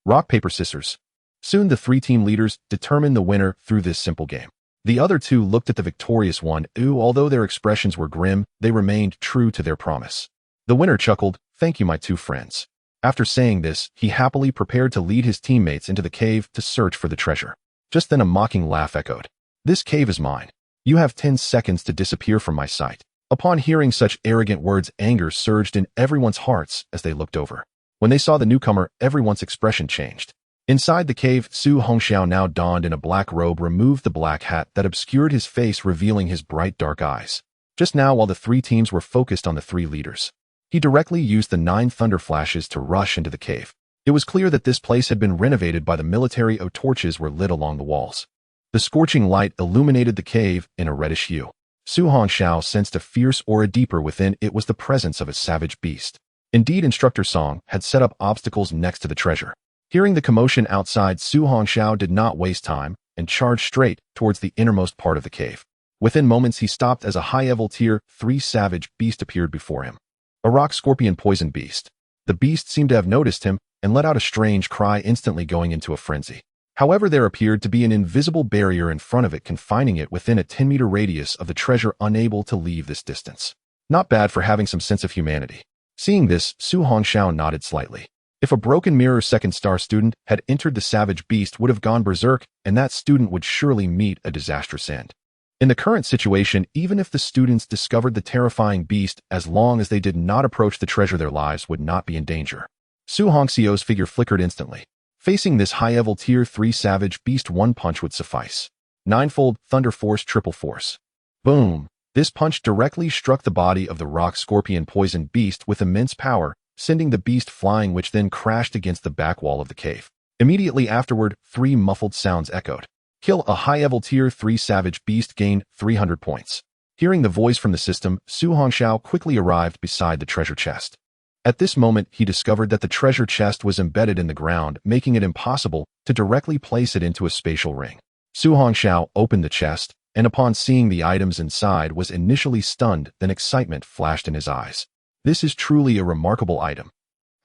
Rock, paper, scissors. Soon the three team leaders determined the winner through this simple game. The other two looked at the victorious one, who, although their expressions were grim, they remained true to their promise. The winner chuckled, "Thank you, my two friends." After saying this, he happily prepared to lead his teammates into the cave to search for the treasure. Just then a mocking laugh echoed. "This cave is mine. You have 10 seconds to disappear from my sight." Upon hearing such arrogant words, anger surged in everyone's hearts as they looked over. When they saw the newcomer, everyone's expression changed. Inside the cave, Su Hongxiao, now donned in a black robe, removed the black hat that obscured his face, revealing his bright dark eyes. Just now, while the three teams were focused on the three leaders, he directly used the 9 thunder flashes to rush into the cave. It was clear that this place had been renovated by the military. Torches were lit along the walls. The scorching light illuminated the cave in a reddish hue. Su Hongxiao sensed a fierce aura deeper within. It was the presence of a savage beast. Indeed, Instructor Song had set up obstacles next to the treasure. Hearing the commotion outside, Su Hongxiao did not waste time and charged straight towards the innermost part of the cave. Within moments, he stopped as a high-level Tier 3 savage beast appeared before him. A rock scorpion poison beast. The beast seemed to have noticed him and let out a strange cry, instantly going into a frenzy. However, there appeared to be an invisible barrier in front of it, confining it within a 10-meter radius of the treasure, unable to leave this distance. Not bad for having some sense of humanity. Seeing this, Su Hongxiao nodded slightly. If a broken mirror second-star student had entered, the savage beast would have gone berserk, and that student would surely meet a disastrous end. In the current situation, even if the students discovered the terrifying beast, as long as they did not approach the treasure, their lives would not be in danger. Su Hongxiao's figure flickered instantly. Facing this high-level Tier 3 savage beast, one punch would suffice. Ninefold, Thunder Force, Triple Force. Boom! This punch directly struck the body of the rock scorpion poison beast with immense power, sending the beast flying, which then crashed against the back wall of the cave. Immediately afterward, 3 muffled sounds echoed. Kill a high-level Tier 3 savage beast, gain 300 points. Hearing the voice from the system, Su Hongxiao quickly arrived beside the treasure chest. At this moment, he discovered that the treasure chest was embedded in the ground, making it impossible to directly place it into a spatial ring. Su Hongxiao opened the chest, and upon seeing the items inside was initially stunned, then excitement flashed in his eyes. This is truly a remarkable item.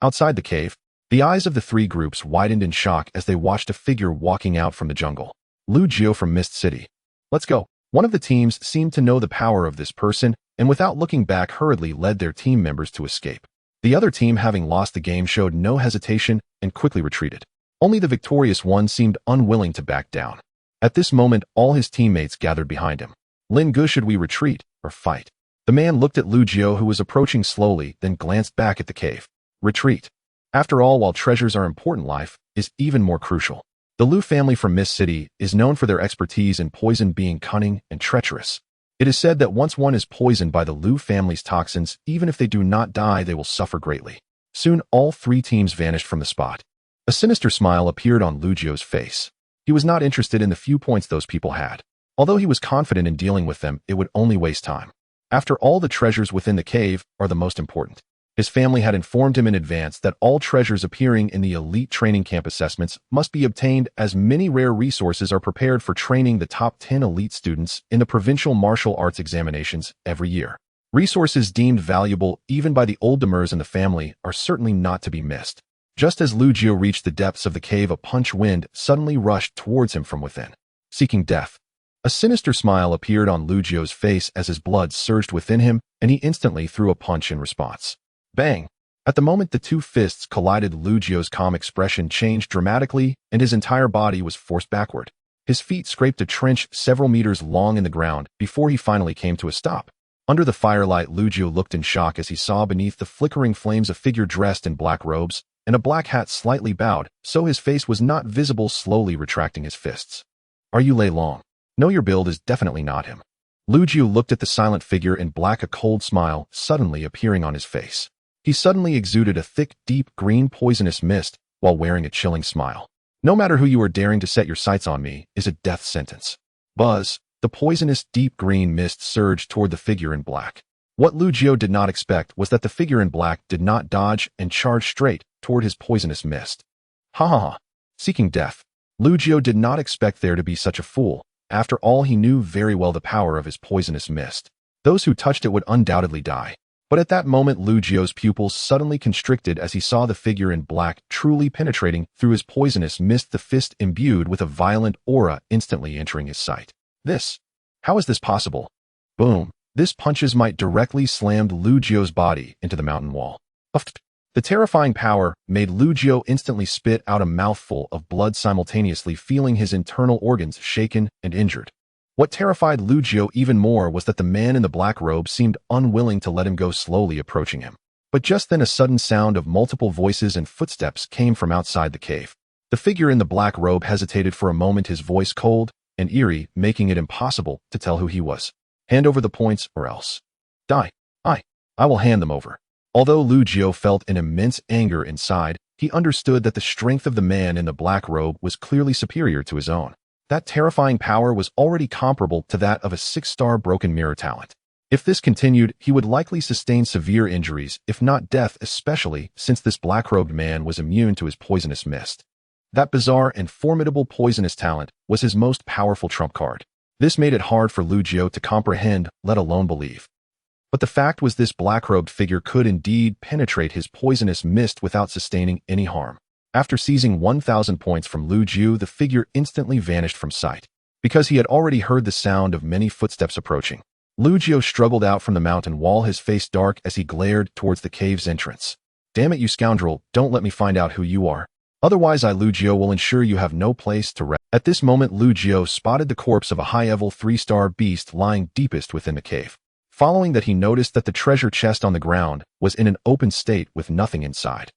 Outside the cave, the eyes of the three groups widened in shock as they watched a figure walking out from the jungle. Lu Jiu from Mist City. Let's go. One of the teams seemed to know the power of this person, and without looking back, hurriedly led their team members to escape. The other team, having lost the game, showed no hesitation and quickly retreated. Only the victorious one seemed unwilling to back down. At this moment, all his teammates gathered behind him. Lin Gu, should we retreat or fight? The man looked at Lu Jiu, who was approaching slowly, then glanced back at the cave. Retreat. After all, while treasures are important, life is even more crucial. The Lu family from Mist City is known for their expertise in poison, being cunning and treacherous. It is said that once one is poisoned by the Lu family's toxins, even if they do not die, they will suffer greatly. Soon, all three teams vanished from the spot. A sinister smile appeared on Lu Jiu's face. He was not interested in the few points those people had. Although he was confident in dealing with them, it would only waste time. After all, the treasures within the cave are the most important. His family had informed him in advance that all treasures appearing in the elite training camp assessments must be obtained, as many rare resources are prepared for training the top 10 elite students in the provincial martial arts examinations every year. Resources deemed valuable even by the old-timers in the family are certainly not to be missed. Just as Lu Jiu reached the depths of the cave, a punch wind suddenly rushed towards him from within. Seeking death. A sinister smile appeared on Lu Jiu's face as his blood surged within him, and he instantly threw a punch in response. Bang! At the moment the two fists collided, Lu Jiu's calm expression changed dramatically, and his entire body was forced backward. His feet scraped a trench several meters long in the ground before he finally came to a stop. Under the firelight, Lu Jiu looked in shock as he saw beneath the flickering flames a figure dressed in black robes and a black hat, slightly bowed, so his face was not visible, slowly retracting his fists. Are you Lei Long? No, your build is definitely not him. Lu Jiu looked at the silent figure in black, a cold smile suddenly appearing on his face. He suddenly exuded a thick, deep green poisonous mist while wearing a chilling smile. No matter who you are, daring to set your sights on me is a death sentence. Buzz! The poisonous, deep green mist surged toward the figure in black. What Lu Jiu did not expect was that the figure in black did not dodge and charged straight toward his poisonous mist. Ha ha ha! Seeking death. Lu Jiu did not expect there to be such a fool. After all, he knew very well the power of his poisonous mist. Those who touched it would undoubtedly die. But at that moment, Lu Jio's pupils suddenly constricted as he saw the figure in black truly penetrating through his poisonous mist, the fist imbued with a violent aura instantly entering his sight. How is this possible? Boom. This punch's might directly slammed Lu Jio's body into the mountain wall. The terrifying power made Lu Jio instantly spit out a mouthful of blood, simultaneously feeling his internal organs shaken and injured. What terrified Lu Jio even more was that the man in the black robe seemed unwilling to let him go, slowly approaching him. But just then a sudden sound of multiple voices and footsteps came from outside the cave. The figure in the black robe hesitated for a moment, his voice cold and eerie, making it impossible to tell who he was. Hand over the points or else die. I will hand them over. Although Lu Jio felt an immense anger inside, he understood that the strength of the man in the black robe was clearly superior to his own. That terrifying power was already comparable to that of a 6-star broken mirror talent. If this continued, he would likely sustain severe injuries, if not death, especially since this black-robed man was immune to his poisonous mist. That bizarre and formidable poisonous talent was his most powerful trump card. This made it hard for Lu Jio to comprehend, let alone believe. But the fact was, this black-robed figure could indeed penetrate his poisonous mist without sustaining any harm. After seizing 1,000 points from Lu Jio, the figure instantly vanished from sight. Because he had already heard the sound of many footsteps approaching, Lu Jio struggled out from the mountain wall, his face dark as he glared towards the cave's entrance. Damn it, you scoundrel, don't let me find out who you are. Otherwise Lu Jio will ensure you have no place to rest. At this moment, Lu Jio spotted the corpse of a high-level 3-star beast lying deepest within the cave. Following that, he noticed that the treasure chest on the ground was in an open state with nothing inside.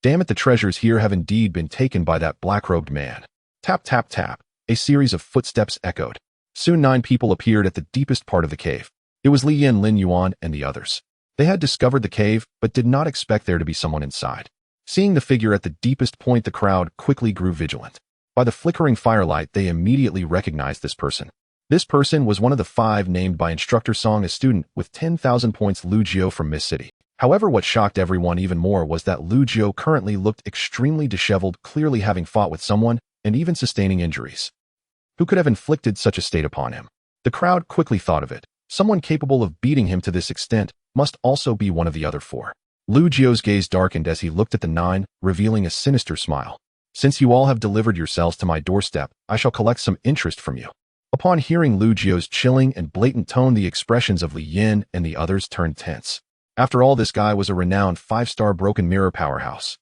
Damn it, the treasures here have indeed been taken by that black-robed man. Tap, tap, tap. A series of footsteps echoed. Soon 9 people appeared at the deepest part of the cave. It was Li Yin, Lin Yuan, and the others. They had discovered the cave, but did not expect there to be someone inside. Seeing the figure at the deepest point, the crowd quickly grew vigilant. By the flickering firelight, they immediately recognized this person. This person was one of the 5 named by Instructor Song, a student with 10,000 points, Lu Jio from Miss City. However, what shocked everyone even more was that Lu Jio currently looked extremely disheveled, clearly having fought with someone and even sustaining injuries. Who could have inflicted such a state upon him? The crowd quickly thought of it. Someone capable of beating him to this extent must also be one of the other 4. Lu Jio's gaze darkened as he looked at the 9, revealing a sinister smile. Since you all have delivered yourselves to my doorstep, I shall collect some interest from you. Upon hearing Lu Jio's chilling and blatant tone, the expressions of Li Yin and the others turned tense. After all, this guy was a renowned 5-star broken mirror powerhouse.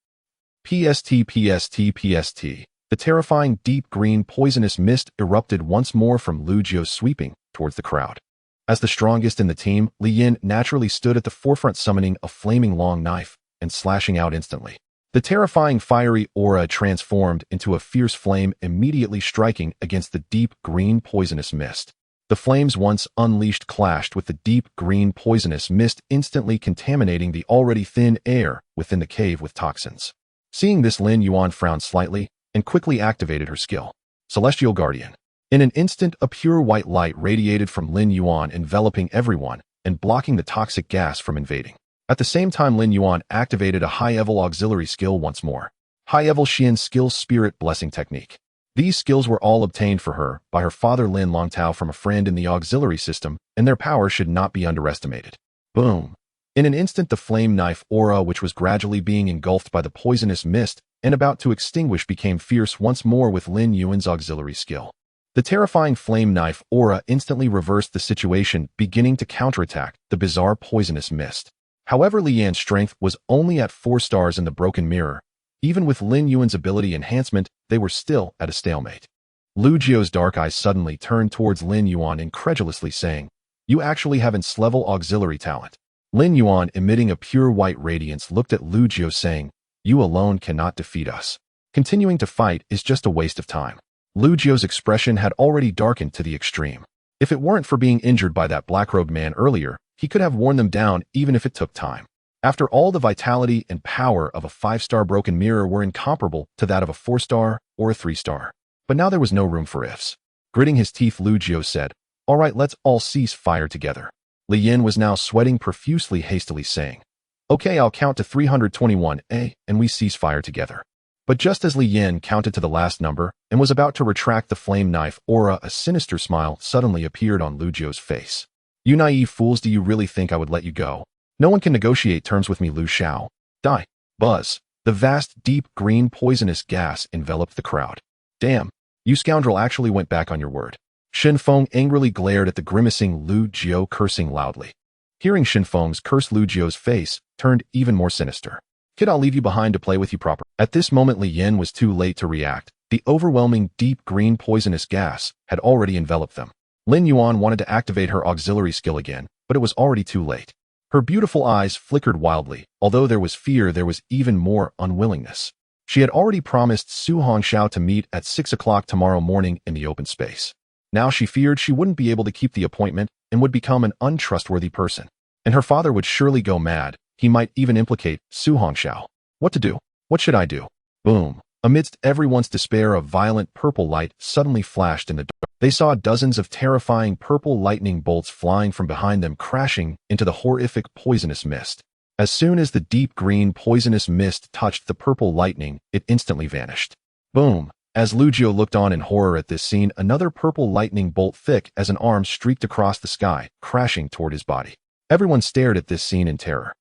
PST. The terrifying deep green poisonous mist erupted once more from Lu Jio, sweeping towards the crowd. As the strongest in the team, Li Yin naturally stood at the forefront, summoning a flaming long knife and slashing out instantly. The terrifying fiery aura transformed into a fierce flame, immediately striking against the deep green poisonous mist. The flames, once unleashed, clashed with the deep green poisonous mist, instantly contaminating the already thin air within the cave with toxins. Seeing this, Lin Yuan frowned slightly and quickly activated her skill, Celestial Guardian. In an instant, a pure white light radiated from Lin Yuan, enveloping everyone and blocking the toxic gas from invading. At the same time, Lin Yuan activated a high-level auxiliary skill once more. High-level Xian skill, Spirit Blessing Technique. These skills were all obtained for her by her father Lin Longtao from a friend in the auxiliary system, and their power should not be underestimated. Boom! In an instant, the flame knife aura, which was gradually being engulfed by the poisonous mist and about to extinguish, became fierce once more with Lin Yuan's auxiliary skill. The terrifying flame knife aura instantly reversed the situation, beginning to counterattack the bizarre poisonous mist. However, Li Yan's strength was only at 4 stars in the broken mirror. Even with Lin Yuan's ability enhancement, they were still at a stalemate. Lu Jio's dark eyes suddenly turned towards Lin Yuan, incredulously saying, "You actually have S-level auxiliary talent." Lin Yuan, emitting a pure white radiance, looked at Lu Jio, saying, "You alone cannot defeat us. Continuing to fight is just a waste of time." Lu Jio's expression had already darkened to the extreme. If it weren't for being injured by that black-robed man earlier, he could have worn them down even if it took time. After all, the vitality and power of a 5-star broken mirror were incomparable to that of a 4-star or a 3-star. But now there was no room for ifs. Gritting his teeth, Lu Jio said, "All right, let's all cease fire together." Li Yin was now sweating profusely, hastily saying, "Okay, I'll count to 321, and we cease fire together." But just as Li Yin counted to the last number and was about to retract the flame knife aura, a sinister smile suddenly appeared on Lu Jio's face. "You naive fools, do you really think I would let you go? No one can negotiate terms with me, Lu Xiao. Die. Buzz. The vast, deep, green, poisonous gas enveloped the crowd. Damn. You scoundrel actually went back on your word. Shenfeng angrily glared at the grimacing Lu Jiao, cursing loudly. Hearing Shenfeng's curse, Lu Jiao's face turned even more sinister. Kid, I'll leave you behind to play with you proper. At this moment, Li Yin was too late to react. The overwhelming, deep, green, poisonous gas had already enveloped them. Lin Yuan wanted to activate her auxiliary skill again, but it was already too late. Her beautiful eyes flickered wildly. Although there was fear, there was even more unwillingness. She had already promised Su Hongxiao to meet at 6 o'clock tomorrow morning in the open space. Now she feared she wouldn't be able to keep the appointment and would become an untrustworthy person. And her father would surely go mad. He might even implicate Su Hongxiao. What to do? What should I do? Boom. Amidst everyone's despair, a violent purple light suddenly flashed in the dark. They saw dozens of terrifying purple lightning bolts flying from behind them, crashing into the horrific poisonous mist. As soon as the deep green poisonous mist touched the purple lightning, it instantly vanished. Boom. As Lu Jiao looked on in horror at this scene, another purple lightning bolt thick as an arm streaked across the sky, crashing toward his body. Everyone stared at this scene in terror.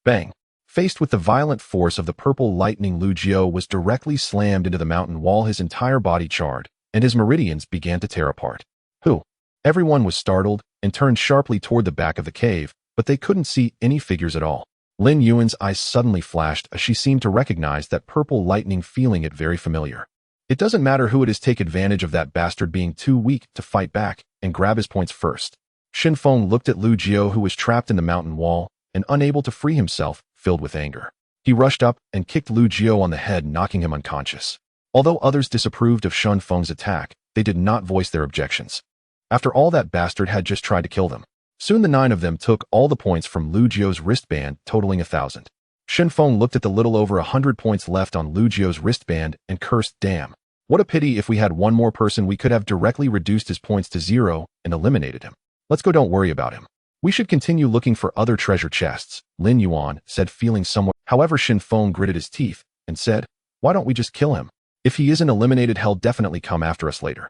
Bang. Faced with the violent force of the purple lightning, Lu Jiao was directly slammed into the mountain wall. His entire body charred, and his meridians began to tear apart. Who? Everyone was startled and turned sharply toward the back of the cave, but they couldn't see any figures at all. Lin Yuan's eyes suddenly flashed as she seemed to recognize that purple lightning, feeling it very familiar. It doesn't matter who it is, take advantage of that bastard being too weak to fight back and grab his points first. Shenfeng looked at Lu Jiao, who was trapped in the mountain wall and unable to free himself, filled with anger. He rushed up and kicked Lu Jiao on the head, knocking him unconscious. Although others disapproved of Shenfeng's attack, they did not voice their objections. After all, that bastard had just tried to kill them. Soon the 9 of them took all the points from Lu Jiao's wristband, totaling 1,000. Shenfeng looked at the little over 100 points left on Lu Jiao's wristband and cursed, damn. What a pity. If we had one more person, we could have directly reduced his points to 0 and eliminated him. Let's go, don't worry about him. We should continue looking for other treasure chests, Lin Yuan said, feeling somewhat. However, Shenfeng gritted his teeth and said, why don't we just kill him? If he isn't eliminated, he'll definitely come after us later.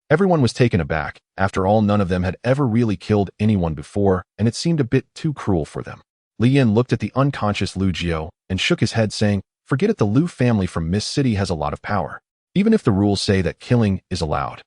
Everyone was taken aback. After all, none of them had ever really killed anyone before, and it seemed a bit too cruel for them. Li Yin looked at the unconscious Lu Jiao and shook his head, saying, forget it, the Lu family from Mist City has a lot of power, even if the rules say that killing is allowed.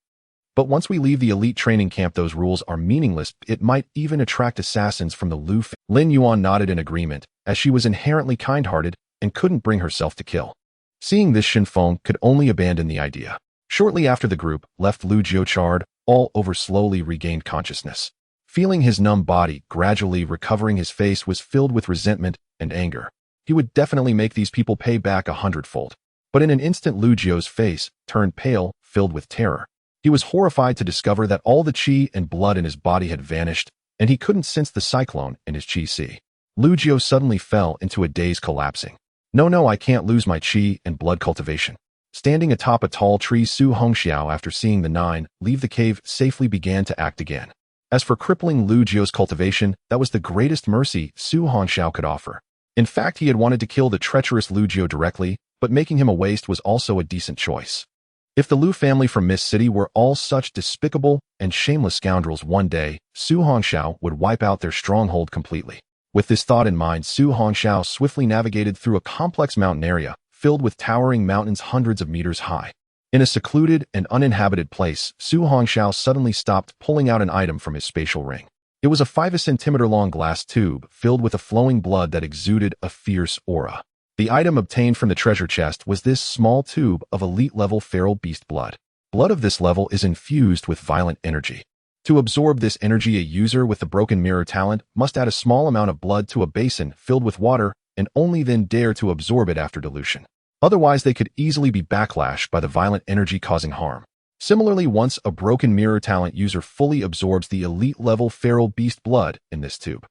But once we leave the elite training camp, those rules are meaningless. It might even attract assassins from the Lu family. Lin Yuan nodded in agreement, as she was inherently kind-hearted and couldn't bring herself to kill. Seeing this, Shenfeng could only abandon the idea. Shortly after, the group left Lu Jiao charred all over, slowly regained consciousness. Feeling his numb body gradually recovering, his face was filled with resentment and anger. He would definitely make these people pay back 100-fold. But in an instant, Lu Jiao's face turned pale, filled with terror. He was horrified to discover that all the qi and blood in his body had vanished, and he couldn't sense the cyclone in his qi. Lu Jiao suddenly fell into a daze, collapsing. No, I can't lose my qi and blood cultivation. Standing atop a tall tree, Su Hongxiao, after seeing the 9 leave the cave, safely began to act again. As for crippling Lu Jiao's cultivation, that was the greatest mercy Su Hongxiao could offer. In fact, he had wanted to kill the treacherous Lu Jiao directly, but making him a waste was also a decent choice. If the Lu family from Mist City were all such despicable and shameless scoundrels, one day, Su Hongxiao would wipe out their stronghold completely. With this thought in mind, Su Hongxiao swiftly navigated through a complex mountain area, filled with towering mountains hundreds of meters high. In a secluded and uninhabited place, Su Hongxiao suddenly stopped, pulling out an item from his spatial ring. It was a 5-centimeter-long glass tube, filled with a flowing blood that exuded a fierce aura. The item obtained from the treasure chest was this small tube of elite-level feral beast blood. Blood of this level is infused with violent energy. To absorb this energy, a user with the broken mirror talent must add a small amount of blood to a basin filled with water and only then dare to absorb it after dilution. Otherwise, they could easily be backlashed by the violent energy, causing harm. Similarly, once a broken mirror talent user fully absorbs the elite-level feral beast blood in this tube,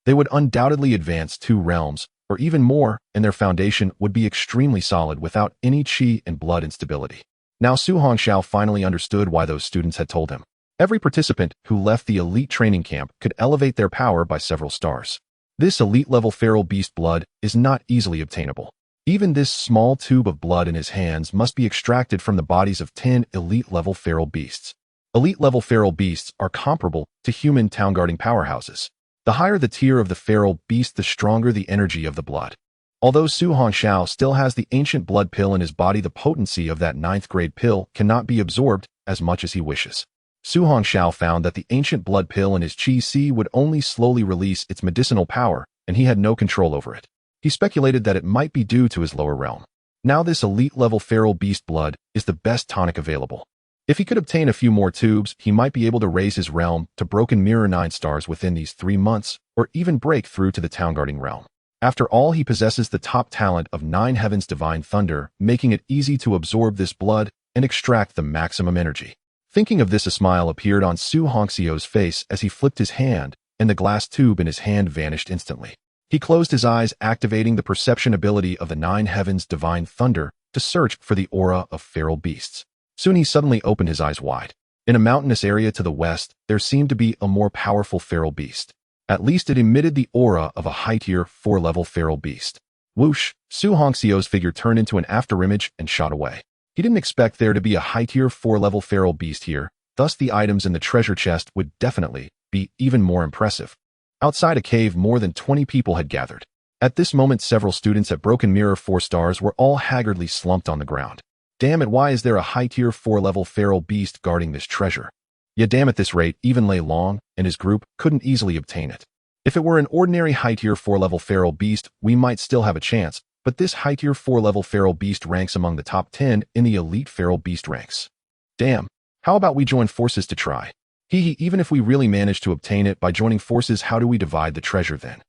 they would undoubtedly advance 2 realms, or even more, and their foundation would be extremely solid without any qi and blood instability. Now Su Hongxiao finally understood why those students had told him. Every participant who left the elite training camp could elevate their power by several stars. This elite-level feral beast blood is not easily obtainable. Even this small tube of blood in his hands must be extracted from the bodies of 10 elite-level feral beasts. Elite-level feral beasts are comparable to human town-guarding powerhouses. The higher the tier of the feral beast, the stronger the energy of the blood. Although Su Hongxiao still has the ancient blood pill in his body, the potency of that 9th grade pill cannot be absorbed as much as he wishes. Su Hongxiao found that the ancient blood pill in his Qi would only slowly release its medicinal power, and he had no control over it. He speculated that it might be due to his lower realm. Now this elite-level feral beast blood is the best tonic available. If he could obtain a few more tubes, he might be able to raise his realm to Broken Mirror 9 stars within these 3 months, or even break through to the Town-Guarding realm. After all, he possesses the top talent of 9 Heavens Divine Thunder, making it easy to absorb this blood and extract the maximum energy. Thinking of this, a smile appeared on Su Hongxiao's face as he flipped his hand, and the glass tube in his hand vanished instantly. He closed his eyes, activating the perception ability of the 9 Heavens Divine Thunder to search for the aura of feral beasts. Soon he suddenly opened his eyes wide. In a mountainous area to the west, there seemed to be a more powerful feral beast. At least it emitted the aura of a high-tier 4-level feral beast. Whoosh! Su Hongxiao's figure turned into an afterimage and shot away. He didn't expect there to be a high-tier 4-level feral beast here, thus the items in the treasure chest would definitely be even more impressive. Outside a cave, more than 20 people had gathered. At this moment, several students at Broken Mirror 4 stars were all haggardly slumped on the ground. Damn it, why is there a high-tier 4-level feral beast guarding this treasure? Yeah, damn, at this rate, even Lei Long and his group couldn't easily obtain it. If it were an ordinary high-tier 4-level feral beast, we might still have a chance, but this high-tier 4-level feral beast ranks among the top 10 in the elite feral beast ranks. Damn, how about we join forces to try? Even if we really manage to obtain it by joining forces, how do we divide the treasure then?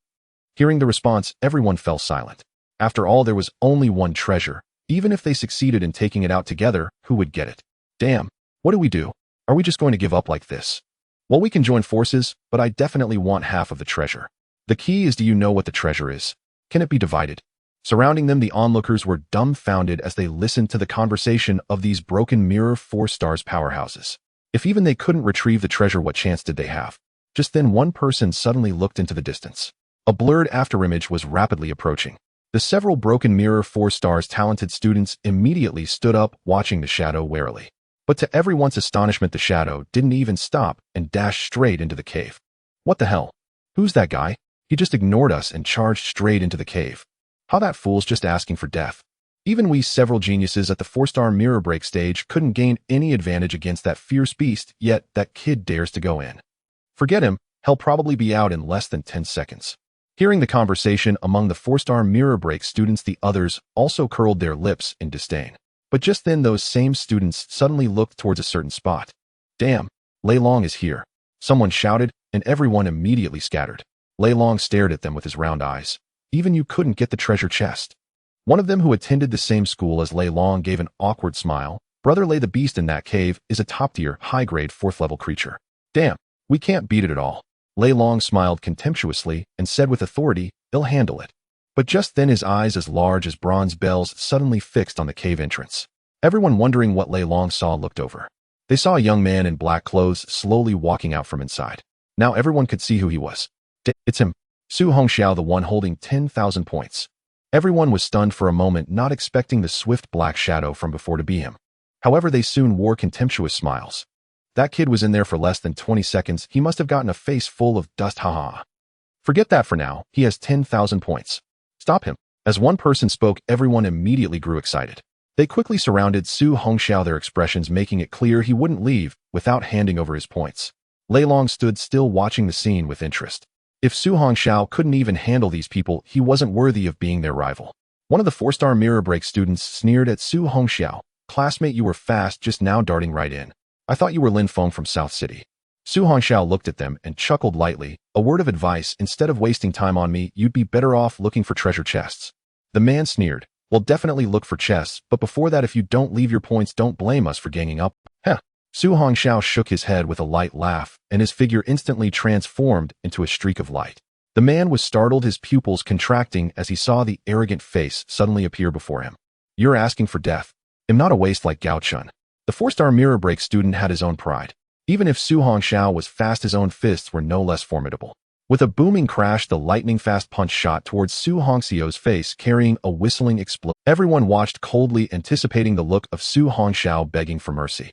Hearing the response, everyone fell silent. After all, there was only one treasure. Even if they succeeded in taking it out together, who would get it? Damn, what do we do? Are we just going to give up like this? Well, we can join forces, but I definitely want half of the treasure. The key is, do you know what the treasure is? Can it be divided? Surrounding them, the onlookers were dumbfounded as they listened to the conversation of these Broken Mirror 4 stars powerhouses. If even they couldn't retrieve the treasure, what chance did they have? Just then, one person suddenly looked into the distance. A blurred afterimage was rapidly approaching. The several Broken Mirror 4 stars talented students immediately stood up, watching the shadow warily. But to everyone's astonishment, the shadow didn't even stop and dashed straight into the cave. What the hell? Who's that guy? He just ignored us and charged straight into the cave. How that fool's just asking for death. Even we several geniuses at the 4-star mirror break stage couldn't gain any advantage against that fierce beast, yet that kid dares to go in. Forget him, he'll probably be out in less than 10 seconds. Hearing the conversation among the 4-star mirror break students, the others also curled their lips in disdain. But just then, those same students suddenly looked towards a certain spot. Damn, Lei Long is here. Someone shouted, and everyone immediately scattered. Lei Long stared at them with his round eyes. Even you couldn't get the treasure chest. One of them, who attended the same school as Lei Long, gave an awkward smile. Brother Lei, the beast in that cave is a top-tier, high-grade 4th-level creature. Damn, we can't beat it at all. Lei Long smiled contemptuously and said with authority, "They'll handle it." But just then, his eyes, as large as bronze bells, suddenly fixed on the cave entrance. Everyone, wondering what Lei Long saw, looked over. They saw a young man in black clothes slowly walking out from inside. Now everyone could see who he was. It's him, Su Hongxiao, the one holding 10,000 points. Everyone was stunned for a moment, not expecting the swift black shadow from before to be him. However, they soon wore contemptuous smiles. That kid was in there for less than 20 seconds. He must have gotten a face full of dust, haha. Forget that for now. He has 10,000 points. Stop him. As one person spoke, everyone immediately grew excited. They quickly surrounded Su Hongxiao, their expressions making it clear he wouldn't leave without handing over his points. Lei Long stood still, watching the scene with interest. If Su Hongxiao couldn't even handle these people, he wasn't worthy of being their rival. One of the 4-star mirror break students sneered at Su Hongxiao. "Classmate, you were fast just now, darting right in. I thought you were Lin Feng from South City." Su Hongxiao looked at them and chuckled lightly. "A word of advice, instead of wasting time on me, you'd be better off looking for treasure chests." The man sneered. "Well, definitely look for chests, but before that, if you don't leave your points, don't blame us for ganging up." Heh. Su Hongxiao shook his head with a light laugh, and his figure instantly transformed into a streak of light. The man was startled, his pupils contracting as he saw the arrogant face suddenly appear before him. "You're asking for death. I'm not a waste like Gao Chun." The 4-star mirror break student had his own pride. Even if Su Hongxiao was fast, his own fists were no less formidable. With a booming crash, the lightning-fast punch shot towards Su Hongxiao's face, carrying a whistling explosion. Everyone watched coldly, anticipating the look of Su Hongxiao begging for mercy.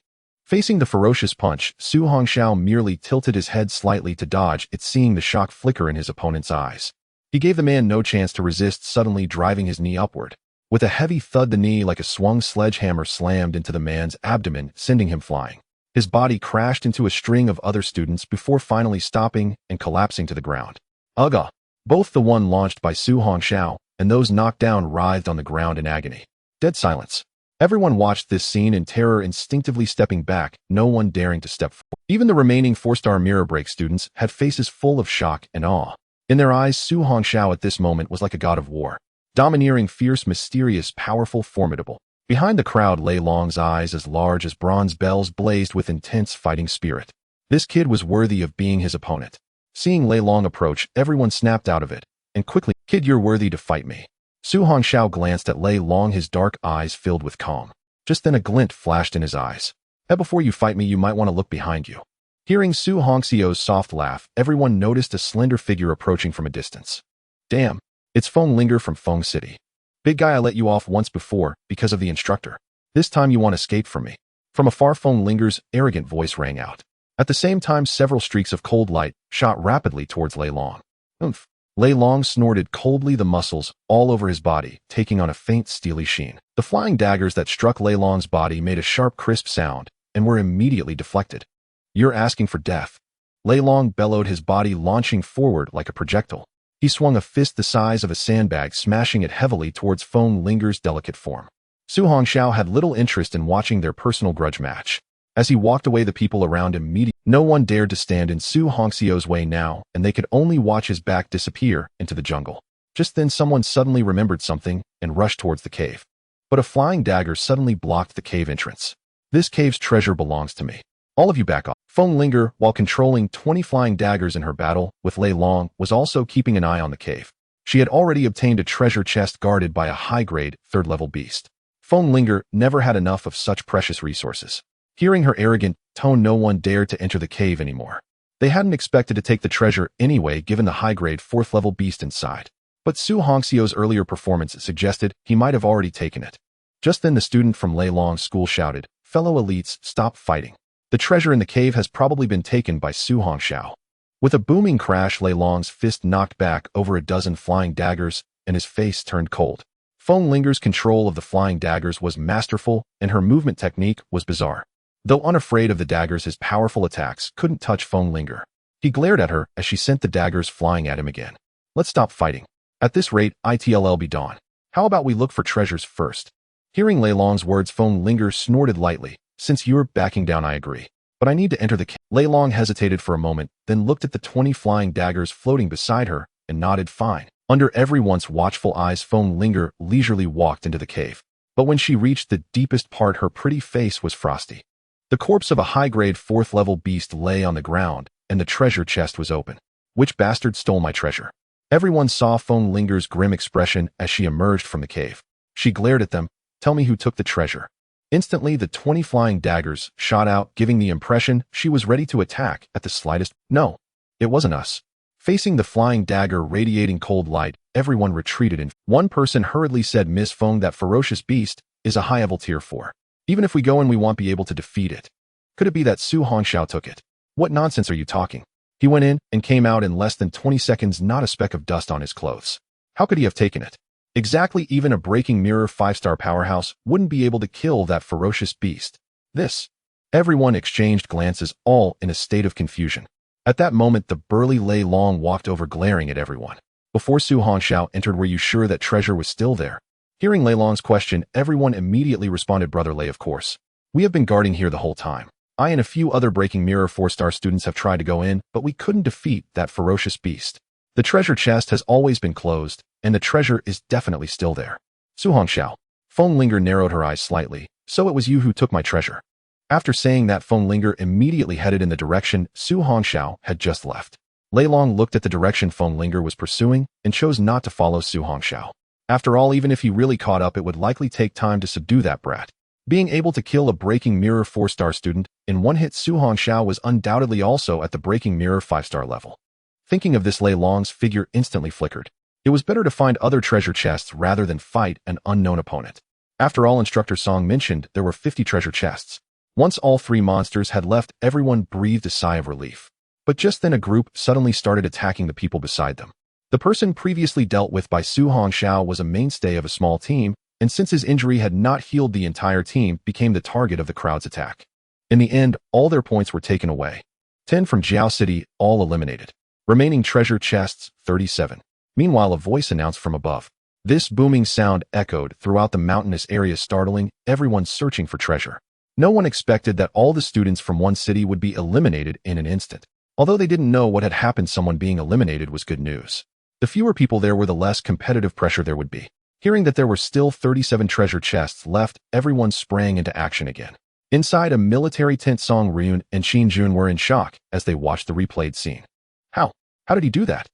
Facing the ferocious punch, Su Hongxiao merely tilted his head slightly to dodge it, seeing the shock flicker in his opponent's eyes. He gave the man no chance to resist, suddenly driving his knee upward. With a heavy thud, the knee like a swung sledgehammer slammed into the man's abdomen, sending him flying. His body crashed into a string of other students before finally stopping and collapsing to the ground. Ugh! Both the one launched by Su Hongxiao and those knocked down writhed on the ground in agony. Dead silence. Everyone watched this scene in terror, instinctively stepping back, no one daring to step forward. Even the remaining 4-star mirror break students had faces full of shock and awe. In their eyes, Su Hongxiao at this moment was like a god of war. Domineering, fierce, mysterious, powerful, formidable. Behind the crowd, Lei Long's eyes, as large as bronze bells, blazed with intense fighting spirit. This kid was worthy of being his opponent. Seeing Lei Long approach, everyone snapped out of it, and quickly, "Kid, you're worthy to fight me." Su Hongxiao glanced at Lei Long, his dark eyes filled with calm. Just then a glint flashed in his eyes. Before you fight me, you might want to look behind you." Hearing Su Hongxiao's soft laugh, everyone noticed a slender figure approaching from a distance. "Damn, it's Feng Linger from Feng City. Big guy, I let you off once before because of the instructor. This time you want to escape from me." From afar, Feng Linger's arrogant voice rang out. At the same time, several streaks of cold light shot rapidly towards Lei Long. "Oomph." Lei Long snorted coldly, the muscles all over his body taking on a faint steely sheen. The flying daggers that struck Lei Long's body made a sharp, crisp sound and were immediately deflected. "You're asking for death." Lei Long bellowed, his body launching forward like a projectile. He swung a fist the size of a sandbag, smashing it heavily towards Feng Linger's delicate form. Su Hongxiao had little interest in watching their personal grudge match. As he walked away, the people around him no one dared to stand in Su Hongxiao's way now, and they could only watch his back disappear into the jungle. Just then someone suddenly remembered something and rushed towards the cave. But a flying dagger suddenly blocked the cave entrance. "This cave's treasure belongs to me. All of you back off." Feng Linger, while controlling 20 flying daggers in her battle with Lei Long, was also keeping an eye on the cave. She had already obtained a treasure chest guarded by a high-grade, 3rd-level beast. Feng Linger never had enough of such precious resources. Hearing her arrogant tone, no one dared to enter the cave anymore. They hadn't expected to take the treasure anyway, given the high-grade 4th-level beast inside. But Su Hongxiao's earlier performance suggested he might have already taken it. Just then the student from Lei Long's school shouted, "Fellow elites, stop fighting. The treasure in the cave has probably been taken by Su Hongxiao." With a booming crash, Lei Long's fist knocked back over a dozen flying daggers, and his face turned cold. Feng Linger's control of the flying daggers was masterful, and her movement technique was bizarre. Though unafraid of the daggers, his powerful attacks couldn't touch Feng Linger. He glared at her as she sent the daggers flying at him again. "Let's stop fighting. At this rate, it'll be dawn. How about we look for treasures first?" Hearing Lei Long's words, Feng Linger snorted lightly. "Since you're backing down, I agree. But I need to enter the cave." Lei Long hesitated for a moment, then looked at the 20 flying daggers floating beside her and nodded fine. Under everyone's watchful eyes, Feng Linger leisurely walked into the cave. But when she reached the deepest part, her pretty face was frosty. The corpse of a high-grade 4th-level beast lay on the ground, and the treasure chest was open. "Which bastard stole my treasure?" Everyone saw Feng Linger's grim expression as she emerged from the cave. She glared at them. "Tell me who took the treasure." Instantly, the 20 flying daggers shot out, giving the impression she was ready to attack at the slightest. "No, it wasn't us." Facing the flying dagger radiating cold light, everyone retreated in. One person hurriedly said, "Miss Feng, that ferocious beast is a high-level tier 4. Even if we go in, we won't be able to defeat it. Could it be that Su Hongxiao took it?" "What nonsense are you talking? He went in and came out in less than 20 seconds, not a speck of dust on his clothes. How could he have taken it?" "Exactly, even a breaking mirror 5-star powerhouse wouldn't be able to kill that ferocious beast." This. Everyone exchanged glances, all in a state of confusion. At that moment, the burly Lei Long walked over, glaring at everyone. "Before Su Hongxiao entered, were you sure that treasure was still there?" Hearing Lei Long's question, everyone immediately responded, "Brother Lei, of course. We have been guarding here the whole time. I and a few other breaking mirror 4-star students have tried to go in, but we couldn't defeat that ferocious beast. The treasure chest has always been closed, and the treasure is definitely still there." "Su Hongxiao." Feng Linger narrowed her eyes slightly. "So it was you who took my treasure." After saying that, Feng Linger immediately headed in the direction Su Hongxiao had just left. Lei Long looked at the direction Feng Linger was pursuing and chose not to follow Su Hongxiao. After all, even if he really caught up, it would likely take time to subdue that brat. Being able to kill a breaking mirror 4-star student in one hit, Su Hongxiao was undoubtedly also at the breaking mirror 5-star level. Thinking of this, Lei Long's figure instantly flickered. It was better to find other treasure chests rather than fight an unknown opponent. After all, Instructor Song mentioned there were 50 treasure chests. Once all three monsters had left, everyone breathed a sigh of relief. But just then a group suddenly started attacking the people beside them. The person previously dealt with by Su Hongxiao was a mainstay of a small team, and since his injury had not healed, the entire team became the target of the crowd's attack. In the end, all their points were taken away. 10 from Jiao City, all eliminated. Remaining treasure chests, 37. Meanwhile, a voice announced from above. This booming sound echoed throughout the mountainous area, startling everyone searching for treasure. No one expected that all the students from one city would be eliminated in an instant. Although they didn't know what had happened, someone being eliminated was good news. The fewer people there were, the less competitive pressure there would be. Hearing that there were still 37 treasure chests left, everyone sprang into action again. Inside a military tent, Song Ryun and Qin Jun were in shock as they watched the replayed scene. How did he do that?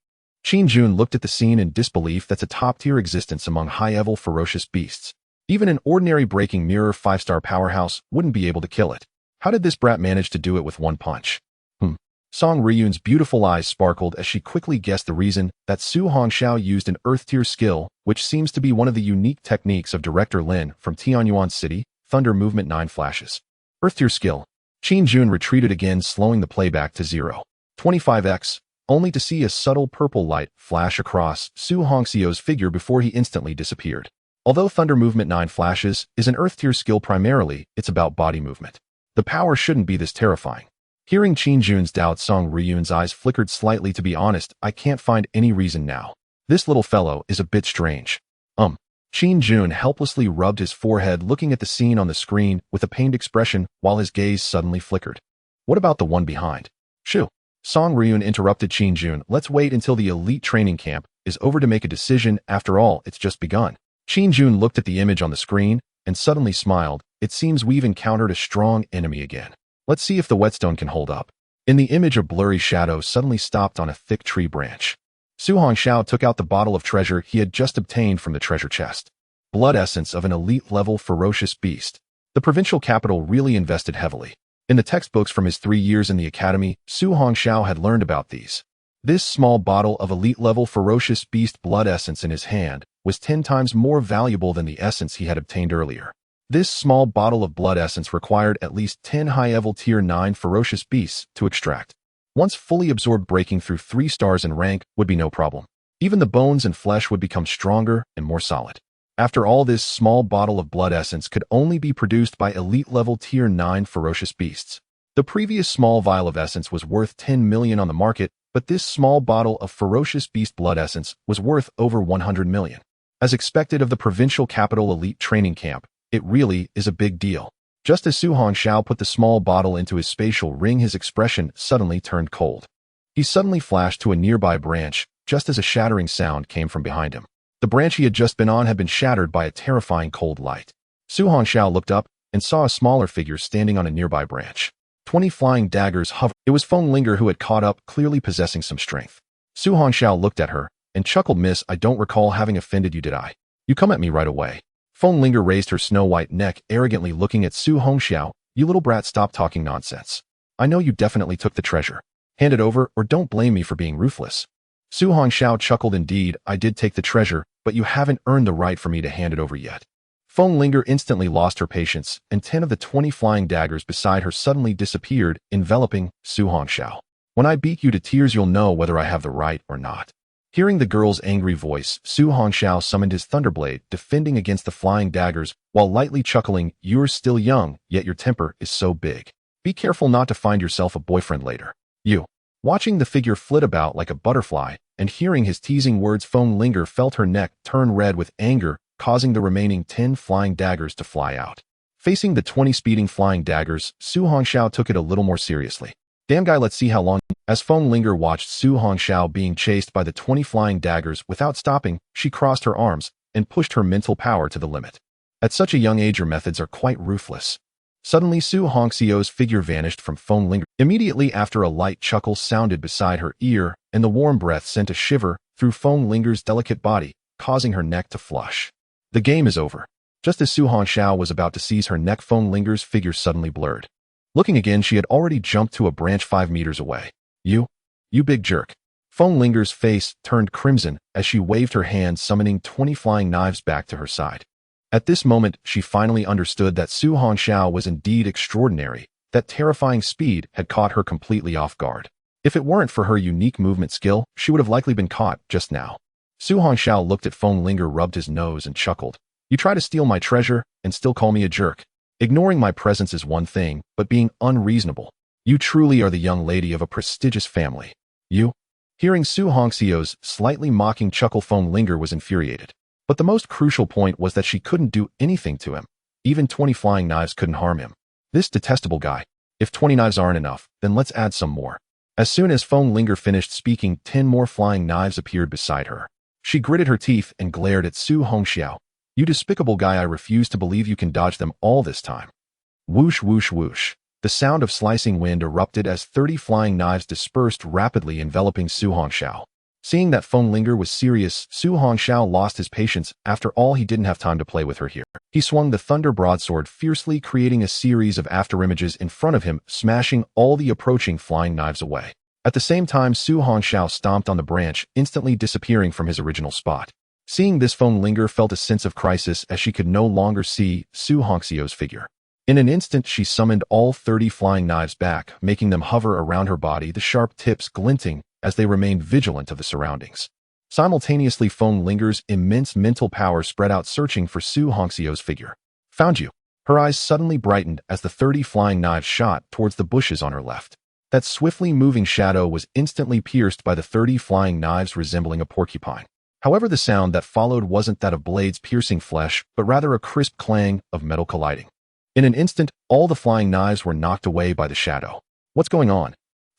Qin Jun looked at the scene in disbelief. That's a top-tier existence among high-level ferocious beasts. Even an ordinary breaking mirror 5-star powerhouse wouldn't be able to kill it. How did this brat manage to do it with one punch? Song Ryun's beautiful eyes sparkled as she quickly guessed the reason: that Su Hongxiao used an Earth-tier skill, which seems to be one of the unique techniques of Director Lin from Tianyuan City, Thunder Movement 9 Flashes. Earth-tier skill. Qin Jun retreated again, slowing the playback to 0.25x, only to see a subtle purple light flash across Su Hongxiao's figure before he instantly disappeared. Although Thunder Movement 9 Flashes is an Earth-tier skill primarily, it's about body movement. The power shouldn't be this terrifying. Hearing Qin Jun's doubts, Song Ryun's eyes flickered slightly. To be honest, I can't find any reason now. This little fellow is a bit strange. Qin Jun helplessly rubbed his forehead, looking at the scene on the screen with a pained expression while his gaze suddenly flickered. What about the one behind? Shoo. Song Ryun interrupted Qin Jun. Let's wait until the elite training camp is over to make a decision. After all, it's just begun. Qin Jun looked at the image on the screen and suddenly smiled. It seems we've encountered a strong enemy again. Let's see if the whetstone can hold up. In the image, a blurry shadow suddenly stopped on a thick tree branch. Su Hongxiao took out the bottle of treasure he had just obtained from the treasure chest. Blood essence of an elite-level ferocious beast. The provincial capital really invested heavily. In the textbooks from his 3 years in the academy, Su Hongxiao had learned about these. This small bottle of elite-level ferocious beast blood essence in his hand was 10 times more valuable than the essence he had obtained earlier. This small bottle of blood essence required at least 10 high-level tier 9 ferocious beasts to extract. Once fully absorbed, breaking through 3 stars in rank would be no problem. Even the bones and flesh would become stronger and more solid. After all, this small bottle of blood essence could only be produced by elite-level tier 9 ferocious beasts. The previous small vial of essence was worth 10 million on the market, but this small bottle of ferocious beast blood essence was worth over 100 million. As expected of the provincial capital elite training camp, it really is a big deal. Just as Su Hongxiao put the small bottle into his spatial ring, his expression suddenly turned cold. He suddenly flashed to a nearby branch, just as a shattering sound came from behind him. The branch he had just been on had been shattered by a terrifying cold light. Su Hongxiao looked up and saw a smaller figure standing on a nearby branch. 20 flying daggers hovered. It was Feng Linger, who had caught up, clearly possessing some strength. Su Hongxiao looked at her and chuckled. Miss, I don't recall having offended you, did I? You come at me right away. Feng Linger raised her snow-white neck, arrogantly looking at Su Hongxiao. You little brat, stop talking nonsense. I know you definitely took the treasure. Hand it over, or don't blame me for being ruthless. Su Hongxiao chuckled. Indeed, I did take the treasure, but you haven't earned the right for me to hand it over yet. Feng Linger instantly lost her patience, and 10 of the 20 flying daggers beside her suddenly disappeared, enveloping Su Hongxiao. When I beat you to tears, you'll know whether I have the right or not. Hearing the girl's angry voice, Su Hongxiao summoned his Thunderblade, defending against the flying daggers, while lightly chuckling. You're still young, yet your temper is so big. Be careful not to find yourself a boyfriend later. You. Watching the figure flit about like a butterfly, and hearing his teasing words, Feng Linger felt her neck turn red with anger, causing the remaining 10 flying daggers to fly out. Facing the 20 speeding flying daggers, Su Hongxiao took it a little more seriously. Damn guy, let's see how long. As Feng Linger watched Su Hongxiao being chased by the 20 flying daggers without stopping, she crossed her arms and pushed her mental power to the limit. At such a young age, your methods are quite ruthless. Suddenly, Su Hongxiao's figure vanished from Feng Linger. Immediately after, a light chuckle sounded beside her ear, and the warm breath sent a shiver through Feng Linger's delicate body, causing her neck to flush. The game is over. Just as Su Hongxiao was about to seize her neck, Feng Linger's figure suddenly blurred. Looking again, she had already jumped to a branch 5 meters away. You big jerk. Feng Linger's face turned crimson as she waved her hand, summoning 20 flying knives back to her side. At this moment, she finally understood that Su Hongxiao was indeed extraordinary. That terrifying speed had caught her completely off guard. If it weren't for her unique movement skill, she would have likely been caught just now. Su Hongxiao looked at Feng Linger, rubbed his nose, and chuckled. You try to steal my treasure and still call me a jerk. Ignoring my presence is one thing, but being unreasonable. You truly are the young lady of a prestigious family. You? Hearing Su Hongxiao's slightly mocking chuckle, Feng Linger was infuriated. But the most crucial point was that she couldn't do anything to him. Even 20 flying knives couldn't harm him. This detestable guy. If 20 knives aren't enough, then let's add some more. As soon as Feng Linger finished speaking, 10 more flying knives appeared beside her. She gritted her teeth and glared at Su Hongxiao. You despicable guy, I refuse to believe you can dodge them all this time. Whoosh, whoosh, whoosh. The sound of slicing wind erupted as 30 flying knives dispersed rapidly, enveloping Su Hongxiao. Seeing that Feng Linger was serious, Su Hongxiao lost his patience. After all, he didn't have time to play with her here. He swung the thunder broadsword fiercely, creating a series of afterimages in front of him, smashing all the approaching flying knives away. At the same time, Su Hongxiao stomped on the branch, instantly disappearing from his original spot. Seeing this, Feng Linger felt a sense of crisis as she could no longer see Su Hongxiao's figure. In an instant, she summoned all 30 flying knives back, making them hover around her body, the sharp tips glinting as they remained vigilant of the surroundings. Simultaneously, Feng Linger's immense mental power spread out, searching for Su Hongxiao's figure. Found you. Her eyes suddenly brightened as the 30 flying knives shot towards the bushes on her left. That swiftly moving shadow was instantly pierced by the 30 flying knives, resembling a porcupine. However, the sound that followed wasn't that of blades piercing flesh, but rather a crisp clang of metal colliding. In an instant, all the flying knives were knocked away by the shadow. What's going on?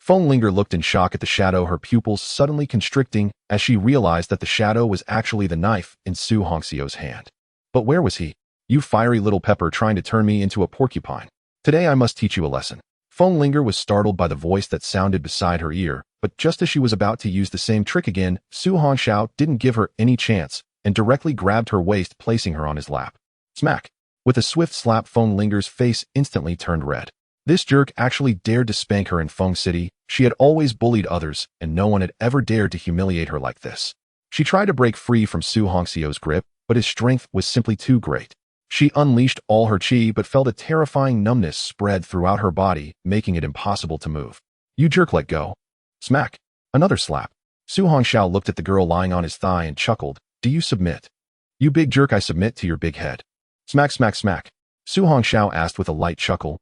Feng Linger looked in shock at the shadow, her pupils suddenly constricting as she realized that the shadow was actually the knife in Su Hongxiao's hand. But where was he? You fiery little pepper, trying to turn me into a porcupine. Today I must teach you a lesson. Feng Linger was startled by the voice that sounded beside her ear, but just as she was about to use the same trick again, Su Hongxiao didn't give her any chance and directly grabbed her waist, placing her on his lap. Smack! With a swift slap, Feng Linger's face instantly turned red. This jerk actually dared to spank her in Feng City. She had always bullied others, and no one had ever dared to humiliate her like this. She tried to break free from Su Hongxiao's grip, but his strength was simply too great. She unleashed all her chi, but felt a terrifying numbness spread throughout her body, making it impossible to move. You jerk, let go. Smack! Another slap. Su Hongxiao looked at the girl lying on his thigh and chuckled. Do you submit? You big jerk, I submit to your big head. Smack, smack, smack. Su Hongxiao asked with a light chuckle.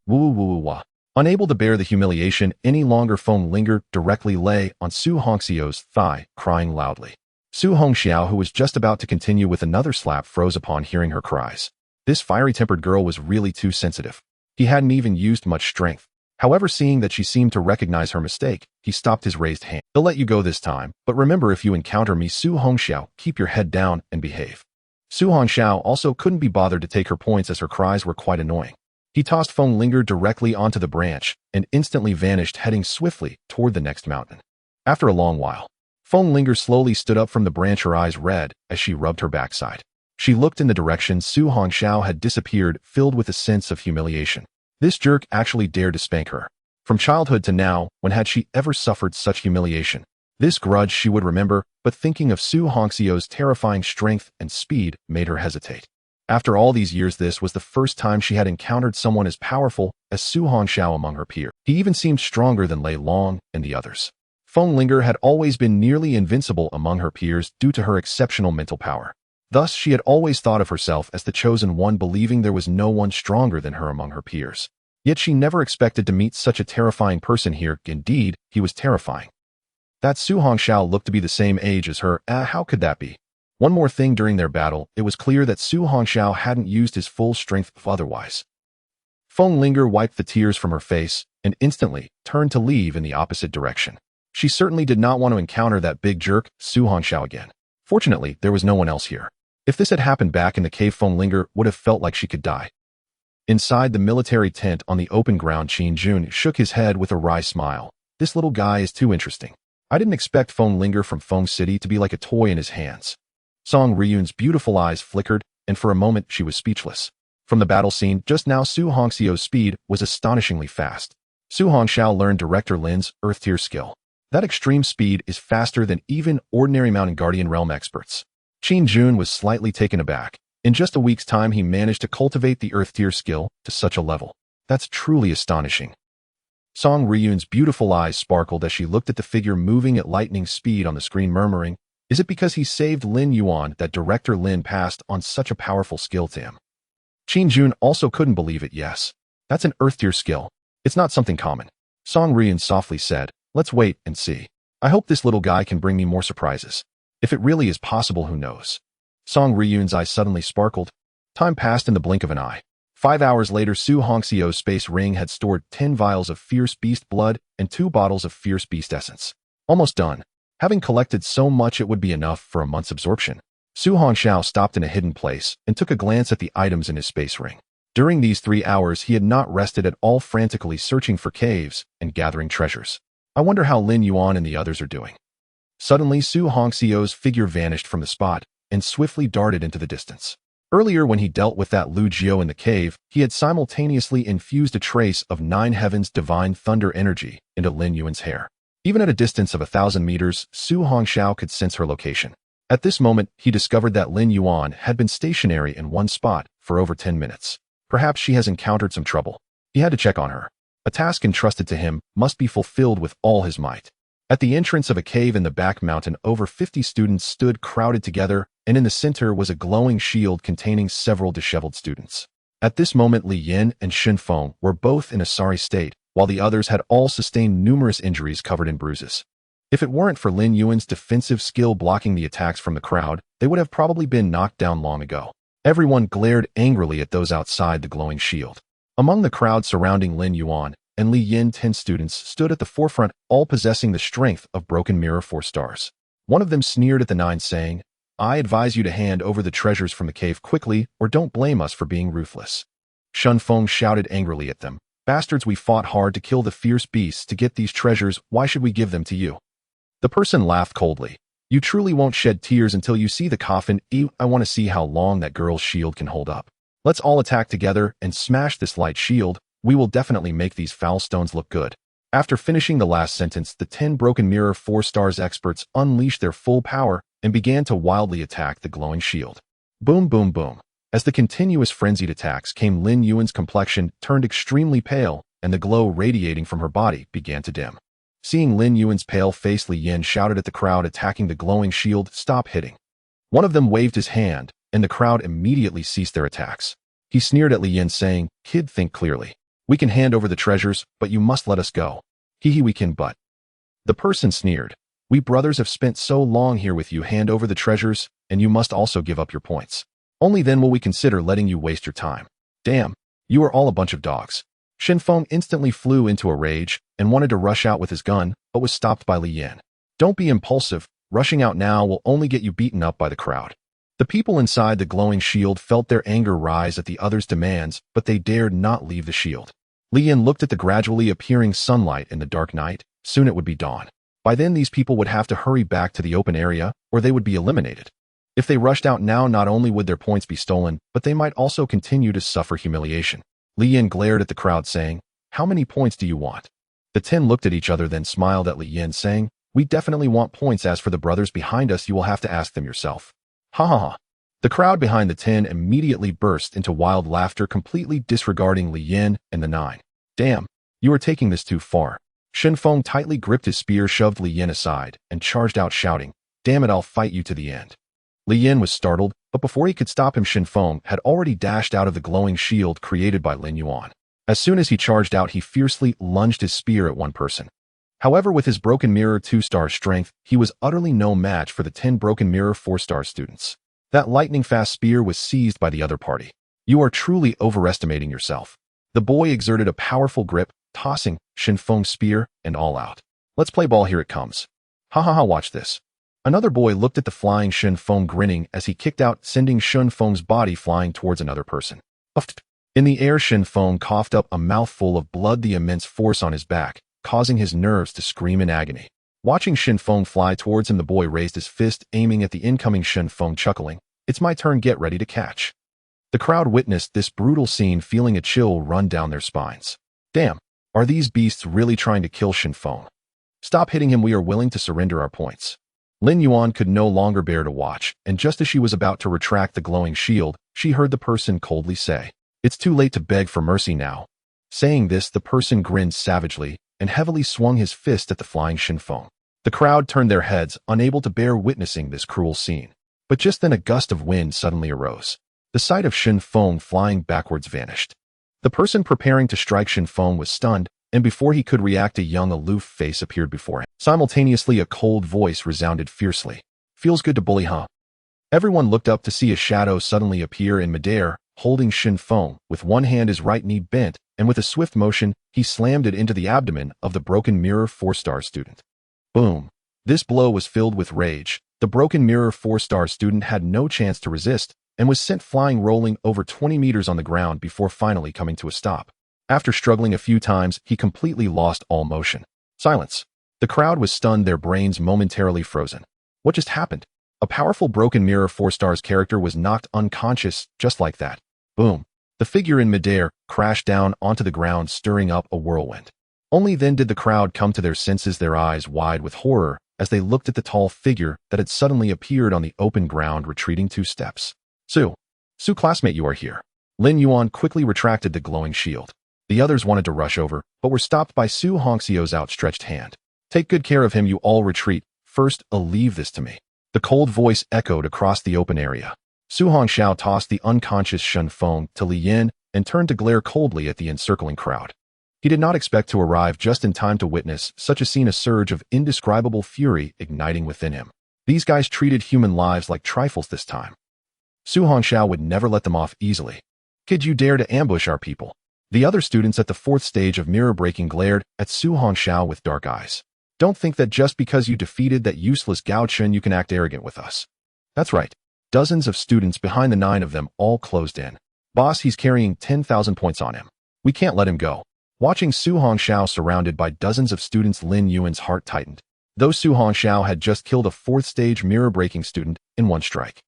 Woo woo woo wah. Unable to bear the humiliation any longer, Feng Linger directly lay on Su Hongxiao's thigh, crying loudly. Su Hongxiao, who was just about to continue with another slap, froze upon hearing her cries. This fiery-tempered girl was really too sensitive. He hadn't even used much strength. However, seeing that she seemed to recognize her mistake, he stopped his raised hand. I'll let you go this time, but remember, if you encounter me, Su Hongxiao, keep your head down and behave. Su Hongxiao also couldn't be bothered to take her points as her cries were quite annoying. He tossed Feng Linger directly onto the branch and instantly vanished, heading swiftly toward the next mountain. After a long while, Feng Linger slowly stood up from the branch, her eyes red as she rubbed her backside. She looked in the direction Su Hongxiao had disappeared, filled with a sense of humiliation. This jerk actually dared to spank her. From childhood to now, when had she ever suffered such humiliation? This grudge she would remember, but thinking of Su Hongxiao's terrifying strength and speed made her hesitate. After all these years, this was the first time she had encountered someone as powerful as Su Hongxiao among her peers. He even seemed stronger than Lei Long and the others. Feng Linger had always been nearly invincible among her peers due to her exceptional mental power. Thus, she had always thought of herself as the chosen one, believing there was no one stronger than her among her peers. Yet she never expected to meet such a terrifying person here. Indeed, he was terrifying. That Su Hongxiao looked to be the same age as her. How could that be? One more thing, during their battle, it was clear that Su Hongxiao hadn't used his full strength otherwise. Feng Linger wiped the tears from her face and instantly turned to leave in the opposite direction. She certainly did not want to encounter that big jerk, Su Hongxiao, again. Fortunately, there was no one else here. If this had happened back in the cave, Feng Linger would have felt like she could die. Inside the military tent on the open ground, Qin Jun shook his head with a wry smile. This little guy is too interesting. I didn't expect Feng Linger from Feng City to be like a toy in his hands. Song Ryun's beautiful eyes flickered, and for a moment she was speechless. From the battle scene just now, Su Hongxiao's speed was astonishingly fast. Su Hongxiao learned Director Lin's Earth-tier skill. That extreme speed is faster than even ordinary Mountain Guardian Realm experts. Qin Jun was slightly taken aback. In just a week's time, he managed to cultivate the Earth Tier skill to such a level. That's truly astonishing. Song Ryun's beautiful eyes sparkled as she looked at the figure moving at lightning speed on the screen, murmuring, "Is it because he saved Lin Yuan that Director Lin passed on such a powerful skill to him?" Qin Jun also couldn't believe it. "Yes. That's an Earth Tier skill. It's not something common." Song Ryun softly said, "Let's wait and see. I hope this little guy can bring me more surprises. If it really is possible, who knows?" Song Ryun's eyes suddenly sparkled. Time passed in the blink of an eye. 5 hours later, Su Hongxiu's space ring had stored 10 vials of Fierce Beast blood and 2 bottles of Fierce Beast essence. Almost done. Having collected so much, it would be enough for a month's absorption. Su Hongxiu stopped in a hidden place and took a glance at the items in his space ring. During these 3 hours, he had not rested at all, frantically searching for caves and gathering treasures. "I wonder how Lin Yuan and the others are doing." Suddenly, Su Hongxiu's figure vanished from the spot and swiftly darted into the distance. Earlier, when he dealt with that Lu Jiu in the cave, he had simultaneously infused a trace of 9 Heavens divine thunder energy into Lin Yuan's hair. Even at a distance of 1,000 meters, Su Hongxiu could sense her location. At this moment, he discovered that Lin Yuan had been stationary in one spot for over 10 minutes. Perhaps she has encountered some trouble. He had to check on her. A task entrusted to him must be fulfilled with all his might. At the entrance of a cave in the back mountain, over 50 students stood crowded together, and in the center was a glowing shield containing several disheveled students. At this moment, Li Yin and Shen Feng were both in a sorry state, while the others had all sustained numerous injuries covered in bruises. If it weren't for Lin Yuan's defensive skill blocking the attacks from the crowd, they would have probably been knocked down long ago. Everyone glared angrily at those outside the glowing shield. Among the crowd surrounding Lin Yuan and Li Yin, 10 students stood at the forefront, all possessing the strength of Broken Mirror 4 stars. One of them sneered at the 9, saying, "I advise you to hand over the treasures from the cave quickly, or don't blame us for being ruthless." Shen Feng shouted angrily at them, "Bastards, we fought hard to kill the fierce beasts to get these treasures. Why should we give them to you?" The person laughed coldly. "You truly won't shed tears until you see the coffin. I want to see how long that girl's shield can hold up. Let's all attack together and smash this light shield. We will definitely make these foul stones look good." After finishing the last sentence, the 10 Broken Mirror 4 stars experts unleashed their full power and began to wildly attack the glowing shield. Boom, boom, boom. As the continuous frenzied attacks came, Lin Yuan's complexion turned extremely pale, and the glow radiating from her body began to dim. Seeing Lin Yuan's pale face, Li Yin shouted at the crowd attacking the glowing shield, "Stop hitting." One of them waved his hand, and the crowd immediately ceased their attacks. He sneered at Li Yin, saying, "Kid, think clearly. We can hand over the treasures, but you must let us go." "Hee, we can, but..." The person sneered, "We brothers have spent so long here with you. Hand over the treasures, and you must also give up your points. Only then will we consider letting you waste your time." "Damn, you are all a bunch of dogs." Shen Feng instantly flew into a rage and wanted to rush out with his gun, but was stopped by Li Yin. "Don't be impulsive. Rushing out now will only get you beaten up by the crowd." The people inside the glowing shield felt their anger rise at the others' demands, but they dared not leave the shield. Li Yin looked at the gradually appearing sunlight in the dark night. Soon it would be dawn. By then, these people would have to hurry back to the open area, or they would be eliminated. If they rushed out now, not only would their points be stolen, but they might also continue to suffer humiliation. Li Yin glared at the crowd, saying, "How many points do you want?" The 10 looked at each other, then smiled at Li Yin, saying, "We definitely want points. As for the brothers behind us, you will have to ask them yourself." Ha ha ha. The crowd behind the 10 immediately burst into wild laughter, completely disregarding Li Yin and the 9. "Damn, you are taking this too far." Shen Feng tightly gripped his spear, shoved Li Yin aside, and charged out, shouting, "Damn it, I'll fight you to the end." Li Yin was startled, but before he could stop him, Shen Feng had already dashed out of the glowing shield created by Lin Yuan. As soon as he charged out, he fiercely lunged his spear at one person. However, with his Broken Mirror 2-star strength, he was utterly no match for the 10 Broken Mirror 4-star students. That lightning-fast spear was seized by the other party. "You are truly overestimating yourself." The boy exerted a powerful grip, tossing Shen Feng's spear and all out. "Let's play ball, here it comes." "Ha ha ha, watch this." Another boy looked at the flying Shen Feng, grinning as he kicked out, sending Shen Feng's body flying towards another person. In the air, Shen Feng coughed up a mouthful of blood, the immense force on his back, causing his nerves to scream in agony. Watching Shen Feng fly towards him, the boy raised his fist, aiming at the incoming Shen Feng, chuckling, "It's my turn, get ready to catch." The crowd witnessed this brutal scene, feeling a chill run down their spines. Damn, are these beasts really trying to kill Shen Feng? Stop hitting him, we are willing to surrender our points. Lin Yuan could no longer bear to watch, and just as she was about to retract the glowing shield, she heard the person coldly say, "It's too late to beg for mercy now." Saying this, the person grinned savagely and heavily swung his fist at the flying Shin Feng. The crowd turned their heads, unable to bear witnessing this cruel scene. But just then a gust of wind suddenly arose. The sight of Shin Feng flying backwards vanished. The person preparing to strike Shin Feng was stunned, and before he could react, a young aloof face appeared before him. Simultaneously, a cold voice resounded fiercely. "Feels good to bully, huh?" Everyone looked up to see a shadow suddenly appear in midair, holding Shin Feng. With one hand, his right knee bent, and with a swift motion, he slammed it into the abdomen of the broken mirror 4-star student. Boom! This blow was filled with rage. The broken mirror 4-star student had no chance to resist, and was sent flying, rolling over 20 meters on the ground before finally coming to a stop. After struggling a few times, he completely lost all motion. Silence. The crowd was stunned, their brains momentarily frozen. What just happened? A powerful broken mirror 4-star's character was knocked unconscious just like that. Boom. The figure in midair crashed down onto the ground, stirring up a whirlwind. Only then did the crowd come to their senses, their eyes wide with horror as they looked at the tall figure that had suddenly appeared on the open ground, retreating 2 steps. Su, classmate, you are here." Lin Yuan quickly retracted the glowing shield. The others wanted to rush over, but were stopped by Su Hongxiu's outstretched hand. "Take good care of him, you all retreat. First, leave this to me." The cold voice echoed across the open area. Su Hongxiu tossed the unconscious Shin Feng to Li Yin and turned to glare coldly at the encircling crowd. He did not expect to arrive just in time to witness such a scene, a surge of indescribable fury igniting within him. These guys treated human lives like trifles this time. Su Hongxiu would never let them off easily. "Kid, you dare to ambush our people?" The other students at the 4th stage of mirror breaking glared at Su Hongxiu with dark eyes. "Don't think that just because you defeated that useless Gao Chun you can act arrogant with us." That's right. Dozens of students behind the 9 of them all closed in. "Boss, he's carrying 10,000 points on him. We can't let him go." Watching Su Hongxiu surrounded by dozens of students, Lin Yuan's heart tightened. Though Su Hongxiu had just killed a 4th stage mirror breaking student in one strike,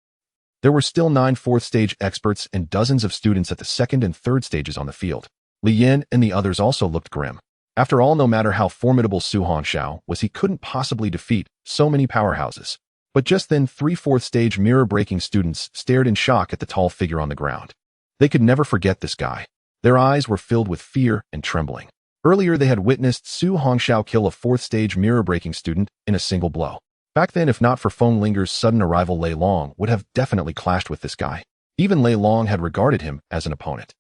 there were still 9 4th stage experts and dozens of students at the 2nd and 3rd stages on the field. Li Yin and the others also looked grim. After all, no matter how formidable Su Hongxiu was, he couldn't possibly defeat so many powerhouses. But just then, 3 4th stage mirror breaking students stared in shock at the tall figure on the ground. They could never forget this guy. Their eyes were filled with fear and trembling. Earlier, they had witnessed Su Hongxiu kill a 4th stage mirror breaking student in a single blow. Back then, if not for Feng Linger's sudden arrival, Lei Long would have definitely clashed with this guy. Even Lei Long had regarded him as an opponent.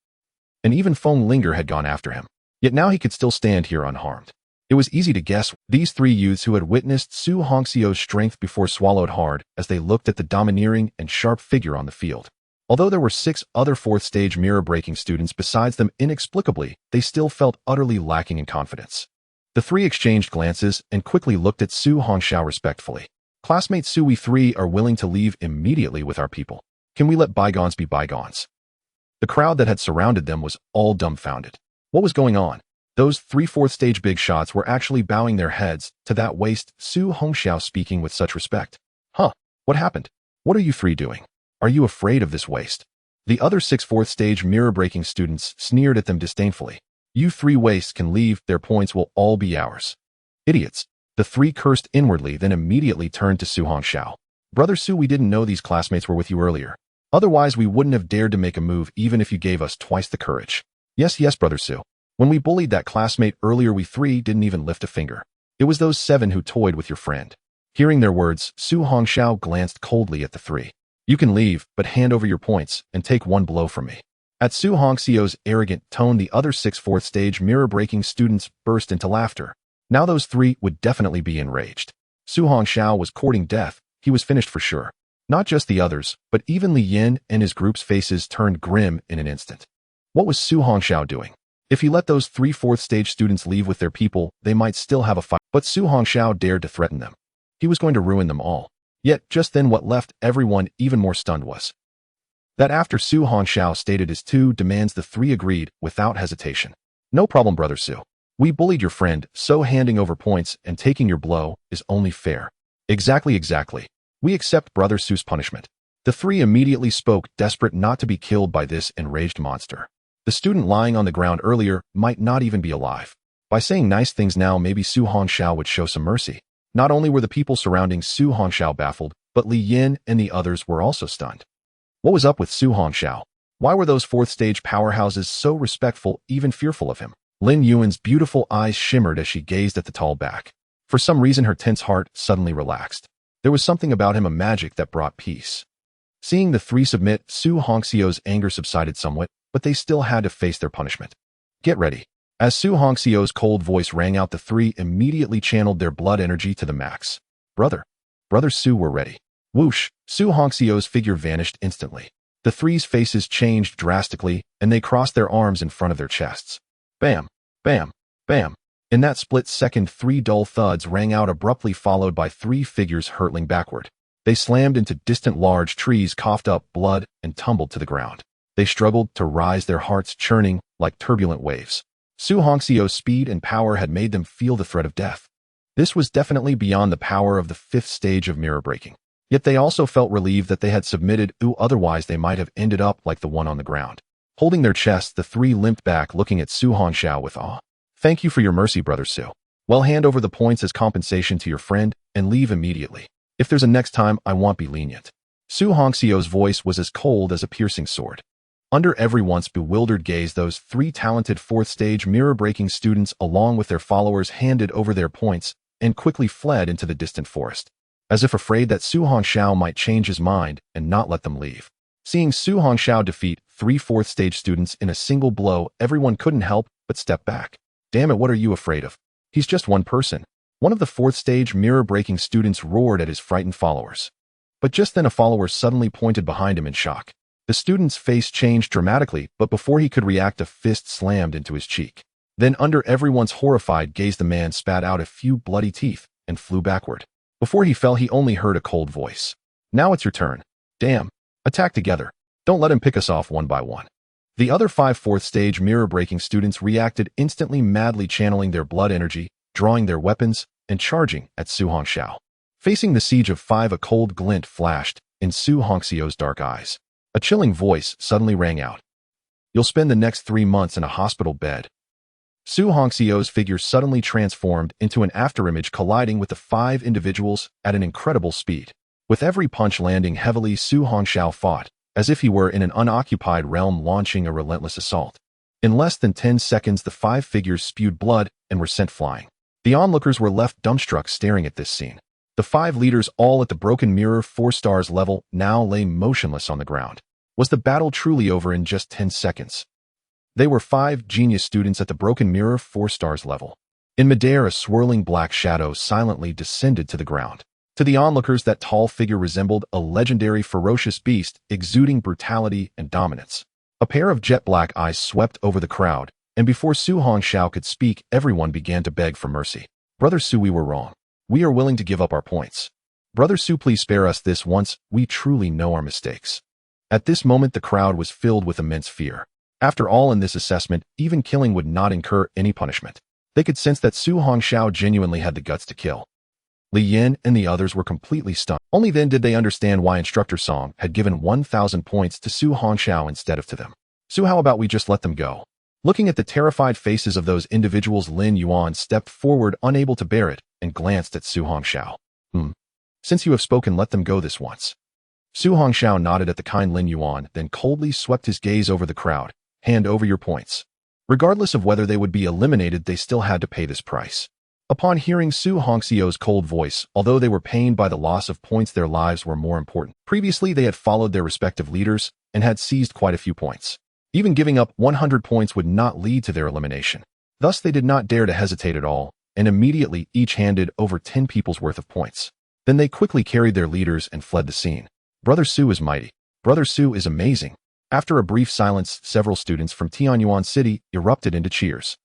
And even Feng Linger had gone after him. Yet now he could still stand here unharmed. It was easy to guess these 3 youths who had witnessed Su Hongxiu's strength before swallowed hard as they looked at the domineering and sharp figure on the field. Although there were 6 other 4th stage mirror breaking students besides them, inexplicably, they still felt utterly lacking in confidence. The 3 exchanged glances and quickly looked at Su Hongxiu respectfully. "Classmate Su, we 3 are willing to leave immediately with our people. Can we let bygones be bygones?" The crowd that had surrounded them was all dumbfounded. What was going on? Those 3 4th stage big shots were actually bowing their heads to that waste Su Hongxiu speaking with such respect. "Huh? What happened? What are you 3 doing? Are you afraid of this waste?" The other 6 4th stage mirror breaking students sneered at them disdainfully. "You 3 wastes can leave, their points will all be ours." "Idiots." The 3 cursed inwardly, then immediately turned to Su Hongxiu. "Brother Su, we didn't know these classmates were with you earlier. Otherwise, we wouldn't have dared to make a move even if you gave us twice the courage." Yes, Brother Su. When we bullied that classmate earlier, we 3 didn't even lift a finger. It was those 7 who toyed with your friend." Hearing their words, Su Hongxiu glanced coldly at the 3. "You can leave, but hand over your points and take 1 blow from me." At Su Hongxiu's arrogant tone, the other 6 4th stage mirror-breaking students burst into laughter. Now those 3 would definitely be enraged. Su Hongxiu was courting death. He was finished for sure. Not just the others, but even Li Yin and his group's faces turned grim in an instant. What was Su Hongxiu doing? If he let those 3 4th stage students leave with their people, they might still have a fight. But Su Hongxiu dared to threaten them. He was going to ruin them all. Yet, just then what left everyone even more stunned was that after Su Hongxiu stated his 2 demands, the 3 agreed without hesitation. "No problem, Brother Su. We bullied your friend, so handing over points and taking your blow is only fair." Exactly. We accept Brother Su's punishment." The 3 immediately spoke, desperate not to be killed by this enraged monster. The student lying on the ground earlier might not even be alive. By saying nice things now, maybe Su Hongxiu would show some mercy. Not only were the people surrounding Su Hongxiao baffled, but Li Yin and the others were also stunned. What was up with Su Hongxiao? Why were those fourth-stage powerhouses so respectful, even fearful of him? Lin Yuan's beautiful eyes shimmered as she gazed at the tall back. For some reason, her tense heart suddenly relaxed. There was something about him, a magic that brought peace. Seeing the three submit, Su Hongxiao's anger subsided somewhat, but they still had to face their punishment. Get ready. As Su Hongxiao's cold voice rang out, the three immediately channeled their blood energy to the max. Brother Su, we're ready. Whoosh! Su Hongxiao's figure vanished instantly. The three's faces changed drastically, and they crossed their arms in front of their chests. Bam! Bam! Bam! In that split second, three dull thuds rang out, abruptly followed by three figures hurtling backward. They slammed into distant large trees, coughed up blood, and tumbled to the ground. They struggled to rise, their hearts churning like turbulent waves. Su Hongxiao's speed and power had made them feel the threat of death. This was definitely beyond the power of the fifth stage of mirror breaking. Yet they also felt relieved that they had submitted, otherwise they might have ended up like the one on the ground. Holding their chests, the three limped back, looking at Su Hongxiao with awe. Thank you for your mercy, Brother Su. Well, hand over the points as compensation to your friend, and leave immediately. If there's a next time, I won't be lenient. Su Hongxiao's voice was as cold as a piercing sword. Under everyone's bewildered gaze, those three talented fourth-stage mirror-breaking students, along with their followers, handed over their points and quickly fled into the distant forest, as if afraid that Su Hongxiao might change his mind and not let them leave. Seeing Su Hongxiao defeat three fourth-stage students in a single blow, everyone couldn't help but step back. Damn it, what are you afraid of? He's just one person. One of the fourth-stage mirror-breaking students roared at his frightened followers. But just then a follower suddenly pointed behind him in shock. The student's face changed dramatically, but before he could react, a fist slammed into his cheek. Then, under everyone's horrified gaze, the man spat out a few bloody teeth and flew backward. Before he fell, he only heard a cold voice. Now it's your turn. Damn. Attack together. Don't let him pick us off one by one. The other five fourth-stage mirror-breaking students reacted instantly, madly channeling their blood energy, drawing their weapons, and charging at Su Hongxiao. Facing the siege of five, a cold glint flashed in Su Hongxiao's dark eyes. A chilling voice suddenly rang out. You'll spend the next 3 months in a hospital bed. Su Hongxiao's figure suddenly transformed into an afterimage, colliding with the five individuals at an incredible speed. With every punch landing heavily, Su Hongxiao fought, as if he were in an unoccupied realm launching a relentless assault. In less than 10 seconds, the five figures spewed blood and were sent flying. The onlookers were left dumbstruck, staring at this scene. The five leaders, all at the broken mirror 4 stars level, now lay motionless on the ground. Was the battle truly over in just 10 seconds? They were 5 genius students at the broken mirror 4 stars level. In midair, a swirling black shadow silently descended to the ground. To the onlookers, that tall figure resembled a legendary ferocious beast, exuding brutality and dominance. A pair of jet black eyes swept over the crowd, and before Su Hongxiao could speak, everyone began to beg for mercy. Brother Su, we were wrong. We are willing to give up our points. Brother Su, please spare us this once. We truly know our mistakes. At this moment, the crowd was filled with immense fear. After all, in this assessment, even killing would not incur any punishment. They could sense that Su Hongxiao genuinely had the guts to kill. Li Yin and the others were completely stunned. Only then did they understand why Instructor Song had given 1,000 points to Su Hongxiao instead of to them. Su, how about we just let them go? Looking at the terrified faces of those individuals, Lin Yuan stepped forward, unable to bear it, and glanced at Su Hongxiao. Since you have spoken, let them go this once. Su Hongxiao nodded at the kind Lin Yuan, then coldly swept his gaze over the crowd. Hand over your points. Regardless of whether they would be eliminated, they still had to pay this price. Upon hearing Su Hongxiao's cold voice, although they were pained by the loss of points, their lives were more important. Previously, they had followed their respective leaders and had seized quite a few points. Even giving up 100 points would not lead to their elimination. Thus, they did not dare to hesitate at all, and immediately each handed over 10 people's worth of points. Then they quickly carried their leaders and fled the scene. Brother Su is mighty. Brother Su is amazing. After a brief silence, several students from One-Yuan City erupted into cheers.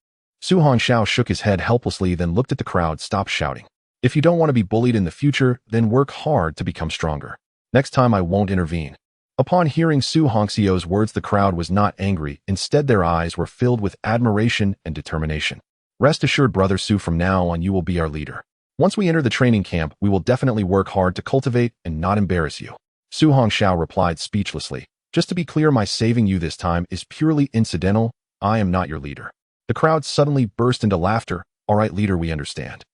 Su Hongxiao shook his head helplessly, then looked at the crowd. Stop shouting. If you don't want to be bullied in the future, then work hard to become stronger. Next time I won't intervene. Upon hearing Su Hongxiao's words, the crowd was not angry. Instead, their eyes were filled with admiration and determination. Rest assured, Brother Su, from now on you will be our leader. Once we enter the training camp, we will definitely work hard to cultivate and not embarrass you. Su Hongxiao replied speechlessly. Just to be clear, my saving you this time is purely incidental. I am not your leader. The crowd suddenly burst into laughter. All right, leader, we understand.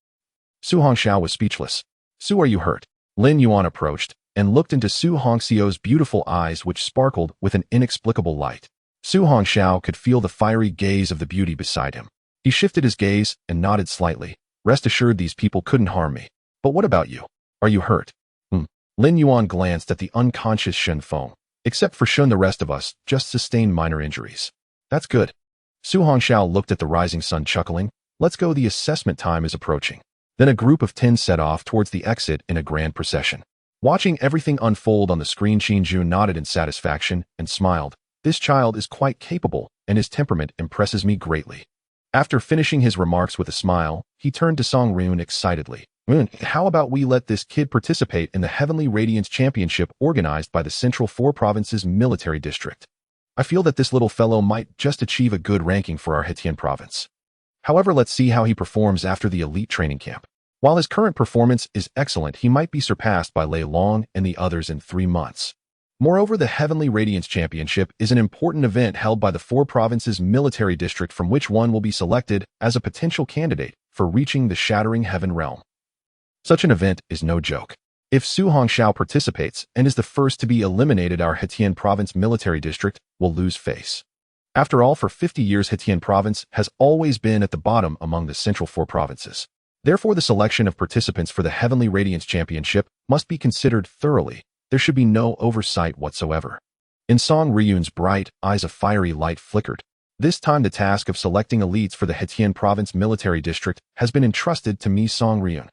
Su Hongxiao was speechless. Su, are you hurt? Lin Yuan approached and looked into Su Hongxiao's beautiful eyes, which sparkled with an inexplicable light. Su Hongxiao could feel the fiery gaze of the beauty beside him. He shifted his gaze and nodded slightly. Rest assured, these people couldn't harm me. But what about you? Are you hurt? Lin Yuan glanced at the unconscious Shen Feng. Except for Shun, the rest of us just sustained minor injuries. That's good. Su Hongxiao looked at the rising sun, chuckling. Let's go, the assessment time is approaching. Then a group of 10 set off towards the exit in a grand procession. Watching everything unfold on the screen, Qin Jun nodded in satisfaction and smiled. This child is quite capable, and his temperament impresses me greatly. After finishing his remarks with a smile, he turned to Song Ryun excitedly. How about we let this kid participate in the Heavenly Radiance Championship organized by the Central Four Provinces Military District? I feel that this little fellow might just achieve a good ranking for our Hetian province. However, let's see how he performs after the elite training camp. While his current performance is excellent, he might be surpassed by Lei Long and the others in 3 months. Moreover, the Heavenly Radiance Championship is an important event held by the Four Provinces Military District, from which one will be selected as a potential candidate for reaching the Shattering Heaven realm. Such an event is no joke. If Su Hongxiao participates and is the first to be eliminated, our Hetian Province Military District will lose face. After all, for 50 years, Hetian Province has always been at the bottom among the Central Four Provinces. Therefore, the selection of participants for the Heavenly Radiance Championship must be considered thoroughly. There should be no oversight whatsoever. In Song Ryun's bright eyes, a fiery light flickered. This time, the task of selecting elites for the Hetian Province Military District has been entrusted to me, Song Ryun.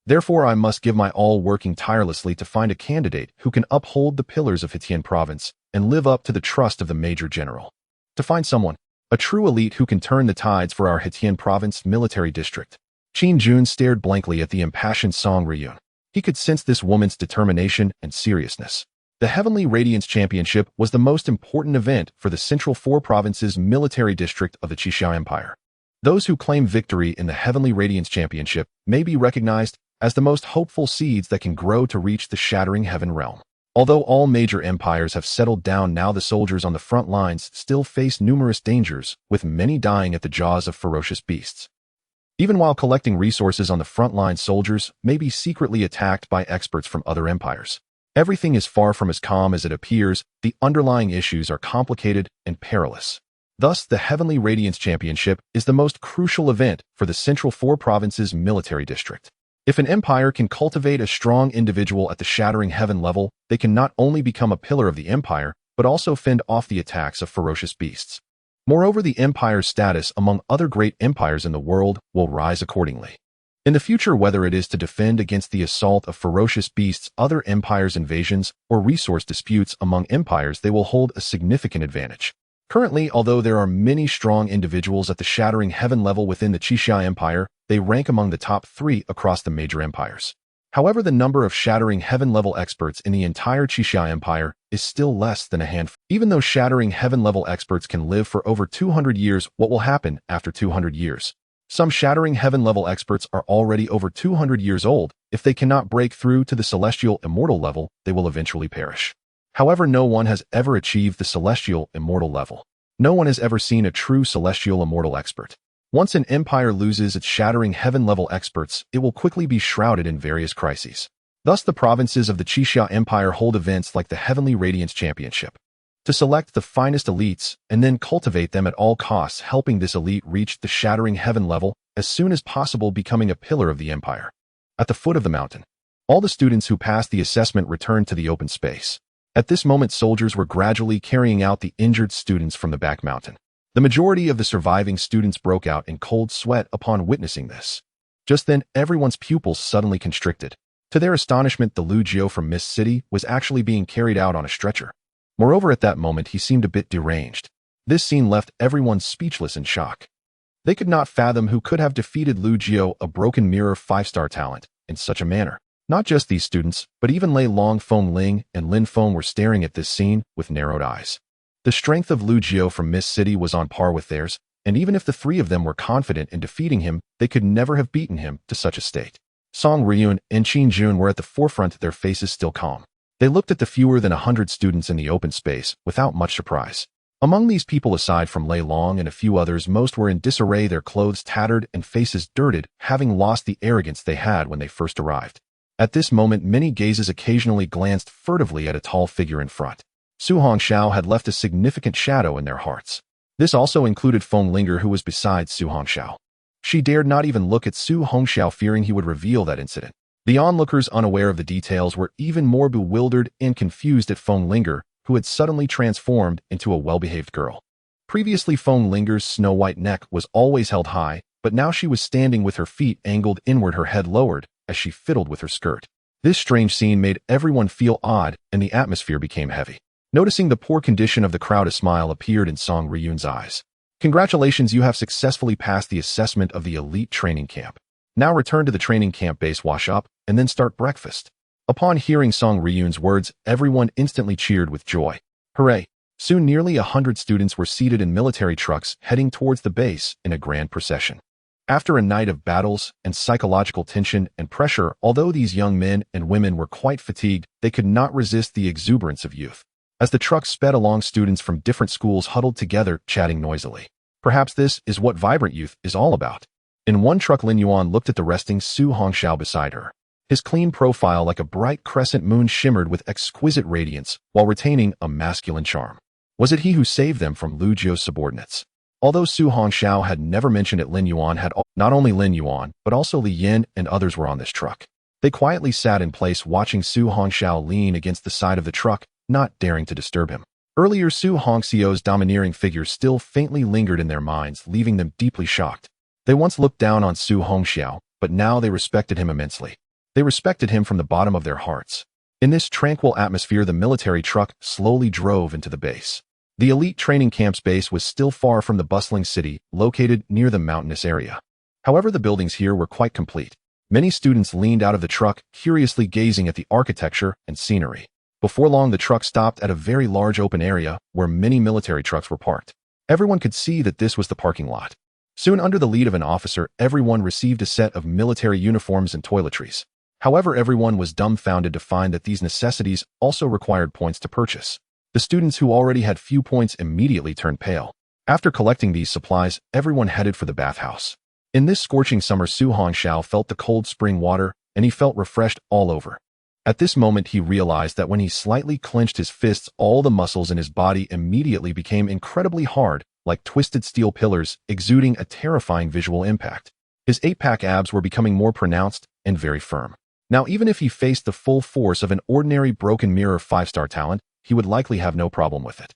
Therefore, I must give my all, working tirelessly to find a candidate who can uphold the pillars of Hetian Province and live up to the trust of the Major General. To find someone, a true elite who can turn the tides for our Hetian Province Military District. Qin Jun stared blankly at the impassioned Song Ryun. He could sense this woman's determination and seriousness. The Heavenly Radiance Championship was the most important event for the Central Four Provinces Military District of the Qixia Empire. Those who claim victory in the Heavenly Radiance Championship may be recognized as the most hopeful seeds that can grow to reach the Shattering Heaven realm. Although all major empires have settled down now, the soldiers on the front lines still face numerous dangers, with many dying at the jaws of ferocious beasts. Even while collecting resources on the front line, soldiers may be secretly attacked by experts from other empires. Everything is far from as calm as it appears. The underlying issues are complicated and perilous. Thus, the Heavenly Radiance Championship is the most crucial event for the Central Four Provinces Military District. If an empire can cultivate a strong individual at the Shattering Heaven level, they can not only become a pillar of the empire, but also fend off the attacks of ferocious beasts. Moreover, the empire's status among other great empires in the world will rise accordingly. In the future, whether it is to defend against the assault of ferocious beasts, other empires' invasions, or resource disputes among empires, they will hold a significant advantage. Currently, although there are many strong individuals at the Shattering Heaven level within the Qixia Empire, they rank among the top 3 across the major empires. However, the number of Shattering Heaven level experts in the entire Qixia Empire is still less than a handful. Even though Shattering Heaven level experts can live for over 200 years, what will happen after 200 years? Some Shattering Heaven level experts are already over 200 years old. If they cannot break through to the Celestial Immortal level, they will eventually perish. However, no one has ever achieved the Celestial Immortal level. No one has ever seen a true Celestial Immortal expert. Once an empire loses its Shattering Heaven level experts, it will quickly be shrouded in various crises. Thus, the provinces of the Qixia Empire hold events like the Heavenly Radiance Championship to select the finest elites and then cultivate them at all costs, helping this elite reach the Shattering Heaven level as soon as possible, becoming a pillar of the empire. At the foot of the mountain, all the students who passed the assessment returned to the open space. At this moment, soldiers were gradually carrying out the injured students from the back mountain. The majority of the surviving students broke out in cold sweat upon witnessing this. Just then, everyone's pupils suddenly constricted. To their astonishment, the Lu Jiao from Mist City was actually being carried out on a stretcher. Moreover, at that moment, he seemed a bit deranged. This scene left everyone speechless in shock. They could not fathom who could have defeated Lu Jiao, a broken mirror 5-star talent, in such a manner. Not just these students, but even Lei Long, Feng Ling, and Lin Feng were staring at this scene with narrowed eyes. The strength of Lu Jiao from Mist City was on par with theirs, and even if the 3 of them were confident in defeating him, they could never have beaten him to such a state. Song Ryun and Qin Jun were at the forefront, their faces still calm. They looked at the fewer than 100 students in the open space without much surprise. Among these people, aside from Lei Long and a few others, most were in disarray, their clothes tattered and faces dirted, having lost the arrogance they had when they first arrived. At this moment, many gazes occasionally glanced furtively at a tall figure in front. Su Hongxiao had left a significant shadow in their hearts. This also included Feng Linger, who was beside Su Hongxiao. She dared not even look at Su Hongxiao, fearing he would reveal that incident. The onlookers, unaware of the details, were even more bewildered and confused at Feng Linger, who had suddenly transformed into a well-behaved girl. Previously, Feng Linger's snow-white neck was always held high, but now she was standing with her feet angled inward, her head lowered, as she fiddled with her skirt. This strange scene made everyone feel odd, and the atmosphere became heavy. Noticing the poor condition of the crowd, a smile appeared in Song Riyun's eyes. Congratulations, you have successfully passed the assessment of the elite training camp. Now return to the training camp base, wash up, and then start breakfast. Upon hearing Song Riyun's words, everyone instantly cheered with joy. Hooray! Soon nearly 100 students were seated in military trucks heading towards the base in a grand procession. After a night of battles and psychological tension and pressure, although these young men and women were quite fatigued, they could not resist the exuberance of youth. As the truck sped along, students from different schools huddled together, chatting noisily. Perhaps this is what vibrant youth is all about. In one truck, Lin Yuan looked at the resting Su Hongxiao beside her. His clean profile, like a bright crescent moon, shimmered with exquisite radiance while retaining a masculine charm. Was it he who saved them from Lu Jiu's subordinates? Although Su Hongxiao had never mentioned it, Lin Yuan had not only Lin Yuan, but also Li Yin and others were on this truck. They quietly sat in place, watching Su Hongxiao lean against the side of the truck, not daring to disturb him. Earlier, Su Hongxiao's domineering figure still faintly lingered in their minds, leaving them deeply shocked. They once looked down on Su Hongxiao, but now they respected him immensely. They respected him from the bottom of their hearts. In this tranquil atmosphere, the military truck slowly drove into the base. The elite training camp's base was still far from the bustling city, located near the mountainous area. However, the buildings here were quite complete. Many students leaned out of the truck, curiously gazing at the architecture and scenery. Before long, the truck stopped at a very large open area where many military trucks were parked. Everyone could see that this was the parking lot. Soon, under the lead of an officer, everyone received a set of military uniforms and toiletries. However, everyone was dumbfounded to find that these necessities also required points to purchase. The students who already had few points immediately turned pale. After collecting these supplies, everyone headed for the bathhouse. In this scorching summer, Su Hongxiao felt the cold spring water, and he felt refreshed all over. At this moment, he realized that when he slightly clenched his fists, all the muscles in his body immediately became incredibly hard, like twisted steel pillars, exuding a terrifying visual impact. His 8-pack abs were becoming more pronounced and very firm. Now, even if he faced the full force of an ordinary broken mirror 5-star talent, he would likely have no problem with it.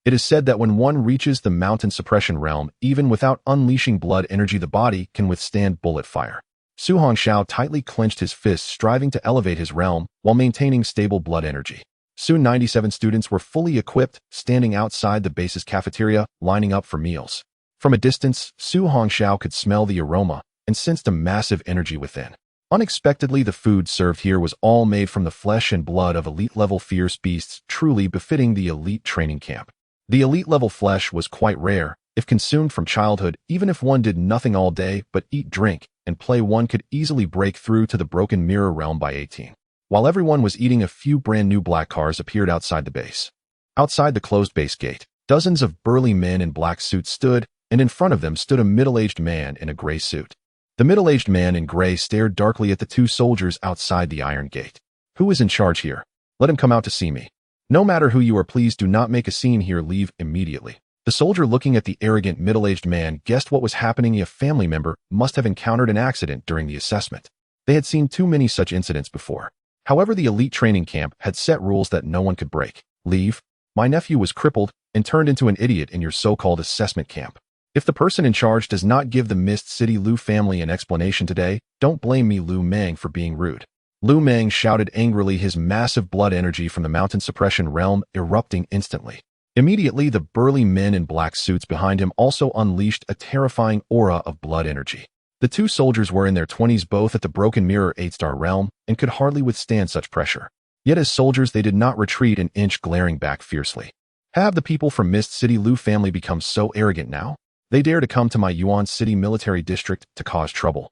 It is said that when one reaches the mountain suppression realm, even without unleashing blood energy, the body can withstand bullet fire. Su Hongxiao tightly clenched his fists, striving to elevate his realm while maintaining stable blood energy. Soon 97 students were fully equipped, standing outside the base's cafeteria, lining up for meals. From a distance, Su Hongxiao could smell the aroma and sensed a massive energy within. Unexpectedly, the food served here was all made from the flesh and blood of elite-level fierce beasts, truly befitting the elite training camp. The elite-level flesh was quite rare. If consumed from childhood, even if one did nothing all day but eat, drink, and play, one could easily break through to the broken mirror realm by 18. While everyone was eating, a few brand new black cars appeared outside the base. Outside the closed base gate, dozens of burly men in black suits stood, and in front of them stood a middle-aged man in a gray suit. The middle-aged man in gray stared darkly at the two soldiers outside the iron gate. Who is in charge here? Let him come out to see me. No matter who you are, please do not make a scene here. Leave immediately. The soldier, looking at the arrogant middle-aged man, guessed what was happening. A family member must have encountered an accident during the assessment. They had seen too many such incidents before. However, the elite training camp had set rules that no one could break. Leave. My nephew was crippled and turned into an idiot in your so-called assessment camp. If the person in charge does not give the Mist City Lu family an explanation today, don't blame me, Lu Meng, for being rude. Lu Meng shouted angrily, his massive blood energy from the mountain suppression realm erupting instantly. Immediately, the burly men in black suits behind him also unleashed a terrifying aura of blood energy. The two soldiers were in their 20s, both at the broken mirror 8-star realm, and could hardly withstand such pressure. Yet as soldiers, they did not retreat an inch, glaring back fiercely. Have the people from Mist City Lu family become so arrogant now? They dare to come to my Yuan City military district to cause trouble.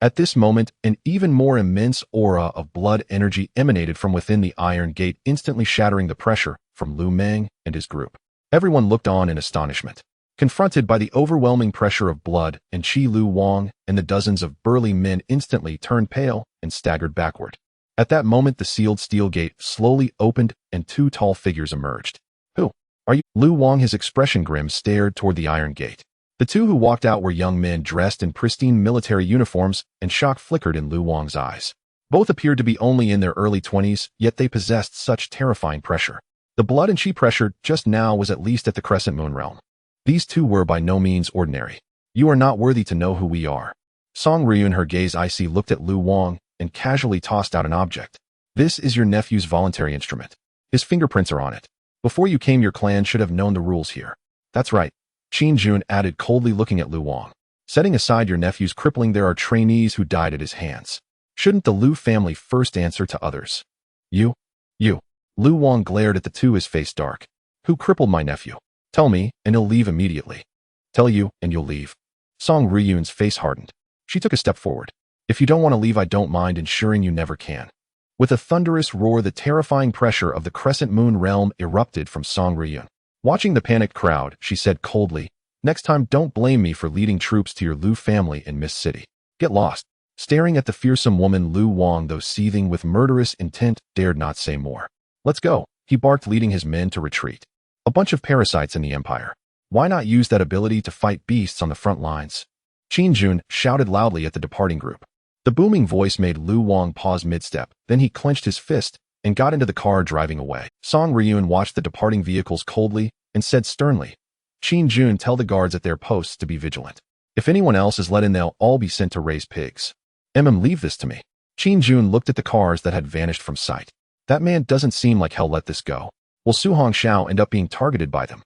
At this moment, an even more immense aura of blood energy emanated from within the iron gate, instantly shattering the pressure from Lu Meng and his group. Everyone looked on in astonishment. Confronted by the overwhelming pressure of blood and Qi Lu Wang and the dozens of burly men instantly turned pale and staggered backward. At that moment, the sealed steel gate slowly opened and two tall figures emerged. Who are you? Lu Wang, his expression grim, stared toward the iron gate. The two who walked out were young men dressed in pristine military uniforms, and shock flickered in Lu Wang's eyes. Both appeared to be only in their early 20s, yet they possessed such terrifying pressure. The blood and Qi pressure just now was at least at the Crescent Moon realm. These two were by no means ordinary. You are not worthy to know who we are. Song Ryun, her gaze icy, looked at Lu Wang and casually tossed out an object. This is your nephew's voluntary instrument. His fingerprints are on it. Before you came, your clan should have known the rules here. That's right, Qin Jun added, coldly looking at Lu Wang. Setting aside your nephew's crippling, there are trainees who died at his hands. Shouldn't the Lu family first answer to others? You. Lu Wang glared at the two, his face dark. Who crippled my nephew? Tell me, and he'll leave immediately. Tell you, and you'll leave. Song Ryun's face hardened. She took a step forward. If you don't want to leave, I don't mind ensuring you never can. With a thunderous roar, the terrifying pressure of the Crescent Moon realm erupted from Song Ryun. Watching the panicked crowd, she said coldly, next time don't blame me for leading troops to your Lu family in Mist City. Get lost. Staring at the fearsome woman, Lu Wang, though seething with murderous intent, dared not say more. Let's go, he barked, leading his men to retreat. A bunch of parasites in the Empire. Why not use that ability to fight beasts on the front lines? Qin Jun shouted loudly at the departing group. The booming voice made Lu Wang pause mid-step, then he clenched his fist and got into the car, driving away. Song Ryun watched the departing vehicles coldly and said sternly, Qin Jun, tell the guards at their posts to be vigilant. If anyone else is let in, they'll all be sent to raise pigs. Leave this to me. Qin Jun looked at the cars that had vanished from sight. That man doesn't seem like he'll let this go. Will Su Hongxiao end up being targeted by them?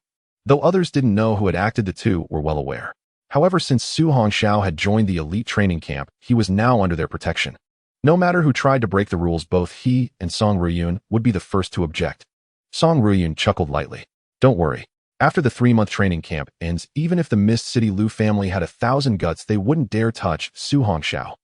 Though others didn't know who had acted, the two were well aware. However, since Su Hongxiao had joined the elite training camp, he was now under their protection. No matter who tried to break the rules, both he and Song Ryun would be the first to object. Song Ryun chuckled lightly. Don't worry. After the 3-month training camp ends, even if the Mist City Lu family had 1,000 guts, they wouldn't dare touch Su Hongxiao.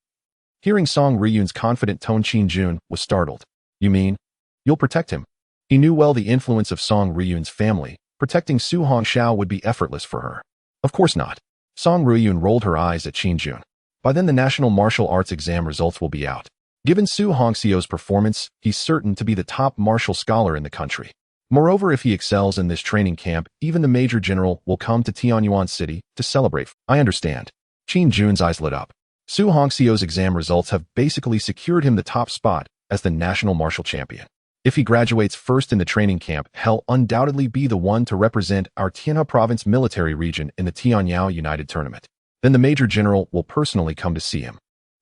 Hearing Song Ryun's confident tone, Qin Jun was startled. You mean, you'll protect him? He knew well the influence of Song Ryun's family. Protecting Su Hongxiao would be effortless for her. Of course not. Song Ryun rolled her eyes at Qin Jun. By then, the National Martial Arts exam results will be out. Given Su Hongxiao's performance, he's certain to be the top martial scholar in the country. Moreover, if he excels in this training camp, even the Major General will come to Tianyuan City to celebrate. I understand. Qin Jun's eyes lit up. Su Hongxiao's exam results have basically secured him the top spot as the national martial champion. If he graduates first in the training camp, he'll undoubtedly be the one to represent our Tianhe Province military region in the Tianyao United Tournament. Then the Major General will personally come to see him.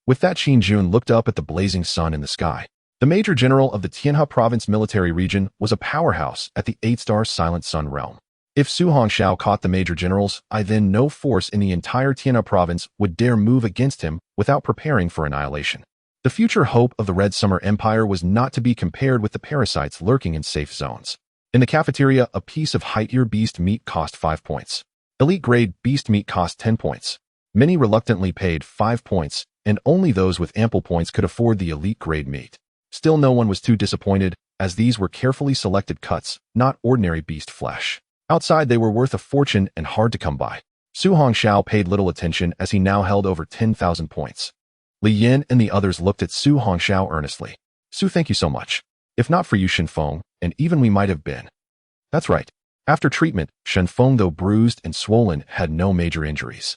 With that, Qin Jun looked up at the blazing sun in the sky. The Major General of the Tianhe Province military region was a powerhouse at the 8-star Silent Sun realm. If Su Hongxiao caught the Major Generals, then no force in the entire Tianhe Province would dare move against him without preparing for annihilation. The future hope of the Red Summer Empire was not to be compared with the parasites lurking in safe zones. In the cafeteria, a piece of high-tier beast meat cost 5 points. Elite-grade beast meat cost 10 points. Many reluctantly paid 5 points, and only those with ample points could afford the elite-grade meat. Still, no one was too disappointed, as these were carefully selected cuts, not ordinary beast flesh. Outside, they were worth a fortune and hard to come by. Su Hongxiao paid little attention as he now held over 10,000 points. Li Yin and the others looked at Su Hongxiao earnestly. Su, thank you so much. If not for you, Shenfeng, and even we might have been. That's right. After treatment, Shenfeng, though bruised and swollen, had no major injuries.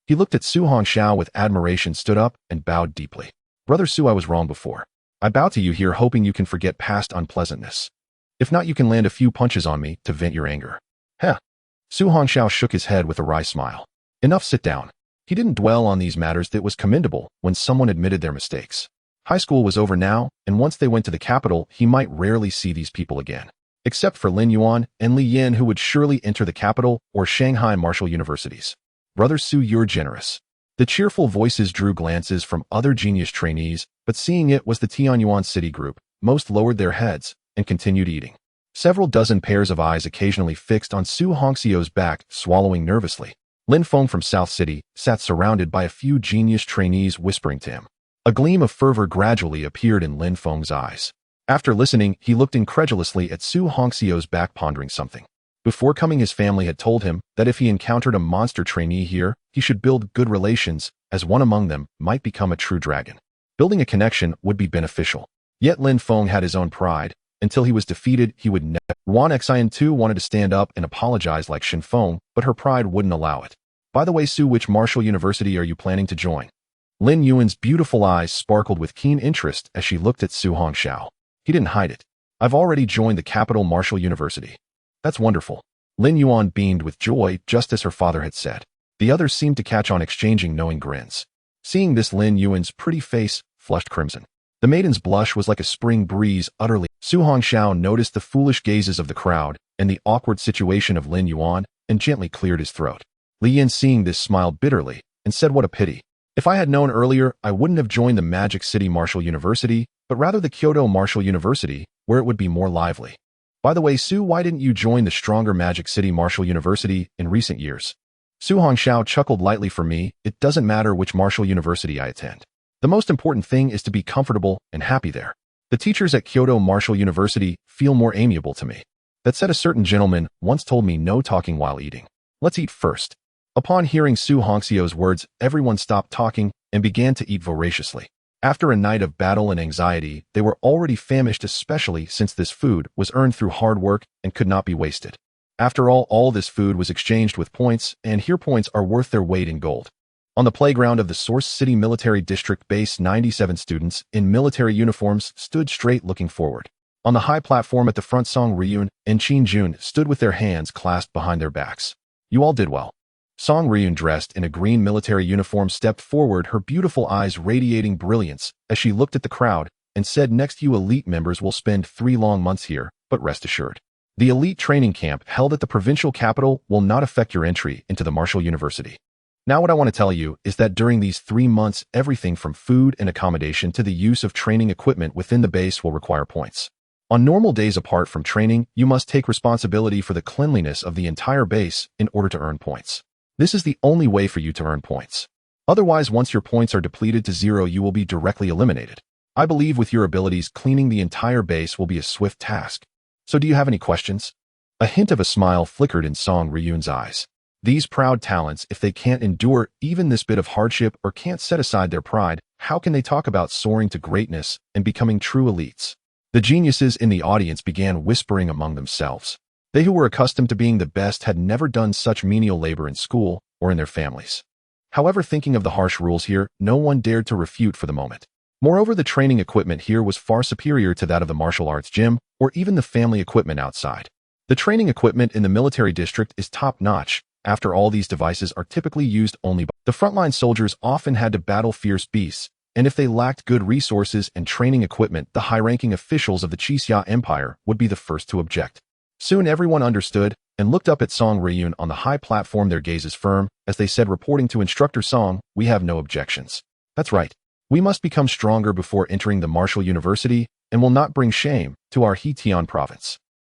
He looked at Su Hongxiao with admiration, stood up, and bowed deeply. Brother Su, I was wrong before. I bow to you here, hoping you can forget past unpleasantness. If not, you can land a few punches on me to vent your anger. Heh. Su Hongxiao shook his head with a wry smile. Enough, sit down. He didn't dwell on these matters. That was commendable when someone admitted their mistakes. High school was over now, and once they went to the capital, he might rarely see these people again. Except for Lin Yuan and Li Yin, who would surely enter the capital or Shanghai martial universities. Brother Su, you're generous. The cheerful voices drew glances from other genius trainees, but seeing it was the Tianyuan City group, most lowered their heads and continued eating. Several dozen pairs of eyes occasionally fixed on Su Hongxiao's back, swallowing nervously. Lin Feng from South City sat surrounded by a few genius trainees whispering to him. A gleam of fervor gradually appeared in Lin Feng's eyes. After listening, he looked incredulously at Su Hongxiao's back, pondering something. Before coming, his family had told him that if he encountered a monster trainee here, he should build good relations, as one among them might become a true dragon. Building a connection would be beneficial. Yet Lin Feng had his own pride. Until he was defeated, he would never. Wan Xian too wanted to stand up and apologize like Shin Feng, but her pride wouldn't allow it. By the way, Su, which martial university are you planning to join? Lin Yuan's beautiful eyes sparkled with keen interest as she looked at Su Hongxiao. He didn't hide it. I've already joined the Capital Martial University. That's wonderful. Lin Yuan beamed with joy, just as her father had said. The others seemed to catch on, exchanging knowing grins. Seeing this, Lin Yuan's pretty face flushed crimson. The maiden's blush was like a spring breeze, utterly. Su Hongxiao noticed the foolish gazes of the crowd and the awkward situation of Lin Yuan and gently cleared his throat. Li Yin, seeing this, smiled bitterly and said, what a pity. If I had known earlier, I wouldn't have joined the Magic City Martial University, but rather the Kyoto Martial University, where it would be more lively. By the way, Su, why didn't you join the stronger Magic City Martial University in recent years? Su Hongxiao chuckled lightly. For me, it doesn't matter which martial university I attend. The most important thing is to be comfortable and happy there. The teachers at Kyoto Martial University feel more amiable to me. That said, a certain gentleman once told me no talking while eating. Let's eat first. Upon hearing Su Hongxiao's words, everyone stopped talking and began to eat voraciously. After a night of battle and anxiety, they were already famished, especially since this food was earned through hard work and could not be wasted. After all this food was exchanged with points, and here points are worth their weight in gold. On the playground of the Source City Military District Base, 97 students in military uniforms stood straight, looking forward. On the high platform at the front, Song Ryun and Qin Jun stood with their hands clasped behind their backs. You all did well. Song Ryun, dressed in a green military uniform, stepped forward, her beautiful eyes radiating brilliance as she looked at the crowd and said, next, you elite members will spend 3 long months here, but rest assured. The elite training camp held at the provincial capital will not affect your entry into the Martial University. Now what I want to tell you is that during these 3 months, everything from food and accommodation to the use of training equipment within the base will require points. On normal days apart from training, you must take responsibility for the cleanliness of the entire base in order to earn points. This is the only way for you to earn points. Otherwise, once your points are depleted to 0, you will be directly eliminated. I believe with your abilities, cleaning the entire base will be a swift task. So do you have any questions? A hint of a smile flickered in Song Ryun's eyes. These proud talents, if they can't endure even this bit of hardship or can't set aside their pride, how can they talk about soaring to greatness and becoming true elites? The geniuses in the audience began whispering among themselves. They who were accustomed to being the best had never done such menial labor in school or in their families. However, thinking of the harsh rules here, no one dared to refute for the moment. Moreover, the training equipment here was far superior to that of the martial arts gym or even the family equipment outside. The training equipment in the military district is top-notch. After all, these devices are typically used only by the frontline soldiers. Often had to battle fierce beasts, and if they lacked good resources and training equipment, the high-ranking officials of the Qixia Empire would be the first to object. Soon everyone understood and looked up at Song Ryun on the high platform, their gazes firm, as they said, reporting to Instructor Song, we have no objections. That's right. We must become stronger before entering the Martial University and will not bring shame to our Hetian province.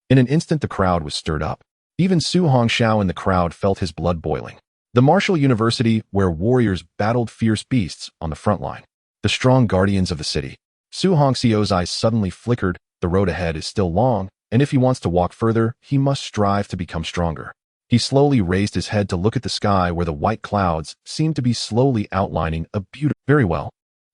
In an instant, the crowd was stirred up. Even Su Hongxiao in the crowd felt his blood boiling. The Martial University, where warriors battled fierce beasts on the front line. The strong guardians of the city. Su Hongxiao's eyes suddenly flickered. The road ahead is still long, and if he wants to walk further, he must strive to become stronger. He slowly raised his head to look at the sky, where the white clouds seemed to be slowly outlining a beautiful. Very well.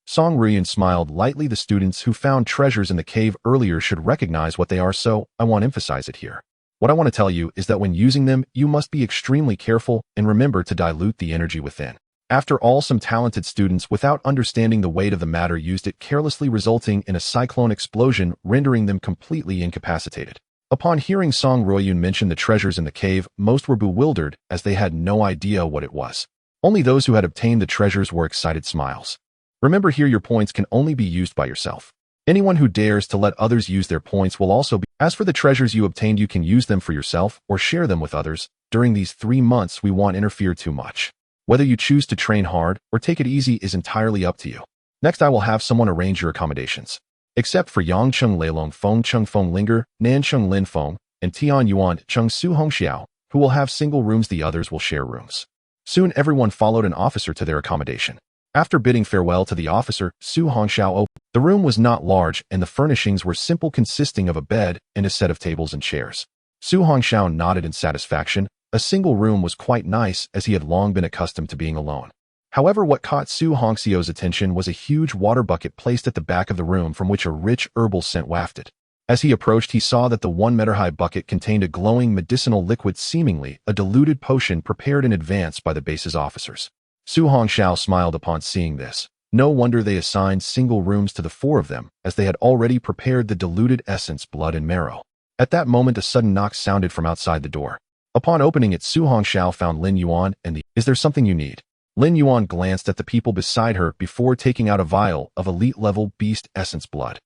Song Ryun smiled lightly. The students who found treasures in the cave earlier should recognize what they are, so I want to emphasize it here. What I want to tell you is that when using them, you must be extremely careful and remember to dilute the energy within. After all, some talented students, without understanding the weight of the matter, used it carelessly, resulting in a cyclone explosion, rendering them completely incapacitated. Upon hearing Song Ryun mention the treasures in the cave, most were bewildered as they had no idea what it was. Only those who had obtained the treasures wore excited smiles. Remember here, your points can only be used by yourself. Anyone who dares to let others use their points will also be. As for the treasures you obtained, you can use them for yourself or share them with others. During these 3 months, we won't interfere too much. Whether you choose to train hard or take it easy is entirely up to you. Next, I will have someone arrange your accommodations. Except for Yangcheng Leilong Feng Cheng Feng Linger, Nancheng Lin Feng, and Tian Yuan Cheng Su Hongxiao, who will have single rooms, the others will share rooms. Soon everyone followed an officer to their accommodation. After bidding farewell to the officer, Su Hongxiao opened. The room was not large and the furnishings were simple, consisting of a bed and a set of tables and chairs. Su Hongxiao nodded in satisfaction. A single room was quite nice, as he had long been accustomed to being alone. However, what caught Su Hongxiao's attention was a huge water bucket placed at the back of the room from which a rich herbal scent wafted. As he approached, he saw that the 1-meter-high bucket contained a glowing medicinal liquid, seemingly a diluted potion prepared in advance by the base's officers. Su Hongxiao smiled upon seeing this. No wonder they assigned single rooms to the 4 of them, as they had already prepared the diluted essence, blood and marrow. At that moment, a sudden knock sounded from outside the door. Upon opening it, Su Hongxiao found Lin Yuan and "Is there something you need?" Lin Yuan glanced at the people beside her before taking out a vial of elite-level beast essence blood.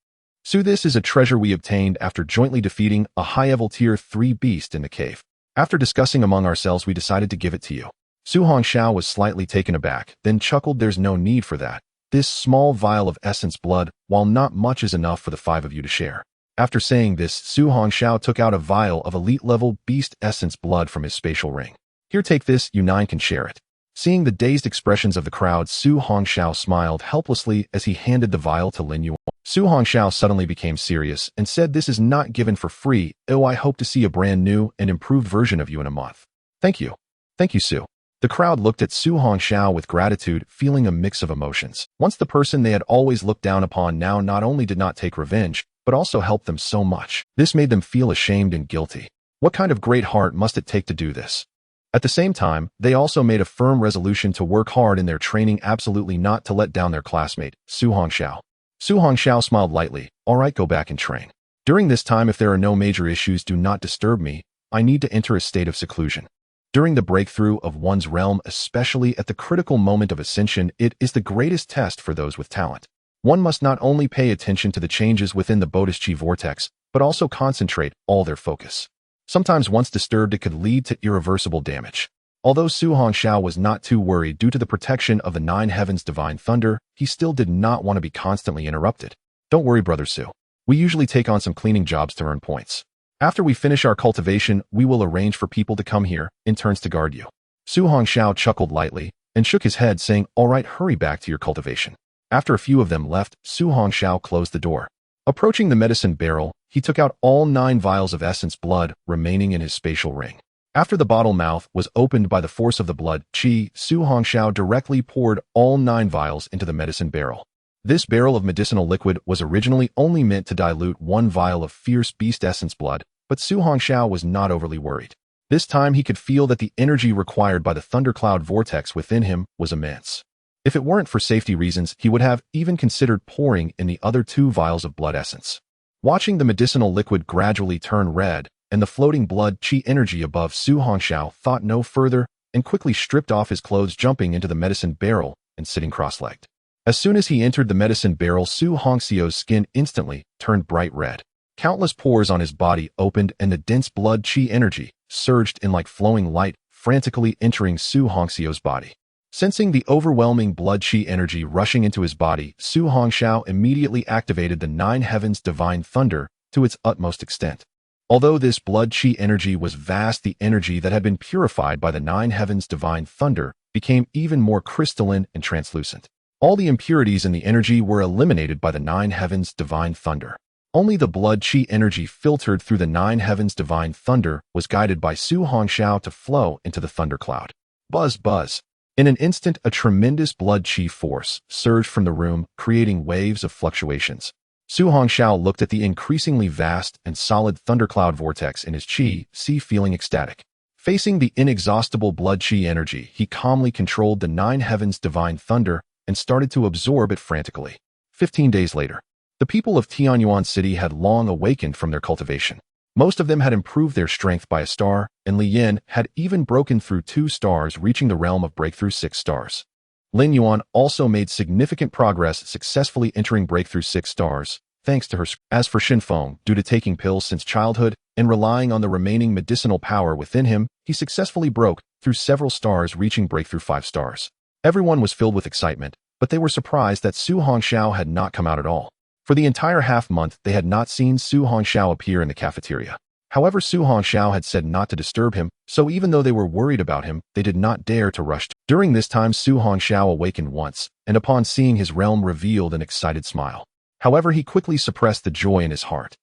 "Su, this is a treasure we obtained after jointly defeating a high-level tier 3 beast in the cave. After discussing among ourselves, we decided to give it to you." Su Hongxiao was slightly taken aback, then chuckled. "There's no need for that. This small vial of essence blood, while not much, is enough for the 5 of you to share." After saying this, Su Hongxiao took out a vial of elite-level beast essence blood from his spatial ring. "Here, take this, you 9 can share it." Seeing the dazed expressions of the crowd, Su Hongxiao smiled helplessly as he handed the vial to Lin Yuan. Su Hongxiao suddenly became serious and said, "This is not given for free. Oh, I hope to see a brand new and improved version of you in a month." "Thank you. Thank you, Su." The crowd looked at Su Hongxiao with gratitude, feeling a mix of emotions. Once the person they had always looked down upon now not only did not take revenge, but also helped them so much. This made them feel ashamed and guilty. What kind of great heart must it take to do this? At the same time, they also made a firm resolution to work hard in their training, absolutely not to let down their classmate, Su Hongxiao. Su Hongxiao smiled lightly. "All right, go back and train. During this time, if there are no major issues, do not disturb me. I need to enter a state of seclusion." During the breakthrough of one's realm, especially at the critical moment of ascension, it is the greatest test for those with talent. One must not only pay attention to the changes within the Bodhisattva vortex, but also concentrate all their focus. Sometimes once disturbed, it could lead to irreversible damage. Although Su Hongxiao was not too worried due to the protection of the 9 heavens divine thunder, he still did not want to be constantly interrupted. "Don't worry, Brother Su. We usually take on some cleaning jobs to earn points. After we finish our cultivation, we will arrange for people to come here in turns to guard you." Su Hongxiao chuckled lightly and shook his head, saying, "All right, hurry back to your cultivation." After a few of them left, Su Hongxiao closed the door. Approaching the medicine barrel, he took out all 9 vials of essence blood remaining in his spatial ring. After the bottle mouth was opened by the force of the blood qi, Su Hongxiao directly poured all 9 vials into the medicine barrel. This barrel of medicinal liquid was originally only meant to dilute 1 vial of fierce beast essence blood, but Su Hongxiao was not overly worried. This time he could feel that the energy required by the thundercloud vortex within him was immense. If it weren't for safety reasons, he would have even considered pouring in the other 2 vials of blood essence. Watching the medicinal liquid gradually turn red and the floating blood qi energy above, Su Hongxiao thought no further and quickly stripped off his clothes, jumping into the medicine barrel and sitting cross-legged. As soon as he entered the medicine barrel, Su Hongxiao's skin instantly turned bright red. Countless pores on his body opened and the dense blood qi energy surged in like flowing light, frantically entering Su Hongxiao's body. Sensing the overwhelming blood qi energy rushing into his body, Su Hongxiao immediately activated the 9 heavens divine thunder to its utmost extent. Although this blood qi energy was vast, the energy that had been purified by the 9 heavens divine thunder became even more crystalline and translucent. All the impurities in the energy were eliminated by the 9 heavens divine thunder. Only the blood qi energy filtered through the 9 heavens divine thunder was guided by Su Hongxiao to flow into the thundercloud. Buzz, buzz. In an instant, a tremendous blood qi force surged from the room, creating waves of fluctuations. Su Hongxiao looked at the increasingly vast and solid thundercloud vortex in his qi, feeling ecstatic. Facing the inexhaustible blood qi energy, he calmly controlled the 9 heavens divine thunder and started to absorb it frantically. 15 days later, the people of One-Yuan City had long awakened from their cultivation. Most of them had improved their strength by a star, and Li Yin had even broken through 2 stars, reaching the realm of breakthrough 6 stars. Lin Yuan also made significant progress, successfully entering breakthrough 6 stars, thanks to her. As for Xin Feng, due to taking pills since childhood and relying on the remaining medicinal power within him, he successfully broke through several stars, reaching breakthrough 5 stars. Everyone was filled with excitement, but they were surprised that Su Hongxiao had not come out at all. For the entire half-month, they had not seen Su Hongxiao appear in the cafeteria. However, Su Hongxiao had said not to disturb him, so even though they were worried about him, they did not dare to rush. During this time, Su Hongxiao awakened once, and upon seeing his realm revealed an excited smile. However, he quickly suppressed the joy in his heart.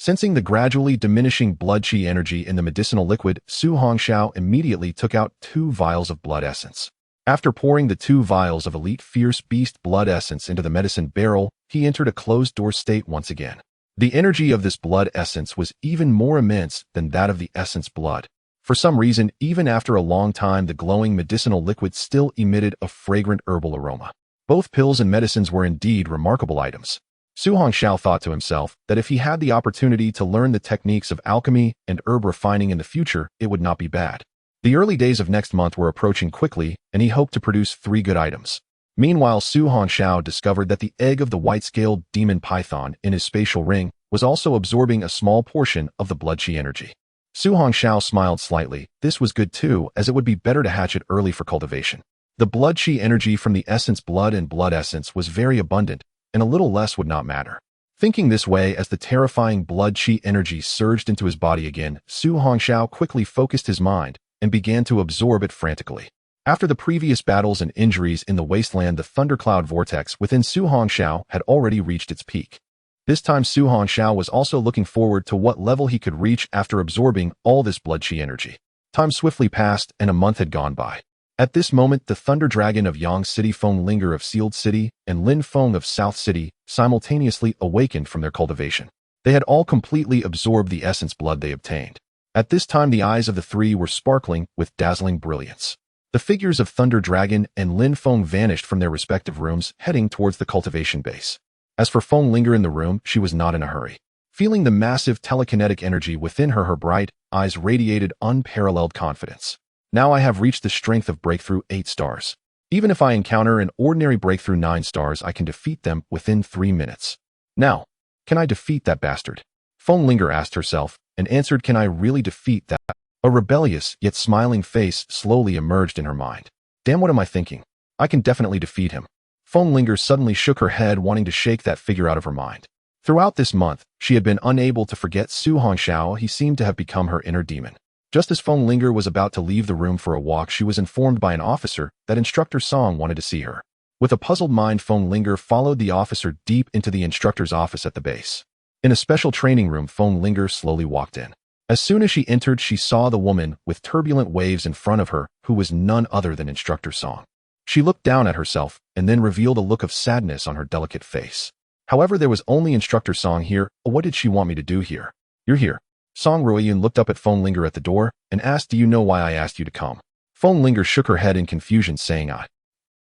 Sensing the gradually diminishing blood qi energy in the medicinal liquid, Su Hongxiao immediately took out 2 vials of blood essence. After pouring the 2 vials of elite fierce beast blood essence into the medicine barrel, he entered a closed-door state once again. The energy of this blood essence was even more immense than that of the essence blood. For some reason, even after a long time, the glowing medicinal liquid still emitted a fragrant herbal aroma. Both pills and medicines were indeed remarkable items. Su Hongxiao thought to himself that if he had the opportunity to learn the techniques of alchemy and herb refining in the future, it would not be bad. The early days of next month were approaching quickly, and he hoped to produce 3 good items. Meanwhile, Su Hongxiao discovered that the egg of the white-scaled demon python in his spatial ring was also absorbing a small portion of the blood qi energy. Su Hongxiao smiled slightly. This was good too, as it would be better to hatch it early for cultivation. The blood qi energy from the essence blood and blood essence was very abundant, and a little less would not matter. Thinking this way, as the terrifying blood qi energy surged into his body again, Su Hongxiao quickly focused his mind and began to absorb it frantically. After the previous battles and injuries in the wasteland, the thundercloud vortex within Su Hongxiao had already reached its peak. This time Su Hongxiao was also looking forward to what level he could reach after absorbing all this blood qi energy. Time swiftly passed and a month had gone by. At this moment, the Thunder Dragon of Yang City, Feng Linger of Sealed City, and Lin Feng of South City simultaneously awakened from their cultivation. They had all completely absorbed the essence blood they obtained. At this time, the eyes of the 3 were sparkling with dazzling brilliance. The figures of Thunder Dragon and Lin Feng vanished from their respective rooms, heading towards the cultivation base. As for Feng Linger in the room, she was not in a hurry. Feeling the massive telekinetic energy within her, her bright eyes radiated unparalleled confidence. Now I have reached the strength of breakthrough 8 stars. Even if I encounter an ordinary breakthrough 9 stars, I can defeat them within 3 minutes. Now, can I defeat that bastard? Feng Linger asked herself, and answered, can I really defeat that? A rebellious yet smiling face slowly emerged in her mind. Damn, what am I thinking? I can definitely defeat him. Feng Linger suddenly shook her head, wanting to shake that figure out of her mind. Throughout this month, she had been unable to forget Su Hongxiao. He seemed to have become her inner demon. Just as Feng Linger was about to leave the room for a walk, she was informed by an officer that Instructor Song wanted to see her. With a puzzled mind, Feng Linger followed the officer deep into the instructor's office at the base. In a special training room, Feng Linger slowly walked in. As soon as she entered, she saw the woman with turbulent waves in front of her, who was none other than Instructor Song. She looked down at herself and then revealed a look of sadness on her delicate face. However, there was only Instructor Song here. What did she want me to do here? You're here. Song Ruiyun looked up at Feng Linger at the door and asked, do you know why I asked you to come? Feng Linger shook her head in confusion, saying,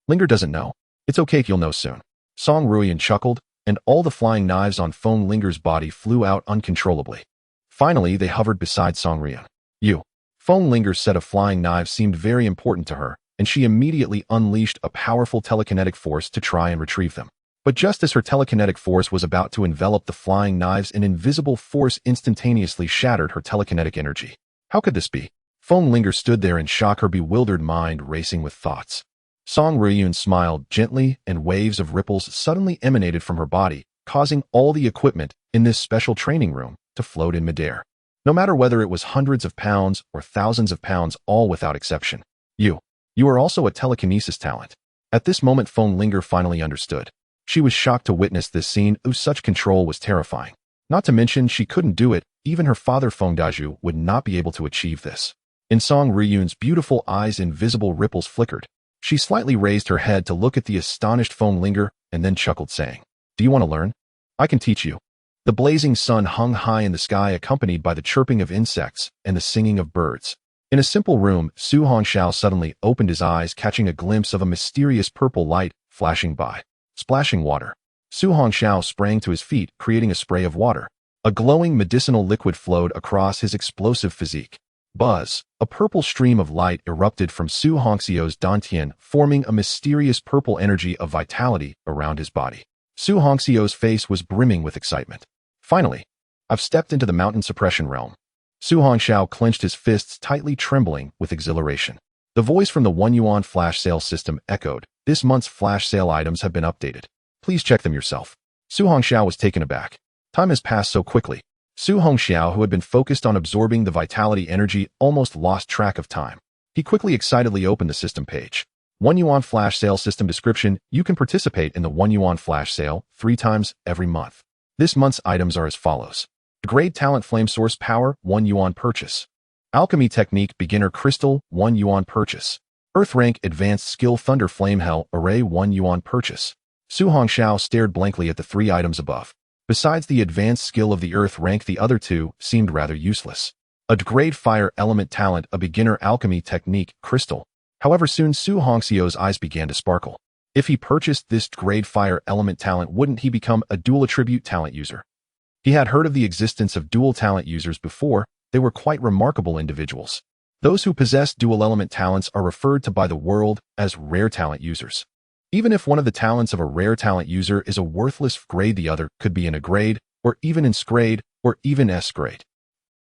Linger doesn't know. It's okay, you'll know soon. Song Ruiyun chuckled, and all the flying knives on Feng Linger's body flew out uncontrollably. Finally, they hovered beside Song Ruiyun. You. Feng Linger's set of flying knives seemed very important to her, and she immediately unleashed a powerful telekinetic force to try and retrieve them. But just as her telekinetic force was about to envelop the flying knives, an invisible force instantaneously shattered her telekinetic energy. How could this be? Feng Linger stood there in shock, her bewildered mind racing with thoughts. Song Ruiyun smiled gently, and waves of ripples suddenly emanated from her body, causing all the equipment in this special training room to float in midair. No matter whether it was hundreds of pounds or thousands of pounds, all without exception. You are also a telekinesis talent. At this moment, Feng Linger finally understood. She was shocked to witness this scene. Such control was terrifying. Not to mention, she couldn't do it. Even her father Feng Daju would not be able to achieve this. In Song Ruiyun's beautiful eyes, invisible ripples flickered. She slightly raised her head to look at the astonished Feng Linger and then chuckled, saying, do you want to learn? I can teach you. The blazing sun hung high in the sky, accompanied by the chirping of insects and the singing of birds. In a simple room, Su Hongxiao suddenly opened his eyes, catching a glimpse of a mysterious purple light flashing by. Splashing water. Su Hongxiao sprang to his feet, creating a spray of water. A glowing medicinal liquid flowed across his explosive physique. Buzz! A purple stream of light erupted from Su Hongxiao's dantian, forming a mysterious purple energy of vitality around his body. Su Hongxiao's face was brimming with excitement. Finally, I've stepped into the mountain suppression realm. Su Hongxiao clenched his fists tightly, trembling with exhilaration. The voice from the One-Yuan flash sale system echoed, this month's flash sale items have been updated. Please check them yourself. Su Hongxiao was taken aback. Time has passed so quickly. Su Hongxiao, who had been focused on absorbing the vitality energy, almost lost track of time. He quickly, excitedly opened the system page. One-Yuan flash sale system description. You can participate in the One-Yuan flash sale 3 times every month. This month's items are as follows. Grade Talent Flame Source Power, One-Yuan Purchase. Alchemy Technique Beginner Crystal, One-Yuan Purchase. Earth Rank Advanced Skill Thunder Flame Hell Array, One-Yuan Purchase. Su Hongxiao stared blankly at the three items above. Besides the advanced skill of the Earth Rank, the other two seemed rather useless. A Grade Fire Element Talent, a Beginner Alchemy Technique, Crystal. However, soon Su Hongxiao's eyes began to sparkle. If he purchased this Grade Fire Element Talent, wouldn't he become a dual attribute talent user? He had heard of the existence of dual talent users before. They were quite remarkable individuals. Those who possess dual element talents are referred to by the world as rare talent users. Even if one of the talents of a rare talent user is a worthless grade, the other could be in a grade, or even in S-grade, or even S-grade.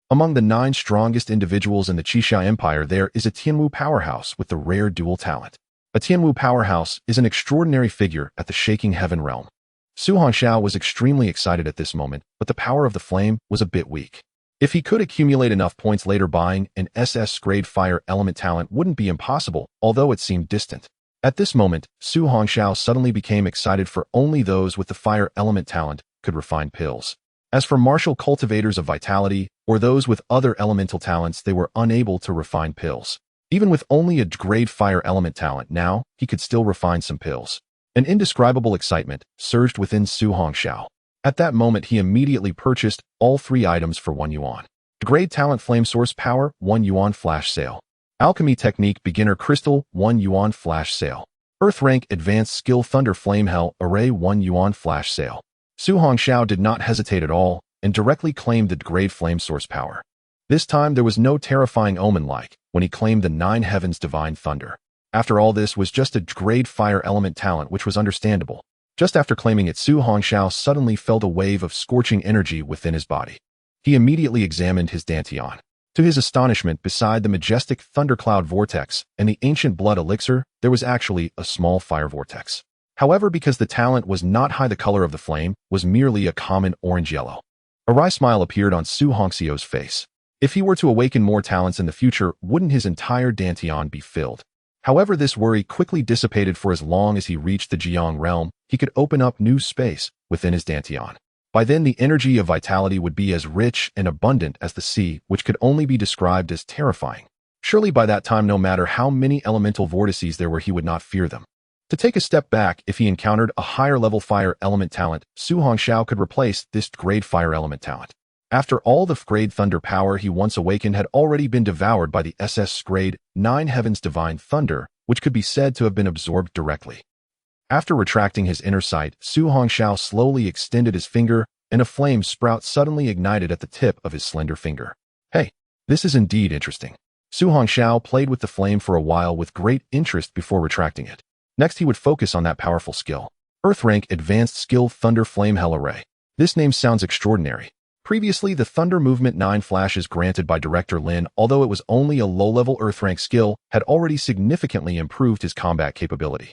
Among the 9 strongest individuals in the Qixia Empire, there is a Tianwu powerhouse with the rare dual talent. A Tianwu powerhouse is an extraordinary figure at the Shaking Heaven realm. Su Hongxiao was extremely excited at this moment, but the power of the flame was a bit weak. If he could accumulate enough points later, buying an SS-grade fire element talent wouldn't be impossible, although it seemed distant. At this moment, Su Hongxiao suddenly became excited, for only those with the fire element talent could refine pills. As for martial cultivators of vitality, or those with other elemental talents, they were unable to refine pills. Even with only a grade fire element talent now, he could still refine some pills. An indescribable excitement surged within Su Hongxiao. At that moment, he immediately purchased all 3 items for 1 yuan. Grade Talent Flame Source Power, 1 yuan Flash Sale. Alchemy Technique Beginner Crystal, 1 yuan Flash Sale. Earth Rank Advanced Skill Thunder Flame Hell Array, 1 yuan Flash Sale. Su Hongxiao did not hesitate at all and directly claimed the Grade Flame Source Power. This time there was no terrifying omen like when he claimed the 9 Heavens Divine Thunder. After all, this was just a Grade Fire Element talent, which was understandable. Just after claiming it, Su Hongxiao suddenly felt a wave of scorching energy within his body. He immediately examined his dantian. To his astonishment, beside the majestic thundercloud vortex and the ancient blood elixir, there was actually a small fire vortex. However, because the talent was not high, the color of the flame was merely a common orange-yellow. A wry smile appeared on Su Hongxiao's face. If he were to awaken more talents in the future, wouldn't his entire dantian be filled? However, this worry quickly dissipated, for as long as he reached the Jiang realm, he could open up new space within his dantian. By then, the energy of vitality would be as rich and abundant as the sea, which could only be described as terrifying. Surely by that time, no matter how many elemental vortices there were, he would not fear them. To take a step back, if he encountered a higher level fire element talent, Su Hongxiao could replace this grade fire element talent. After all, the grade thunder power he once awakened had already been devoured by the SS-grade 9 Heavens Divine Thunder, which could be said to have been absorbed directly. After retracting his inner sight, Su Hongxiao slowly extended his finger, and a flame sprout suddenly ignited at the tip of his slender finger. Hey, this is indeed interesting. Su Hongxiao played with the flame for a while with great interest before retracting it. Next, he would focus on that powerful skill. Earth Rank Advanced Skill Thunder Flame Hell Array. This name sounds extraordinary. Previously, the Thunder Movement 9 flashes granted by Director Lin, although it was only a low-level Earth Rank skill, had already significantly improved his combat capability.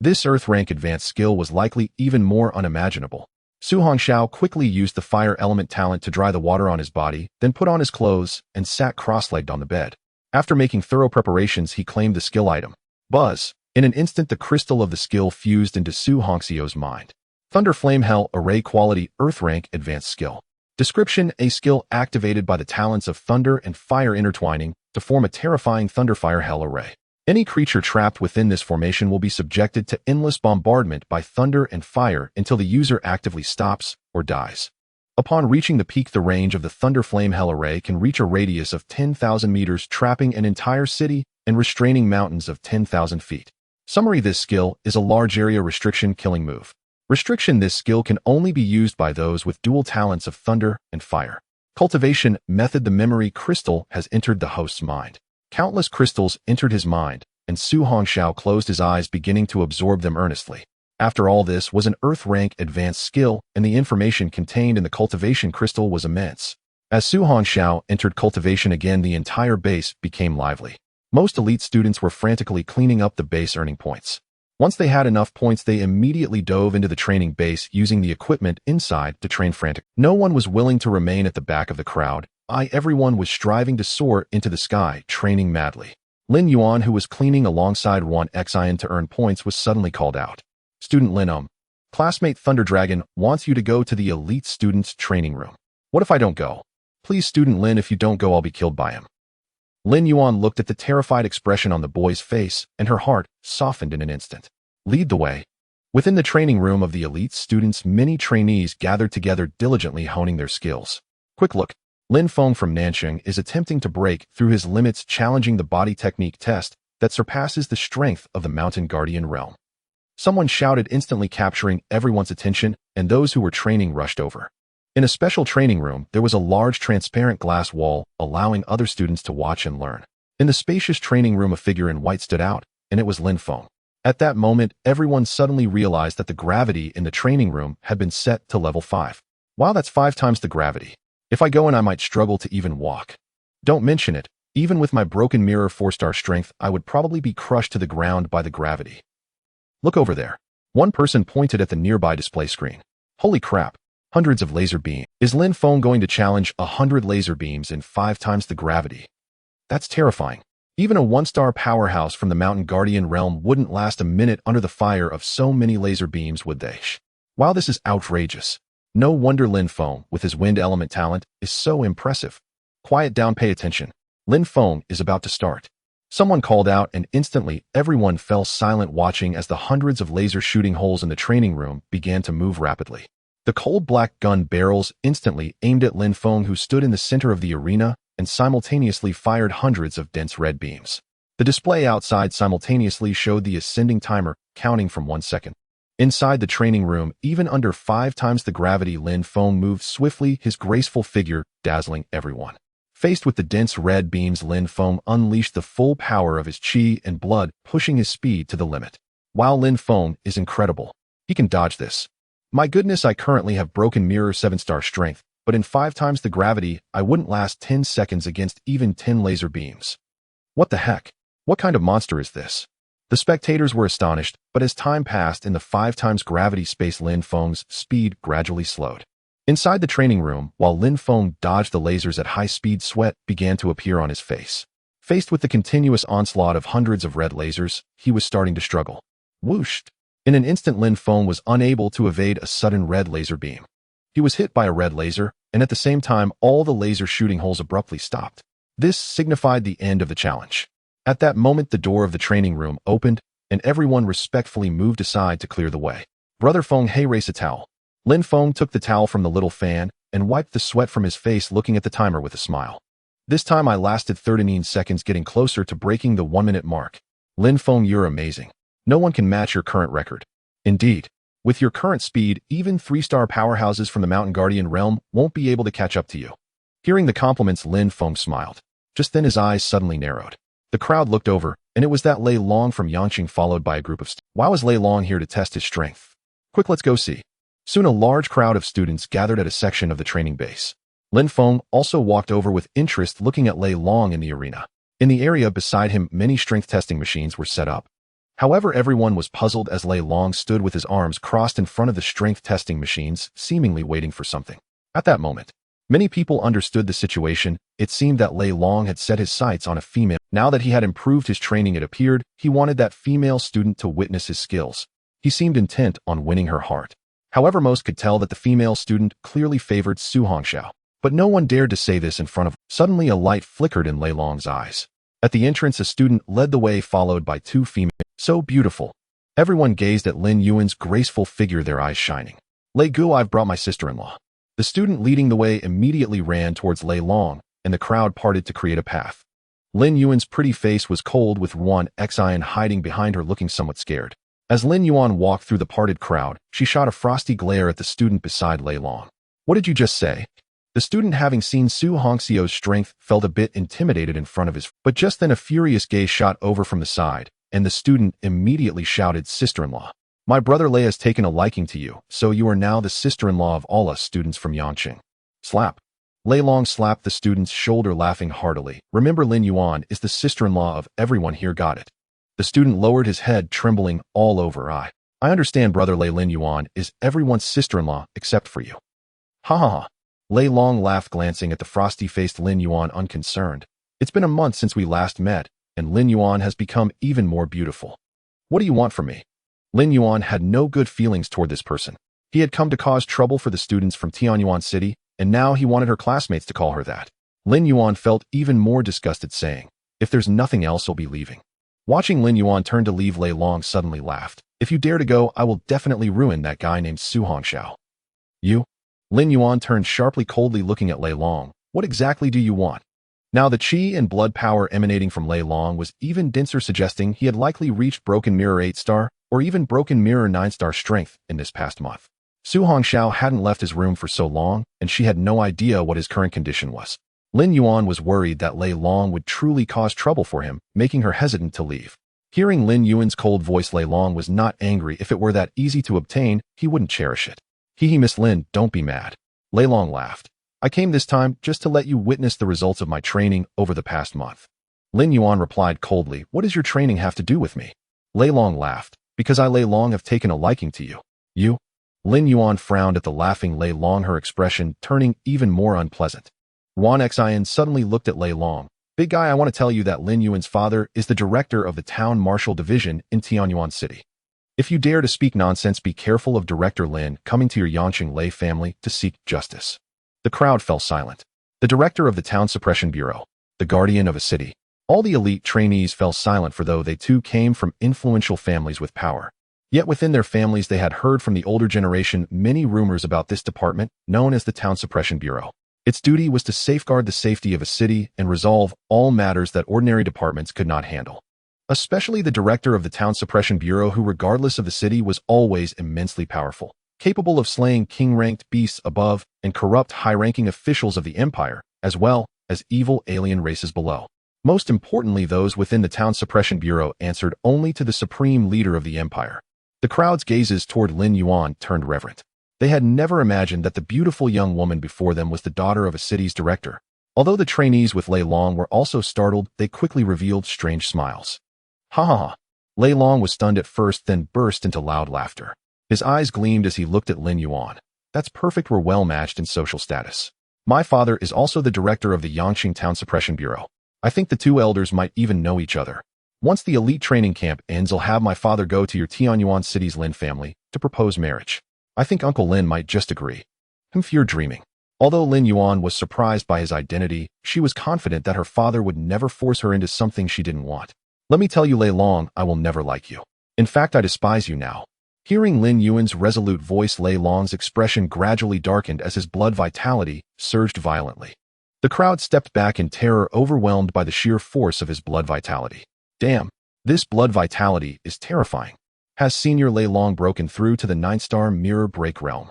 This Earth Rank Advanced skill was likely even more unimaginable. Su Hongxiao quickly used the fire element talent to dry the water on his body, then put on his clothes and sat cross-legged on the bed. After making thorough preparations, he claimed the skill item. Buzz! In an instant, the crystal of the skill fused into Su Hongxiao's mind. Thunder Flame Hell Array Quality Earth Rank Advanced Skill. Description: a skill activated by the talents of thunder and fire intertwining to form a terrifying thunderfire hell array. Any creature trapped within this formation will be subjected to endless bombardment by thunder and fire until the user actively stops or dies. Upon reaching the peak, the range of the Thunder Flame Hell Array can reach a radius of 10,000 meters, trapping an entire city and restraining mountains of 10,000 feet. Summary: this skill is a large area restriction killing move. Restriction: this skill can only be used by those with dual talents of thunder and fire. Cultivation method: the memory crystal has entered the host's mind. Countless crystals entered his mind, and Su Hongxiao closed his eyes, beginning to absorb them earnestly. After all, this was an Earth Rank Advanced skill, and the information contained in the cultivation crystal was immense. As Su Hongxiao entered cultivation again, the entire base became lively. Most elite students were frantically cleaning up the base, earning points. Once they had enough points, they immediately dove into the training base, using the equipment inside to train frantically. No one was willing to remain at the back of the crowd. Everyone was striving to soar into the sky, training madly. Lin Yuan, who was cleaning alongside Wan Xian to earn points, was suddenly called out. Student Lin, classmate Thunder Dragon wants you to go to the elite students' training room. What if I don't go? Please, student Lin, if you don't go, I'll be killed by him. Lin Yuan looked at the terrified expression on the boy's face, and her heart softened in an instant. Lead the way. Within the training room of the elite students, many trainees gathered together, diligently honing their skills. Quick look. Lin Feng from Nanxing is attempting to break through his limits, challenging the body technique test that surpasses the strength of the Mountain Guardian realm. Someone shouted, instantly capturing everyone's attention, and those who were training rushed over. In a special training room, there was a large transparent glass wall, allowing other students to watch and learn. In the spacious training room, a figure in white stood out, and it was Lin Feng. At that moment, everyone suddenly realized that the gravity in the training room had been set to level 5. Wow, that's 5 times the gravity. If I go in, I might struggle to even walk. Don't mention it. Even with my broken mirror 4-star strength, I would probably be crushed to the ground by the gravity. Look over there. One person pointed at the nearby display screen. Holy crap. Hundreds of laser beams. Is Lin Feng going to challenge 100 laser beams in 5 times the gravity? That's terrifying. Even a 1-star powerhouse from the Mountain Guardian realm wouldn't last a minute under the fire of so many laser beams, would they? Wow, this is outrageous. No wonder Lin Feng, with his wind element talent, is so impressive. Quiet down, pay attention. Lin Feng is about to start. Someone called out, and instantly everyone fell silent, watching as the hundreds of laser shooting holes in the training room began to move rapidly. The cold black gun barrels instantly aimed at Lin Feng, who stood in the center of the arena, and simultaneously fired hundreds of dense red beams. The display outside simultaneously showed the ascending timer, counting from 1 second. Inside the training room, even under 5 times the gravity, Lin Feng moved swiftly, his graceful figure dazzling everyone. Faced with the dense red beams, Lin Feng unleashed the full power of his qi and blood, pushing his speed to the limit. Wow, Lin Feng is incredible. He can dodge this. My goodness, I currently have broken mirror 7-star strength, but in 5 times the gravity, I wouldn't last 10 seconds against even 10 laser beams. What the heck? What kind of monster is this? The spectators were astonished, but as time passed in the 5 times gravity space, Lin Feng's speed gradually slowed. Inside the training room, while Lin Feng dodged the lasers at high speed, sweat began to appear on his face. Faced with the continuous onslaught of hundreds of red lasers, he was starting to struggle. Whoosh! In an instant, Lin Feng was unable to evade a sudden red laser beam. He was hit by a red laser, and at the same time, all the laser shooting holes abruptly stopped. This signified the end of the challenge. At that moment, the door of the training room opened, and everyone respectfully moved aside to clear the way. Brother Feng, hey, race a towel. Lin Feng took the towel from the little fan and wiped the sweat from his face, looking at the timer with a smile. This time I lasted 39 seconds, getting closer to breaking the 1-minute mark. Lin Feng, you're amazing. No one can match your current record. Indeed. With your current speed, even 3-star powerhouses from the Mountain Guardian realm won't be able to catch up to you. Hearing the compliments, Lin Feng smiled. Just then his eyes suddenly narrowed. The crowd looked over, and it was that Lei Long from Yangqing, followed by a group of students. Why was Lei Long here to test his strength? Quick, let's go see. Soon a large crowd of students gathered at a section of the training base. Lin Feng also walked over with interest, looking at Lei Long in the arena. In the area beside him, many strength testing machines were set up. However, everyone was puzzled as Lei Long stood with his arms crossed in front of the strength testing machines, seemingly waiting for something. At that moment, many people understood the situation. It seemed that Lei Long had set his sights on a female. Now that he had improved his training, it appeared he wanted that female student to witness his skills. He seemed intent on winning her heart. However, most could tell that the female student clearly favored Su Hongxiao. But no one dared to say this in front of her. Suddenly, a light flickered in Lei Long's eyes. At the entrance, a student led the way, followed by 2 females. So beautiful. Everyone gazed at Lin Yuan's graceful figure, their eyes shining. Lei Gu, I've brought my sister-in-law. The student leading the way immediately ran towards Lei Long, and the crowd parted to create a path. Lin Yuan's pretty face was cold, with One Xian hiding behind her, looking somewhat scared. As Lin Yuan walked through the parted crowd, she shot a frosty glare at the student beside Lei Long. What did you just say? The student, having seen Su Hongxiao's strength, felt a bit intimidated in front of his. But just then a furious gaze shot over from the side, and the student immediately shouted, "Sister-in-law, my brother Lei has taken a liking to you, so you are now the sister-in-law of all us students from Yangqing." Slap. Lei Long slapped the student's shoulder, laughing heartily. Remember, Lin Yuan is the sister-in-law of everyone here, got it? The student lowered his head, trembling all over. I understand, brother Lei. Lin Yuan is everyone's sister-in-law except for you. Ha ha ha. Lei Long laughed, glancing at the frosty-faced Lin Yuan unconcerned. It's been a month since we last met, and Lin Yuan has become even more beautiful. What do you want from me? Lin Yuan had no good feelings toward this person. He had come to cause trouble for the students from Tianyuan City, and now he wanted her classmates to call her that. Lin Yuan felt even more disgusted, saying, "If there's nothing else, I'll be leaving." Watching Lin Yuan turn to leave, Lei Long suddenly laughed. "If you dare to go, I will definitely ruin that guy named Su Hongxiao." "You?" Lin Yuan turned sharply, coldly looking at Lei Long. "What exactly do you want?" Now the chi and blood power emanating from Lei Long was even denser, suggesting he had likely reached Broken Mirror 8-star or even Broken Mirror 9-star strength in this past month. Su Hongxiao hadn't left his room for so long, and she had no idea what his current condition was. Lin Yuan was worried that Lei Long would truly cause trouble for him, making her hesitant to leave. Hearing Lin Yuan's cold voice, Lei Long was not angry. If it were that easy to obtain, he wouldn't cherish it. Miss Lin, don't be mad." Lei Long laughed. "I came this time just to let you witness the results of my training over the past month." Lin Yuan replied coldly, "What does your training have to do with me?" Lei Long laughed. "Because I, Lei Long, have taken a liking to you." "You?" Lin Yuan frowned at the laughing Lei Long, her expression turning even more unpleasant. Wan Xian suddenly looked at Lei Long. "Big guy, I want to tell you that Lin Yuan's father is the director of the Town Marshal Division in Tianyuan City. If you dare to speak nonsense, be careful of Director Lin coming to your Yangqing Lei family to seek justice." The crowd fell silent. The director of the Town Suppression Bureau, the guardian of a city. All the elite trainees fell silent, for though they too came from influential families with power, yet within their families they had heard from the older generation many rumors about this department known as the Town Suppression Bureau. Its duty was to safeguard the safety of a city and resolve all matters that ordinary departments could not handle. Especially the director of the Town Suppression Bureau, who regardless of the city was always immensely powerful, capable of slaying king-ranked beasts above and corrupt high-ranking officials of the empire, as well as evil alien races below. Most importantly, those within the Town Suppression Bureau answered only to the supreme leader of the empire. The crowd's gazes toward Lin Yuan turned reverent. They had never imagined that the beautiful young woman before them was the daughter of a city's director. Although the trainees with Lei Long were also startled, they quickly revealed strange smiles. "Ha ha ha." Lei Long was stunned at first, then burst into loud laughter. His eyes gleamed as he looked at Lin Yuan. "That's perfect, we're well matched in social status. My father is also the director of the Yangqing Town Suppression Bureau. I think the two elders might even know each other. Once the elite training camp ends, I'll have my father go to your Tianyuan City's Lin family to propose marriage. I think Uncle Lin might just agree." You're dreaming. Although Lin Yuan was surprised by his identity, she was confident that her father would never force her into something she didn't want. "Let me tell you, Lei Long, I will never like you. In fact, I despise you now." Hearing Lin Yuan's resolute voice, Lei Long's expression gradually darkened as his blood vitality surged violently. The crowd stepped back in terror, overwhelmed by the sheer force of his blood vitality. "Damn, this blood vitality is terrifying. Has Senior Lei Long broken through to the 9-star mirror break realm?"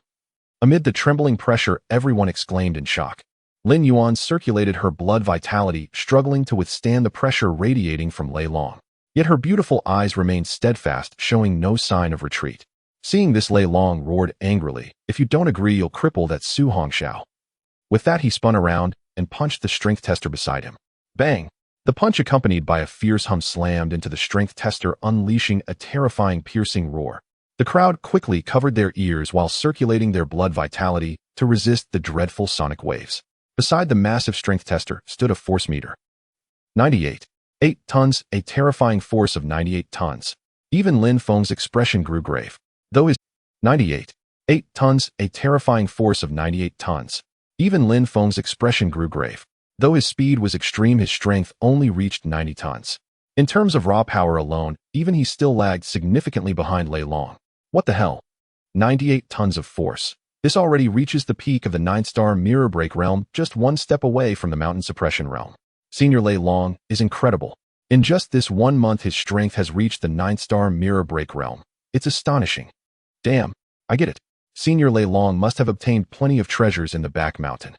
Amid the trembling pressure, everyone exclaimed in shock. Lin Yuan circulated her blood vitality, struggling to withstand the pressure radiating from Lei Long. Yet her beautiful eyes remained steadfast, showing no sign of retreat. Seeing this, Lei Long roared angrily, "If you don't agree, you'll cripple that Su Hongxiao." With that, he spun around and punched the strength tester beside him. Bang! The punch, accompanied by a fierce hum, slammed into the strength tester, unleashing a terrifying, piercing roar. The crowd quickly covered their ears while circulating their blood vitality to resist the dreadful sonic waves. Beside the massive strength tester stood a force meter. 98 tons, a terrifying force of 98 tons. Even Lin Feng's expression grew grave. Though his 98 tons, a terrifying force of 98 tons. Even Lin Feng's expression grew grave. Though his speed was extreme, his strength only reached 90 tons. In terms of raw power alone, even he still lagged significantly behind Lei Long. What the hell? 98 tons of force. This already reaches the peak of the 9-star mirror break realm, just one step away from the mountain suppression realm. Senior Lei Long is incredible. In just this 1 month, his strength has reached the 9-star mirror break realm. It's astonishing. Damn, I get it. Senior Lei Long must have obtained plenty of treasures in the back mountain.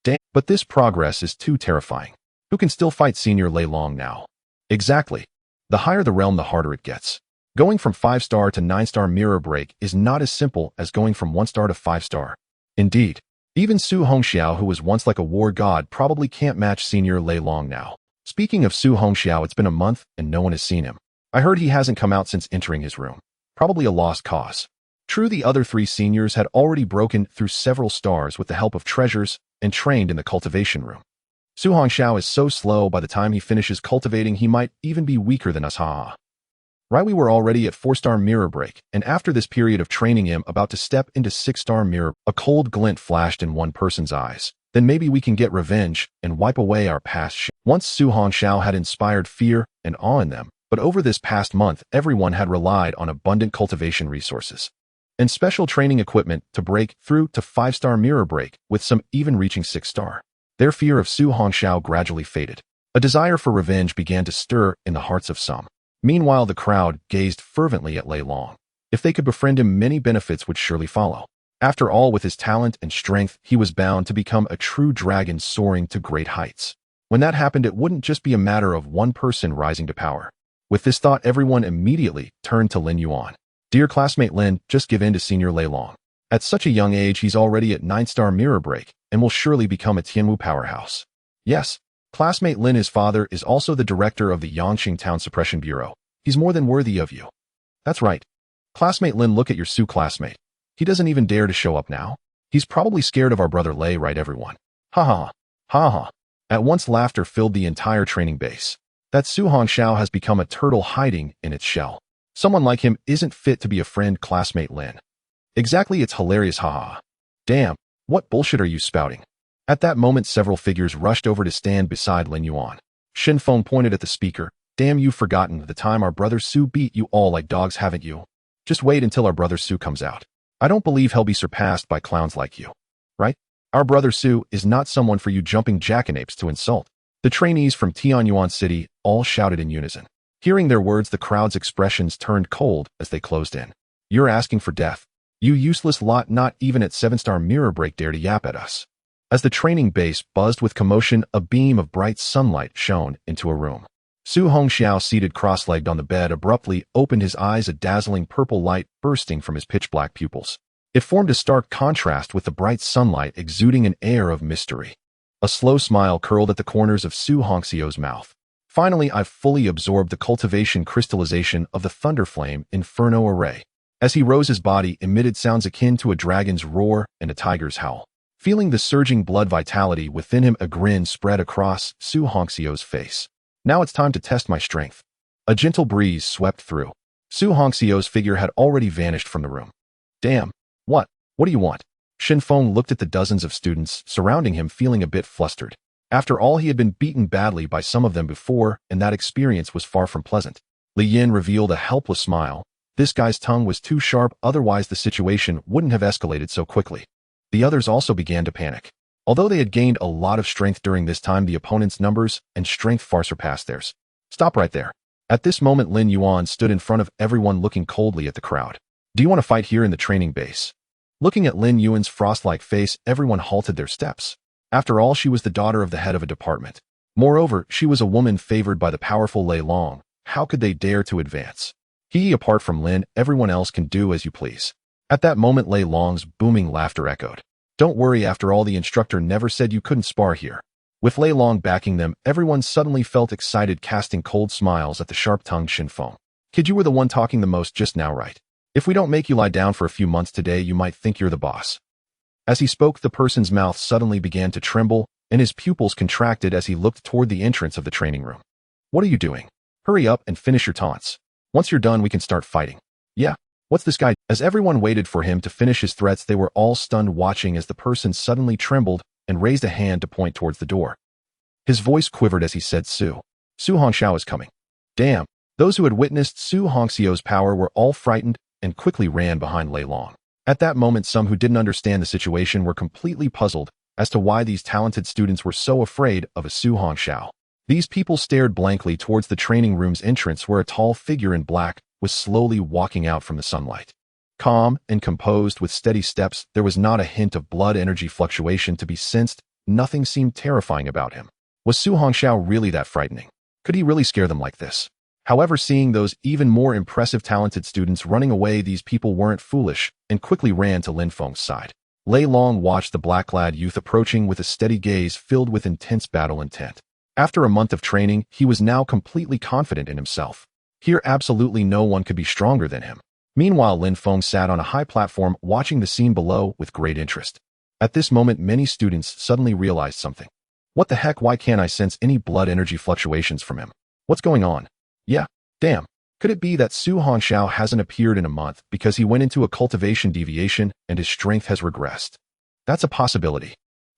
Damn, but this progress is too terrifying. Who can still fight Senior Lei Long now? Exactly. The higher the realm, the harder it gets. Going from 5-star to 9-star mirror break is not as simple as going from 1-star to 5-star. Indeed, even Su Hongxiao, who was once like a war god, probably can't match Senior Lei Long now. Speaking of Su Hongxiao, it's been a month and no one has seen him. I heard he hasn't come out since entering his room. Probably a lost cause. True, the other 3 seniors had already broken through several stars with the help of treasures and trained in the cultivation room. Su Hongxiao is so slow, by the time he finishes cultivating, he might even be weaker than us. Ha. Right, we were already at 4-star mirror break, and after this period of training him about to step into 6-star mirror, a cold glint flashed in one person's eyes. Then maybe we can get revenge and wipe away our past. Once Su Hongxiao had inspired fear and awe in them, but over this past month, everyone had relied on abundant cultivation resources and special training equipment to break through to 5-star mirror break, with some even reaching 6-star. Their fear of Su Hongxiao gradually faded. A desire for revenge began to stir in the hearts of some. Meanwhile, the crowd gazed fervently at Lei Long. If they could befriend him, many benefits would surely follow. After all, with his talent and strength, he was bound to become a true dragon soaring to great heights. When that happened, it wouldn't just be a matter of one person rising to power. With this thought, everyone immediately turned to Lin Yuan. Dear classmate Lin, just give in to Senior Lei Long. At such a young age, he's already at 9-star mirror break and will surely become a Tianwu powerhouse. Yes. Classmate Lin, his father, is also the director of the Yangqing Town Suppression Bureau. He's more than worthy of you. That's right. Classmate Lin, look at your Su classmate. He doesn't even dare to show up now. He's probably scared of our brother Lei, right everyone? Ha ha. Ha ha. At once laughter filled the entire training base. That Su Hongxiao has become a turtle hiding in its shell. Someone like him isn't fit to be a friend, classmate Lin. Exactly, it's hilarious, ha ha. Damn, what bullshit are you spouting? At that moment, several figures rushed over to stand beside Lin Yuan. Shin Feng pointed at the speaker. Damn, you've forgotten the time our brother Su beat you all like dogs, haven't you? Just wait until our brother Su comes out. I don't believe he'll be surpassed by clowns like you. Right? Our brother Su is not someone for you jumping jackanapes to insult. The trainees from Tianyuan City all shouted in unison. Hearing their words, the crowd's expressions turned cold as they closed in. You're asking for death. You useless lot, not even at 7-star mirror break dare to yap at us. As the training base buzzed with commotion, a beam of bright sunlight shone into a room. Su Hongxiao, seated cross-legged on the bed, abruptly opened his eyes, a dazzling purple light bursting from his pitch-black pupils. It formed a stark contrast with the bright sunlight, exuding an air of mystery. A slow smile curled at the corners of Su Hongxiao's mouth. Finally, I've fully absorbed the cultivation crystallization of the Thunderflame Inferno Array. As he rose, his body emitted sounds akin to a dragon's roar and a tiger's howl. Feeling the surging blood vitality within him, a grin spread across Su Hongxiao's face. Now it's time to test my strength. A gentle breeze swept through. Su Hongxiao's figure had already vanished from the room. Damn. What do you want? Shin Feng looked at the dozens of students surrounding him, feeling a bit flustered. After all, he had been beaten badly by some of them before, and that experience was far from pleasant. Li Yin revealed a helpless smile. This guy's tongue was too sharp, otherwise the situation wouldn't have escalated so quickly. The others also began to panic. Although they had gained a lot of strength during this time, the opponent's numbers and strength far surpassed theirs. Stop right there. At this moment, Lin Yuan stood in front of everyone, looking coldly at the crowd. Do you want to fight here in the training base? Looking at Lin Yuan's frost-like face, everyone halted their steps. After all, she was the daughter of the head of a department. Moreover, she was a woman favored by the powerful Lei Long. How could they dare to advance? Apart from Lin, everyone else can do as you please. At that moment, Lei Long's booming laughter echoed. Don't worry, after all, the instructor never said you couldn't spar here. With Lei Long backing them, everyone suddenly felt excited, casting cold smiles at the sharp-tongued Shin Feng. Kid, you were the one talking the most just now, right? If we don't make you lie down for a few months today, you might think you're the boss. As he spoke, the person's mouth suddenly began to tremble, and his pupils contracted as he looked toward the entrance of the training room. What are you doing? Hurry up and finish your taunts. Once you're done, we can start fighting. Yeah, what's this guy? As everyone waited for him to finish his threats, they were all stunned, watching as the person suddenly trembled and raised a hand to point towards the door. His voice quivered as he said, Su Hongxiao is coming. Damn. Those who had witnessed Su Hongxiao's power were all frightened and quickly ran behind Lei Long. At that moment, some who didn't understand the situation were completely puzzled as to why these talented students were so afraid of a Su Hongxiao. These people stared blankly towards the training room's entrance, where a tall figure in black was slowly walking out from the sunlight. Calm and composed with steady steps, there was not a hint of blood energy fluctuation to be sensed. Nothing seemed terrifying about him. Was Su Hongxiao really that frightening? Could he really scare them like this? However, seeing those even more impressive talented students running away, these people weren't foolish and quickly ran to Lin Feng's side. Lei Long watched the black-clad youth approaching with a steady gaze filled with intense battle intent. After a month of training, he was now completely confident in himself. Here, absolutely no one could be stronger than him. Meanwhile, Lin Feng sat on a high platform watching the scene below with great interest. At this moment, many students suddenly realized something. What the heck? Why can't I sense any blood energy fluctuations from him? What's going on? Yeah, damn. Could it be that Su Hongxiao hasn't appeared in a month because he went into a cultivation deviation and his strength has regressed? That's a possibility.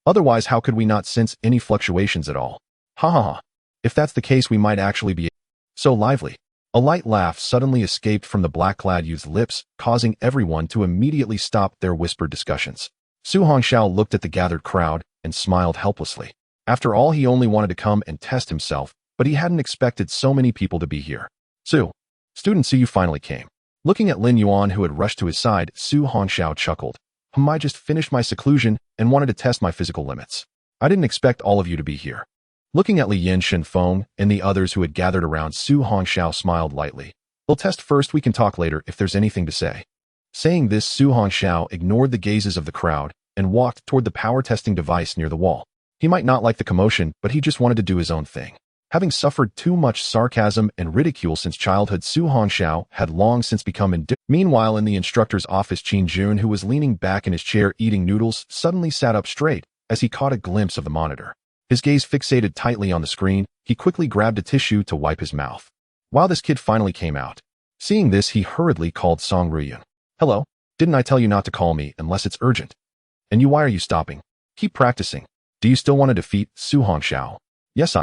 Otherwise, how could we not sense any fluctuations at all? Ha ha ha. If that's the case, we might actually be so lively. A light laugh suddenly escaped from the black-clad youth's lips, causing everyone to immediately stop their whispered discussions. Su Hongxiao looked at the gathered crowd and smiled helplessly. After all, he only wanted to come and test himself, but he hadn't expected so many people to be here. Student, you finally came. Looking at Lin Yuan, who had rushed to his side, Su Hongxiao chuckled. I just finished my seclusion and wanted to test my physical limits. I didn't expect all of you to be here. Looking at Li Yin Shenfeng and the others who had gathered around, Su Hongxiao smiled lightly. We'll test first, we can talk later if there's anything to say. Saying this, Su Hongxiao ignored the gazes of the crowd and walked toward the power testing device near the wall. He might not like the commotion, but he just wanted to do his own thing. Having suffered too much sarcasm and ridicule since childhood, Su Hongxiao had long since become indifferent. Meanwhile, in the instructor's office, Qin Jun, who was leaning back in his chair eating noodles, suddenly sat up straight as he caught a glimpse of the monitor. His gaze fixated tightly on the screen, he quickly grabbed a tissue to wipe his mouth. Wow, this kid finally came out. Seeing this, he hurriedly called Song Ruyun. Hello? Didn't I tell you not to call me unless it's urgent? And why are you stopping? Keep practicing. Do you still want to defeat Su Hongxiao? Yes,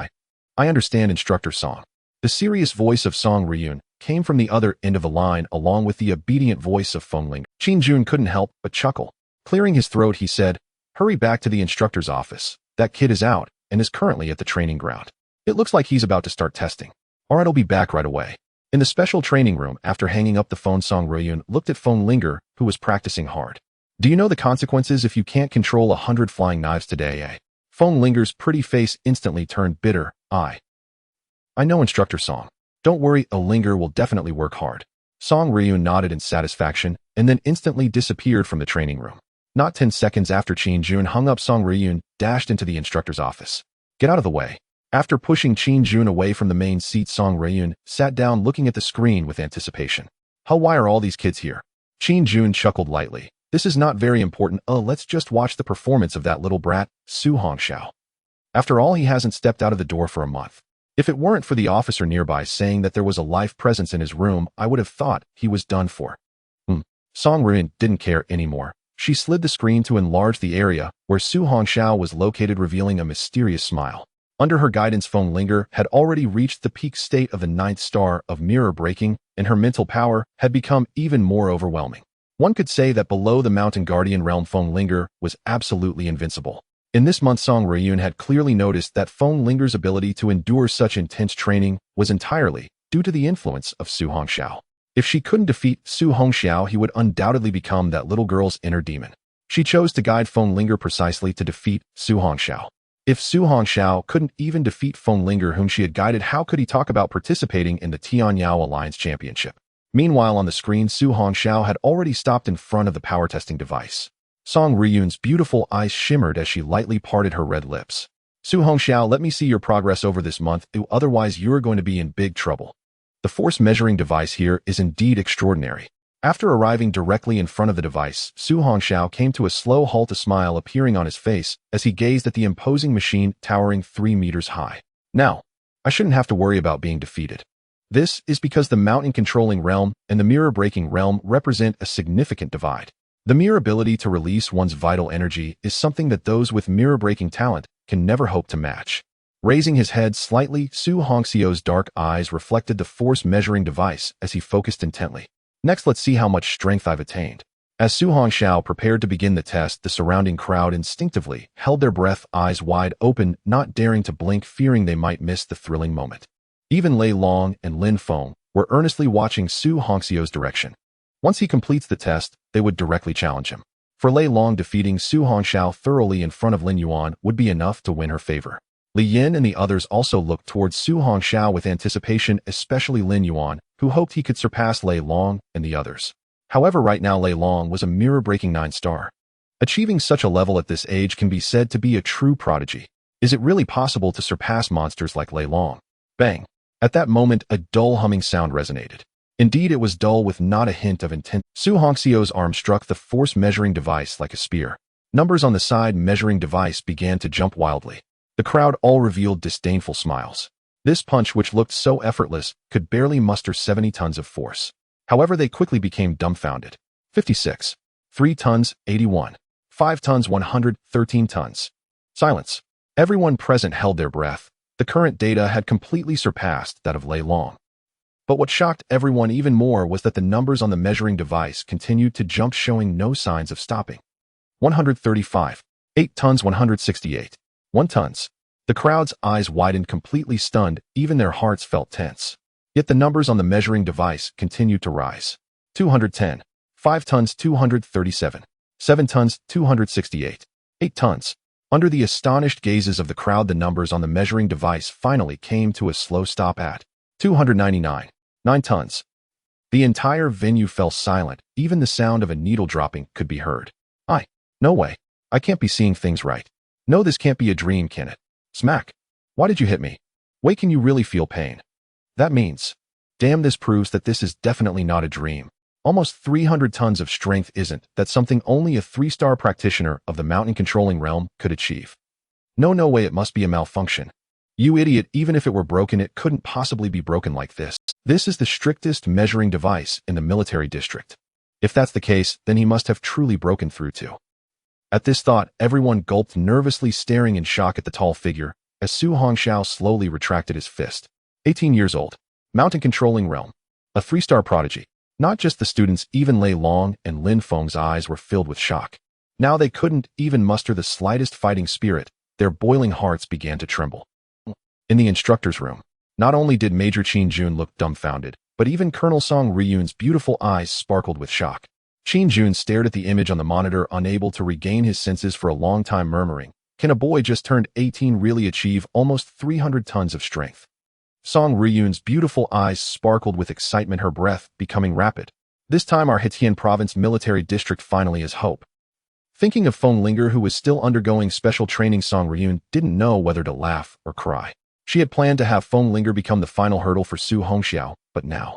I understand, Instructor Song. The serious voice of Song Ruyun came from the other end of the line along with the obedient voice of Feng Ling. Qin Jun couldn't help but chuckle. Clearing his throat, he said, Hurry back to the instructor's office. That kid is out and is currently at the training ground. It looks like he's about to start testing. Alright, I'll be back right away. In the special training room, after hanging up the phone, Song Ruyun looked at Feng Linger, who was practicing hard. Do you know the consequences if you can't control 100 flying knives today, eh? Feng Linger's pretty face instantly turned bitter. I know, Instructor Song. Don't worry, Linger will definitely work hard. Song Ruyun nodded in satisfaction and then instantly disappeared from the training room. Not 10 seconds after Qin Jun hung up, Song Ruyun dashed into the instructor's office. Get out of the way. After pushing Qin Jun away from the main seat, Song Ruyun sat down looking at the screen with anticipation. Why are all these kids here? Qin Jun chuckled lightly. This is not very important. Let's just watch the performance of that little brat, Su Hongxiao. After all, he hasn't stepped out of the door for a month. If it weren't for the officer nearby saying that there was a life presence in his room, I would have thought he was done for. Song Ruyun didn't care anymore. She slid the screen to enlarge the area where Su Hongxiao was located, revealing a mysterious smile. Under her guidance, Feng Linger had already reached the peak state of the 9th star of mirror breaking, and her mental power had become even more overwhelming. One could say that below the Mountain Guardian realm, Feng Linger was absolutely invincible. In this month, Song Ruyun had clearly noticed that Feng Linger's ability to endure such intense training was entirely due to the influence of Su Hongxiao. If she couldn't defeat Su Hongxiao, he would undoubtedly become that little girl's inner demon. She chose to guide Feng Linger precisely to defeat Su Hongxiao. If Su Hongxiao couldn't even defeat Feng Linger, whom she had guided, how could he talk about participating in the Tianyao Alliance Championship? Meanwhile, on the screen, Su Hongxiao had already stopped in front of the power testing device. Song Ruyun's beautiful eyes shimmered as she lightly parted her red lips. Su Hongxiao, let me see your progress over this month, otherwise you're going to be in big trouble. The force measuring device here is indeed extraordinary. After arriving directly in front of the device, Su Hongxiao came to a slow halt, a smile appearing on his face as he gazed at the imposing machine towering 3 meters high. Now, I shouldn't have to worry about being defeated. This is because the mountain-controlling realm and the mirror-breaking realm represent a significant divide. The mere ability to release one's vital energy is something that those with mirror-breaking talent can never hope to match. Raising his head slightly, Su Hongxiao's dark eyes reflected the force-measuring device as he focused intently. Next, let's see how much strength I've attained. As Su Hongxiao prepared to begin the test, the surrounding crowd instinctively held their breath, eyes wide open, not daring to blink, fearing they might miss the thrilling moment. Even Lei Long and Lin Feng were earnestly watching Su Hongxiao's direction. Once he completes the test, they would directly challenge him. For Lei Long, defeating Su Hongxiao thoroughly in front of Lin Yuan would be enough to win her favor. Li Yin and the others also looked towards Su Hongxiao with anticipation, especially Lin Yuan, who hoped he could surpass Lei Long and the others. However, right now Lei Long was a mirror-breaking 9-star. Achieving such a level at this age can be said to be a true prodigy. Is it really possible to surpass monsters like Lei Long? Bang! At that moment, a dull humming sound resonated. Indeed, it was dull with not a hint of intent. Su Hongxiao's arm struck the force-measuring device like a spear. Numbers on the side measuring device began to jump wildly. The crowd all revealed disdainful smiles. This punch, which looked so effortless, could barely muster 70 tons of force. However, they quickly became dumbfounded. 56. 3 tons, 81. 5 tons, 113 tons. Silence. Everyone present held their breath. The current data had completely surpassed that of Lei Long. But what shocked everyone even more was that the numbers on the measuring device continued to jump, showing no signs of stopping. 135. 8 tons, 168. 1 tons. The crowd's eyes widened, completely stunned, even their hearts felt tense. Yet the numbers on the measuring device continued to rise. 210. 5 tons, 237. 7 tons, 268. 8 tons. Under the astonished gazes of the crowd, the numbers on the measuring device finally came to a slow stop at 299. 9 tons. The entire venue fell silent. Even the sound of a needle dropping could be heard. No way. I can't be seeing things right. No, this can't be a dream, can it? Smack. Why did you hit me? Wait, can you really feel pain? That means, damn, this proves that this is definitely not a dream. Almost 300 tons of strength isn't that something only a 3-star practitioner of the mountain controlling realm could achieve. No way, it must be a malfunction. You idiot, even if it were broken, it couldn't possibly be broken like this. This is the strictest measuring device in the military district. If that's the case, then he must have truly broken through too. At this thought, everyone gulped, nervously staring in shock at the tall figure, as Su Hongxiao slowly retracted his fist. 18 years old. Mountain controlling realm. A 3-star prodigy. Not just the students, even Lei Long and Lin Feng's eyes were filled with shock. Now they couldn't even muster the slightest fighting spirit. Their boiling hearts began to tremble. In the instructor's room, not only did Major Qin Jun look dumbfounded, but even Colonel Song Ryun's beautiful eyes sparkled with shock. Qin Jun stared at the image on the monitor, unable to regain his senses for a long time, murmuring, "Can a boy just turned 18 really achieve almost 300 tons of strength?" Song Ryun's beautiful eyes sparkled with excitement, her breath becoming rapid. This time our Hetian province military district finally has hope. Thinking of Feng Linger, who was still undergoing special training, Song Ryun didn't know whether to laugh or cry. She had planned to have Feng Linger become the final hurdle for Su Hongxiao, but now,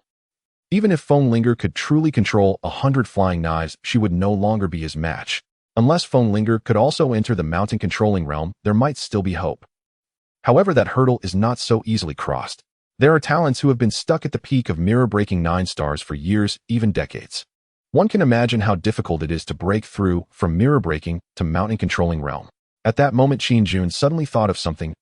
even if Feng Linger could truly control 100 flying knives, she would no longer be his match. Unless Feng Linger could also enter the mountain controlling realm, there might still be hope. However, that hurdle is not so easily crossed. There are talents who have been stuck at the peak of mirror-breaking 9 stars for years, even decades. One can imagine how difficult it is to break through from mirror-breaking to mountain controlling realm. At that moment, Qin Jun suddenly thought of something.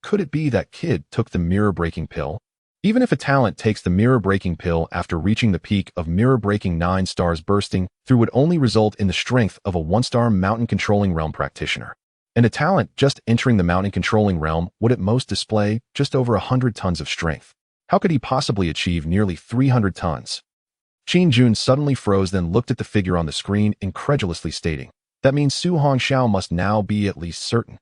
Could it be that kid took the mirror-breaking pill? Even if a talent takes the mirror-breaking pill after reaching the peak of mirror-breaking 9 stars, bursting through would only result in the strength of a 1-star mountain controlling realm practitioner. And a talent just entering the mountain controlling realm would at most display just over 100 tons of strength. How could he possibly achieve nearly 300 tons? Qin Jun suddenly froze, then looked at the figure on the screen, incredulously stating, "That means Su Hongxiao must now be at least certain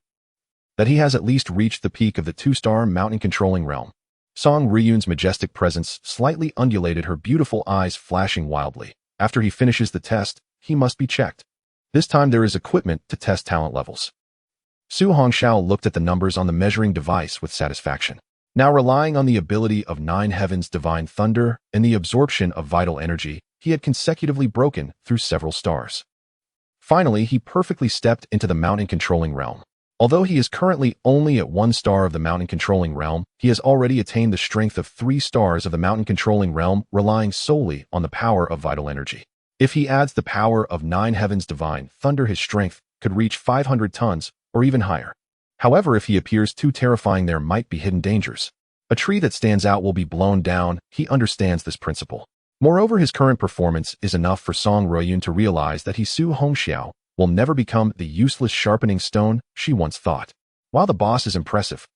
that he has at least reached the peak of the 2-star mountain controlling realm." Song Ryun's majestic presence slightly undulated, her beautiful eyes flashing wildly. After he finishes the test, he must be checked. This time there is equipment to test talent levels. Su Hongxiao looked at the numbers on the measuring device with satisfaction. Now, relying on the ability of 9 heavens, divine thunder, and the absorption of vital energy, he had consecutively broken through several stars. Finally, he perfectly stepped into the mountain controlling realm. Although he is currently only at 1 star of the mountain controlling realm, he has already attained the strength of 3 stars of the mountain controlling realm, relying solely on the power of vital energy. If he adds the power of 9 heavens divine thunder, his strength could reach 500 tons or even higher. However, if he appears too terrifying, there might be hidden dangers. A tree that stands out will be blown down. He understands this principle. Moreover, his current performance is enough for Song Ryun to realize that Su Hongxiao will never become the useless sharpening stone she once thought. Wow, the boss is impressive.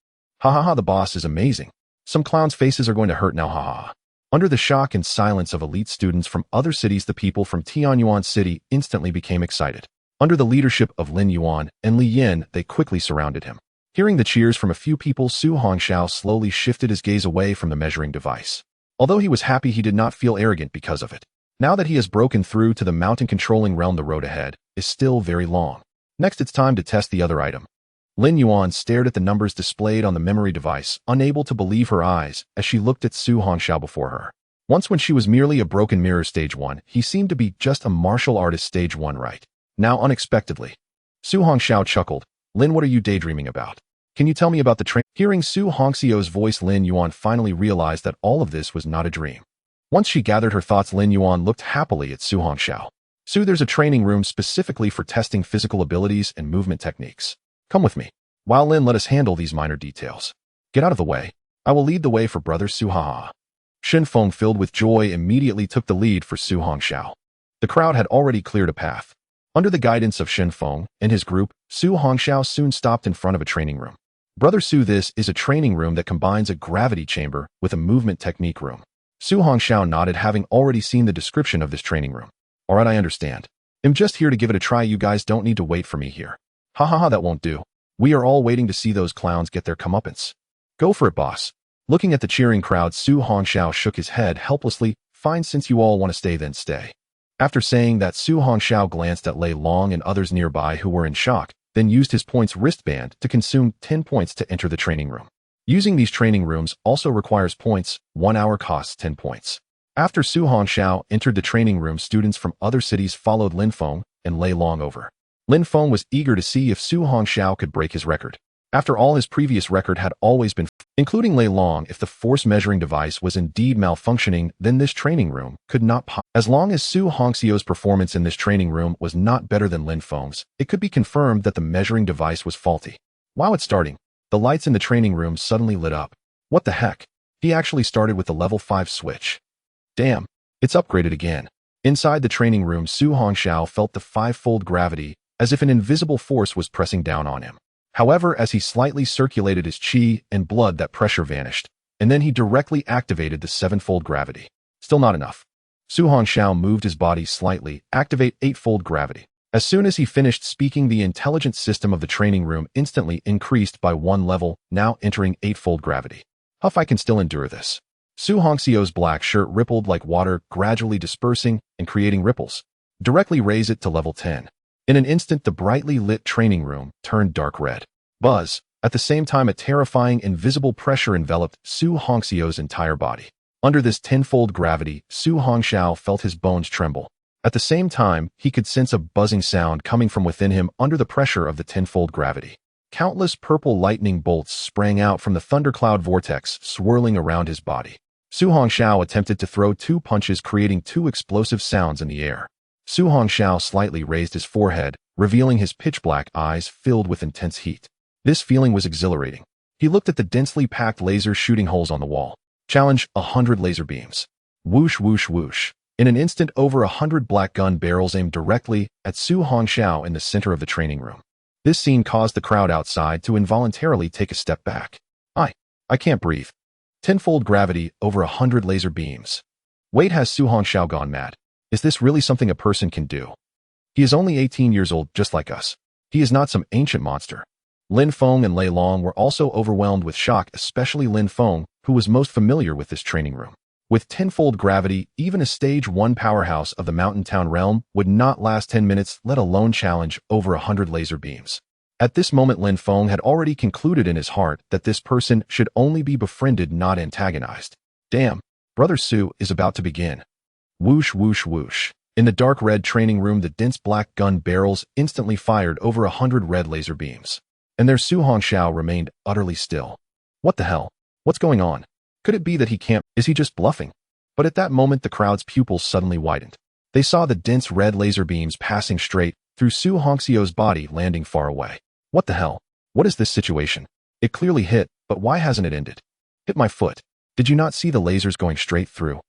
The boss is amazing. Some clowns' faces are going to hurt now, Under the shock and silence of elite students from other cities, the people from Tianyuan City instantly became excited. Under the leadership of Lin Yuan and Li Yin, they quickly surrounded him. Hearing the cheers from a few people, Su Hongxiao slowly shifted his gaze away from the measuring device. Although he was happy, he did not feel arrogant because of it. Now that he has broken through to the mountain controlling realm, the road ahead is still very long. Next, it's time to test the other item. Lin Yuan stared at the numbers displayed on the memory device, unable to believe her eyes as she looked at Su Hongxiao before her. Once, when she was merely a broken mirror stage 1, he seemed to be just a martial artist stage 1, right? Now, unexpectedly, Su Hongxiao chuckled. "Lin, what are you daydreaming about? Can you tell me about the train? Hearing Su Hongxiu's voice, Lin Yuan finally realized that all of this was not a dream. Once she gathered her thoughts, Lin Yuan looked happily at Su Hongxiao. Su, there's a training room specifically for testing physical abilities and movement techniques. Come with me. While Lin, let us handle these minor details. Get out of the way. I will lead the way for brother Su. Ha. Shen Feng, filled with joy, immediately took the lead for Su Hongxiao. The crowd had already cleared a path. Under the guidance of Shen Feng and his group, Su Hongxiao soon stopped in front of a training room. Brother Su, this is a training room that combines a gravity chamber with a movement technique room. Su Hongxiao nodded, having already seen the description of this training room. Alright, I understand. I'm just here to give it a try. You guys don't need to wait for me here. Ha, that won't do. We are all waiting to see those clowns get their comeuppance. Go for it, boss. Looking at the cheering crowd, Su Hongxiao shook his head helplessly. Fine, since you all want to stay, then stay. After saying that, Su Hongxiao glanced at Lei Long and others nearby who were in shock, then used his points wristband to consume 10 points to enter the training room. Using these training rooms also requires points. 1 hour costs 10 points. After Su Hongxiao entered the training room, students from other cities followed Lin Feng and Lei Long over. Lin Feng was eager to see if Su Hongxiao could break his record. After all, his previous record had always been, including Lei Long. If the force measuring device was indeed malfunctioning, then this training room could not As long as Su Hongxiu's performance in this training room was not better than Lin Feng's, it could be confirmed that the measuring device was faulty. While it's starting, the lights in the training room suddenly lit up. What the heck? He actually started with the level 5 switch. Damn, it's upgraded again. Inside the training room, Su Hongxiao felt the 5-fold gravity, as if an invisible force was pressing down on him. However, as he slightly circulated his qi and blood, that pressure vanished, and then he directly activated the 7-fold gravity. Still not enough. Su Hongxiao moved his body slightly, activate 8-fold gravity. As soon as he finished speaking, the intelligence system of the training room instantly increased by 1 level, now entering 8-fold gravity. Huff, I can still endure this. Su Hongxiu's black shirt rippled like water, gradually dispersing and creating ripples. Directly raise it to level 10. In an instant, the brightly lit training room turned dark red. Buzz. At the same time, a terrifying invisible pressure enveloped Su Hongxiu's entire body. Under this 10-fold gravity, Su Hongxiao felt his bones tremble. At the same time, he could sense a buzzing sound coming from within him under the pressure of the 10-fold gravity. Countless purple lightning bolts sprang out from the thundercloud vortex, swirling around his body. Su Hongxiao attempted to throw 2 punches, creating 2 explosive sounds in the air. Su Hongxiao slightly raised his forehead, revealing his pitch-black eyes filled with intense heat. This feeling was exhilarating. He looked at the densely packed laser shooting holes on the wall. Challenge: 100 laser beams. Whoosh, whoosh, whoosh. In an instant, over 100 black gun barrels aimed directly at Su Hongxiao in the center of the training room. This scene caused the crowd outside to involuntarily take a step back. I can't breathe. 10-fold gravity, over 100 laser beams. Wait, has Su Hongxiao gone mad? Is this really something a person can do? He is only 18 years old, just like us. He is not some ancient monster. Lin Feng and Lei Long were also overwhelmed with shock, especially Lin Feng, who was most familiar with this training room. With 10-fold gravity, even a stage 1 powerhouse of the mountain town realm would not last 10 minutes, let alone challenge over 100 laser beams. At this moment, Lin Feng had already concluded in his heart that this person should only be befriended, not antagonized. Damn, Brother Su is about to begin. Whoosh, whoosh, whoosh. In the dark red training room, the dense black gun barrels instantly fired over 100 red laser beams. And their Su Hongxiao remained utterly still. What the hell? What's going on? Could it be that he can't? Is he just bluffing? But at that moment, the crowd's pupils suddenly widened. They saw the dense red laser beams passing straight through Su Hongxiu's body, landing far away. What the hell? What is this situation? It clearly hit, but why hasn't it ended? Hit my foot. Did you not see the lasers going straight through?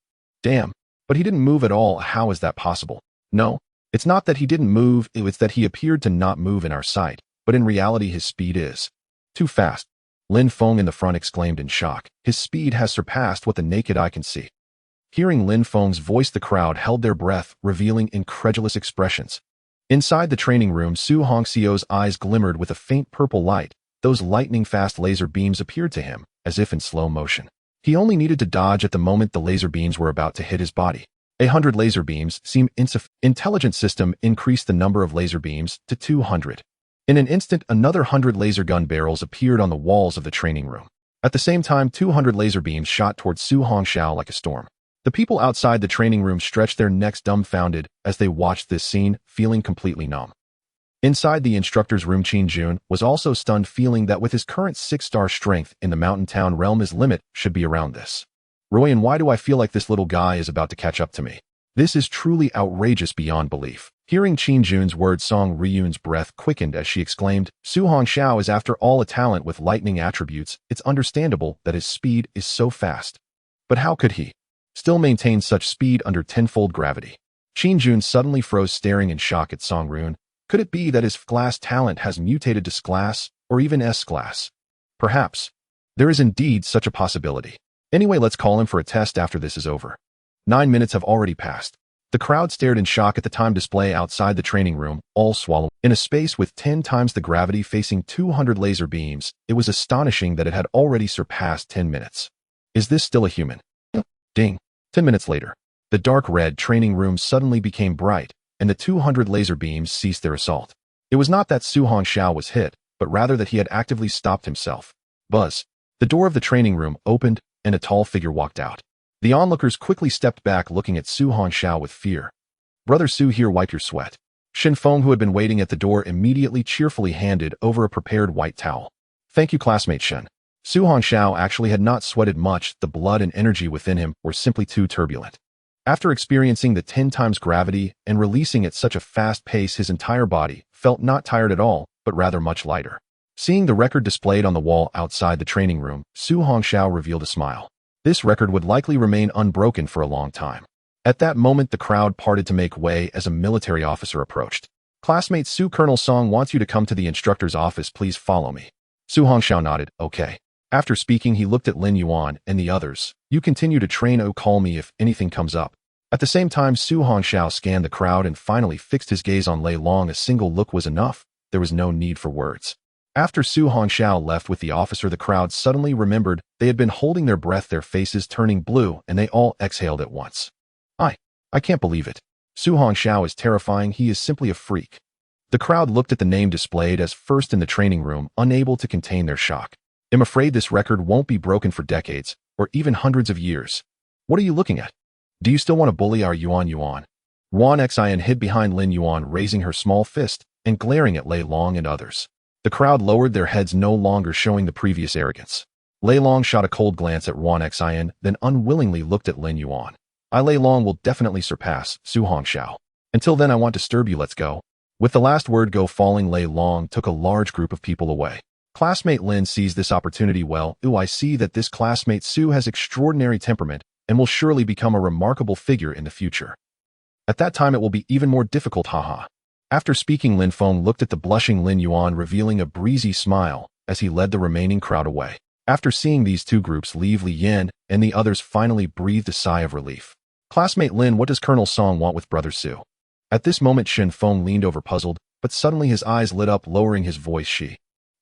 Damn. But he didn't move at all. How is that possible? No, it's not that he didn't move, it's that he appeared to not move in our sight, but in reality his speed is too fast. Lin Feng in the front exclaimed in shock. His speed has surpassed what the naked eye can see. Hearing Lin Feng's voice, the crowd held their breath, revealing incredulous expressions. Inside the training room, Su Hongxiu's eyes glimmered with a faint purple light. Those lightning-fast laser beams appeared to him, as if in slow motion. He only needed to dodge at the moment the laser beams were about to hit his body. 100 laser beams seemed insufficient. Intelligence system increased the number of laser beams to 200. In an instant, another 100 laser gun barrels appeared on the walls of the training room. At the same time, 200 laser beams shot towards Su Hongxiao like a storm. The people outside the training room stretched their necks dumbfounded as they watched this scene, feeling completely numb. Inside the instructor's room, Qin Jun was also stunned, feeling that with his current 6-star strength in the mountain town realm, his limit should be around this. Royan, why do I feel like this little guy is about to catch up to me? This is truly outrageous beyond belief. Hearing Qin Jun's words, Song Ryun's breath quickened as she exclaimed, Su Hongxiao is after all a talent with lightning attributes. It's understandable that his speed is so fast. But how could he still maintain such speed under tenfold gravity? Qin Jun suddenly froze, staring in shock at Song Ryun. Could it be that his glass talent has mutated to S-class or even S-class? Perhaps. There is indeed such a possibility. Anyway, let's call him for a test after this is over. 9 minutes have already passed. The crowd stared in shock at the time display outside the training room, all swallowed. In a space with 10 times the gravity facing 200 laser beams, it was astonishing that it had already surpassed 10 minutes. Is this still a human? Ding. 10 minutes later, the dark red training room suddenly became bright, and the 200 laser beams ceased their assault. It was not that Su Hongxiao was hit, but rather that he had actively stopped himself. Buzz. The door of the training room opened, and a tall figure walked out. The onlookers quickly stepped back, looking at Su Hongxiao with fear. Brother Su, here, wipe your sweat. Shin Feng, who had been waiting at the door, immediately cheerfully handed over a prepared white towel. Thank you, classmate Shen. Su Hongxiao actually had not sweated much. The blood and energy within him were simply too turbulent. After experiencing the 10 times gravity and releasing at such a fast pace, his entire body felt not tired at all, but rather much lighter. Seeing the record displayed on the wall outside the training room, Su Hongxiao revealed a smile. This record would likely remain unbroken for a long time. At that moment, the crowd parted to make way as a military officer approached. Classmate Su, Colonel Song wants you to come to the instructor's office. Please follow me. Su Hongxiao nodded. Okay. After speaking, he looked at Lin Yuan and the others. You continue to train. Oh, call me if anything comes up. At the same time, Su Hongxiao scanned the crowd and finally fixed his gaze on Lei Long. A single look was enough. There was no need for words. After Su Hongxiao left with the officer, the crowd suddenly remembered they had been holding their breath, their faces turning blue, and they all exhaled at once. I can't believe it. Su Hongxiao is terrifying. He is simply a freak. The crowd looked at the name displayed as first in the training room, unable to contain their shock. I'm afraid this record won't be broken for decades, or even hundreds of years. What are you looking at? Do you still want to bully our Yuan? Wan Xin hid behind Lin Yuan, raising her small fist and glaring at Lei Long and others. The crowd lowered their heads, no longer showing the previous arrogance. Lei Long shot a cold glance at Wan Xin, then unwillingly looked at Lin Yuan. Lei Long will definitely surpass Su Hongxiao. Until then, I won't disturb you. Let's go. With the last word go falling, Lei Long took a large group of people away. Classmate Lin seized this opportunity well. I see that this classmate Su has extraordinary temperament and will surely become a remarkable figure in the future. At that time, it will be even more difficult, haha. After speaking, Lin Feng looked at the blushing Lin Yuan, revealing a breezy smile as he led the remaining crowd away. After seeing these two groups leave, Li Yan and the others finally breathed a sigh of relief. Classmate Lin, what does Colonel Song want with Brother Su? At this moment, Shin Feng leaned over, puzzled, but suddenly his eyes lit up, lowering his voice.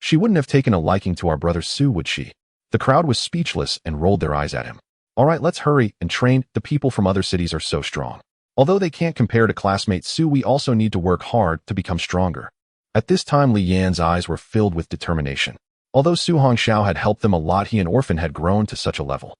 She wouldn't have taken a liking to our brother Su, would she? The crowd was speechless and rolled their eyes at him. All right, let's hurry and train. The people from other cities are so strong. Although they can't compare to classmate Su, we also need to work hard to become stronger. At this time, Li Yan's eyes were filled with determination. Although Su Hongxiao had helped them a lot, he, an orphan, had grown to such a level.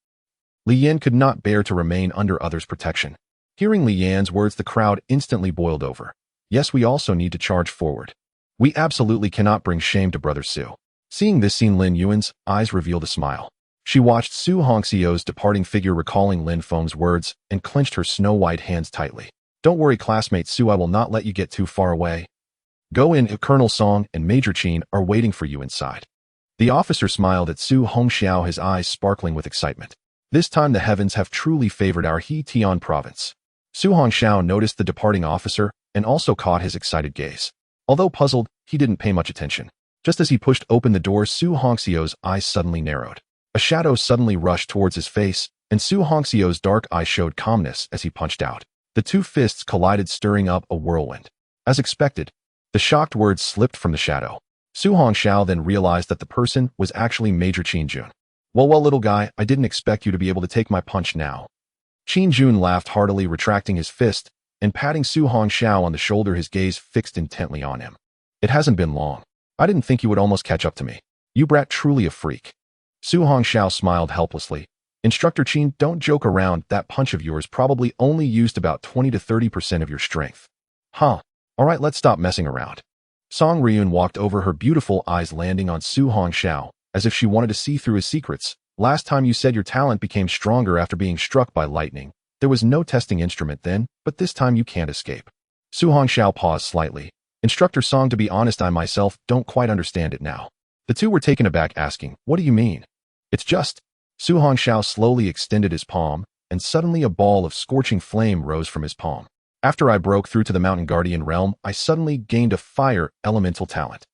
Li Yan could not bear to remain under others' protection. Hearing Li Yan's words, the crowd instantly boiled over. Yes, we also need to charge forward. We absolutely cannot bring shame to Brother Su. Seeing this scene, Lin Yuan's eyes revealed a smile. She watched Su Hongxiao's departing figure, recalling Lin Feng's words, and clenched her snow-white hands tightly. Don't worry, classmate Su, I will not let you get too far away. Go in, Colonel Song and Major Qin are waiting for you inside. The officer smiled at Su Hongxiao, his eyes sparkling with excitement. This time the heavens have truly favored our He-Tian province. Su Hongxiao noticed the departing officer and also caught his excited gaze. Although puzzled, he didn't pay much attention. Just as he pushed open the door, Su Hongxiao's eyes suddenly narrowed. A shadow suddenly rushed towards his face, and Su Hongxiao's dark eyes showed calmness as he punched out. The two fists collided, stirring up a whirlwind. As expected, the shocked words slipped from the shadow. Su Hongxiao then realized that the person was actually Major Qin Jun. Well, little guy, I didn't expect you to be able to take my punch now. Qin Jun laughed heartily, retracting his fist and patting Su Hongxiao on the shoulder, his gaze fixed intently on him. It hasn't been long. I didn't think you would almost catch up to me. You brat, truly a freak. Su Hongxiao smiled helplessly. Instructor Qin, don't joke around. That punch of yours probably only used about 20 to 30% of your strength. Huh. All right, let's stop messing around. Song Ryun walked over, her beautiful eyes landing on Su Hongxiao, as if she wanted to see through his secrets. Last time you said your talent became stronger after being struck by lightning. There was no testing instrument then, but this time you can't escape. Su Hongxiao paused slightly. Instructor Song, to be honest, I myself don't quite understand it now. The two were taken aback, asking, what do you mean? It's just... Su Hongxiao slowly extended his palm, and suddenly a ball of scorching flame rose from his palm. After I broke through to the Mountain Guardian realm, I suddenly gained a fire elemental talent.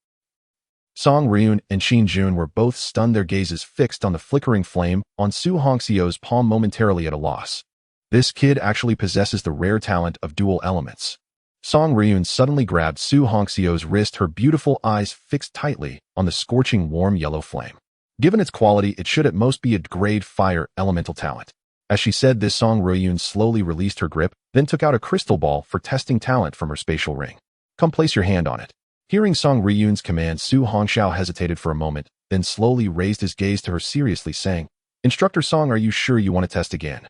Song Ryun and Qin Jun were both stunned, their gazes fixed on the flickering flame on Su Hongxiao's palm, momentarily at a loss. This kid actually possesses the rare talent of dual elements. Song Ryun suddenly grabbed Su Hongxiao's wrist, her beautiful eyes fixed tightly on the scorching warm yellow flame. Given its quality, it should at most be a grade fire elemental talent. As she said this, Song Ryun slowly released her grip, then took out a crystal ball for testing talent from her spatial ring. Come, place your hand on it. Hearing Song Ryun's command, Su Hongxiao hesitated for a moment, then slowly raised his gaze to her seriously, saying, Instructor Song, are you sure you want to test again?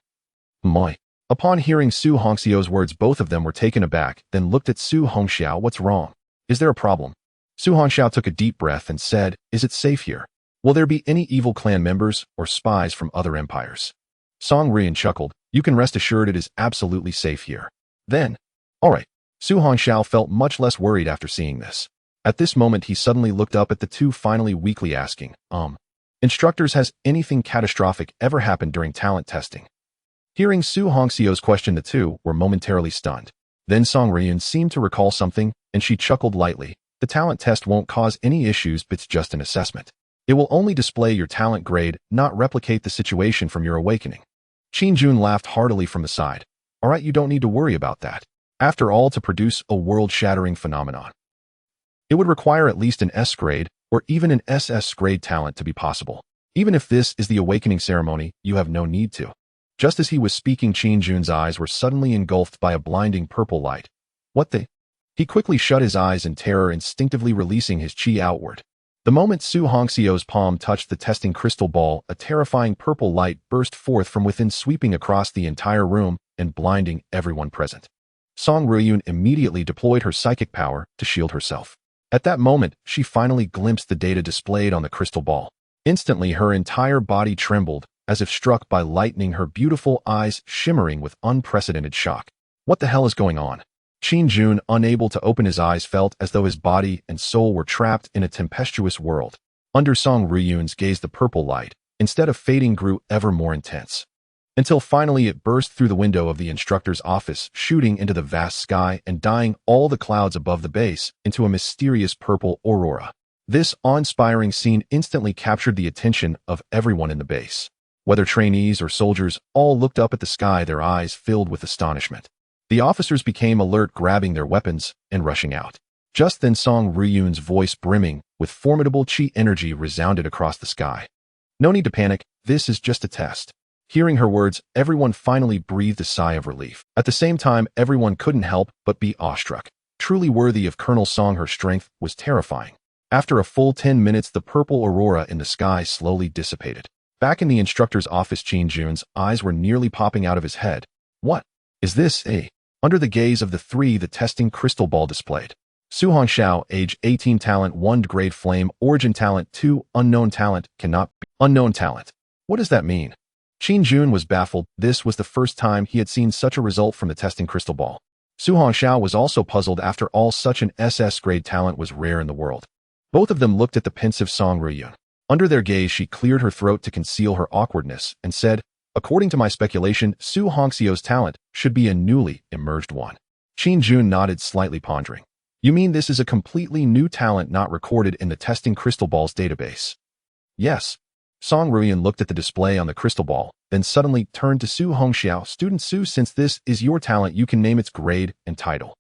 Moi. Upon hearing Su Hongxiao's words, both of them were taken aback, then looked at Su Hongxiao. What's wrong? Is there a problem? Su Hongxiao took a deep breath and said, Is it safe here? Will there be any evil clan members or spies from other empires? Song Ryun chuckled. You can rest assured it is absolutely safe here. Then, all right. Su Hongxiao felt much less worried after seeing this. At this moment, he suddenly looked up at the two, finally weakly asking, Instructors, has anything catastrophic ever happened during talent testing? Hearing Su Hongxiao's question, the two were momentarily stunned. Then Song Ryun seemed to recall something, and she chuckled lightly. The talent test won't cause any issues, but it's just an assessment. It will only display your talent grade, not replicate the situation from your awakening. Qin Jun laughed heartily from the side. All right, you don't need to worry about that. After all, to produce a world-shattering phenomenon, it would require at least an S grade or even an SS grade talent to be possible. Even if this is the awakening ceremony, you have no need to. Just as he was speaking, Qin Jun's eyes were suddenly engulfed by a blinding purple light. What the? He quickly shut his eyes in terror, instinctively releasing his qi outward. The moment Su Hongxiao's palm touched the testing crystal ball, a terrifying purple light burst forth from within, sweeping across the entire room and blinding everyone present. Song Ryun immediately deployed her psychic power to shield herself. At that moment, she finally glimpsed the data displayed on the crystal ball. Instantly, her entire body trembled, as if struck by lightning, her beautiful eyes shimmering with unprecedented shock. What the hell is going on? Qin Jun, unable to open his eyes, felt as though his body and soul were trapped in a tempestuous world. Under Song Ryun's gaze, the purple light, instead of fading, grew ever more intense, until finally it burst through the window of the instructor's office, shooting into the vast sky and dyeing all the clouds above the base into a mysterious purple aurora. This awe-inspiring scene instantly captured the attention of everyone in the base. Whether trainees or soldiers, all looked up at the sky, their eyes filled with astonishment. The officers became alert, grabbing their weapons and rushing out. Just then, Song Ryun's voice, brimming with formidable qi energy, resounded across the sky. No need to panic, this is just a test. Hearing her words, everyone finally breathed a sigh of relief. At the same time, everyone couldn't help but be awestruck. Truly worthy of Colonel Song, her strength was terrifying. After a full 10 minutes, the purple aurora in the sky slowly dissipated. Back in the instructor's office, Qin Jun's eyes were nearly popping out of his head. What is this? Under the gaze of the three, the testing crystal ball displayed. Su Hongxiao, age 18, talent 1, grade flame, origin talent 2, unknown talent, cannot be unknown talent. What does that mean? Qin Jun was baffled. This was the first time he had seen such a result from the testing crystal ball. Su Hongxiao was also puzzled. After all, such an SS grade talent was rare in the world. Both of them looked at the pensive Song Ryun. Under their gaze, she cleared her throat to conceal her awkwardness and said, According to my speculation, Su Hongxiao's talent should be a newly emerged one. Qin Jun nodded, slightly pondering. You mean this is a completely new talent not recorded in the testing crystal ball's database? Yes. Song Ryun looked at the display on the crystal ball, then suddenly turned to Su Hongxiao. Student Su, since this is your talent, you can name its grade and title.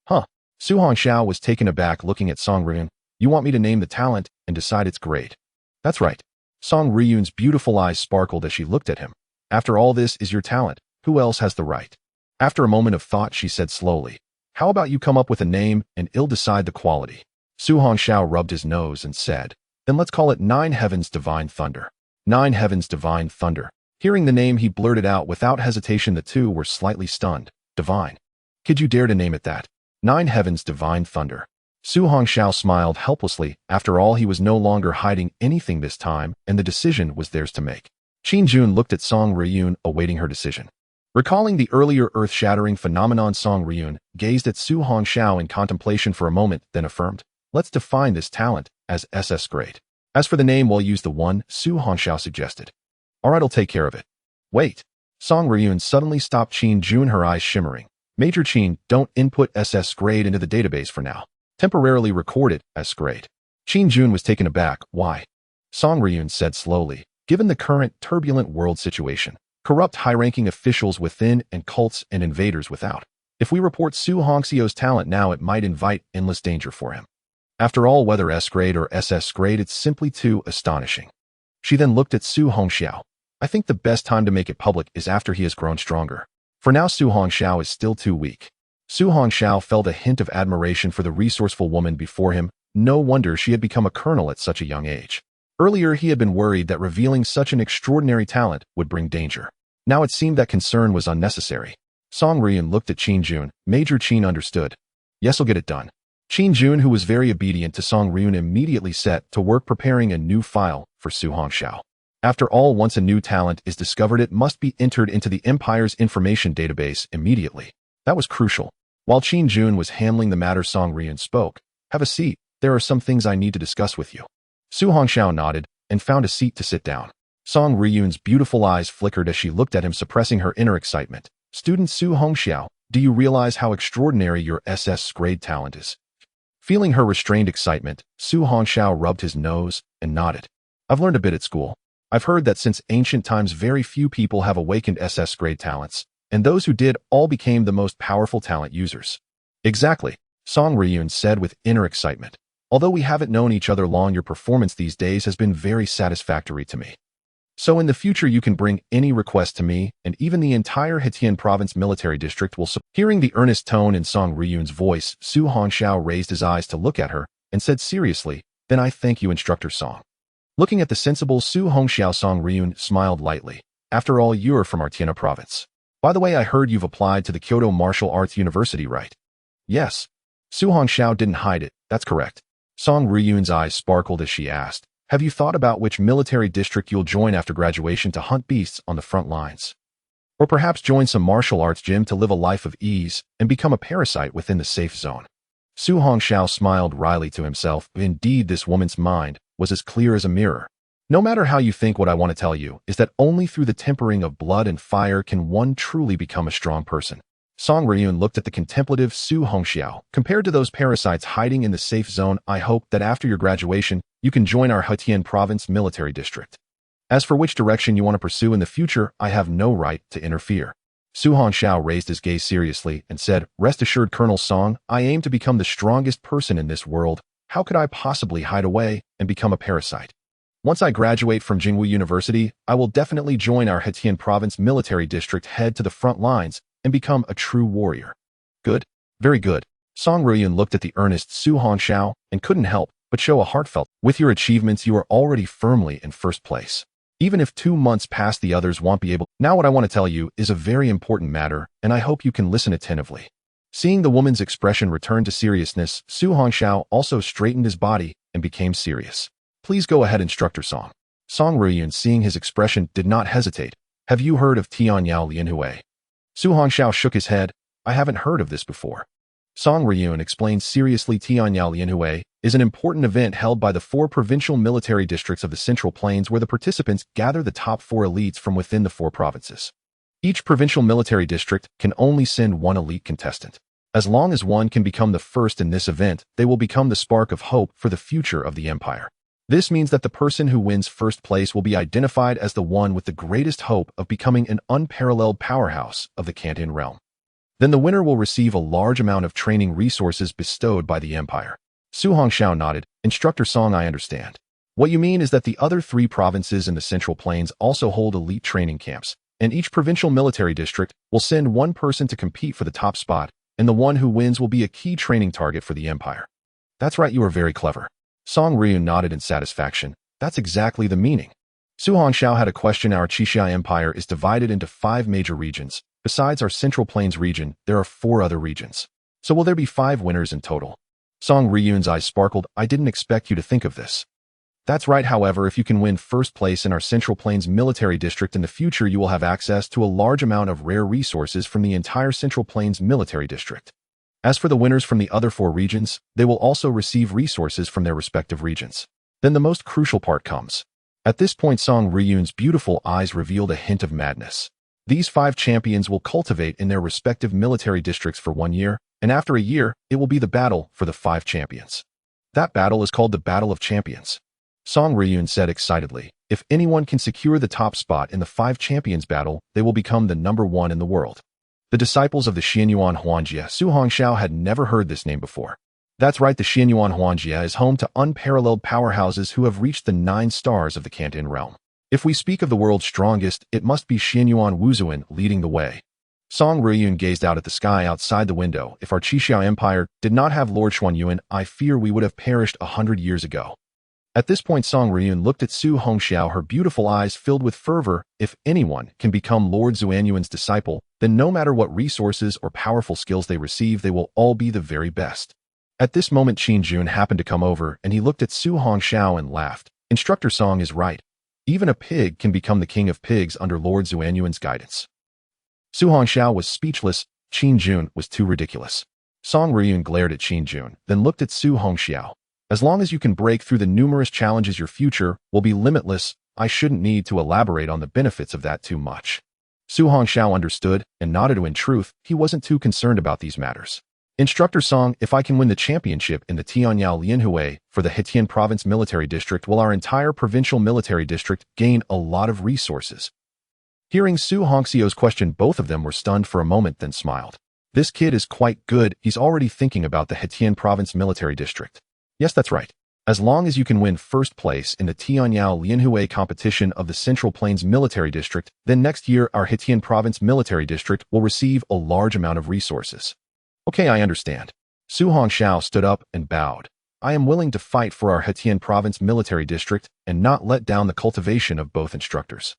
Huh. Su Hongxiao was taken aback, looking at Song Ryun. You want me to name the talent and decide its grade? That's right. Song Ryun's beautiful eyes sparkled as she looked at him. After all, this is your talent. Who else has the right? After a moment of thought, she said slowly, How about you come up with a name and I'll decide the quality? Su Hongxiao rubbed his nose and said, Then let's call it 9 Heavens Divine Thunder. 9 Heavens Divine Thunder. Hearing the name, he blurted out without hesitation. The two were slightly stunned. Divine. Could you dare to name it that? 9 Heavens Divine Thunder. Su Hongxiao smiled helplessly. After all, he was no longer hiding anything this time, and the decision was theirs to make. Qin Jun looked at Song Riyun, awaiting her decision. Recalling the earlier earth-shattering phenomenon, Song Riyun gazed at Su Hongxiao in contemplation for a moment, then affirmed, "Let's define this talent as SS grade. As for the name, we'll use the one," Su Hongxiao suggested. "All right, I'll take care of it." "Wait." Song Riyun suddenly stopped Qin Jun, her eyes shimmering. "Major Qin, don't input SS grade into the database for now. Temporarily record it as grade." Qin Jun was taken aback. "Why?" Song Riyun said slowly, "Given the current turbulent world situation, corrupt high-ranking officials within and cults and invaders without, if we report Su Hongxiao's talent now, it might invite endless danger for him. After all, whether S grade or SS grade, it's simply too astonishing." She then looked at Su Hongxiao. "I think the best time to make it public is after he has grown stronger. For now, Su Hongxiao is still too weak." Su Hongxiao felt a hint of admiration for the resourceful woman before him. No wonder she had become a colonel at such a young age. Earlier, he had been worried that revealing such an extraordinary talent would bring danger. Now it seemed that concern was unnecessary. Song Riyun looked at Qin Jun. Major Qin understood. "Yes, I'll get it done." Qin Jun, who was very obedient to Song Riyun, immediately set to work preparing a new file for Su Hongxiao. After all, once a new talent is discovered, it must be entered into the Empire's information database immediately. That was crucial. While Qin Jun was handling the matter, Song Riyun spoke. "Have a seat. There are some things I need to discuss with you." Su Hongxiao nodded and found a seat to sit down. Song Riyun's beautiful eyes flickered as she looked at him, suppressing her inner excitement. "Student Su Hongxiao, do you realize how extraordinary your SS grade talent is?" Feeling her restrained excitement, Su Hongxiao rubbed his nose and nodded. "I've learned a bit at school. I've heard that since ancient times very few people have awakened SS grade talents, and those who did all became the most powerful talent users." "Exactly," Song Riyun said with inner excitement. "Although we haven't known each other long, your performance these days has been very satisfactory to me. So in the future you can bring any request to me, and even the entire Hetian Province Military District will support." Hearing the earnest tone in Song Riyun's voice, Su Hongxiao raised his eyes to look at her and said seriously, "Then I thank you, Instructor Song." Looking at the sensible Su Hongxiao, Song Riyun smiled lightly. "After all, you're from Artiana Province. By the way, I heard you've applied to the Kyoto Martial Arts University, right?" "Yes." Su Hongxiao didn't hide it. "That's correct." Song Riyun's eyes sparkled as she asked, "Have you thought about which military district you'll join after graduation to hunt beasts on the front lines? Or perhaps join some martial arts gym to live a life of ease and become a parasite within the safe zone?" Su Hongxiao smiled wryly to himself. Indeed, this woman's mind was as clear as a mirror. "No matter how you think, what I want to tell you is that only through the tempering of blood and fire can one truly become a strong person." Song Riyun looked at the contemplative Su Hongxiao. "Compared to those parasites hiding in the safe zone, I hope that after your graduation, you can join our Hetian Province Military District. As for which direction you want to pursue in the future, I have no right to interfere." Su Hongxiao raised his gaze seriously and said, "Rest assured, Colonel Song, I aim to become the strongest person in this world. How could I possibly hide away and become a parasite? Once I graduate from Jingwu University, I will definitely join our Hetian Province Military District, head to the front lines, and become a true warrior." "Good. Very good." Song Riyun looked at the earnest Su Hongxiao and couldn't help but show a heartfelt, "With your achievements, you are already firmly in first place. Even if 2 months pass, the others won't be able. Now what I want to tell you is a very important matter, and I hope you can listen attentively." Seeing the woman's expression return to seriousness, Su Hongxiao also straightened his body and became serious. "Please go ahead, Instructor Song." Song Riyun, seeing his expression, did not hesitate. "Have you heard of Tianyao Lianhui?" Su Hongxiao shook his head. "I haven't heard of this before." Song Riyun explained seriously, "Tianyao Lianhui is an important event held by the 4 provincial military districts of the Central Plains, where the participants gather the top 4 elites from within the 4 provinces. Each provincial military district can only send 1 elite contestant. As long as one can become the first in this event, they will become the spark of hope for the future of the empire. This means that the person who wins first place will be identified as the one with the greatest hope of becoming an unparalleled powerhouse of the Kantian realm. Then the winner will receive a large amount of training resources bestowed by the empire." Su Hongxiao nodded. "Instructor Song, I understand. What you mean is that the other 3 provinces in the Central Plains also hold elite training camps, and each provincial military district will send 1 person to compete for the top spot, and the one who wins will be a key training target for the empire." "That's right, you are very clever." Song Riyun nodded in satisfaction. "That's exactly the meaning." Su Hongxiao had a question. "Our Qixia Empire is divided into 5 major regions. Besides our Central Plains region, there are 4 other regions. So will there be 5 winners in total?" Song Ryun's eyes sparkled. I didn't expect you to think of this. That's right. However, if you can win first place in our Central Plains Military District in the future, you will have access to a large amount of rare resources from the entire Central Plains Military District. As for the winners from the other 4 regions, they will also receive resources from their respective regions. Then the most crucial part comes. At this point, Song Ryun's beautiful eyes revealed a hint of madness. These 5 champions will cultivate in their respective military districts for 1 year, and after a year, it will be the battle for the 5 champions. That battle is called the Battle of Champions. Song Ryun said excitedly, if anyone can secure the top spot in the 5 champions battle, they will become the number 1 in the world. The disciples of the Xianyuan Huanjie, Su Hongxiao, had never heard this name before. That's right, the Xianyuan Huanjie is home to unparalleled powerhouses who have reached the 9 stars of the Canton realm. If we speak of the world's strongest, it must be Xianyuan Wuzuan leading the way. Song Ryun gazed out at the sky outside the window. If our Qixiao Empire did not have Lord Xuanyuan, I fear we would have perished 100 years ago. At this point, Song Ryun looked at Su Hongxiao, her beautiful eyes filled with fervor. If anyone can become Lord Xuanyuan's disciple, then no matter what resources or powerful skills they receive, they will all be the very best. At this moment, Qin Jun happened to come over, and he looked at Su Hongxiao and laughed. Instructor Song is right. Even a pig can become the king of pigs under Lord Xuanyuan's guidance. Su Hongxiao was speechless. Qin Jun was too ridiculous. Song Ryun glared at Qin Jun, then looked at Su Hongxiao. As long as you can break through the numerous challenges, your future will be limitless. I shouldn't need to elaborate on the benefits of that too much. Su Hongxiao understood and nodded. In truth, he wasn't too concerned about these matters. Instructor Song, if I can win the championship in the Tianyao Lianhui for the Hetian Province Military District, will our entire provincial military district gain a lot of resources? Hearing Su Hongxiao's question, both of them were stunned for a moment, then smiled. This kid is quite good. He's already thinking about the Hetian Province Military District. Yes, that's right. As long as you can win first place in the Tianyao Lianhui competition of the Central Plains Military District, then next year our Hetian Province Military District will receive a large amount of resources. Okay, I understand. Su Hongxiao stood up and bowed. I am willing to fight for our Hetian Province Military District and not let down the cultivation of both instructors.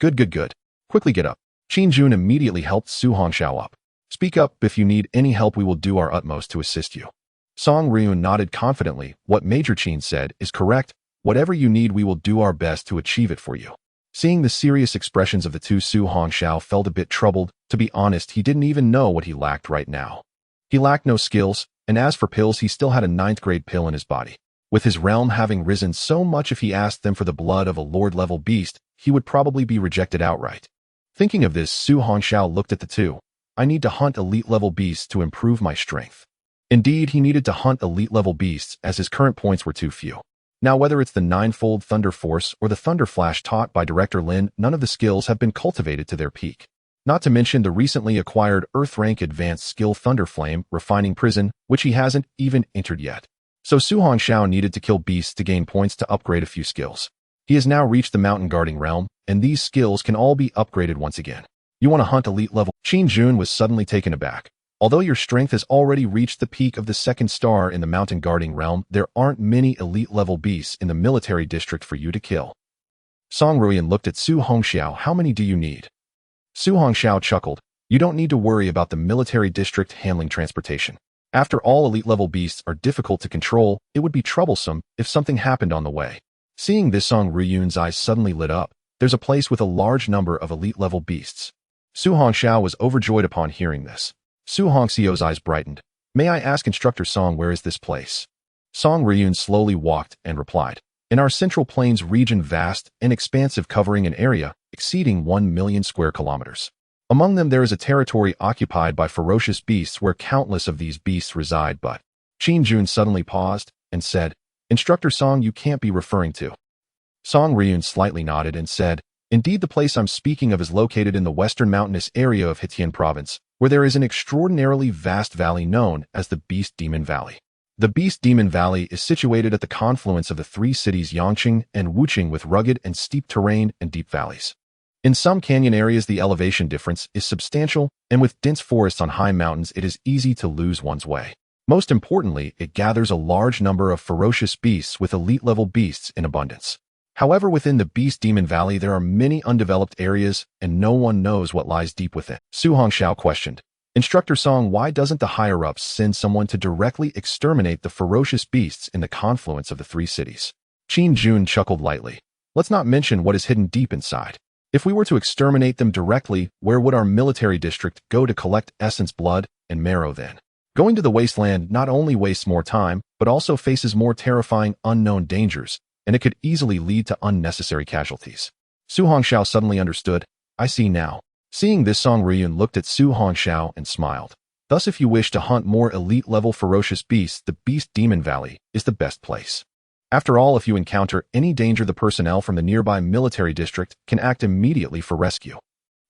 Good. Quickly get up. Qin Jun immediately helped Su Hongxiao up. Speak up. If you need any help, we will do our utmost to assist you. Song Ryun nodded confidently. What Major Qin said is correct. Whatever you need, we will do our best to achieve it for you. Seeing the serious expressions of the two, Su Hongxiao felt a bit troubled. To be honest, he didn't even know what he lacked right now. He lacked no skills, and as for pills, he still had a 9th grade pill in his body. With his realm having risen so much, if he asked them for the blood of a lord-level beast, he would probably be rejected outright. Thinking of this, Su Hongxiao looked at the two. I need to hunt elite-level beasts to improve my strength. Indeed, he needed to hunt elite-level beasts as his current points were too few. Now, whether it's the 9-fold Thunder Force or the Thunder Flash taught by Director Lin, none of the skills have been cultivated to their peak. Not to mention the recently acquired Earth-rank advanced skill Thunder Flame, Refining Prison, which he hasn't even entered yet. So Su Hongxiao needed to kill beasts to gain points to upgrade a few skills. He has now reached the Mountain Guarding realm, and these skills can all be upgraded once again. You want to hunt elite level? Qin Jun was suddenly taken aback. Although your strength has already reached the peak of the 2nd star in the Mountain Guarding realm, there aren't many elite-level beasts in the military district for you to kill. Song Ryun looked at Su Hongxiao. How many do you need? Su Hongxiao chuckled. You don't need to worry about the military district handling transportation. After all, elite-level beasts are difficult to control. It would be troublesome if something happened on the way. Seeing this, Song Ryun's eyes suddenly lit up. There's a place with a large number of elite-level beasts. Su Hongxiao was overjoyed upon hearing this. Su Hongxiao's eyes brightened. May I ask Instructor Song, where is this place? Song Ryun slowly walked and replied. In our Central Plains region, vast and expansive, covering an area exceeding 1 million square kilometers. Among them there is a territory occupied by ferocious beasts where countless of these beasts reside, but Qin Jun suddenly paused and said, Instructor Song, you can't be referring to. Song Ryun slightly nodded and said, Indeed, the place I'm speaking of is located in the western mountainous area of Hetian Province, where there is an extraordinarily vast valley known as the Beast Demon Valley. The Beast Demon Valley is situated at the confluence of the 3 cities Yangqing and Wuqing, with rugged and steep terrain and deep valleys. In some canyon areas, the elevation difference is substantial, and with dense forests on high mountains, it is easy to lose one's way. Most importantly, it gathers a large number of ferocious beasts, with elite-level beasts in abundance. However, within the Beast Demon Valley, there are many undeveloped areas, and no one knows what lies deep within. Su Hongxiao questioned, Instructor Song, why doesn't the higher-ups send someone to directly exterminate the ferocious beasts in the confluence of the three cities? Qin Jun chuckled lightly. Let's not mention what is hidden deep inside. If we were to exterminate them directly, where would our military district go to collect essence, blood, and marrow then? Going to the wasteland not only wastes more time, but also faces more terrifying unknown dangers, and it could easily lead to unnecessary casualties. Su Hongxiao suddenly understood. I see now. Seeing this, Song Ruiyun looked at Su Hongxiao and smiled. Thus, if you wish to hunt more elite-level ferocious beasts, the Beast Demon Valley is the best place. After all, if you encounter any danger, the personnel from the nearby military district can act immediately for rescue.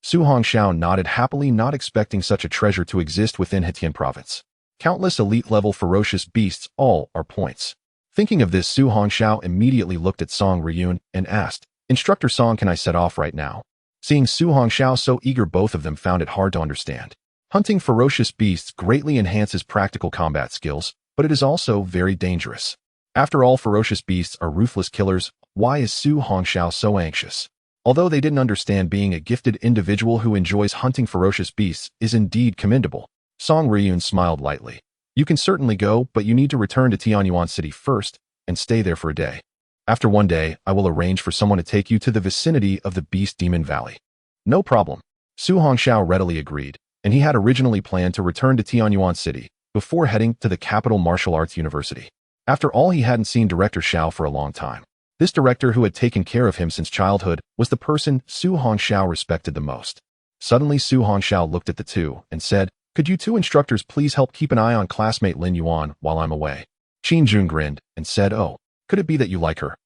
Su Hongxiao nodded happily, not expecting such a treasure to exist within Hetian province. Countless elite-level ferocious beasts, all are points. Thinking of this, Su Hongxiao immediately looked at Song Ruiyun and asked, Instructor Song, can I set off right now? Seeing Su Hongxiao so eager, both of them found it hard to understand. Hunting ferocious beasts greatly enhances practical combat skills, but it is also very dangerous. After all, ferocious beasts are ruthless killers. Why is Su Hongxiao so anxious? Although they didn't understand, being a gifted individual who enjoys hunting ferocious beasts is indeed commendable. Song Ruiyun smiled lightly. You can certainly go, but you need to return to Tianyuan City first and stay there for a day. After one day, I will arrange for someone to take you to the vicinity of the Beast Demon Valley. No problem. Su Hongxiao readily agreed, and he had originally planned to return to Tianyuan City before heading to the capital martial arts university. After all, he hadn't seen Director Xiao for a long time. This director, who had taken care of him since childhood, was the person Su Hongxiao respected the most. Suddenly, Su Hongxiao looked at the two and said, Could you two instructors please help keep an eye on classmate Lin Yuan while I'm away? Qin Jun grinned and said, Oh, could it be that you like her?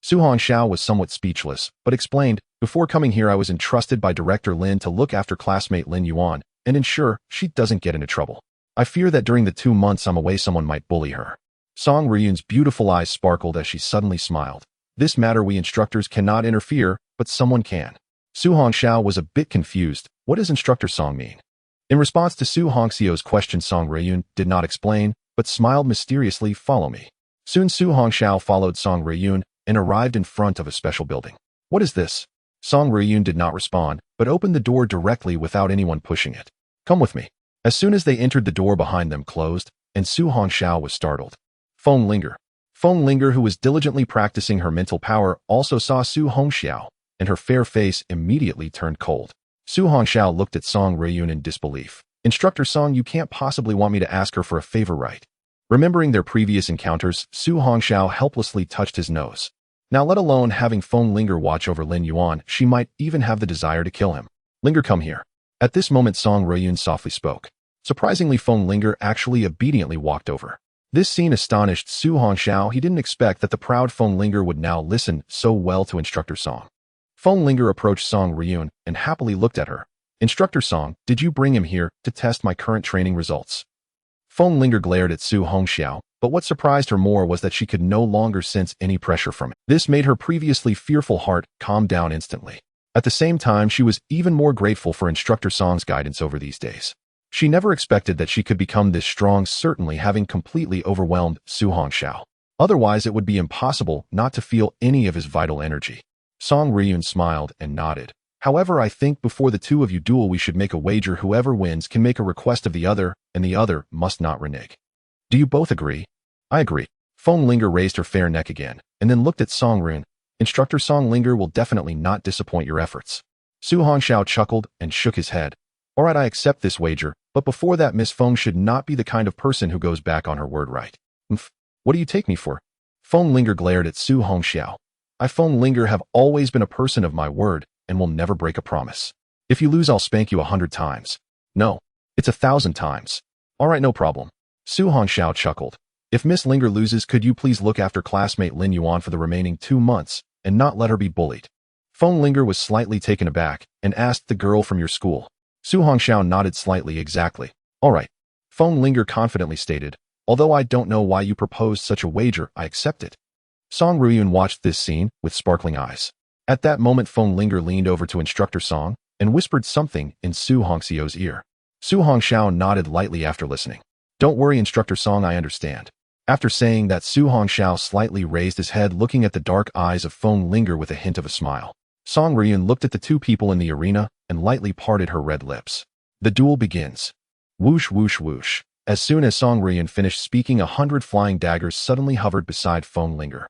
Su Hongxiao was somewhat speechless, but explained, Before coming here, I was entrusted by Director Lin to look after classmate Lin Yuan and ensure she doesn't get into trouble. I fear that during the 2 months I'm away, someone might bully her. Song Ruiyun's beautiful eyes sparkled as she suddenly smiled. This matter we instructors cannot interfere, but someone can. Su Hongxiao was a bit confused. What does Instructor Song mean? In response to Su Hongxiao's question, Song Ruiyun did not explain, but smiled mysteriously. Follow me. Soon Su Hongxiao followed Song Ruiyun and arrived in front of a special building. What is this? Song Ruiyun did not respond, but opened the door directly without anyone pushing it. Come with me. As soon as they entered, the door behind them closed, and Su Hongxiao was startled. Feng Linger. Feng Linger, who was diligently practicing her mental power, also saw Su Hongxiao, and her fair face immediately turned cold. Su Hongxiao looked at Song Ruiyun in disbelief. Instructor Song, you can't possibly want me to ask her for a favor, right? Remembering their previous encounters, Su Hongxiao helplessly touched his nose. Now, let alone having Feng Linger watch over Lin Yuan, she might even have the desire to kill him. Linger, come here. At this moment, Song Ruiyun softly spoke. Surprisingly, Feng Linger actually obediently walked over. This scene astonished Su Hongxiao. He didn't expect that the proud Feng Linger would now listen so well to Instructor Song. Feng Linger approached Song Ruiyun and happily looked at her. Instructor Song, did you bring him here to test my current training results? Feng Linger glared at Su Hongxiao, but what surprised her more was that she could no longer sense any pressure from it. This made her previously fearful heart calm down instantly. At the same time, she was even more grateful for Instructor Song's guidance over these days. She never expected that she could become this strong, certainly having completely overwhelmed Su Hongxiao. Otherwise, it would be impossible not to feel any of his vital energy. Song Ruiyun smiled and nodded. However, I think before the two of you duel, we should make a wager. Whoever wins can make a request of the other, and the other must not renege. Do you both agree? I agree. Feng Linger raised her fair neck again, and then looked at Song Ruiyun. Instructor Song Linger will definitely not disappoint your efforts. Su Hongxiao chuckled and shook his head. All right, I accept this wager, but before that, Miss Feng should not be the kind of person who goes back on her word, right? What do you take me for? Feng Linger glared at Su Hongxiao. I, Feng Linger, have always been a person of my word and will never break a promise. If you lose, I'll spank you 100 times. No, it's 1,000 times. All right, no problem. Su Hongxiao chuckled. If Miss Linger loses, could you please look after classmate Lin Yuan for the remaining 2 months and not let her be bullied? Feng Linger was slightly taken aback and asked, the girl from your school? Su Hongxiao nodded slightly. Exactly. All right. Feng Linger confidently stated, although I don't know why you proposed such a wager, I accept it. Song Ruiyun watched this scene with sparkling eyes. At that moment, Feng Linger leaned over to Instructor Song and whispered something in Su Hongxiao's ear. Su Hongxiao nodded lightly after listening. Don't worry, Instructor Song, I understand. After saying that, Su Hongxiao slightly raised his head, looking at the dark eyes of Feng Linger with a hint of a smile. Song Ruiyun looked at the two people in the arena and lightly parted her red lips. The duel begins. Whoosh, whoosh, whoosh. As soon as Song Ruyan finished speaking, 100 flying daggers suddenly hovered beside Feng Linger.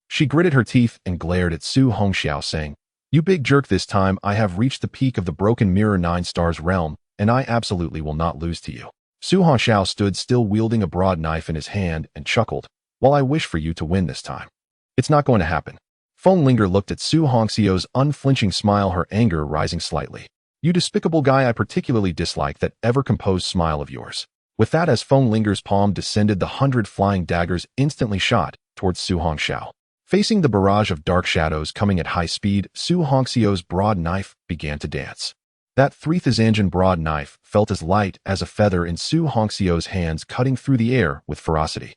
She gritted her teeth and glared at Su Hongxiao, saying, "You big jerk, this time I have reached the peak of the broken mirror 9 stars realm, and I absolutely will not lose to you." Su Hongxiao stood still, wielding a broad knife in his hand, and chuckled, "Well, I wish for you to win this time. It's not going to happen." Feng Linger looked at Su Hongxiao's unflinching smile, her anger rising slightly. "You despicable guy, I particularly dislike that ever-composed smile of yours." With that, as Feng Linger's palm descended, the 100 flying daggers instantly shot towards Su Hongxiao. Facing the barrage of dark shadows coming at high speed, Su Hongxiao's broad knife began to dance. That 3,000 broad knife felt as light as a feather in Su Hongxiao's hands, cutting through the air with ferocity.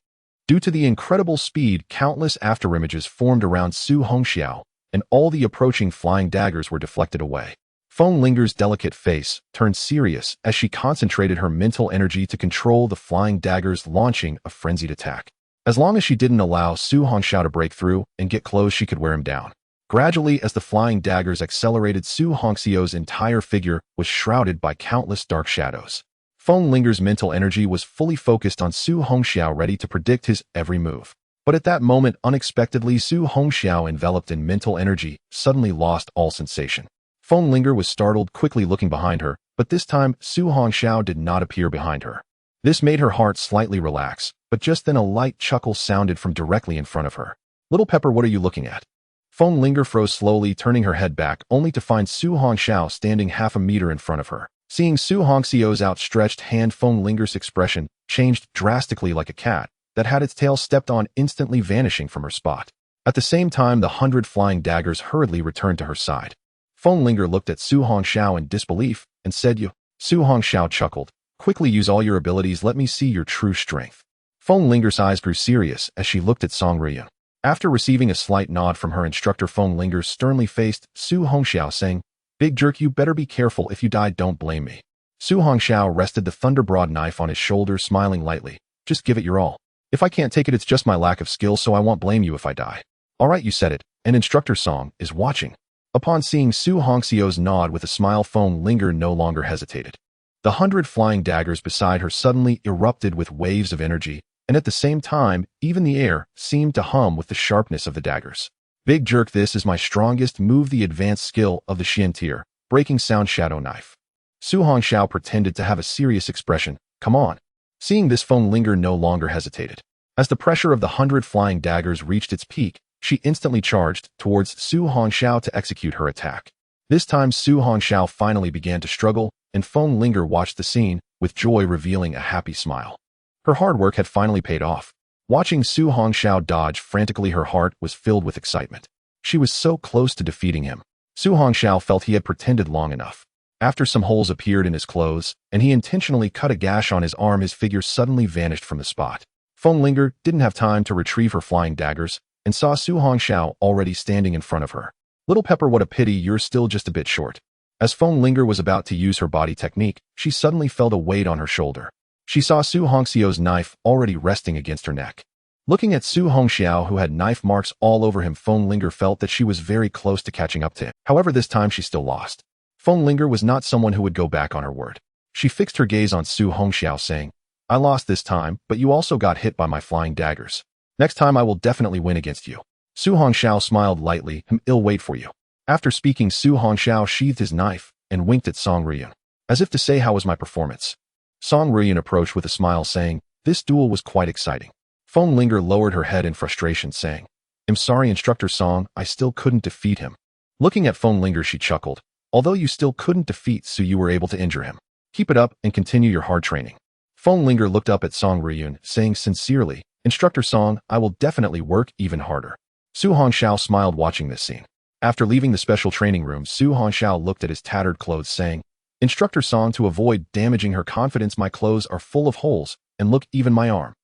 Due to the incredible speed, countless afterimages formed around Su Hongxiao, and all the approaching flying daggers were deflected away. Feng Linger's delicate face turned serious as she concentrated her mental energy to control the flying daggers, launching a frenzied attack. As long as she didn't allow Su Hongxiao to break through and get close, she could wear him down. Gradually, as the flying daggers accelerated, Su Hongxiao's entire figure was shrouded by countless dark shadows. Feng Linger's mental energy was fully focused on Su Hongxiao, ready to predict his every move. But at that moment, unexpectedly, Su Hongxiao, enveloped in mental energy, suddenly lost all sensation. Feng Linger was startled, quickly looking behind her, but this time Su Hongxiao did not appear behind her. This made her heart slightly relax, but just then a light chuckle sounded from directly in front of her. "Little Pepper, what are you looking at?" Feng Linger froze, slowly turning her head back, only to find Su Hongxiao standing half a meter in front of her. Seeing Su Hongxiao's outstretched hand, Feng Linger's expression changed drastically, like a cat that had its tail stepped on, instantly vanishing from her spot. At the same time, the 100 flying daggers hurriedly returned to her side. Feng Linger looked at Su Hongxiao in disbelief and said, "You." Su Hongxiao chuckled, "Quickly use all your abilities, let me see your true strength." Feng Linger's eyes grew serious as she looked at Song Ruyan. After receiving a slight nod from her instructor, Feng Linger sternly faced Su Hongxiao, saying, "Big jerk, you better be careful. If you die, don't blame me." Su Hongxiao rested the thunder-broad knife on his shoulder, smiling lightly. "Just give it your all. If I can't take it, it's just my lack of skill, so I won't blame you if I die." "All right, you said it, and Instructor Song is watching." Upon seeing Su Hongxiao's nod with a smile, Feng Linger no longer hesitated. The 100 flying daggers beside her suddenly erupted with waves of energy, and at the same time, even the air seemed to hum with the sharpness of the daggers. "Big jerk, this is my strongest move, the advanced skill of the Xian tier, breaking sound shadow knife." Su Hongxiao pretended to have a serious expression. "Come on." Seeing this, Feng Linger no longer hesitated. As the pressure of the 100 flying daggers reached its peak, she instantly charged towards Su Hongxiao to execute her attack. This time, Su Hongxiao finally began to struggle, and Feng Linger watched the scene with joy, revealing a happy smile. Her hard work had finally paid off. Watching Su Hongxiao dodge frantically, her heart was filled with excitement. She was so close to defeating him. Su Hongxiao felt he had pretended long enough. After some holes appeared in his clothes, and he intentionally cut a gash on his arm, his figure suddenly vanished from the spot. Feng Linger didn't have time to retrieve her flying daggers, and saw Su Hongxiao already standing in front of her. "Little Pepper, what a pity, you're still just a bit short." As Feng Linger was about to use her body technique, she suddenly felt a weight on her shoulder. She saw Su Hongxiao's knife already resting against her neck. Looking at Su Hongxiao, who had knife marks all over him, Feng Linger felt that she was very close to catching up to him. However, this time she still lost. Feng Linger was not someone who would go back on her word. She fixed her gaze on Su Hongxiao, saying, "I lost this time, but you also got hit by my flying daggers. Next time I will definitely win against you." Su Hongxiao smiled lightly. "I'll wait for you." After speaking, Su Hongxiao sheathed his knife and winked at Song Ruyan, as if to say, "How was my performance?" Song Ruyan approached with a smile, saying, "This duel was quite exciting." Feng Linger lowered her head in frustration, saying, "I'm sorry, Instructor Song, I still couldn't defeat him." Looking at Feng Linger, she chuckled. "Although you still couldn't defeat Su, you were able to injure him. Keep it up and continue your hard training." Feng Linger looked up at Song Ruyan, saying sincerely, "Instructor Song, I will definitely work even harder." Su Hongxiao smiled watching this scene. After leaving the special training room, Su Hongxiao looked at his tattered clothes, saying, "Instructor Song, to avoid damaging her confidence, my clothes are full of holes, and look, even my arm.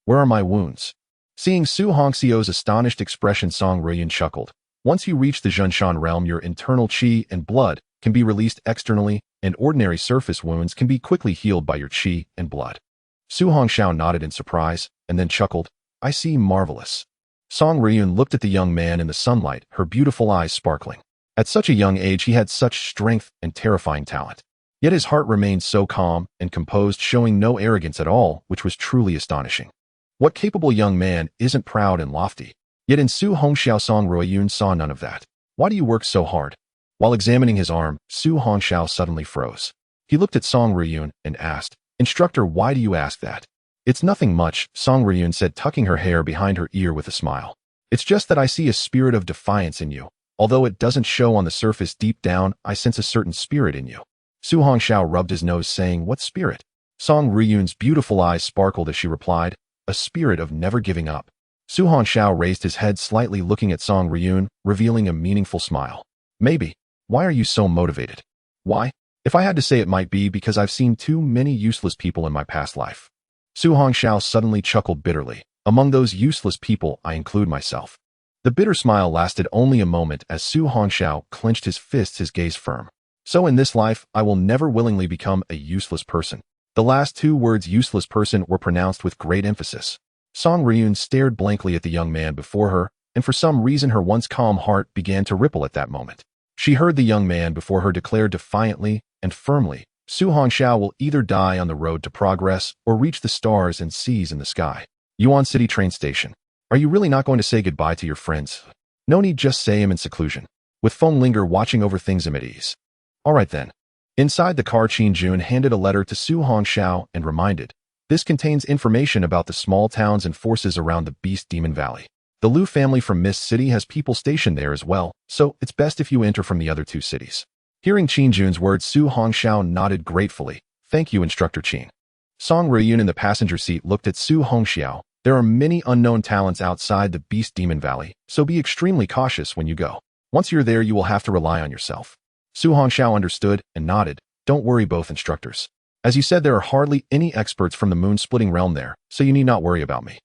Where are my wounds?" Seeing Su Hongxiao's astonished expression, Song Ruyan chuckled. "Once you reach the Zhenshan realm, your internal qi and blood can be released externally, and ordinary surface wounds can be quickly healed by your qi and blood." Su Hongxiao nodded in surprise, and then chuckled. "I see, marvelous." Song Ruyan looked at the young man in the sunlight, her beautiful eyes sparkling. At such a young age, he had such strength and terrifying talent. Yet his heart remained so calm and composed, showing no arrogance at all, which was truly astonishing. What capable young man isn't proud and lofty? Yet in Su Hongxiao, Song Ruiyun saw none of that. Why do you work so hard? While examining his arm, Su Hongxiao suddenly froze. He looked at Song Ruiyun and asked, "Instructor, why do you ask that?" "It's nothing much," Song Ruiyun said, tucking her hair behind her ear with a smile. "It's just that I see a spirit of defiance in you. Although it doesn't show on the surface, deep down, I sense a certain spirit in you." Su Hongxiao rubbed his nose, saying, "What spirit?" Song Ruiyun's beautiful eyes sparkled as she replied, "A spirit of never giving up." Su Hongxiao raised his head slightly, looking at Song Ruiyun, revealing a meaningful smile. "Maybe. Why are you so motivated?" "Why? If I had to say, it might be because I've seen too many useless people in my past life." Su Hongxiao suddenly chuckled bitterly. "Among those useless people, I include myself." The bitter smile lasted only a moment as Su Hongxiao clenched his fists, his gaze firm. "So in this life, I will never willingly become a useless person." The last two words, useless person, were pronounced with great emphasis. Song Ruiyun stared blankly at the young man before her, and for some reason her once calm heart began to ripple at that moment. She heard the young man before her declare defiantly and firmly, "Su Hongxiao will either die on the road to progress or reach the stars and seas in the sky." Yuan City train station. "Are you really not going to say goodbye to your friends?" "No need, just say him in seclusion. With Feng Linger watching over things, I'm at ease." "All right then." Inside the car, Qin Jun handed a letter to Su Hongxiao and reminded, "This contains information about the small towns and forces around the Beast Demon Valley. The Liu family from Mist City has people stationed there as well, so it's best if you enter from the other two cities." Hearing Qin Jun's words, Su Hongxiao nodded gratefully. "Thank you, Instructor Qin." Song Ruiyun in the passenger seat looked at Su Hongxiao. "There are many unknown talents outside the Beast Demon Valley, so be extremely cautious when you go. Once you're there, you will have to rely on yourself." Su Hongxiao understood and nodded. "Don't worry, both instructors. As you said, there are hardly any experts from the moon-splitting realm there, so you need not worry about me."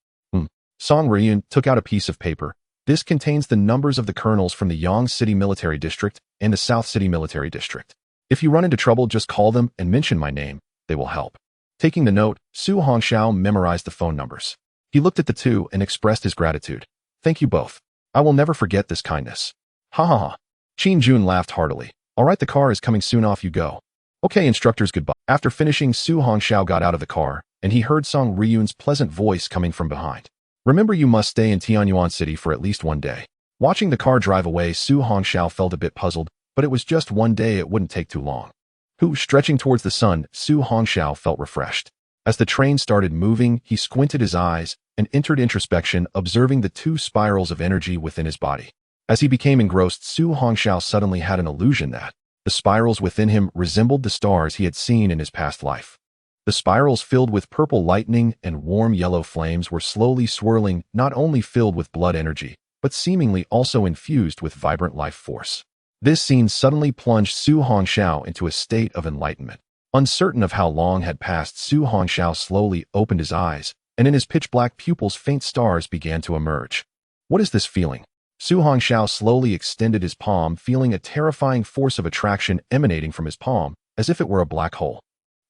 Song Ruiyun took out a piece of paper. "This contains the numbers of the colonels from the Yang City Military District and the South City Military District. If you run into trouble, just call them and mention my name. They will help." Taking the note, Su Hongxiao memorized the phone numbers. He looked at the two and expressed his gratitude. "Thank you both. I will never forget this kindness." "Ha ha ha." Qin Jun laughed heartily. "All right, the car is coming soon, off you go." "Okay, instructors, goodbye." After finishing, Su Hongxiao got out of the car, and he heard Song Ruiyun's pleasant voice coming from behind. "Remember, you must stay in Tianyuan City for at least one day." Watching the car drive away, Su Hongxiao felt a bit puzzled, but it was just one day, it wouldn't take too long. Stretching towards the sun, Su Hongxiao felt refreshed. As the train started moving, he squinted his eyes and entered introspection, observing the two spirals of energy within his body. As he became engrossed, Su Hongxiao suddenly had an illusion that the spirals within him resembled the stars he had seen in his past life. The spirals, filled with purple lightning and warm yellow flames, were slowly swirling, not only filled with blood energy, but seemingly also infused with vibrant life force. This scene suddenly plunged Su Hongxiao into a state of enlightenment. Uncertain of how long had passed, Su Hongxiao slowly opened his eyes, and in his pitch-black pupils faint stars began to emerge. "What is this feeling?" Su Hongxiao slowly extended his palm, feeling a terrifying force of attraction emanating from his palm, as if it were a black hole.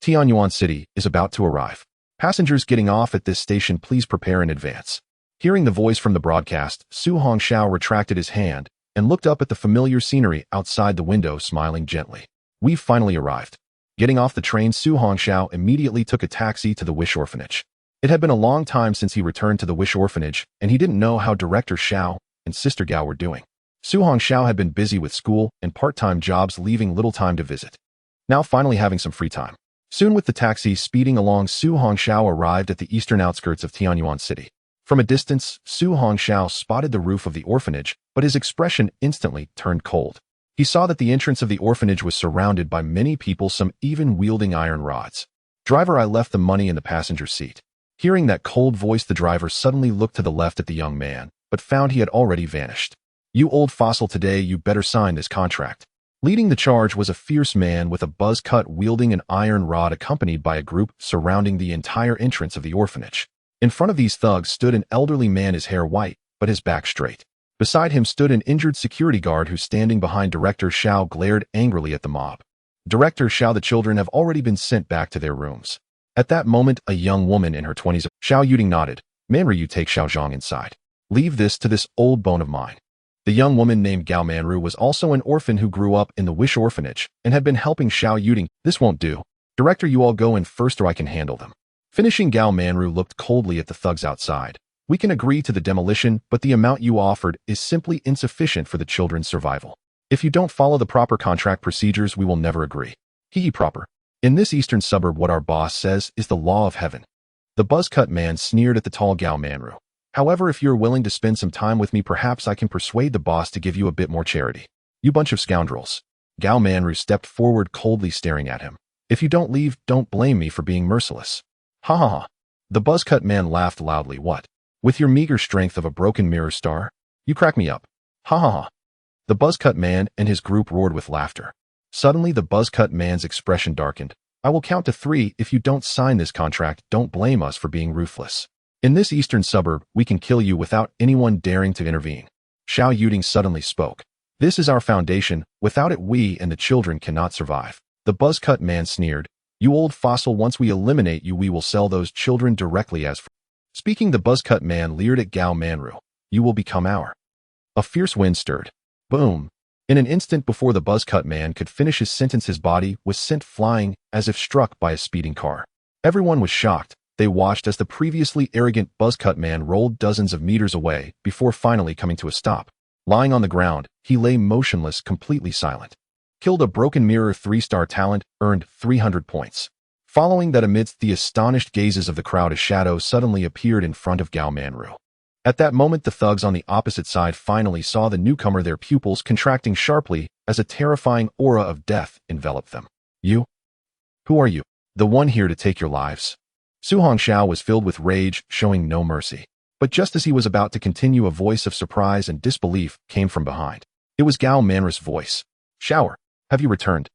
Tianyuan City is about to arrive. Passengers getting off at this station, please prepare in advance. Hearing the voice from the broadcast, Su Hongxiao retracted his hand and looked up at the familiar scenery outside the window, smiling gently. "We've finally arrived." Getting off the train, Su Hongxiao immediately took a taxi to the Wish Orphanage. It had been a long time since he returned to the Wish Orphanage, and he didn't know how Director Xiao and Sister Gao were doing. Su Hongxiao had been busy with school and part-time jobs, leaving little time to visit. Now finally having some free time. Soon, with the taxi speeding along, Su Hongxiao arrived at the eastern outskirts of Tianyuan City. From a distance, Su Hongxiao spotted the roof of the orphanage, but his expression instantly turned cold. He saw that the entrance of the orphanage was surrounded by many people, some even wielding iron rods. "Driver, I left the money in the passenger seat." Hearing that cold voice, the driver suddenly looked to the left at the young man, but found he had already vanished. "You old fossil, today you better sign this contract." Leading the charge was a fierce man with a buzz cut, wielding an iron rod, accompanied by a group surrounding the entire entrance of the orphanage. In front of these thugs stood an elderly man, his hair white, but his back straight. Beside him stood an injured security guard who, standing behind Director Xiao, glared angrily at the mob. "Director Xiao, the children have already been sent back to their rooms." At that moment, a young woman in her 20s, Xiao Yuding, nodded. "Man, you take Xiao Zhang inside. Leave this to this old bone of mine." The young woman named Gao Manru was also an orphan who grew up in the Wish orphanage and had been helping Xiao Yuding. This won't do. Director, you all go in first or I can handle them. Finishing, Gao Manru looked coldly at the thugs outside. We can agree to the demolition, but the amount you offered is simply insufficient for the children's survival. If you don't follow the proper contract procedures, we will never agree. Hee proper. In this eastern suburb, what our boss says is the law of heaven. The buzzcut man sneered at the tall Gao Manru. However, if you're willing to spend some time with me, perhaps I can persuade the boss to give you a bit more charity. You bunch of scoundrels. Gao Manru stepped forward, coldly staring at him. If you don't leave, don't blame me for being merciless. Ha ha ha. The buzzcut man laughed loudly. What? With your meager strength of a broken mirror star? You crack me up. Ha ha ha. The buzzcut man and his group roared with laughter. Suddenly, the buzzcut man's expression darkened. I will count to 3. If you don't sign this contract, don't blame us for being ruthless. In this eastern suburb, we can kill you without anyone daring to intervene. Xiao Yuding suddenly spoke. This is our foundation. Without it, we and the children cannot survive. The buzzcut man sneered. You old fossil, once we eliminate you, we will sell those children directly as... Speaking, the buzzcut man leered at Gao Manru. You will become our... A fierce wind stirred. Boom. In an instant before the buzzcut man could finish his sentence, his body was sent flying as if struck by a speeding car. Everyone was shocked. They watched as the previously arrogant buzzcut man rolled dozens of meters away before finally coming to a stop. Lying on the ground, he lay motionless, completely silent. Killed a broken mirror, 3-star talent, earned 300 points. Following that, amidst the astonished gazes of the crowd, a shadow suddenly appeared in front of Gao Manru. At that moment, the thugs on the opposite side finally saw the newcomer, their pupils contracting sharply as a terrifying aura of death enveloped them. You? Who are you? The one here to take your lives? Su Hongxiao was filled with rage, showing no mercy. But just as he was about to continue, a voice of surprise and disbelief came from behind. It was Gao Manru's voice. Shower, have you returned?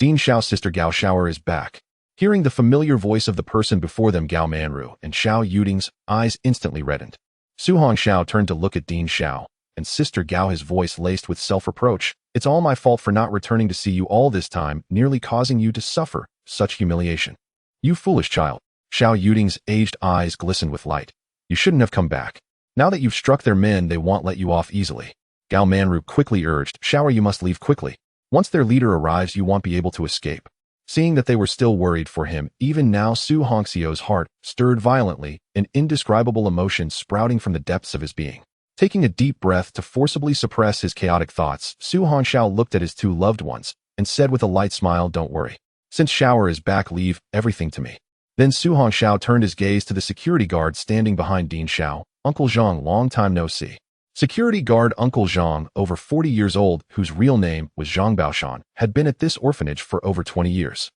Dean Xiao's sister Gao Shower is back. Hearing the familiar voice of the person before them, Gao Manru and Xiao Yuding's eyes instantly reddened. Su Hongxiao turned to look at Dean Xiao and sister Gao, his voice laced with self-reproach. It's all my fault for not returning to see you all this time, nearly causing you to suffer such humiliation. You foolish child. Xiao Yuding's aged eyes glistened with light. You shouldn't have come back. Now that you've struck their men, they won't let you off easily. Gao Manru quickly urged. Shower, you must leave quickly. Once their leader arrives, you won't be able to escape. Seeing that they were still worried for him, even now Su Hongxiao's heart stirred violently, an indescribable emotion sprouting from the depths of his being. Taking a deep breath to forcibly suppress his chaotic thoughts, Su Hongxiao looked at his 2 loved ones and said with a light smile, don't worry. Since Shower is back, leave everything to me. Then Su Hongxiao turned his gaze to the security guard standing behind Dean Xiao. Uncle Zhang, long time no see. Security guard Uncle Zhang, over 40 years old, whose real name was Zhang Baoshan, had been at this orphanage for over 20 years.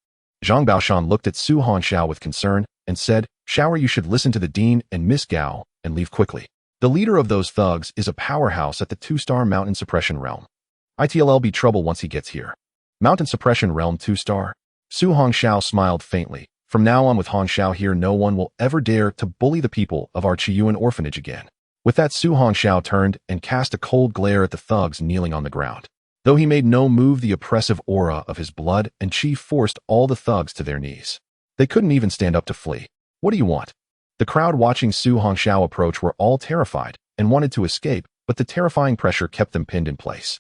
Zhang Baoshan looked at Su Hongxiao with concern and said, Shower, you should listen to the dean and Miss Gao and leave quickly. The leader of those thugs is a powerhouse at the 2-star Mountain Suppression Realm. It'll be trouble once he gets here. Mountain Suppression Realm 2-star? Su Hongxiao smiled faintly. From now on, with Hongxiao here, no one will ever dare to bully the people of our Qiyuan orphanage again. With that, Su Hongxiao turned and cast a cold glare at the thugs kneeling on the ground. Though he made no move, the oppressive aura of his blood and chi forced all the thugs to their knees. They couldn't even stand up to flee. What do you want? The crowd watching Su Hongxiao approach were all terrified and wanted to escape, but the terrifying pressure kept them pinned in place.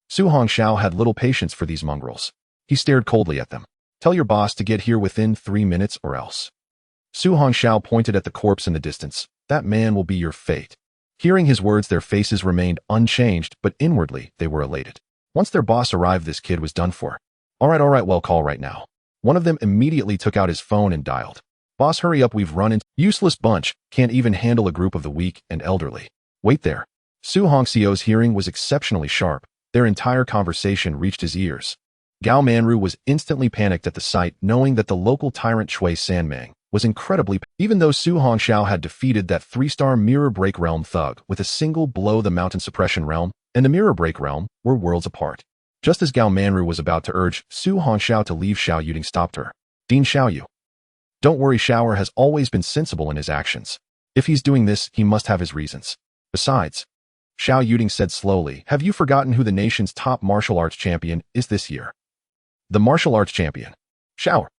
Su Hongxiao had little patience for these mongrels. He stared coldly at them. Tell your boss to get here within 3 minutes or else. Su Hongxiao pointed at the corpse in the distance. That man will be your fate. Hearing his words, their faces remained unchanged, but inwardly they were elated. Once their boss arrived, this kid was done for. All right, well, call right now. One of them immediately took out his phone and dialed. Boss, hurry up, we've run into useless bunch, can't even handle a group of the weak and elderly. Wait there. Su Hongxiao's hearing was exceptionally sharp. Their entire conversation reached his ears. Gao Manru was instantly panicked at the sight, knowing that the local tyrant Shui Sanmang was incredibly... Even though Su Hongxiao had defeated that 3-star Mirror Break Realm thug with a single blow, the Mountain Suppression Realm and the Mirror Break Realm were worlds apart. Just as Gao Manru was about to urge Su Hongxiao to leave, Xiao Yuding stopped her. Dean Xiaoyu. Don't worry, Shower has always been sensible in his actions. If he's doing this, he must have his reasons. Besides, Xiao Yuding said slowly, have you forgotten who the nation's top martial arts champion is this year? The martial arts champion. Shower.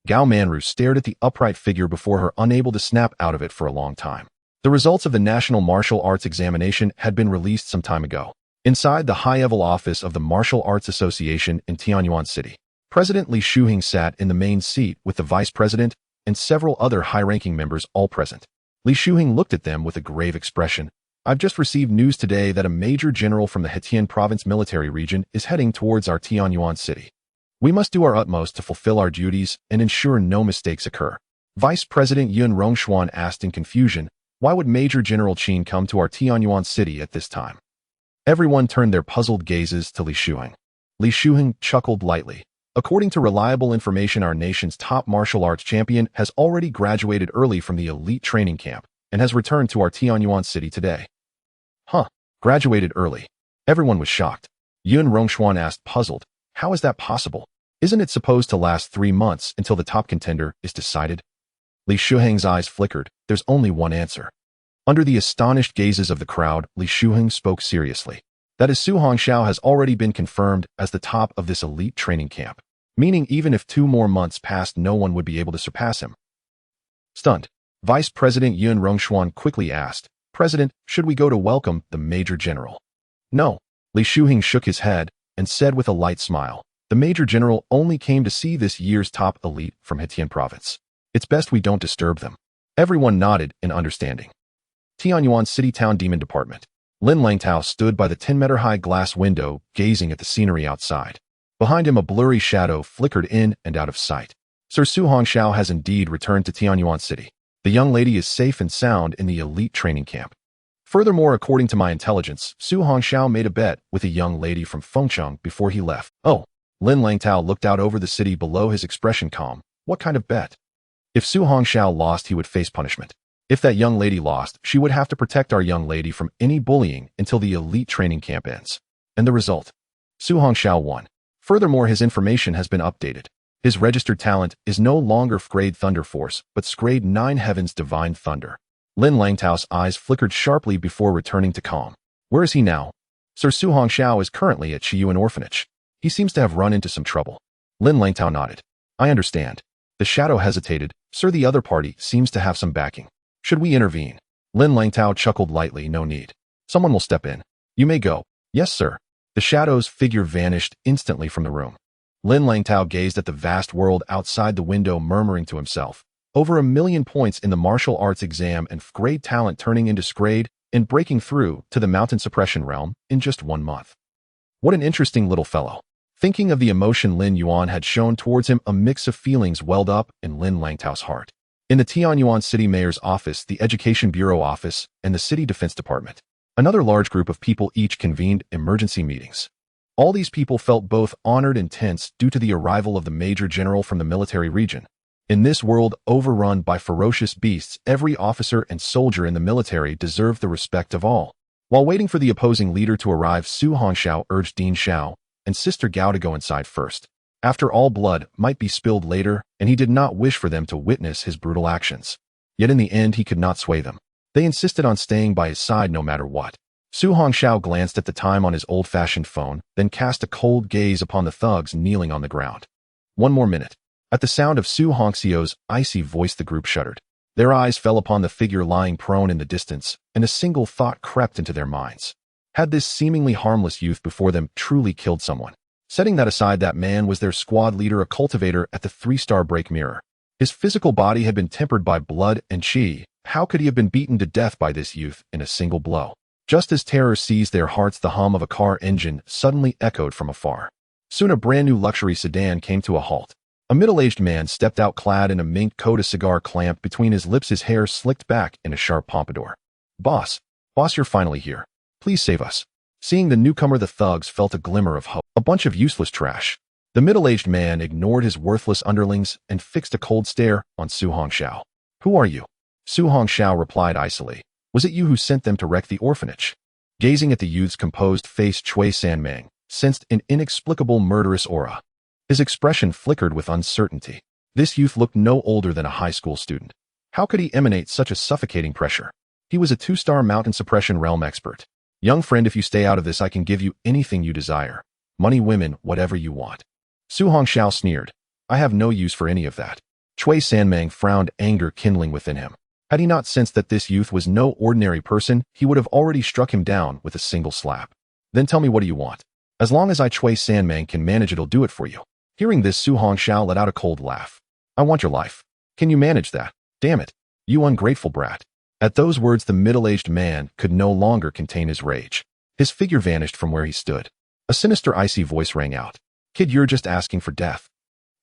Gao Manru stared at the upright figure before her, unable to snap out of it for a long time. The results of the National Martial Arts examination had been released some time ago. Inside the high-level office of the Martial Arts Association in Tianyuan City, President Li Shuheng sat in the main seat with the vice president and several other high-ranking members all present. Li Shuheng looked at them with a grave expression. I've just received news today that a major general from the Heitian province military region is heading towards our Tianyuan city. We must do our utmost to fulfill our duties and ensure no mistakes occur. Vice President Yun Rongshuan asked in confusion, why would Major General Qin come to our Tianyuan city at this time? Everyone turned their puzzled gazes to Li Shuheng. Li Shuheng chuckled lightly. According to reliable information, our nation's top martial arts champion has already graduated early from the elite training camp and has returned to our Tianyuan city today. Huh, graduated early. Everyone was shocked. Yun Rongshuan asked, puzzled, how is that possible? Isn't it supposed to last 3 months until the top contender is decided? Li Shuheng's eyes flickered. There's only one answer. Under the astonished gazes of the crowd, Li Shuheng spoke seriously. That is, Su Hongxiao has already been confirmed as the top of this elite training camp, meaning even if 2 more months passed, no one would be able to surpass him. Stunned, Vice President Yun Rongshuan quickly asked, President, should we go to welcome the Major General? No. Li Shuheng shook his head and said with a light smile, the Major General only came to see this year's top elite from Heitian province. It's best we don't disturb them. Everyone nodded in understanding. Tianyuan City Town Demon Department. Lin Langtao stood by the 10-meter-high glass window, gazing at the scenery outside. Behind him, a blurry shadow flickered in and out of sight. Sir Su Hongxiao has indeed returned to Tianyuan City. The young lady is safe and sound in the elite training camp. Furthermore, according to my intelligence, Su Hongxiao made a bet with a young lady from Fengcheng before he left. Oh, Lin Langtao looked out over the city below, his expression calm. What kind of bet? If Su Hongxiao lost, he would face punishment. If that young lady lost, she would have to protect our young lady from any bullying until the elite training camp ends. And the result? Su Hongxiao won. Furthermore, his information has been updated. His registered talent is no longer grade Thunder Force, but grade 9 Heaven's Divine Thunder. Lin Langtao's eyes flickered sharply before returning to calm. Where is he now? Sir Su Hongxiao is currently at Chiyuan Orphanage. He seems to have run into some trouble. Lin Langtao nodded. I understand. The shadow hesitated. Sir, the other party seems to have some backing. Should we intervene? Lin Langtao chuckled lightly. No need. Someone will step in. You may go. Yes, sir. The shadow's figure vanished instantly from the room. Lin Langtao gazed at the vast world outside the window, murmuring to himself. Over 1,000,000 points in the martial arts exam and grade talent turning into grade and breaking through to the mountain suppression realm in just 1 month. What an interesting little fellow. Thinking of the emotion Lin Yuan had shown towards him, a mix of feelings welled up in Lin Langtao's heart. In the Tianyuan City Mayor's office, the Education Bureau office, and the City Defense Department, another large group of people each convened emergency meetings. All these people felt both honored and tense due to the arrival of the Major General from the military region. In this world overrun by ferocious beasts, every officer and soldier in the military deserved the respect of all. While waiting for the opposing leader to arrive, Su Hongxiao urged Dean Xiao and Sister Gao to go inside first. After all, blood might be spilled later, and he did not wish for them to witness his brutal actions. Yet in the end, he could not sway them. They insisted on staying by his side no matter what. Su Hongxiao glanced at the time on his old-fashioned phone, then cast a cold gaze upon the thugs kneeling on the ground. 1 more minute. At the sound of Su Hongxiao's icy voice, the group shuddered. Their eyes fell upon the figure lying prone in the distance, and a single thought crept into their minds. Had this seemingly harmless youth before them truly killed someone? Setting that aside, that man was their squad leader, a cultivator at the 3-star break mirror. His physical body had been tempered by blood and qi. How could he have been beaten to death by this youth in a single blow? Just as terror seized their hearts, the hum of a car engine suddenly echoed from afar. Soon a brand-new luxury sedan came to a halt. A middle-aged man stepped out clad in a mink coat, a cigar clamped between his lips, his hair slicked back in a sharp pompadour. Boss, you're finally here. Please save us. Seeing the newcomer, the thugs felt a glimmer of hope. A bunch of useless trash. The middle-aged man ignored his worthless underlings and fixed a cold stare on Su Hongxiao. Who are you? Su Hongxiao replied icily. Was it you who sent them to wreck the orphanage? Gazing at the youth's composed face, Chui Sanmeng sensed an inexplicable murderous aura. His expression flickered with uncertainty. This youth looked no older than a high school student. How could he emanate such a suffocating pressure? He was a 2-star mountain suppression realm expert. Young friend, if you stay out of this, I can give you anything you desire. Money, women, whatever you want. Su Hongxiao sneered. I have no use for any of that. Chui Sanmeng frowned, anger kindling within him. Had he not sensed that this youth was no ordinary person, he would have already struck him down with a single slap. Then tell me, what do you want? As long as I Chui Sanmang can manage, it'll do it for you. Hearing this, Su Hongxiao let out a cold laugh. I want your life. Can you manage that? Damn it. You ungrateful brat. At those words, the middle-aged man could no longer contain his rage. His figure vanished from where he stood. A sinister, icy voice rang out. Kid, you're just asking for death.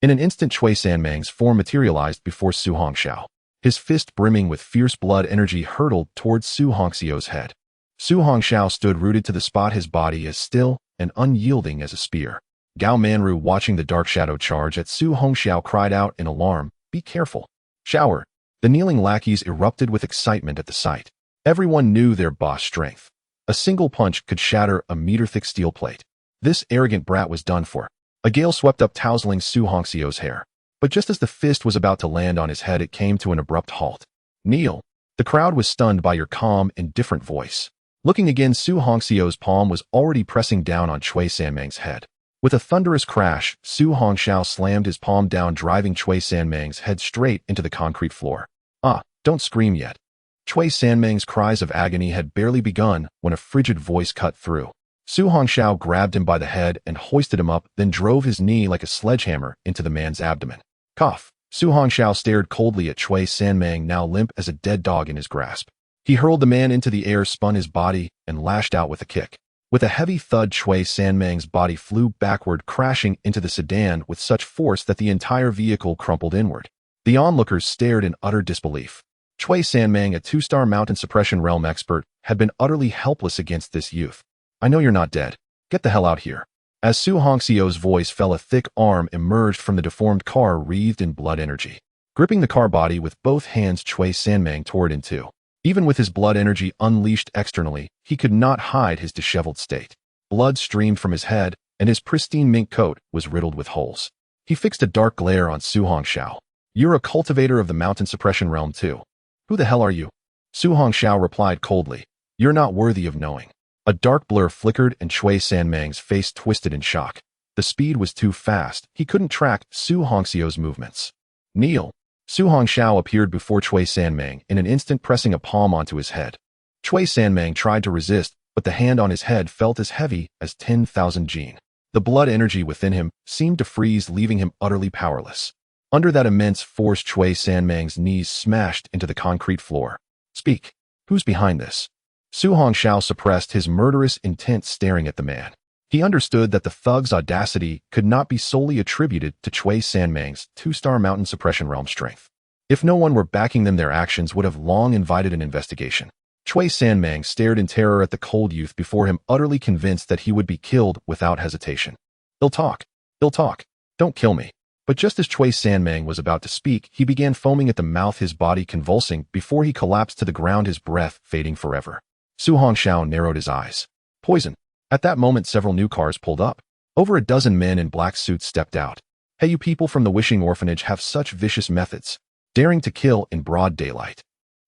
In an instant, Chui Sanmang's form materialized before Su Hongxiao. His fist, brimming with fierce blood energy, hurtled towards Su Hongxiao's head. Su Hongxiao stood rooted to the spot, his body as still and unyielding as a spear. Gao Manru, watching the dark shadow charge at Su Hongxiao, cried out in alarm, "Be careful." Shower. The kneeling lackeys erupted with excitement at the sight. Everyone knew their boss' strength. A single punch could shatter a meter-thick steel plate. This arrogant brat was done for. A gale swept up, tousling Su Hongxiao's hair. But just as the fist was about to land on his head, it came to an abrupt halt. Kneel. The crowd was stunned by your calm, indifferent voice. Looking again, Su Hongxiao's palm was already pressing down on Chui Sanmang's head. With a thunderous crash, Su Hongxiao slammed his palm down, driving Chui Sanmang's head straight into the concrete floor. Ah, don't scream yet. Chui Sanmang's cries of agony had barely begun when a frigid voice cut through. Su Hongxiao grabbed him by the head and hoisted him up, then drove his knee like a sledgehammer into the man's abdomen. Cough. Su Hongxiao stared coldly at Chui Sanmang, now limp as a dead dog in his grasp. He hurled the man into the air, spun his body, and lashed out with a kick. With a heavy thud, Chui Sanmang's body flew backward, crashing into the sedan with such force that the entire vehicle crumpled inward. The onlookers stared in utter disbelief. Chui Sanmang, a 2-star mountain suppression realm expert, had been utterly helpless against this youth. I know you're not dead. Get the hell out here. As Su Hongxiao's voice fell, a thick arm emerged from the deformed car, wreathed in blood energy. Gripping the car body with both hands, Chui Sanmang tore it in two. Even with his blood energy unleashed externally, he could not hide his disheveled state. Blood streamed from his head, and his pristine mink coat was riddled with holes. He fixed a dark glare on Su Hongxiao. You're a cultivator of the mountain suppression realm too. Who the hell are you? Su Hongxiao replied coldly. You're not worthy of knowing. A dark blur flickered and Chui Sanmang's face twisted in shock. The speed was too fast. He couldn't track Su Hongxiao's movements. Kneel. Su Hongxiao appeared before Chui Sanmang in an instant, pressing a palm onto his head. Chui Sanmang tried to resist, but the hand on his head felt as heavy as 10,000 jin. The blood energy within him seemed to freeze, leaving him utterly powerless. Under that immense force, Chui Sanmang's knees smashed into the concrete floor. Speak. Who's behind this? Su Hongxiao suppressed his murderous intent, staring at the man. He understood that the thug's audacity could not be solely attributed to Chui Sanmang's 2-star mountain suppression realm strength. If no one were backing them, their actions would have long invited an investigation. Chui Sanmang stared in terror at the cold youth before him, utterly convinced that he would be killed without hesitation. He'll talk. He'll talk. Don't kill me. But just as Chui Sanmang was about to speak, he began foaming at the mouth, his body convulsing before he collapsed to the ground, his breath fading forever. Su Hongxiao narrowed his eyes. Poison. At that moment, several new cars pulled up. Over a dozen men in black suits stepped out. Hey, you people from the Wishing Orphanage have such vicious methods, daring to kill in broad daylight.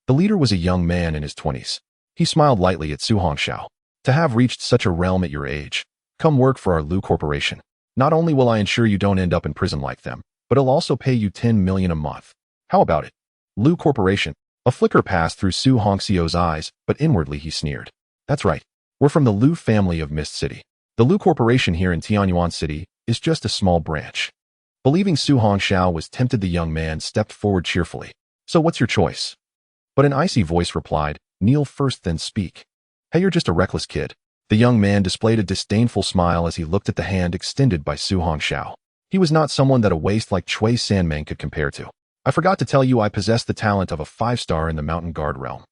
The leader was a young man in his 20s. He smiled lightly at Su Hongxiao. To have reached such a realm at your age, come work for our Lu Corporation. Not only will I ensure you don't end up in prison like them, but I'll also pay you 10 million a month. How about it? Lu Corporation. A flicker passed through Su Hongxiao's eyes, but inwardly he sneered. That's right. We're from the Lu family of Mist City. The Lu Corporation here in Tianyuan City is just a small branch. Believing Su Hongxiao was tempted, the young man stepped forward cheerfully. So what's your choice? But an icy voice replied, kneel first, then speak. Hey, you're just a reckless kid. The young man displayed a disdainful smile as he looked at the hand extended by Su Hongxiao. He was not someone that a waste like Chui Sanmang could compare to. I forgot to tell you, I possess the talent of a 5-star in the Mountain Guard realm.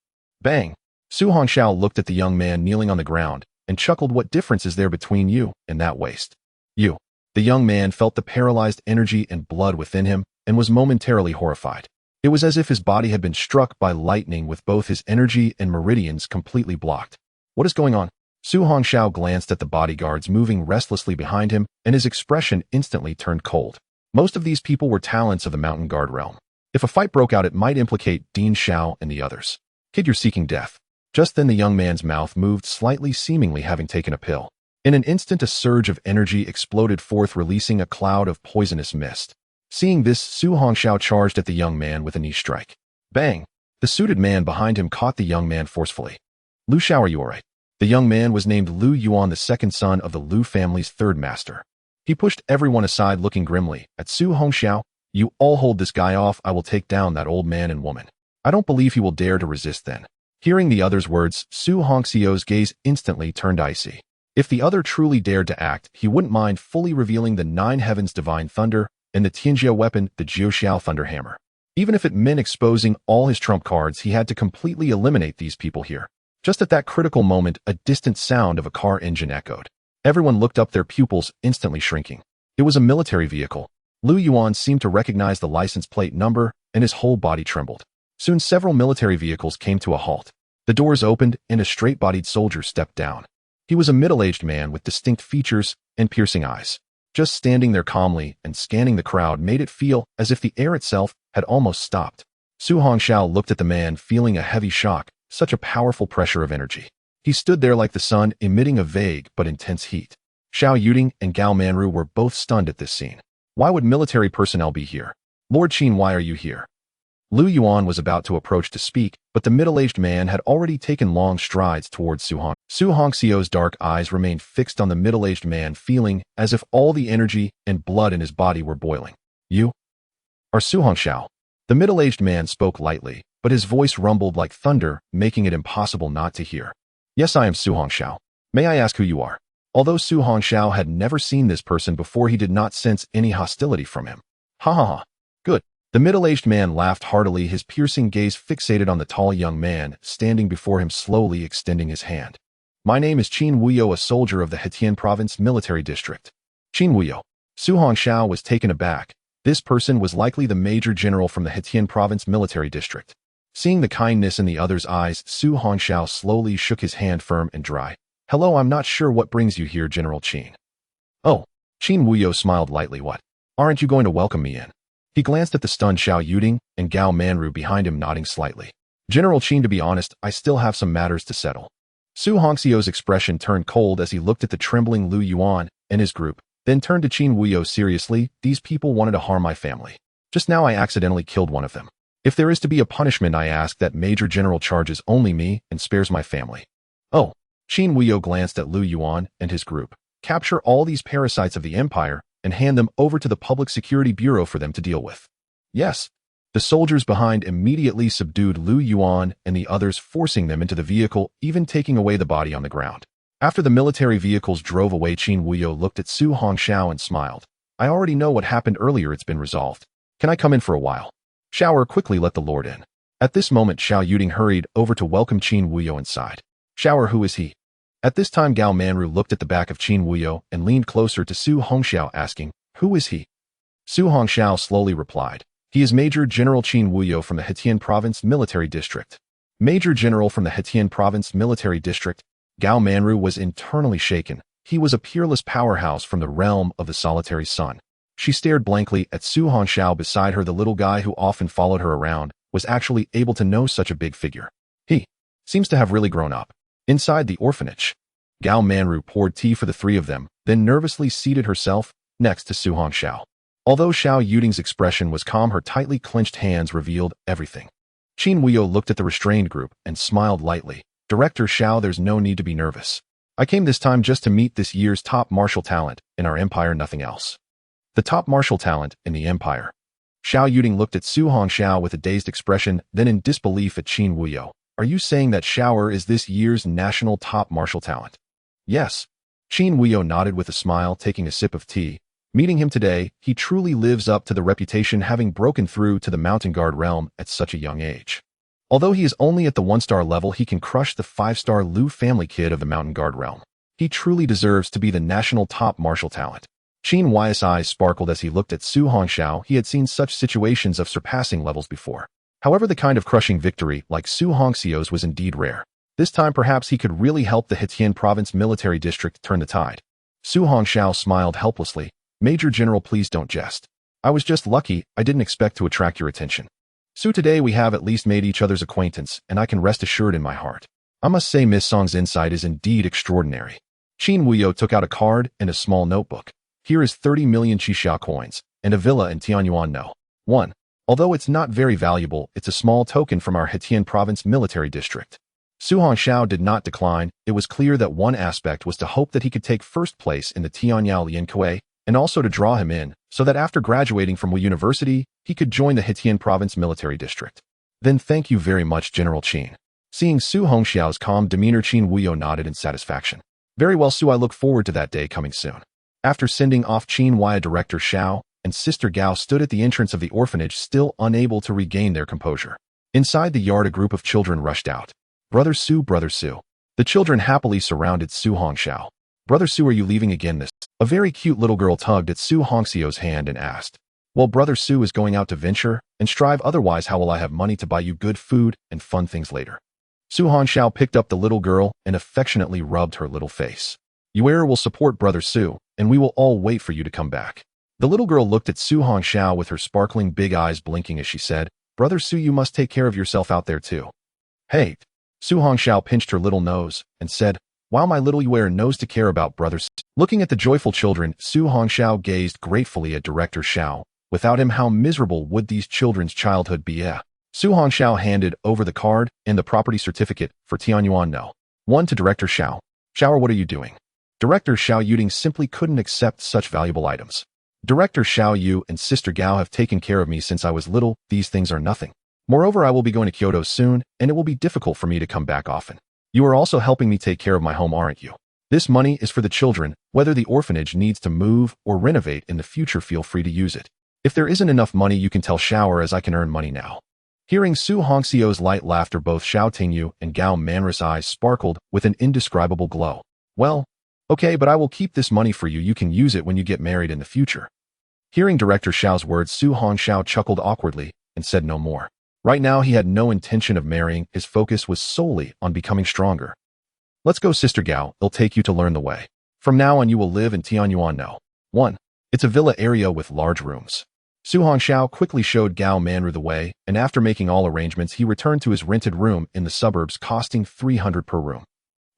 Bang! Su Hongxiao looked at the young man kneeling on the ground and chuckled. What difference is there between you and that waste? You. The young man felt the paralyzed energy and blood within him and was momentarily horrified. It was as if his body had been struck by lightning, with both his energy and meridians completely blocked. What is going on? Su Hongxiao glanced at the bodyguards moving restlessly behind him, and his expression instantly turned cold. Most of these people were talents of the Mountain Guard realm. If a fight broke out, it might implicate Dean Xiao and the others. Kid, you're seeking death. Just then the young man's mouth moved slightly, seemingly having taken a pill. In an instant, a surge of energy exploded forth, releasing a cloud of poisonous mist. Seeing this, Su Hongxiao charged at the young man with a knee strike. Bang! The suited man behind him caught the young man forcefully. Lu Xiao, are you alright? The young man was named Lu Yuan, the second son of the Lu family's third master. He pushed everyone aside, looking grimly at Su Hongxiao. You all hold this guy off. I will take down that old man and woman. I don't believe he will dare to resist then. Hearing the other's words, Su Hongxiao's gaze instantly turned icy. If the other truly dared to act, he wouldn't mind fully revealing the Nine Heavens Divine Thunder and the Tianjia weapon, the Jiuxiao Thunder Hammer. Even if it meant exposing all his trump cards, he had to completely eliminate these people here. Just at that critical moment, a distant sound of a car engine echoed. Everyone looked up, their pupils instantly shrinking. It was a military vehicle. Lu Yuan seemed to recognize the license plate number, and his whole body trembled. Soon several military vehicles came to a halt. The doors opened, and a straight-bodied soldier stepped down. He was a middle-aged man with distinct features and piercing eyes. Just standing there calmly and scanning the crowd made it feel as if the air itself had almost stopped. Su Hongxiao looked at the man, feeling a heavy shock, such a powerful pressure of energy. He stood there like the sun, emitting a vague but intense heat. Xiao Yuding and Gao Manru were both stunned at this scene. Why would military personnel be here? Lord Qin, why are you here? Lu Yuan was about to approach to speak, but the middle-aged man had already taken long strides towards Su Hong. Su Hongxiao's dark eyes remained fixed on the middle-aged man, feeling as if all the energy and blood in his body were boiling. You are Su Hongxiao. The middle-aged man spoke lightly, but his voice rumbled like thunder, making it impossible not to hear. Yes, I am Su Hongxiao. May I ask who you are? Although Su Hongxiao had never seen this person before, he did not sense any hostility from him. Ha ha ha. Good. The middle-aged man laughed heartily, his piercing gaze fixated on the tall young man standing before him, slowly extending his hand. My name is Qin Wuyo, a soldier of the Hetian Province Military District. Qin Wuyo. Su Hongxiao was taken aback. This person was likely the Major General from the Hetian Province Military District. Seeing the kindness in the other's eyes, Su Hongxiao slowly shook his hand, firm and dry. Hello, I'm not sure what brings you here, General Qin. Oh, Qin Wuyo smiled lightly. What? Aren't you going to welcome me in? He glanced at the stunned Xiao Yuding and Gao Manru behind him, nodding slightly. General Qin, to be honest, I still have some matters to settle. Su Hongxiao's expression turned cold as he looked at the trembling Lu Yuan and his group, then turned to Qin Wuyo seriously. These people wanted to harm my family. Just now I accidentally killed one of them. If there is to be a punishment, I ask that Major General charges only me and spares my family. Oh. Qin Wuyo glanced at Lu Yuan and his group. Capture all these parasites of the empire and hand them over to the Public Security Bureau for them to deal with. Yes. The soldiers behind immediately subdued Lu Yuan and the others, forcing them into the vehicle, even taking away the body on the ground. After the military vehicles drove away, Qin Wuyo looked at Su Hongxiao and smiled. I already know what happened earlier. It's been resolved. Can I come in for a while? Shower, quickly let the Lord in. At this moment, Xiao Yuding hurried over to welcome Qin Wuyo inside. Shower, who is he? At this time, Gao Manru looked at the back of Qin Wuyo and leaned closer to Su Hongxiao, asking, who is he? Su Hongxiao slowly replied, he is Major General Qin Wuyo from the Hetian Province Military District. Major General from the Hetian Province Military District. Gao Manru was internally shaken. He was a peerless powerhouse from the realm of the solitary sun. She stared blankly at Su Hongxiao beside her. The little guy who often followed her around was actually able to know such a big figure. He seems to have really grown up. Inside the orphanage, Gao Manru poured tea for the three of them, then nervously seated herself next to Su Hongxiao. Although Xiao Yuding's expression was calm, her tightly clenched hands revealed everything. Qin Wuyo looked at the restrained group and smiled lightly. Director Xiao, there's no need to be nervous. I came this time just to meet this year's top martial talent in our empire, nothing else. The top martial talent in the empire. Xiao Yuding looked at Su Hongxiao with a dazed expression, then in disbelief at Qin Wuyo. Are you saying that Xiao is this year's national top martial talent? Yes. Qin Wuyo nodded with a smile, taking a sip of tea. Meeting him today, he truly lives up to the reputation, having broken through to the Mountain Guard realm at such a young age. Although he is only at the 1-star level, he can crush the 5-star Lu family kid of the Mountain Guard realm. He truly deserves to be the national top martial talent. Qin Wuyo's eyes sparkled as he looked at Su Hongxiao. He had seen such situations of surpassing levels before. However, the kind of crushing victory like Su Hongxiao's was indeed rare. This time, perhaps he could really help the Hetian Province Military District turn the tide. Su Hongxiao smiled helplessly. Major General, please don't jest. I was just lucky. I didn't expect to attract your attention. Su, today we have at least made each other's acquaintance, and I can rest assured in my heart. I must say Miss Song's insight is indeed extraordinary. Qin Wuyo took out a card and a small notebook. Here is 30 million Qixia coins, and a villa in Tianyuan No. 1. Although it's not very valuable, it's a small token from our Hetian Province Military District. Su Hongxiao did not decline. It was clear that one aspect was to hope that he could take first place in the Tianyao Liankui, and also to draw him in, so that after graduating from Wu University, he could join the Hetian Province Military District. Then thank you very much, General Qin. Seeing Su Hongxiao's calm demeanor, Qin Wuyo nodded in satisfaction. Very well, Su, I look forward to that day coming soon. After sending off Qin Waya, Director Xiao and Sister Gao stood at the entrance of the orphanage, still unable to regain their composure. Inside the yard, a group of children rushed out. Brother Su, Brother Su. The children happily surrounded Su Hongxiao. Brother Su, are you leaving again this? A very cute little girl tugged at Su Hongxiao's hand and asked, well, Brother Su is going out to venture and strive, otherwise how will I have money to buy you good food and fun things later? Su Hongxiao picked up the little girl and affectionately rubbed her little face. Yuer will support Brother Su, and we will all wait for you to come back. The little girl looked at Su Hongxiao with her sparkling big eyes blinking as she said, Brother Su, you must take care of yourself out there too. Hey. Su Hongxiao pinched her little nose and said, wow, my little Yuer knows to care about Brother Su. Looking at the joyful children, Su Hongxiao gazed gratefully at Director Xiao. Without him, how miserable would these children's childhood be? Su Hongxiao handed over the card and the property certificate for Tianyuan No. 1 to Director Xiao. Xiao, what are you doing? Director Xiao Yuding simply couldn't accept such valuable items. Director Xiao Yu and Sister Gao have taken care of me since I was little. These things are nothing. Moreover, I will be going to Kyoto soon, and it will be difficult for me to come back often. You are also helping me take care of my home, aren't you? This money is for the children. Whether the orphanage needs to move or renovate in the future, feel free to use it. If there isn't enough money, you can tell Xiao, as I can earn money now. Hearing Su Hongxiao's light laughter, both Xiao Tingyu and Gao Manru's eyes sparkled with an indescribable glow. Well, okay, but I will keep this money for you. You can use it when you get married in the future. Hearing Director Xiao's words, Su Hongxiao chuckled awkwardly and said no more. Right now, he had no intention of marrying. His focus was solely on becoming stronger. Let's go, Sister Gao. It'll take you to learn the way. From now on, you will live in Tianyuan No. 1. It's a villa area with large rooms. Su Hongxiao quickly showed Gao Manru the way, and after making all arrangements, he returned to his rented room in the suburbs, costing 300 per room.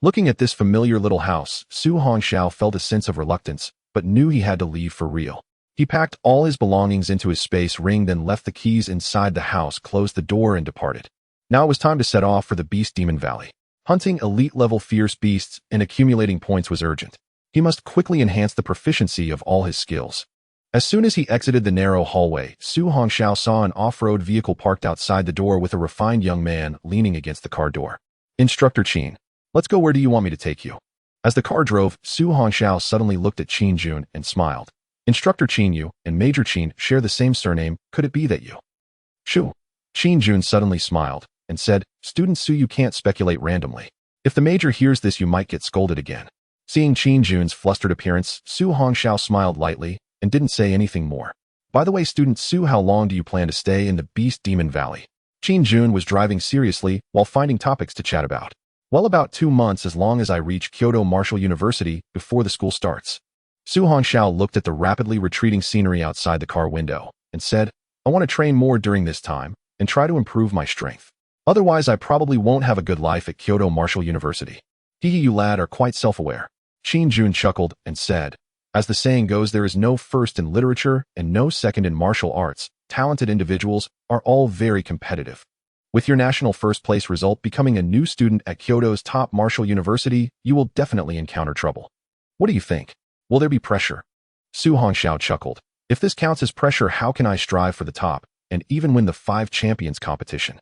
Looking at this familiar little house, Su Hongxiao felt a sense of reluctance, but knew he had to leave for real. He packed all his belongings into his space ring, then left the keys inside the house, closed the door, and departed. Now it was time to set off for the Beast Demon Valley. Hunting elite-level fierce beasts and accumulating points was urgent. He must quickly enhance the proficiency of all his skills. As soon as he exited the narrow hallway, Su Hongxiao saw an off-road vehicle parked outside the door with a refined young man leaning against the car door. Instructor Qin, let's go. Where do you want me to take you? As the car drove, Su Hongxiao suddenly looked at Qin Jun and smiled. Instructor Qin, you and Major Qin share the same surname. Could it be that you? Shu. Qin Jun suddenly smiled and said, Student Su, you can't speculate randomly. If the major hears this, you might get scolded again. Seeing Qin Jun's flustered appearance, Su Hongxiao smiled lightly and didn't say anything more. By the way, Student Su, how long do you plan to stay in the Beast Demon Valley? Qin Jun was driving seriously while finding topics to chat about. Well, about 2 months, as long as I reach Kyoto Martial University before the school starts. Su Hongxiao looked at the rapidly retreating scenery outside the car window and said, I want to train more during this time and try to improve my strength. Otherwise, I probably won't have a good life at Kyoto Martial University. Hee, you lad are quite self-aware. Qin Jun chuckled and said, as the saying goes, there is no first in literature and no second in martial arts. Talented individuals are all very competitive. With your national first place result becoming a new student at Kyoto's top martial university, you will definitely encounter trouble. What do you think? Will there be pressure? Su Hongxiao chuckled. If this counts as pressure, how can I strive for the top and even win the 5 champions competition?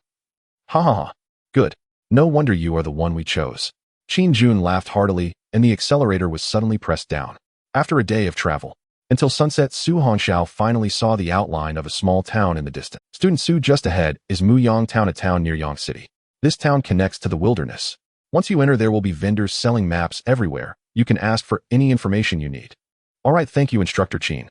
Ha ha ha. Good. No wonder you are the one we chose. Qin Jun laughed heartily, and the accelerator was suddenly pressed down. After a day of travel, until sunset, Su Hongxiao finally saw the outline of a small town in the distance. Student Su, just ahead is Muyang Town, a town near Yang City. This town connects to the wilderness. Once you enter, there will be vendors selling maps everywhere. You can ask for any information you need. All right, thank you, Instructor Qin.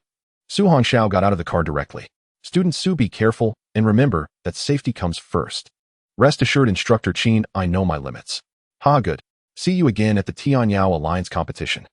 Su Hongxiao got out of the car directly. Student Su, be careful, and remember that safety comes first. Rest assured, Instructor Qin, I know my limits. Ha, good. See you again at the Tianyao Alliance competition.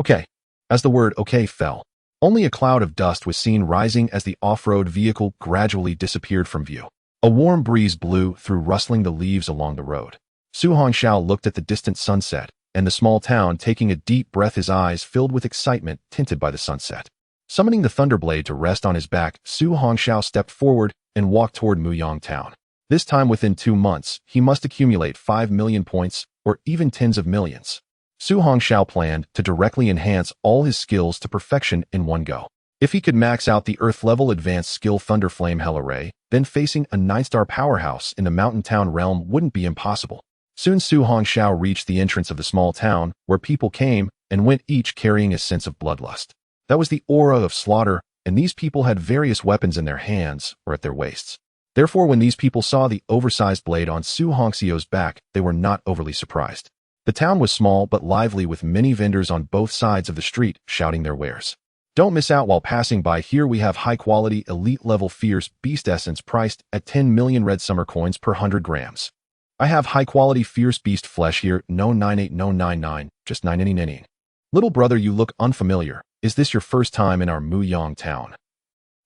Okay. As the word okay fell, only a cloud of dust was seen rising as the off-road vehicle gradually disappeared from view. A warm breeze blew through, rustling the leaves along the road. Su Hongxiao looked at the distant sunset and the small town, taking a deep breath, his eyes filled with excitement tinted by the sunset. Summoning the Thunderblade to rest on his back, Su Hongxiao stepped forward and walked toward Muyang Town. This time within 2 months, he must accumulate 5 million points, or even tens of millions. Su Hongxiao planned to directly enhance all his skills to perfection in one go. If he could max out the Earth-level advanced skill Thunderflame Hell Array, then facing a 9-star powerhouse in the Mountain Town realm wouldn't be impossible. Soon Su Hongxiao reached the entrance of the small town, where people came and went, each carrying a sense of bloodlust. That was the aura of slaughter, and these people had various weapons in their hands or at their waists. Therefore, when these people saw the oversized blade on Su Hongxiao's back, they were not overly surprised. The town was small but lively, with many vendors on both sides of the street shouting their wares. Don't miss out while passing by. Here we have high-quality, elite-level Fierce Beast Essence priced at 10 million red summer coins per 100 grams. I have high-quality Fierce Beast Flesh here, no 98, no 99, just 999. Little brother, you look unfamiliar. Is this your first time in our Muyang town?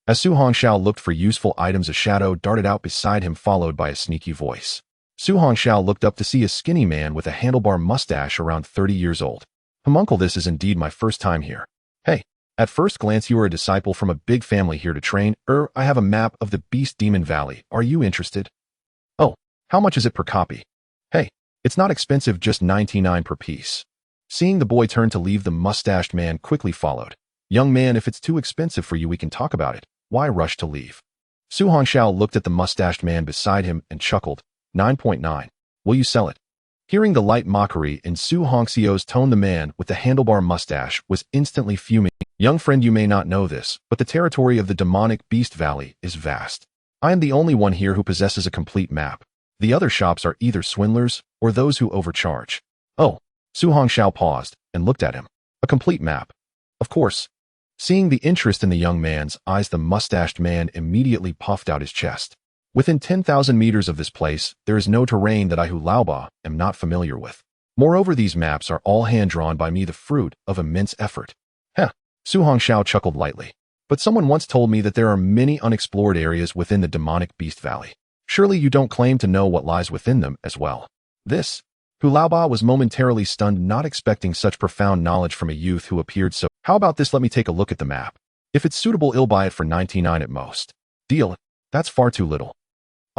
As Su Hongxiao looked for useful items, a shadow darted out beside him, followed by a sneaky voice. Su Hongxiao looked up to see a skinny man with a handlebar mustache around 30 years old. Uncle, this is indeed my first time here. Hey, at first glance you are a disciple from a big family here to train. I have a map of the Beast Demon Valley. Are you interested? Oh, how much is it per copy? Hey, it's not expensive, just 99 per piece. Seeing the boy turn to leave, the mustached man quickly followed. Young man, if it's too expensive for you, we can talk about it. Why rush to leave? Su Hongxiao looked at the mustached man beside him and chuckled. 9.9. Will you sell it? Hearing the light mockery in Su Hongxiao's tone, the man with the handlebar mustache was instantly fuming. Young friend, you may not know this, but the territory of the demonic Beast Valley is vast. I am the only one here who possesses a complete map. The other shops are either swindlers or those who overcharge. Oh, Su Hongxiao paused and looked at him. A complete map. Of course. Seeing the interest in the young man's eyes, the mustached man immediately puffed out his chest. Within 10,000 meters of this place, there is no terrain that I, Hu Laoba, am not familiar with. Moreover, these maps are all hand-drawn by me, the fruit of immense effort. Heh, Su Hongxiao chuckled lightly. But someone once told me that there are many unexplored areas within the demonic Beast Valley. Surely you don't claim to know what lies within them as well. This? Hu Laoba was momentarily stunned, not expecting such profound knowledge from a youth who appeared so. How about this? Let me take a look at the map. If it's suitable, I'll buy it for 99 at most. Deal. That's far too little.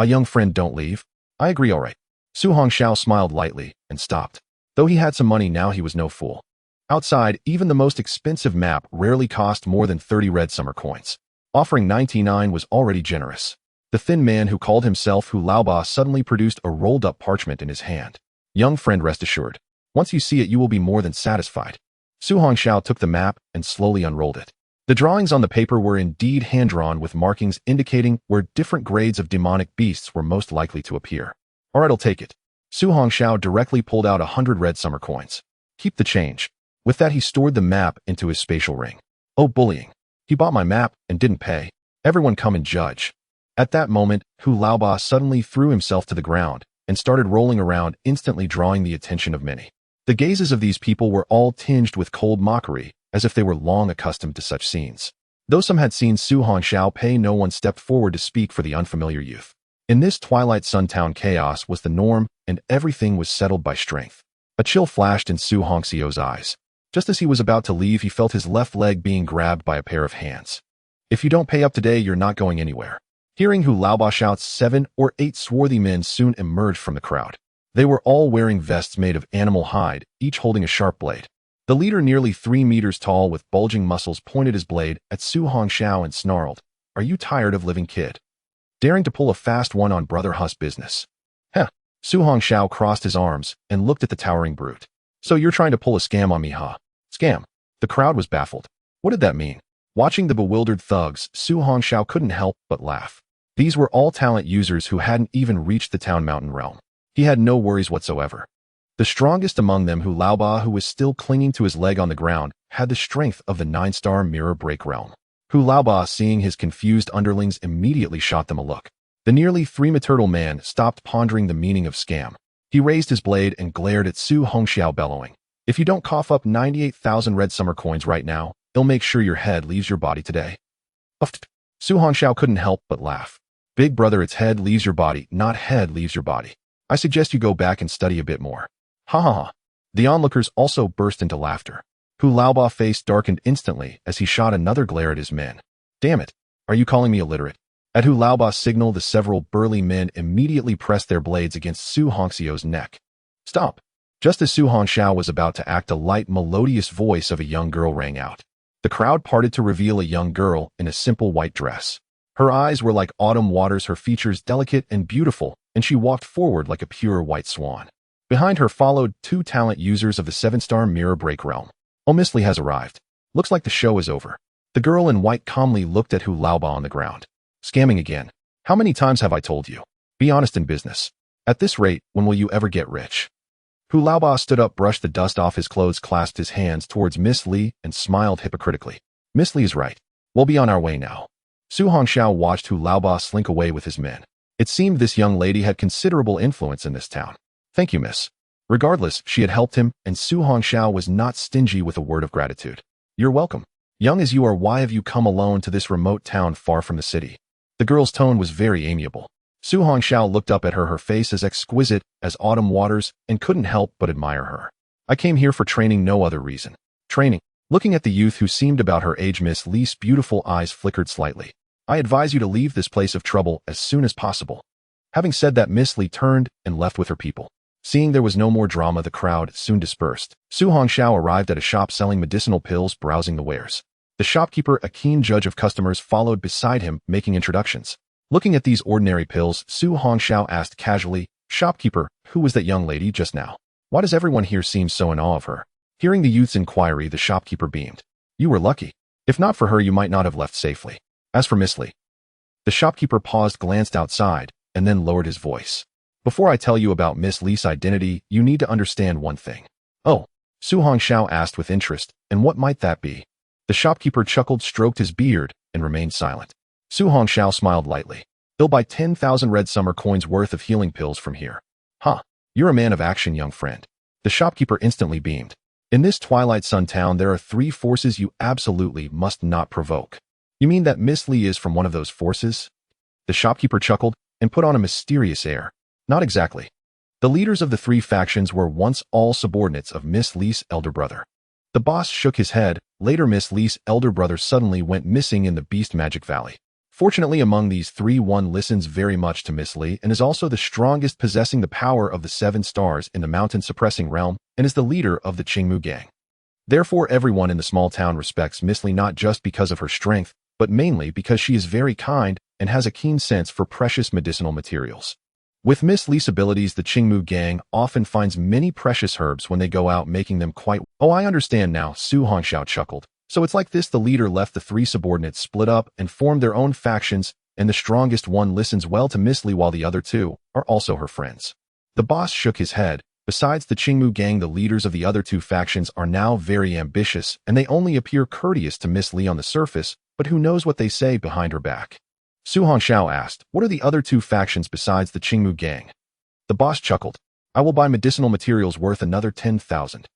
Young friend, don't leave. I agree, all right. Su Hongxiao smiled lightly and stopped. Though he had some money now, he was no fool. Outside, even the most expensive map rarely cost more than 30 red summer coins. Offering 99 was already generous. The thin man who called himself Hu Laoba suddenly produced a rolled-up parchment in his hand. Young friend, rest assured. Once you see it, you will be more than satisfied. Su Hongxiao took the map and slowly unrolled it. The drawings on the paper were indeed hand-drawn, with markings indicating where different grades of demonic beasts were most likely to appear. All right, I'll take it. Su Hongxiao directly pulled out 100 red summer coins. Keep the change. With that, he stored the map into his spatial ring. Oh, bullying. He bought my map and didn't pay. Everyone come and judge. At that moment, Hu Laoba suddenly threw himself to the ground and started rolling around, instantly drawing the attention of many. The gazes of these people were all tinged with cold mockery, as if they were long accustomed to such scenes. Though some had seen Su Hongxiao pay, no one stepped forward to speak for the unfamiliar youth. In this Twilight Suntown, chaos was the norm, and everything was settled by strength. A chill flashed in Su Hongxiao's eyes. Just as he was about to leave, he felt his left leg being grabbed by a pair of hands. If you don't pay up today, you're not going anywhere. Hearing Hu Laoba shouts, 7 or 8 swarthy men soon emerged from the crowd. They were all wearing vests made of animal hide, each holding a sharp blade. The leader, nearly 3 meters tall with bulging muscles, pointed his blade at Su Hongxiao and snarled, "Are you tired of living, kid? Daring to pull a fast one on Brother Huss business?" Heh. Su Hongxiao crossed his arms and looked at the towering brute. "So you're trying to pull a scam on me, huh?" Scam? The crowd was baffled. What did that mean? Watching the bewildered thugs, Su Hongxiao couldn't help but laugh. These were all talent users who hadn't even reached the town mountain realm. He had no worries whatsoever. The strongest among them, Hu Laoba, who was still clinging to his leg on the ground, had the strength of the 9-star mirror break realm. Hu Laoba, seeing his confused underlings, immediately shot them a look. The nearly 3-meter man stopped pondering the meaning of scam. He raised his blade and glared at Su Hongxiao, bellowing, "If you don't cough up 98,000 red summer coins right now, I'll make sure your head leaves your body today." Uffed. Su Hongxiao couldn't help but laugh. "Big brother, it's head leaves your body, not head leaves your body. I suggest you go back and study a bit more." Ha ha ha. The onlookers also burst into laughter. Hu Laoba's face darkened instantly as he shot another glare at his men. "Damn it. Are you calling me illiterate? At Hu Laoba's signal, the several burly men immediately pressed their blades against Su Hongxiu's neck. Stop! Just as Su Hongxiu was about to act, a light, melodious voice of a young girl rang out. The crowd parted to reveal a young girl in a simple white dress. Her eyes were like autumn waters, her features delicate and beautiful, and she walked forward like a pure white swan. Behind her followed 2 talent users of the 7-star mirror break realm. Oh, Miss Li has arrived. Looks like the show is over. The girl in white calmly looked at Hu Laoba on the ground. Scamming again. How many times have I told you? Be honest in business. At this rate, when will you ever get rich? Hu Laoba stood up, brushed the dust off his clothes, clasped his hands towards Miss Li, and smiled hypocritically. Miss Li is right. We'll be on our way now. Su Hongxiu watched Hu Laoba slink away with his men. It seemed this young lady had considerable influence in this town. Thank you, miss. Regardless, she had helped him, and Su Hongxiu was not stingy with a word of gratitude. You're welcome. Young as you are, why have you come alone to this remote town far from the city? The girl's tone was very amiable. Su Hongxiu looked up at her face as exquisite as autumn waters, and couldn't help but admire her. I came here for training, no other reason. Training. Looking at the youth who seemed about her age, Miss Li's beautiful eyes flickered slightly. I advise you to leave this place of trouble as soon as possible. Having said that, Miss Li turned and left with her people. Seeing there was no more drama, the crowd soon dispersed. Su Hongxiu arrived at a shop selling medicinal pills, browsing the wares. The shopkeeper, a keen judge of customers, followed beside him, making introductions. Looking at these ordinary pills, Su Hongxiu asked casually, Shopkeeper, who was that young lady just now? Why does everyone here seem so in awe of her? Hearing the youth's inquiry, the shopkeeper beamed. You were lucky. If not for her, you might not have left safely. As for Miss Li. The shopkeeper paused, glanced outside, and then lowered his voice. Before I tell you about Miss Li's identity, you need to understand one thing. Oh, Su Hongxiu asked with interest, and what might that be? The shopkeeper chuckled, stroked his beard, and remained silent. Su Hongxiu smiled lightly. They'll buy 10,000 red summer coins worth of healing pills from here. Huh, you're a man of action, young friend. The shopkeeper instantly beamed. In this Twilight Sun town, there are 3 forces you absolutely must not provoke. You mean that Miss Li is from one of those forces? The shopkeeper chuckled and put on a mysterious air. Not exactly. The leaders of the 3 factions were once all subordinates of Miss Li's elder brother. The boss shook his head. Later, Miss Li's elder brother suddenly went missing in the Beast Magic Valley. Fortunately, among these 3, one listens very much to Miss Li and is also the strongest, possessing the power of the 7 stars in the mountain-suppressing realm, and is the leader of the Qingmu gang. Therefore, everyone in the small town respects Miss Li not just because of her strength, but mainly because she is very kind and has a keen sense for precious medicinal materials. With Miss Li's abilities, the Qingmu gang often finds many precious herbs when they go out, making them quite— Oh, I understand now, Su Hongxiu chuckled. So it's like this: the leader left the 3 subordinates, split up, and formed their own factions, and the strongest one listens well to Miss Li while the other 2 are also her friends. The boss shook his head. Besides the Qingmu gang, the leaders of the other 2 factions are now very ambitious, and they only appear courteous to Miss Li on the surface, but who knows what they say behind her back. Su Hongxiu asked, what are the other 2 factions besides the Qingmu gang? The boss chuckled. I will buy medicinal materials worth another 10,000.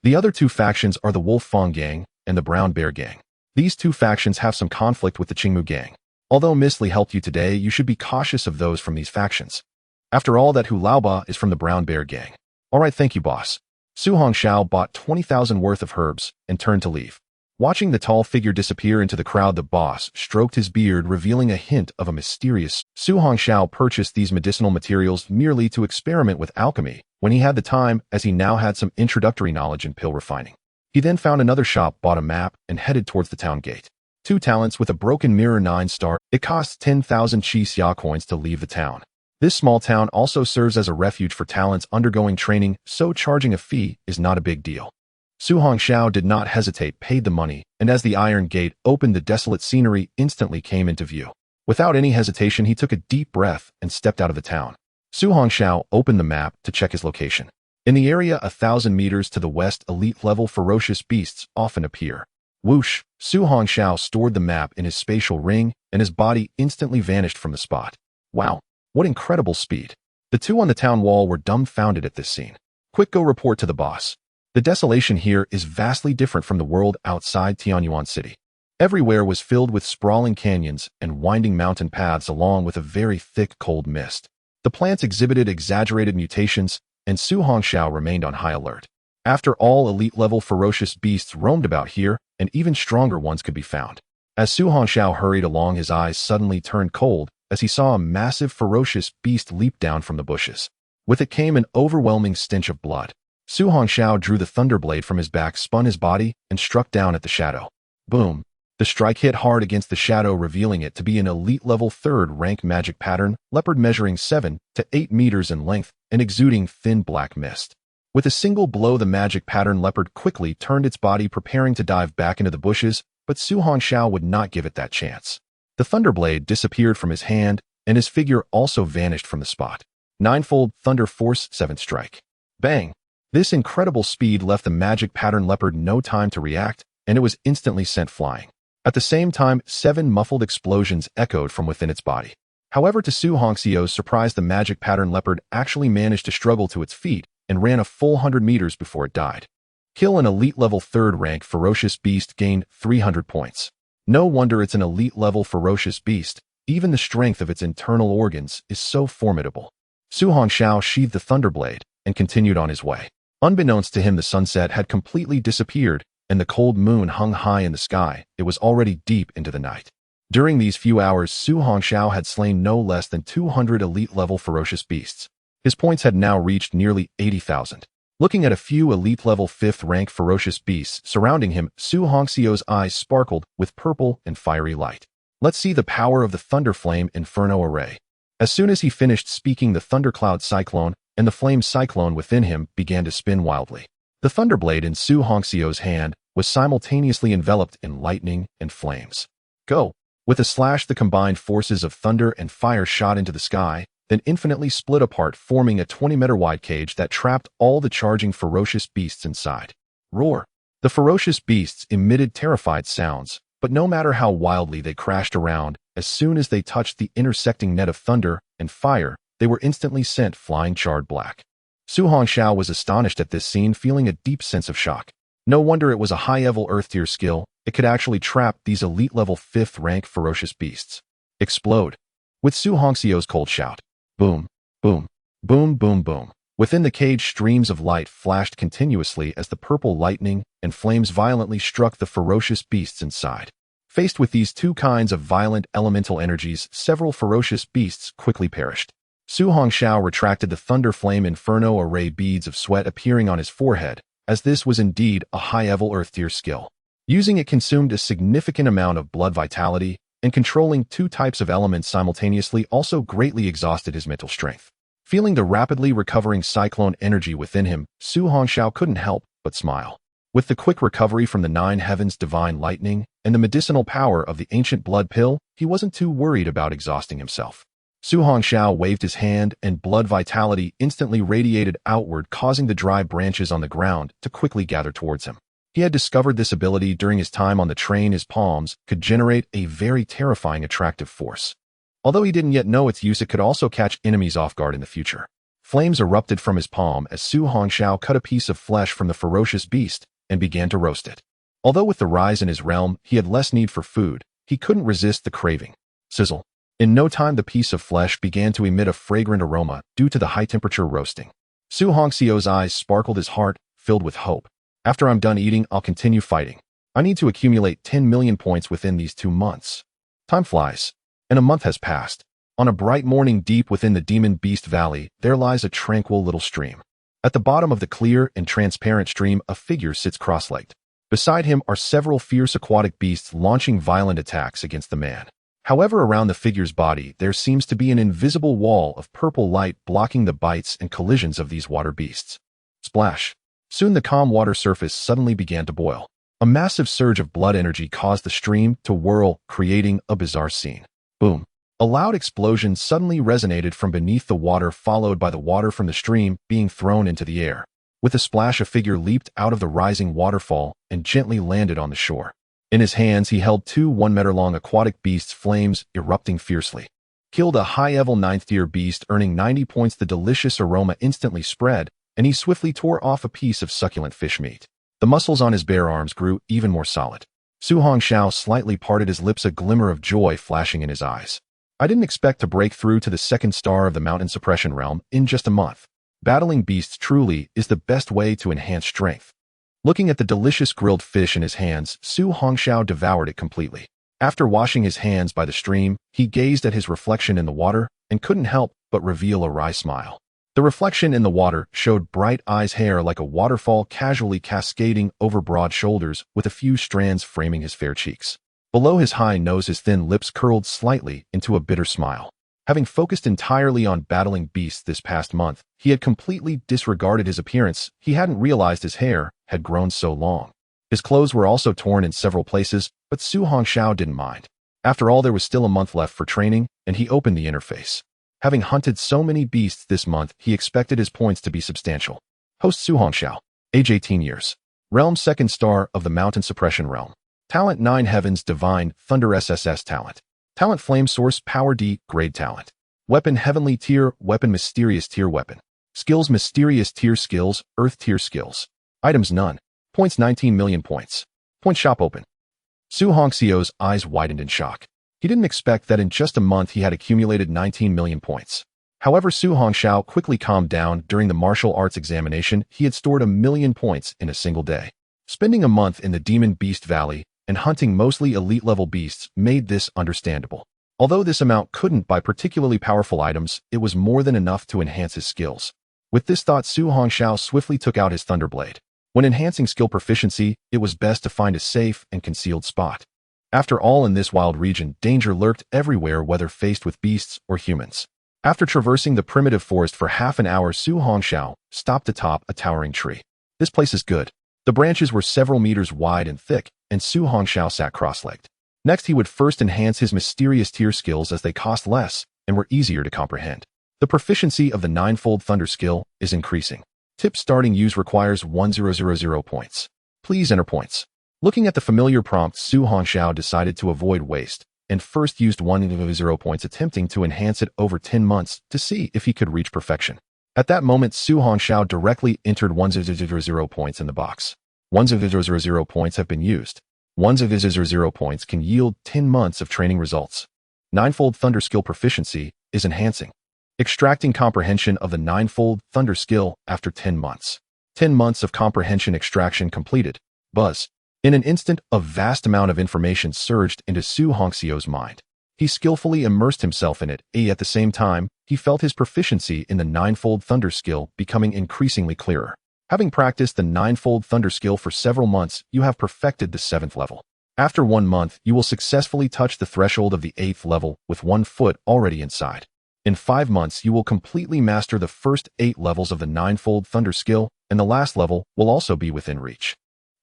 The other 2 factions are the Wolf Fang gang and the Brown Bear gang. These 2 factions have some conflict with the Qingmu gang. Although Miss Li helped you today, you should be cautious of those from these factions. After all, that Hu Laoba is from the Brown Bear gang. All right, thank you, boss. Su Hongxiu bought 20,000 worth of herbs and turned to leave. Watching the tall figure disappear into the crowd, the boss stroked his beard, revealing a hint of a mysterious— Su Hongxiu purchased these medicinal materials merely to experiment with alchemy when he had the time, as he now had some introductory knowledge in pill refining. He then found another shop, bought a map, and headed towards the town gate. 2 talents with a broken mirror, 9-star. It costs 10,000 chi xia coins to leave the town. This small town also serves as a refuge for talents undergoing training, so charging a fee is not a big deal. Su Hongxiu did not hesitate, paid the money, and as the iron gate opened, the desolate scenery instantly came into view. Without any hesitation, he took a deep breath and stepped out of the town. Su Hongxiu opened the map to check his location. In the area 1,000 meters to the west, elite-level ferocious beasts often appear. Whoosh! Su Hongxiu stored the map in his spatial ring, and his body instantly vanished from the spot. Wow! What incredible speed! The 2 on the town wall were dumbfounded at this scene. Quick, go report to the boss. The desolation here is vastly different from the world outside Tianyuan City. Everywhere was filled with sprawling canyons and winding mountain paths, along with a very thick, cold mist. The plants exhibited exaggerated mutations, and Su Hongxiu remained on high alert. After all, elite-level ferocious beasts roamed about here, and even stronger ones could be found. As Su Hongxiao hurried along, his eyes suddenly turned cold as he saw a massive, ferocious beast leap down from the bushes. With it came an overwhelming stench of blood. Su Hongxiao drew the thunderblade from his back, spun his body, and struck down at the shadow. Boom! The strike hit hard against the shadow, revealing it to be an elite-level 3rd rank magic pattern leopard measuring 7 to 8 meters in length and exuding thin black mist. With a single blow, the magic pattern leopard quickly turned its body, preparing to dive back into the bushes, but Su Hongxiao would not give it that chance. The thunderblade disappeared from his hand, and his figure also vanished from the spot. Ninefold Thunder Force 7th Strike. Bang! This incredible speed left the magic pattern leopard no time to react, and it was instantly sent flying. At the same time, 7 muffled explosions echoed from within its body. However, to Su Hongxiao's surprise, the magic pattern leopard actually managed to struggle to its feet and ran a full 100 meters before it died. Kill an elite-level 3rd rank ferocious beast, gained 300 points. No wonder it's an elite-level ferocious beast. Even the strength of its internal organs is so formidable. Su Hongxiao sheathed the thunderblade and continued on his way. Unbeknownst to him, the sunset had completely disappeared, and the cold moon hung high in the sky. It was already deep into the night. During these few hours, Su Hongxiao had slain no less than 200 elite-level ferocious beasts. His points had now reached nearly 80,000. Looking at a few elite-level 5th rank ferocious beasts surrounding him, Su Hongxiao's eyes sparkled with purple and fiery light. Let's see the power of the Thunderflame Inferno Array. As soon as he finished speaking, the Thundercloud Cyclone and the Flame Cyclone within him began to spin wildly. The Thunderblade in Su Hongxiao's hand was simultaneously enveloped in lightning and flames. Go! With a slash, the combined forces of thunder and fire shot into the sky, then infinitely split apart, forming a 20-meter-wide cage that trapped all the charging ferocious beasts inside. Roar! The ferocious beasts emitted terrified sounds, but no matter how wildly they crashed around, as soon as they touched the intersecting net of thunder and fire, they were instantly sent flying charred black. Su Hongxiao was astonished at this scene, feeling a deep sense of shock. No wonder it was a high-level Earth-tier skill. It could actually trap these elite-level 5th rank ferocious beasts. Explode! With Su Hongxiao's cold shout. Boom, boom, boom, boom, boom. Within the cage, streams of light flashed continuously as the purple lightning and flames violently struck the ferocious beasts inside. Faced with these two kinds of violent elemental energies, several ferocious beasts quickly perished. Su Hongxiao retracted the Thunder Flame Inferno Array, beads of sweat appearing on his forehead, as this was indeed a high-level Earth-tier skill. Using it consumed a significant amount of blood vitality, and controlling 2 types of elements simultaneously also greatly exhausted his mental strength. Feeling the rapidly recovering cyclone energy within him, Su Hongxiao couldn't help but smile. With the quick recovery from the 9 heavens divine lightning and the medicinal power of the ancient blood pill, he wasn't too worried about exhausting himself. Su Hongxiao waved his hand, and blood vitality instantly radiated outward, causing the dry branches on the ground to quickly gather towards him. He had discovered this ability during his time on the train. His palms could generate a very terrifying attractive force. Although he didn't yet know its use, it could also catch enemies off guard in the future. Flames erupted from his palm as Su Hongxiao cut a piece of flesh from the ferocious beast and began to roast it. Although with the rise in his realm, he had less need for food, he couldn't resist the craving. Sizzle. In no time, the piece of flesh began to emit a fragrant aroma due to the high-temperature roasting. Su Hongxiao's eyes sparkled, his heart filled with hope. After I'm done eating, I'll continue fighting. I need to accumulate 10 million points within these 2 months. Time flies, and a month has passed. On a bright morning deep within the Demon Beast Valley, there lies a tranquil little stream. At the bottom of the clear and transparent stream, a figure sits cross-legged. Beside him are several fierce aquatic beasts launching violent attacks against the man. However, around the figure's body, there seems to be an invisible wall of purple light blocking the bites and collisions of these water beasts. Splash! Soon the calm water surface suddenly began to boil. A massive surge of blood energy caused the stream to whirl, creating a bizarre scene. Boom! A loud explosion suddenly resonated from beneath the water, followed by the water from the stream being thrown into the air. With a splash, a figure leaped out of the rising waterfall and gently landed on the shore. In his hands, he held 2 1-meter-long aquatic beasts, flames erupting fiercely. Killed a high-level 9th-tier beast, earning 90 points. The delicious aroma instantly spread, and he swiftly tore off a piece of succulent fish meat. The muscles on his bare arms grew even more solid. Su Hongxiao slightly parted his lips, a glimmer of joy flashing in his eyes. I didn't expect to break through to the 2nd star of the mountain suppression realm in just a month. Battling beasts truly is the best way to enhance strength. Looking at the delicious grilled fish in his hands, Su Hongxiao devoured it completely. After washing his hands by the stream, he gazed at his reflection in the water and couldn't help but reveal a wry smile. The reflection in the water showed bright eyes hair like a waterfall casually cascading over broad shoulders with a few strands framing his fair cheeks. Below his high nose his thin lips curled slightly into a bitter smile. Having focused entirely on battling beasts this past month, he had completely disregarded his appearance. He hadn't realized his hair had grown so long. His clothes were also torn in several places, but Su Hongxiao didn't mind. After all, there was still a month left for training, and he opened the interface. Having hunted so many beasts this month, he expected his points to be substantial. Host Su Hongxiao, age 18 years. Realm 2nd star of the Mountain Suppression Realm. Talent 9 Heavens Divine Thunder SSS Talent. Talent Flame Source Power D Grade Talent. Weapon Heavenly Tier Weapon Mysterious Tier Weapon. Skills Mysterious Tier Skills Earth Tier Skills. Items None. Points 19 million points. Point Shop Open. Su Hongxiao's eyes widened in shock. He didn't expect that in just a month he had accumulated 19 million points. However, Su Hongxiao quickly calmed down. During the martial arts examination, he had stored 1 million points in a single day. Spending a month in the Demon Beast Valley and hunting mostly elite-level beasts made this understandable. Although this amount couldn't buy particularly powerful items, it was more than enough to enhance his skills. With this thought, Su Hongxiao swiftly took out his Thunderblade. When enhancing skill proficiency, it was best to find a safe and concealed spot. After all, in this wild region, danger lurked everywhere, whether faced with beasts or humans. After traversing the primitive forest for half an hour, Su Hongxiao stopped atop a towering tree. This place is good. The branches were several meters wide and thick, and Su Hongxiao sat cross-legged. Next, he would first enhance his mysterious tier skills as they cost less and were easier to comprehend. The proficiency of the ninefold thunder skill is increasing. Tip: starting use requires 1000 points. Please enter points. Looking at the familiar prompt, Su Hongxiao decided to avoid waste and first used 1000 points, attempting to enhance it over 10 months to see if he could reach perfection. At that moment, Su Hongxiao directly entered 1000 points in the box. 1000 points have been used. 1000 points can yield 10 months of training results. Ninefold thunder skill proficiency is enhancing. Extracting comprehension of the ninefold thunder skill after 10 months. 10 months of comprehension extraction completed. Buzz. In an instant, a vast amount of information surged into Su Hongxiao's mind. He skillfully immersed himself in it, at the same time, he felt his proficiency in the ninefold thunder skill becoming increasingly clearer. Having practiced the ninefold thunder skill for several months, you have perfected the 7th level. After 1 month, you will successfully touch the threshold of the 8th level with 1 foot already inside. In 5 months, you will completely master the first 8 levels of the ninefold thunder skill, and the last level will also be within reach.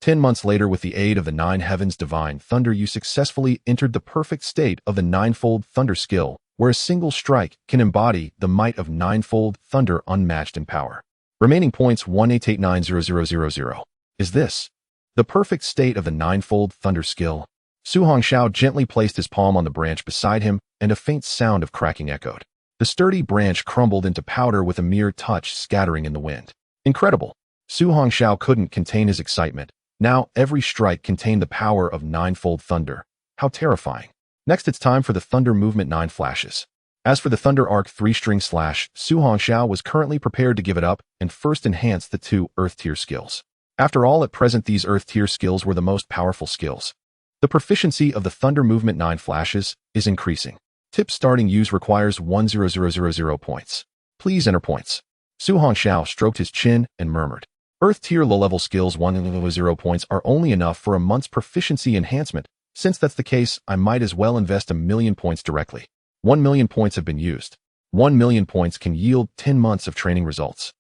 10 months later, with the aid of the 9 Heavens Divine Thunder, you successfully entered the perfect state of the ninefold thunder skill, where a single strike can embody the might of ninefold thunder unmatched in power. Remaining points 1889000. Is this the perfect state of the ninefold thunder skill? Su Hongxiao gently placed his palm on the branch beside him, and a faint sound of cracking echoed. The sturdy branch crumbled into powder with a mere touch scattering in the wind. Incredible! Su Hongxiao couldn't contain his excitement. Now, every strike contained the power of ninefold thunder. How terrifying. Next, it's time for the Thunder Movement 9 Flashes. As for the Thunder Arc 3-string slash, Su Hongxiao was currently prepared to give it up and first enhance the 2 Earth tier skills. After all, at present these Earth tier skills were the most powerful skills. The proficiency of the Thunder Movement 9 Flashes is increasing. Tip: starting use requires 1000 points. Please enter points. Su Hongxiao stroked his chin and murmured. Earth tier low-level skills 1000 points are only enough for a month's proficiency enhancement. Since that's the case, I might as well invest 1 million points directly. 1 million points have been used. 1 million points can yield 10 months of training results.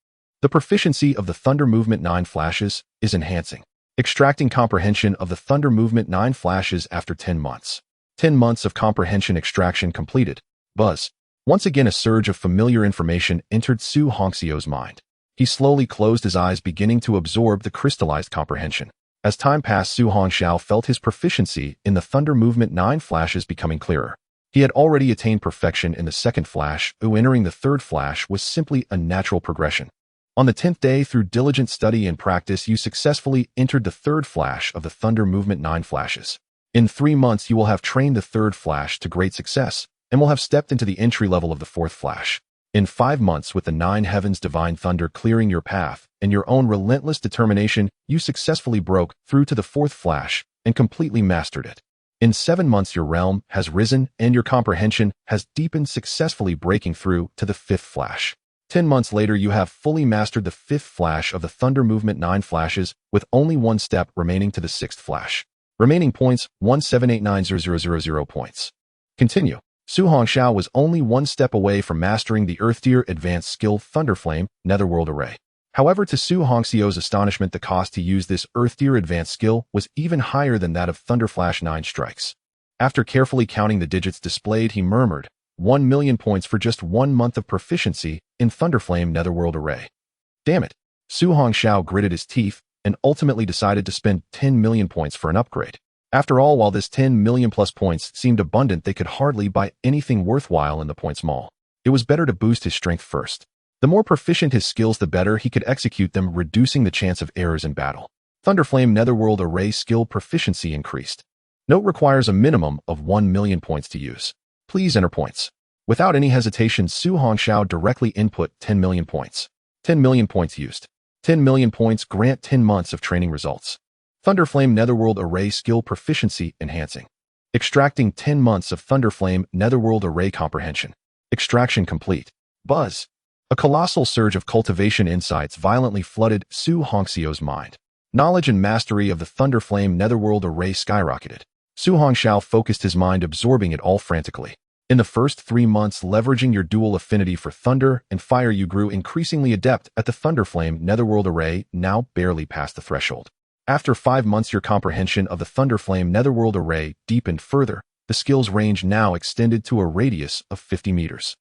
The proficiency of the Thunder Movement 9 Flashes is enhancing. Extracting comprehension of the Thunder Movement 9 Flashes after 10 months. 10 months of comprehension extraction completed. Buzz. Once again, a surge of familiar information entered Su Hongxiao's mind. He slowly closed his eyes, beginning to absorb the crystallized comprehension. As time passed, Su Hongxiao felt his proficiency in the Thunder Movement 9 Flashes becoming clearer. He had already attained perfection in the 2nd flash, entering the 3rd flash was simply a natural progression. On the 10th day, through diligent study and practice, you successfully entered the 3rd flash of the Thunder Movement 9 Flashes. In 3 months, you will have trained the 3rd flash to great success, and will have stepped into the entry level of the 4th flash. In 5 months, with the 9 Heavens Divine Thunder clearing your path and your own relentless determination, you successfully broke through to the 4th flash and completely mastered it. In 7 months your realm has risen and your comprehension has deepened, successfully breaking through to the 5th flash. 10 months later you have fully mastered the 5th flash of the Thunder Movement 9 flashes, with only 1 step remaining to the 6th flash. Remaining points, 1789000 points. Continue. Su Hongxiao was only 1 step away from mastering the Earth Tier advanced skill Thunderflame Netherworld Array. However, to Su Hongxiao's astonishment, the cost to use this Earth Tier advanced skill was even higher than that of Thunderflash 9 strikes. After carefully counting the digits displayed, he murmured, 1 million points for just 1 month of proficiency in Thunderflame Netherworld Array. Damn it. Su Hongxiao gritted his teeth and ultimately decided to spend 10 million points for an upgrade. After all, while this 10 million plus points seemed abundant, they could hardly buy anything worthwhile in the points mall. It was better to boost his strength first. The more proficient his skills, the better he could execute them, reducing the chance of errors in battle. Thunderflame Netherworld Array skill proficiency increased. Note: requires a minimum of 1 million points to use. Please enter points. Without any hesitation, Su Hongxiao directly input 10 million points. 10 million points used. 10 million points grant 10 months of training results. Thunderflame Netherworld Array skill proficiency enhancing. Extracting 10 months of Thunderflame Netherworld Array comprehension. Extraction complete. Buzz. A colossal surge of cultivation insights violently flooded Su Hongxiao's mind. Knowledge and mastery of the Thunderflame Netherworld Array skyrocketed. Su Hongxiao focused his mind, absorbing it all frantically. In the first 3 months, leveraging your dual affinity for thunder and fire, you grew increasingly adept at the Thunderflame Netherworld Array, now barely past the threshold. After 5 months, your comprehension of the Thunderflame Netherworld Array deepened further. The skill's range now extended to a radius of 50 meters.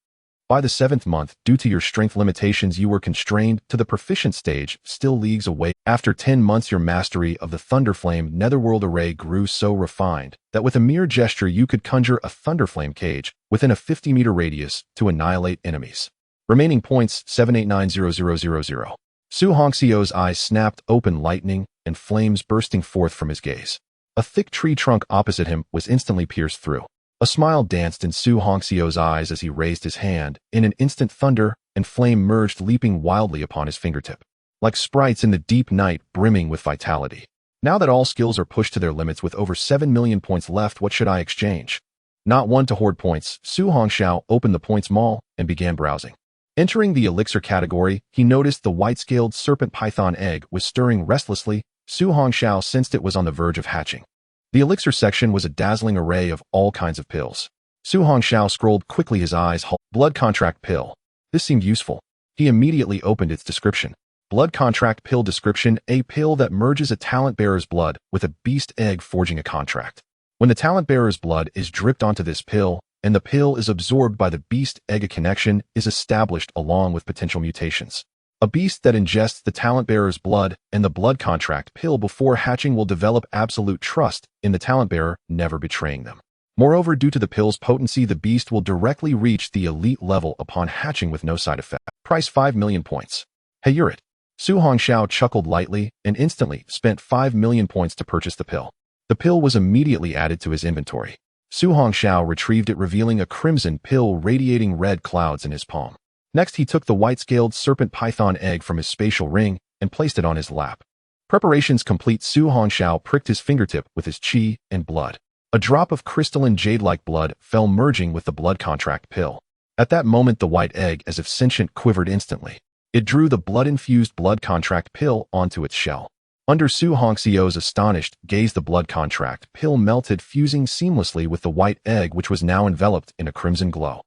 By the 7th month, due to your strength limitations, you were constrained to the proficient stage, still leagues away. After 10 months, your mastery of the Thunderflame Netherworld Array grew so refined that with a mere gesture you could conjure a Thunderflame cage within a 50-meter radius to annihilate enemies. Remaining points, 7890000. Su Hongxiao's eyes snapped open, lightning and flames bursting forth from his gaze. A thick tree trunk opposite him was instantly pierced through. A smile danced in Su Hongxiao's eyes as he raised his hand. In an instant, thunder and flame merged, leaping wildly upon his fingertip, like sprites in the deep night, brimming with vitality. Now that all skills are pushed to their limits, with over 7 million points left, what should I exchange? Not one to hoard points, Su Hongxiao opened the points mall and began browsing. Entering the elixir category, he noticed the white-scaled serpent python egg was stirring restlessly. Su Hongxiao sensed it was on the verge of hatching. The elixir section was a dazzling array of all kinds of pills. Su Hongxiao scrolled quickly, his eyes blood contract pill. This seemed useful. He immediately opened its description. Blood contract pill description: a pill that merges a talent bearer's blood with a beast egg, forging a contract. When the talent bearer's blood is dripped onto this pill, and the pill is absorbed by the beast egg, a connection is established along with potential mutations. A beast that ingests the talent bearer's blood and the blood contract pill before hatching will develop absolute trust in the talent bearer, never betraying them. Moreover, due to the pill's potency, the beast will directly reach the elite level upon hatching with no side effect. Price: 5 million points. Hey, you're it. Su Hongxiao chuckled lightly and instantly spent 5 million points to purchase the pill. The pill was immediately added to his inventory. Su Hongxiao retrieved it, revealing a crimson pill radiating red clouds in his palm. Next, he took the white-scaled serpent python egg from his spatial ring and placed it on his lap. Preparations complete, Su Hongxiao pricked his fingertip with his qi and blood. A drop of crystalline jade-like blood fell, merging with the blood contract pill. At that moment, the white egg, as if sentient, quivered instantly. It drew the blood-infused blood contract pill onto its shell. Under Su Hongxiao's astonished gaze, the blood contract pill melted, fusing seamlessly with the white egg, which was now enveloped in a crimson glow.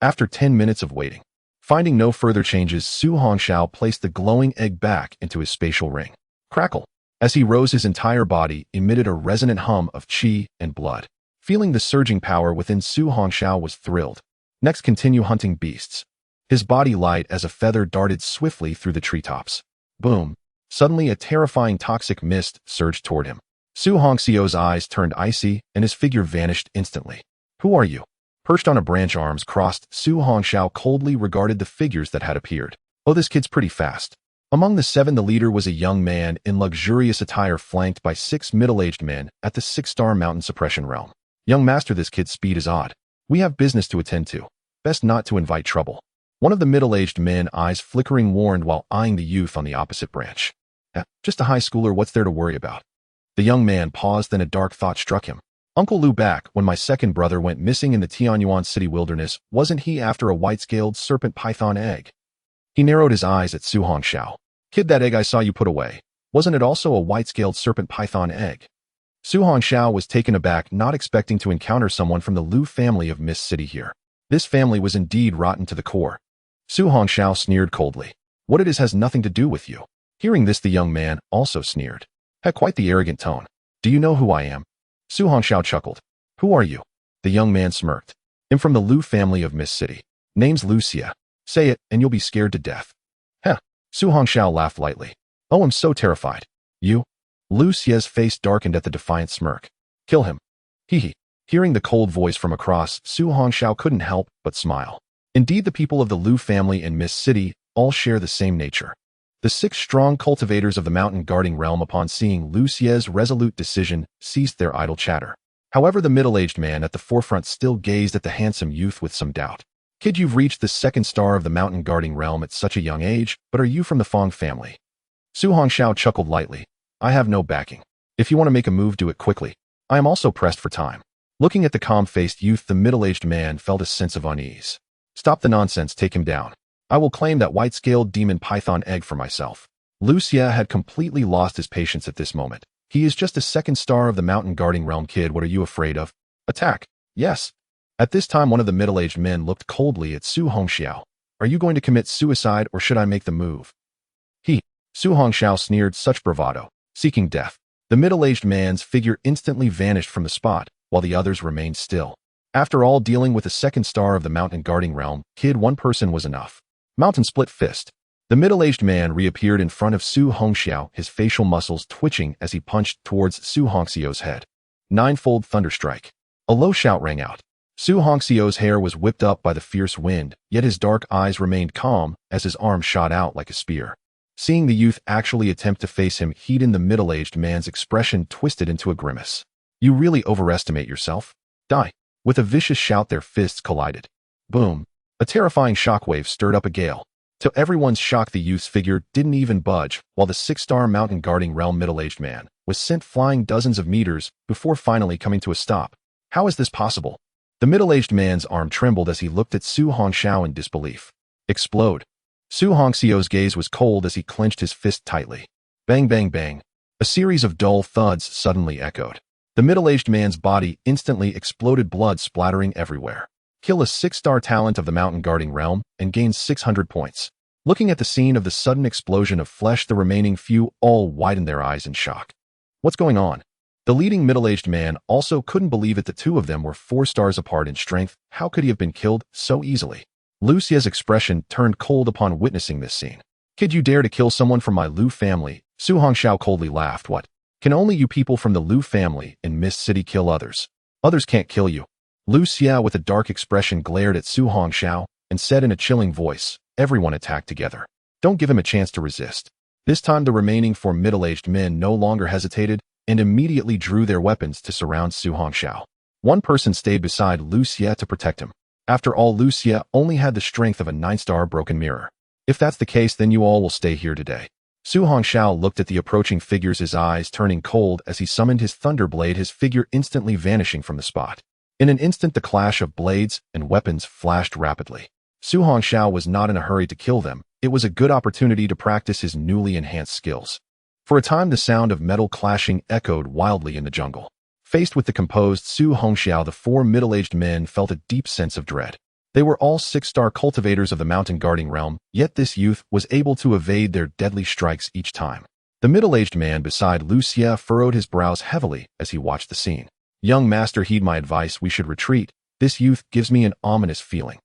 After 10 minutes of waiting, finding no further changes, Su Hongxiao placed the glowing egg back into his spatial ring. Crackle! As he rose, his entire body emitted a resonant hum of qi and blood. Feeling the surging power within, Su Hongxiao was thrilled. Next, continue hunting beasts. His body, light as a feather, darted swiftly through the treetops. Boom! Suddenly, a terrifying toxic mist surged toward him. Su Hongxiao's eyes turned icy and his figure vanished instantly. Who are you? Perched on a branch, arms crossed, Su Hongxiao coldly regarded the figures that had appeared. Oh, this kid's pretty fast. Among the 7, the leader was a young man in luxurious attire, flanked by 6 middle-aged men at the 6-star mountain suppression realm. Young master, this kid's speed is odd. We have business to attend to. Best not to invite trouble. One of the middle-aged men, eyes flickering, warned while eyeing the youth on the opposite branch. Just a high schooler, what's there to worry about? The young man paused, then a dark thought struck him. Uncle Lu back when my second brother went missing in the Tianyuan City wilderness, wasn't he after a white-scaled serpent python egg? He narrowed his eyes at Su Hongxiao. Kid, that egg I saw you put away, wasn't it also a white-scaled serpent python egg? Su Hongxiao was taken aback, not expecting to encounter someone from the Lu family of Mist City here. This family was indeed rotten to the core. Su Hongxiao sneered coldly. What it is has nothing to do with you. Hearing this, the young man also sneered. Had quite the arrogant tone. Do you know who I am? Su Hongxiao chuckled. Who are you? The young man smirked. I'm from the Lu family of Mist City. Name's Lucia. Say it, and you'll be scared to death. Heh. Su Hongxiao laughed lightly. Oh, I'm so terrified. You? Lucia's face darkened at the defiant smirk. Kill him. Hee. Hearing the cold voice from across, Su Hongxiao couldn't help but smile. Indeed, the people of the Lu family in Mist City all share the same nature. The 6 strong cultivators of the mountain guarding realm, upon seeing Lucia's resolute decision, ceased their idle chatter. However, the middle-aged man at the forefront still gazed at the handsome youth with some doubt. Kid, you've reached the 2nd star of the mountain guarding realm at such a young age, but are you from the Fong family? Su Hongxiao chuckled lightly. I have no backing. If you want to make a move, do it quickly. I am also pressed for time. Looking at the calm-faced youth, the middle-aged man felt a sense of unease. Stop the nonsense, take him down. I will claim that white-scaled demon python egg for myself. Lucia had completely lost his patience at this moment. He is just a 2nd star of the mountain guarding realm, kid. What are you afraid of? Attack. Yes. At this time, one of the middle-aged men looked coldly at Su Hongxiao. Are you going to commit suicide, or should I make the move? Su Hongxiao sneered, such bravado. Seeking death. The middle-aged man's figure instantly vanished from the spot, while the others remained still. After all, dealing with the 2nd star of the mountain guarding realm, kid, one person was enough. Mountain split fist. The middle-aged man reappeared in front of Su Hongxiao, his facial muscles twitching as he punched towards Su Hongxiao's head. 9-fold thunderstrike. A low shout rang out. Su Hongxiao's hair was whipped up by the fierce wind, yet his dark eyes remained calm as his arm shot out like a spear. Seeing the youth actually attempt to face him, heat in the middle-aged man's expression twisted into a grimace. You really overestimate yourself. Die. With a vicious shout, their fists collided. Boom. A terrifying shockwave stirred up a gale. To everyone's shock, the youth's figure didn't even budge, while the 6-star mountain guarding realm middle-aged man was sent flying dozens of meters before finally coming to a stop. How is this possible? The middle-aged man's arm trembled as he looked at Su Hongxiao in disbelief. Explode. Su Hongxiao's gaze was cold as he clenched his fist tightly. Bang, bang, bang. A series of dull thuds suddenly echoed. The middle-aged man's body instantly exploded, blood splattering everywhere. Kill a 6-star talent of the mountain guarding realm and gain 600 points. Looking at the scene of the sudden explosion of flesh, the remaining few all widened their eyes in shock. What's going on? The leading middle-aged man also couldn't believe it. The two of them were 4 stars apart in strength. How could he have been killed so easily? Lucia's expression turned cold upon witnessing this scene. Kid, you dare to kill someone from my Lu family? Su Hongxiao coldly laughed. What? Can only you people from the Lu family in Mist City kill others? Others can't kill you. Lucia, with a dark expression, glared at Su Hongxiao and said in a chilling voice, everyone attack together. Don't give him a chance to resist. This time, the remaining 4 middle-aged men no longer hesitated and immediately drew their weapons to surround Su Hongxiao. One person stayed beside Lucia to protect him. After all, Lucia only had the strength of a 9-star broken mirror. If that's the case, then you all will stay here today. Su Hongxiao looked at the approaching figures, his eyes turning cold as he summoned his thunderblade, his figure instantly vanishing from the spot. In an instant, the clash of blades and weapons flashed rapidly. Su Hongxiao was not in a hurry to kill them. It was a good opportunity to practice his newly enhanced skills. For a time, the sound of metal clashing echoed wildly in the jungle. Faced with the composed Su Hongxiao, the 4 middle-aged men felt a deep sense of dread. They were all 6-star cultivators of the mountain guarding realm, yet this youth was able to evade their deadly strikes each time. The middle-aged man beside Lucia furrowed his brows heavily as he watched the scene. Young master, heed my advice, we should retreat. This youth gives me an ominous feeling.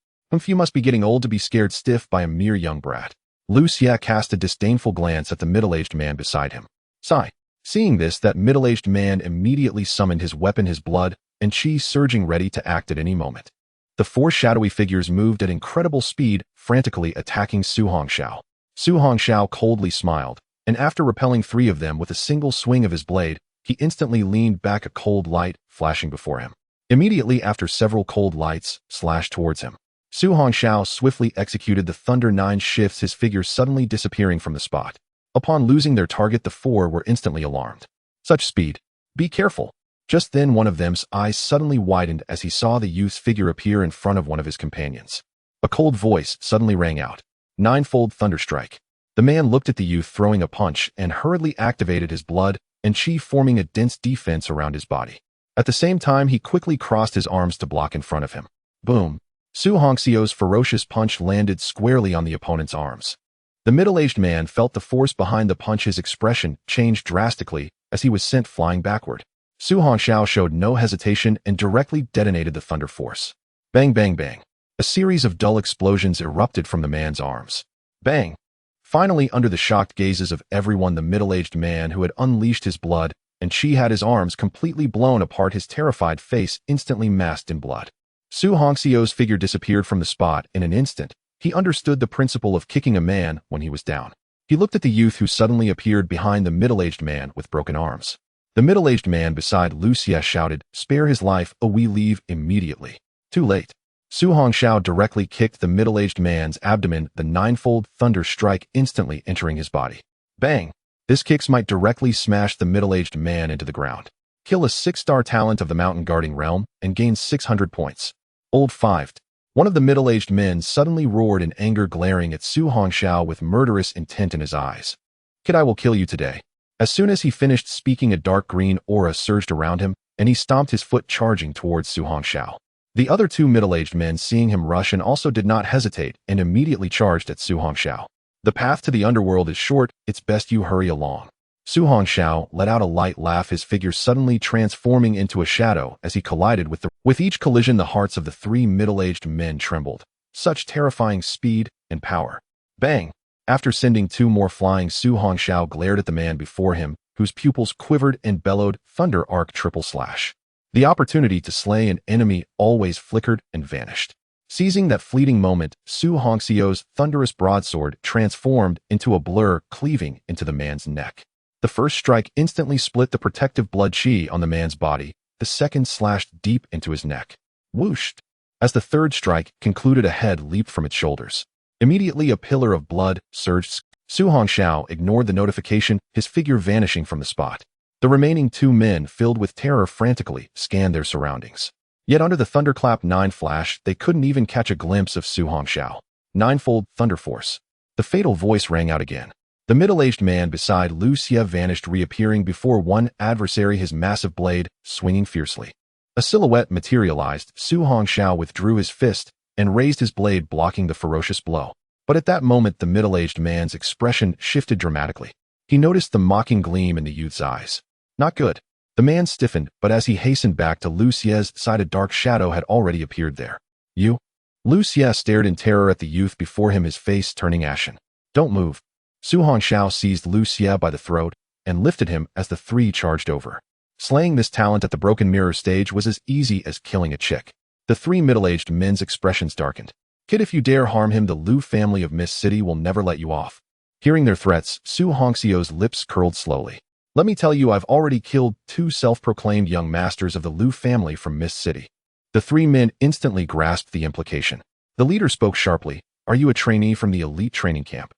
You must be getting old to be scared stiff by a mere young brat. Lucia cast a disdainful glance at the middle-aged man beside him. Sigh. Seeing this, that middle-aged man immediately summoned his weapon, his blood and chi surging ready to act at any moment. The 4 shadowy figures moved at incredible speed, frantically attacking Su Hongxiao. Su Hongxiao coldly smiled, and after repelling 3 of them with a single swing of his blade, he instantly leaned back, a cold light flashing before him. Immediately after, several cold lights slashed towards him. Su Hongxiao swiftly executed the Thunder 9 shifts, his figure suddenly disappearing from the spot. Upon losing their target, the 4 were instantly alarmed. Such speed! Be careful! Just then one of them's eyes suddenly widened as he saw the youth's figure appear in front of one of his companions. A cold voice suddenly rang out. Ninefold Thunderstrike. The man looked at the youth throwing a punch and hurriedly activated his blood and chi, forming a dense defense around his body. At the same time, he quickly crossed his arms to block in front of him. Boom! Su Hongxiu's ferocious punch landed squarely on the opponent's arms. The middle-aged man felt the force behind the punch. His expression changed drastically as he was sent flying backward. Su Hongxiu showed no hesitation and directly detonated the thunder force. Bang, bang, bang. A series of dull explosions erupted from the man's arms. Bang! Finally, under the shocked gazes of everyone, the middle-aged man who had unleashed his blood and chi had his arms completely blown apart, his terrified face instantly masked in blood. Su Hongxiu's figure disappeared from the spot in an instant. He understood the principle of kicking a man when he was down. He looked at the youth who suddenly appeared behind the middle-aged man with broken arms. The middle-aged man beside Lu Xie shouted, "Spare his life, or we leave immediately." Too late. Su Hongxiu directly kicked the middle-aged man's abdomen, the ninefold thunder strike instantly entering his body. Bang! This kicks might directly smash the middle-aged man into the ground. Kill a 6-star talent of the mountain guarding realm and gain 600 points. Old fived. One of the middle-aged men suddenly roared in anger, glaring at Su Hongxiu with murderous intent in his eyes. "Kid, I will kill you today." As soon as he finished speaking, a dark green aura surged around him, and he stomped his foot, charging towards Su Hongxiu. The other two middle-aged men, seeing him rush and also did not hesitate, and immediately charged at Su Hongxiu. The path to the underworld is short, it's best you hurry along. Su Hongxiu let out a light laugh, his figure suddenly transforming into a shadow as he collided with With each collision, the hearts of the three middle-aged men trembled. Such terrifying speed and power. Bang! After sending two more flying, Su Hongxiu glared at the man before him, whose pupils quivered and bellowed, "Thunder Arc triple slash." The opportunity to slay an enemy always flickered and vanished. Seizing that fleeting moment, Su Hongxiu's thunderous broadsword transformed into a blur, cleaving into the man's neck. The first strike instantly split the protective blood chi on the man's body. The second slashed deep into his neck. Whooshed! As the third strike concluded, a head leaped from its shoulders. Immediately, a pillar of blood surged. Su Hongxiu ignored the notification, his figure vanishing from the spot. The remaining two men, filled with terror, frantically scanned their surroundings. Yet under the Thunderclap 9 flash, they couldn't even catch a glimpse of Su Hongxiu. Ninefold Thunder Force. The fatal voice rang out again. The middle-aged man beside Lu Xie vanished, reappearing before one adversary, his massive blade swinging fiercely. A silhouette materialized. Su Hongxiu withdrew his fist and raised his blade, blocking the ferocious blow. But at that moment, the middle-aged man's expression shifted dramatically. He noticed the mocking gleam in the youth's eyes. Not good. The man stiffened, but as he hastened back to Lu Xie's side, a dark shadow had already appeared there. "You?" Lu Xie stared in terror at the youth before him, his face turning ashen. "Don't move." Su Hongxiu seized Lu Xie by the throat and lifted him as the three charged over. Slaying this talent at the Broken Mirror stage was as easy as killing a chick. The three middle-aged men's expressions darkened. "Kid, if you dare harm him, the Lu family of Mist City will never let you off." Hearing their threats, Su Hongxiu's lips curled slowly. "Let me tell you, I've already killed two self-proclaimed young masters of the Lu family from Mist City." The three men instantly grasped the implication. The leader spoke sharply. "Are you a trainee from the elite training camp?"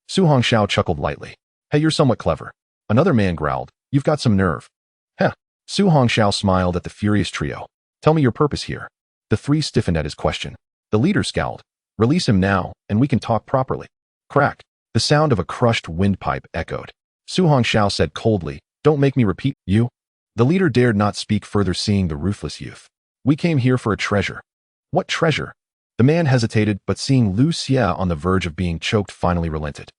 Su Hongxiu chuckled lightly. "Hey, you're somewhat clever." Another man growled. "You've got some nerve." "Heh." Su Hongxiu smiled at the furious trio. "Tell me your purpose here." The three stiffened at his question. The leader scowled. "Release him now, and we can talk properly." Crack. The sound of a crushed windpipe echoed. Su Hongxiu said coldly, "Don't make me repeat, you." The leader dared not speak further, seeing the ruthless youth. "We came here for a treasure." "What treasure?" The man hesitated, but seeing Lu Xie on the verge of being choked, finally relented.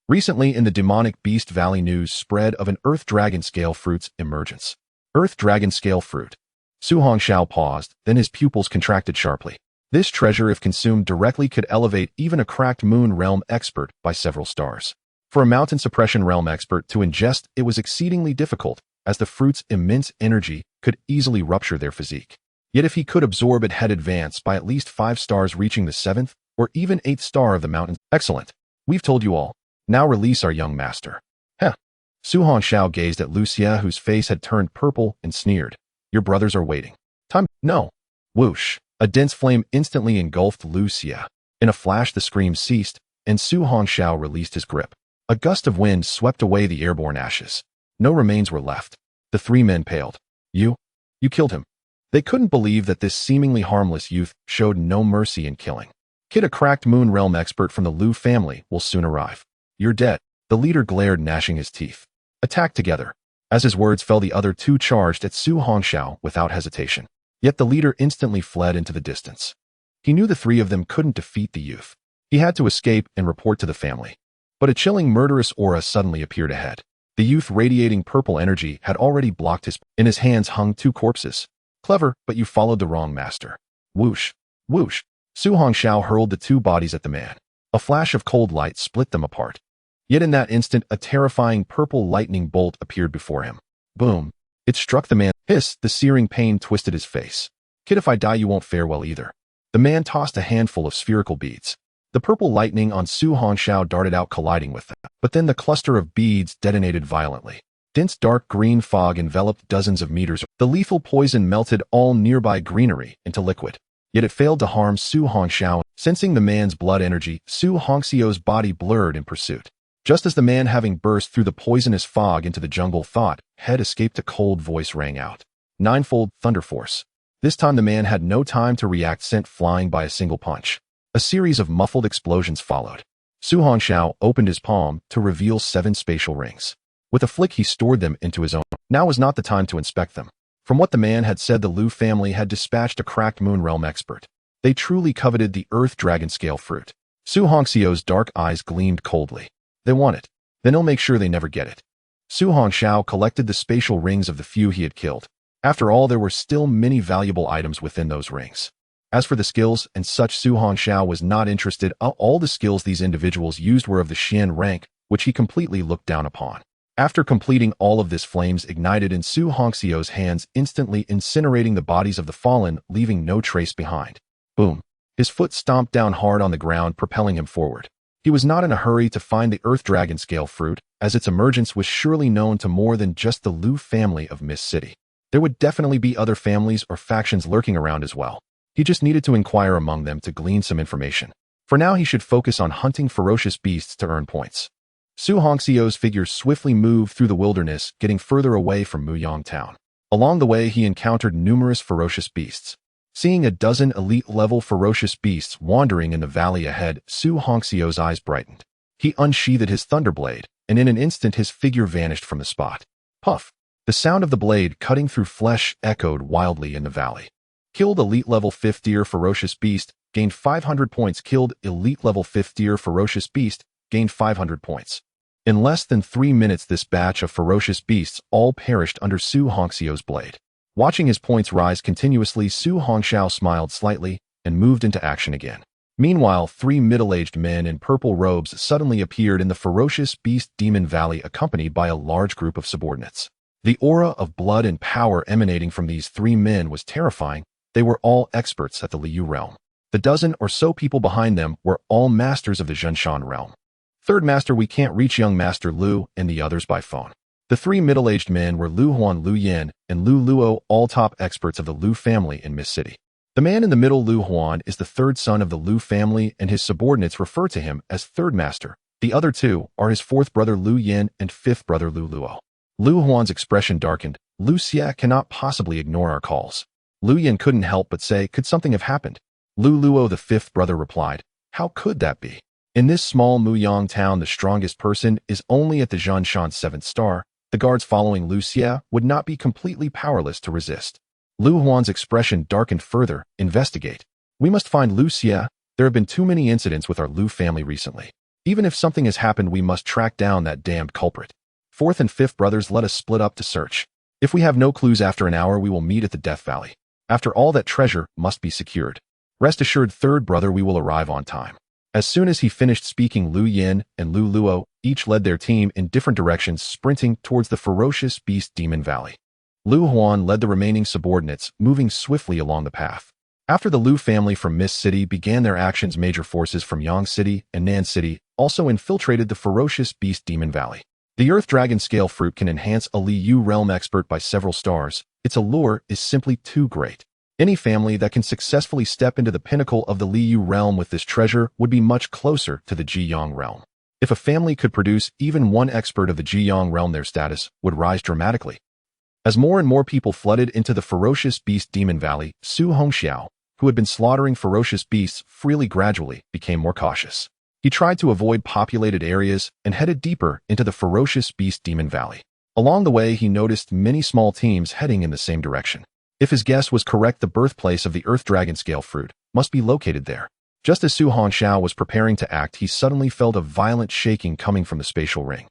Recently, in the Demonic Beast Valley, news spread of an Earth Dragon Scale Fruit's emergence. Earth Dragon Scale Fruit. Su Hongxiu paused, then his pupils contracted sharply. This treasure, if consumed directly, could elevate even a cracked Moon Realm expert by several stars. For a Mountain Suppression Realm expert to ingest, it was exceedingly difficult, as the fruit's immense energy could easily rupture their physique. Yet if he could absorb it, head advance by at least 5 stars, reaching the 7th or even 8th star of the mountain. Excellent. We've told you all. Now release our young master. Heh. Su Hongxiu gazed at Lu Xie, whose face had turned purple, and sneered. "Your brothers are waiting." "Time." "No." Whoosh. A dense flame instantly engulfed Lu Xie. In a flash, the scream ceased, and Su Hongxiu released his grip. A gust of wind swept away the airborne ashes. No remains were left. The three men paled. "You?" You killed him. They couldn't believe that this seemingly harmless youth showed no mercy in killing. Kid, a cracked Moon Realm expert from the Lu family, will soon arrive. You're dead. The leader glared, gnashing his teeth. Attack together. As his words fell, the other two charged at Su Hongxiao without hesitation. Yet the leader instantly fled into the distance. He knew the three of them couldn't defeat the youth. He had to escape and report to the family. But a chilling, murderous aura suddenly appeared ahead. The youth, radiating purple energy, had already blocked his. In his hands hung two corpses. Clever, but you followed the wrong master. Whoosh. Whoosh. Su Hongxiao hurled the two bodies at the man. A flash of cold light split them apart. Yet in that instant, a terrifying purple lightning bolt appeared before him. Boom. It struck the man. Hiss, the searing pain twisted his face. Kid, if I die, you won't fare well either. The man tossed a handful of spherical beads. The purple lightning on Su Hongxiao darted out, colliding with them. But then the cluster of beads detonated violently. Dense dark green fog enveloped dozens of meters. The lethal poison melted all nearby greenery into liquid. Yet it failed to harm Su Hongxiao. Sensing the man's blood energy, Su Hongxiao's body blurred in pursuit. Just as the man, having burst through the poisonous fog into the jungle, thought, head escaped, a cold voice rang out. Ninefold Thunder Force. This time the man had no time to react, sent flying by a single punch. A series of muffled explosions followed. Su Hongxiao opened his palm to reveal 7 spatial rings. With a flick, he stored them into his own. Now was not the time to inspect them. From what the man had said, the Lu family had dispatched a cracked Moon Realm expert. They truly coveted the Earth Dragon Scale fruit. Su Hongxiao's dark eyes gleamed coldly. They want it. Then he'll make sure they never get it. Su Hongxiao collected the spatial rings of the few he had killed. After all, there were still many valuable items within those rings. As for the skills and such, Su Hongxiao was not interested. All the skills these individuals used were of the SSS-Rank, which he completely looked down upon. After completing all of this, flames ignited in Su Hongxiao's hands, instantly incinerating the bodies of the fallen, leaving no trace behind. Boom. His foot stomped down hard on the ground, propelling him forward. He was not in a hurry to find the Earth Dragon Scale fruit, as its emergence was surely known to more than just the Lu family of Mist City. There would definitely be other families or factions lurking around as well. He just needed to inquire among them to glean some information. For now, he should focus on hunting ferocious beasts to earn points. Su Hongxiao's figure swiftly moved through the wilderness, getting further away from Muyang Town. Along the way, he encountered numerous ferocious beasts. Seeing a dozen elite-level ferocious beasts wandering in the valley ahead, Su Hongxiao's eyes brightened. He unsheathed his thunderblade, and in an instant his figure vanished from the spot. Puff! The sound of the blade cutting through flesh echoed wildly in the valley. Killed elite-level 5th tier ferocious beast, gained 500 points. Killed elite-level 5th tier ferocious beast, gained 500 points. In less than 3 minutes, this batch of ferocious beasts all perished under Su Hongxiao's blade. Watching his points rise continuously, Su Hongxiao smiled slightly and moved into action again. Meanwhile, 3 middle-aged men in purple robes suddenly appeared in the ferocious beast Demon Valley, accompanied by a large group of subordinates. The aura of blood and power emanating from these 3 men was terrifying. They were all experts at the Liu realm. The dozen or so people behind them were all masters of the Zhenshan realm. Third master, we can't reach young Master Lu and the others by phone. The 3 middle-aged men were Lu Huan, Lu Yin, and Lu Luo, all top experts of the Lu family in Mist City. The man in the middle, Lu Huan, is the 3rd son of the Lu family, and his subordinates refer to him as Third Master. The other 2 are his 4th brother Lu Yin and 5th brother Lu Luo. Lu Huan's expression darkened. Lu Xia cannot possibly ignore our calls. Lu Yin couldn't help but say, could something have happened? Lu Luo, the 5th brother, replied, how could that be? In this small Muyang town, the strongest person is only at the Zhenshan 7th star. The guards following Lu Xia would not be completely powerless to resist. Lu Huan's expression darkened further. Investigate. We must find Lu Xia. There have been too many incidents with our Lu family recently. Even if something has happened, we must track down that damned culprit. 4th and 5th brothers, let us split up to search. If we have no clues after an hour, we will meet at the Death Valley. After all, that treasure must be secured. Rest assured, 3rd brother, we will arrive on time. As soon as he finished speaking, Lu Yin and Lu Luo each led their team in different directions, sprinting towards the ferocious beast Demon Valley. Lu Huan led the remaining subordinates, moving swiftly along the path. After the Lu family from Mist City began their actions, major forces from Yang City and Nan City also infiltrated the ferocious beast Demon Valley. The Earth Dragon Scale fruit can enhance a Liu realm expert by several stars. Its allure is simply too great. Any family that can successfully step into the pinnacle of the Liu realm with this treasure would be much closer to the Jiyang realm. If a family could produce even one expert of the Jiyang realm, their status would rise dramatically. As more and more people flooded into the ferocious beast demon valley, Su Hongxiao, who had been slaughtering ferocious beasts freely gradually, became more cautious. He tried to avoid populated areas and headed deeper into the ferocious beast demon valley. Along the way, he noticed many small teams heading in the same direction. If his guess was correct, the birthplace of the Earth Dragon Scale fruit must be located there. Just as Su Hongxiao was preparing to act, he suddenly felt a violent shaking coming from the spatial ring.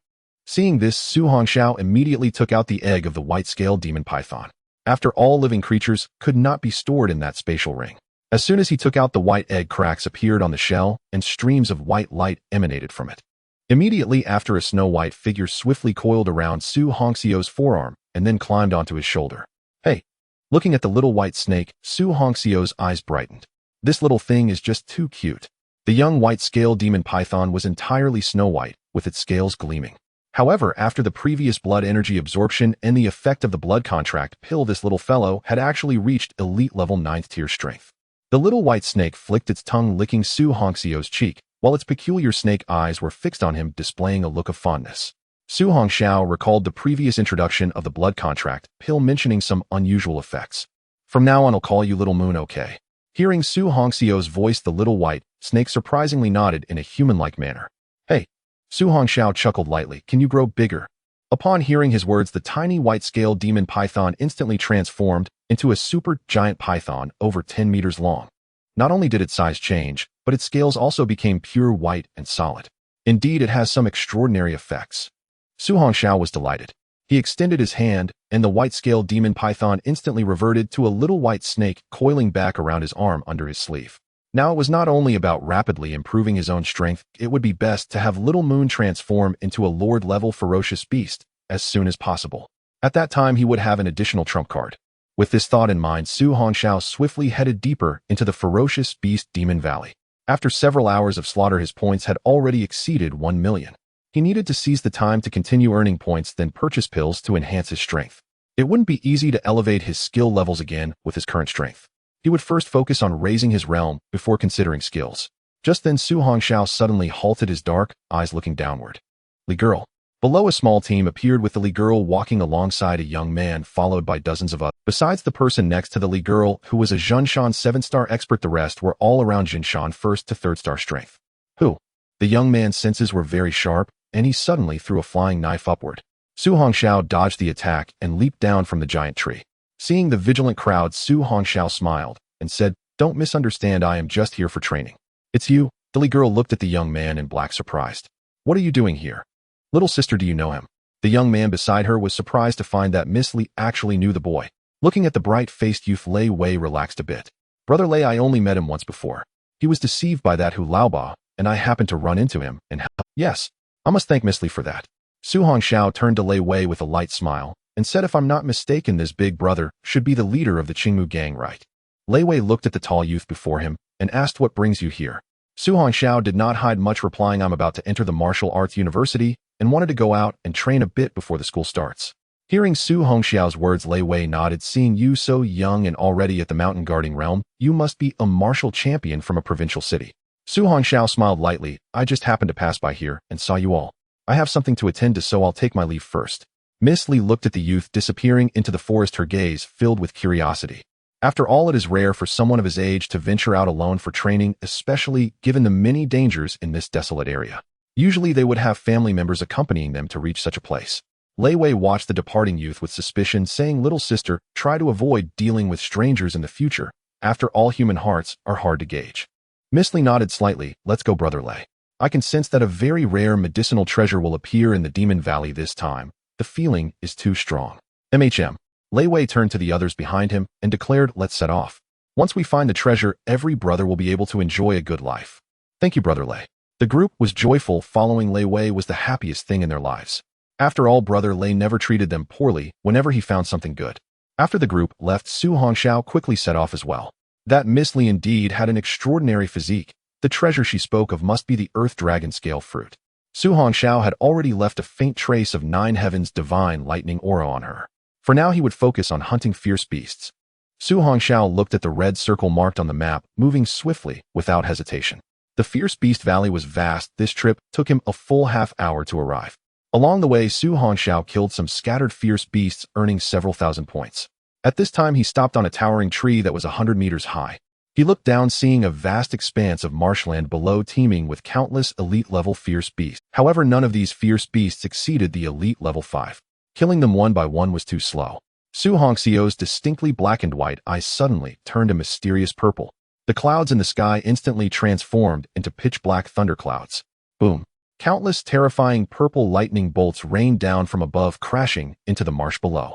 Seeing this, Su Hongxiao immediately took out the egg of the white-scaled demon python. After all, living creatures could not be stored in that spatial ring. As soon as he took out the white egg, cracks appeared on the shell, and streams of white light emanated from it. Immediately after, a snow-white figure swiftly coiled around Su Hongxiao's forearm and then climbed onto his shoulder. Hey! Looking at the little white snake, Su Hongxiao's eyes brightened. This little thing is just too cute. The young white-scaled demon python was entirely snow-white, with its scales gleaming. However, after the previous blood energy absorption and the effect of the blood contract pill, this little fellow had actually reached elite level 9th tier strength. The little white snake flicked its tongue, licking Su Hongxiao's cheek, while its peculiar snake eyes were fixed on him, displaying a look of fondness. Su Hongxiao recalled the previous introduction of the blood contract pill mentioning some unusual effects. From now on, I'll call you Little Moon, okay? Hearing Su Hongxiao's voice, the little white snake surprisingly nodded in a human-like manner. Hey! Su Hongxiao chuckled lightly. Can you grow bigger? Upon hearing his words, the tiny white-scaled demon python instantly transformed into a super giant python over 10 meters long. Not only did its size change, but its scales also became pure white and solid. Indeed, it has some extraordinary effects. Su Hongxiao was delighted. He extended his hand, and the white-scaled demon python instantly reverted to a little white snake coiling back around his arm under his sleeve. Now, it was not only about rapidly improving his own strength, it would be best to have Little Moon transform into a Lord-level ferocious beast as soon as possible. At that time, he would have an additional trump card. With this thought in mind, Su Hongxiao swiftly headed deeper into the ferocious beast demon valley. After several hours of slaughter, his points had already exceeded 1 million. He needed to seize the time to continue earning points, then purchase pills to enhance his strength. It wouldn't be easy to elevate his skill levels again with his current strength. He would first focus on raising his realm before considering skills. Just then, Su Hongxiao suddenly halted, his dark eyes looking downward. Li Girl. Below, a small team appeared with the Li Girl walking alongside a young man followed by dozens of others. Besides the person next to the Li Girl, who was a Zhenshan 7-star expert, the rest were all around Zhenshan 1st to 3rd star strength. Who? The young man's senses were very sharp, and he suddenly threw a flying knife upward. Su Hongxiao dodged the attack and leaped down from the giant tree. Seeing the vigilant crowd, Su Hongxiao smiled and said, "Don't misunderstand, I am just here for training." "It's you?" The Li Girl looked at the young man in black, surprised. "What are you doing here?" "Little sister, do you know him?" The young man beside her was surprised to find that Miss Li actually knew the boy. Looking at the bright-faced youth, Lei Wei relaxed a bit. "Brother Lei, I only met him once before. He was deceived by that Hu Laoba, and I happened to run into him and help." "Yes, I must thank Miss Li for that." Su Hongxiao turned to Lei Wei with a light smile and said, "If I'm not mistaken, this big brother should be the leader of the Qingmu gang, right?" Lei Wei looked at the tall youth before him and asked, "What brings you here?" Su Hongxiao did not hide much, replying, "I'm about to enter the martial arts university and wanted to go out and train a bit before the school starts." Hearing Su Hongxiao's words, Lei Wei nodded. "Seeing you so young and already at the mountain guarding realm, you must be a martial champion from a provincial city." Su Hongxiao smiled lightly. "I just happened to pass by here and saw you all. I have something to attend to, so I'll take my leave first." Miss Li looked at the youth disappearing into the forest, her gaze filled with curiosity. After all, it is rare for someone of his age to venture out alone for training, especially given the many dangers in this desolate area. Usually they would have family members accompanying them to reach such a place. Lei Wei watched the departing youth with suspicion, saying, "Little sister, try to avoid dealing with strangers in the future. After all, human hearts are hard to gauge." Miss Li nodded slightly. "Let's go, Brother Lei. I can sense that a very rare medicinal treasure will appear in the Demon Valley this time. The feeling is too strong." "MHM. Lei Wei turned to the others behind him and declared, "Let's set off. Once we find the treasure, every brother will be able to enjoy a good life." "Thank you, Brother Lei." The group was joyful. Following Lei Wei was the happiest thing in their lives. After all, Brother Lei never treated them poorly whenever he found something good. After the group left, Su Hongxiao quickly set off as well. That Miss Li indeed had an extraordinary physique. The treasure she spoke of must be the Earth Dragon Scale fruit. Su Hongxiao had already left a faint trace of Nine Heavens' divine lightning aura on her. For now, he would focus on hunting fierce beasts. Su Hongxiao looked at the red circle marked on the map, moving swiftly, without hesitation. The Fierce Beast Valley was vast. This trip took him a full half hour to arrive. Along the way, Su Hongxiao killed some scattered fierce beasts, earning several thousand points. At this time, he stopped on a towering tree that was 100 meters high. He looked down, seeing a vast expanse of marshland below teeming with countless elite-level fierce beasts. However, none of these fierce beasts exceeded the elite level 5. Killing them one by one was too slow. Su Hongxiao's distinctly black and white eyes suddenly turned a mysterious purple. The clouds in the sky instantly transformed into pitch-black thunderclouds. Boom! Countless terrifying purple lightning bolts rained down from above, crashing into the marsh below.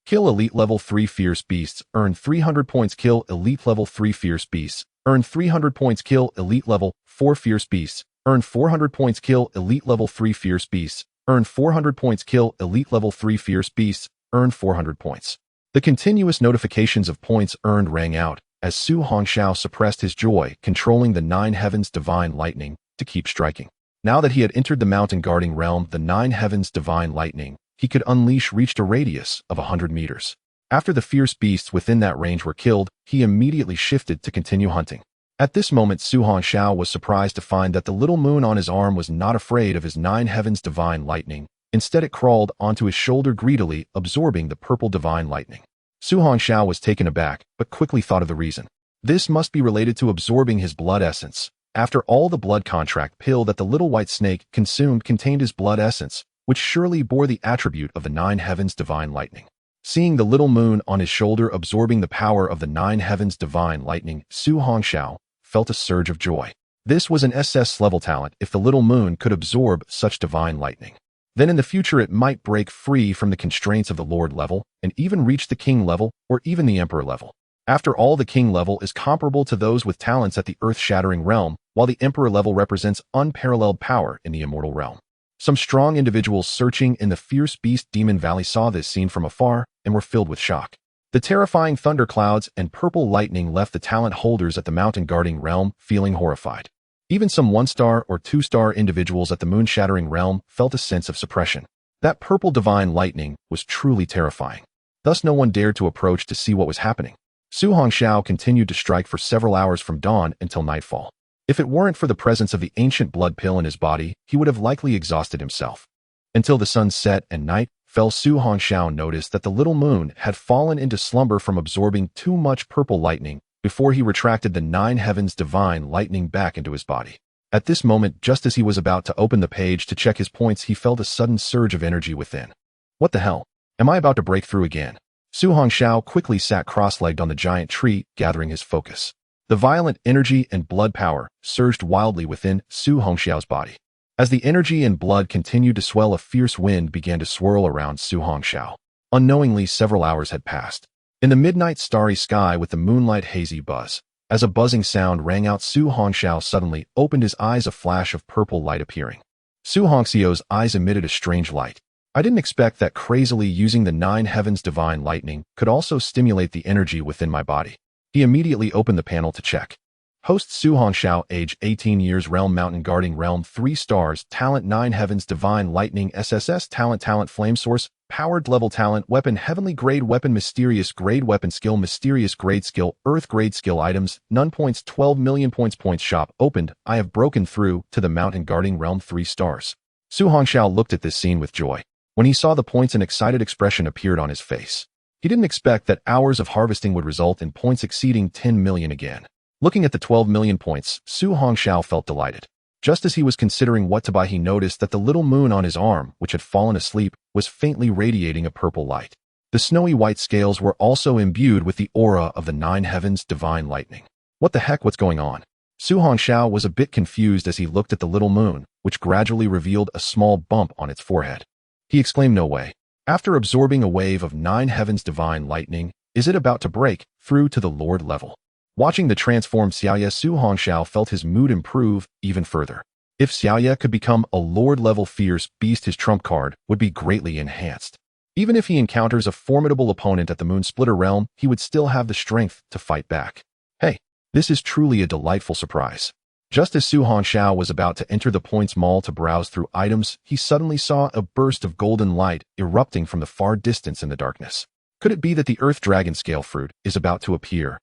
Kill elite level 3 fierce beasts, earn 300 points. Kill elite level 3 fierce beasts, earn 300 points. Kill elite level 4 fierce beasts, earn 400 points. Kill elite level 3 fierce beasts, earn 400 points. Kill elite level 3 fierce beasts, earn 400 points. The continuous notifications of points earned rang out as Su Hongxiao suppressed his joy, controlling the 9 heavens divine lightning to keep striking. Now that he had entered the mountain guarding realm, the 9 heavens divine lightning he could unleash reached a radius of 100 meters. After the fierce beasts within that range were killed, he immediately shifted to continue hunting. At this moment, Su Hongxiao was surprised to find that the little moon on his arm was not afraid of his 9 heavens divine lightning. Instead, it crawled onto his shoulder, greedily absorbing the purple divine lightning. Su Hongxiao was taken aback, but quickly thought of the reason. This must be related to absorbing his blood essence. After all, the blood contract pill that the little white snake consumed contained his blood essence, which surely bore the attribute of the 9 heavens divine lightning. Seeing the little moon on his shoulder absorbing the power of the 9 heavens divine lightning, Su Hongxiao felt a surge of joy. This was an SS level talent. If the little moon could absorb such divine lightning, then in the future it might break free from the constraints of the Lord level and even reach the King level or even the Emperor level. After all, the King level is comparable to those with talents at the earth-shattering realm, while the Emperor level represents unparalleled power in the immortal realm. Some strong individuals searching in the fierce beast Demon Valley saw this scene from afar and were filled with shock. The terrifying thunderclouds and purple lightning left the talent holders at the mountain guarding realm feeling horrified. Even some 1-star or 2-star individuals at the moon-shattering realm felt a sense of suppression. That purple divine lightning was truly terrifying. Thus, no one dared to approach to see what was happening. Su Hongxiao continued to strike for several hours from dawn until nightfall. If it weren't for the presence of the ancient blood pill in his body, he would have likely exhausted himself. Until the sun set and night fell, Su Hongxiao noticed that the little moon had fallen into slumber from absorbing too much purple lightning before he retracted the 9 heavens divine lightning back into his body. At this moment, just as he was about to open the page to check his points, he felt a sudden surge of energy within. What the hell? Am I about to break through again? Su Hongxiao quickly sat cross-legged on the giant tree, gathering his focus. The violent energy and blood power surged wildly within Su Hongxiao's body. As the energy and blood continued to swell, a fierce wind began to swirl around Su Hongxiao. Unknowingly, several hours had passed. In the midnight starry sky with the moonlight hazy buzz, as a buzzing sound rang out, Su Hongxiao suddenly opened his eyes, a flash of purple light appearing. Su Hongxiao's eyes emitted a strange light. I didn't expect that crazily using the 9 heavens divine lightning could also stimulate the energy within my body. He immediately opened the panel to check. Host Su Hongxiao, age 18 years, realm mountain guarding realm, 3 stars, talent 9 heavens divine lightning, SSS talent flame source, powered level talent, weapon heavenly grade weapon, mysterious grade weapon skill, mysterious grade skill, earth grade skill items, none points, 12 million points shop opened. I have broken through to the mountain guarding realm, 3 stars. Su Hongxiao looked at this scene with joy. When he saw the points, an excited expression appeared on his face. He didn't expect that hours of harvesting would result in points exceeding 10 million again. Looking at the 12 million points, Su Hongxiao felt delighted. Just as he was considering what to buy, he noticed that the little moon on his arm, which had fallen asleep, was faintly radiating a purple light. The snowy white scales were also imbued with the aura of the 9 heavens divine lightning. What the heck? What's going on? Su Hongxiao was a bit confused as he looked at the little moon, which gradually revealed a small bump on its forehead. He exclaimed, "No way." After absorbing a wave of 9 heavens divine lightning, is it about to break through to the Lord level? Watching the transformed Xiaoye, Su Hongxiao felt his mood improve even further. If Xiaoye could become a Lord level fierce beast, his trump card would be greatly enhanced. Even if he encounters a formidable opponent at the Moon Splitter realm, he would still have the strength to fight back. Hey, this is truly a delightful surprise. Just as Su Hongxiao was about to enter the points mall to browse through items, he suddenly saw a burst of golden light erupting from the far distance in the darkness. Could it be that the Earth Dragon Scale fruit is about to appear?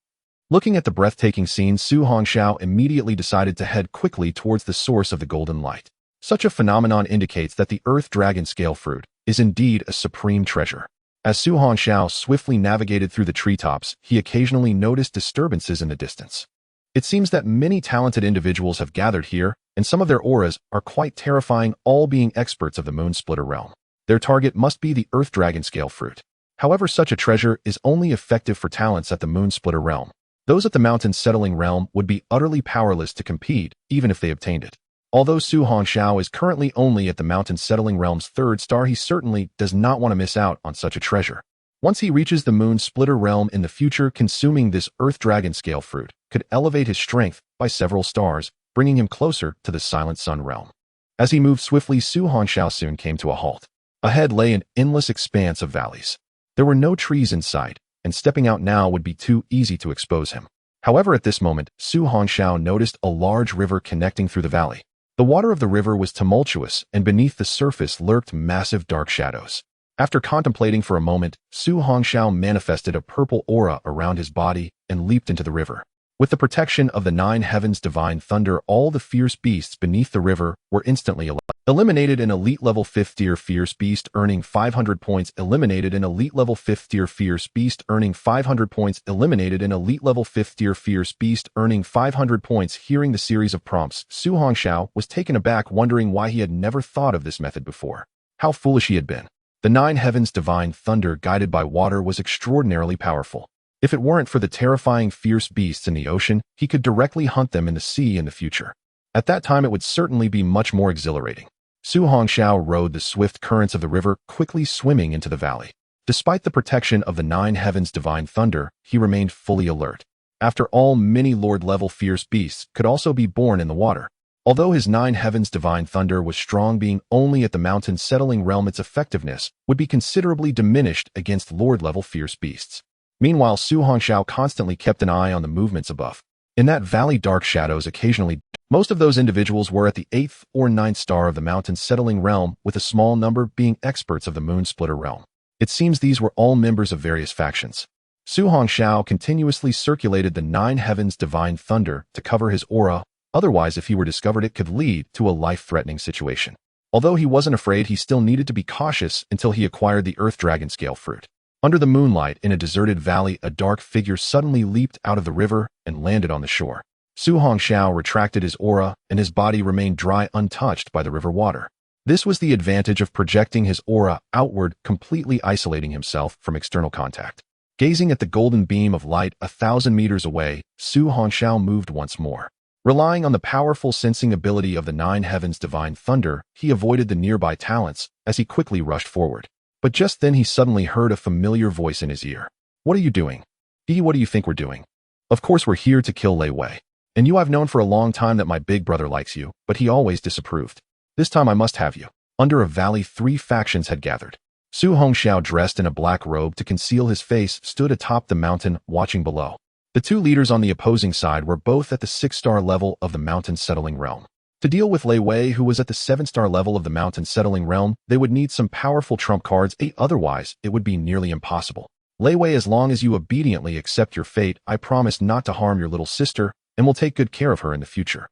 Looking at the breathtaking scene, Su Hongxiao immediately decided to head quickly towards the source of the golden light. Such a phenomenon indicates that the Earth Dragon scale fruit is indeed a supreme treasure. As Su Hongxiao swiftly navigated through the treetops, he occasionally noticed disturbances in the distance. It seems that many talented individuals have gathered here, and some of their auras are quite terrifying, all being experts of the Moon Splitter realm. Their target must be the Earth Dragon scale fruit. However, such a treasure is only effective for talents at the Moon Splitter realm. Those at the Mountain Settling realm would be utterly powerless to compete, even if they obtained it. Although Su Hongxiao is currently only at the Mountain Settling realm's 3rd star, he certainly does not want to miss out on such a treasure. Once he reaches the Moon Splitter realm in the future, consuming this Earth Dragon scale fruit could elevate his strength by several stars, bringing him closer to the Silent Sun realm. As he moved swiftly, Su Hongxiao soon came to a halt. Ahead lay an endless expanse of valleys. There were no trees in sight, and stepping out now would be too easy to expose him. However, at this moment, Su Hongxiao noticed a large river connecting through the valley. The water of the river was tumultuous, and beneath the surface lurked massive dark shadows. After contemplating for a moment, Su Hongxiao manifested a purple aura around his body and leaped into the river. With the protection of the 9 heavens divine thunder, all the fierce beasts beneath the river were instantly eliminated. An elite level 5th tier fierce beast earning 500 points. Eliminated an elite level 5th tier fierce beast earning 500 points. Eliminated an elite level 5th tier fierce beast earning 500 points. Hearing the series of prompts, Su Hongxiao was taken aback, wondering why he had never thought of this method before. How foolish he had been. The 9 heavens divine thunder guided by water was extraordinarily powerful. If it weren't for the terrifying fierce beasts in the ocean, he could directly hunt them in the sea in the future. At that time, it would certainly be much more exhilarating. Su Hongxiao rode the swift currents of the river, quickly swimming into the valley. Despite the protection of the 9 heavens divine thunder, he remained fully alert. After all, many Lord-level fierce beasts could also be born in the water. Although his 9 heavens divine thunder was strong, being only at the Mountain Settling realm, its effectiveness would be considerably diminished against Lord-level fierce beasts. Meanwhile, Su Hongxiao constantly kept an eye on the movements above. In that valley, dark shadows occasionally. Most of those individuals were at the 8th or 9th star of the Mountain Settling realm, with a small number being experts of the Moon Splitter realm. It seems these were all members of various factions. Su Hongxiao continuously circulated the 9 heavens divine thunder to cover his aura. Otherwise, if he were discovered, it could lead to a life-threatening situation. Although he wasn't afraid, he still needed to be cautious until he acquired the Earth Dragon scale fruit. Under the moonlight, in a deserted valley, a dark figure suddenly leaped out of the river and landed on the shore. Su Hongxiao retracted his aura, and his body remained dry, untouched by the river water. This was the advantage of projecting his aura outward, completely isolating himself from external contact. Gazing at the golden beam of light 1,000 meters away, Su Hongxiao moved once more. Relying on the powerful sensing ability of the 9 heavens divine thunder, he avoided the nearby talents as he quickly rushed forward. But just then he suddenly heard a familiar voice in his ear. "What are you doing? What do you think we're doing?" "Of course we're here to kill Lei Wei. And you, I've known for a long time that my big brother likes you, but he always disapproved. This time I must have you." Under a valley, 3 factions had gathered. Su Hongxiao, dressed in a black robe to conceal his face, stood atop the mountain, watching below. The 2 leaders on the opposing side were both at the 6-star level of the Mountain Settling realm. To deal with Lei Wei, who was at the 7-star level of the Mountain Settling realm, they would need some powerful trump cards, otherwise it would be nearly impossible. "Lei Wei, as long as you obediently accept your fate, I promise not to harm your little sister, and will take good care of her in the future."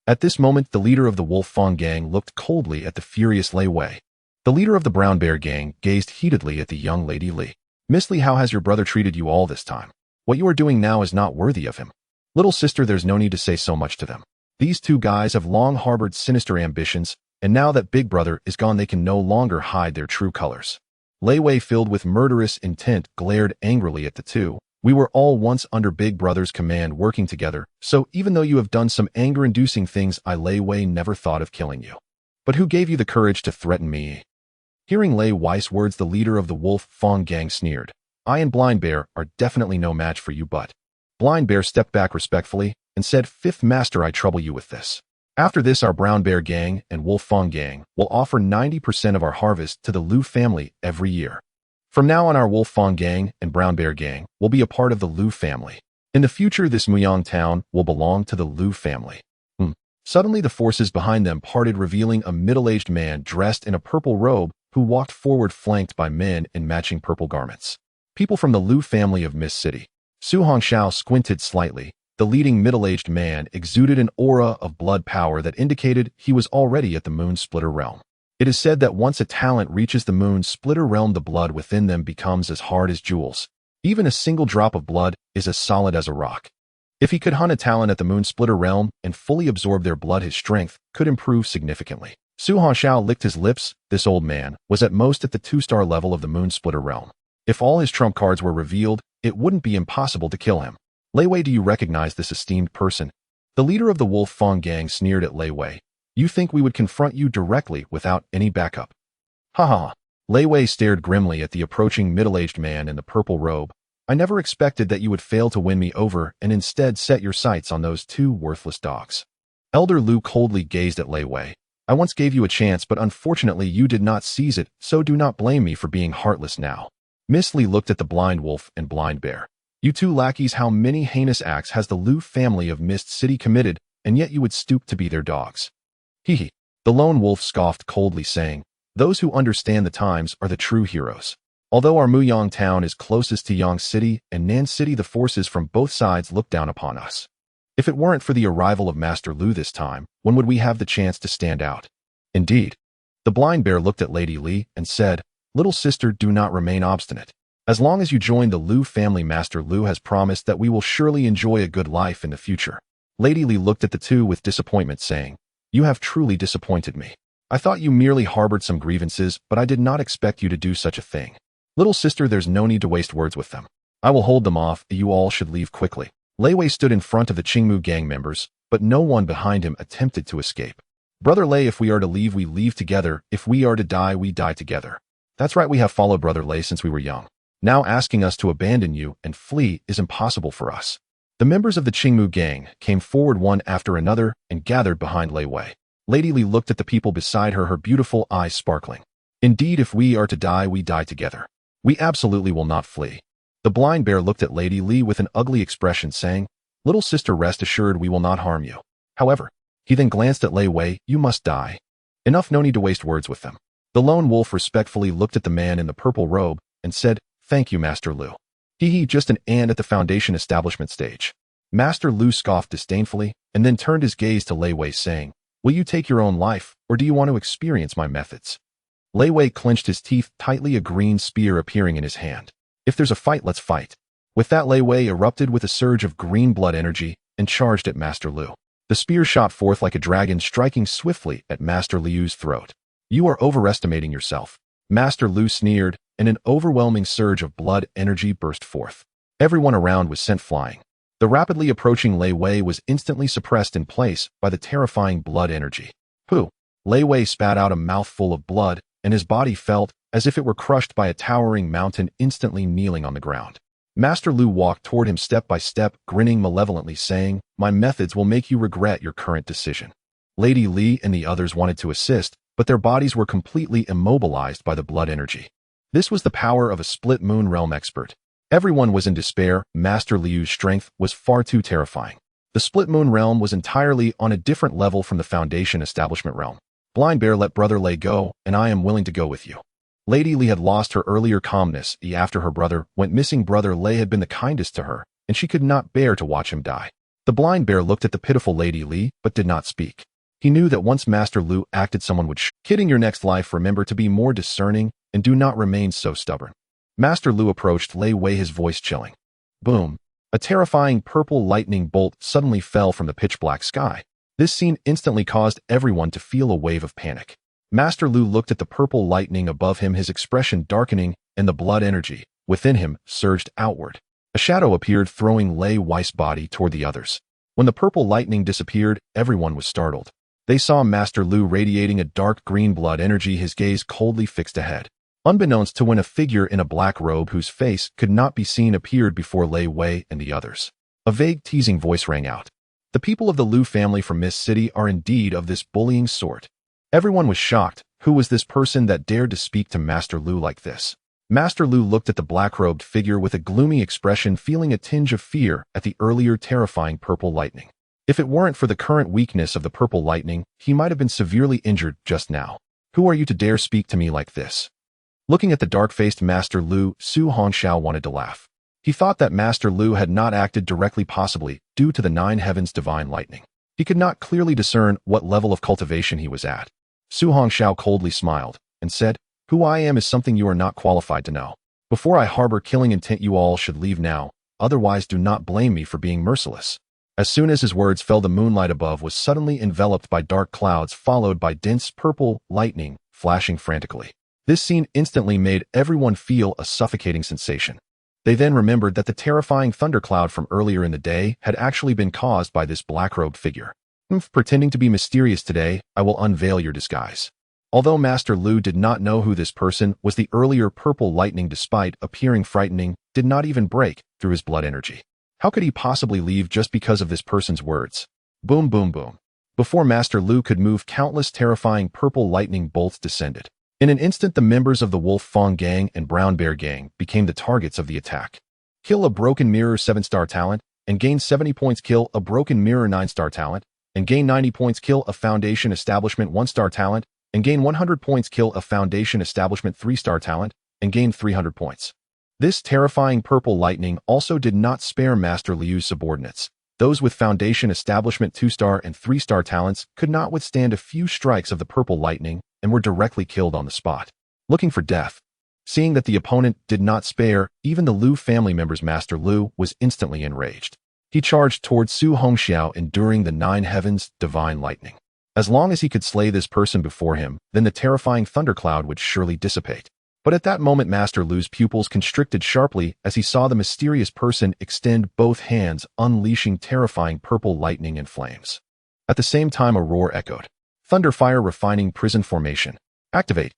At this moment, the leader of the Wolf Fang gang looked coldly at the furious Lei Wei. The leader of the Brown Bear gang gazed heatedly at the young Lady Li. "Miss Li, how has your brother treated you all this time? What you are doing now is not worthy of him. Little sister, there's no need to say so much to them. These 2 guys have long harbored sinister ambitions, and now that Big Brother is gone, they can no longer hide their true colors." Lei Wei, filled with murderous intent, glared angrily at the 2. "We were all once under Big Brother's command, working together, so even though you have done some anger-inducing things, I, Lei Wei, never thought of killing you. But who gave you the courage to threaten me?" Hearing Lei Wei's words, the leader of the Wolf Fang gang sneered. "I and Blind Bear are definitely no match for you, but..." Blind Bear stepped back respectfully and said, "Fifth Master, I trouble you with this. After this, our Brown Bear gang and Wolf Fang gang will offer 90% of our harvest to the Liu family every year. From now on, our Wolf Fang gang and Brown Bear gang will be a part of the Liu family. In the future, this Muyang town will belong to the Liu family." Suddenly, the forces behind them parted, revealing a middle-aged man dressed in a purple robe who walked forward, flanked by men in matching purple garments. "People from the Liu family of Mist City." Su Hongxiao squinted slightly, The leading middle-aged man exuded an aura of blood power that indicated he was already at the Moon Splitter realm. It is said that once a talent reaches the Moon Splitter realm, the blood within them becomes as hard as jewels. Even a single drop of blood is as solid as a rock. If he could hunt a talent at the Moon Splitter realm and fully absorb their blood, his strength could improve significantly. Su Hongxiao licked his lips. This old man was at most at the 2-star level of the Moon Splitter realm. If all his trump cards were revealed, it wouldn't be impossible to kill him. Lei Wei, do you recognize this esteemed person? The leader of the Wolf Fang gang sneered at Lei Wei. You think we would confront you directly without any backup? Ha ha ha. Lei Wei stared grimly at the approaching middle-aged man in the purple robe. I never expected that you would fail to win me over and instead set your sights on those two worthless dogs. Elder Lu coldly gazed at Lei Wei. I once gave you a chance, but unfortunately you did not seize it, so do not blame me for being heartless now. Miss Li looked at the blind wolf and blind bear. You two lackeys, how many heinous acts has the Lu family of Mist City committed, and yet you would stoop to be their dogs? Hee hee. The lone wolf scoffed coldly, saying, those who understand the times are the true heroes. Although our Muyang town is closest to Yang City and Nan City, the forces from both sides look down upon us. If it weren't for the arrival of Master Lu this time, when would we have the chance to stand out? Indeed. The blind bear looked at Lady Li and said, little sister, do not remain obstinate. As long as you join the Lu family, Master Lu has promised that we will surely enjoy a good life in the future. Lady Li looked at the two with disappointment, saying, you have truly disappointed me. I thought you merely harbored some grievances, but I did not expect you to do such a thing. Little sister, there's no need to waste words with them. I will hold them off. You all should leave quickly. Lei Wei stood in front of the Qingmu gang members, but no one behind him attempted to escape. Brother Lei, if we are to leave, we leave together. If we are to die, we die together. That's right, we have followed Brother Lei since we were young. Now asking us to abandon you and flee is impossible for us. The members of the Qingmu gang came forward one after another and gathered behind Lei Wei. Lady Li looked at the people beside her, her beautiful eyes sparkling. Indeed, if we are to die, we die together. We absolutely will not flee. The blind bear looked at Lady Li with an ugly expression, saying, little sister, rest assured we will not harm you. However, he then glanced at Lei Wei. You must die. Enough, no need to waste words with them. The lone wolf respectfully looked at the man in the purple robe and said, thank you, Master Lu. Hee just an ant at the Foundation establishment stage. Master Lu scoffed disdainfully and then turned his gaze to Lei Wei, saying, will you take your own life, or do you want to experience my methods? Lei Wei clenched his teeth tightly, a green spear appearing in his hand. If there's a fight, let's fight. With that, Lei Wei erupted with a surge of green blood energy and charged at Master Lu. The spear shot forth like a dragon, striking swiftly at Master Liu's throat. You are overestimating yourself. Master Lu sneered, and an overwhelming surge of blood energy burst forth. Everyone around was sent flying. The rapidly approaching Lei Wei was instantly suppressed in place by the terrifying blood energy. Pooh! Lei Wei spat out a mouthful of blood, and his body felt as if it were crushed by a towering mountain, instantly kneeling on the ground. Master Lu walked toward him step by step, grinning malevolently, saying, my methods will make you regret your current decision. Lady Li and the others wanted to assist, but their bodies were completely immobilized by the blood energy. This was the power of a split moon realm expert. Everyone was in despair. Master Liu's strength was far too terrifying. The split moon realm was entirely on a different level from the Foundation establishment realm. Blind bear, let Brother Lei go, and I am willing to go with you. Lady Li had lost her earlier calmness after her brother went missing. Brother Lei had been the kindest to her, and she could not bear to watch him die. The blind bear looked at the pitiful Lady Li, but did not speak. He knew that once Master Lu acted, someone would kidding your next life. Remember to be more discerning and do not remain so stubborn. Master Lu approached Lei Wei, his voice chilling. Boom! A terrifying purple lightning bolt suddenly fell from the pitch-black sky. This scene instantly caused everyone to feel a wave of panic. Master Lu looked at the purple lightning above him, his expression darkening, and the blood energy within him surged outward. A shadow appeared, throwing Lei Wei's body toward the others. When the purple lightning disappeared, everyone was startled. They saw Master Lu radiating a dark green blood energy, his gaze coldly fixed ahead. Unbeknownst to when, a figure in a black robe whose face could not be seen appeared before Lei Wei and the others. A vague, teasing voice rang out. The people of the Lu family from Mist City are indeed of this bullying sort. Everyone was shocked. Who was this person that dared to speak to Master Lu like this? Master Lu looked at the black-robed figure with a gloomy expression, feeling a tinge of fear at the earlier terrifying purple lightning. If it weren't for the current weakness of the purple lightning, he might have been severely injured just now. Who are you to dare speak to me like this? Looking at the dark-faced Master Lu, Su Hongxiao wanted to laugh. He thought that Master Lu had not acted directly, possibly due to the nine heavens' divine lightning. He could not clearly discern what level of cultivation he was at. Su Hongxiao coldly smiled and said, "Who I am is something you are not qualified to know. Before I harbor killing intent, you all should leave now, otherwise do not blame me for being merciless." As soon as his words fell, the moonlight above was suddenly enveloped by dark clouds, followed by dense purple lightning flashing frantically. This scene instantly made everyone feel a suffocating sensation. They then remembered that the terrifying thundercloud from earlier in the day had actually been caused by this black-robed figure. Pretending to be mysterious today, I will unveil your disguise." Although Master Lu did not know who this person was, the earlier purple lightning, despite appearing frightening, did not even break through his blood energy. How could he possibly leave just because of this person's words? Boom, boom, boom. Before Master Lu could move, countless terrifying purple lightning bolts descended. In an instant, the members of the Wolf Fang Gang and Brown Bear Gang became the targets of the attack. Kill a broken mirror 7-star talent and gain 70 points. Kill a broken mirror 9-star talent and gain 90 points. Kill a foundation establishment 1-star talent and gain 100 points. Kill a foundation establishment 3-star talent and gain 300 points. This terrifying purple lightning also did not spare Master Liu's subordinates. Those with foundation establishment 2-star and 3-star talents could not withstand a few strikes of the purple lightning and were directly killed on the spot. Looking for death. Seeing that the opponent did not spare even the Lu family members, Master Lu was instantly enraged. He charged towards Su Hongxiao, enduring the nine heavens' divine lightning. As long as he could slay this person before him, then the terrifying thundercloud would surely dissipate. But at that moment, Master Lu's pupils constricted sharply as he saw the mysterious person extend both hands, unleashing terrifying purple lightning and flames. At the same time, a roar echoed. Thunderfire refining prison formation. Activate.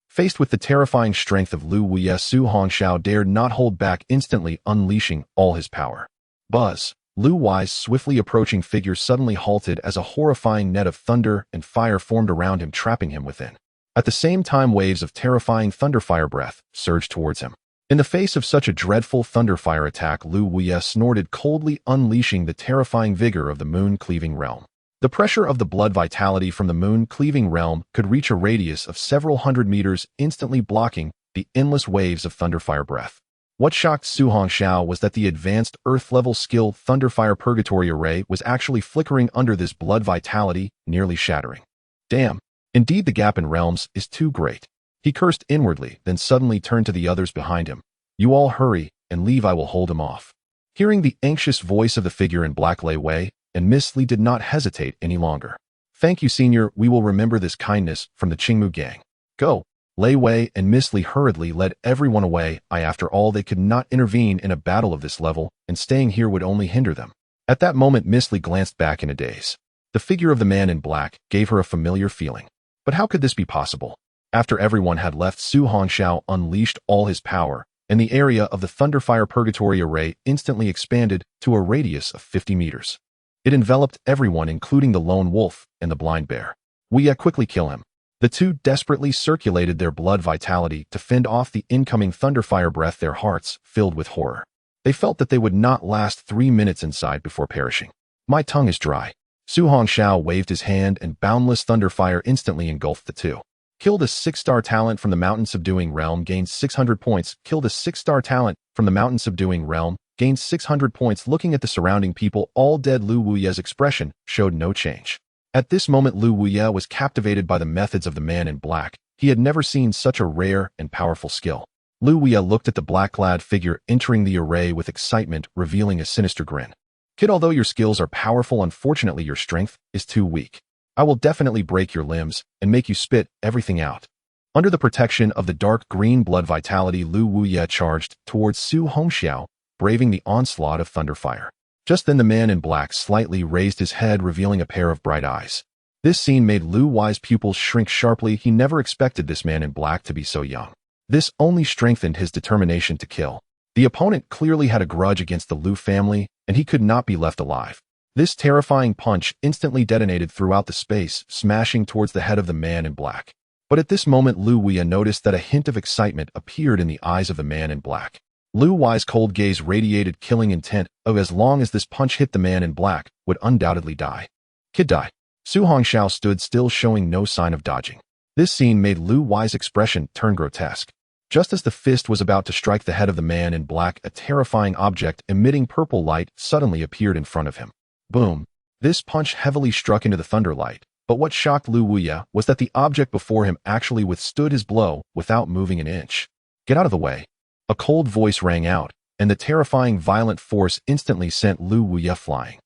Faced with the terrifying strength of Lu Wuye, Su Hongxiao dared not hold back, instantly unleashing all his power. Buzz. Lu Wuye's swiftly approaching figure suddenly halted as a horrifying net of thunder and fire formed around him, trapping him within. At the same time, waves of terrifying thunderfire breath surged towards him. In the face of such a dreadful thunderfire attack, Lu Wuye snorted coldly, unleashing the terrifying vigor of the moon-cleaving realm. The pressure of the blood vitality from the moon-cleaving realm could reach a radius of several hundred meters, instantly blocking the endless waves of thunderfire breath. What shocked Su Hongxiao was that the advanced Earth-level skill Thunderfire Purgatory Array was actually flickering under this blood vitality, nearly shattering. Damn. Indeed, the gap in realms is too great. He cursed inwardly, then suddenly turned to the others behind him. "You all hurry and leave, I will hold him off." Hearing the anxious voice of the figure in black, Lei Wei and Miss Li did not hesitate any longer. "Thank you, Senior, we will remember this kindness from the Qingmu gang. Go." Lei Wei and Miss Li hurriedly led everyone away. After all, they could not intervene in a battle of this level, and staying here would only hinder them. At that moment, Miss Li glanced back in a daze. The figure of the man in black gave her a familiar feeling. But how could this be possible? After everyone had left, Su Hongxiao unleashed all his power, and the area of the Thunderfire Purgatory Array instantly expanded to a radius of 50 meters. It enveloped everyone, including the lone wolf and the blind bear. "We quickly kill him." The two desperately circulated their blood vitality to fend off the incoming thunderfire breath, their hearts filled with horror. They felt that they would not last 3 minutes inside before perishing. "My tongue is dry." Su Hongxiao waved his hand and boundless thunderfire instantly engulfed the two. Killed a 6-star talent from the Mountain Subduing Realm, gained 600 points. Killed a 6-star talent from the Mountain Subduing Realm, gained 600 points. Looking at the surrounding people, all dead, Lu Wuye's expression showed no change. At this moment, Lu Wuye was captivated by the methods of the man in black. He had never seen such a rare and powerful skill. Lu Wuye looked at the black-clad figure entering the array with excitement, revealing a sinister grin. "Kid, although your skills are powerful, unfortunately your strength is too weak. I will definitely break your limbs and make you spit everything out." Under the protection of the dark green blood vitality, Lu Wuye charged towards Su Hongxiao, braving the onslaught of thunderfire. Just then the man in black slightly raised his head, revealing a pair of bright eyes. This scene made Lu Wuye's pupils shrink sharply. He never expected this man in black to be so young. This only strengthened his determination to kill. The opponent clearly had a grudge against the Lu family, and he could not be left alive. This terrifying punch instantly detonated throughout the space, smashing towards the head of the man in black. But at this moment, Lu Wuye noticed that a hint of excitement appeared in the eyes of the man in black. Lu Wuye's cold gaze radiated killing intent. "Oh, as long as this punch hit the man in black, would undoubtedly die. Kid, die." Su Hongxiao stood still, showing no sign of dodging. This scene made Lu Wuye's expression turn grotesque. Just as the fist was about to strike the head of the man in black, a terrifying object emitting purple light suddenly appeared in front of him. Boom! This punch heavily struck into the thunderlight, but what shocked Lu Wuya was that the object before him actually withstood his blow without moving an inch. "Get out of the way!" A cold voice rang out, and the terrifying violent force instantly sent Lu Wuya flying.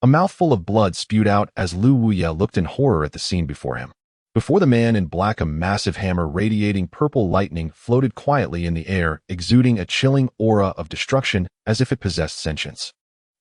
A mouthful of blood spewed out as Lu Wuya looked in horror at the scene before him. Before the man in black, a massive hammer radiating purple lightning floated quietly in the air, exuding a chilling aura of destruction as if it possessed sentience.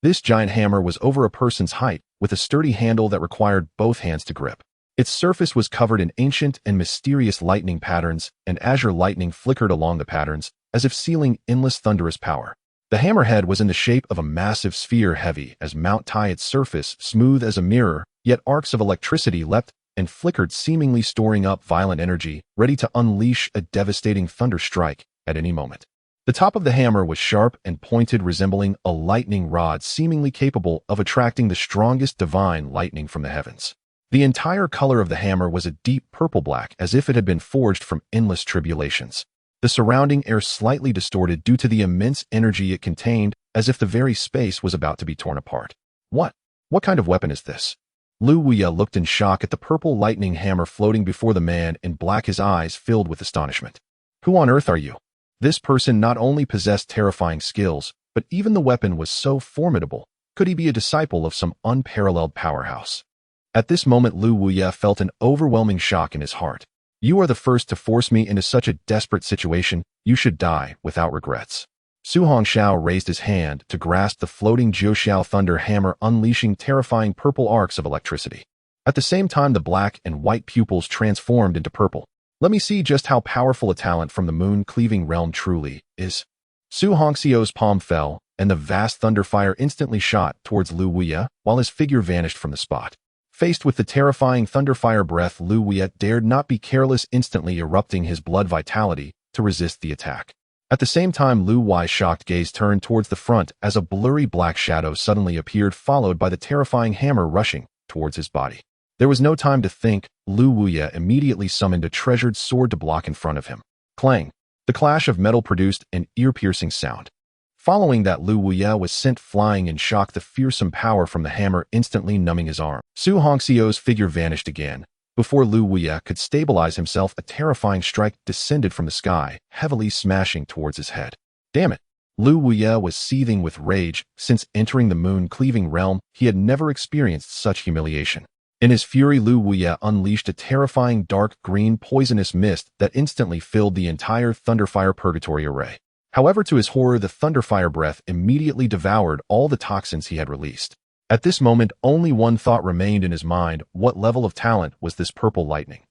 This giant hammer was over a person's height, with a sturdy handle that required both hands to grip. Its surface was covered in ancient and mysterious lightning patterns, and azure lightning flickered along the patterns, as if sealing endless thunderous power. The hammerhead was in the shape of a massive sphere, heavy as Mount Tai, its surface smooth as a mirror, yet arcs of electricity leapt and flickered, seemingly storing up violent energy, ready to unleash a devastating thunder strike at any moment. The top of the hammer was sharp and pointed, resembling a lightning rod, seemingly capable of attracting the strongest divine lightning from the heavens. The entire color of the hammer was a deep purple-black, as if it had been forged from endless tribulations. The surrounding air slightly distorted due to the immense energy it contained, as if the very space was about to be torn apart. What kind of weapon is this? Lu Wuya looked in shock at the purple lightning hammer floating before the man in black, his eyes filled with astonishment. Who on earth are you? This person not only possessed terrifying skills, but even the weapon was so formidable. Could he be a disciple of some unparalleled powerhouse? At this moment, Lu Wuya felt an overwhelming shock in his heart. You are the first to force me into such a desperate situation. You should die without regrets. Su Hongxiao raised his hand to grasp the floating Jiuxiao thunder hammer, unleashing terrifying purple arcs of electricity. At the same time, the black and white pupils transformed into purple. Let me see just how powerful a talent from the moon-cleaving realm truly is. Su Hongxiao's palm fell, and the vast thunderfire instantly shot towards Lu Wuya, while his figure vanished from the spot. Faced with the terrifying thunderfire breath, Lu Wuya dared not be careless, instantly erupting his blood vitality to resist the attack. At the same time, Lu Wuya's shocked gaze turned towards the front as a blurry black shadow suddenly appeared, followed by the terrifying hammer rushing towards his body. There was no time to think. Lu Wuya immediately summoned a treasured sword to block in front of him. Clang! The clash of metal produced an ear-piercing sound. Following that, Lu Wuya was sent flying in shock, the fearsome power from the hammer instantly numbing his arm. Su Hongxiao's figure vanished again. Before Lu Wuya could stabilize himself, a terrifying strike descended from the sky, heavily smashing towards his head. Damn it! Lu Wuya was seething with rage. Since entering the moon-cleaving realm, he had never experienced such humiliation. In his fury, Lu Wuya unleashed a terrifying dark green poisonous mist that instantly filled the entire Thunderfire Purgatory array. However, to his horror, the Thunderfire breath immediately devoured all the toxins he had released. At this moment, only one thought remained in his mind: what level of talent was this purple lightning?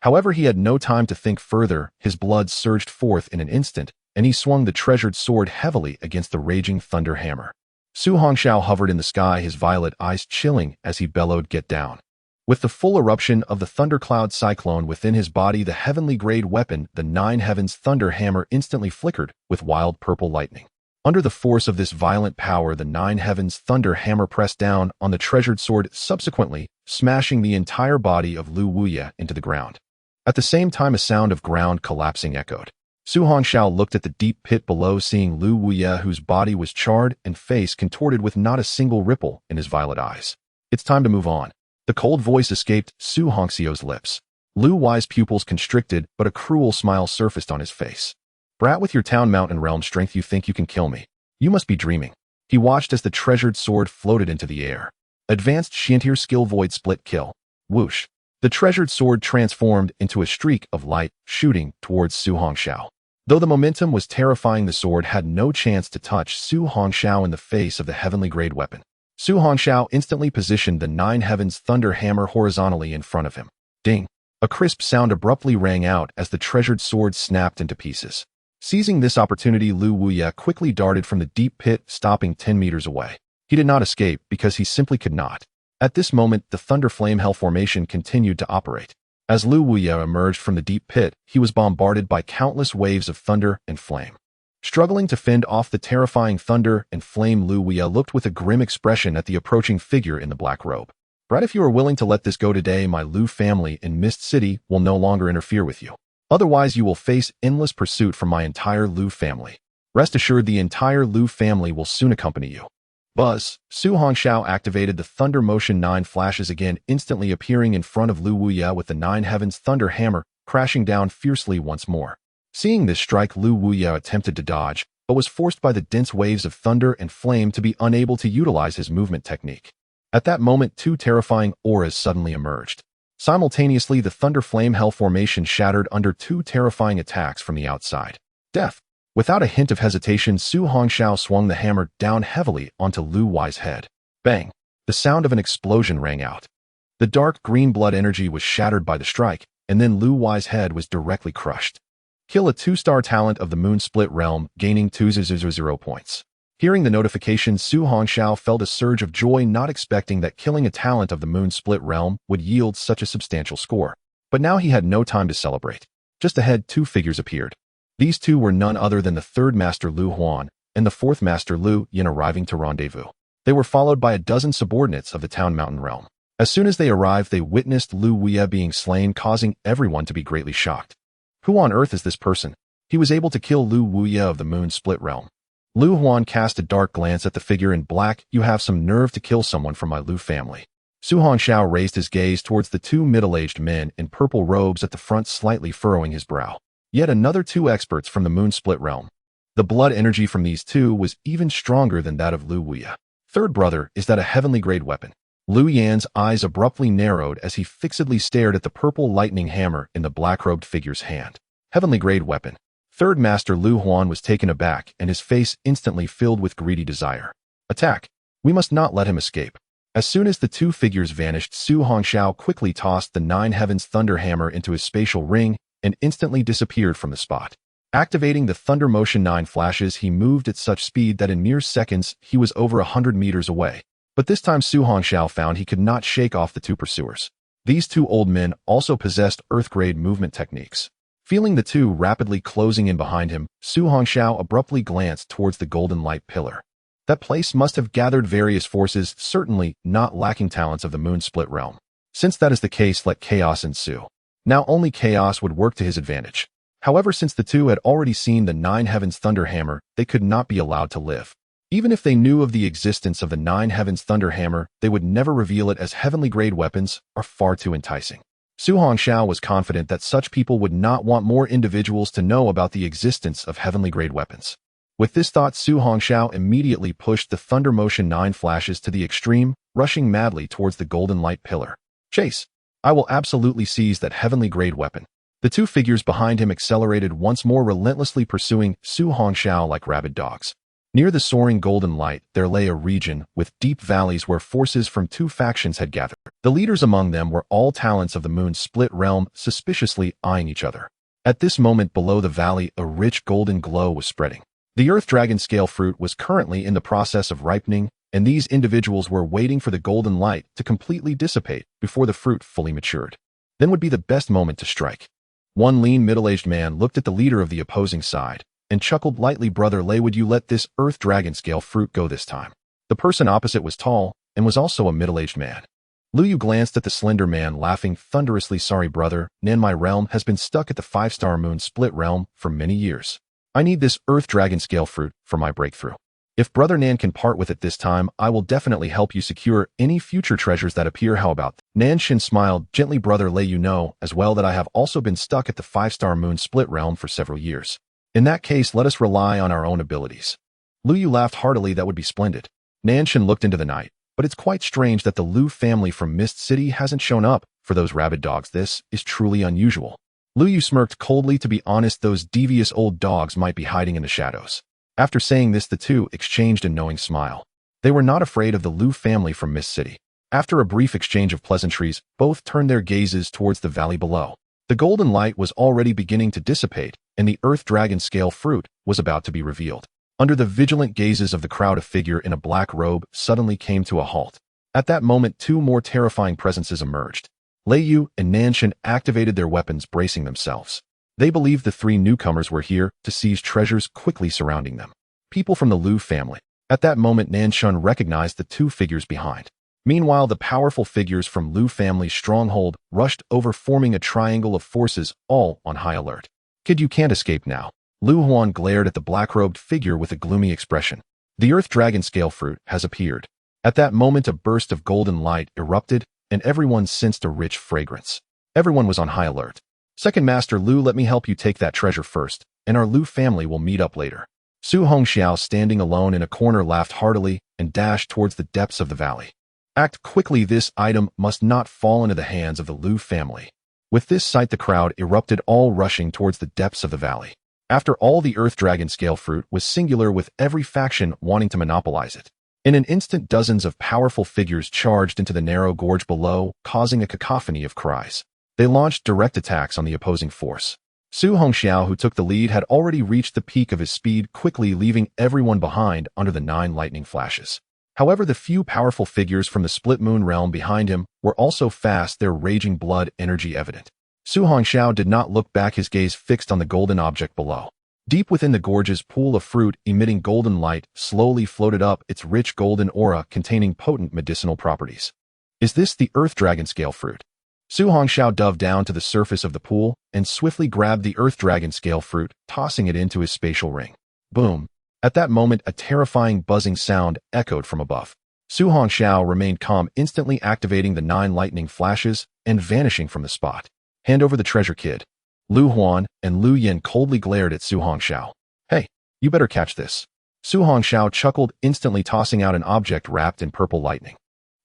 However, he had no time to think further. His blood surged forth in an instant, and he swung the treasured sword heavily against the raging thunder hammer. Su Hongxiao hovered in the sky, his violet eyes chilling as he bellowed, "Get down." With the full eruption of the thundercloud cyclone within his body, the heavenly grade weapon, the Nine Heavens Thunder Hammer, instantly flickered with wild purple lightning. Under the force of this violent power, the Nine Heavens Thunder Hammer pressed down on the treasured sword, subsequently smashing the entire body of Lu Wuya into the ground. At the same time, a sound of ground collapsing echoed. Su Hongxiao looked at the deep pit below, seeing Lu Wuya, whose body was charred and face contorted with not a single ripple in his violet eyes. "It's time to move on." The cold voice escaped Su Hongxiao's lips. Lu Wuya's pupils constricted, but a cruel smile surfaced on his face. "Brat, with your town mountain realm strength, you think you can kill me? You must be dreaming." He watched as the treasured sword floated into the air. Advanced Shantir skill, void split kill. Whoosh! The treasured sword transformed into a streak of light, shooting towards Su Hongxiao. Though the momentum was terrifying, the sword had no chance to touch Su Hongxiao in the face of the heavenly grade weapon. Su Hongxiao instantly positioned the Nine Heavens Thunder Hammer horizontally in front of him. Ding! A crisp sound abruptly rang out as the treasured sword snapped into pieces. Seizing this opportunity, Lu Wuya quickly darted from the deep pit, stopping 10 meters away. He did not escape because he simply could not. At this moment, the Thunder Flame Hell formation continued to operate. As Lu Wuya emerged from the deep pit, he was bombarded by countless waves of thunder and flame. Struggling to fend off the terrifying thunder and flame, Lu Wuya looked with a grim expression at the approaching figure in the black robe. "Brat, if you are willing to let this go today, my Lu family in Mist City will no longer interfere with you." Otherwise, you will face endless pursuit from my entire Lu family. Rest assured, the entire Lu family will soon accompany you. Buzz. Su Hongxiao activated the Thunder Motion 9 flashes again, instantly appearing in front of Lu Wuya with the 9 Heavens Thunder Hammer, crashing down fiercely once more. Seeing this strike, Lu Wuya attempted to dodge, but was forced by the dense waves of thunder and flame to be unable to utilize his movement technique. At that moment, two terrifying auras suddenly emerged. Simultaneously, the Thunder Flame Hell formation shattered under two terrifying attacks from the outside. Death. Without a hint of hesitation, Su Hongxiao swung the hammer down heavily onto Lu Wei's head. Bang! The sound of an explosion rang out. The dark green blood energy was shattered by the strike, and then Lu Wei's head was directly crushed. Kill a 2-star talent of the Moon Split Realm, gaining 200 points. Hearing the notification, Su Hongxiao felt a surge of joy, not expecting that killing a talent of the Moon Split Realm would yield such a substantial score. But now he had no time to celebrate. Just ahead, two figures appeared. These two were none other than the third Master Lu Huan and the fourth Master Lu Yin arriving to rendezvous. They were followed by a dozen subordinates of the Town Mountain Realm. As soon as they arrived, they witnessed Lu Wuya being slain, causing everyone to be greatly shocked. Who on earth is this person? He was able to kill Lu Wuya of the Moon Split Realm. Lu Huan cast a dark glance at the figure in black. You have some nerve to kill someone from my Lu family. Su Hongxiao raised his gaze towards the two middle-aged men in purple robes at the front, slightly furrowing his brow. Yet another two experts from the Moon Split Realm. The blood energy from these two was even stronger than that of Lu Wuya. Third brother, is that a heavenly grade weapon? Lu Yan's eyes abruptly narrowed as he fixedly stared at the purple lightning hammer in the black-robed figure's hand. Heavenly grade weapon. Third Master Lu Huan was taken aback, and his face instantly filled with greedy desire. Attack! We must not let him escape. As soon as the two figures vanished, Su Hongxiao quickly tossed the 9 Heavens Thunder Hammer into his spatial ring and instantly disappeared from the spot. Activating the Thunder Motion 9 flashes, he moved at such speed that in mere seconds he was over 100 meters away. But this time Su Hongxiao found he could not shake off the two pursuers. These two old men also possessed Earth-grade movement techniques. Feeling the two rapidly closing in behind him, Su Hongxiao abruptly glanced towards the golden light pillar. That place must have gathered various forces, certainly not lacking talents of the Moon Split Realm. Since that is the case, let chaos ensue. Now only chaos would work to his advantage. However, since the two had already seen the 9 Heavens Thunder Hammer, they could not be allowed to live. Even if they knew of the existence of the 9 Heavens Thunder Hammer, they would never reveal it, as heavenly grade weapons are far too enticing. Su Hongxiao was confident that such people would not want more individuals to know about the existence of heavenly grade weapons. With this thought, Su Hongxiao immediately pushed the Thunder Motion 9 flashes to the extreme, rushing madly towards the golden light pillar. Chase! I will absolutely seize that heavenly grade weapon. The two figures behind him accelerated once more, relentlessly pursuing Su Hongxiao like rabid dogs. Near the soaring golden light, there lay a region with deep valleys where forces from two factions had gathered. The leaders among them were all talents of the Moon Split Realm, suspiciously eyeing each other. At this moment, below the valley, a rich golden glow was spreading. The Earth Dragon Scale fruit was currently in the process of ripening, and these individuals were waiting for the golden light to completely dissipate before the fruit fully matured. Then would be the best moment to strike. One lean middle-aged man looked at the leader of the opposing side and chuckled lightly. Brother Lei, would you let this Earth Dragon Scale fruit go this time? The person opposite was tall and was also a middle-aged man. Lu Yu glanced at the slender man, laughing thunderously. Sorry, brother, Nan, my realm has been stuck at the 5-star Moon Split Realm for many years. I need this Earth Dragon Scale fruit for my breakthrough. If Brother Nan can part with it this time, I will definitely help you secure any future treasures that appear. How about that? Nan Shin smiled gently. Brother Lei, you know as well that I have also been stuck at the 5-star Moon Split Realm for several years. In that case, let us rely on our own abilities. Lu Yu laughed heartily. That would be splendid. Nan Shin looked into the night, but it's quite strange that the Lu family from Mist City hasn't shown up. For those rabid dogs, this is truly unusual. Lu Yu smirked coldly. To be honest, those devious old dogs might be hiding in the shadows. After saying this, the two exchanged a knowing smile. They were not afraid of the Lu family from Mist City. After a brief exchange of pleasantries, both turned their gazes towards the valley below. The golden light was already beginning to dissipate, and the Earth Dragon Scale fruit was about to be revealed. Under the vigilant gazes of the crowd, a figure in a black robe suddenly came to a halt. At that moment, two more terrifying presences emerged. Lei Yu and Nanshan activated their weapons, bracing themselves. They believed the three newcomers were here to seize treasures quickly surrounding them. People from the Lu family. At that moment, Nanshan recognized the two figures behind. Meanwhile, the powerful figures from Lu family's stronghold rushed over, forming a triangle of forces, all on high alert. Kid, you can't escape now. Lu Huan glared at the black-robed figure with a gloomy expression. The Earth Dragon Scale Fruit has appeared. At that moment, a burst of golden light erupted, and everyone sensed a rich fragrance. Everyone was on high alert. Second Master Lu, let me help you take that treasure first, and our Lu family will meet up later. Su Hongxiao, standing alone in a corner, laughed heartily and dashed towards the depths of the valley. Act quickly, this item must not fall into the hands of the Lu family. With this sight, the crowd erupted, all rushing towards the depths of the valley. After all, the Earth Dragon Scale Fruit was singular, with every faction wanting to monopolize it. In an instant, dozens of powerful figures charged into the narrow gorge below, causing a cacophony of cries. They launched direct attacks on the opposing force. Su Hongxiao, who took the lead, had already reached the peak of his speed, quickly leaving everyone behind under the 9 lightning flashes. However, the few powerful figures from the Split Moon realm behind him were also fast, their raging blood energy evident. Su Hongxiao did not look back, his gaze fixed on the golden object below. Deep within the gorge's pool of fruit, emitting golden light, slowly floated up its rich golden aura containing potent medicinal properties. Is this the Earth Dragon Scale Fruit? Su Hongxiao dove down to the surface of the pool and swiftly grabbed the Earth Dragon Scale Fruit, tossing it into his spatial ring. Boom! At that moment, a terrifying buzzing sound echoed from above. Su Hongxiao remained calm, instantly activating the 9 lightning flashes and vanishing from the spot. Hand over the treasure, kid. Lu Huan and Lu Yin coldly glared at Su Hongxiao. Hey, you better catch this. Su Hongxiao chuckled, instantly tossing out an object wrapped in purple lightning.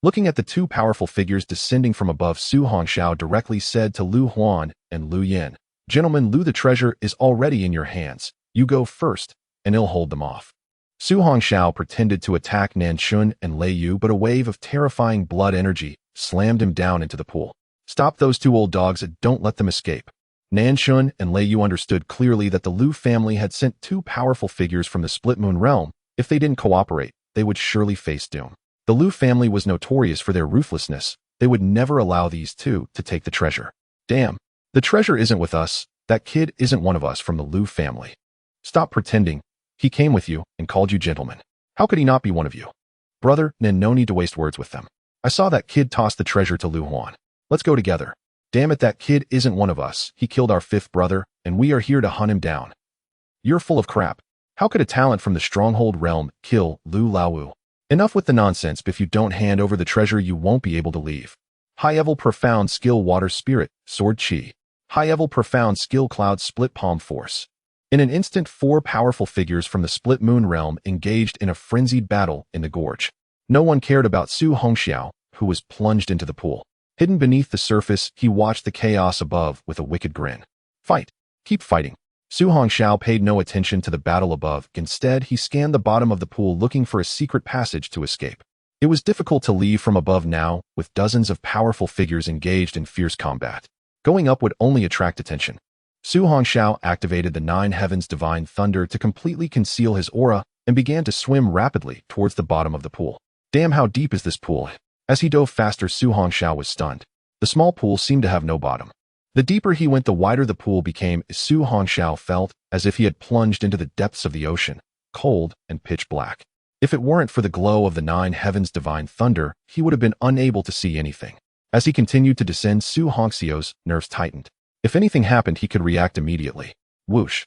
Looking at the 2 powerful figures descending from above, Su Hongxiao directly said to Lu Huan and Lu Yin, "Gentlemen, Lu, the treasure is already in your hands. You go first, and I'll hold them off." Su Hongxiao pretended to attack Nanshun and Lei Yu, but a wave of terrifying blood energy slammed him down into the pool. Stop those 2 old dogs and don't let them escape. Nanshun and Lei Yu understood clearly that the Lu family had sent 2 powerful figures from the Split Moon realm. If they didn't cooperate, they would surely face doom. The Lu family was notorious for their ruthlessness. They would never allow these 2 to take the treasure. Damn, the treasure isn't with us. That kid isn't one of us from the Lu family. Stop pretending. He came with you and called you gentlemen. How could he not be one of you? Brother, Nin, no need to waste words with them. I saw that kid toss the treasure to Lu Huan. Let's go together. Damn it, that kid isn't one of us. He killed our 5th brother, and we are here to hunt him down. You're full of crap. How could a talent from the Stronghold realm kill Lu Laowu? Enough with the nonsense. If you don't hand over the treasure, you won't be able to leave. High-level Profound Skill Water Spirit, Sword Chi. High-level Profound Skill Cloud Split Palm Force. In an instant, 4 powerful figures from the Split Moon realm engaged in a frenzied battle in the gorge. No one cared about Su Hongxiao, who was plunged into the pool. Hidden beneath the surface, he watched the chaos above with a wicked grin. Fight! Keep fighting! Su Hongxiao paid no attention to the battle above. Instead, he scanned the bottom of the pool, looking for a secret passage to escape. It was difficult to leave from above now, with dozens of powerful figures engaged in fierce combat. Going up would only attract attention. Su Hongxiao activated the 9 heavens divine thunder to completely conceal his aura and began to swim rapidly towards the bottom of the pool. Damn, how deep is this pool? As he dove faster, Su Hongxiao was stunned. The small pool seemed to have no bottom. The deeper he went, the wider the pool became. Su Hongxiao felt as if he had plunged into the depths of the ocean, cold and pitch black. If it weren't for the glow of the 9 heavens divine thunder, he would have been unable to see anything. As he continued to descend, Su Hongxiao's nerves tightened. If anything happened, he could react immediately. Whoosh.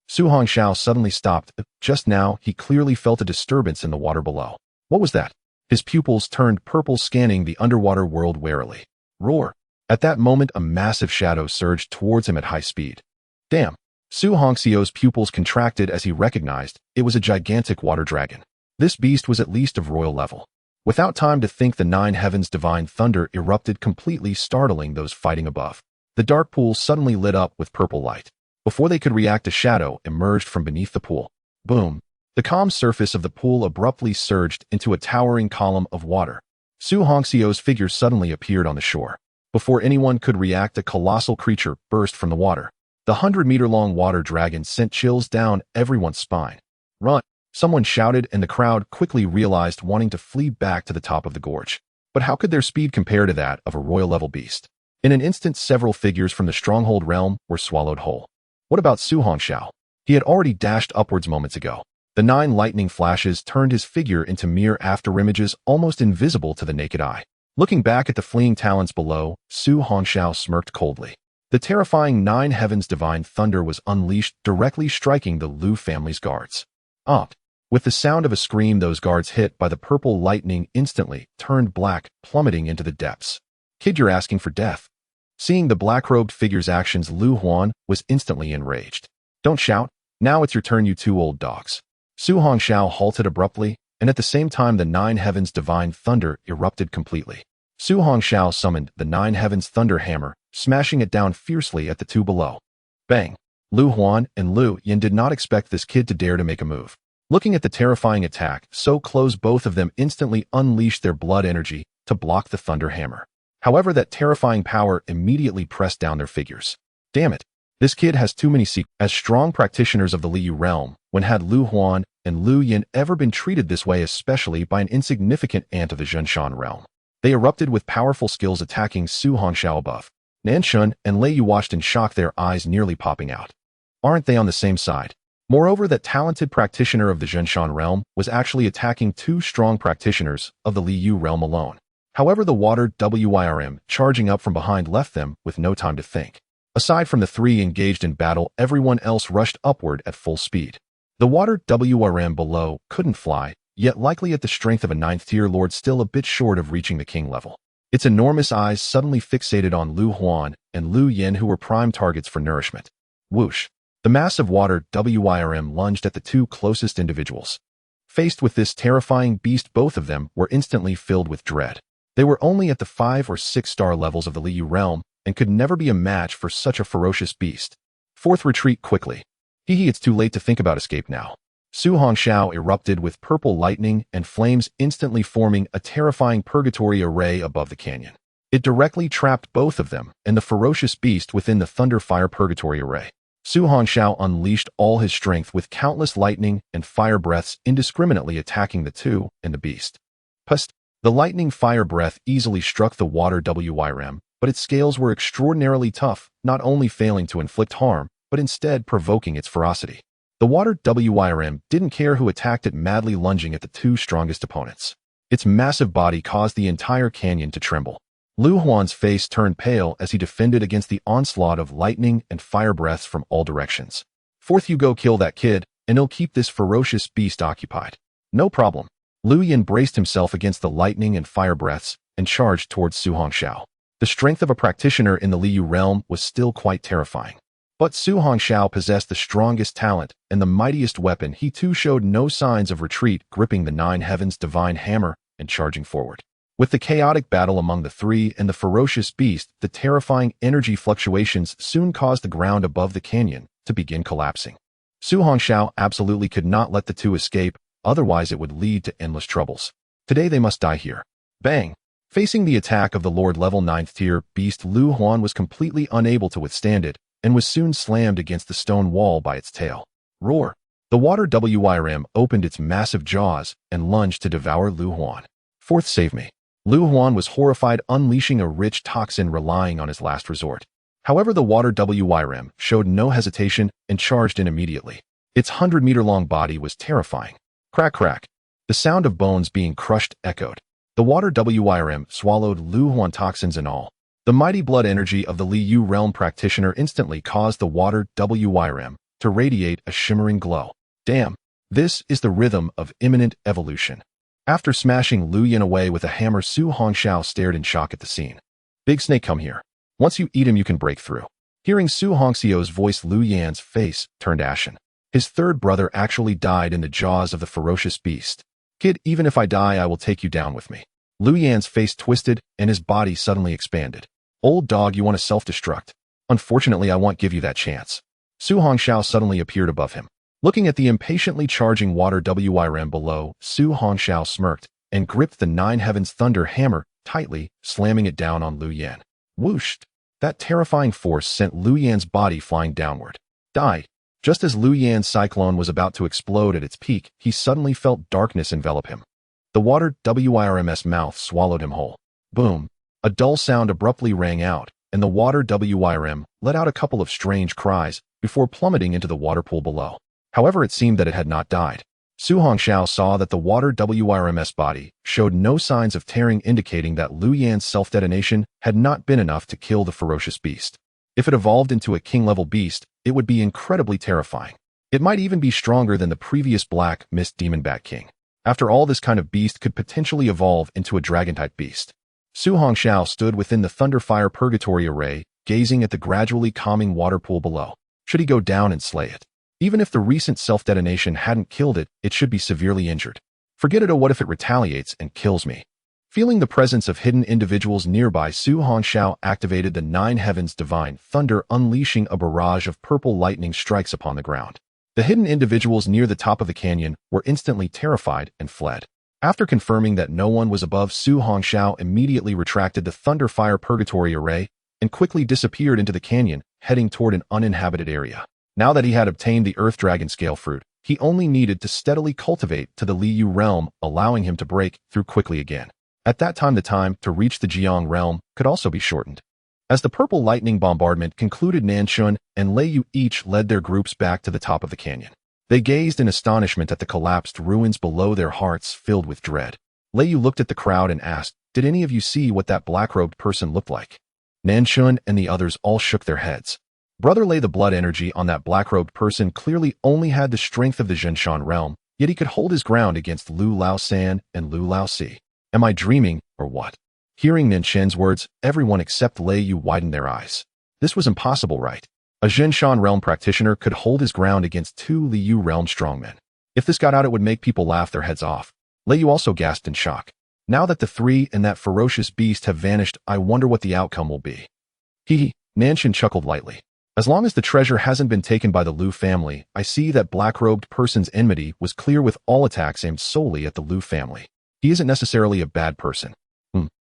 Su Hongxiao suddenly stopped. Just now, he clearly felt a disturbance in the water below. What was that? His pupils turned purple, scanning the underwater world warily. Roar! At that moment, a massive shadow surged towards him at high speed. Damn! Su Hongxiao's pupils contracted as he recognized it was a gigantic water dragon. This beast was at least of royal level. Without time to think, the 9 heavens divine thunder erupted, completely startling those fighting above. The dark pool suddenly lit up with purple light. Before they could react, a shadow emerged from beneath the pool. Boom! The calm surface of the pool abruptly surged into a towering column of water. Su Hongxiao's figure suddenly appeared on the shore. Before anyone could react, a colossal creature burst from the water. The 100-meter-long water dragon sent chills down everyone's spine. Run! Someone shouted, and the crowd quickly realized, wanting to flee back to the top of the gorge. But how could their speed compare to that of a royal-level beast? In an instant, several figures from the Stronghold realm were swallowed whole. What about Su Hongxiao? He had already dashed upwards moments ago. The 9 lightning flashes turned his figure into mere afterimages almost invisible to the naked eye. Looking back at the fleeing talents below, Su Hongxiao smirked coldly. The terrifying 9 heavens divine thunder was unleashed, directly striking the Lu family's guards. With the sound of a scream, those guards hit by the purple lightning instantly turned black, plummeting into the depths. Kid, you're asking for death. Seeing the black-robed figure's actions, Lu Huan was instantly enraged. Don't shout. Now it's your turn, you 2 old dogs. Su Hongxiao halted abruptly, and at the same time the 9 heavens divine thunder erupted completely. Su Hongxiao summoned the 9 heavens thunder hammer, smashing it down fiercely at the 2 below. Bang! Lu Huan and Lu Yin did not expect this kid to dare to make a move. Looking at the terrifying attack so close, both of them instantly unleashed their blood energy to block the thunder hammer. However, that terrifying power immediately pressed down their figures. Damn it! This kid has too many secrets. As strong practitioners of the Liu realm, when had Lu Huan and Lu Yin ever been treated this way, especially by an insignificant ant of the Zhenshan realm? They erupted with powerful skills, attacking Su Hongxiao above. Nanshun and Lei Yu watched in shock, their eyes nearly popping out. Aren't they on the same side? Moreover, that talented practitioner of the Zhenshan realm was actually attacking 2 strong practitioners of the Liu realm alone. However, the water WYRM charging up from behind left them with no time to think. Aside from the 3 engaged in battle, everyone else rushed upward at full speed. The water WRM below couldn't fly, yet likely at the strength of a 9th tier lord, still a bit short of reaching the king level. Its enormous eyes suddenly fixated on Lu Huan and Lu Yin, who were prime targets for nourishment. Whoosh! The massive water WYRM lunged at the 2 closest individuals. Faced with this terrifying beast, both of them were instantly filled with dread. They were only at the 5 or 6 star levels of the Liu realm and could never be a match for such a ferocious beast. 4th, retreat quickly. It's too late to think about escape now. Su Hongxiao erupted with purple lightning and flames, instantly forming a terrifying purgatory array above the canyon. It directly trapped both of them and the ferocious beast within the thunder fire purgatory array. Su Hongxiao unleashed all his strength with countless lightning and fire breaths indiscriminately attacking the 2 and the beast. Pust! The lightning fire breath easily struck the water WYRM, but its scales were extraordinarily tough, not only failing to inflict harm, but instead provoking its ferocity. The water WYRM didn't care who attacked it, madly lunging at the 2 strongest opponents. Its massive body caused the entire canyon to tremble. Lu Huan's face turned pale as he defended against the onslaught of lightning and fire breaths from all directions. 4th, you go kill that kid, and he'll keep this ferocious beast occupied. No problem. Lu Yin braced himself against the lightning and fire breaths and charged towards Su Hongxiao. The strength of a practitioner in the Liu realm was still quite terrifying. But Su Hongxiao possessed the strongest talent and the mightiest weapon. He too showed no signs of retreat, gripping the 9 heavens divine hammer and charging forward. With the chaotic battle among the 3 and the ferocious beast, the terrifying energy fluctuations soon caused the ground above the canyon to begin collapsing. Su Hongxiao absolutely could not let the 2 escape, otherwise it would lead to endless troubles. Today they must die here. Bang! Facing the attack of the Lord level 9th tier beast, Lu Huan was completely unable to withstand it and was soon slammed against the stone wall by its tail. Roar! The water WYRM opened its massive jaws and lunged to devour Lu Huan. 4th, save me. Lu Huan was horrified, unleashing a rich toxin, relying on his last resort. However, the water WYRM showed no hesitation and charged in immediately. Its 100-meter-long body was terrifying. Crack, crack. The sound of bones being crushed echoed. The water WYRM swallowed Lu Huan, toxins and all. The mighty blood energy of the Liu realm practitioner instantly caused the water WYRM to radiate a shimmering glow. Damn, this is the rhythm of imminent evolution. After smashing Lu Yin away with a hammer, Su Hongxiao stared in shock at the scene. Big snake, come here. Once you eat him, you can break through. Hearing Su Hongxiao's voice, Lu Yan's face turned ashen. His 3rd brother actually died in the jaws of the ferocious beast. Kid, even if I die, I will take you down with me. Lu Yan's face twisted and his body suddenly expanded. Old dog, you want to self-destruct? Unfortunately, I won't give you that chance. Su Hongxiao suddenly appeared above him. Looking at the impatiently charging water WYRM below, Su Hongxiao smirked and gripped the 9 heavens thunder hammer tightly, slamming it down on Lu Yan. Whoosh! That terrifying force sent Lu Yan's body flying downward. Die! Just as Lu Yan's cyclone was about to explode at its peak, he suddenly felt darkness envelop him. The water WYRM's mouth swallowed him whole. Boom! A dull sound abruptly rang out, and the water WYRM let out a couple of strange cries before plummeting into the water pool below. However, it seemed that it had not died. Su Hongxiao saw that the water WRMS body showed no signs of tearing, indicating that Lu Yan's self-detonation had not been enough to kill the ferocious beast. If it evolved into a king-level beast, it would be incredibly terrifying. It might even be stronger than the previous Black Mist Demon Bat King. After all, this kind of beast could potentially evolve into a dragon-type beast. Su Hongxiao stood within the Thunderfire Purgatory Array, gazing at the gradually calming water pool below. Should he go down and slay it? Even if the recent self-detonation hadn't killed it, it should be severely injured. Forget it, or what if it retaliates and kills me? Feeling the presence of hidden individuals nearby, Su Hongxiao activated the Nine Heavens Divine Thunder, unleashing a barrage of purple lightning strikes upon the ground. The hidden individuals near the top of the canyon were instantly terrified and fled. After confirming that no one was above, Su Hongxiao immediately retracted the Thunderfire Purgatory Array and quickly disappeared into the canyon, heading toward an uninhabited area. Now that he had obtained the Earth Dragon Scale Fruit, he only needed to steadily cultivate to the Liu realm, allowing him to break through quickly again. At that time, the time to reach the Jiang realm could also be shortened. As the purple lightning bombardment concluded, Nanshun and Liu each led their groups back to the top of the canyon. They gazed in astonishment at the collapsed ruins below, their hearts filled with dread. Liu looked at the crowd and asked, "Did any of you see what that black-robed person looked like?" Nanshun and the others all shook their heads. Brother Lei, the blood energy on that black-robed person clearly only had the strength of the Zhenshan realm, yet he could hold his ground against Lu Laosan and Lu Laosi. Am I dreaming, or what? Hearing Nanshen's words, everyone except Liu widened their eyes. This was impossible, right? A Zhenshan realm practitioner could hold his ground against two Liu realm strongmen. If this got out, it would make people laugh their heads off. Liu also gasped in shock. Now that the three and that ferocious beast have vanished, I wonder what the outcome will be. Nanshen chuckled lightly. As long as the treasure hasn't been taken by the Lu family, I see that black-robed person's enmity was clear, with all attacks aimed solely at the Lu family. He isn't necessarily a bad person.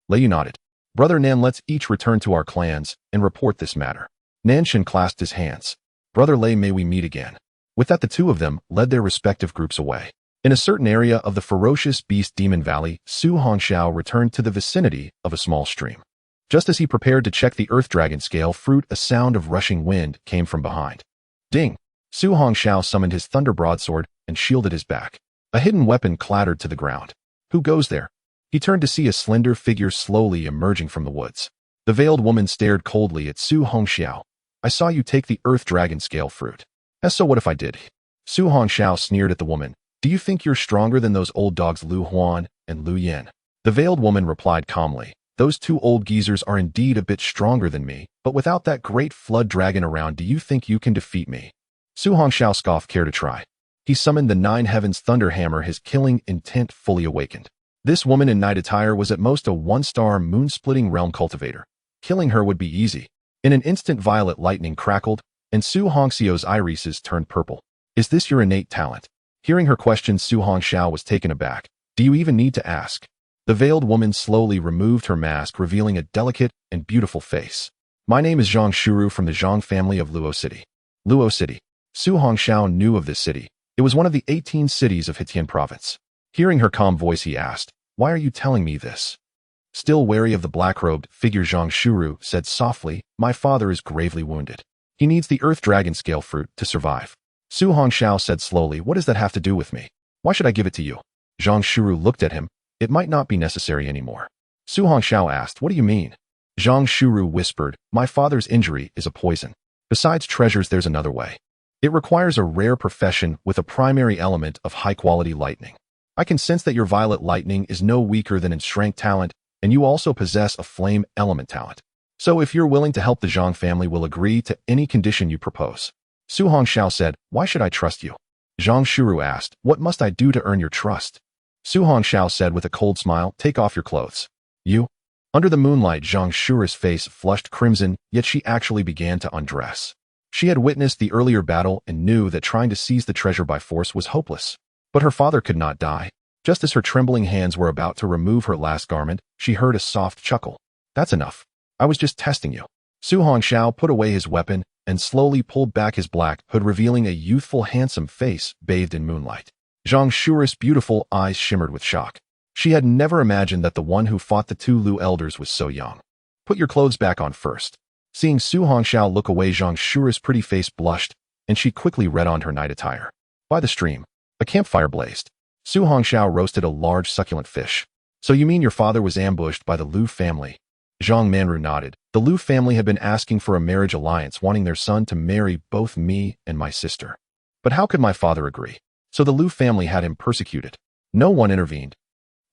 Liu nodded. Brother Nan, let's each return to our clans and report this matter. Nanshen clasped his hands. Brother Lei, may we meet again. With that, the two of them led their respective groups away. In a certain area of the ferocious beast Demon Valley, Su Hongxiao returned to the vicinity of a small stream. Just as he prepared to check the Earth Dragon Scale Fruit, a sound of rushing wind came from behind. Ding! Su Hongxiao summoned his Thunder Broadsword and shielded his back. A hidden weapon clattered to the ground. Who goes there? He turned to see a slender figure slowly emerging from the woods. The veiled woman stared coldly at Su Hongxiao. I saw you take the Earth Dragon Scale Fruit. So what if I did? Su Hongxiao sneered at the woman. Do you think you're stronger than those old dogs Lu Huan and Lu Yan? The veiled woman replied calmly. Those two old geezers are indeed a bit stronger than me, but without that great flood dragon around, do you think you can defeat me? Su Hongxiao scoffed. Care to try? He summoned the Nine Heavens Thunder Hammer, his killing intent fully awakened. This woman in night attire was at most a one-star moon-splitting realm cultivator. Killing her would be easy. In an instant, violet lightning crackled, and Su Hongxiao's irises turned purple. Is this your innate talent? Hearing her question, Su Hongxiao was taken aback. Do you even need to ask? The veiled woman slowly removed her mask, revealing a delicate and beautiful face. My name is Zhang Shuru from the Zhang family of Luo City. Luo City. Su Hongxiao knew of this city. It was one of the 18 cities of Hetian province. Hearing her calm voice, he asked, why are you telling me this? Still wary of the black-robed figure, Zhang Shuru said softly, my father is gravely wounded. He needs the Earth Dragon Scale Fruit to survive. Su Hongxiao said slowly, what does that have to do with me? Why should I give it to you? Zhang Shuru looked at him. It might not be necessary anymore. Su Hongxiao asked, what do you mean? Zhang Shuru whispered, my father's injury is a poison. Besides treasures, there's another way. It requires a rare profession with a primary element of high-quality lightning. I can sense that your violet lightning is no weaker than in strength talent, and you also possess a flame element talent. So if you're willing to help, the Zhang family will agree to any condition you propose. Su Hongxiao said, why should I trust you? Zhang Shuru asked, what must I do to earn your trust? Su Hongxiao said with a cold smile, take off your clothes. You? Under the moonlight, Zhang Shuru's face flushed crimson, yet she actually began to undress. She had witnessed the earlier battle and knew that trying to seize the treasure by force was hopeless. But her father could not die. Just as her trembling hands were about to remove her last garment, she heard a soft chuckle. That's enough. I was just testing you. Su Hongxiao put away his weapon and slowly pulled back his black hood, revealing a youthful, handsome face bathed in moonlight. Zhang Shuru's beautiful eyes shimmered with shock. She had never imagined that the one who fought the two Lu elders was so young. Put your clothes back on first. Seeing Su Hongxiao look away, Zhang Shuru's pretty face blushed, and she quickly read on her night attire. By the stream. A campfire blazed. Su Hongxiao roasted a large succulent fish. So you mean your father was ambushed by the Liu family? Zhang Manru nodded. The Liu family had been asking for a marriage alliance, wanting their son to marry both me and my sister. But how could my father agree? So the Liu family had him persecuted. No one intervened.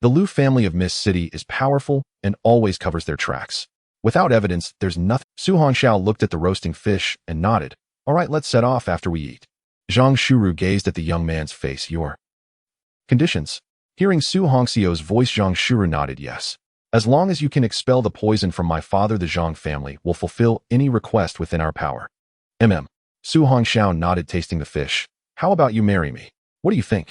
The Liu family of Mist City is powerful and always covers their tracks. Without evidence, there's nothing. Su Hongxiao looked at the roasting fish and nodded. All right, let's set off after we eat. Zhang Shuru gazed at the young man's face. Your conditions. Hearing Su Hongxiao's voice, Zhang Shuru nodded yes. As long as you can expel the poison from my father, the Zhang family will fulfill any request within our power. Su Hongxiao nodded, tasting the fish. How about you marry me? What do you think?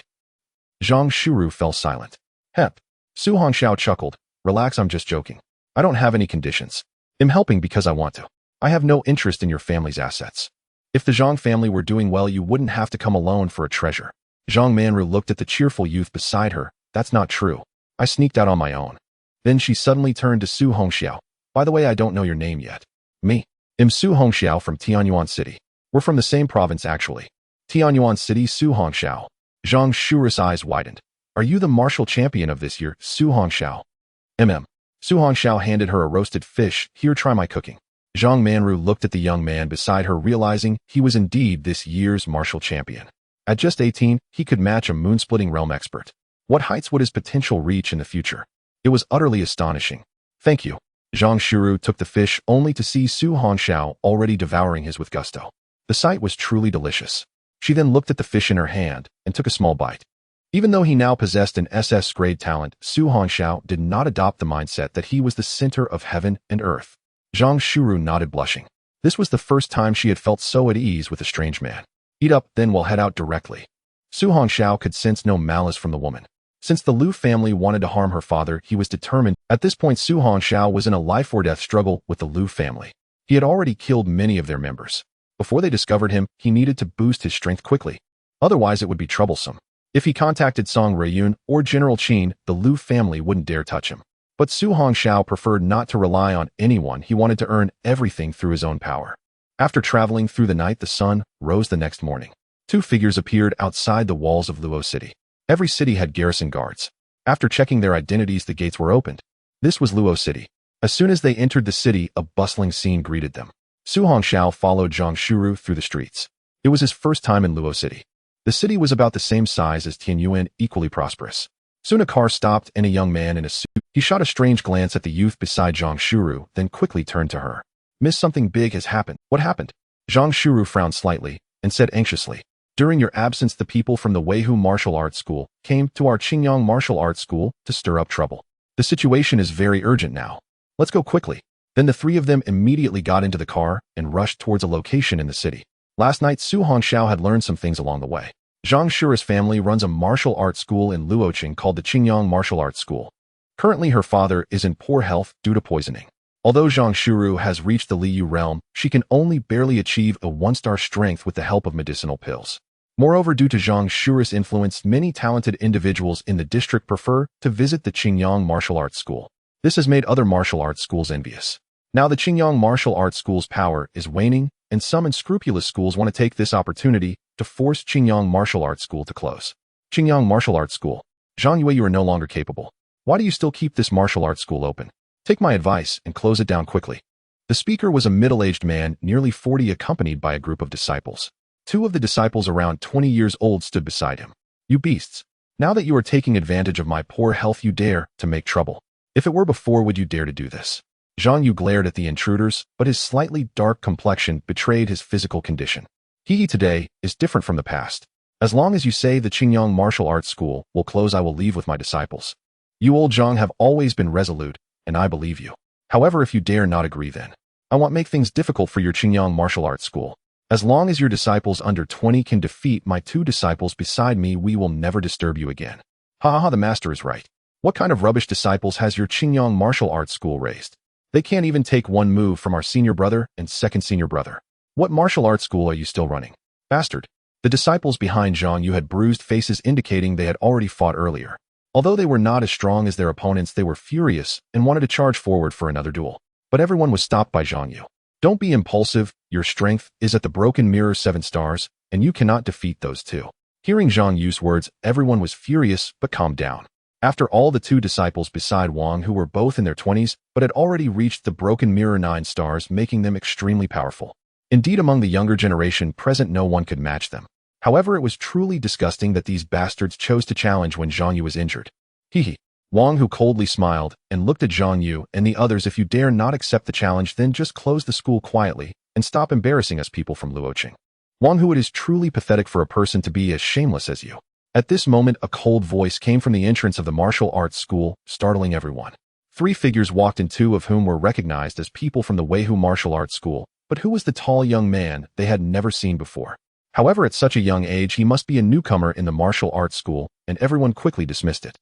Zhang Shuru fell silent. Hep. Su Hongxiao chuckled. Relax, I'm just joking. I don't have any conditions. I'm helping because I want to. I have no interest in your family's assets. If the Zhang family were doing well, you wouldn't have to come alone for a treasure. Zhang Manru looked at the cheerful youth beside her. That's not true. I sneaked out on my own. Then she suddenly turned to Su Hongxiao. By the way, I don't know your name yet. Me. I'm Su Hongxiao from Tianyuan City. We're from the same province actually. Tianyuan City, Su Hongxiao. Zhang Shuru's eyes widened. Are you the martial champion of this year, Su Hongxiao? Su Hongxiao handed her a roasted fish. Here, try my cooking. Zhang Manru looked at the young man beside her, realizing he was indeed this year's martial champion. At just 18, he could match a moon-splitting realm expert. What heights would his potential reach in the future? It was utterly astonishing. Thank you. Zhang Shuru took the fish only to see Su Hongxiao already devouring his with gusto. The sight was truly delicious. She then looked at the fish in her hand and took a small bite. Even though he now possessed an SS grade talent, Su Hongxiao did not adopt the mindset that he was the center of heaven and earth. Zhang Shuru nodded, blushing. This was the first time she had felt so at ease with a strange man. Eat up, then we'll head out directly. Su Hongxiao could sense no malice from the woman. Since the Liu family wanted to harm her father, he was determined. At this point, Su Hongxiao was in a life-or-death struggle with the Liu family. He had already killed many of their members. Before they discovered him, he needed to boost his strength quickly. Otherwise, it would be troublesome. If he contacted Song Ruiyun or General Qin, the Liu family wouldn't dare touch him. But Su Hongxiao preferred not to rely on anyone. He wanted to earn everything through his own power. After traveling through the night, the sun rose the next morning. Two figures appeared outside the walls of Luo City. Every city had garrison guards. After checking their identities, the gates were opened. This was Luo City. As soon as they entered the city, a bustling scene greeted them. Su Hongxiao followed Zhang Shuru through the streets. It was his first time in Luo City. The city was about the same size as Tianyuan, equally prosperous. Soon a car stopped and a young man in a suit. He shot a strange glance at the youth beside Zhang Shuru, then quickly turned to her. Miss, something big has happened. What happened? Zhang Shuru frowned slightly and said anxiously. During your absence, the people from the Weihu Martial Arts School came to our Qingyang Martial Arts School to stir up trouble. The situation is very urgent now. Let's go quickly. Then the three of them immediately got into the car and rushed towards a location in the city. Last night, Su Hongxiao had learned some things along the way. Zhang Shuru's family runs a martial arts school in Luoqing called the Qingyang Martial Arts School. Currently, her father is in poor health due to poisoning. Although Zhang Shuru has reached the Liu realm, she can only barely achieve a 1-star strength with the help of medicinal pills. Moreover, due to Zhang Shuru's influence, many talented individuals in the district prefer to visit the Qingyang Martial Arts School. This has made other martial arts schools envious. Now the Qingyang Martial Arts School's power is waning, and some unscrupulous schools want to take this opportunity to force Qingyang Martial Arts School to close. Qingyang Martial Arts School. Zhang Yue, you are no longer capable. Why do you still keep this martial arts school open? Take my advice and close it down quickly. The speaker was a middle-aged man, nearly 40, accompanied by a group of disciples. Two of the disciples around 20 years old stood beside him. You beasts! Now that you are taking advantage of my poor health, you dare to make trouble. If it were before, would you dare to do this? Zhang Yu glared at the intruders, but his slightly dark complexion betrayed his physical condition. He today is different from the past. As long as you say the Qingyang Martial Arts School will close, I will leave with my disciples. You old Zhang have always been resolute, and I believe you. However, if you dare not agree, then I won't make things difficult for your Qingyang Martial Arts School. As long as your disciples under 20 can defeat my 2 disciples beside me, we will never disturb you again. Ha ha ha, the master is right. What kind of rubbish disciples has your Qingyang Martial Arts School raised? They can't even take one move from our senior brother and second senior brother. What martial arts school are you still running? Bastard. The disciples behind Zhang Yu had bruised faces, indicating they had already fought earlier. Although they were not as strong as their opponents, they were furious and wanted to charge forward for another duel. But everyone was stopped by Zhang Yu. Don't be impulsive. Your strength is at the broken mirror 7 stars, and you cannot defeat those 2. Hearing Zhang Yu's words, everyone was furious but calmed down. After all, the two disciples beside Wang, who were both in their 20s but had already reached the broken mirror 9 stars, making them extremely powerful. Indeed, among the younger generation present, no one could match them. However, it was truly disgusting that these bastards chose to challenge when Zhang Yu was injured. Hee. Wang, who coldly smiled and looked at Zhang Yu and the others, if you dare not accept the challenge, then just close the school quietly and stop embarrassing us people from Luoqing. Wang, who it is truly pathetic for a person to be as shameless as you. At this moment, a cold voice came from the entrance of the martial arts school, startling everyone. 3 figures walked in, 2 of whom were recognized as people from the Weihu martial arts school, but who was the tall young man they had never seen before? However, at such a young age, he must be a newcomer in the martial arts school, and everyone quickly dismissed it.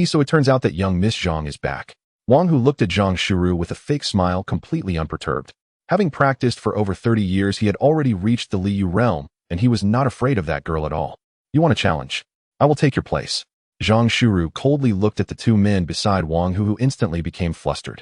So it turns out that young Miss Zhang is back. Wang, who looked at Zhang Shuru with a fake smile, completely unperturbed. Having practiced for over 30 years, he had already reached the Liu realm, and he was not afraid of that girl at all. You want a challenge? I will take your place. Zhang Shuru coldly looked at the 2 men beside Wang, who instantly became flustered.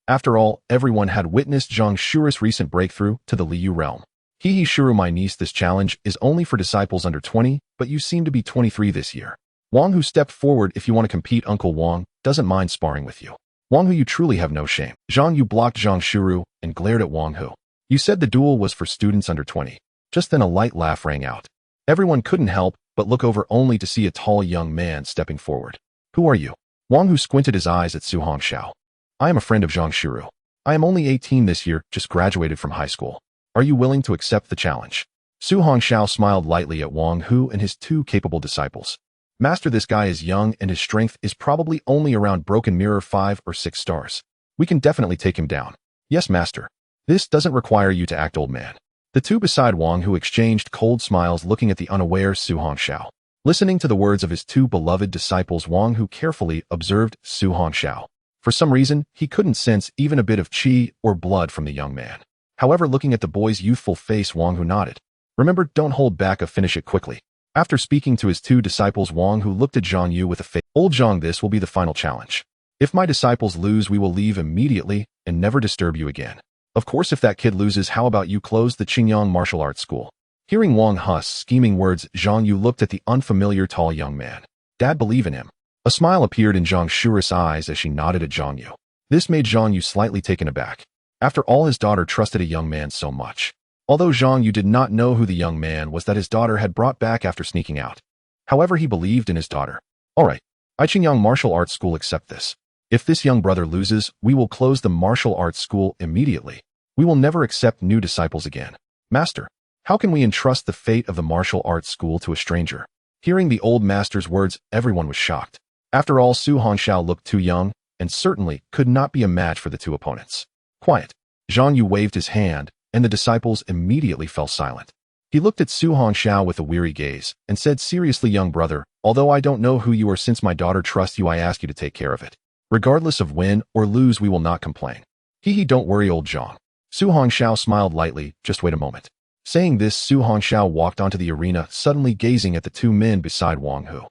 After all, everyone had witnessed Zhang Shuru's recent breakthrough to the Liu realm. Shuru, my niece, this challenge is only for disciples under 20, but you seem to be 23 this year. Wang, who stepped forward, if you want to compete, Uncle Wang doesn't mind sparring with you. Wang, who you truly have no shame. Zhang Yu blocked Zhang Shuru and glared at Wang, who. You said the duel was for students under 20. Just then a light laugh rang out. Everyone couldn't help but look over, only to see a tall young man stepping forward. Who are you? Wang, who squinted his eyes at Su Hongxiao. I am a friend of Zhang Shuru. I am only 18 this year, just graduated from high school. Are you willing to accept the challenge? Su Hongxiao smiled lightly at Wang, who and his 2 capable disciples. Master, this guy is young and his strength is probably only around broken mirror 5 or 6 stars. We can definitely take him down. Yes, master. This doesn't require you to act, old man. The 2 beside Wang, who exchanged cold smiles, looking at the unaware Su Hongxiao. Listening to the words of his 2 beloved disciples, Wang, who carefully observed Su Hongxiao. For some reason, he couldn't sense even a bit of qi or blood from the young man. However, looking at the boy's youthful face, Wang, who nodded. Remember, don't hold back, finish it quickly. After speaking to his 2 disciples, Wang, who looked at Zhang Yu with a face. Old Zhang, this will be the final challenge. If my disciples lose, we will leave immediately and never disturb you again. Of course, if that kid loses, how about you close the Qingyang martial arts school? Hearing Wang Hu's scheming words, Zhang Yu looked at the unfamiliar tall young man. Dad, believe in him. A smile appeared in Zhang Shuru's eyes as she nodded at Zhang Yu. This made Zhang Yu slightly taken aback. After all, his daughter trusted a young man so much. Although Zhang Yu did not know who the young man was that his daughter had brought back after sneaking out. However, he believed in his daughter. Alright, Qingyang martial arts school accept this. If this young brother loses, we will close the martial arts school immediately. We will never accept new disciples again. Master, how can we entrust the fate of the martial arts school to a stranger? Hearing the old master's words, everyone was shocked. After all, Su Hongxiao looked too young and certainly could not be a match for the 2 opponents. Quiet. Zhang Yu waved his hand, and the disciples immediately fell silent. He looked at Su Hongxiao with a weary gaze and said seriously, young brother, although I don't know who you are, since my daughter trusts you, I ask you to take care of it. Regardless of win or lose, we will not complain. Don't worry, old Zhang. Su Hongxiao smiled lightly, just wait a moment. Saying this, Su Hongxiao walked onto the arena, suddenly gazing at the 2 men beside Wang Hu.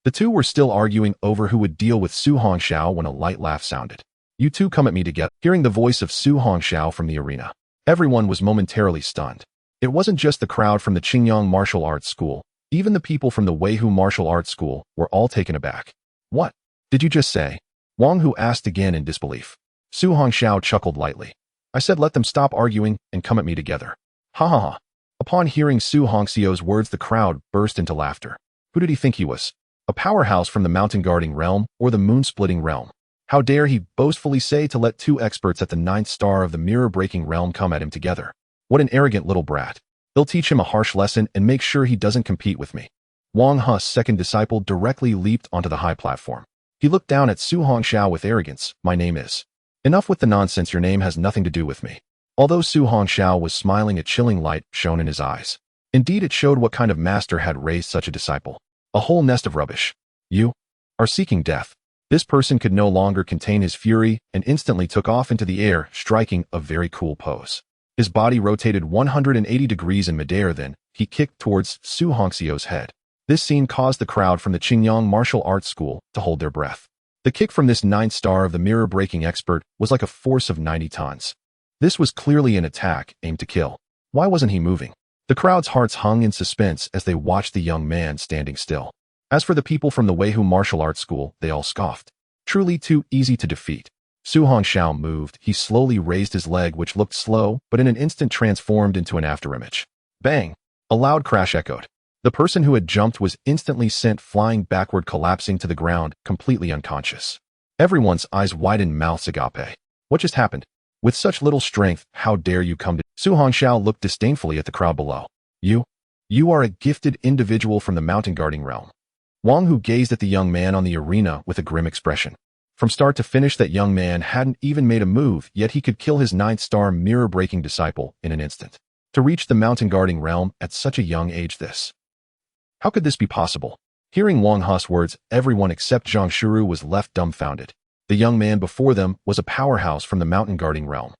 The 2 were still arguing over who would deal with Su Hongxiao when a light laugh sounded. You 2 come at me together. Hearing the voice of Su Hongxiao from the arena, everyone was momentarily stunned. It wasn't just the crowd from the Qingyang martial arts school. Even the people from the Weihu martial arts school were all taken aback. What did you just say? Wang Hu asked again in disbelief. Su Hongxiao chuckled lightly. I said let them stop arguing and come at me together. Ha ha ha. Upon hearing Su Hongxiao's words, the crowd burst into laughter. Who did he think he was? A powerhouse from the mountain-guarding realm or the moon-splitting realm? How dare he boastfully say to let 2 experts at the 9th star of the mirror-breaking realm come at him together? What an arrogant little brat. They'll teach him a harsh lesson and make sure he doesn't compete with me. Wang Hu's 2nd disciple directly leaped onto the high platform. He looked down at Su Hongxiao with arrogance. My name is. Enough with the nonsense, your name has nothing to do with me. Although Su Hongxiao was smiling, a chilling light shone in his eyes. Indeed, it showed what kind of master had raised such a disciple. A whole nest of rubbish. You are seeking death. This person could no longer contain his fury and instantly took off into the air, striking a very cool pose. His body rotated 180 degrees in midair, then he kicked towards Su Hongxiao's head. This scene caused the crowd from the Qingyang martial arts school to hold their breath. The kick from this 9th star of the mirror-breaking expert was like a force of 90 tons. This was clearly an attack aimed to kill. Why wasn't he moving? The crowd's hearts hung in suspense as they watched the young man standing still. As for the people from the Weihu martial arts school, they all scoffed. Truly too easy to defeat. Su Hongxiao moved. He slowly raised his leg, which looked slow, but in an instant transformed into an afterimage. Bang! A loud crash echoed. The person who had jumped was instantly sent flying backward, collapsing to the ground, completely unconscious. Everyone's eyes widened, mouths agape. What just happened? With such little strength, how dare you come to— Su Hongxiao looked disdainfully at the crowd below. You are a gifted individual from the mountain guarding realm. Wang Hu gazed at the young man on the arena with a grim expression. From start to finish, that young man hadn't even made a move, yet he could kill his 9th-star mirror-breaking disciple in an instant. To reach the mountain guarding realm at such a young age, how could this be possible? Hearing Wang Hu's words, everyone except Zhang Shuru was left dumbfounded. The young man before them was a powerhouse from the mountain guarding realm.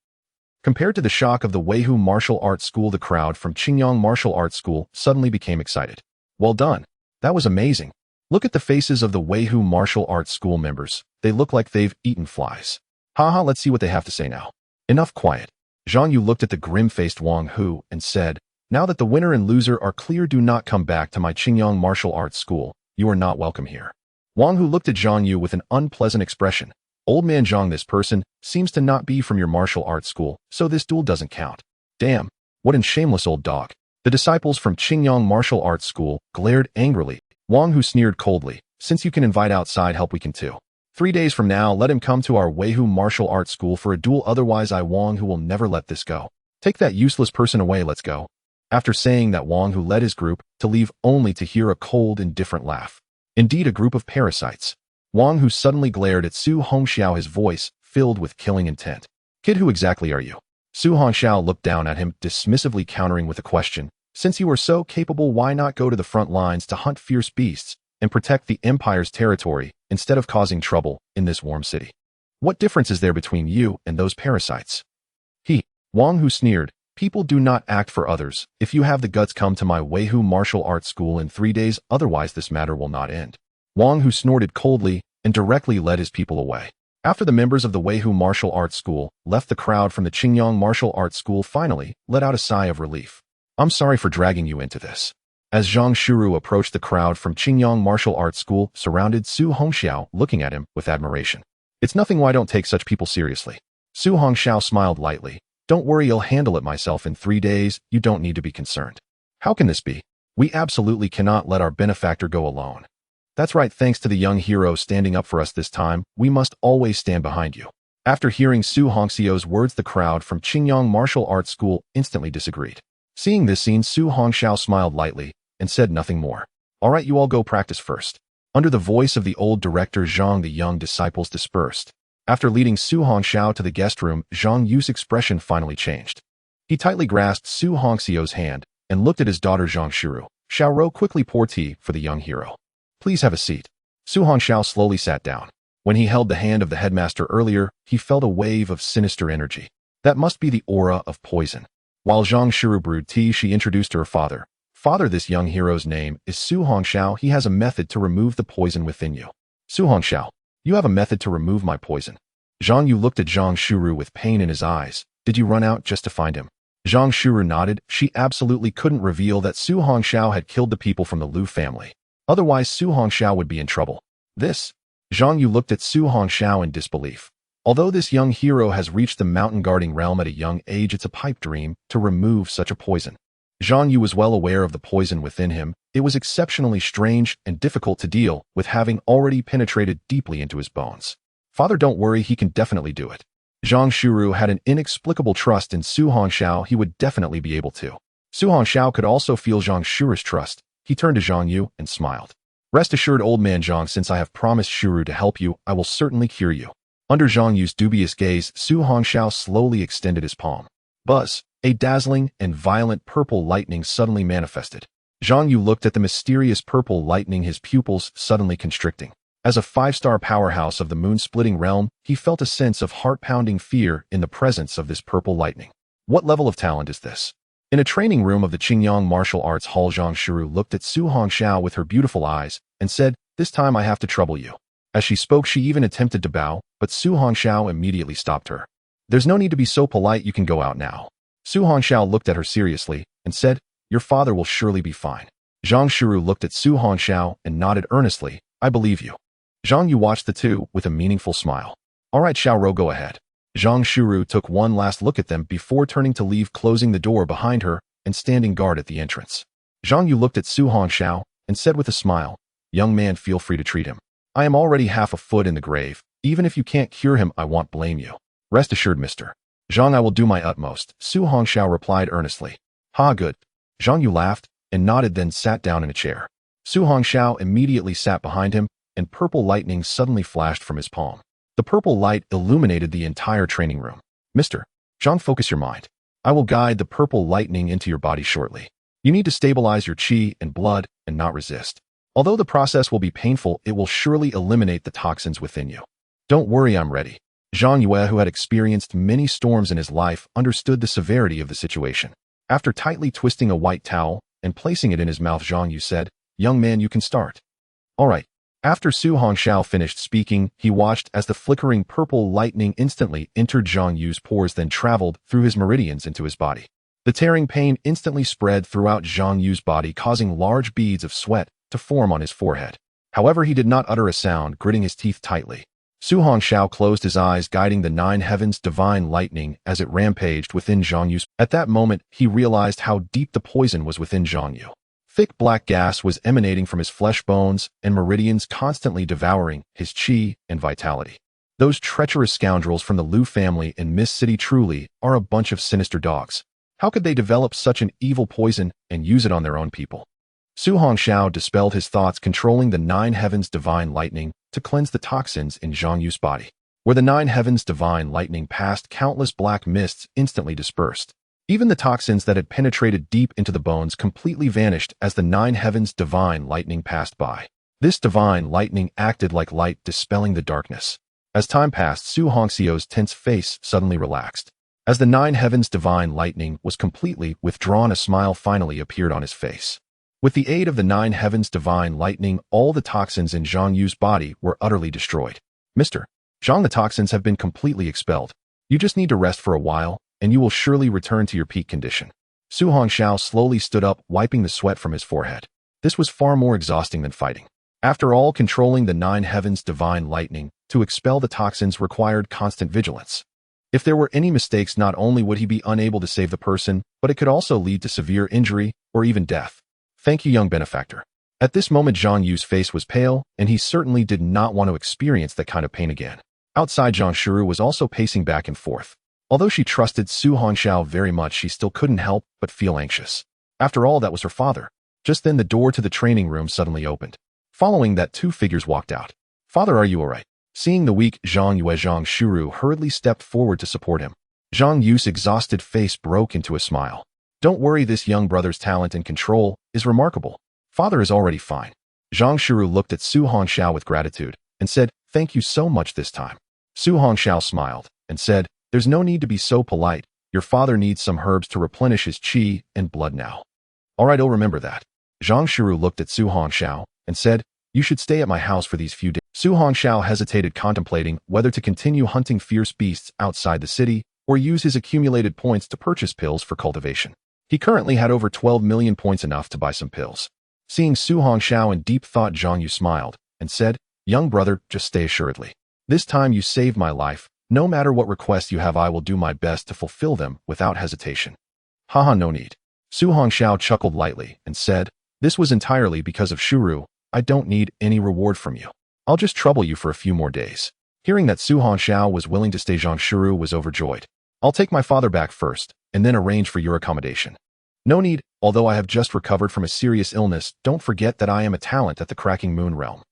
Compared to the shock of the Weihu martial arts school, the crowd from Qingyang martial arts school suddenly became excited. Well done. That was amazing. Look at the faces of the Weihu martial arts school members. They look like they've eaten flies. Haha, let's see what they have to say now. Enough quiet. Zhang Yu looked at the grim-faced Wang Hu and said, now that the winner and loser are clear, do not come back to my Qingyang martial arts school. You are not welcome here. Wang Hu looked at Zhang Yu with an unpleasant expression. Old man Zhang, this person seems to not be from your martial arts school, so this duel doesn't count. Damn, what an shameless old dog. The disciples from Qingyang martial arts school glared angrily. Wang Hu sneered coldly. Since you can invite outside help, we can too. 3 days from now, let him come to our Weihu martial arts school for a duel, otherwise I, Wang Hu, will never let this go. Take that useless person away, let's go. After saying that, Wang Hu led his group to leave, only to hear a cold, indifferent laugh. Indeed, a group of parasites. Wang Hu suddenly glared at Su Hongxiao, his voice filled with killing intent. Kid, who exactly are you? Su Hongxiao looked down at him, dismissively countering with a question. Since you are so capable, why not go to the front lines to hunt fierce beasts and protect the Empire's territory instead of causing trouble in this warm city? What difference is there between you and those parasites? Wang Hu sneered. People do not act for others. If you have the guts, come to my Weihu martial arts school in 3 days, otherwise this matter will not end. Wang Hu snorted coldly and directly led his people away. After the members of the Weihu martial arts school left, the crowd from the Qingyang martial arts school finally let out a sigh of relief. I'm sorry for dragging you into this. As Zhang Shuru approached, the crowd from Qingyang martial arts school surrounded Su Hongxiao, looking at him with admiration. It's nothing, why don't take such people seriously. Su Hongxiao smiled lightly. Don't worry, I'll handle it myself in 3 days, you don't need to be concerned. How can this be? We absolutely cannot let our benefactor go alone. That's right, thanks to the young hero standing up for us this time, we must always stand behind you. After hearing Su Hongxiao's words, the crowd from Qingyang martial arts school instantly disagreed. Seeing this scene, Su Hongxiao smiled lightly and said nothing more. All right, you all go practice first. Under the voice of the old director Zhang, the young disciples dispersed. After leading Su Hongxiao to the guest room, Zhang Yu's expression finally changed. He tightly grasped Su Hongxiao's hand and looked at his daughter Zhang Shuru. Xiaoro, quickly pour tea for the young hero. Please have a seat. Su Hongxiao slowly sat down. When he held the hand of the headmaster earlier, he felt a wave of sinister energy. That must be the aura of poison. While Zhang Shuru brewed tea, she introduced her father. Father, this young hero's name is Su Hongxiao. He has a method to remove the poison within you. Su Hongxiao, you have a method to remove my poison. Zhang Yu looked at Zhang Shuru with pain in his eyes. Did you run out just to find him? Zhang Shuru nodded. She absolutely couldn't reveal that Su Hongxiao had killed the people from the Lu family. Otherwise, Su Hongxiao would be in trouble. Zhang Yu looked at Su Hongxiao in disbelief. Although this young hero has reached the mountain guarding realm at a young age, it's a pipe dream to remove such a poison. Zhang Yu was well aware of the poison within him. It was exceptionally strange and difficult to deal with, having already penetrated deeply into his bones. Father, don't worry, he can definitely do it. Zhang Shuru had an inexplicable trust in Su Hongxiao. He would definitely be able to. Su Hongxiao could also feel Zhang Shuru's trust. He turned to Zhang Yu and smiled. Rest assured, old man Zhang, since I have promised Shuru to help you, I will certainly cure you. Under Zhang Yu's dubious gaze, Su Hongxiao slowly extended his palm. Buzz! A dazzling and violent purple lightning suddenly manifested. Zhang Yu looked at the mysterious purple lightning, his pupils suddenly constricting. As a 5-star powerhouse of the moon-splitting realm, he felt a sense of heart-pounding fear in the presence of this purple lightning. What level of talent is this? In a training room of the Qingyang Martial Arts Hall, Zhang Shuru looked at Su Hongxiao with her beautiful eyes and said, "This time I have to trouble you." As she spoke, she even attempted to bow, but Su Hongxiao immediately stopped her. "There's no need to be so polite, you can go out now." Su Hongxiao looked at her seriously and said, Your father will surely be fine. Zhang Shuru looked at Su Hongxiao and nodded earnestly. I believe you. Zhang Yu watched the two with a meaningful smile. All right, Xiao Rou, go ahead. Zhang Shuru took one last look at them before turning to leave, closing the door behind her and standing guard at the entrance. Zhang Yu looked at Su Hongxiao and said with a smile, Young man, feel free to treat him. I am already half a foot in the grave. Even if you can't cure him, I won't blame you. Rest assured, Mr. Zhang, I will do my utmost, Su Hongxiao replied earnestly. Ha, good. Zhang Yu laughed and nodded, then sat down in a chair. Su Hongxiao immediately sat behind him, and purple lightning suddenly flashed from his palm. The purple light illuminated the entire training room. Mr. Zhang, focus your mind. I will guide the purple lightning into your body shortly. You need to stabilize your qi and blood and not resist. Although the process will be painful, it will surely eliminate the toxins within you. Don't worry, I'm ready. Zhang Yue, who had experienced many storms in his life, understood the severity of the situation. After tightly twisting a white towel and placing it in his mouth, Zhang Yu said, Young man, you can start. All right. After Su Hongxiao finished speaking, he watched as the flickering purple lightning instantly entered Zhang Yu's pores, then traveled through his meridians into his body. The tearing pain instantly spread throughout Zhang Yu's body, causing large beads of sweat to form on his forehead. However, he did not utter a sound, gritting his teeth tightly. Su Hongxiao closed his eyes, guiding the nine heavens' divine lightning as it rampaged within Zhang Yu's. At that moment, he realized how deep the poison was within Zhang Yu. Thick black gas was emanating from his flesh bones and meridians, constantly devouring his qi and vitality. Those treacherous scoundrels from the Liu family in Mist City truly are a bunch of sinister dogs. How could they develop such an evil poison and use it on their own people? Su Hongxiao dispelled his thoughts, controlling the nine heavens' divine lightning to cleanse the toxins in Zhang Yu's body. Where the nine heavens' divine lightning passed, countless black mists instantly dispersed. Even the toxins that had penetrated deep into the bones completely vanished as the nine heavens' divine lightning passed by. This divine lightning acted like light, dispelling the darkness. As time passed, Su Hongxiao's tense face suddenly relaxed. As the nine heavens' divine lightning was completely withdrawn, a smile finally appeared on his face. With the aid of the nine heavens' divine lightning, all the toxins in Zhang Yu's body were utterly destroyed. Mr. Zhang, the toxins have been completely expelled. You just need to rest for a while, and you will surely return to your peak condition. Su Hongxiao slowly stood up, wiping the sweat from his forehead. This was far more exhausting than fighting. After all, controlling the nine heavens' divine lightning to expel the toxins required constant vigilance. If there were any mistakes, not only would he be unable to save the person, but it could also lead to severe injury or even death. Thank you, young benefactor. At this moment, Zhang Yu's face was pale, and he certainly did not want to experience that kind of pain again. Outside, Zhang Shuru was also pacing back and forth. Although she trusted Su Hongxiao very much, she still couldn't help but feel anxious. After all, that was her father. Just then, the door to the training room suddenly opened. Following that, two figures walked out. Father, are you all right? Seeing the weak Zhang Yue, Zhang Shuru hurriedly stepped forward to support him. Zhang Yu's exhausted face broke into a smile. Don't worry, this young brother's talent and control is remarkable. Father is already fine. Zhang Shuru looked at Su Hongxiao with gratitude and said, Thank you so much this time. Su Hongxiao smiled and said, There's no need to be so polite. Your father needs some herbs to replenish his qi and blood now. All right, I'll remember that. Zhang Shuru looked at Su Hongxiao and said, You should stay at my house for these few days. Su Hongxiao hesitated, contemplating whether to continue hunting fierce beasts outside the city or use his accumulated points to purchase pills for cultivation. He currently had over 12 million points, enough to buy some pills. Seeing Su Hongxiao in deep thought, Zhang Yu smiled and said, Young brother, just stay assuredly. This time you saved my life. No matter what requests you have, I will do my best to fulfill them without hesitation. Haha, no need. Su Hongxiao chuckled lightly and said, This was entirely because of Shuru. I don't need any reward from you. I'll just trouble you for a few more days. Hearing that Su Hongxiao was willing to stay, Zhang Shuru was overjoyed. I'll take my father back first, and then arrange for your accommodation. No need, although I have just recovered from a serious illness, don't forget that I am a talent at the Cracking Moon realm.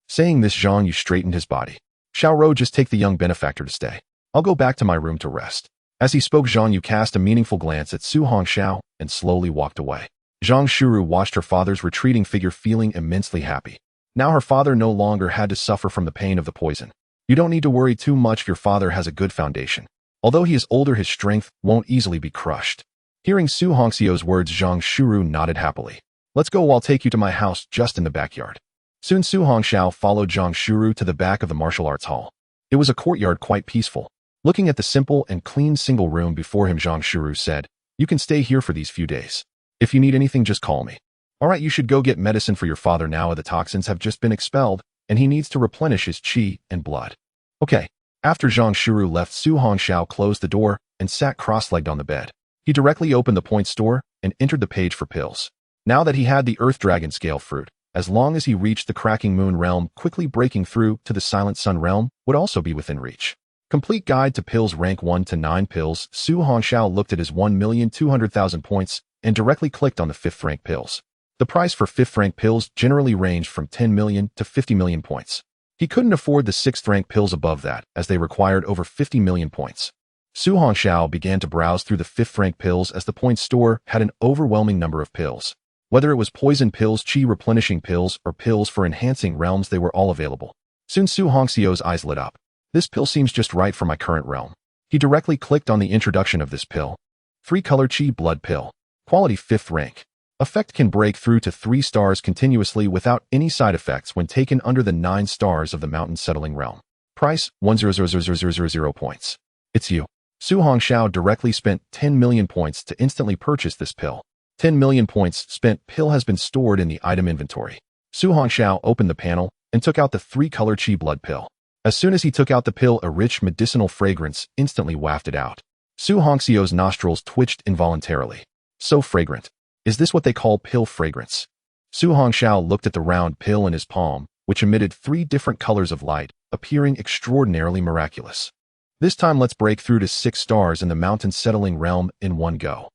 Saying this, Zhang Yu straightened his body. Xiao Rou, just take the young benefactor to stay. I'll go back to my room to rest. As he spoke, Zhang Yu cast a meaningful glance at Su Hongxiao and slowly walked away. Zhang Shuru watched her father's retreating figure, feeling immensely happy. Now her father no longer had to suffer from the pain of the poison. You don't need to worry too much, your father has a good foundation. Although he is older, his strength won't easily be crushed. Hearing Su Hongxiao's words, Zhang Shuru nodded happily. Let's go, I'll take you to my house just in the backyard. Soon Su Hongxiao followed Zhang Shuru to the back of the martial arts hall. It was a courtyard, quite peaceful. Looking at the simple and clean single room before him, Zhang Shuru said, You can stay here for these few days. If you need anything, just call me. Alright, you should go get medicine for your father now. The toxins have just been expelled, and he needs to replenish his qi and blood. Okay. After Zhang Shuru left, Su Hongxiao closed the door and sat cross-legged on the bed. He directly opened the point store and entered the page for pills. Now that he had the Earth Dragon Scale Fruit, as long as he reached the Cracking Moon realm, quickly breaking through to the Silent Sun realm would also be within reach. Complete Guide to Pills Rank 1 to 9 Pills. Su Hongxiao looked at his 1,200,000 points and directly clicked on the 5th rank pills. The price for 5th rank pills generally ranged from 10 million to 50 million points. He couldn't afford the 6th rank pills above that, as they required over 50 million points. Su Hongxiao began to browse through the 5th rank pills as the point store had an overwhelming number of pills. Whether it was poison pills, qi replenishing pills, or pills for enhancing realms, they were all available. Soon Su Hongxiao's eyes lit up. This pill seems just right for my current realm. He directly clicked on the introduction of this pill. 3-color qi blood pill. Quality 5th rank. Effect can break through to 3 stars continuously without any side effects when taken under the 9 stars of the mountain settling realm. Price 1,000,000 points. It's you. Su Hongxiao directly spent 10 million points to instantly purchase this pill. 10 million points spent. Pill has been stored in the item inventory. Su Hongxiao opened the panel and took out the 3-color qi blood pill. As soon as he took out the pill, a rich medicinal fragrance instantly wafted out. Su Hongxiao's nostrils twitched involuntarily. So fragrant. Is this what they call pill fragrance? Su Hongxiao looked at the round pill in his palm, which emitted 3 different colors of light, appearing extraordinarily miraculous. This time let's break through to 6 stars in the mountain settling realm in one go.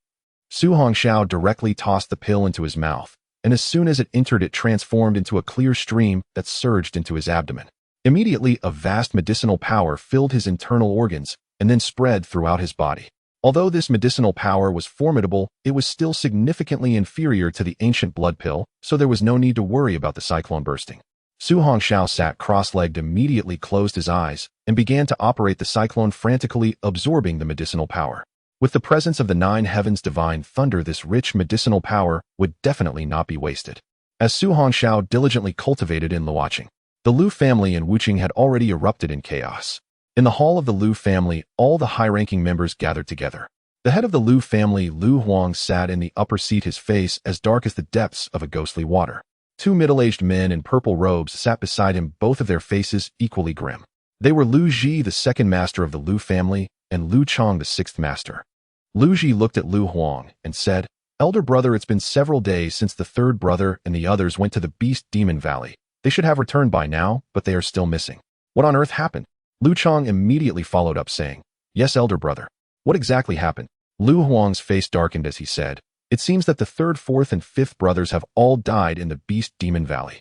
Su Hongxiao directly tossed the pill into his mouth, and as soon as it entered, it transformed into a clear stream that surged into his abdomen. Immediately, a vast medicinal power filled his internal organs and then spread throughout his body. Although this medicinal power was formidable, it was still significantly inferior to the ancient blood pill, so there was no need to worry about the cyclone bursting. Su Hongxiao sat cross-legged, immediately closed his eyes, and began to operate the cyclone, frantically absorbing the medicinal power. With the presence of the 9 heavens' divine thunder, this rich medicinal power would definitely not be wasted. As Su Hongxiao diligently cultivated in watching, the Lu family in Wuqing had already erupted in chaos. In the hall of the Lu family, all the high-ranking members gathered together. The head of the Lu family, Lu Huang, sat in the upper seat, his face as dark as the depths of a ghostly water. 2 middle-aged men in purple robes sat beside him, both of their faces equally grim. They were Lu Ji, the 2nd master of the Lu family, and Lu Chong, the 6th master. Lu Ji looked at Lu Huang and said, "Elder brother, it's been several days since the 3rd brother and the others went to the Beast Demon Valley. They should have returned by now, but they are still missing. What on earth happened?" Lu Chong immediately followed up, saying, "Yes, elder brother. What exactly happened?" Lu Huang's face darkened as he said, "It seems that the 3rd, 4th, and 5th brothers have all died in the Beast Demon Valley."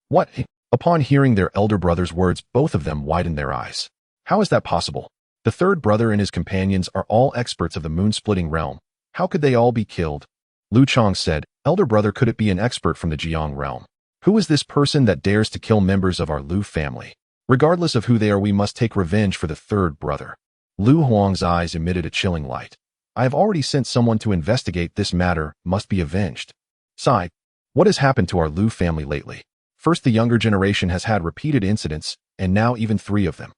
What? Upon hearing their elder brother's words, both of them widened their eyes. How is that possible? The 3rd brother and his companions are all experts of the moon-splitting realm. How could they all be killed? Lu Chong said, "Elder brother, could it be an expert from the Jiang realm? Who is this person that dares to kill members of our Lu family? Regardless of who they are, we must take revenge for the 3rd brother." Lu Huang's eyes emitted a chilling light. "I have already sent someone to investigate this matter, must be avenged." Sigh. What has happened to our Lu family lately? First, the younger generation has had repeated incidents, and now even 3 of them.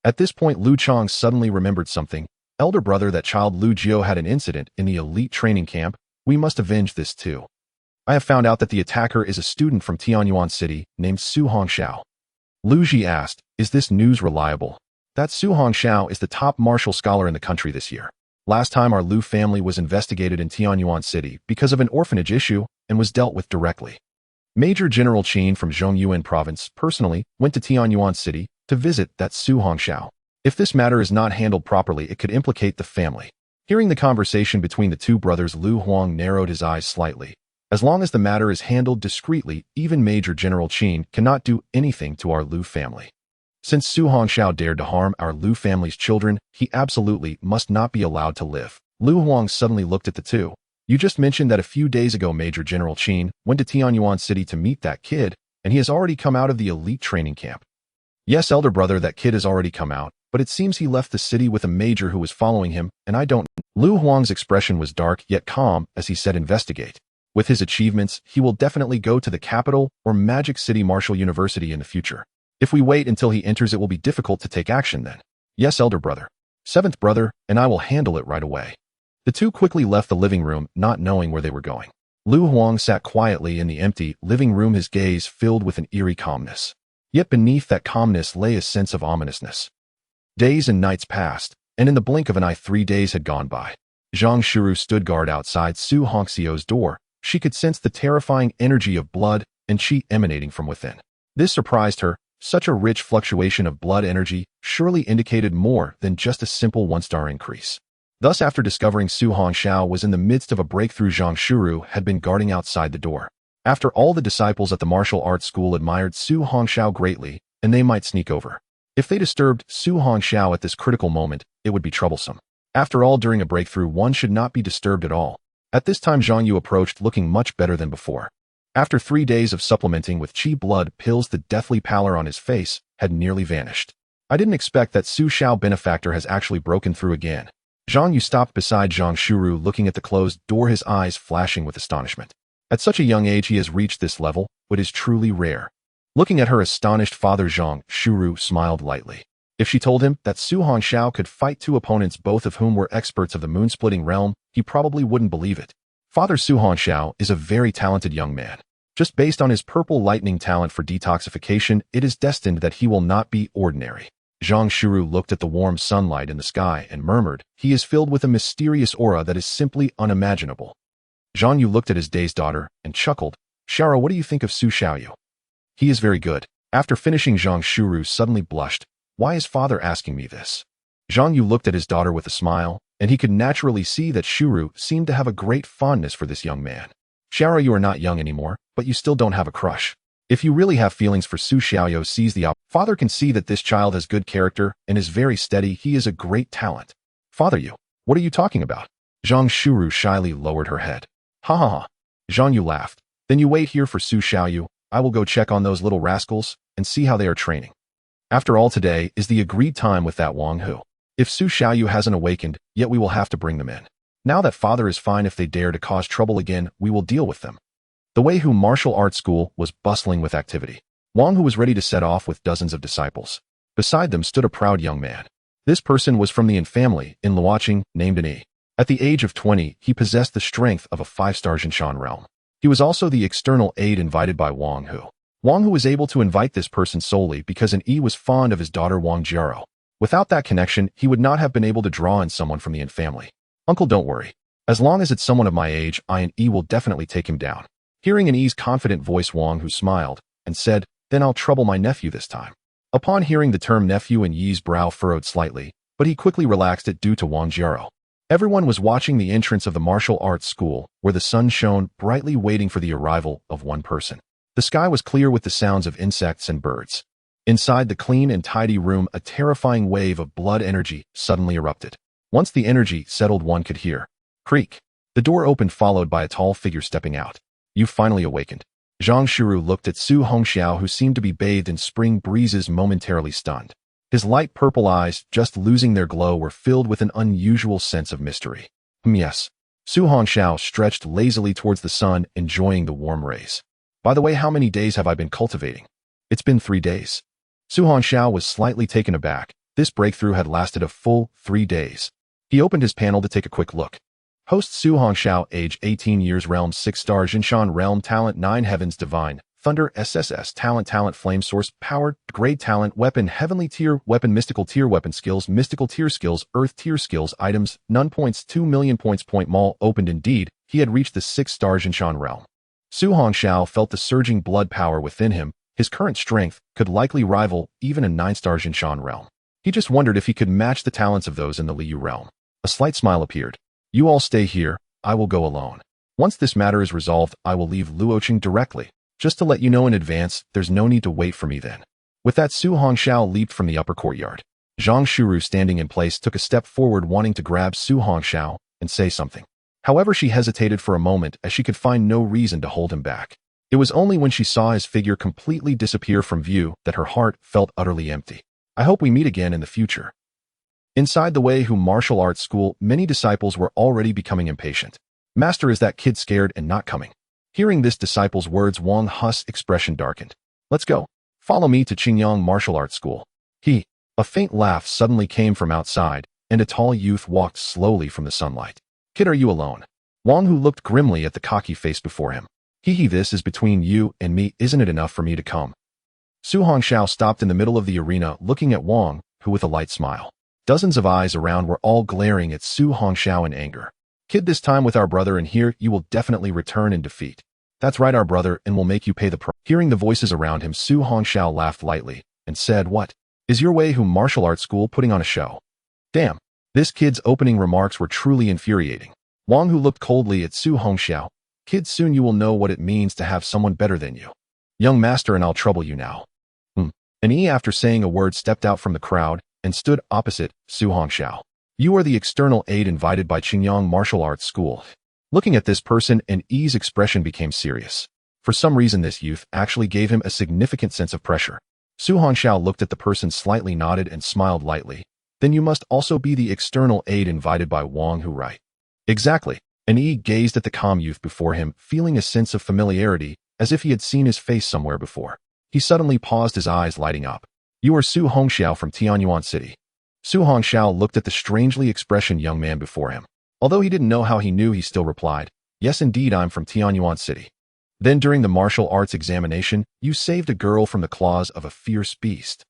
At this point, Lu Chong suddenly remembered something. "Elder brother, that child Lu Jiao had an incident in the elite training camp. We must avenge this too. I have found out that the attacker is a student from One-Yuan City named Su Hongxiao." Lu Ji asked, "Is this news reliable?" "That Su Hongxiao is the top martial scholar in the country this year. Last time our Lu family was investigated in Tianyuan City because of an orphanage issue and was dealt with directly. Major General Qin from Zhongyuan Province personally went to Tianyuan City to visit that Su Hongxiao. If this matter is not handled properly, it could implicate the family." Hearing the conversation between the 2 brothers, Lu Huang narrowed his eyes slightly. As long as the matter is handled discreetly, even Major General Qin cannot do anything to our Lu family. Since Su Hongxiao dared to harm our Lu family's children, he absolutely must not be allowed to live. Lu Huang suddenly looked at the 2. "You just mentioned that a few days ago Major General Qin went to Tianyuan City to meet that kid, and he has already come out of the elite training camp." "Yes, elder brother, that kid has already come out, but it seems he left the city with a major who was following him, and I don't..." Lu Huang's expression was dark yet calm as he said, "Investigate. With his achievements, he will definitely go to the capital or Magic City Martial University in the future. If we wait until he enters, it will be difficult to take action then." "Yes, elder brother. 7th brother, and I will handle it right away." The 2 quickly left the living room, not knowing where they were going. Lu Huang sat quietly in the empty living room, his gaze filled with an eerie calmness. Yet beneath that calmness lay a sense of ominousness. Days and nights passed, and in the blink of an eye 3 days had gone by. Zhang Shuru stood guard outside Su Hongxiu's door. She could sense the terrifying energy of blood and qi emanating from within. This surprised her. Such a rich fluctuation of blood energy surely indicated more than just a simple 1-star increase. Thus, after discovering Su Hongxiu was in the midst of a breakthrough, Zhang Shuru had been guarding outside the door. After all, the disciples at the martial arts school admired Su Hongxiu greatly, and they might sneak over. If they disturbed Su Hongxiu at this critical moment, it would be troublesome. After all, during a breakthrough, one should not be disturbed at all. At this time, Zhang Yu approached looking much better than before. After 3 days of supplementing with qi blood pills, the deathly pallor on his face had nearly vanished. I didn't expect that Su Xiao benefactor has actually broken through again. Zhang Yu stopped beside Zhang Shuru, looking at the closed door, his eyes flashing with astonishment. At such a young age he has reached this level, but is truly rare. Looking at her astonished father, Zhang Shuru smiled lightly. If she told him that Su Hongxiu could fight 2 opponents, both of whom were experts of the moon-splitting realm, he probably wouldn't believe it. Father Su Hongxiu is a very talented young man. Just based on his purple lightning talent for detoxification, it is destined that he will not be ordinary. Zhang Shuru looked at the warm sunlight in the sky and murmured, "He is filled with a mysterious aura that is simply unimaginable." Zhang Yu looked at his dazed daughter and chuckled. "Xiao, what do you think of Su Xiaoyu?" "He is very good." After finishing, Zhang Shuru suddenly blushed. "Why is father asking me this?" Zhang Yu looked at his daughter with a smile, and he could naturally see that Shuru seemed to have a great fondness for this young man. "Xiao, you are not young anymore, but you still don't have a crush. If you really have feelings for Su Xiaoyu, seize the opportunity. Father can see that this child has good character and is very steady. He is a great talent." "Father, what are you talking about?" Zhang Shuru shyly lowered her head. "Ha ha ha." Zhang Yu laughed. "Then you wait here for Su Xiaoyu. I will go check on those little rascals and see how they are training. After all, today is the agreed time with that Wang Hu. If Su Xiaoyu hasn't awakened, yet we will have to bring them in. Now that father is fine, if they dare to cause trouble again, we will deal with them." The Wei Hu Martial Arts School was bustling with activity. Wang Hu was ready to set off with dozens of disciples. Beside them stood a proud young man. This person was from the Yin family in Luoqing, named Yi. At the age of 20, he possessed the strength of a 5-star Jinshan realm. He was also the external aide invited by Wang Hu. Wang Hu was able to invite this person solely because Yi was fond of his daughter Wang Jiaro. Without that connection, he would not have been able to draw in someone from the Yin family. "Uncle, don't worry. As long as it's someone of my age, I and Yi will definitely take him down." Hearing Yi's confident voice, Wang Hu smiled and said, "Then I'll trouble my nephew this time." Upon hearing the term nephew, Yi's brow furrowed slightly, but he quickly relaxed it due to Wang Jiaro. Everyone was watching the entrance of the martial arts school, where the sun shone brightly, waiting for the arrival of one person. The sky was clear with the sounds of insects and birds. Inside the clean and tidy room, a terrifying wave of blood energy suddenly erupted. Once the energy settled, one could hear creak. The door opened, followed by a tall figure stepping out. "You finally awakened." Zhang Shuru looked at Su Hongxiu, who seemed to be bathed in spring breezes, momentarily stunned. His light purple eyes, just losing their glow, were filled with an unusual sense of mystery. Yes. Su Hongxiu stretched lazily towards the sun, enjoying the warm rays. "By the way, how many days have I been cultivating?" "It's been 3 days." Su Hongxiu was slightly taken aback. This breakthrough had lasted a full 3 days. He opened his panel to take a quick look. Host Su Hongxiu, age 18 years, realm 6-star Jinshan realm, talent 9 heavens, divine, thunder, SSS, talent, flame source, power, grade talent, weapon, heavenly tier, weapon, mystical tier, weapon skills, mystical tier skills, earth tier skills, items, none points, 2 million points, point mall, opened. Indeed, he had reached the 6-star Jinshan realm. Su Hongxiu felt the surging blood power within him. His current strength could likely rival even a 9-star Jinshan realm. He just wondered if he could match the talents of those in the Liu realm. A slight smile appeared. "You all stay here, I will go alone. Once this matter is resolved, I will leave Luoqing directly. Just to let you know in advance, there's no need to wait for me then." With that, Su Hongxiu leaped from the upper courtyard. Zhang Shuru, standing in place, took a step forward, wanting to grab Su Hongxiu and say something. However, she hesitated for a moment, as she could find no reason to hold him back. It was only when she saw his figure completely disappear from view that her heart felt utterly empty. "I hope we meet again in the future." Inside the Wei Hu Martial Arts School, many disciples were already becoming impatient. "Master, is that kid scared and not coming?" Hearing this disciple's words, Wang Hu's expression darkened. "Let's go. Follow me to Qingyang Martial Arts School." A faint laugh suddenly came from outside, and a tall youth walked slowly from the sunlight. "Kid, are you alone?" Wang Hu looked grimly at the cocky face before him. Hee, this is between you and me, isn't it enough for me to come? Su Hongxiao stopped in the middle of the arena looking at Wang Hu with a light smile. Dozens of eyes around were all glaring at Su Hongxiao in anger. Kid, this time with our brother in here, you will definitely return in defeat. That's right, our brother, and we'll make you pay the price. Hearing the voices around him, Su Hongxiao laughed lightly and said, what? Is your Wei Hu martial arts school putting on a show? Damn. This kid's opening remarks were truly infuriating. Wang Hu looked coldly at Su Hongxiao. Kid, soon you will know what it means to have someone better than you. Young master, and I'll trouble you now. And he, after saying a word, stepped out from the crowd and stood opposite Su Hongxiao. You are the external aide invited by Qingyang Martial Arts School. Looking at this person, and Yi's expression became serious. For some reason, this youth actually gave him a significant sense of pressure. Su Hongxiao looked at the person, slightly nodded, and smiled lightly. Then you must also be the external aide invited by Wang Hu, right? Exactly. And Yi gazed at the calm youth before him, feeling a sense of familiarity, as if he had seen his face somewhere before. He suddenly paused, his eyes lighting up. You are Su Hongxiao from One-Yuan City. Su Hongxiao looked at the strangely expressioned young man before him. Although he didn't know how he knew, he still replied, yes, indeed, I'm from One-Yuan City. Then during the martial arts examination, you saved a girl from the claws of a fierce beast.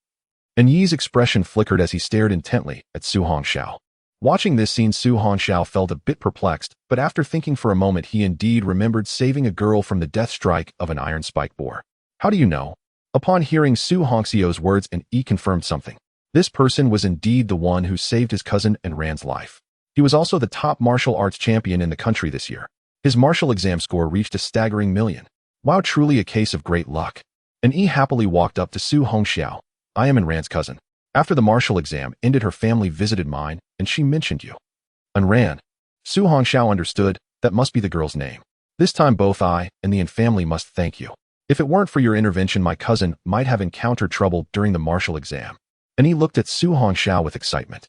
And Yi's expression flickered as he stared intently at Su Hongxiao. Watching this scene, Su Hongxiao felt a bit perplexed, but after thinking for a moment, he indeed remembered saving a girl from the death strike of an iron spike boar. How do you know? Upon hearing Su Hongxiao's words, and Yi confirmed something. This person was indeed the one who saved his cousin and Ran's life. He was also the top martial arts champion in the country this year. His martial exam score reached a staggering 1,000,000. Wow, truly a case of great luck. And Yi happily walked up to Su Hongxiao. I am Ran's cousin. After the martial exam ended, her family visited mine, and she mentioned you. And Ran. Su Hongxiao understood, that must be the girl's name. This time both I and the family must thank you. If it weren't for your intervention, my cousin might have encountered trouble during the martial exam. And he looked at Su Hongxiao with excitement.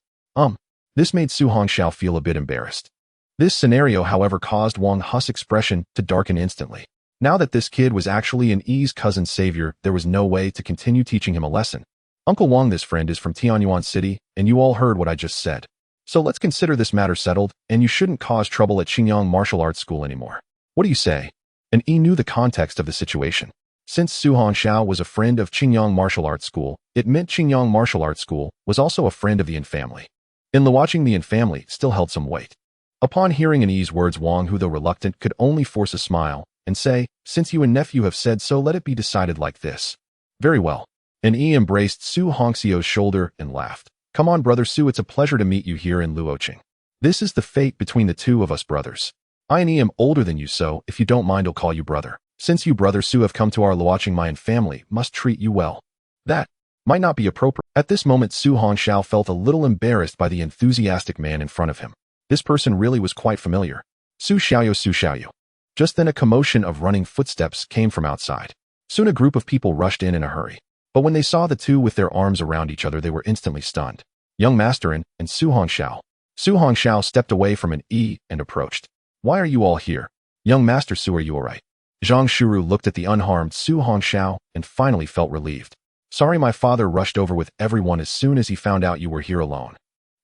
This made Su Hongxiao feel a bit embarrassed. This scenario, however, caused Wang Hu's expression to darken instantly. Now that this kid was actually an Yi's cousin's savior, there was no way to continue teaching him a lesson. Uncle Wang, this friend is from One-Yuan City, and you all heard what I just said. So let's consider this matter settled, and you shouldn't cause trouble at Qingyang Martial Arts School anymore. What do you say? And Yi knew the context of the situation. Since Su Hongxiao was a friend of Qingyang Martial Arts School, it meant Qingyang Martial Arts School was also a friend of the Yin family. In the watching, the Yin family still held some weight. Upon hearing Yi's words, Wang Hu, though reluctant, could only force a smile and say, since you and nephew have said so, let it be decided like this. Very well. And Yi embraced Su Hongxiao's shoulder and laughed. Come on, brother Su, it's a pleasure to meet you here in Luoqing. This is the fate between the two of us brothers. I and Yi am older than you, so if you don't mind, I'll call you brother. Since you, brother Su, have come to our Luoqing, my family must treat you well. That might not be appropriate. At this moment, Su Hongxiao felt a little embarrassed by the enthusiastic man in front of him. This person really was quite familiar. Su Xiaoyu, Su Xiaoyu. Just then a commotion of running footsteps came from outside. Soon a group of people rushed in a hurry. But when they saw the two with their arms around each other, they were instantly stunned. Young Master and Su Hongxiao. Su Hongxiao stepped away from an Yi and approached. Why are you all here? Young Master Su, are you alright? Zhang Shuru looked at the unharmed Su Hongxiao and finally felt relieved. Sorry, my father rushed over with everyone as soon as he found out you were here alone.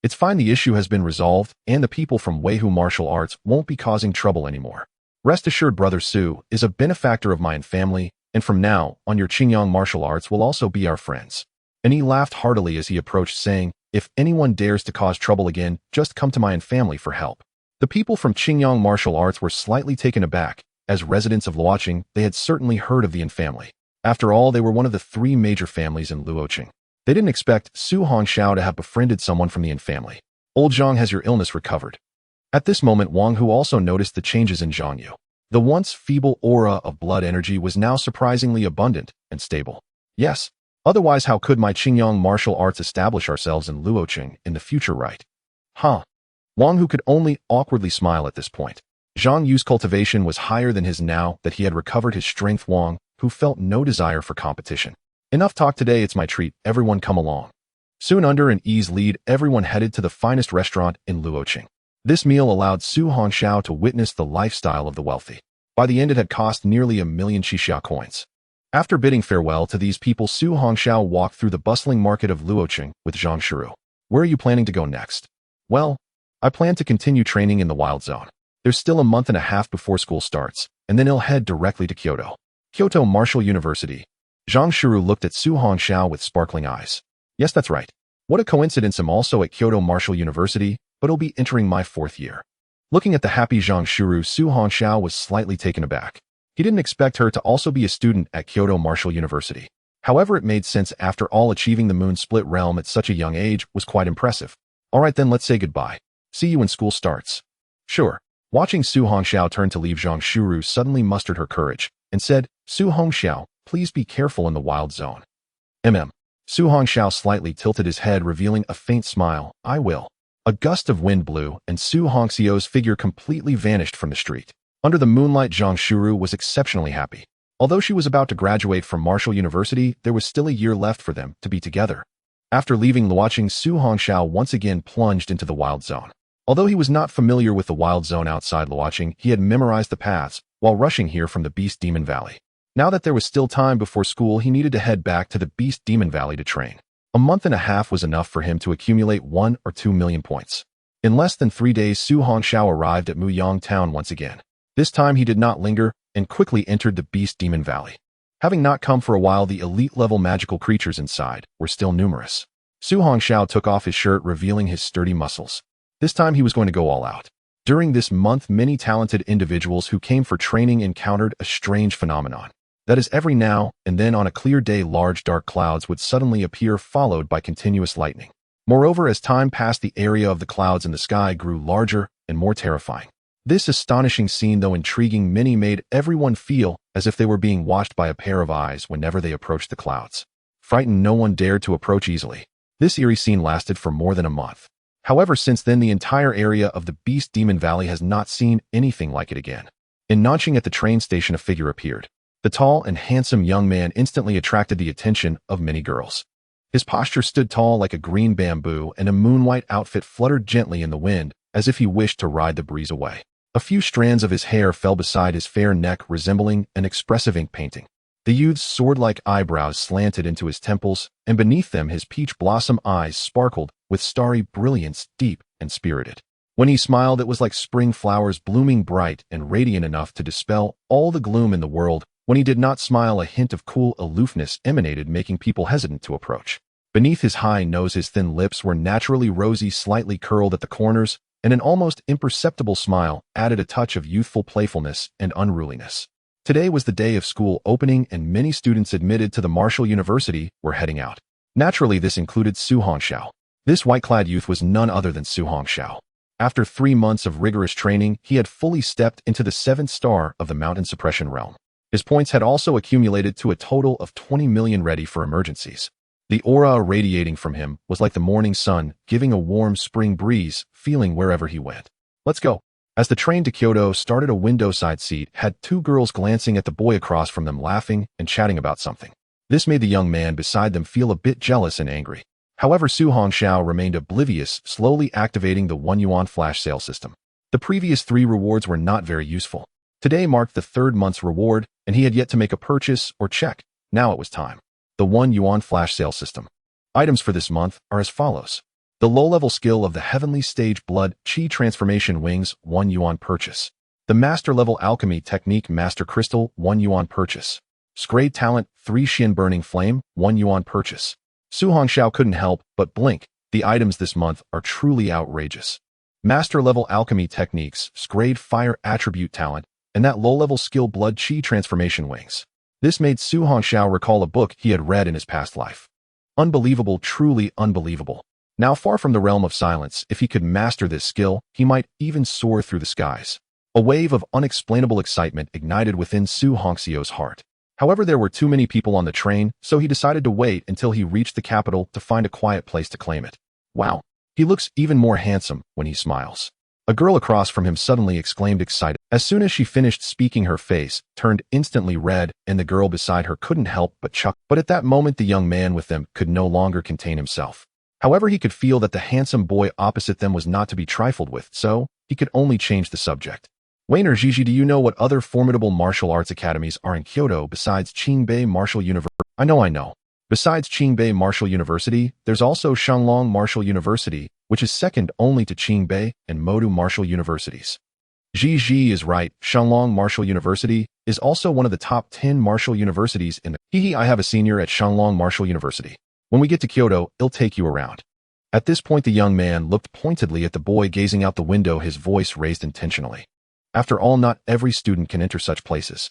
It's fine, the issue has been resolved, and the people from Wei Hu Martial Arts won't be causing trouble anymore. Rest assured, brother Su is a benefactor of my family, and from now on your Qingyang Martial Arts will also be our friends. And he laughed heartily as he approached, saying, if anyone dares to cause trouble again, just come to my family for help. The people from Qingyang Martial Arts were slightly taken aback. As residents of Luoqing, they had certainly heard of the Yin family. After all, they were one of the 3 major families in Luoqing. They didn't expect Su Hongxiao to have befriended someone from the Yin family. Old Zhang, has your illness recovered? At this moment, Wang Hu also noticed the changes in Zhang Yu. The once feeble aura of blood energy was now surprisingly abundant and stable. Yes. Otherwise, how could my Qingyang Martial Arts establish ourselves in Luoqing in the future, right? Wang Hu could only awkwardly smile at this point. Zhang Yu's cultivation was higher than his now that he had recovered his strength. Wang Hu felt no desire for competition. Enough talk today, it's my treat, everyone come along. Soon under an Yi's lead, everyone headed to the finest restaurant in Luoqing. This meal allowed Su Hongxiao to witness the lifestyle of the wealthy. By the end, it had cost nearly 1,000,000 Qixia coins. After bidding farewell to these people, Su Hongxiao walked through the bustling market of Luoqing with Zhang Shuru. Where are you planning to go next? Well, I plan to continue training in the wild zone. There's still a month and a half before school starts, and then he'll head directly to Kyoto. Kyoto Martial University. Zhang Shuru looked at Su Hongxiao with sparkling eyes. Yes, that's right. What a coincidence, I'm also at Kyoto Martial University, but I'll be entering my 4th year. Looking at the happy Zhang Shuru, Su Hongxiao was slightly taken aback. He didn't expect her to also be a student at Kyoto Martial University. However, it made sense after all. Achieving the moon split realm at such a young age was quite impressive. Alright then, let's say goodbye. See you when school starts. Sure. Watching Su Hongxiao turn to leave, Zhang Shuru suddenly mustered her courage and said, Su Hongxiao, please be careful in the wild zone. Su Hongxiao slightly tilted his head, revealing a faint smile. I will. A gust of wind blew, and Su Hongxiao's figure completely vanished from the street. Under the moonlight, Zhang Shuru was exceptionally happy. Although she was about to graduate from Martial University, there was still a year left for them to be together. After leaving, watching Su Hongxiao once again plunged into the wild zone. Although he was not familiar with the wild zone outside Luoqing, he had memorized the paths while rushing here from the Beast Demon Valley. Now that there was still time before school, he needed to head back to the Beast Demon Valley to train. A month and a half was enough for him to accumulate 1 or 2 million points. In less than 3 days, Su Hongxiao arrived at Muyang Town once again. This time he did not linger and quickly entered the Beast Demon Valley. Having not come for a while, the elite-level magical creatures inside were still numerous. Su Hongxiao took off his shirt, revealing his sturdy muscles. This time he was going to go all out. During this month, many talented individuals who came for training encountered a strange phenomenon. That is, every now and then on a clear day, large dark clouds would suddenly appear, followed by continuous lightning. Moreover, as time passed, the area of the clouds in the sky grew larger and more terrifying. This astonishing scene, though intriguing, made everyone feel as if they were being watched by a pair of eyes whenever they approached the clouds. Frightened, no one dared to approach easily. This eerie scene lasted for more than a month. However, since then, the entire area of the Beast Demon Valley has not seen anything like it again. In Nanqing, at the train station, a figure appeared. The tall and handsome young man instantly attracted the attention of many girls. His posture stood tall like a green bamboo, and a moon-white outfit fluttered gently in the wind, as if he wished to ride the breeze away. A few strands of his hair fell beside his fair neck, resembling an expressive ink painting. The youth's sword-like eyebrows slanted into his temples, and beneath them his peach blossom eyes sparkled with starry brilliance, deep and spirited. When he smiled, it was like spring flowers blooming bright and radiant enough to dispel all the gloom in the world. When he did not smile, a hint of cool aloofness emanated, making people hesitant to approach. Beneath his high nose, his thin lips were naturally rosy, slightly curled at the corners, and an almost imperceptible smile added a touch of youthful playfulness and unruliness. Today was the day of school opening, and many students admitted to the Martial University were heading out. Naturally, this included Su Hongxiao. This white-clad youth was none other than Su Hongxiao. After 3 months of rigorous training, he had fully stepped into the 7th star of the Mountain Suppression realm. His points had also accumulated to a total of 20 million, ready for emergencies. The aura radiating from him was like the morning sun, giving a warm spring breeze, feeling wherever he went. Let's go. As the train to Kyoto started, a window-side seat had 2 girls glancing at the boy across from them, laughing and chatting about something. This made the young man beside them feel a bit jealous and angry. However, Su Hongxiao remained oblivious, slowly activating the One-Yuan flash sale system. The previous 3 rewards were not very useful. Today marked the 3rd month's reward, and he had yet to make a purchase or check. Now it was time. The One-Yuan flash sale system. Items for this month are as follows. The low-level skill of the Heavenly Stage Blood Chi Transformation Wings, 1 yuan purchase. The Master-level Alchemy Technique Master Crystal, 1 yuan purchase. Scrade Talent 3 Xian Burning Flame, 1 yuan purchase. Su Hongxiao couldn't help but blink. The items this month are truly outrageous. Master-level Alchemy Techniques, Scrade Fire Attribute Talent, and that low-level skill Blood Chi Transformation Wings. This made Su Hongxiao recall a book he had read in his past life. Unbelievable, truly unbelievable. Now, far from the realm of silence, if he could master this skill, he might even soar through the skies. A wave of unexplainable excitement ignited within Su Hongxiao's heart. However, there were too many people on the train, so he decided to wait until he reached the capital to find a quiet place to claim it. Wow, he looks even more handsome when he smiles. A girl across from him suddenly exclaimed, excited. As soon as she finished speaking, her face turned instantly red, and the girl beside her couldn't help but chuckle. But at that moment, the young man with them could no longer contain himself. However, he could feel that the handsome boy opposite them was not to be trifled with, so he could only change the subject. Wainer Gigi, do you know what other formidable martial arts academies are in Kyoto besides Qingbei Martial University? I know. Besides Qingbei Martial University, there's also Shanglong Martial University, which is second only to Qingbei and Modu Martial Universities. Zhi is right. Shanglong Martial University is also one of the top 10 martial universities in the... I have a senior at Shanglong Martial University. When we get to Kyoto, I'll take you around. At this point, the young man looked pointedly at the boy gazing out the window, his voice raised intentionally. After all, not every student can enter such places.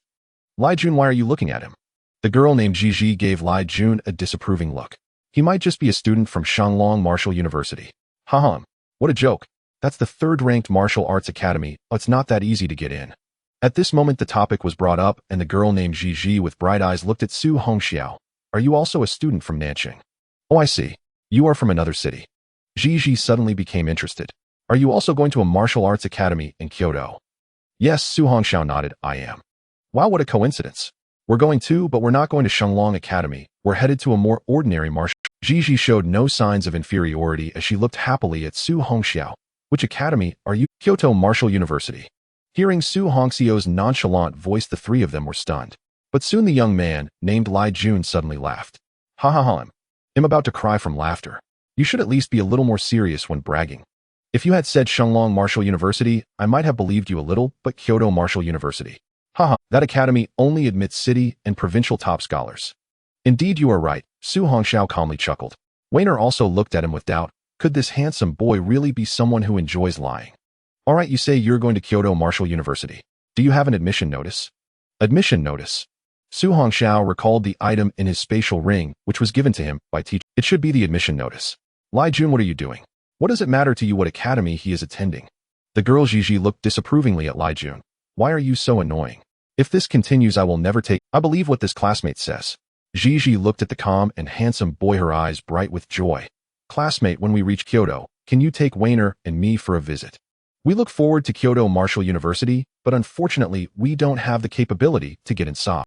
Lai Jun, why are you looking at him? The girl named Zhi gave Lai Jun a disapproving look. He might just be a student from Shanglong Martial University. Haha, what a joke. That's the third-ranked martial arts academy. It's not that easy to get in. At this moment, the topic was brought up, and the girl named Zhi with bright eyes looked at Su Hongxiao. Are you also a student from Nanjing? Oh, I see. You are from another city. Zhi suddenly became interested. Are you also going to a martial arts academy in Kyoto? Yes, Su Hongxiao nodded. I am. Wow, what a coincidence. We're going too, but we're not going to Shanglong Academy. We're headed to a more ordinary martial... Zhi showed no signs of inferiority as she looked happily at Su Hongxiao. Which academy are you? Kyoto Martial University. Hearing Su Hongxiao's nonchalant voice, the three of them were stunned. But soon the young man, named Lai Jun, suddenly laughed. Ha ha ha, I'm about to cry from laughter. You should at least be a little more serious when bragging. If you had said Shanglong Martial University, I might have believed you a little, but Kyoto Martial University. Haha, that academy only admits city and provincial top scholars. Indeed, you are right, Su Hongxiao calmly chuckled. Weiner also looked at him with doubt. Could this handsome boy really be someone who enjoys lying? All right, you say you're going to Kyoto Martial University. Do you have an admission notice? Admission notice. Su Hongxiao recalled the item in his spatial ring, which was given to him by teacher. It should be the admission notice. Lai Jun, what are you doing? What does it matter to you what academy he is attending? The girl Zhi looked disapprovingly at Lai Jun. Why are you so annoying? If this continues, I will never take... I believe what this classmate says. Zhi looked at the calm and handsome boy, her eyes bright with joy. Classmate, when we reach Kyoto, can you take Weiner and me for a visit? We look forward to Kyoto Martial University, but unfortunately, we don't have the capability to get inside.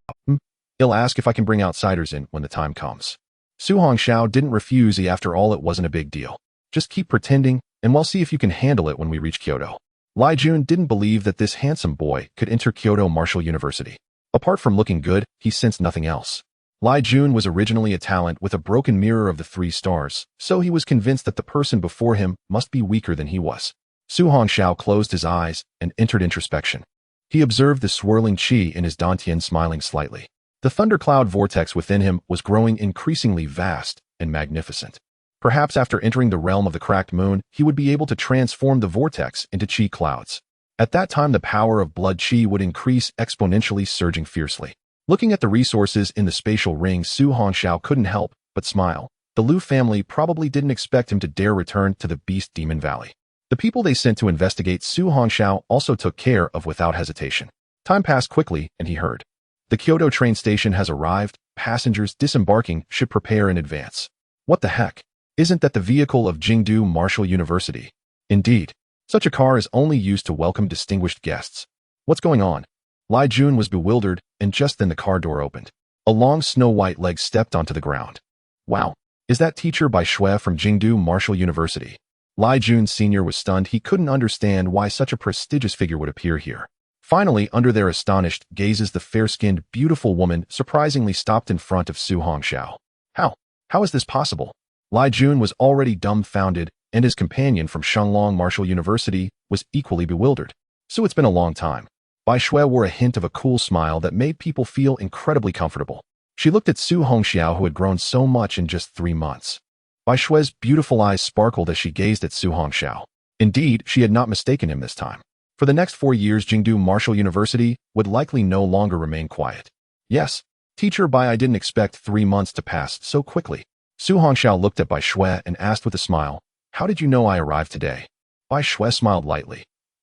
He'll ask if I can bring outsiders in when the time comes. Su Hongxiao didn't refuse. After all, it wasn't a big deal. Just keep pretending, and we'll see if you can handle it when we reach Kyoto. Lai Jun didn't believe that this handsome boy could enter Kyoto Martial University. Apart from looking good, he sensed nothing else. Lai Jun was originally a talent with a broken mirror of the 3 stars, so he was convinced that the person before him must be weaker than he was. Su Hongxiao closed his eyes and entered introspection. He observed the swirling qi in his dantian, smiling slightly. The thundercloud vortex within him was growing increasingly vast and magnificent. Perhaps after entering the realm of the cracked moon, he would be able to transform the vortex into qi clouds. At that time, the power of blood qi would increase exponentially, surging fiercely. Looking at the resources in the spatial ring, Su Hongxiao couldn't help but smile. The Liu family probably didn't expect him to dare return to the Beast Demon Valley. The people they sent to investigate Su Hongxiao also took care of without hesitation. Time passed quickly, and he heard. The Kyoto train station has arrived. Passengers disembarking should prepare in advance. What the heck? Isn't that the vehicle of Jingdu Martial University? Indeed. Such a car is only used to welcome distinguished guests. What's going on? Lai Jun was bewildered, and just then the car door opened. A long snow-white leg stepped onto the ground. Wow, is that teacher Bai Shui from Jingdu Martial University? Lai Jun Sr. was stunned. He couldn't understand why such a prestigious figure would appear here. Finally, under their astonished gazes, the fair-skinned, beautiful woman surprisingly stopped in front of Su Hongxiao. How is this possible? Lai Jun was already dumbfounded, and his companion from Shanglong Martial University was equally bewildered. So it's been a long time. Bai Shui wore a hint of a cool smile that made people feel incredibly comfortable. She looked at Su Hongxiao, who had grown so much in just 3 months. Bai Shui's beautiful eyes sparkled as she gazed at Su Hongxiao. Indeed, she had not mistaken him this time. For the next 4 years, Jingdu Martial University would likely no longer remain quiet. Yes, teacher Bai, I didn't expect 3 months to pass so quickly. Su Hongxiao looked at Bai Shui and asked with a smile, how did you know I arrived today? Bai Shui smiled lightly.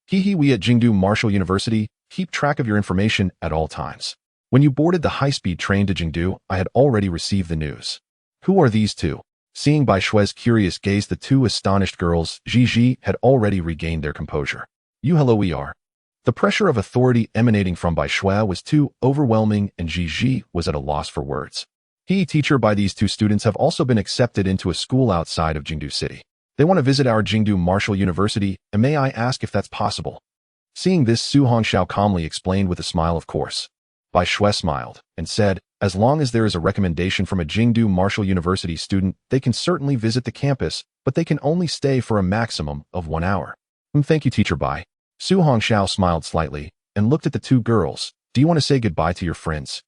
We at Jingdu Martial University keep track of your information at all times. When you boarded the high-speed train to Jingdu, I had already received the news. Who are these two? Seeing Bai Shui's curious gaze, the 2 astonished girls, Zhi had already regained their composure. Hello, we are. The pressure of authority emanating from Bai Shui was too overwhelming, and Zhi was at a loss for words. Teacher Bai, these 2 students have also been accepted into a school outside of Jingdu City. They want to visit our Jingdu Martial University, and may I ask if that's possible? Seeing this, Su Hongxiao calmly explained with a smile, of course. Bai Shui smiled and said, as long as there is a recommendation from a Jingdu Martial University student, they can certainly visit the campus, but they can only stay for a maximum of 1 hour. Thank you, teacher Bai. Su Hongxiao smiled slightly and looked at the two girls. Do you want to say goodbye to your friends?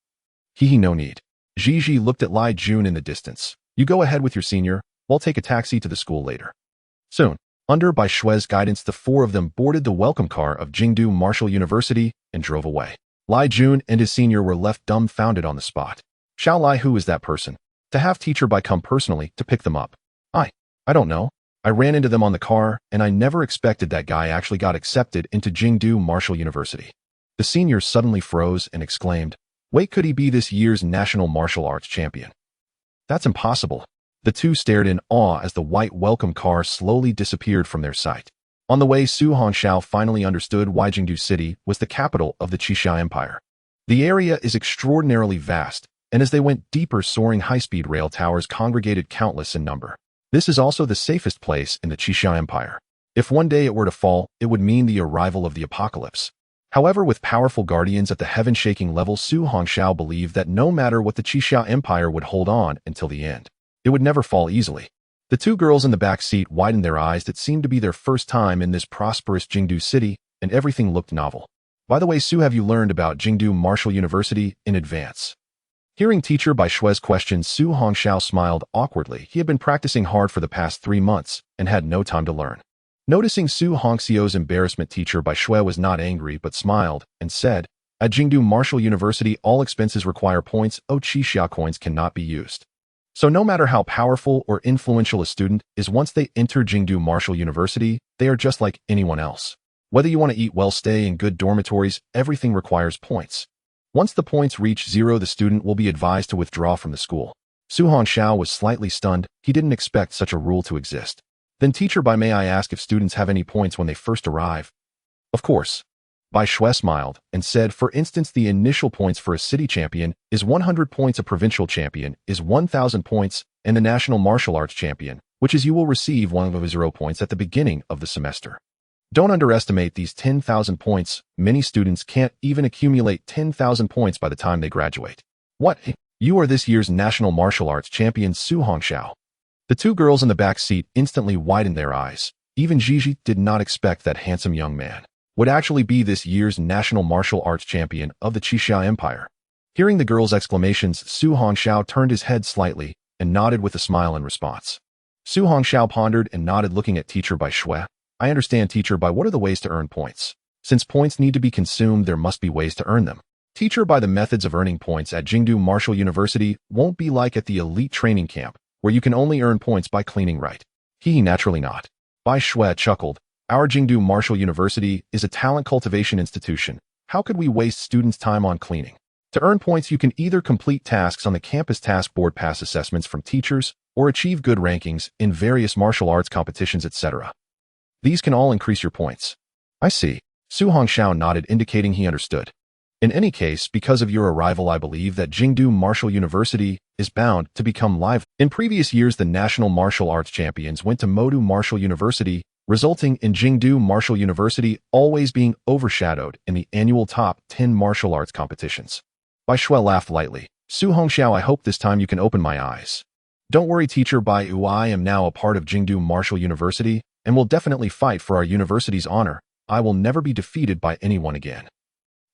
Hehe, no need. Gigi looked at Lai Jun in the distance. You go ahead with your senior, we'll take a taxi to the school later. Soon, under Bai Shui's guidance, the four of them boarded the welcome car of Jingdu Martial University and drove away. Lai Jun and his senior were left dumbfounded on the spot. Xiao Lai, who is that person? To have teacher Bai come personally to pick them up. I don't know. I ran into them on the car, and I never expected that guy actually got accepted into Jingdu Martial University. The senior suddenly froze and exclaimed, wait, could he be this year's national martial arts champion? That's impossible. The two stared in awe as the white welcome car slowly disappeared from their sight. On the way, Su Hongxiao finally understood why Jingdu City was the capital of the Qixia Empire. The area is extraordinarily vast, and as they went deeper, soaring high-speed rail towers congregated countless in number. This is also the safest place in the Qixia Empire. If one day it were to fall, it would mean the arrival of the apocalypse. However, with powerful guardians at the heaven-shaking level, Su Hongxiao believed that no matter what, the Qixia Empire would hold on until the end. It would never fall easily. The two girls in the back seat widened their eyes. It seemed to be their first time in this prosperous Jingdu city, and everything looked novel. By the way, Su, have you learned about Jingdu Martial University in advance? Hearing teacher Bai Shui's questions, Su Hongxiao smiled awkwardly. He had been practicing hard for the past 3 months and had no time to learn. Noticing Su Hongxiao's embarrassment, teacher Bai Shui was not angry but smiled and said, at Jingdu Martial University, all expenses require points. Qixia coins cannot be used. So no matter how powerful or influential a student is, once they enter Jingdu Martial University, they are just like anyone else. Whether you want to eat well, stay in good dormitories, everything requires points. Once the points reach 0, the student will be advised to withdraw from the school. Su Hongxiao was slightly stunned. He didn't expect such a rule to exist. Then, teacher Bai, may I ask if students have any points when they first arrive? Of course. Bai Shui smiled and said, for instance, the initial points for a city champion is 100 points, a provincial champion is 1,000 points, and the national martial arts champion, which is you will receive 1,000 points at the beginning of the semester. Don't underestimate these 10,000 points. Many students can't even accumulate 10,000 points by the time they graduate. What? You are this year's national martial arts champion, Su Hongxiao. The two girls in the back seat instantly widened their eyes. Even Gigi did not expect that handsome young man would actually be this year's national martial arts champion of the Qixia Empire. Hearing the girls' exclamations, Su Hongxiao turned his head slightly and nodded with a smile in response. Su Hongxiao pondered and nodded, looking at teacher Bai Shui. I understand, teacher Bai. What are the ways to earn points? Since points need to be consumed, there must be ways to earn them. Teacher Bai, the methods of earning points at Jingdu Martial University won't be like at the elite training camp, where you can only earn points by cleaning right. Naturally not. Bai Shui chuckled. Our Jingdu Martial University is a talent cultivation institution. How could we waste students' time on cleaning? To earn points, you can either complete tasks on the campus task board, pass assessments from teachers, or achieve good rankings in various martial arts competitions, etc. These can all increase your points. I see. Su Hongxiao nodded, indicating he understood. In any case, because of your arrival, I believe that Jingdu Martial University is bound to become live. In previous years, the national martial arts champions went to Modu Martial University, resulting in Jingdu Martial University always being overshadowed in the annual top 10 martial arts competitions. Bai Shui laughed lightly. Su Hongxiao, I hope this time you can open my eyes. Don't worry, teacher Bai. I am now a part of Jingdu Martial University and will definitely fight for our university's honor. I will never be defeated by anyone again.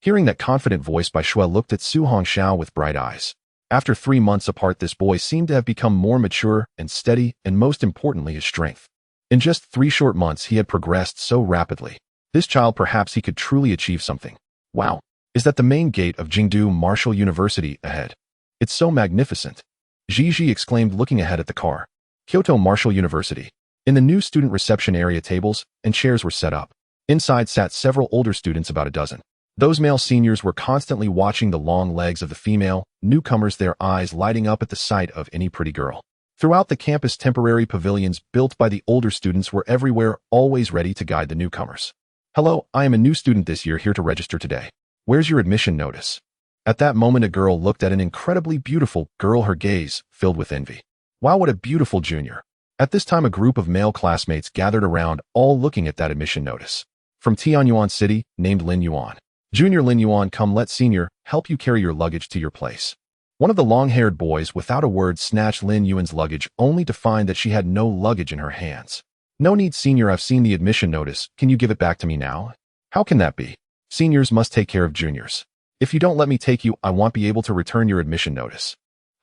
Hearing that confident voice, Bai Shui looked at Su Hongxiao with bright eyes. After 3 months apart, this boy seemed to have become more mature and steady, and most importantly, his strength. In just 3 short months, he had progressed so rapidly. This child, perhaps he could truly achieve something. Wow, is that the main gate of Jingdu Martial University ahead? It's so magnificent. Gigi exclaimed, looking ahead at the car. Kyoto Martial University. In the new student reception area, tables and chairs were set up. Inside sat several older students, about a dozen. Those male seniors were constantly watching the long legs of the female newcomers, their eyes lighting up at the sight of any pretty girl. Throughout the campus, temporary pavilions built by the older students were everywhere, always ready to guide the newcomers. Hello, I am a new student this year, here to register today. Where's your admission notice? At that moment, a girl looked at an incredibly beautiful girl, her gaze filled with envy. Wow, what a beautiful junior. At this time, a group of male classmates gathered around, all looking at that admission notice. From Tianyuan City, named Lin Yuan. Junior Lin Yuan, come, let senior help you carry your luggage to your place. One of the long-haired boys, without a word, snatched Lin Yuan's luggage, only to find that she had no luggage in her hands. No need, senior, I've seen the admission notice. Can you give it back to me now? How can that be? Seniors must take care of juniors. If you don't let me take you, I won't be able to return your admission notice.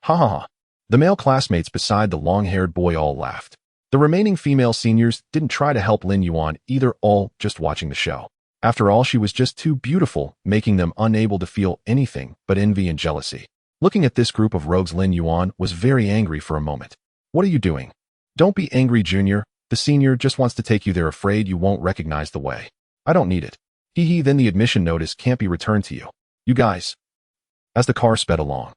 Ha ha ha. The male classmates beside the long-haired boy all laughed. The remaining female seniors didn't try to help Lin Yuan either, all just watching the show. After all, she was just too beautiful, making them unable to feel anything but envy and jealousy. Looking at this group of rogues, Lin Yuan was very angry for a moment. What are you doing? Don't be angry, Junior. The senior just wants to take you there, afraid you won't recognize the way. I don't need it. Hee hee, then the admission notice can't be returned to you. You guys. As the car sped along,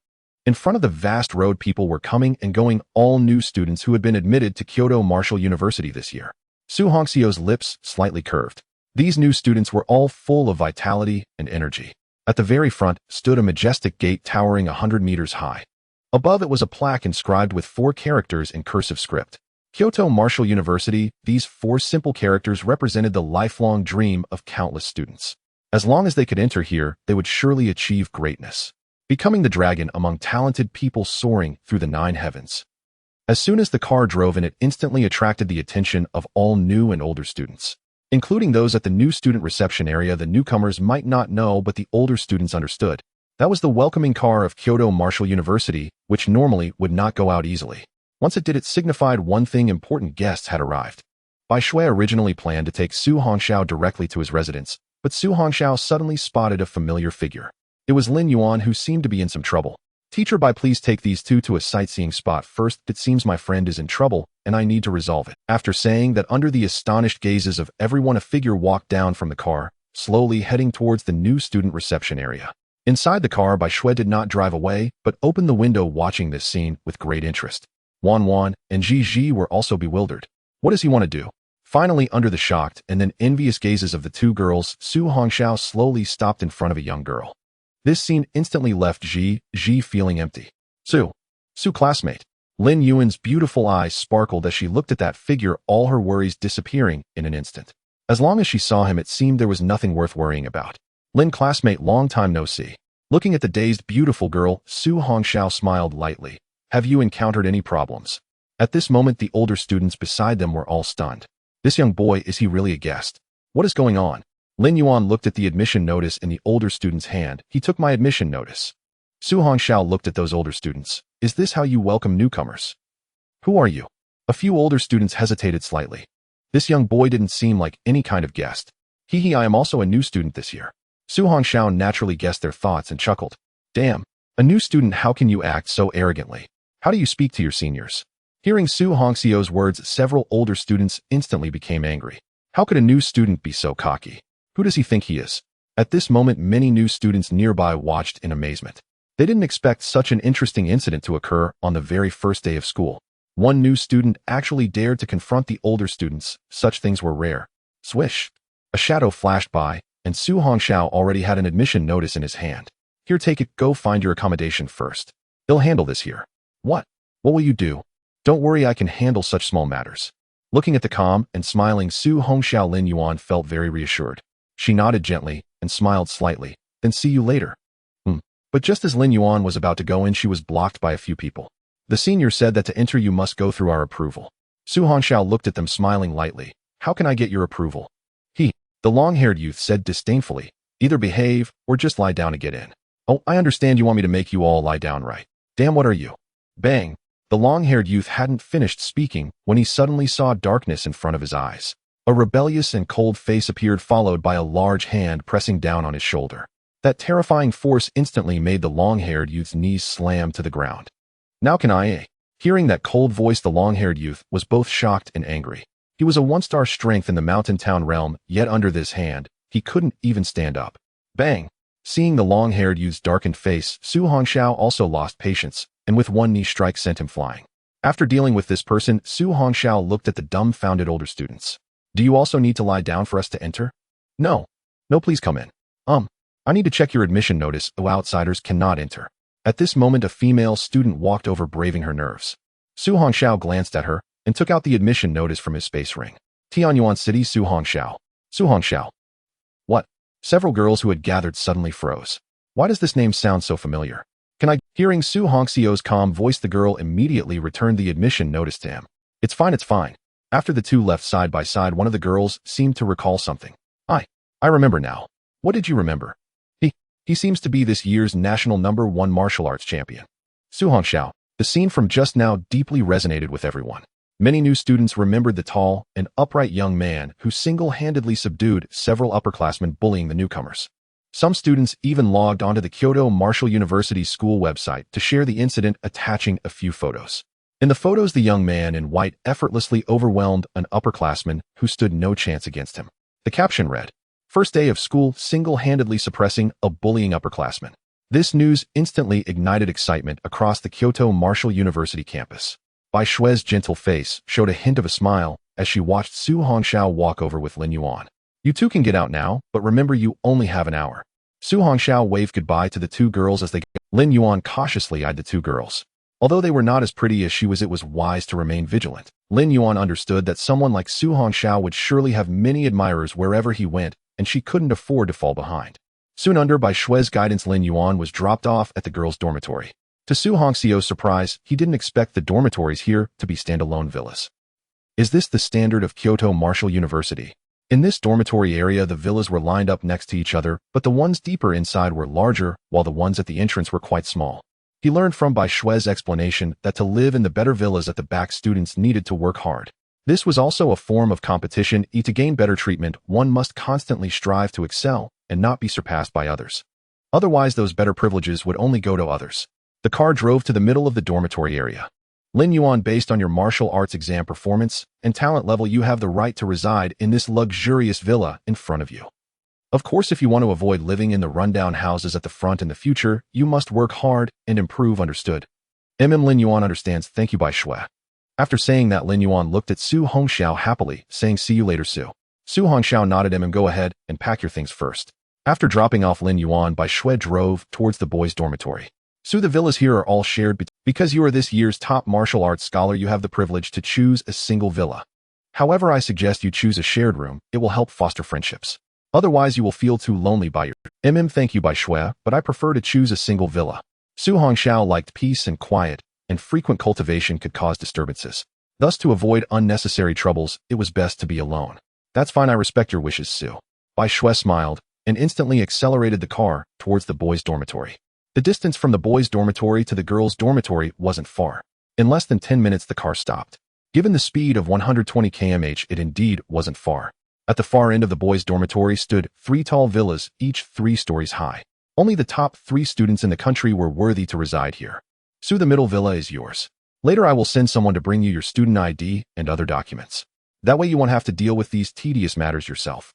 in front of the vast road, people were coming and going, all new students who had been admitted to Kyoto Martial University this year. Su Hongxiu's lips slightly curved. These new students were all full of vitality and energy. At the very front stood a majestic gate towering 100 meters high. Above it was a plaque inscribed with 4 characters in cursive script. Kyoto Martial University. These 4 simple characters represented the lifelong dream of countless students. As long as they could enter here, they would surely achieve greatness, becoming the dragon among talented people soaring through the 9 heavens. As soon as the car drove in, it instantly attracted the attention of all new and older students, including those at the new student reception area. The newcomers might not know, but the older students understood. That was the welcoming car of Kyoto Martial University, which normally would not go out easily. Once it did, it signified one thing: important guests had arrived. Bai Shui originally planned to take Su Hongxiu directly to his residence, but Su Hongxiu suddenly spotted a familiar figure. It was Lin Yuan, who seemed to be in some trouble. Teacher Bai, please take these two to a sightseeing spot first. It seems my friend is in trouble, and I need to resolve it. After saying that, under the astonished gazes of everyone, a figure walked down from the car, slowly heading towards the new student reception area. Inside the car, Bai Shui did not drive away, but opened the window, watching this scene with great interest. Wan and Ji were also bewildered. What does he want to do? Finally, under the shocked and then envious gazes of the 2 girls, Su Hongxiu slowly stopped in front of a young girl. This scene instantly left Ji feeling empty. Su, classmate. Lin Yuan's beautiful eyes sparkled as she looked at that figure, all her worries disappearing in an instant. As long as she saw him, it seemed there was nothing worth worrying about. Lin, classmate, long time no see. Looking at the dazed, beautiful girl, Su Hongxiu smiled lightly. Have you encountered any problems? At this moment, the older students beside them were all stunned. This young boy, is he really a guest? What is going on? Lin Yuan looked at the admission notice in the older student's hand. He took my admission notice. Su Hongxiu looked at those older students. Is this how you welcome newcomers? Who are you? A few older students hesitated slightly. This young boy didn't seem like any kind of guest. Hee hee, I am also a new student this year. Su Hongxiu naturally guessed their thoughts and chuckled. Damn, a new student, how can you act so arrogantly? How do you speak to your seniors? Hearing Su Hongxiu's words, several older students instantly became angry. How could a new student be so cocky? Who does he think he is? At this moment, many new students nearby watched in amazement. They didn't expect such an interesting incident to occur on the very first day of school. One new student actually dared to confront the older students. Such things were rare. Swish! A shadow flashed by, and Su Hongxiu already had an admission notice in his hand. Here, take it, go find your accommodation first. They'll handle this here. What? What will you do? Don't worry, I can handle such small matters. Looking at the calm and smiling Su Hongxiu, Lin Yuan felt very reassured. She nodded gently and smiled slightly. Then see you later. But just as Lin Yuan was about to go in, she was blocked by a few people. The senior said that to enter you must go through our approval. Su Hongxiu looked at them, smiling lightly. How can I get your approval? The long-haired youth said disdainfully. Either behave or just lie down to get in. Oh, I understand you want me to make you all lie down, right? Damn, what are you? Bang! The long-haired youth hadn't finished speaking when he suddenly saw darkness in front of his eyes. A rebellious and cold face appeared, followed by a large hand pressing down on his shoulder. That terrifying force instantly made the long-haired youth's knees slam to the ground. Now can I? Hearing that cold voice, the long-haired youth was both shocked and angry. He was a 1-star strength in the mountain town realm, yet under this hand, he couldn't even stand up. Bang! Seeing the long-haired youth's darkened face, Su Hongxiu also lost patience, and with one knee strike sent him flying. After dealing with this person, Su Hongxiu looked at the dumbfounded older students. Do you also need to lie down for us to enter? No, please come in. I need to check your admission notice. Outsiders cannot enter. At this moment, a female student walked over, braving her nerves. Su Hongxiu glanced at her and took out the admission notice from his space ring. Tianyuan City, Su Hongxiu. What? Several girls who had gathered suddenly froze. Why does this name sound so familiar? Hearing Su Hongxiu's calm voice, the girl immediately returned the admission notice to him. It's fine. After the two left side by side, one of the girls seemed to recall something. I remember now. What did you remember? He, he seems to be this year's national #1 martial arts champion. Su Hongxiao. The scene from just now deeply resonated with everyone. Many new students remembered the tall and upright young man who single-handedly subdued several upperclassmen bullying the newcomers. Some students even logged onto the Kyoto Martial University's school website to share the incident, attaching a few photos. In the photos, the young man in white effortlessly overwhelmed an upperclassman who stood no chance against him. The caption read, "First day of school, single-handedly suppressing a bullying upperclassman." This news instantly ignited excitement across the Kyoto Martial University campus. Bai Shue's gentle face showed a hint of a smile as she watched Su Hongxiao walk over with Lin Yuan. "You two can get out now, but remember you only have an hour." Su Hongxiao waved goodbye to the two girls as they Lin Yuan cautiously eyed the two girls. Although they were not as pretty as she was, it was wise to remain vigilant. Lin Yuan understood that someone like Su Hongxiao would surely have many admirers wherever he went, and she couldn't afford to fall behind. Soon under Bai Shue's guidance, Lin Yuan was dropped off at the girls' dormitory. To Su Hongxiao's surprise, he didn't expect the dormitories here to be standalone villas. Is this the standard of Kyoto Martial University? In this dormitory area, the villas were lined up next to each other, but the ones deeper inside were larger, while the ones at the entrance were quite small. He learned from Bai Shue's explanation that to live in the better villas at the back, students needed to work hard. This was also a form of competition. To gain better treatment, one must constantly strive to excel and not be surpassed by others. Otherwise, those better privileges would only go to others. The car drove to the middle of the dormitory area. Lin Yuan, based on your martial arts exam performance and talent level, you have the right to reside in this luxurious villa in front of you. Of course, if you want to avoid living in the rundown houses at the front in the future, you must work hard and improve, understood? Lin Yuan understands, thank you, Bai Shue. After saying that, Lin Yuan looked at Su Hongxiao happily, saying, see you later, Su. Su Hongxiao nodded him and go ahead and pack your things first. After dropping off Lin Yuan, Bai Shue drove towards the boys' dormitory. Su, the villas here are all shared because you are this year's top martial arts scholar. You have the privilege to choose a single villa. However, I suggest you choose a shared room. It will help foster friendships. Otherwise, you will feel too lonely by your Thank you, Bai Shue, but I prefer to choose a single villa. Su Hongxiao liked peace and quiet, and frequent cultivation could cause disturbances. Thus, to avoid unnecessary troubles, it was best to be alone. That's fine, I respect your wishes, Su. Bai Shue smiled and instantly accelerated the car towards the boys' dormitory. The distance from the boys' dormitory to the girls' dormitory wasn't far. In less than 10 minutes, the car stopped. Given the speed of 120 km/h, it indeed wasn't far. At the far end of the boys' dormitory stood 3 tall villas, each 3 stories high. Only the top 3 students in the country were worthy to reside here. Su, the middle villa is yours. Later, I will send someone to bring you your student ID and other documents. That way you won't have to deal with these tedious matters yourself.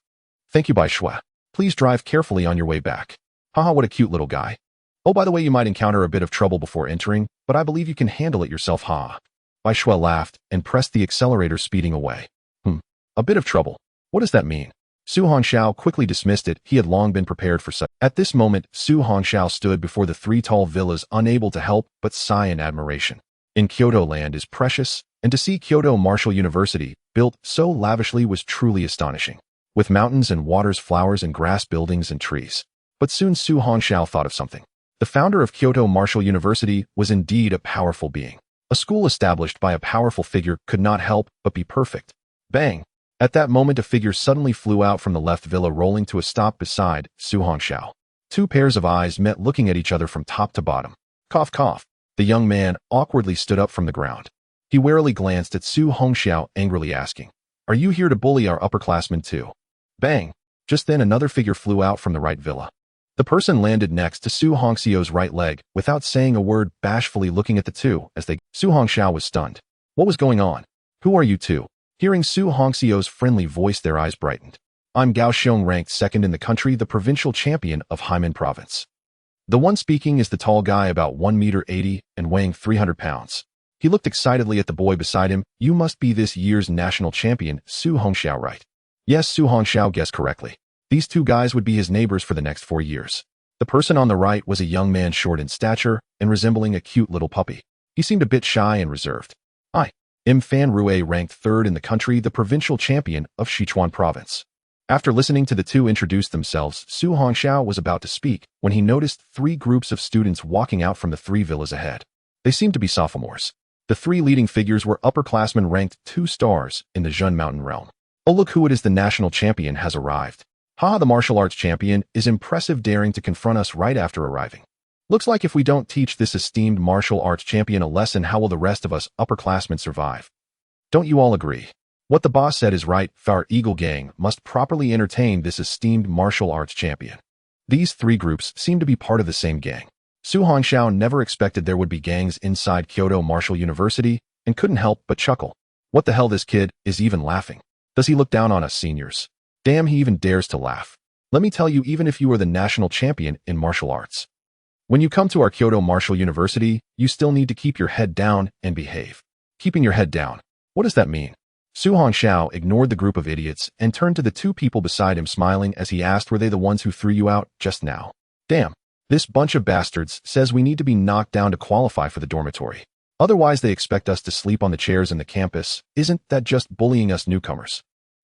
Thank you, Bai Shue. Please drive carefully on your way back. Haha, what a cute little guy. Oh, by the way, you might encounter a bit of trouble before entering, but I believe you can handle it yourself, ha. Bai Shue laughed and pressed the accelerator, speeding away. A bit of trouble. What does that mean? Su Hongxiao quickly dismissed it. He had long been prepared for such. At this moment, Su Hongxiao stood before the 3 tall villas, unable to help but sigh in admiration. In Kyoto, land is precious, and to see Kyoto Martial University built so lavishly was truly astonishing. With mountains and waters, flowers and grass, buildings and trees. But soon Su Hongxiao thought of something. The founder of Kyoto Martial University was indeed a powerful being. A school established by a powerful figure could not help but be perfect. Bang! At that moment, a figure suddenly flew out from the left villa, rolling to a stop beside Su Hongxiao. 2 pairs of eyes met, looking at each other from top to bottom. Cough, cough. The young man awkwardly stood up from the ground. He warily glanced at Su Hongxiao, angrily asking, "Are you here to bully our upperclassmen too?" Bang! Just then, another figure flew out from the right villa. The person landed next to Su Hongxiao's right leg, without saying a word, bashfully looking at the two as they. Su Hongxiao was stunned. What was going on? Who are you two? Hearing Su Hongxiao's friendly voice, their eyes brightened. I'm Gao Xiong, ranked 2nd in the country, the provincial champion of Haimen province. The one speaking is the tall guy, about 1.80 meters and weighing 300 pounds. He looked excitedly at the boy beside him. You must be this year's national champion, Su Hongxiao, right? Yes, Su Hongxiao guessed correctly. These 2 guys would be his neighbors for the next 4 years. The person on the right was a young man, short in stature and resembling a cute little puppy. He seemed a bit shy and reserved. Fan Rue, ranked 3rd in the country, the provincial champion of Sichuan province. After listening to the 2 introduce themselves, Su Hongxiao was about to speak when he noticed 3 groups of students walking out from the 3 villas ahead. They seemed to be sophomores. The 3 leading figures were upperclassmen ranked 2 stars in the Zhun Mountain realm. Oh, look who it is, the national champion has arrived. Haha, the martial arts champion is impressive, daring to confront us right after arriving. Looks like if we don't teach this esteemed martial arts champion a lesson, how will the rest of us upperclassmen survive? Don't you all agree? What the boss said is right. Our Eagle Gang must properly entertain this esteemed martial arts champion. These three groups seem to be part of the same gang. Su Hongxiao never expected there would be gangs inside Kyoto Martial University and couldn't help but chuckle. What the hell, this kid is even laughing? Does he look down on us seniors? Damn, he even dares to laugh. Let me tell you, even if you are the national champion in martial arts, when you come to our Kyoto Martial University, you still need to keep your head down and behave. Keeping your head down. What does that mean? Su Hongxiao ignored the group of idiots and turned to the two people beside him, smiling as he asked, were they the ones who threw you out just now? Damn. This bunch of bastards says we need to be knocked down to qualify for the dormitory. Otherwise they expect us to sleep on the chairs in the campus. Isn't that just bullying us newcomers?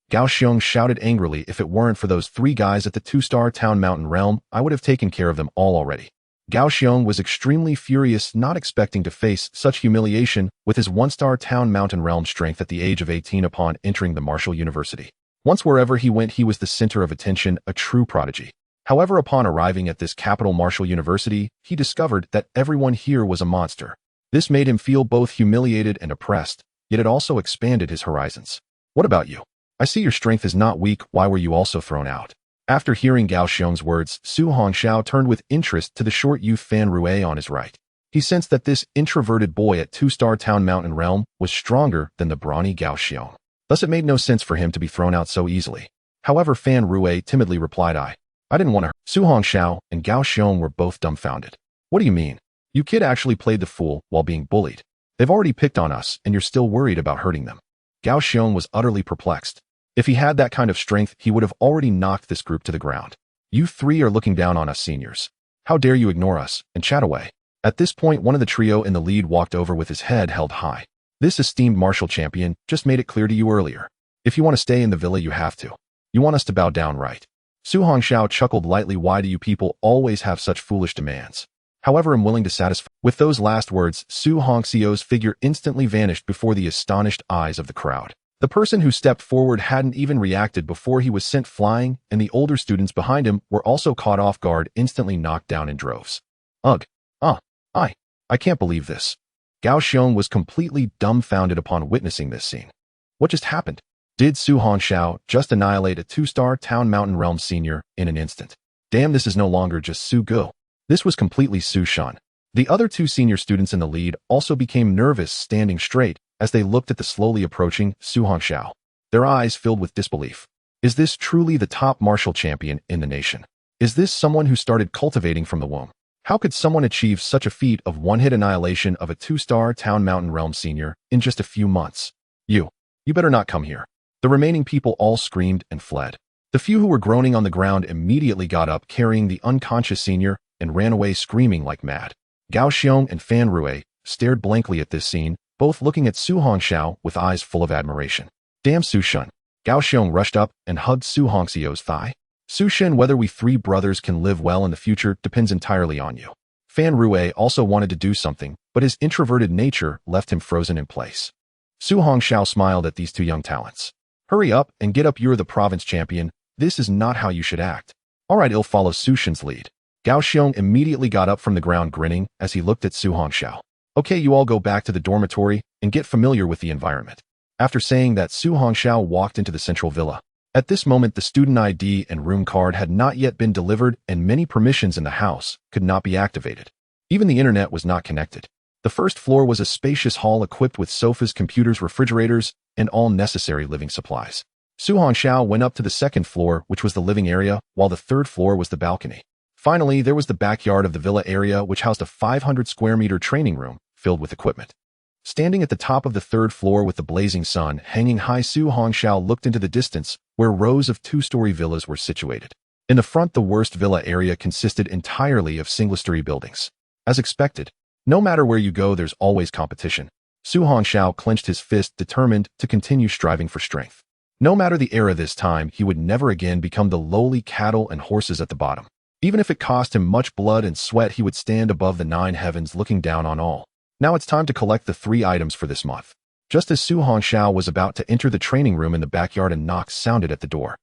Gao Xiong shouted angrily. If it weren't for those three guys at the 2-star Town Mountain Realm, I would have taken care of them all already. Gao Xiong was extremely furious, not expecting to face such humiliation with his 1-star Town Mountain Realm strength at the age of 18 upon entering the Martial University. Once wherever he went, he was the center of attention, a true prodigy. However, upon arriving at this capital Martial University, he discovered that everyone here was a monster. This made him feel both humiliated and oppressed, yet it also expanded his horizons. What about you? I see your strength is not weak. Why were you also thrown out? After hearing Gao Xiong's words, Su Hongxiao turned with interest to the short youth Fan Rue on his right. He sensed that this introverted boy at 2-star Town Mountain Realm was stronger than the brawny Gao Xiong. Thus it made no sense for him to be thrown out so easily. However, Fan Rue timidly replied, I didn't want to hurt. Su Hongxiao and Gao Xiong were both dumbfounded. What do you mean? You kid actually played the fool while being bullied. They've already picked on us and you're still worried about hurting them. Gao Xiong was utterly perplexed. If he had that kind of strength, he would have already knocked this group to the ground. You three are looking down on us seniors. How dare you ignore us and chat away? At this point, one of the trio in the lead walked over with his head held high. This esteemed martial champion just made it clear to you earlier. If you want to stay in the villa, you have to. You want us to bow down, right? Su Hongxiao chuckled lightly. Why do you people always have such foolish demands? However, I'm willing to satisfy. With those last words, Su Hongxiao's figure instantly vanished before the astonished eyes of the crowd. The person who stepped forward hadn't even reacted before he was sent flying, and the older students behind him were also caught off guard, instantly knocked down in droves. Ugh. I can't believe this. Gao Xiong was completely dumbfounded upon witnessing this scene. What just happened? Did Su Hongxiao just annihilate a 2-star Town Mountain Realm senior in an instant? Damn, this is no longer just Su Gu. This was completely Su Shan. The other two senior students in the lead also became nervous, standing straight as they looked at the slowly approaching Su Hongxiao. Their eyes filled with disbelief. Is this truly the top martial champion in the nation? Is this someone who started cultivating from the womb? How could someone achieve such a feat of one-hit annihilation of a 2-star Town Mountain Realm senior in just a few months? You better not come here. The remaining people all screamed and fled. The few who were groaning on the ground immediately got up, carrying the unconscious senior, and ran away screaming like mad. Gao Xiong and Fan Rue stared blankly at this scene, both looking at Su Hongxiao with eyes full of admiration. Damn, Su Shan. Gao Xiong rushed up and hugged Su Hongxiao's thigh. Su Shan, whether we three brothers can live well in the future depends entirely on you. Fan Rue also wanted to do something, but his introverted nature left him frozen in place. Su Hongxiao smiled at these two young talents. Hurry up and get up, you're the province champion. This is not how you should act. Alright, I'll follow Su Shan's lead. Gao Xiong immediately got up from the ground, grinning as he looked at Su Hongxiao. Okay, you all go back to the dormitory and get familiar with the environment. After saying that, Su Hongxiao walked into the central villa. At this moment, the student ID and room card had not yet been delivered, and many permissions in the house could not be activated. Even the internet was not connected. The first floor was a spacious hall equipped with sofas, computers, refrigerators, and all necessary living supplies. Su Hongxiao went up to the second floor, which was the living area, while the third floor was the balcony. Finally, there was the backyard of the villa area, which housed a 500-square-meter training room filled with equipment. Standing at the top of the third floor with the blazing sun hanging high, Su Hongxiao looked into the distance where rows of 2-story villas were situated. In the front, the worst villa area consisted entirely of single-story buildings. As expected, no matter where you go, there's always competition. Su Hongxiao clenched his fist, determined to continue striving for strength. No matter the era this time, he would never again become the lowly cattle and horses at the bottom. Even if it cost him much blood and sweat, he would stand above the 9 heavens looking down on all. Now it's time to collect the 3 items for this month. Just as Su Hongxiao was about to enter the training room in the backyard, a knock sounded at the door.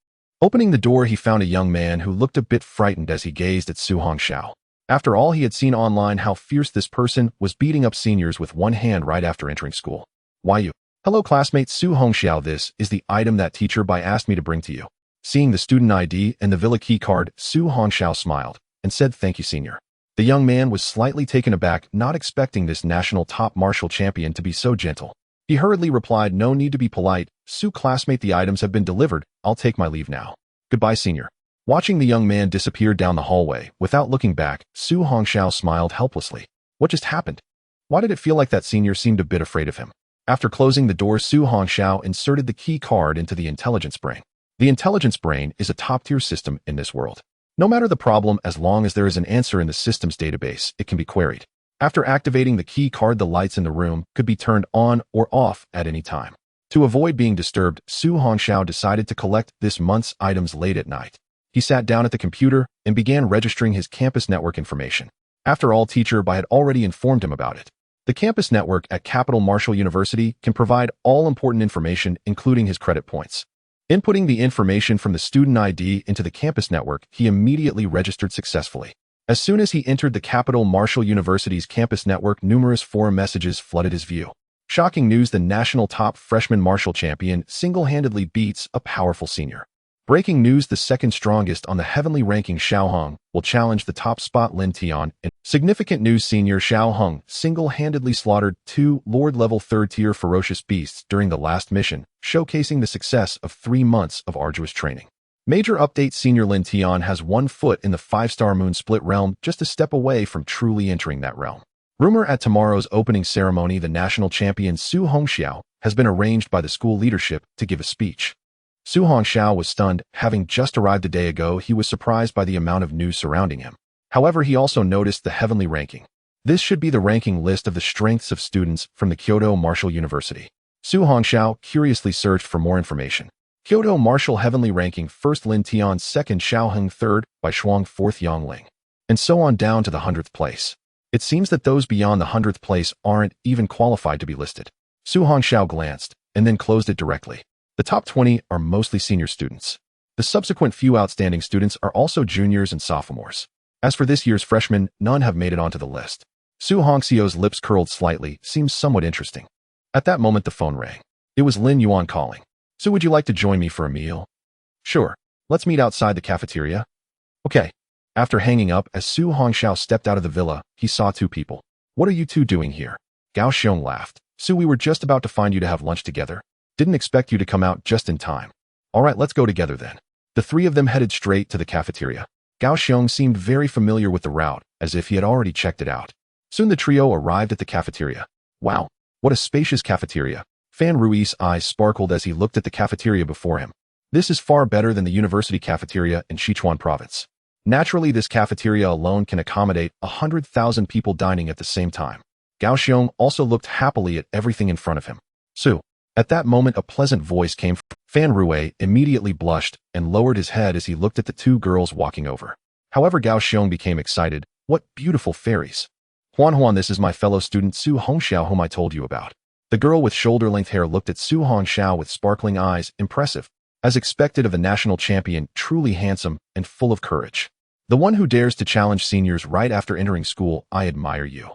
Opening the door, he found a young man who looked a bit frightened as he gazed at Su Hongxiao. After all he had seen online how fierce this person was beating up seniors with one hand right after entering school. Why you? Hello classmate Su Hongxiao, this is the item that teacher Bai asked me to bring to you. Seeing the student ID and the villa key card, Su Hongxiao smiled and said thank you senior. The young man was slightly taken aback, not expecting this national top martial champion to be so gentle. He hurriedly replied, no need to be polite, Su classmate, the items have been delivered, I'll take my leave now. Goodbye senior. Watching the young man disappear down the hallway, without looking back, Su Hongxiao smiled helplessly. What just happened? Why did it feel like that senior seemed a bit afraid of him? After closing the door, Su Hongxiao inserted the key card into the intelligence brain. The intelligence brain is a top-tier system in this world. No matter the problem, as long as there is an answer in the system's database, it can be queried. After activating the key card, the lights in the room could be turned on or off at any time. To avoid being disturbed, Su Hongxiao decided to collect this month's items late at night. He sat down at the computer and began registering his campus network information. After all, teacher Bai had already informed him about it. The campus network at Capital Martial University can provide all important information, including his credit points. Inputting the information from the student ID into the campus network, he immediately registered successfully. As soon as he entered the Capital Martial University's campus network, numerous forum messages flooded his view. Shocking news, the national top freshman martial champion single-handedly beats a powerful senior. Breaking news, the second strongest on the heavenly ranking Xiao Hong will challenge the top spot Lin Tian. Significant news, senior Xiao Hong single-handedly slaughtered 2 Lord-level 3rd-tier ferocious beasts during the last mission, showcasing the success of 3 months of arduous training. Major update, senior Lin Tian has 1 foot in the 5-star moon split realm, just a step away from truly entering that realm. Rumor, at tomorrow's opening ceremony, the national champion Su Hongxiao has been arranged by the school leadership to give a speech. Su Hongxiao was stunned. Having just arrived a day ago, he was surprised by the amount of news surrounding him. However, he also noticed the heavenly ranking. This should be the ranking list of the strengths of students from the Kyoto Martial University. Su Hongxiao curiously searched for more information. Kyoto Martial Heavenly Ranking, 1st Lin Tian, 2nd Xiao Heng, 3rd Bai Shuang, 4th Yang Ling, and so on down to the 100th place. It seems that those beyond the 100th place aren't even qualified to be listed. Su Hongxiao glanced and then closed it directly. The top 20 are mostly senior students. The subsequent few outstanding students are also juniors and sophomores. As for this year's freshmen, none have made it onto the list. Su Hongxiao's lips curled slightly, seems somewhat interesting. At that moment, the phone rang. It was Lin Yuan calling. So would you like to join me for a meal? Sure. Let's meet outside the cafeteria. Okay. After hanging up, as Su Hongxiao stepped out of the villa, he saw 2 people. What are you 2 doing here? Gao Xiong laughed. Su, we were just about to find you to have lunch together. Didn't expect you to come out just in time. All right, let's go together then. The 3 of them headed straight to the cafeteria. Gao Xiong seemed very familiar with the route, as if he had already checked it out. Soon the trio arrived at the cafeteria. Wow, what a spacious cafeteria. Fan Rui's eyes sparkled as he looked at the cafeteria before him. This is far better than the university cafeteria in Sichuan province. Naturally, this cafeteria alone can accommodate 100,000 people dining at the same time. Gao Xiong also looked happily at everything in front of him. Su. At that moment, a pleasant voice came from Fan Rui. Immediately blushed and lowered his head as he looked at the 2 girls walking over. However, Gao Xiong became excited. What beautiful fairies. Huan, this is my fellow student Su Hongxiao whom I told you about. The girl with shoulder-length hair looked at Su Hongxiao with sparkling eyes, impressive. As expected of a national champion, truly handsome and full of courage. The one who dares to challenge seniors right after entering school, I admire you.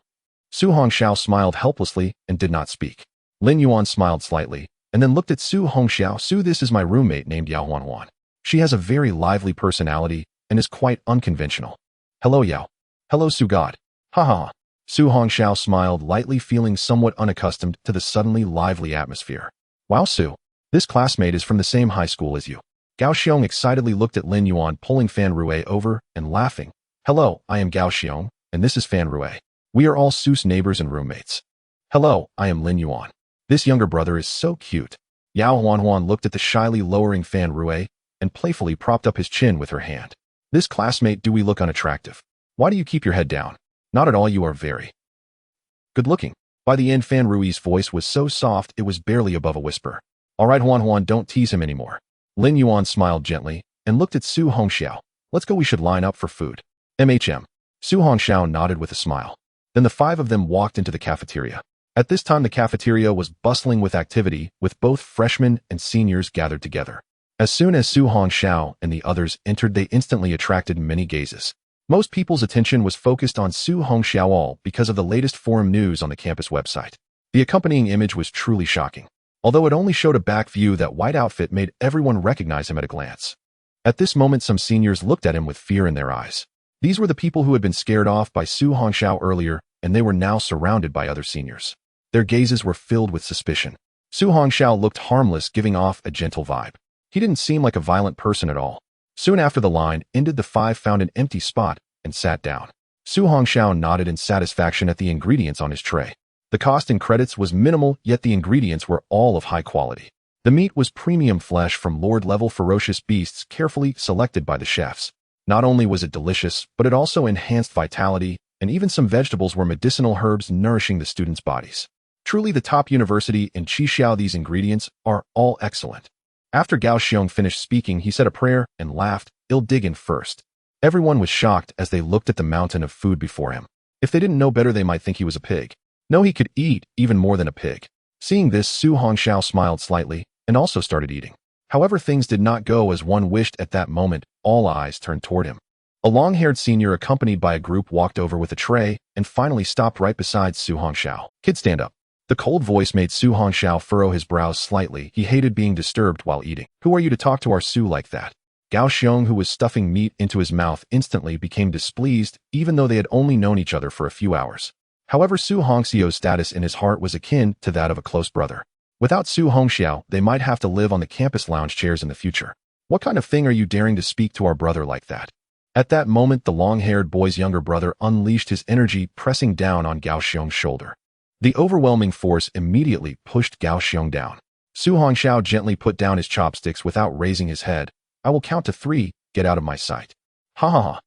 Su Hongxiao smiled helplessly and did not speak. Lin Yuan smiled slightly and then looked at Su Hongxiao. Su, this is my roommate named Yao Huan. She has a very lively personality and is quite unconventional. Hello, Yao. Hello, Su God. Ha ha. Su Hongxiao smiled lightly, feeling somewhat unaccustomed to the suddenly lively atmosphere. Wow, Su. This classmate is from the same high school as you. Gao Xiong excitedly looked at Lin Yuan, pulling Fan Rui over and laughing. Hello, I am Gao Xiong, and this is Fan Rui. We are all Su's neighbors and roommates. Hello, I am Lin Yuan. This younger brother is so cute. Yao Huan looked at the shyly lowering Fan Rui and playfully propped up his chin with her hand. This classmate, do we look unattractive? Why do you keep your head down? Not at all, you are very good looking. By the end, Fan Rui's voice was so soft it was barely above a whisper. All right, Huan, don't tease him anymore. Lin Yuan smiled gently and looked at Su Hongxiao. Let's go, we should line up for food. Su Hongxiao nodded with a smile. Then the 5 of them walked into the cafeteria. At this time, the cafeteria was bustling with activity, with both freshmen and seniors gathered together. As soon as Su Hongxiao and the others entered, they instantly attracted many gazes. Most people's attention was focused on Su Hongxiao all because of the latest forum news on the campus website. The accompanying image was truly shocking. Although it only showed a back view, that white outfit made everyone recognize him at a glance. At this moment, some seniors looked at him with fear in their eyes. These were the people who had been scared off by Su Hongxiao earlier, and they were now surrounded by other seniors. Their gazes were filled with suspicion. Su Hongxiao looked harmless, giving off a gentle vibe. He didn't seem like a violent person at all. Soon after the line ended, the five found an empty spot and sat down. Su Hongxiao nodded in satisfaction at the ingredients on his tray. The cost in credits was minimal, yet the ingredients were all of high quality. The meat was premium flesh from Lord-level ferocious beasts carefully selected by the chefs. Not only was it delicious, but it also enhanced vitality, and even some vegetables were medicinal herbs nourishing the students' bodies. Truly the top university in Qixia, these ingredients are all excellent. After Gao Xiong finished speaking, he said a prayer and laughed. "I'll dig in first." Everyone was shocked as they looked at the mountain of food before him. If they didn't know better, they might think he was a pig. No, he could eat even more than a pig. Seeing this, Su Hongxiao smiled slightly and also started eating. However, things did not go as one wished at that moment. All eyes turned toward him. A long-haired senior accompanied by a group walked over with a tray and finally stopped right beside Su Hongxiao. "Kid, stand up." The cold voice made Su Hongxiao furrow his brows slightly. He hated being disturbed while eating. "Who are you to talk to our Su like that?" Gao Xiong, who was stuffing meat into his mouth, instantly became displeased, even though they had only known each other for a few hours. However, Su Hongxiao's status in his heart was akin to that of a close brother. Without Su Hongxiao, they might have to live on the campus lounge chairs in the future. "What kind of thing are you daring to speak to our brother like that?" At that moment, the long-haired boy's younger brother unleashed his energy, pressing down on Gao Xiong's shoulder. The overwhelming force immediately pushed Gao Xiong down. Su Hongxiao gently put down his chopsticks without raising his head. "I will count to 3, get out of my sight." "Ha ha ha.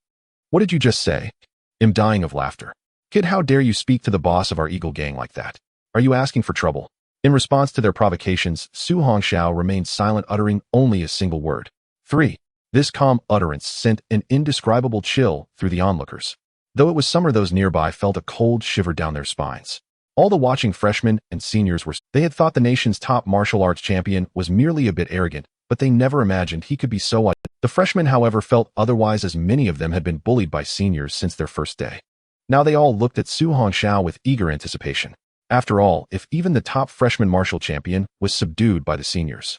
What did you just say?" "I'm dying of laughter." "Kid, how dare you speak to the boss of our Eagle Gang like that? Are you asking for trouble?" In response to their provocations, Su Hongxiao remained silent, uttering only a single word. 3. This calm utterance sent an indescribable chill through the onlookers. Though it was summer, those nearby felt a cold shiver down their spines. All the watching freshmen and seniors they had thought the nation's top martial arts champion was merely a bit arrogant, but they never imagined he could be so. The freshmen, however, felt otherwise, as many of them had been bullied by seniors since their first day. Now they all looked at Su Hongxiao with eager anticipation. After all, if even the top freshman martial champion was subdued by the seniors,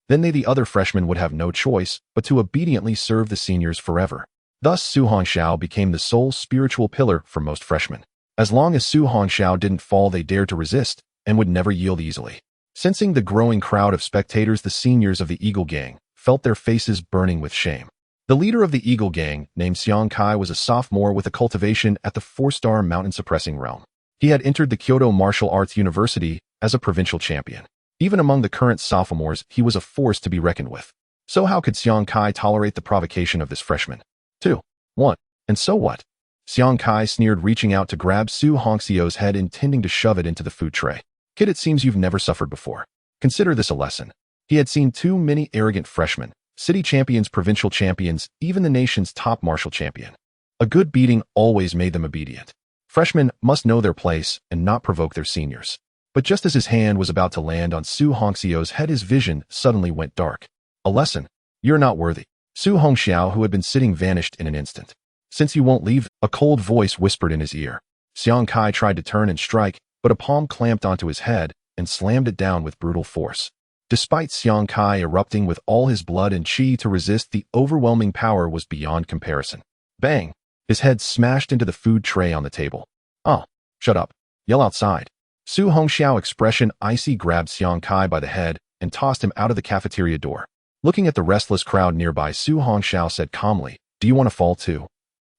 then the other freshmen would have no choice but to obediently serve the seniors forever. Thus, Su Hongxiao became the sole spiritual pillar for most freshmen. As long as Su Hongxiao didn't fall, they dared to resist and would never yield easily. Sensing the growing crowd of spectators, the seniors of the Eagle Gang felt their faces burning with shame. The leader of the Eagle Gang, named Xiang Kai, was a sophomore with a cultivation at the 4-star mountain suppressing realm. He had entered the Kyoto Martial Arts University as a provincial champion. Even among the current sophomores, he was a force to be reckoned with. So how could Xiang Kai tolerate the provocation of this freshman? 2. 1. And so what? Xiang Kai sneered, reaching out to grab Su Hongxiao's head, intending to shove it into the food tray. "Kid, it seems you've never suffered before. Consider this a lesson." He had seen too many arrogant freshmen, city champions, provincial champions, even the nation's top martial champion. A good beating always made them obedient. Freshmen must know their place and not provoke their seniors. But just as his hand was about to land on Su Hongxiao's head, his vision suddenly went dark. "A lesson? You're not worthy." Su Hongxiao, who had been sitting, vanished in an instant. "Since you won't leave," a cold voice whispered in his ear. Xiang Kai tried to turn and strike, but a palm clamped onto his head and slammed it down with brutal force. Despite Xiang Kai erupting with all his blood and qi to resist, the overwhelming power was beyond comparison. Bang! His head smashed into the food tray on the table. "Oh, shut up. Yell outside." Su Hongxiao, expression icy, grabbed Xiang Kai by the head and tossed him out of the cafeteria door. Looking at the restless crowd nearby, Su Hongxiao said calmly, "Do you want to fall too?"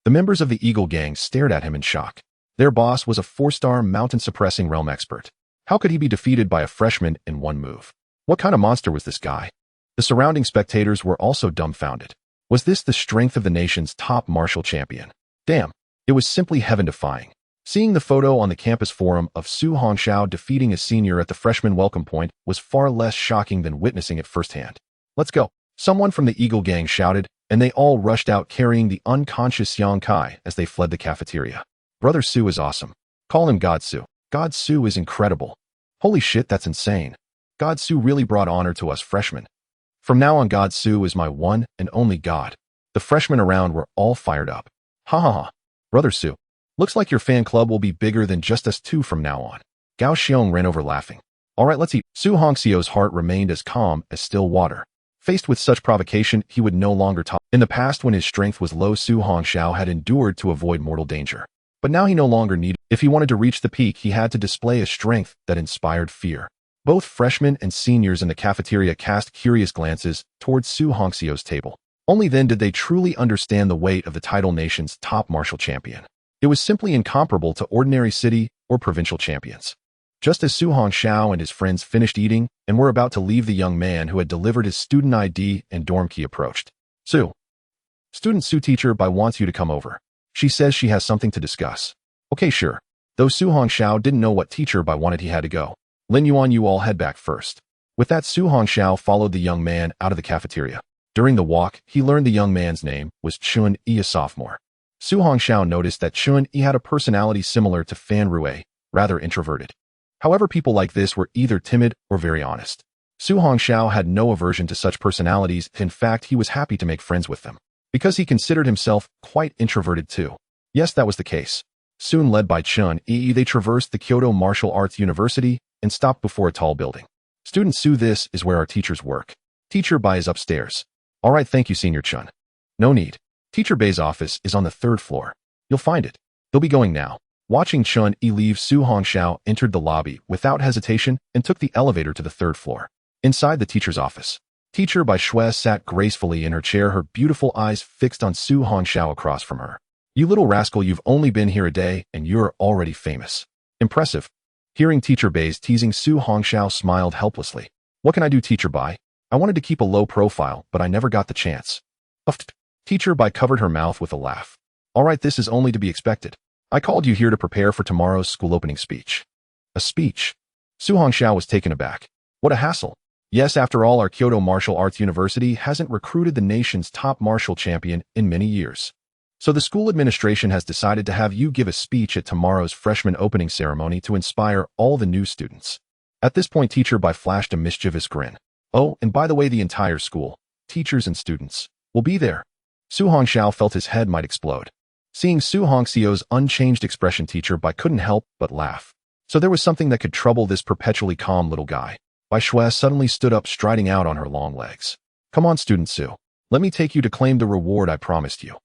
The members of the Eagle Gang stared at him in shock. Their boss was a 4-star mountain suppressing realm expert. How could he be defeated by a freshman in one move? What kind of monster was this guy? The surrounding spectators were also dumbfounded. Was this the strength of the nation's top martial champion? Damn, it was simply heaven-defying. Seeing the photo on the campus forum of Su Hongxiao defeating a senior at the freshman welcome point was far less shocking than witnessing it firsthand. "Let's go," someone from the Eagle Gang shouted, and they all rushed out carrying the unconscious Xiang Kai as they fled the cafeteria. "Brother Su is awesome. Call him God Su. God Su is incredible. Holy shit, that's insane. God Su really brought honor to us freshmen." From now on, God Su is my one and only God. The freshmen around were all fired up. Ha ha ha. Brother Su, looks like your fan club will be bigger than just us two from now on. Gao Xiong ran over laughing. All right, let's eat. Su Hongxiu's heart remained as calm as still water. Faced with such provocation, he would no longer talk. In the past, when his strength was low, Su Hongxiao had endured to avoid mortal danger. But now he no longer needed. If he wanted to reach the peak, he had to display a strength that inspired fear. Both freshmen and seniors in the cafeteria cast curious glances towards Su Hongxiu's table. Only then did they truly understand the weight of the title nation's top martial champion. It was simply incomparable to ordinary city or provincial champions. Just as Su Hongxiao and his friends finished eating and were about to leave, the young man who had delivered his student ID and dorm key approached. Su. Student Su, teacher Bai wants you to come over. She says she has something to discuss. Okay, sure. Though Su Hongxiao didn't know what teacher Bai wanted, he had to go. Lin Yuan, you all head back first. With that, Su Hongxiao followed the young man out of the cafeteria. During the walk, he learned the young man's name was Chun Yi, a sophomore. Su Hongxiao noticed that Chun Yi had a personality similar to Fan Rui, rather introverted. However, people like this were either timid or very honest. Su Hongxiao had no aversion to such personalities. In fact, he was happy to make friends with them, because he considered himself quite introverted too. Yes, that was the case. Soon, led by Chun Yi, they traversed the Kyoto Martial Arts University and stopped before a tall building. Student Su, this is where our teachers work. Teacher Bai is upstairs. All right, thank you, Senior Chun. No need. Teacher Bai's office is on the 3rd floor. You'll find it. They'll be going now. Watching Chun Yi leave, Su Hongxiao entered the lobby without hesitation and took the elevator to the 3rd floor. Inside the teacher's office, Teacher Bai Shui sat gracefully in her chair, her beautiful eyes fixed on Su Hongxiao across from her. You little rascal, you've only been here a day and you're already famous. Impressive. Hearing Teacher Bai's teasing, Su Hongxiao smiled helplessly. What can I do, Teacher Bai? I wanted to keep a low profile, but I never got the chance. Uffed. Teacher Bai covered her mouth with a laugh. All right, this is only to be expected. I called you here to prepare for tomorrow's school opening speech. A speech? Su Hongxiao was taken aback. What a hassle. Yes, after all, our Kyoto Martial Arts University hasn't recruited the nation's top martial champion in many years. So the school administration has decided to have you give a speech at tomorrow's freshman opening ceremony to inspire all the new students. At this point, Teacher Bai flashed a mischievous grin. Oh, and by the way, the entire school, teachers and students, will be there. Su Hongxiao felt his head might explode. Seeing Su Hongxiao's unchanged expression, Teacher Bai couldn't help but laugh. So there was something that could trouble this perpetually calm little guy. Bai Shui suddenly stood up, striding out on her long legs. Come on, Student Su. Let me take you to claim the reward I promised you.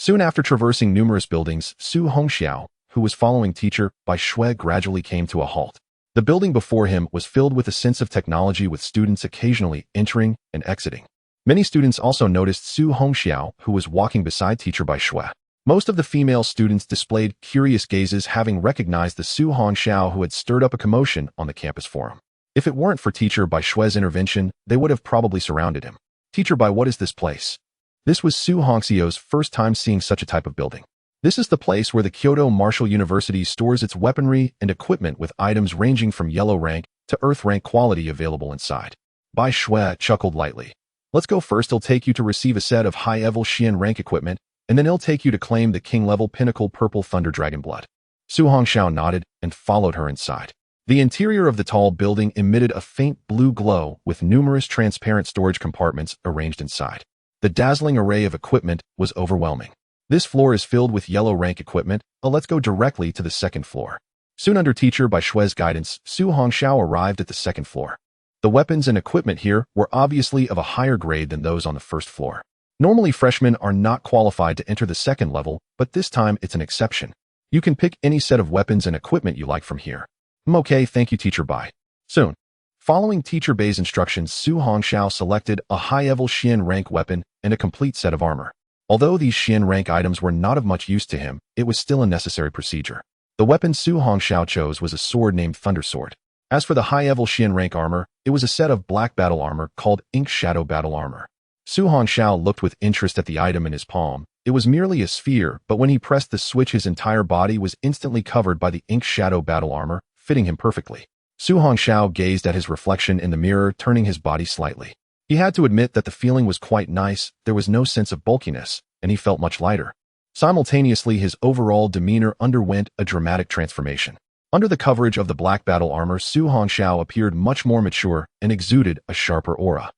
Soon after traversing numerous buildings, Su Hongxiao, who was following Teacher Bai Shui, gradually came to a halt. The building before him was filled with a sense of technology, with students occasionally entering and exiting. Many students also noticed Su Hongxiao, who was walking beside Teacher Bai Shui. Most of the female students displayed curious gazes, having recognized the Su Hongxiao who had stirred up a commotion on the campus forum. If it weren't for Teacher Bai Shui's intervention, they would have probably surrounded him. Teacher Bai, what is this place? This was Su Hongxiao's first time seeing such a type of building. This is the place where the Kyoto Martial University stores its weaponry and equipment, with items ranging from yellow rank to earth rank quality available inside. Bai Shui chuckled lightly. Let's go first. He'll take you to receive a set of high-level Xian rank equipment, and then he'll take you to claim the king-level pinnacle purple thunder dragon blood. Su Hongxiao nodded and followed her inside. The interior of the tall building emitted a faint blue glow, with numerous transparent storage compartments arranged inside. The dazzling array of equipment was overwhelming. This floor is filled with yellow rank equipment. Let's go directly to the 2nd floor. Soon, under Teacher Bai Shui's guidance, Su Hongxiao arrived at the 2nd floor. The weapons and equipment here were obviously of a higher grade than those on the 1st floor. Normally, freshmen are not qualified to enter the 2nd level, but this time it's an exception. You can pick any set of weapons and equipment you like from here. Okay, thank you, Teacher Bai. Soon, following Teacher Bai's instructions, Su Hongxiao selected a high-level Xian rank weapon and a complete set of armor. Although these Xian rank items were not of much use to him, it was still a necessary procedure. The weapon Su Hongxiao chose was a sword named Thunder Sword. As for the high-level Xian rank armor, it was a set of black battle armor called Ink Shadow Battle Armor. Su Hongxiao looked with interest at the item in his palm. It was merely a sphere, but when he pressed the switch, his entire body was instantly covered by the Ink Shadow Battle Armor, fitting him perfectly. Su Hongxiao gazed at his reflection in the mirror, turning his body slightly. He had to admit that the feeling was quite nice. There was no sense of bulkiness, and he felt much lighter. Simultaneously, his overall demeanor underwent a dramatic transformation. Under the coverage of the black battle armor, Su Hongxiao appeared much more mature and exuded a sharper aura.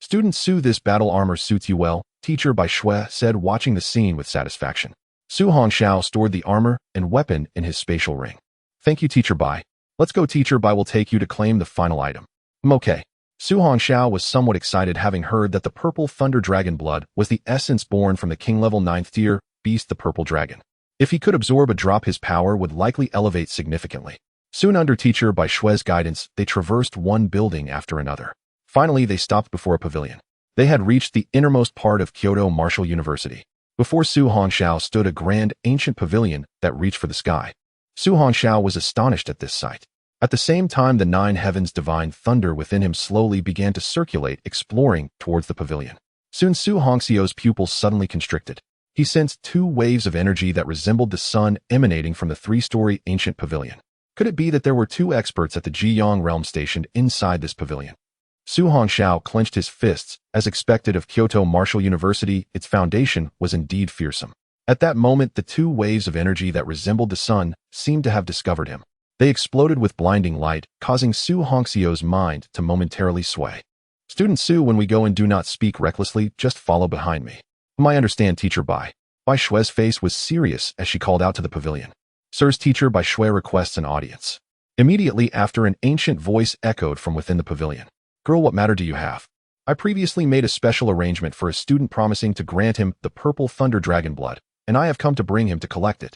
Student Su, this battle armor suits you well, teacher Bai Shui said, watching the scene with satisfaction. Su Hongxiao stored the armor and weapon in his spatial ring. Thank you, teacher Bai. Let's go, teacher Bai will take you to claim the final item. Okay. Su Hongxiao was somewhat excited, having heard that the purple thunder dragon blood was the essence born from the king level 9th tier beast, the purple dragon. If he could absorb a drop, his power would likely elevate significantly. Soon, under teacher Bai Shui's guidance, they traversed one building after another. Finally, they stopped before a pavilion. They had reached the innermost part of Kyoto Martial University. Before Su Hongxiao stood a grand ancient pavilion that reached for the sky. Su Hongxiao was astonished at this sight. At the same time, the nine heavens' divine thunder within him slowly began to circulate, exploring towards the pavilion. Soon Su Hongxiao's pupils suddenly constricted. He sensed two waves of energy that resembled the sun emanating from the three-story ancient pavilion. Could it be that there were two experts at the Jiyang realm stationed inside this pavilion? Su Hongxiao clenched his fists. As expected of Kyoto Martial University, its foundation was indeed fearsome. At that moment, the two waves of energy that resembled the sun seemed to have discovered him. They exploded with blinding light, causing Su Hongxiao's mind to momentarily sway. Student Su, when we go and do not speak recklessly, just follow behind me. I understand, teacher Bai. Bai Shui's face was serious as she called out to the pavilion. Sir's teacher Bai Shui requests an audience. Immediately after, an ancient voice echoed from within the pavilion. Girl, what matter do you have? I previously made a special arrangement for a student promising to grant him the purple thunder dragon blood, and I have come to bring him to collect it.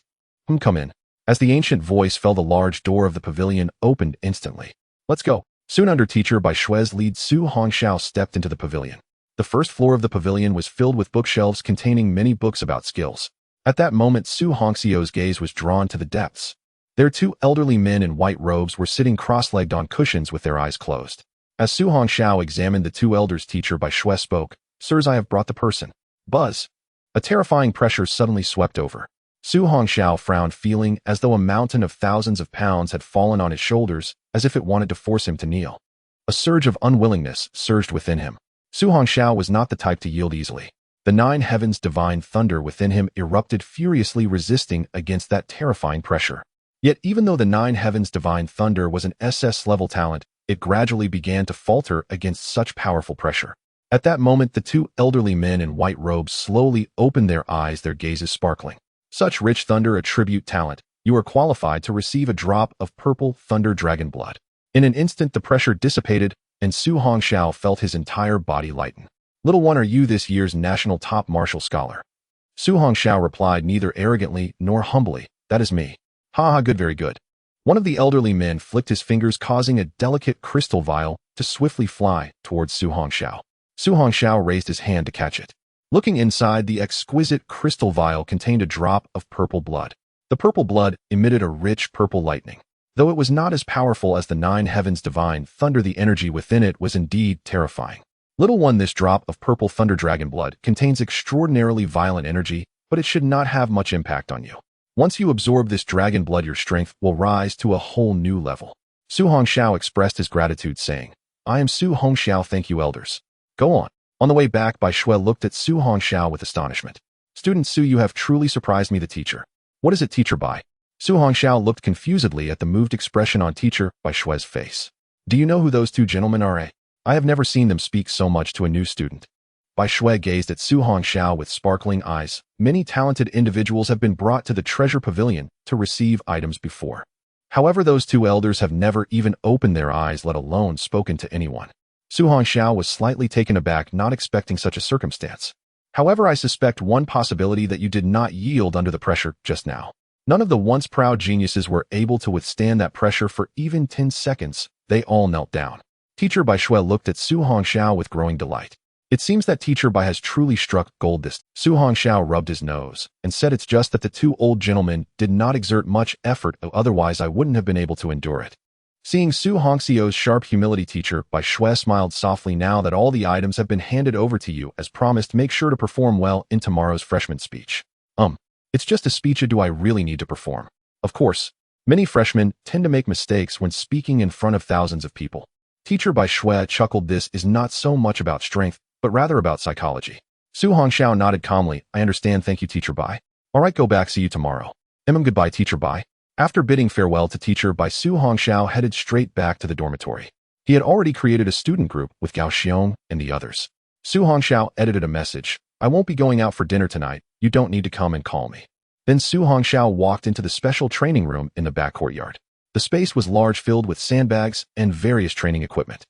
Come in. As the ancient voice fell, the large door of the pavilion opened instantly. Let's go. Soon, under teacher Bai Shui's lead, Su Hongxiao stepped into the pavilion. The first floor of the pavilion was filled with bookshelves containing many books about skills. At that moment, Su Hongxiao's gaze was drawn to the depths. There, two elderly men in white robes were sitting cross-legged on cushions with their eyes closed. As Su Hongxiao examined the two elders, teacher Bai Shui spoke. Sirs, I have brought the person. Buzz. A terrifying pressure suddenly swept over. Su Hongxiao frowned, feeling as though a mountain of thousands of pounds had fallen on his shoulders, as if it wanted to force him to kneel. A surge of unwillingness surged within him. Su Hongxiao was not the type to yield easily. The nine heavens' divine thunder within him erupted furiously, resisting against that terrifying pressure. Yet even though the nine heavens' divine thunder was an SS-level talent, it gradually began to falter against such powerful pressure. At that moment, the two elderly men in white robes slowly opened their eyes, their gazes sparkling. Such rich thunder, a tribute talent. You are qualified to receive a drop of purple thunder dragon blood. In an instant, the pressure dissipated, and Su Hongxiao felt his entire body lighten. Little one, are you this year's national top martial scholar? Su Hongxiao replied, neither arrogantly nor humbly. That is me. Ha ha, good, very good. One of the elderly men flicked his fingers, causing a delicate crystal vial to swiftly fly towards Su Hongxiao. Su Hongxiao raised his hand to catch it. Looking inside, the exquisite crystal vial contained a drop of purple blood. The purple blood emitted a rich purple lightning. Though it was not as powerful as the nine heavens' divine thunder, the energy within it was indeed terrifying. Little one, this drop of purple thunder dragon blood contains extraordinarily violent energy, but it should not have much impact on you. Once you absorb this dragon blood, your strength will rise to a whole new level. Su Hongxiao expressed his gratitude, saying, I am Su Hongxiao, thank you, elders. Go on. On the way back, Bai Shui looked at Su Hongxiao with astonishment. Student Su, you have truly surprised me, the teacher. What is it, teacher Bai? Su Hongxiao looked confusedly at the moved expression on teacher Bai Shui's face. Do you know who those two gentlemen are? I have never seen them speak so much to a new student. Bai Shui gazed at Su Hongxiao with sparkling eyes. Many talented individuals have been brought to the treasure pavilion to receive items before. However, those two elders have never even opened their eyes, let alone spoken to anyone. Su Hongxiao was slightly taken aback, not expecting such a circumstance. However, I suspect one possibility that you did not yield under the pressure just now. None of the once proud geniuses were able to withstand that pressure for even 10 seconds. They all knelt down. Teacher Bai Shui looked at Su Hongxiao with growing delight. It seems that teacher Bai has truly struck gold this. Su Hongxiao rubbed his nose and said, it's just that the two old gentlemen did not exert much effort, otherwise I wouldn't have been able to endure it. Seeing Su Hongxiao's sharp humility, teacher Bai Shui smiled softly. Now that all the items have been handed over to you, as promised, make sure to perform well in tomorrow's freshman speech. It's just a speech, do I really need to perform? Of course. Many freshmen tend to make mistakes when speaking in front of thousands of people. Teacher Bai Shui chuckled. This is not so much about strength, but rather about psychology. Su Hongxiao nodded calmly. I understand, thank you, teacher Bai. Alright, go back, see you tomorrow. Goodbye, teacher Bai. After bidding farewell to teacher Bai, Su Hongxiao headed straight back to the dormitory. He had already created a student group with Gao Xiong and the others. Su Hongxiao edited a message. I won't be going out for dinner tonight. You don't need to come and call me. Then Su Hongxiao walked into the special training room in the back courtyard. The space was large, filled with sandbags and various training equipment.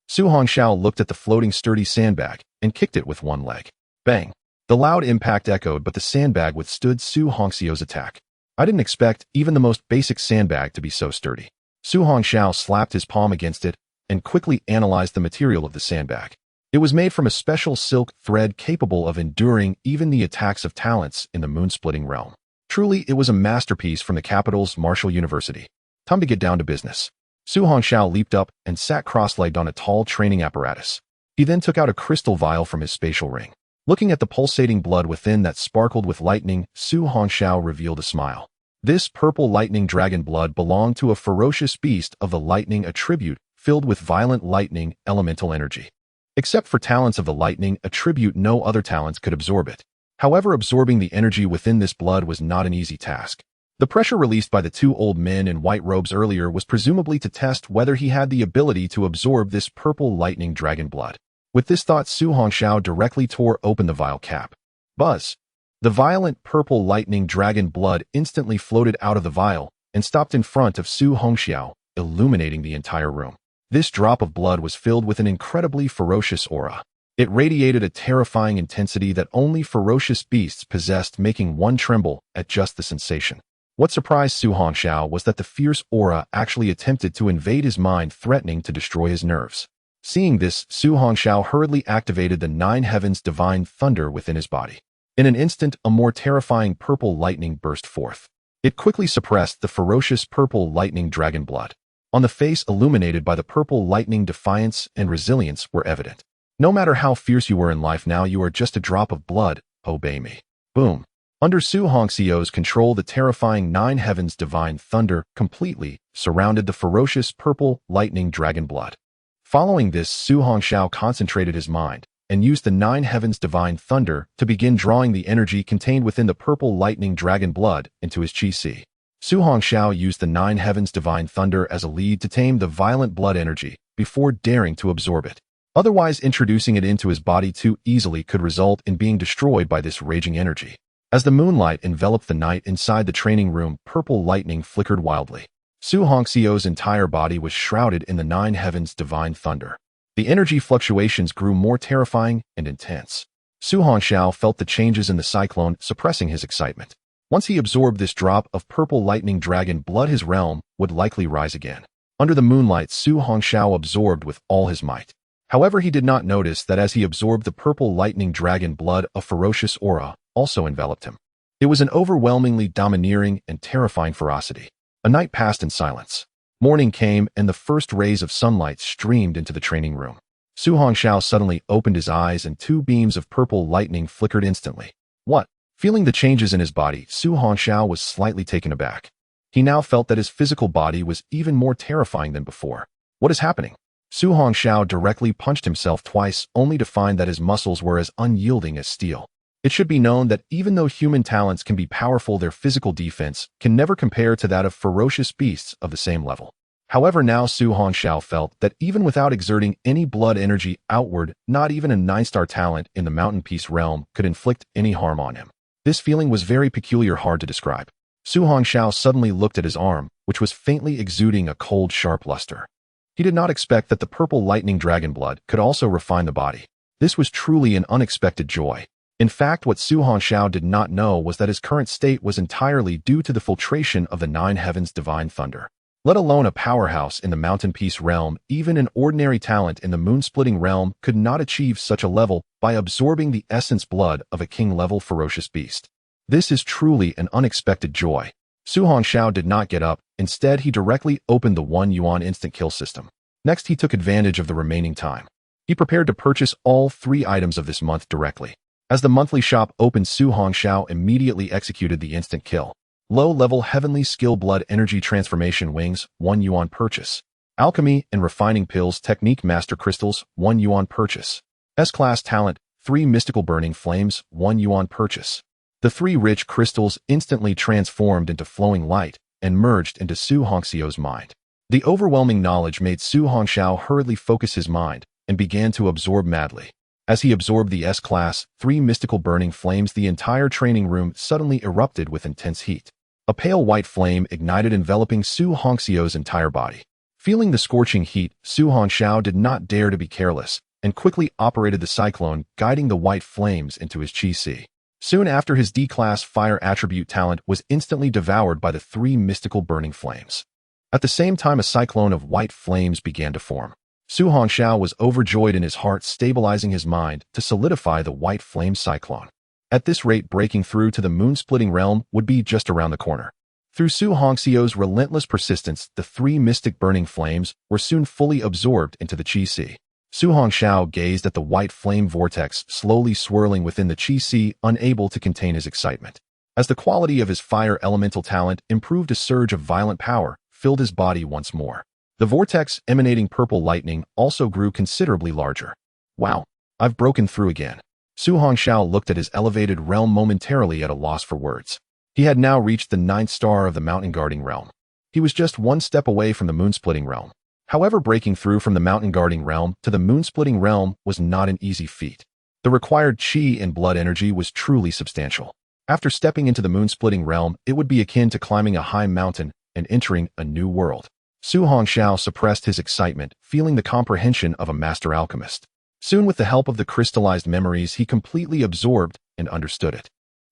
Su Hongxiao looked at the floating sturdy sandbag and kicked it with one leg. Bang! The loud impact echoed, but the sandbag withstood Su Hongxiao's attack. I didn't expect even the most basic sandbag to be so sturdy. Su Hongxiao slapped his palm against it and quickly analyzed the material of the sandbag. It was made from a special silk thread capable of enduring even the attacks of talents in the moon-splitting realm. Truly, it was a masterpiece from the capital's Martial University. Time to get down to business. Su Hongxiao leaped up and sat cross-legged on a tall training apparatus. He then took out a crystal vial from his spatial ring. Looking at the pulsating blood within that sparkled with lightning, Su Hongxiao revealed a smile. This purple lightning dragon blood belonged to a ferocious beast of the lightning attribute filled with violent lightning elemental energy. Except for talents of the lightning attribute, no other talents could absorb it. However, absorbing the energy within this blood was not an easy task. The pressure released by the two old men in white robes earlier was presumably to test whether he had the ability to absorb this purple lightning dragon blood. With this thought, Su Hongxiao directly tore open the vial cap. Buzz! The violent purple lightning dragon blood instantly floated out of the vial and stopped in front of Su Hongxiao, illuminating the entire room. This drop of blood was filled with an incredibly ferocious aura. It radiated a terrifying intensity that only ferocious beasts possessed, making one tremble at just the sensation. What surprised Su Hongxiao was that the fierce aura actually attempted to invade his mind, threatening to destroy his nerves. Seeing this, Su Hongxiao hurriedly activated the Nine Heavens Divine Thunder within his body. In an instant, a more terrifying purple lightning burst forth. It quickly suppressed the ferocious purple lightning dragon blood. On the face illuminated by the purple lightning, defiance and resilience were evident. No matter how fierce you were in life, now you are just a drop of blood. Obey me. Boom. Under Su Hongxiao's control, the terrifying Nine Heavens Divine Thunder completely surrounded the ferocious purple lightning dragon blood. Following this, Su Hongxiao concentrated his mind and used the Nine Heavens Divine Thunder to begin drawing the energy contained within the purple lightning dragon blood into his Qi. Su Hongxiao used the Nine Heavens Divine Thunder as a lead to tame the violent blood energy before daring to absorb it. Otherwise, introducing it into his body too easily could result in being destroyed by this raging energy. As the moonlight enveloped the night inside the training room, purple lightning flickered wildly. Su Hongxiao's entire body was shrouded in the Nine Heavens Divine Thunder. The energy fluctuations grew more terrifying and intense. Su Hongxiao felt the changes in the cyclone, suppressing his excitement. Once he absorbed this drop of purple lightning dragon blood, his realm would likely rise again. Under the moonlight, Su Hongxiao absorbed with all his might. However, he did not notice that as he absorbed the purple lightning dragon blood, a ferocious aura also enveloped him. It was an overwhelmingly domineering and terrifying ferocity. A night passed in silence. Morning came, and the first rays of sunlight streamed into the training room. Su Hongxiao suddenly opened his eyes, and two beams of purple lightning flickered instantly. What? Feeling the changes in his body, Su Hongxiao was slightly taken aback. He now felt that his physical body was even more terrifying than before. What is happening? Su Hongxiao directly punched himself twice, only to find that his muscles were as unyielding as steel. It should be known that even though human talents can be powerful, their physical defense can never compare to that of ferocious beasts of the same level. However, now Su Hongxiao felt that even without exerting any blood energy outward, not even a 9-star talent in the Mountain Peace realm could inflict any harm on him. This feeling was very peculiar, hard to describe. Su Hongxiao suddenly looked at his arm, which was faintly exuding a cold, sharp luster. He did not expect that the purple lightning dragon blood could also refine the body. This was truly an unexpected joy. In fact, what Su Hongxiao did not know was that his current state was entirely due to the filtration of the Nine Heavens Divine Thunder. Let alone a powerhouse in the Mountain Peace realm, even an ordinary talent in the Moon-Splitting realm could not achieve such a level by absorbing the essence blood of a king-level ferocious beast. This is truly an unexpected joy. Su Hongxiao did not get up. Instead, he directly opened the One-Yuan Instant Kill system. Next, he took advantage of the remaining time. He prepared to purchase all 3 items of this month directly. As the monthly shop opened, Su Hongxiao immediately executed the instant kill. Low-level Heavenly Skill Blood Energy Transformation Wings, 1 yuan purchase. Alchemy and Refining Pills Technique Master Crystals, 1 yuan purchase. S-Class Talent, 3 Mystical Burning Flames, 1 yuan purchase. The 3 rich crystals instantly transformed into flowing light and merged into Su Hongxiao's mind. The overwhelming knowledge made Su Hongxiao hurriedly focus his mind and began to absorb madly. As he absorbed the S-class, 3 mystical burning flames, the entire training room suddenly erupted with intense heat. A pale white flame ignited, enveloping Su Hongxiao's entire body. Feeling the scorching heat, Su Hongxiao did not dare to be careless and quickly operated the cyclone, guiding the white flames into his Qi. Soon after, his D-class fire attribute talent was instantly devoured by the 3 mystical burning flames. At the same time, a cyclone of white flames began to form. Su Hongxiao was overjoyed in his heart, stabilizing his mind to solidify the white flame cyclone. At this rate, breaking through to the moon-splitting realm would be just around the corner. Through Su Hongxiao's relentless persistence, the 3 mystic burning flames were soon fully absorbed into the Qi. Su Hongxiao gazed at the white flame vortex slowly swirling within the Qi, unable to contain his excitement. As the quality of his fire elemental talent improved, a surge of violent power filled his body once more. The vortex, emanating purple lightning, also grew considerably larger. Wow, I've broken through again. Su Hongxiao looked at his elevated realm, momentarily at a loss for words. He had now reached the 9th star of the mountain guarding realm. He was just 1 step away from the moon-splitting realm. However, breaking through from the mountain guarding realm to the moon-splitting realm was not an easy feat. The required qi and blood energy was truly substantial. After stepping into the moon-splitting realm, it would be akin to climbing a high mountain and entering a new world. Su Hongxiao suppressed his excitement, feeling the comprehension of a master alchemist. Soon, with the help of the crystallized memories, he completely absorbed and understood it.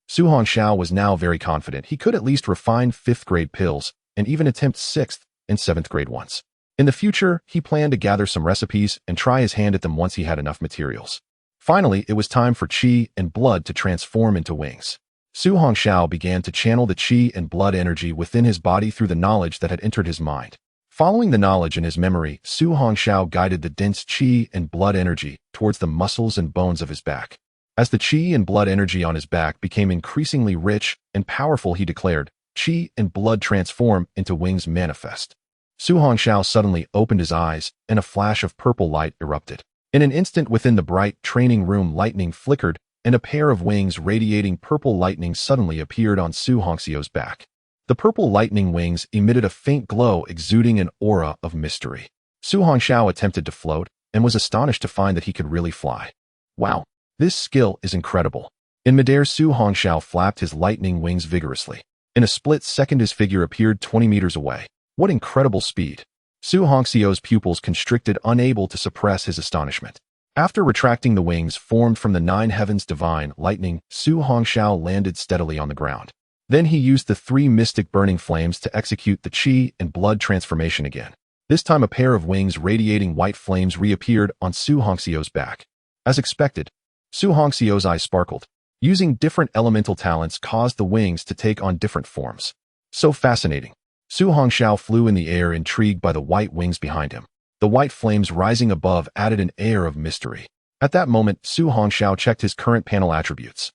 Su Hongxiao was now very confident he could at least refine 5th-grade pills and even attempt 6th and 7th-grade ones. In the future, he planned to gather some recipes and try his hand at them once he had enough materials. Finally, it was time for qi and blood to transform into wings. Su Hongxiao began to channel the qi and blood energy within his body through the knowledge that had entered his mind. Following the knowledge in his memory, Su Hongxiao guided the dense qi and blood energy towards the muscles and bones of his back. As the qi and blood energy on his back became increasingly rich and powerful, he declared, "Qi and blood transform into wings manifest." Su Hongxiao suddenly opened his eyes, and a flash of purple light erupted. In an instant, within the bright training room, lightning flickered, and a pair of wings radiating purple lightning suddenly appeared on Su Hongxiao's back. The purple lightning wings emitted a faint glow, exuding an aura of mystery. Su Hongxiao attempted to float and was astonished to find that he could really fly. Wow, this skill is incredible. In midair, Su Hongxiao flapped his lightning wings vigorously. In a split second, his figure appeared 20 meters away. What incredible speed! Su Hongxiao's pupils constricted, unable to suppress his astonishment. After retracting the wings formed from the 9 heavens divine lightning, Su Hongxiao landed steadily on the ground. Then he used the 3 mystic burning flames to execute the qi and blood transformation again. This time, a pair of wings radiating white flames reappeared on Su Hongxiao's back. As expected, Su Hongxiao's eyes sparkled. Using different elemental talents caused the wings to take on different forms. So fascinating. Su Hongxiao flew in the air, intrigued by the white wings behind him. The white flames rising above added an air of mystery. At that moment, Su Hongxiao checked his current panel attributes.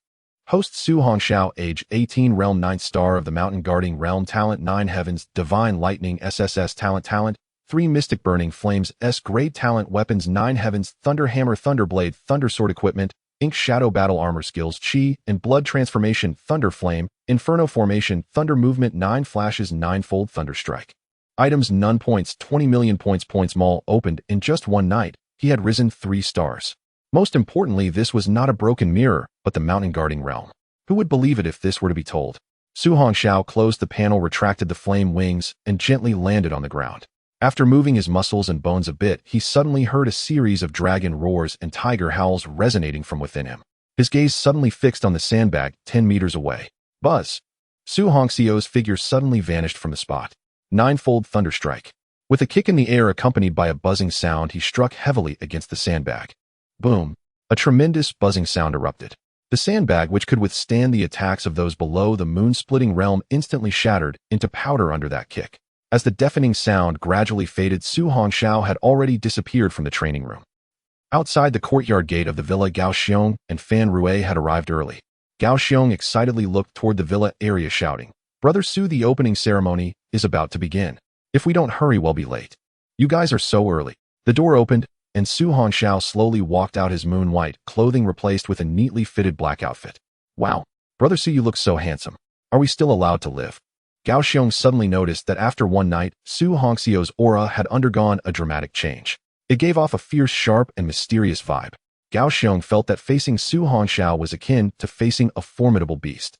Host Su Hongxiao, age 18, realm 9th star of the mountain guarding realm, talent 9 heavens, divine lightning, SSS talent 3 mystic burning flames, S-grade talent, weapons 9 heavens, thunder hammer, thunder blade, thunder sword, equipment, ink, shadow battle armor skills, qi and blood transformation, thunder flame, inferno formation, thunder movement, 9 flashes, 9-fold thunder strike. Items, none. Points, 20 million points. Points mall opened in just 1 night. He had risen 3 stars. Most importantly, this was not a broken mirror, but the mountain guarding realm. Who would believe it if this were to be told? Su Hongxiao closed the panel, retracted the flame wings, and gently landed on the ground. After moving his muscles and bones a bit, he suddenly heard a series of dragon roars and tiger howls resonating from within him. His gaze suddenly fixed on the sandbag 10 meters away. Buzz! Su Hongxiao's figure suddenly vanished from the spot. 9-fold thunder strike. With a kick in the air accompanied by a buzzing sound, he struck heavily against the sandbag. Boom! A tremendous buzzing sound erupted. The sandbag, which could withstand the attacks of those below the moon-splitting realm, instantly shattered into powder under that kick. As the deafening sound gradually faded, Su Hongxiao had already disappeared from the training room. Outside the courtyard gate of the villa, Gao Xiong and Fan Rui had arrived early. Gao Xiong excitedly looked toward the villa area, shouting, "Brother Su, the opening ceremony is about to begin. If we don't hurry, we'll be late. You guys are so early." The door opened, and Su Hongxiao slowly walked out, his moon-white clothing replaced with a neatly fitted black outfit. "Wow, Brother Su, you look so handsome. Are we still allowed to live?" Gao Xiong suddenly noticed that after one night, Su Hongxiu's aura had undergone a dramatic change. It gave off a fierce, sharp, and mysterious vibe. Gao Xiong felt that facing Su Hongxiao was akin to facing a formidable beast.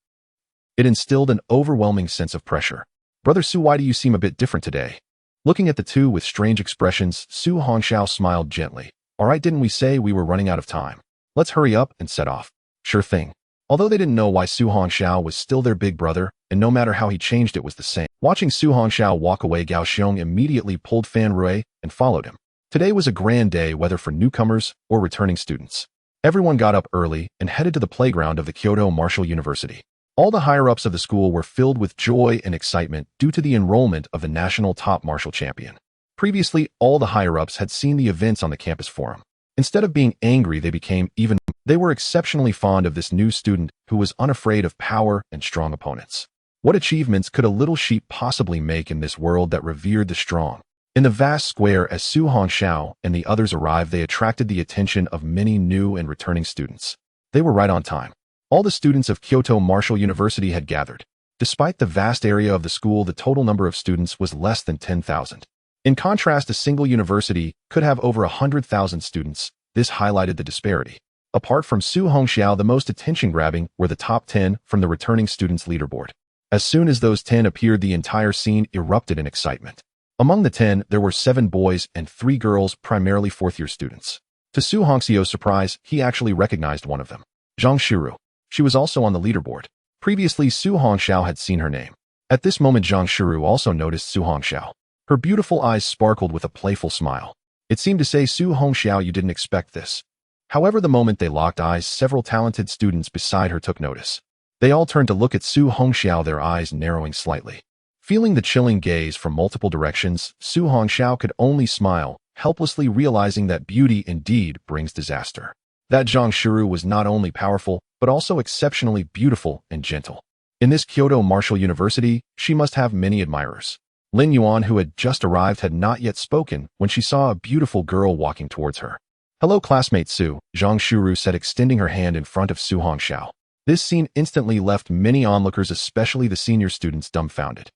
It instilled an overwhelming sense of pressure. "Brother Su, why do you seem a bit different today?" Looking at the two with strange expressions, Su Hongxiao smiled gently. "All right, didn't we say we were running out of time? Let's hurry up and set off." "Sure thing." Although they didn't know why Su Hongxiao was still their big brother, and no matter how he changed it was the same. Watching Su Hongxiao walk away, Gao Xiong immediately pulled Fan Rui and followed him. Today was a grand day, whether for newcomers or returning students. Everyone got up early and headed to the playground of the Kyoto Martial University. All the higher-ups of the school were filled with joy and excitement due to the enrollment of the national top martial champion. Previously, all the higher-ups had seen the events on the campus forum. Instead of being angry, they were exceptionally fond of this new student who was unafraid of power and strong opponents. What achievements could a little sheep possibly make in this world that revered the strong? In the vast square, as Su Hongxiao and the others arrived, they attracted the attention of many new and returning students. They were right on time. All the students of Kyoto Martial University had gathered. Despite the vast area of the school, the total number of students was less than 10,000. In contrast, a single university could have over 100,000 students. This highlighted the disparity. Apart from Su Hongxiao, the most attention-grabbing were the top 10 from the returning students' leaderboard. As soon as those 10 appeared, the entire scene erupted in excitement. Among the 10, there were 7 boys and 3 girls, primarily fourth-year students. To Su Hongxiu's surprise, he actually recognized one of them, Zhang Shiru. She was also on the leaderboard. Previously, Su Hongxiao had seen her name. At this moment, Zhang Shiru also noticed Su Hongxiao. Her beautiful eyes sparkled with a playful smile. It seemed to say, "Su Hongxiao, you didn't expect this." However, the moment they locked eyes, several talented students beside her took notice. They all turned to look at Su Hongxiao, their eyes narrowing slightly. Feeling the chilling gaze from multiple directions, Su Hongxiao could only smile, helplessly realizing that beauty indeed brings disaster. That Zhang Shiru was not only powerful, but also exceptionally beautiful and gentle. In this Kyoto Martial University, she must have many admirers. Lin Yuan, who had just arrived, had not yet spoken when she saw a beautiful girl walking towards her. "Hello, classmate Su," Zhang Shiru said, extending her hand in front of Su Hongxiao. This scene instantly left many onlookers, especially the senior students, dumbfounded.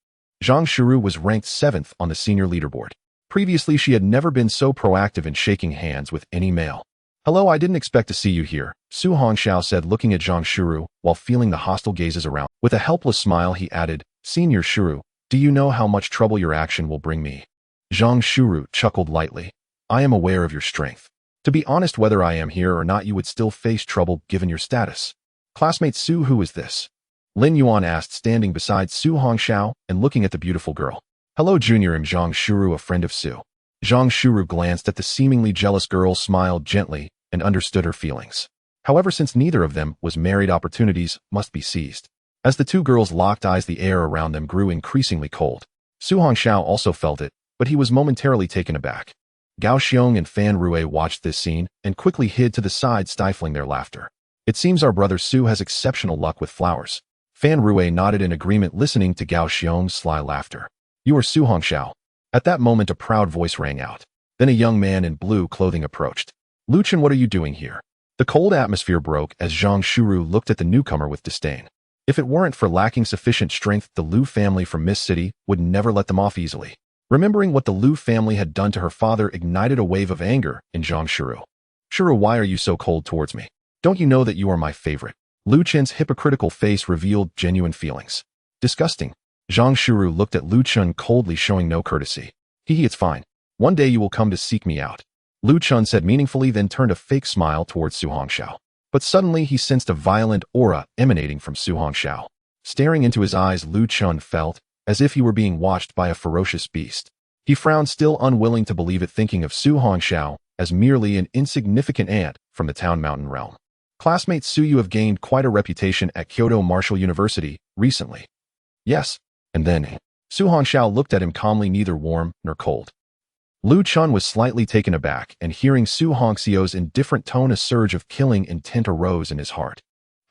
Zhang Shiru was ranked 7th on the senior leaderboard. Previously, she had never been so proactive in shaking hands with any male. "Hello, I didn't expect to see you here," Su Hongxiao said, looking at Zhang Shiru while feeling the hostile gazes around. With a helpless smile, he added, "Senior Shiru, do you know how much trouble your action will bring me?" Zhang Shiru chuckled lightly. "I am aware of your strength. To be honest, whether I am here or not, you would still face trouble given your status." "Classmate Su, who is this?" Lin Yuan asked, standing beside Su Hongxiao and looking at the beautiful girl. "Hello, Junior, I'm Zhang Shiru, a friend of Su." Zhang Shiru glanced at the seemingly jealous girl, smiled gently, and understood her feelings. However, since neither of them was married, opportunities must be seized. As the two girls locked eyes, the air around them grew increasingly cold. Su Hongxiao also felt it, but he was momentarily taken aback. Gao Xiong and Fan Rui watched this scene and quickly hid to the side, stifling their laughter. "It seems our brother Su has exceptional luck with flowers." Fan Rui nodded in agreement, listening to Gao Xiong's sly laughter. "You are Su Hongxiao." At that moment, a proud voice rang out. Then a young man in blue clothing approached. "Lu Chen, what are you doing here?" The cold atmosphere broke as Zhang Shiru looked at the newcomer with disdain. If it weren't for lacking sufficient strength, the Lu family from Mist City would never let them off easily. Remembering what the Lu family had done to her father ignited a wave of anger in Zhang Shiru. "Shiru, why are you so cold towards me? Don't you know that you are my favorite?" Lu Chen's hypocritical face revealed genuine feelings. "Disgusting." Zhang Shiru looked at Lu Chen coldly, showing no courtesy. It's fine. One day you will come to seek me out," Lu Chen said meaningfully, then turned a fake smile towards Su Hongxiao. But suddenly he sensed a violent aura emanating from Su Hongxiao. Staring into his eyes, Lu Chen felt as if he were being watched by a ferocious beast. He frowned, still unwilling to believe it, thinking of Su Hongxiao as merely an insignificant ant from the town mountain realm. "Classmate Su, you have gained quite a reputation at Kyoto Martial University recently." "Yes." And then Su Hongxiao looked at him calmly, neither warm nor cold. Lu Chen was slightly taken aback, and hearing Su Hongxiao's indifferent tone, a surge of killing intent arose in his heart.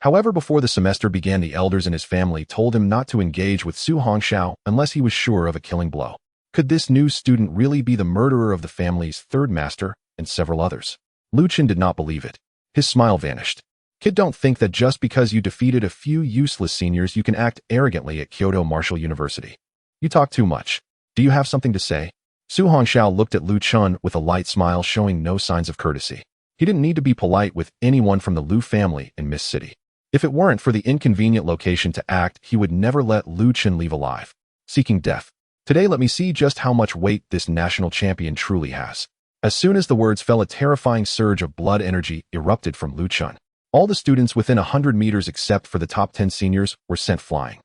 However, before the semester began, the elders in his family told him not to engage with Su Hongxiao unless he was sure of a killing blow. Could this new student really be the murderer of the family's third master and several others? Lu Chen did not believe it. His smile vanished. Kid, don't think that just because you defeated a few useless seniors you can act arrogantly at Kyoto Martial University. You talk too much. Do you have something to say? Su Hongxiao looked at Lu Chun with a light smile showing no signs of courtesy. He didn't need to be polite with anyone from the Lu family in Mist City. If it weren't for the inconvenient location to act, he would never let Lu Chun leave alive. Seeking death. Today let me see just how much weight this national champion truly has. As soon as the words fell, a terrifying surge of blood energy erupted from Lu Chun. All the students within 100 meters except for the top 10 seniors were sent flying.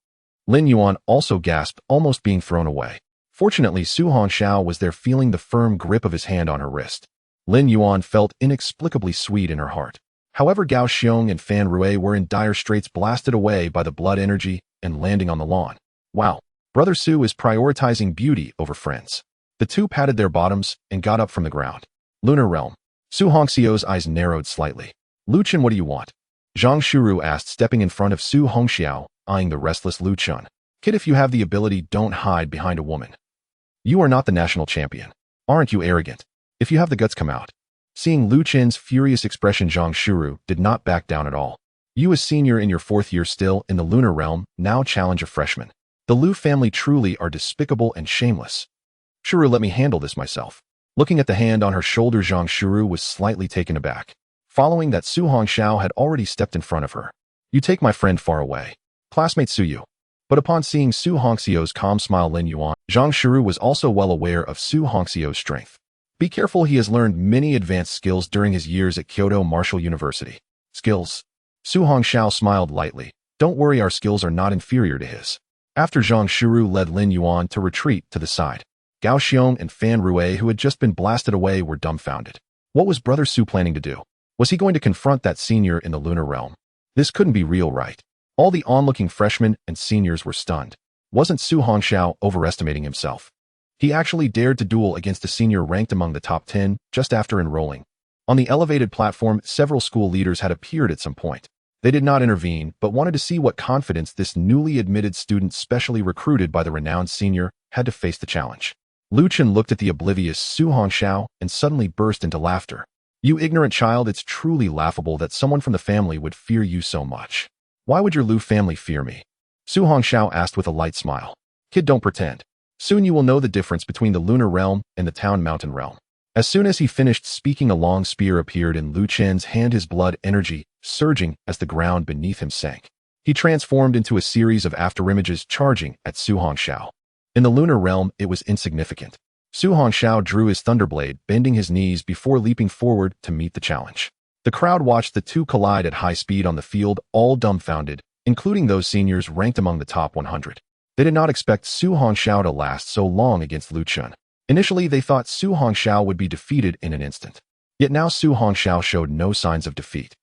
Lin Yuan also gasped, almost being thrown away. Fortunately, Su Hongxiao was there, feeling the firm grip of his hand on her wrist. Lin Yuan felt inexplicably sweet in her heart. However, Gao Xiong and Fan Rui were in dire straits, blasted away by the blood energy and landing on the lawn. Wow, Brother Su is prioritizing beauty over friends. The two patted their bottoms and got up from the ground. Lunar Realm. Su Hongxiao's eyes narrowed slightly. Lu Chun, what do you want? Zhang Shuru asked, stepping in front of Su Hongxiao, eyeing the restless Lu Chun. Kid, if you have the ability, don't hide behind a woman. You are not the national champion. Aren't you arrogant? If you have the guts, come out. Seeing Lu Chun's furious expression, Zhang Shuru did not back down at all. You, a senior in your 4th year still in the lunar realm, now challenge a freshman. The Lu family truly are despicable and shameless. Shuru, let me handle this myself. Looking at the hand on her shoulder, Zhang Shuru was slightly taken aback. Following that, Su Hongxiao had already stepped in front of her. You take my friend far away. Classmate Su Yu. But upon seeing Su Hongxiao's calm smile, Lin Yuan, Zhang Shuru was also well aware of Su Hongxiao's strength. Be careful, he has learned many advanced skills during his years at Kyoto Martial University. Skills? Su Hongxiao smiled lightly. Don't worry, our skills are not inferior to his. After Zhang Shuru led Lin Yuan to retreat to the side. Gao Xiong and Fan Rui, who had just been blasted away, were dumbfounded. What was Brother Su planning to do? Was he going to confront that senior in the lunar realm? This couldn't be real, right? All the onlooking freshmen and seniors were stunned. Wasn't Su Hongxiao overestimating himself? He actually dared to duel against a senior ranked among the top 10 just after enrolling. On the elevated platform, several school leaders had appeared at some point. They did not intervene, but wanted to see what confidence this newly admitted student, specially recruited by the renowned senior, had to face the challenge. Lu Chun looked at the oblivious Su Hongxiao and suddenly burst into laughter. You ignorant child, it's truly laughable that someone from the family would fear you so much. Why would your Lu family fear me? Su Hongxiao asked with a light smile. Kid, don't pretend. Soon you will know the difference between the lunar realm and the town mountain realm. As soon as he finished speaking, a long spear appeared in Lu Chen's hand, his blood energy surging as the ground beneath him sank. He transformed into a series of afterimages charging at Su Hongxiao. In the lunar realm, it was insignificant. Su Hongxiao drew his thunderblade, bending his knees before leaping forward to meet the challenge. The crowd watched the two collide at high speed on the field, all dumbfounded, including those seniors ranked among the top 100. They did not expect Su Hongxiao to last so long against Lu Chun. Initially, they thought Su Hongxiao would be defeated in an instant. Yet now Su Hongxiao showed no signs of defeat.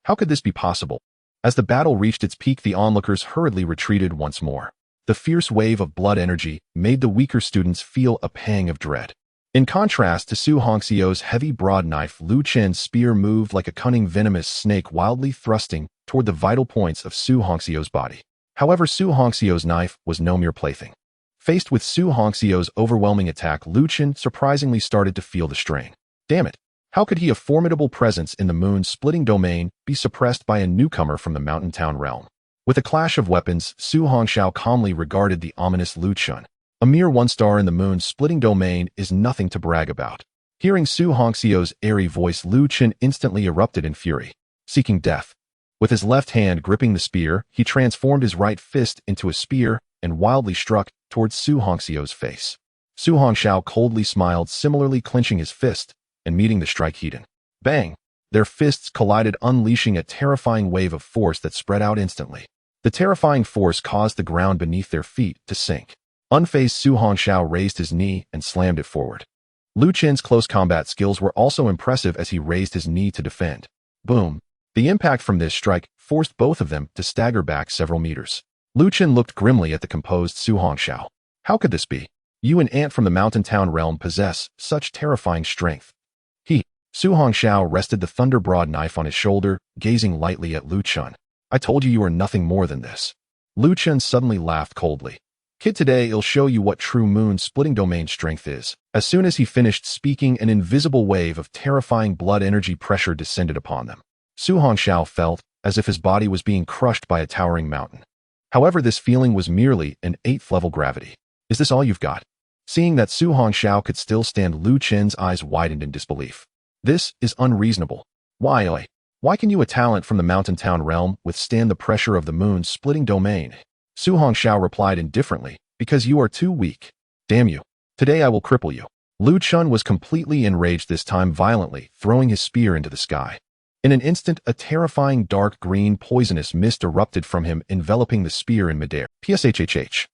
How could this be possible? As the battle reached its peak, the onlookers hurriedly retreated once more. The fierce wave of blood energy made the weaker students feel a pang of dread. In contrast to Su Hongxiao's heavy broad knife, Lu Chen's spear moved like a cunning venomous snake, wildly thrusting toward the vital points of Su Hongxiao's body. However, Su Hongxiao's knife was no mere plaything. Faced with Su Hongxiao's overwhelming attack, Lu Chen surprisingly started to feel the strain. Damn it! How could he, a formidable presence in the moon-splitting domain, be suppressed by a newcomer from the mountain town realm? With a clash of weapons, Su Hongxiao calmly regarded the ominous Lu Chun. A mere one star in the moon-splitting domain is nothing to brag about. Hearing Su Hongxiao's airy voice, Lu Chun instantly erupted in fury, seeking death. With his left hand gripping the spear, he transformed his right fist into a spear and wildly struck towards Su Hongxiao's face. Su Hongxiao coldly smiled, similarly clenching his fist and meeting the strike heat in. Bang! Their fists collided, unleashing a terrifying wave of force that spread out instantly. The terrifying force caused the ground beneath their feet to sink. Unfazed, Su Hongxiao raised his knee and slammed it forward. Lu Chen's close combat skills were also impressive as he raised his knee to defend. Boom! The impact from this strike forced both of them to stagger back several meters. Lu Chen looked grimly at the composed Su Hongxiao. How could this be? You, an ant from the mountain town realm, possess such terrifying strength. Su Hongxiao rested the thunder broad knife on his shoulder, gazing lightly at Lu Chun. I told you are nothing more than this. Lu Chun suddenly laughed coldly. Kid, today I'll show you what true moon-splitting domain strength is. As soon as he finished speaking, an invisible wave of terrifying blood energy pressure descended upon them. Su Hongxiao felt as if his body was being crushed by a towering mountain. However, this feeling was merely an 8th-level gravity. Is this all you've got? Seeing that Su Hongxiao could still stand, Lu Chen's eyes widened in disbelief. This is unreasonable. Why can you, a talent from the mountain town realm, withstand the pressure of the moon's splitting domain? Su Hongxiao replied indifferently, because you are too weak. Damn you. Today I will cripple you. Lu Chun was completely enraged, this time violently, throwing his spear into the sky. In an instant, a terrifying dark green poisonous mist erupted from him, enveloping the spear in midair. PSHHH.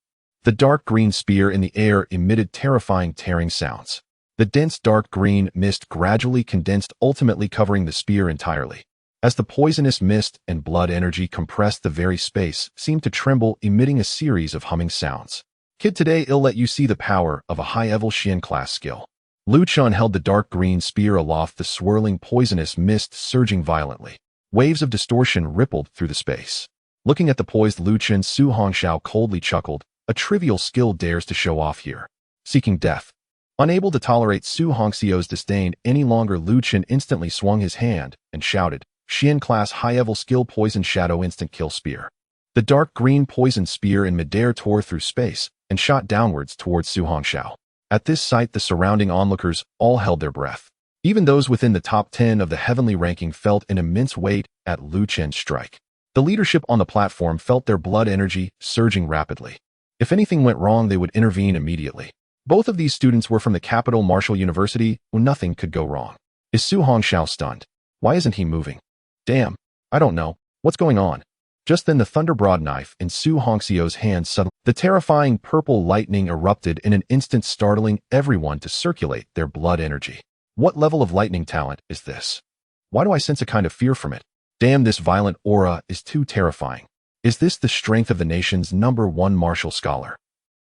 The dark green spear in the air emitted terrifying tearing sounds. The dense dark green mist gradually condensed, ultimately covering the spear entirely. As the poisonous mist and blood energy compressed, the very space seemed to tremble, emitting a series of humming sounds. Kid, today I'll let you see the power of a high-level Xian class skill. Lu Chun held the dark green spear aloft, the swirling poisonous mist surging violently. Waves of distortion rippled through the space. Looking at the poised Lu Chun, Su Hongxiao coldly chuckled. A trivial skill dares to show off here. Seeking death. Unable to tolerate Su Hongxiao's disdain any longer, Lu Chun instantly swung his hand and shouted, Xian class high-level skill, poison shadow instant kill spear. The dark green poison spear in midair tore through space and shot downwards towards Su Hongxiao. At this sight, the surrounding onlookers all held their breath. Even those within the top 10 of the heavenly ranking felt an immense weight at Lu Chen's strike. The leadership on the platform felt their blood energy surging rapidly. If anything went wrong, they would intervene immediately. Both of these students were from the capital Martial University, where nothing could go wrong. Is Su Hongxiao stunned? Why isn't he moving? Damn, I don't know. What's going on? Just then the thunder broadknife in Su Hongxiao's hand suddenly. The terrifying purple lightning erupted in an instant, startling everyone to circulate their blood energy. What level of lightning talent is this? Why do I sense a kind of fear from it? Damn, this violent aura is too terrifying. Is this the strength of the nation's #1 martial scholar?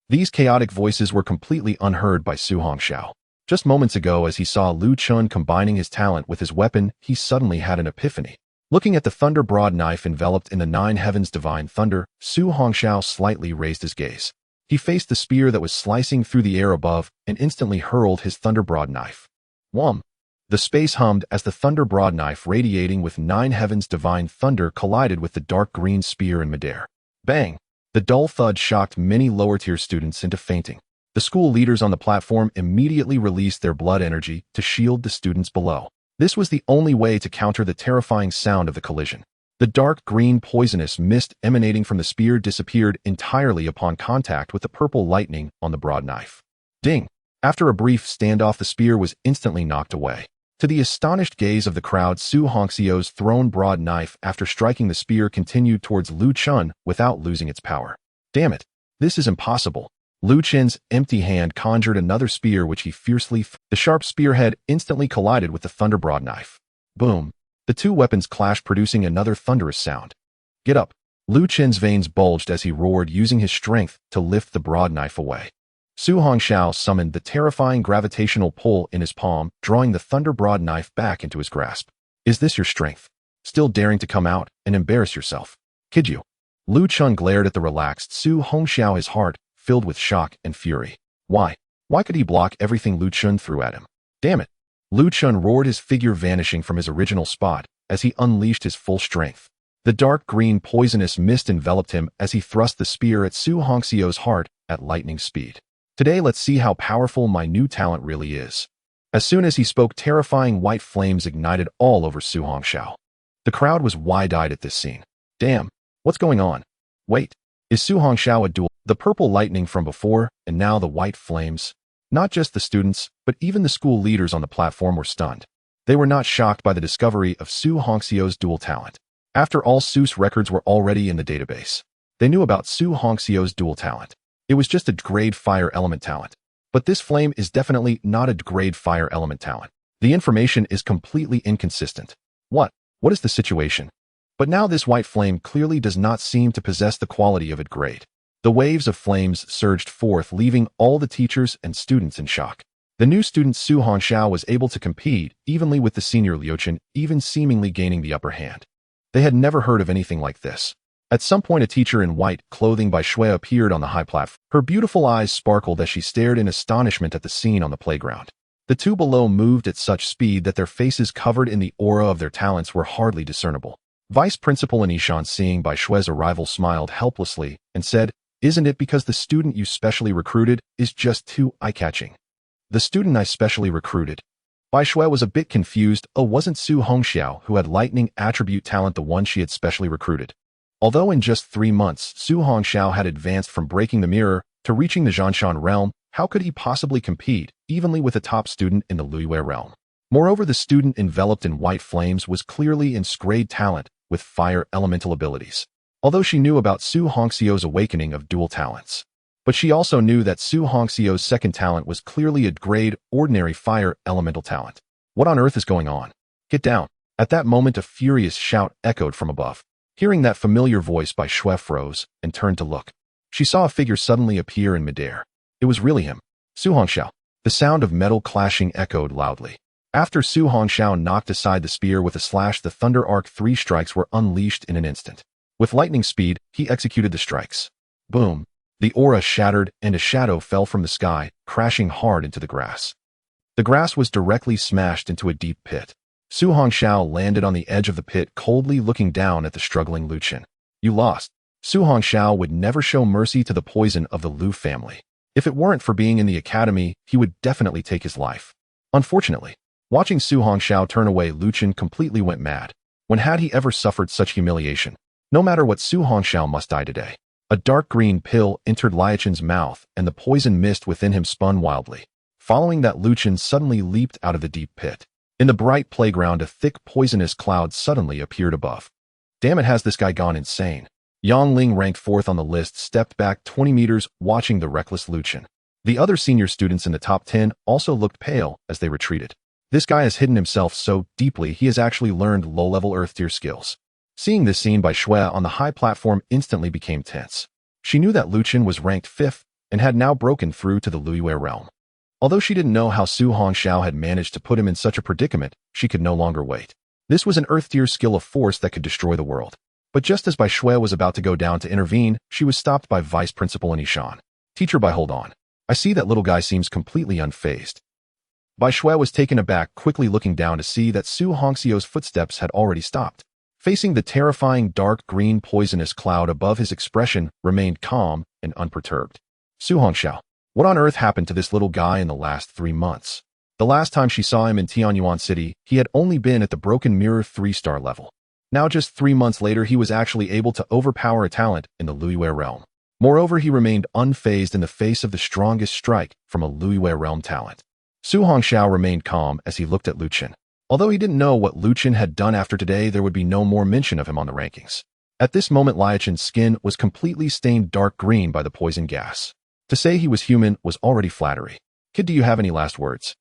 These chaotic voices were completely unheard by Su Hongxiao. Just moments ago, as he saw Lu Chun combining his talent with his weapon, he suddenly had an epiphany. Looking at the thunder broadknife enveloped in the 9 heavens divine thunder, Su Hongxiao slightly raised his gaze. He faced the spear that was slicing through the air above and instantly hurled his thunder broadknife. Wham! The space hummed as the thunder broadknife, radiating with 9 heavens divine thunder, collided with the dark green spear in midair. Bang! The dull thud shocked many lower-tier students into fainting. The school leaders on the platform immediately released their blood energy to shield the students below. This was the only way to counter the terrifying sound of the collision. The dark green poisonous mist emanating from the spear disappeared entirely upon contact with the purple lightning on the broadknife. Ding! After a brief standoff, the spear was instantly knocked away. To the astonished gaze of the crowd, Su Hongxiao's thrown broadknife, after striking the spear, continued towards Lu Chun without losing its power. Damn it! This is impossible. Lu Chen's empty hand conjured another spear, which he fiercely The sharp spearhead instantly collided with the thunder broadknife. Boom! The two weapons clashed, producing another thunderous sound. Get up! Lu Chen's veins bulged as he roared, using his strength to lift the broadknife away. Su Hongxiao summoned the terrifying gravitational pull in his palm, drawing the thunder broadknife back into his grasp. Is this your strength? Still daring to come out and embarrass yourself? Kid you? Lu Chun glared at the relaxed Su Hongxiao, his heart filled with shock and fury. Why could he block everything Lu Chun threw at him? Damn it! Lu Chun roared, his figure vanishing from his original spot as he unleashed his full strength. The dark green poisonous mist enveloped him as he thrust the spear at Su Hongxiao's heart at lightning speed. Today, let's see how powerful my new talent really is. As soon as he spoke, terrifying white flames ignited all over Su Hongxiao. The crowd was wide-eyed at this scene. Damn, what's going on? Wait, is Su Hongxiao a dual? The purple lightning from before, and now the white flames. Not just the students, but even the school leaders on the platform were stunned. They were not shocked by the discovery of Su Hongxiao's dual talent. After all, Su's records were already in the database. They knew about Su Hongxiao's dual talent. It was just a grade fire element talent. But this flame is definitely not a grade fire element talent. The information is completely inconsistent. What is the situation? But now this white flame clearly does not seem to possess the quality of a grade. The waves of flames surged forth, leaving all the teachers and students in shock. The new student Su Hongxiao was able to compete evenly with the senior Liu Chen, even seemingly gaining the upper hand. They had never heard of anything like this. At some point, a teacher in white clothing by Shui appeared on the high platform. Her beautiful eyes sparkled as she stared in astonishment at the scene on the playground. The two below moved at such speed that their faces covered in the aura of their talents were hardly discernible. Vice Principal Anishan, seeing Bai Xue's arrival, smiled helplessly and said, "Isn't it because the student you specially recruited is just too eye-catching?" "The student I specially recruited?" Bai Xue was a bit confused. Oh, wasn't Su Hongxiao, who had lightning attribute talent, the one she had specially recruited? Although in just 3 months, Su Hongxiao had advanced from breaking the mirror to reaching the Zhanshan realm, how could he possibly compete evenly with a top student in the Luiyue realm? Moreover, the student enveloped in white flames was clearly in grade talent with fire elemental abilities. Although she knew about Su Hongxiao's awakening of dual talents, but she also knew that Su Hongxiao's second talent was clearly a grade ordinary fire elemental talent. What on earth is going on? Get down! At that moment, a furious shout echoed from above. Hearing that familiar voice, Bai Xue froze and turned to look. She saw a figure suddenly appear in midair. It was really him, Su Hongxiao. The sound of metal clashing echoed loudly. After Su Hongxiao knocked aside the spear with a slash, the Thunder Arc 3 strikes were unleashed in an instant. With lightning speed, he executed the strikes. Boom! The aura shattered and a shadow fell from the sky, crashing hard into the grass. The grass was directly smashed into a deep pit. Su Hongxiao landed on the edge of the pit, coldly looking down at the struggling Lu Qin. You lost. Su Hongxiao would never show mercy to the poison of the Lu family. If it weren't for being in the academy, he would definitely take his life. Unfortunately, watching Su Hongxiao turn away, Lu Qin completely went mad. When had he ever suffered such humiliation? No matter what, Su Hongxiao must die today. A dark green pill entered Liu Qin's mouth, and the poison mist within him spun wildly. Following that, Lu Qin suddenly leaped out of the deep pit. In the bright playground, a thick poisonous cloud suddenly appeared above. Damn it, has this guy gone insane? Yang Ling, ranked 4th on the list, stepped back 20 meters, watching the reckless Lu Qin. The other senior students in the top 10 also looked pale as they retreated. This guy has hidden himself so deeply, he has actually learned low-level Earth-tier skills. Seeing this scene, Bai Xue on the high platform instantly became tense. She knew that Lu Qin was ranked 5th and had now broken through to the Luiyue realm. Although she didn't know how Su Hongxiao had managed to put him in such a predicament, she could no longer wait. This was an Earth-tier skill of force that could destroy the world. But just as Bai Xue was about to go down to intervene, she was stopped by Vice Principal Anishan. "Teacher Bai, hold on. I see that little guy seems completely unfazed." Bai Xue was taken aback, quickly looking down to see that Su Hongxiao's footsteps had already stopped. Facing the terrifying dark green poisonous cloud above, his expression remained calm and unperturbed. "Su Hongxiao, what on earth happened to this little guy in the last 3 months? The last time she saw him in Tianyuan City, he had only been at the Broken Mirror 3-star level. Now just 3 months later, he was actually able to overpower a talent in the Luiyue realm. Moreover, he remained unfazed in the face of the strongest strike from a Luiyue realm talent." Su Hongxiao remained calm as he looked at Lu Qin. Although he didn't know what Lu Qin had done after today, there would be no more mention of him on the rankings. At this moment, Liu Qin's skin was completely stained dark green by the poison gas. To say he was human was already flattery. "Kid, do you have any last words?"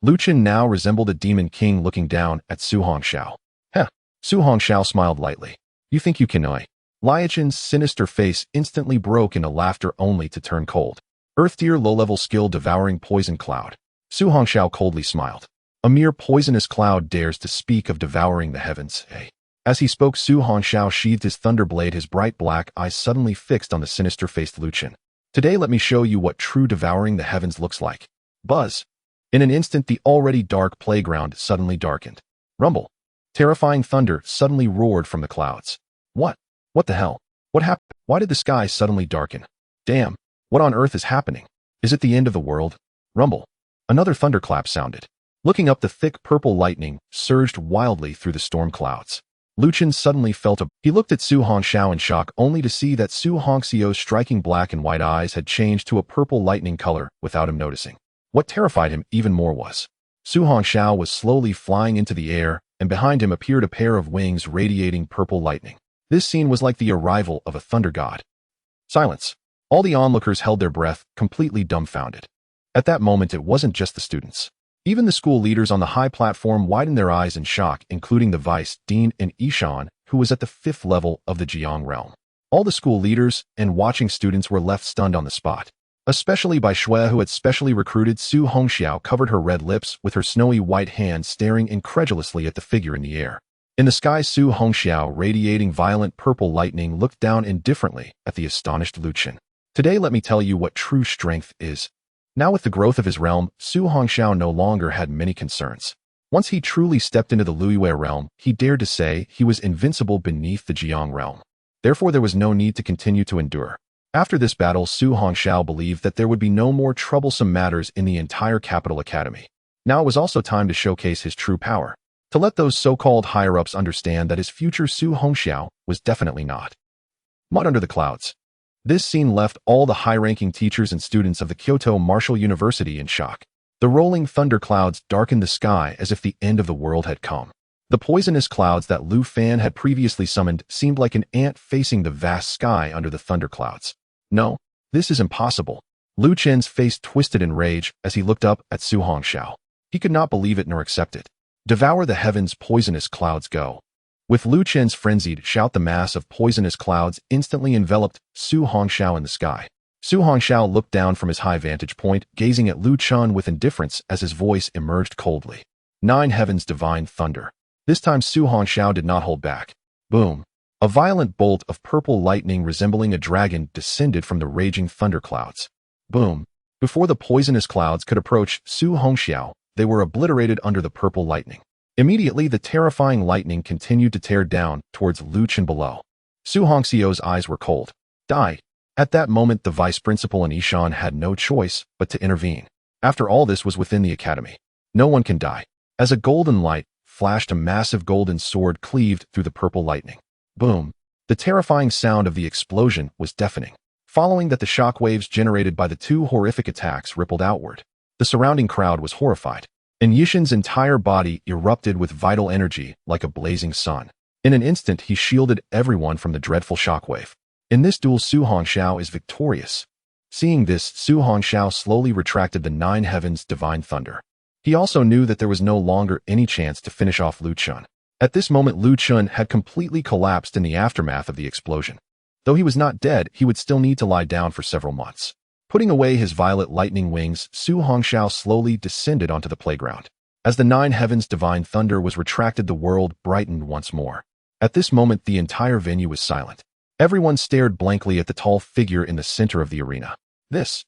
Lu Qin now resembled a demon king looking down at Su Hongxiao. "Heh." Su Hongxiao smiled lightly. "You think you can lie?" Liu Qin's sinister face instantly broke into laughter, only to turn cold. "Earth-tier low-level skill, devouring poison cloud." Su Hongxiao coldly smiled. "A mere poisonous cloud dares to speak of devouring the heavens, eh?" As he spoke, Su Hongxiao sheathed his thunder blade, his bright black eyes suddenly fixed on the sinister-faced Lu Qin. "Today let me show you what true devouring the heavens looks like." Buzz! In an instant, the already dark playground suddenly darkened. Rumble! Terrifying thunder suddenly roared from the clouds. What? What the hell? What happened? Why did the sky suddenly darken? Damn! What on earth is happening? Is it the end of the world? Rumble! Another thunderclap sounded. Looking up, the thick purple lightning surged wildly through the storm clouds. Lu Qin suddenly felt He looked at Su Hongxiao in shock, only to see that Su Hongxiao's striking black and white eyes had changed to a purple lightning color without him noticing. What terrified him even more was Su Hongxiao was slowly flying into the air, and behind him appeared a pair of wings radiating purple lightning. This scene was like the arrival of a thunder god. Silence. All the onlookers held their breath, completely dumbfounded. At that moment, it wasn't just the students. Even the school leaders on the high platform widened their eyes in shock, including the vice dean and Ishan, who was at the 5th level of the Jiang realm. All the school leaders and watching students were left stunned on the spot. Especially Bai Xue, who had specially recruited Su Hongxiao, covered her red lips with her snowy white hand, staring incredulously at the figure in the air. In the sky, Su Hongxiao, radiating violent purple lightning, looked down indifferently at the astonished Lu Qin. "Today let me tell you what true strength is." Now with the growth of his realm, Su Hongxiao no longer had many concerns. Once he truly stepped into the Luiyue realm, he dared to say he was invincible beneath the Jiang realm. Therefore, there was no need to continue to endure. After this battle, Su Hongxiao believed that there would be no more troublesome matters in the entire Capital Academy. Now it was also time to showcase his true power, to let those so-called higher-ups understand that his future Su Hongxiao was definitely not mud under the clouds. This scene left all the high-ranking teachers and students of the Kyoto Martial University in shock. The rolling thunder clouds darkened the sky as if the end of the world had come. The poisonous clouds that Lu Fan had previously summoned seemed like an ant facing the vast sky under the thunder clouds. No, this is impossible. Lu Chen's face twisted in rage as he looked up at Su Hongxiao. He could not believe it nor accept it. Devour the heavens, poisonous clouds, go. With Lu Chen's frenzied shout, the mass of poisonous clouds instantly enveloped Su Hongxiao in the sky. Su Hongxiao looked down from his high vantage point, gazing at Lu Chen with indifference as his voice emerged coldly. 9 heavens, divine thunder. This time Su Hongxiao did not hold back. Boom. A violent bolt of purple lightning resembling a dragon descended from the raging thunderclouds. Boom. Before the poisonous clouds could approach Su Hongxiao, they were obliterated under the purple lightning. Immediately, the terrifying lightning continued to tear down towards Lu Chen below. Su Hongxiao's eyes were cold. Die. At that moment, the vice principal and Ishan had no choice but to intervene. After all, this was within the academy. No one can die. As a golden light flashed, a massive golden sword cleaved through the purple lightning. Boom. The terrifying sound of the explosion was deafening. Following that, the shock waves generated by the 2 horrific attacks rippled outward. The surrounding crowd was horrified, and Yishan's entire body erupted with vital energy like a blazing sun. In an instant, he shielded everyone from the dreadful shockwave. In this duel, Su Hongxiao is victorious. Seeing this, Su Hongxiao slowly retracted the 9 heavens, divine thunder. He also knew that there was no longer any chance to finish off Lu Chen. At this moment, Lu Chen had completely collapsed in the aftermath of the explosion. Though he was not dead, he would still need to lie down for several months. Putting away his violet lightning wings, Su Hongxiao slowly descended onto the playground. As the 9 heavens, divine thunder was retracted, the world brightened once more. At this moment, the entire venue was silent. Everyone stared blankly at the tall figure in the center of the arena. Is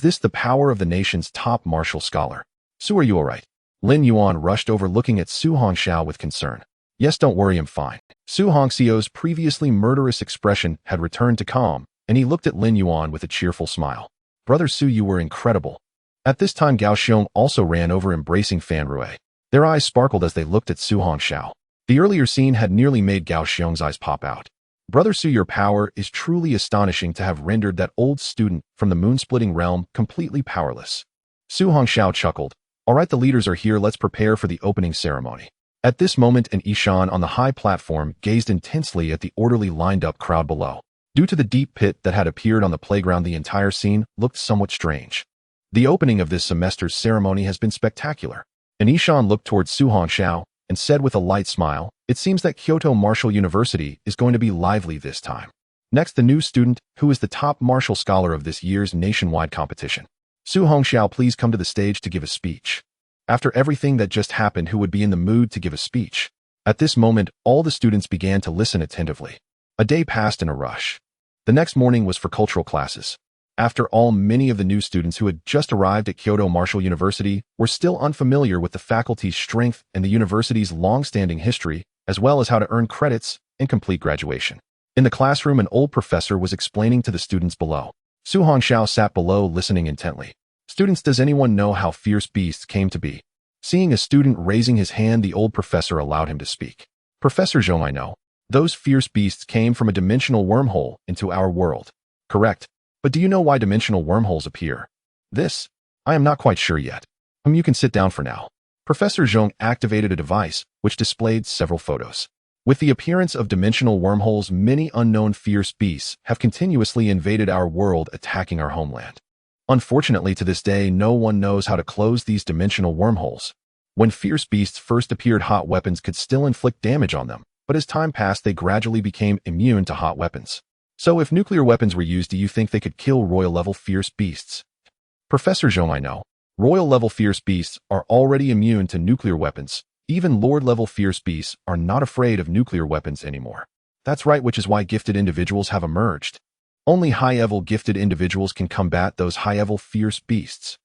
this the power of the nation's top martial scholar? Su, are you alright? Lin Yuan rushed over, looking at Su Hongxiao with concern. Yes, don't worry, I'm fine. Su Hongxiao's previously murderous expression had returned to calm, and he looked at Lin Yuan with a cheerful smile. Brother Su, you were incredible. At this time, Gao Xiong also ran over, embracing Fan Rue. Their eyes sparkled as they looked at Su Hongxiao. The earlier scene had nearly made Gao Xiong's eyes pop out. Brother Su, your power is truly astonishing to have rendered that old student from the moon-splitting realm completely powerless. Su Hongxiao chuckled. Alright, the leaders are here, let's prepare for the opening ceremony. At this moment, an Ishan on the high platform gazed intensely at the orderly lined-up crowd below. Due to the deep pit that had appeared on the playground, the entire scene looked somewhat strange. The opening of this semester's ceremony has been spectacular. An Ishan looked towards Su Hongxiao and said with a light smile, it seems that Kyoto Martial University is going to be lively this time. Next, the new student, who is the top martial scholar of this year's nationwide competition. Su Hongxiao, please come to the stage to give a speech. After everything that just happened, who would be in the mood to give a speech? At this moment, all the students began to listen attentively. A day passed in a rush. The next morning was for cultural classes. After all, many of the new students who had just arrived at Kyoto Martial University were still unfamiliar with the faculty's strength and the university's long-standing history, as well as how to earn credits and complete graduation. In the classroom, an old professor was explaining to the students below. Su Hongxiao sat below, listening intently. Students, does anyone know how fierce beasts came to be? Seeing a student raising his hand, the old professor allowed him to speak. Professor Zhong, I know. Those fierce beasts came from a dimensional wormhole into our world. Correct. But do you know why dimensional wormholes appear? I am not quite sure yet. You can sit down for now. Professor Zhong activated a device which displayed several photos. With the appearance of dimensional wormholes, many unknown fierce beasts have continuously invaded our world, attacking our homeland. Unfortunately, to this day, no one knows how to close these dimensional wormholes. When fierce beasts first appeared, hot weapons could still inflict damage on them, but as time passed, they gradually became immune to hot weapons. So if nuclear weapons were used, do you think they could kill royal-level fierce beasts? Professor Zhong, I know. Royal-level fierce beasts are already immune to nuclear weapons. Even Lord-level fierce beasts are not afraid of nuclear weapons anymore. That's right, which is why gifted individuals have emerged. Only high-level gifted individuals can combat those high-level fierce beasts.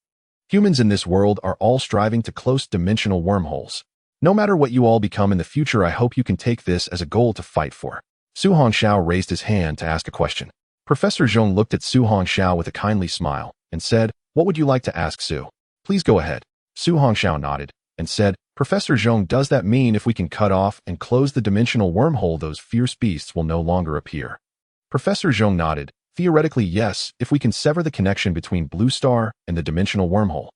Humans in this world are all striving to close dimensional wormholes. No matter what you all become in the future, I hope you can take this as a goal to fight for. Su Hongxiao raised his hand to ask a question. Professor Zhong looked at Su Hongxiao with a kindly smile and said, "What would you like to ask, Su? Please go ahead." Su Hongxiao nodded and said, "Professor Zhong, does that mean if we can cut off and close the dimensional wormhole, those fierce beasts will no longer appear?" Professor Zhong nodded. "Theoretically, yes, if we can sever the connection between Blue Star and the dimensional wormhole.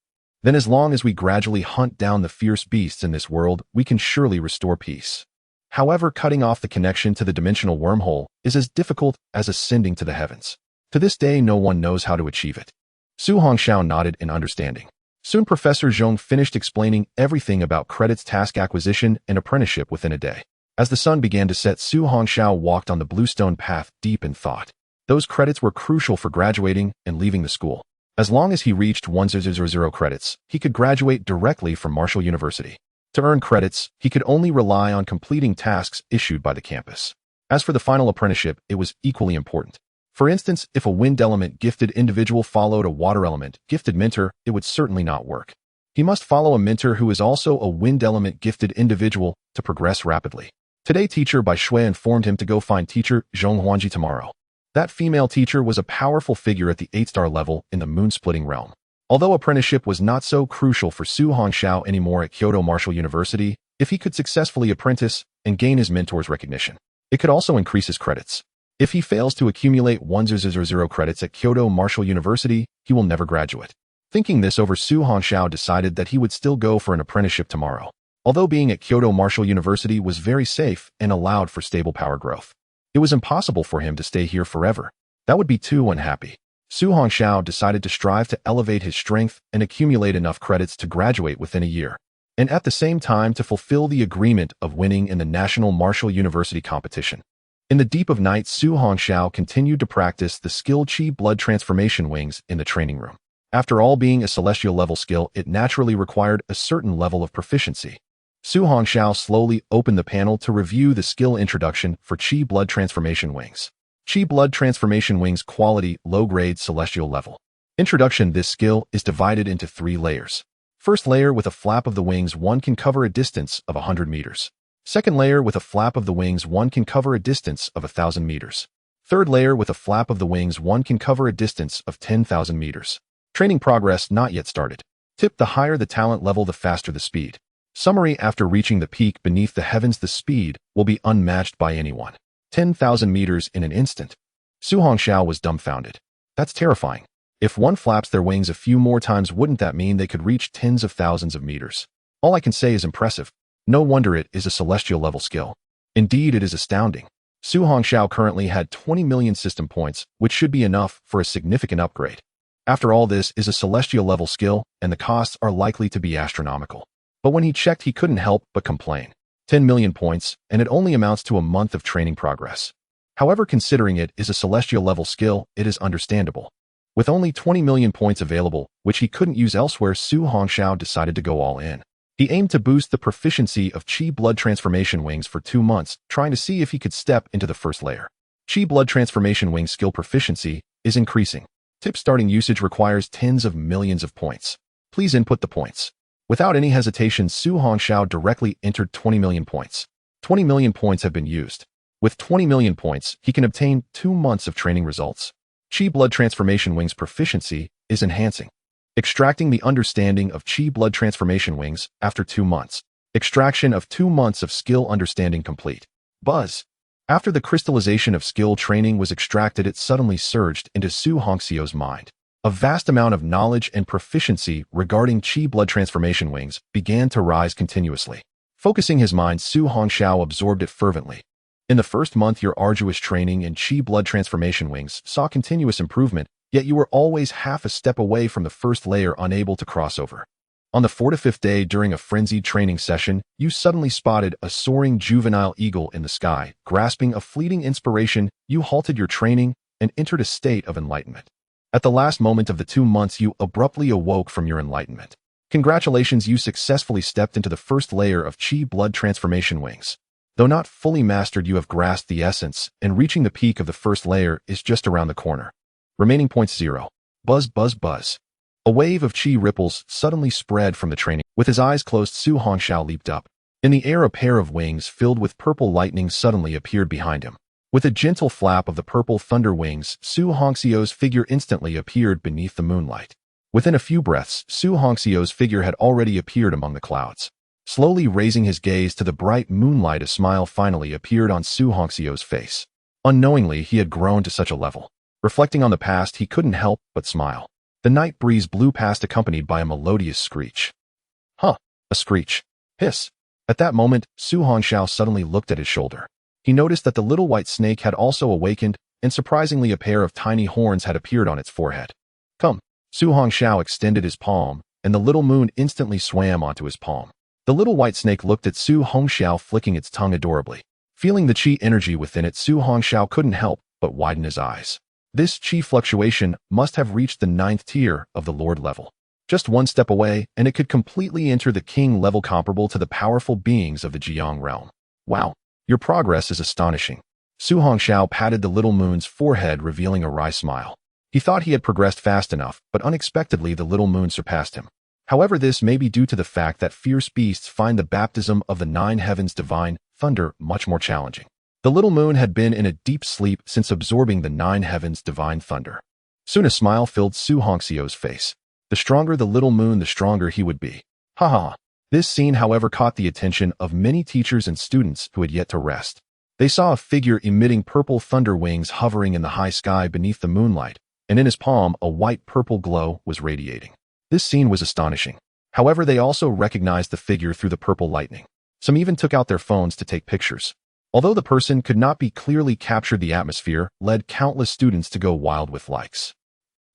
Then as long as we gradually hunt down the fierce beasts in this world, we can surely restore peace. However, cutting off the connection to the dimensional wormhole is as difficult as ascending to the heavens. To this day, no one knows how to achieve it." Su Hongxiao nodded in understanding. Soon Professor Zhong finished explaining everything about credits, task acquisition, and apprenticeship within a day. As the sun began to set, Su Hongxiao walked on the bluestone path deep in thought. Those credits were crucial for graduating and leaving the school. As long as he reached 1000 credits, he could graduate directly from Marshall University. To earn credits, he could only rely on completing tasks issued by the campus. As for the final apprenticeship, it was equally important. For instance, if a wind element gifted individual followed a water element gifted mentor, it would certainly not work. He must follow a mentor who is also a wind element gifted individual to progress rapidly. Today, teacher Bai Shui informed him to go find teacher Zhong Huanji tomorrow. That female teacher was a powerful figure at the 8-star level in the moon-splitting realm. Although apprenticeship was not so crucial for Su Hongxiao anymore at Kyoto Marshall University, if he could successfully apprentice and gain his mentor's recognition, it could also increase his credits. If he fails to accumulate 1000 credits at Kyoto Marshall University, he will never graduate. Thinking this over, Su Hongxiao decided that he would still go for an apprenticeship tomorrow. Although being at Kyoto Marshall University was very safe and allowed for stable power growth, it was impossible for him to stay here forever. That would be too unhappy. Su Hongxiao decided to strive to elevate his strength and accumulate enough credits to graduate within a year, and at the same time to fulfill the agreement of winning in the National Marshall University competition. In the deep of night, Su Hongxiao continued to practice the skill Qi blood transformation wings in the training room. After all, being a celestial level skill, it naturally required a certain level of proficiency. Su Hongxiao slowly opened the panel to review the skill introduction for Qi blood transformation wings. Qi blood transformation wings quality, low-grade celestial level. Introduction. This skill is divided into 3 layers. First layer, with a flap of the wings, one can cover a distance of 100 meters. Second layer, with a flap of the wings, one can cover a distance of 1,000 meters. Third layer, with a flap of the wings, one can cover a distance of 10,000 meters. Training progress not yet started. Tip: the higher the talent level, the faster the speed. Summary: after reaching the peak beneath the heavens, the speed will be unmatched by anyone. 10,000 meters in an instant. Su Hongxiao was dumbfounded. That's terrifying. If one flaps their wings a few more times, wouldn't that mean they could reach tens of thousands of meters? All I can say is impressive. No wonder it is a celestial level skill. Indeed, it is astounding. Su Hongxiao currently had 20 million system points, which should be enough for a significant upgrade. After all, this is a celestial level skill, and the costs are likely to be astronomical. But when he checked, he couldn't help but complain. 10 million points, and it only amounts to a month of training progress. However, considering it is a celestial level skill, it is understandable. With only 20 million points available, which he couldn't use elsewhere, Su Hongxiao decided to go all in. He aimed to boost the proficiency of Qi blood transformation wings for 2 months, trying to see if he could step into the first layer. Qi blood transformation wing skill proficiency is increasing. Tip: starting usage requires tens of millions of points. Please input the points. Without any hesitation, Su Hongxiao directly entered 20 million points. 20 million points have been used. With 20 million points, he can obtain 2 months of training results. Qi blood transformation wings proficiency is enhancing. Extracting the understanding of Qi blood transformation wings after 2 months. Extraction of 2 months of skill understanding complete. Buzz. After the crystallization of skill training was extracted, it suddenly surged into Su Hongxiao's mind. A vast amount of knowledge and proficiency regarding Qi blood transformation wings began to rise continuously. Focusing his mind, Su Hongxiao absorbed it fervently. In the first month, your arduous training in Qi blood transformation wings saw continuous improvement, yet you were always half a step away from the first layer, unable to cross over. On the 4th to 5th day, during a frenzied training session, you suddenly spotted a soaring juvenile eagle in the sky. Grasping a fleeting inspiration, you halted your training and entered a state of enlightenment. At the last moment of the 2 months, you abruptly awoke from your enlightenment. Congratulations, you successfully stepped into the first layer of Qi blood transformation wings. Though not fully mastered, you have grasped the essence, and reaching the peak of the first layer is just around the corner. Remaining points 0. Buzz, buzz, buzz. A wave of chi ripples suddenly spread from the training. With his eyes closed, Su Hongxiao leaped up. In the air, a pair of wings filled with purple lightning suddenly appeared behind him. With a gentle flap of the purple thunder wings, Su Hongxiao's figure instantly appeared beneath the moonlight. Within a few breaths, Su Hongxiao's figure had already appeared among the clouds. Slowly raising his gaze to the bright moonlight, a smile finally appeared on Su Hongxiao's face. Unknowingly, he had grown to such a level. Reflecting on the past, he couldn't help but smile. The night breeze blew past, accompanied by a melodious screech. Huh, a screech. Hiss. At that moment, Su Hongxiao suddenly looked at his shoulder. He noticed that the little white snake had also awakened, and surprisingly a pair of tiny horns had appeared on its forehead. Come. Su Hongxiao extended his palm, and the little moon instantly swam onto his palm. The little white snake looked at Su Hongxiao, flicking its tongue adorably. Feeling the chi energy within it, Su Hongxiao couldn't help but widen his eyes. This chi fluctuation must have reached the 9th tier of the Lord level. Just one step away, and it could completely enter the king level, comparable to the powerful beings of the Jiang realm. Wow, your progress is astonishing. Su Hongxiao patted the little moon's forehead, revealing a wry smile. He thought he had progressed fast enough, but unexpectedly the little moon surpassed him. However, this may be due to the fact that fierce beasts find the baptism of the 9 heavens divine thunder much more challenging. The little moon had been in a deep sleep since absorbing the 9 heavens divine thunder. Soon a smile filled Su Hongxiao's face. The stronger the little moon, the stronger he would be. Ha ha. This scene, however, caught the attention of many teachers and students who had yet to rest. They saw a figure emitting purple thunder wings hovering in the high sky beneath the moonlight, and in his palm a white-purple glow was radiating. This scene was astonishing. However, they also recognized the figure through the purple lightning. Some even took out their phones to take pictures. Although the person could not be clearly captured, the atmosphere led countless students to go wild with likes.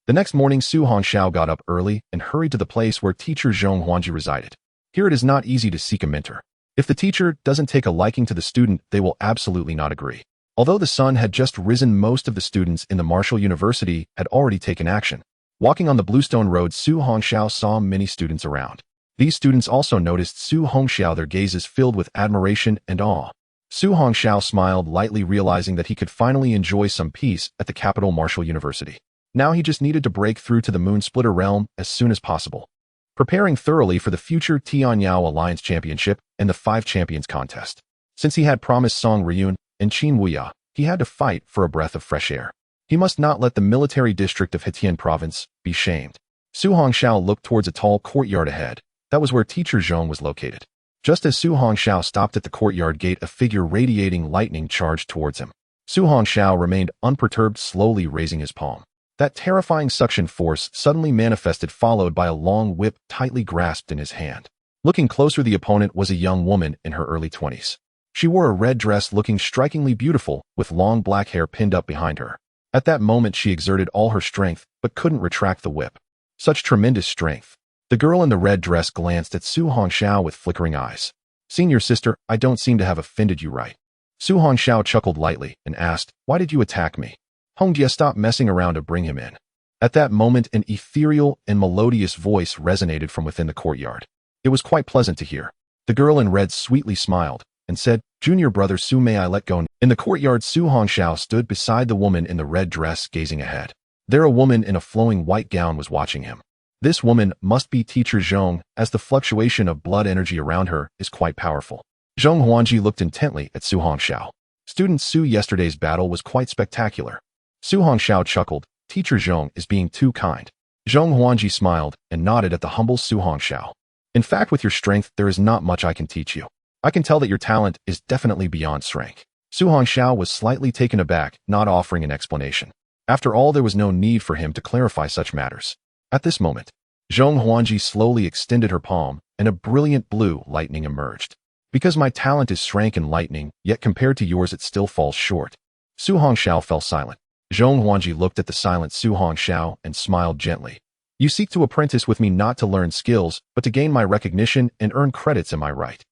The next morning, Su Hongxiao got up early and hurried to the place where teacher Zhong Huanji resided. Here it is not easy to seek a mentor. If the teacher doesn't take a liking to the student, they will absolutely not agree. Although the sun had just risen, most of the students in the Martial University had already taken action. Walking on the bluestone road, Su Hongxiao saw many students around. These students also noticed Su Hongxiao, their gazes filled with admiration and awe. Su Hongxiao smiled lightly, realizing that he could finally enjoy some peace at the capital Martial University. Now he just needed to break through to the Moon Splitter realm as soon as possible. Preparing thoroughly for the future Tianyao Alliance Championship and the 5 Champions contest. Since he had promised Song Ryun and Qin Wuya, he had to fight for a breath of fresh air. He must not let the military district of Hetian province be shamed. Su Hongxiao looked towards a tall courtyard ahead. That was where teacher Zhong was located. Just as Su Hongxiao stopped at the courtyard gate, a figure radiating lightning charged towards him. Su Hongxiao remained unperturbed, slowly raising his palm. That terrifying suction force suddenly manifested, followed by a long whip tightly grasped in his hand. Looking closer, the opponent was a young woman in her early 20s. She wore a red dress, looking strikingly beautiful, with long black hair pinned up behind her. At that moment, she exerted all her strength, but couldn't retract the whip. Such tremendous strength. The girl in the red dress glanced at Su Hongxiao with flickering eyes. "Senior sister, I don't seem to have offended you, right?" Su Hongxiao chuckled lightly and asked, "Why did you attack me?" "Hongjie, stop messing around to bring him in." At that moment, an ethereal and melodious voice resonated from within the courtyard. It was quite pleasant to hear. The girl in red sweetly smiled and said, "Junior brother Su, may I let go?" In the courtyard, Su Hongxiao stood beside the woman in the red dress, gazing ahead. There, a woman in a flowing white gown was watching him. This woman must be teacher Zhong, as the fluctuation of blood energy around her is quite powerful. Zhong Huanji looked intently at Su Hongxiao. "Student Su, yesterday's battle was quite spectacular." Su Hongxiao chuckled. "Teacher Zhong is being too kind." Zhong Huanji smiled and nodded at the humble Su Hongxiao. "In fact, with your strength, there is not much I can teach you. I can tell that your talent is definitely beyond SSS-Rank." Su Hongxiao was slightly taken aback, not offering an explanation. After all, there was no need for him to clarify such matters. At this moment, Zhong Huanji slowly extended her palm, and a brilliant blue lightning emerged. "Because my talent is SSS-Rank in lightning, yet compared to yours it still falls short." Su Hongxiao fell silent. Zhong Huanji looked at the silent Su Hongxiao and smiled gently. "You seek to apprentice with me not to learn skills, but to gain my recognition and earn credits, am I right?"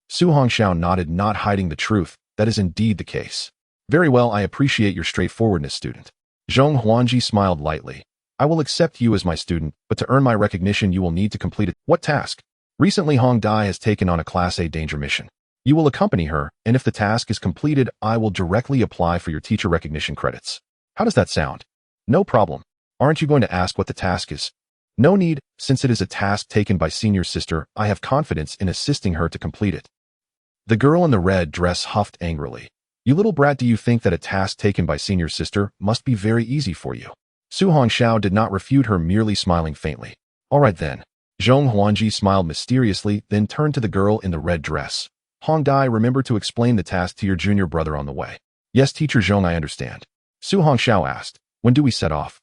Su Hongxiao nodded, not hiding the truth. "That is indeed the case." "Very well, I appreciate your straightforwardness, student." Zhong Huanji smiled lightly. "I will accept you as my student, but to earn my recognition you will need to complete it." "What task?" "Recently Hong Dai has taken on a Class A danger mission. You will accompany her, and if the task is completed, I will directly apply for your teacher recognition credits. How does that sound? No problem. Aren't you going to ask what the task is? No need, since it is a task taken by senior sister, I have confidence in assisting her to complete it. The girl in the red dress huffed angrily. You little brat, do you think that a task taken by senior sister must be very easy for you? Su Hongxiao did not refute her, merely smiling faintly. All right then. Zhong Huanji smiled mysteriously, then turned to the girl in the red dress. Hong Dai, remember to explain the task to your junior brother on the way. Yes, Teacher Zhong, I understand. Su Hongxiao asked. When do we set off?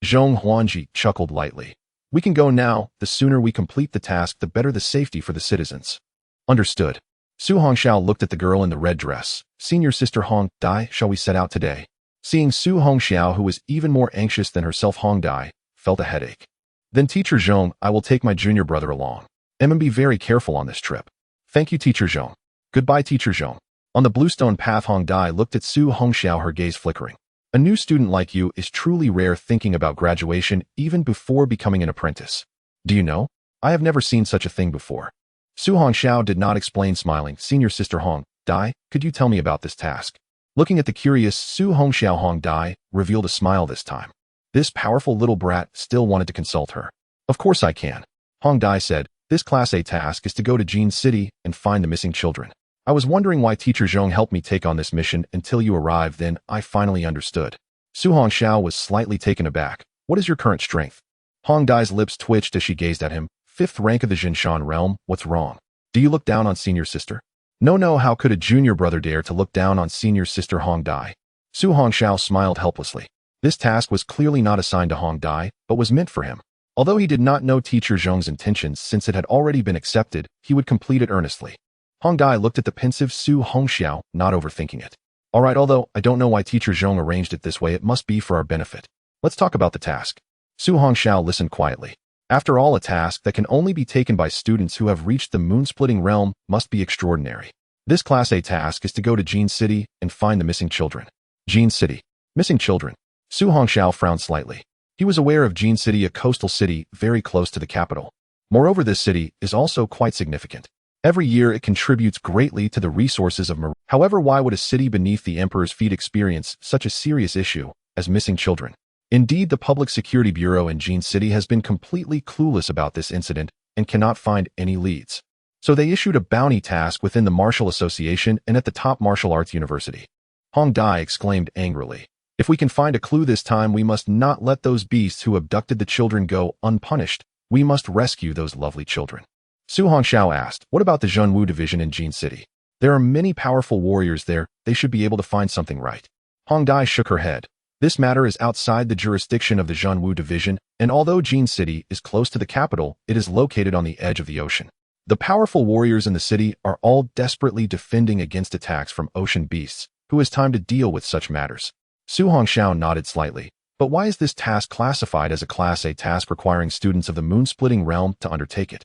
Zhong Huanji chuckled lightly. We can go now. The sooner we complete the task, the better the safety for the citizens. Understood. Su Hongxiao looked at the girl in the red dress. Senior sister Hong Dai, shall we set out today? Seeing Su Hongxiao, who was even more anxious than herself, Hong Dai felt a headache. Then Teacher Zhong, I will take my junior brother along. Be very careful on this trip. Thank you, Teacher Zhong. Goodbye, Teacher Zhong. On the bluestone path, Hong Dai looked at Su Hongxiao, her gaze flickering. A new student like you is truly rare, thinking about graduation even before becoming an apprentice. Do you know? I have never seen such a thing before. Su Hongxiao did not explain, smiling. Senior sister Hong Dai, could you tell me about this task? Looking at the curious Su Hongxiao, Hong Dai revealed a smile this time. This powerful little brat still wanted to consult her. Of course I can. Hong Dai said, this Class A task is to go to Jin City and find the missing children. I was wondering why Teacher Zhong helped me take on this mission until you arrived, then I finally understood. Su Hongxiao was slightly taken aback. What is your current strength? Hong Dai's lips twitched as she gazed at him. 5th rank of the Jinshan realm, what's wrong? Do you look down on senior sister? No, how could a junior brother dare to look down on senior sister Hong Dai? Su Hongxiao smiled helplessly. This task was clearly not assigned to Hong Dai, but was meant for him. Although he did not know Teacher Zhong's intentions, since it had already been accepted, he would complete it earnestly. Hong Dai looked at the pensive Su Hongxiao, not overthinking it. All right, although I don't know why Teacher Zhong arranged it this way, it must be for our benefit. Let's talk about the task. Su Hongxiao listened quietly. After all, a task that can only be taken by students who have reached the moon-splitting realm must be extraordinary. This Class A task is to go to Jin City and find the missing children. Jin City. Missing children. Su Hongxiao frowned slightly. He was aware of Jin City, a coastal city very close to the capital. Moreover, this city is also quite significant. Every year it contributes greatly to the resources of marine. However, why would a city beneath the emperor's feet experience such a serious issue as missing children? Indeed, the Public Security Bureau in Jin City has been completely clueless about this incident and cannot find any leads. So they issued a bounty task within the Martial Association and at the top martial arts university. Hong Dai exclaimed angrily. If we can find a clue this time, we must not let those beasts who abducted the children go unpunished. We must rescue those lovely children. Su Hongxiao asked, what about the Zhenwu division in Jin City? There are many powerful warriors there. They should be able to find something, right? Hong Dai shook her head. This matter is outside the jurisdiction of the Zhenwu division, and although Jin City is close to the capital, it is located on the edge of the ocean. The powerful warriors in the city are all desperately defending against attacks from ocean beasts. Who has time to deal with such matters? Su Hongxiao nodded slightly. But why is this task classified as a Class A task requiring students of the moon-splitting realm to undertake it?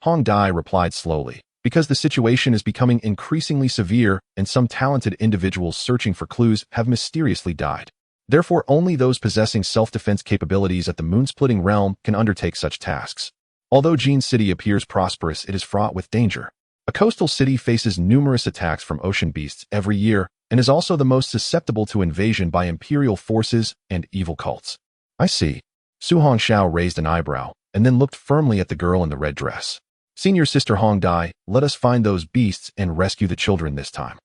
Hong Dai replied slowly. Because the situation is becoming increasingly severe and some talented individuals searching for clues have mysteriously died. Therefore, only those possessing self-defense capabilities at the moon-splitting realm can undertake such tasks. Although Jin City appears prosperous, it is fraught with danger. A coastal city faces numerous attacks from ocean beasts every year and is also the most susceptible to invasion by imperial forces and evil cults. I see. Su Hongxiao raised an eyebrow and then looked firmly at the girl in the red dress. Senior sister Hong Dai, let us find those beasts and rescue the children this time.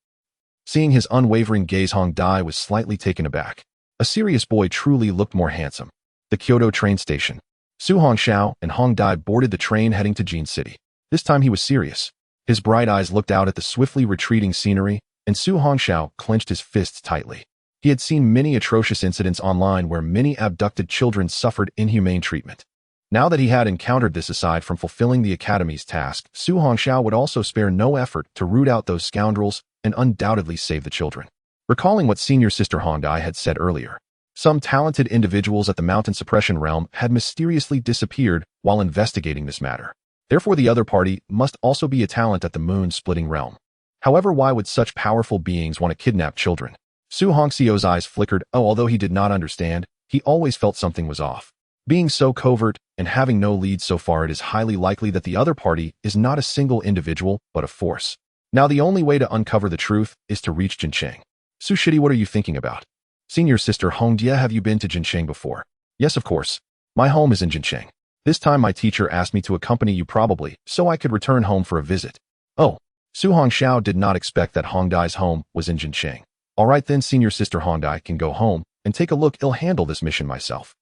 Seeing his unwavering gaze, Hong Dai was slightly taken aback. A serious boy truly looked more handsome. The Kyoto train station. Su Hongxiao and Hong Dai boarded the train heading to Jin City. This time he was serious. His bright eyes looked out at the swiftly retreating scenery, and Su Hongxiao clenched his fists tightly. He had seen many atrocious incidents online where many abducted children suffered inhumane treatment. Now that he had encountered this, aside from fulfilling the academy's task, Su Hongxiao would also spare no effort to root out those scoundrels and undoubtedly save the children. Recalling what senior sister Hong Dai had said earlier, some talented individuals at the Mountain Suppression Realm had mysteriously disappeared while investigating this matter. Therefore, the other party must also be a talent at the Moon-Splitting Realm. However, why would such powerful beings want to kidnap children? Su Hongxiao's eyes flickered. Although he did not understand, he always felt something was off. Being so covert and having no leads so far, it is highly likely that the other party is not a single individual, but a force. Now the only way to uncover the truth is to reach Jincheng. Su Shidi, what are you thinking about? Senior sister Hongdia, have you been to Jincheng before? Yes, of course. My home is in Jincheng. This time my teacher asked me to accompany you probably, so I could return home for a visit. Oh, Su Hongxiao did not expect that Hongdai's home was in Jincheng. Alright then, senior sister Hongdai can go home and take a look. I'll handle this mission myself.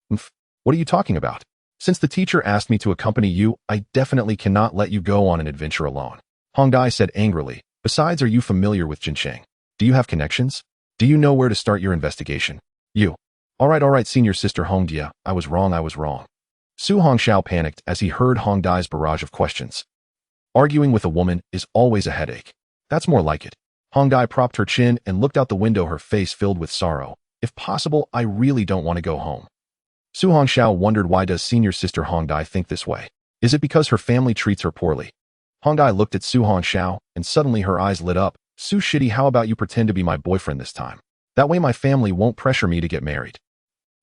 What are you talking about? Since the teacher asked me to accompany you, I definitely cannot let you go on an adventure alone. Hongdai said angrily. Besides, are you familiar with Jincheng? Do you have connections? Do you know where to start your investigation? You. Alright, senior sister Hongdia, I was wrong. Su Hongxiao panicked as he heard Hongdai's barrage of questions. Arguing with a woman is always a headache. That's more like it. Hongdai propped her chin and looked out the window, her face filled with sorrow. If possible, I really don't want to go home. Su Hongxiao wondered, why does senior sister Hongdai think this way? Is it because her family treats her poorly? Hongdai looked at Su Hongxiao and suddenly her eyes lit up. Su Shidi, how about you pretend to be my boyfriend this time? That way my family won't pressure me to get married.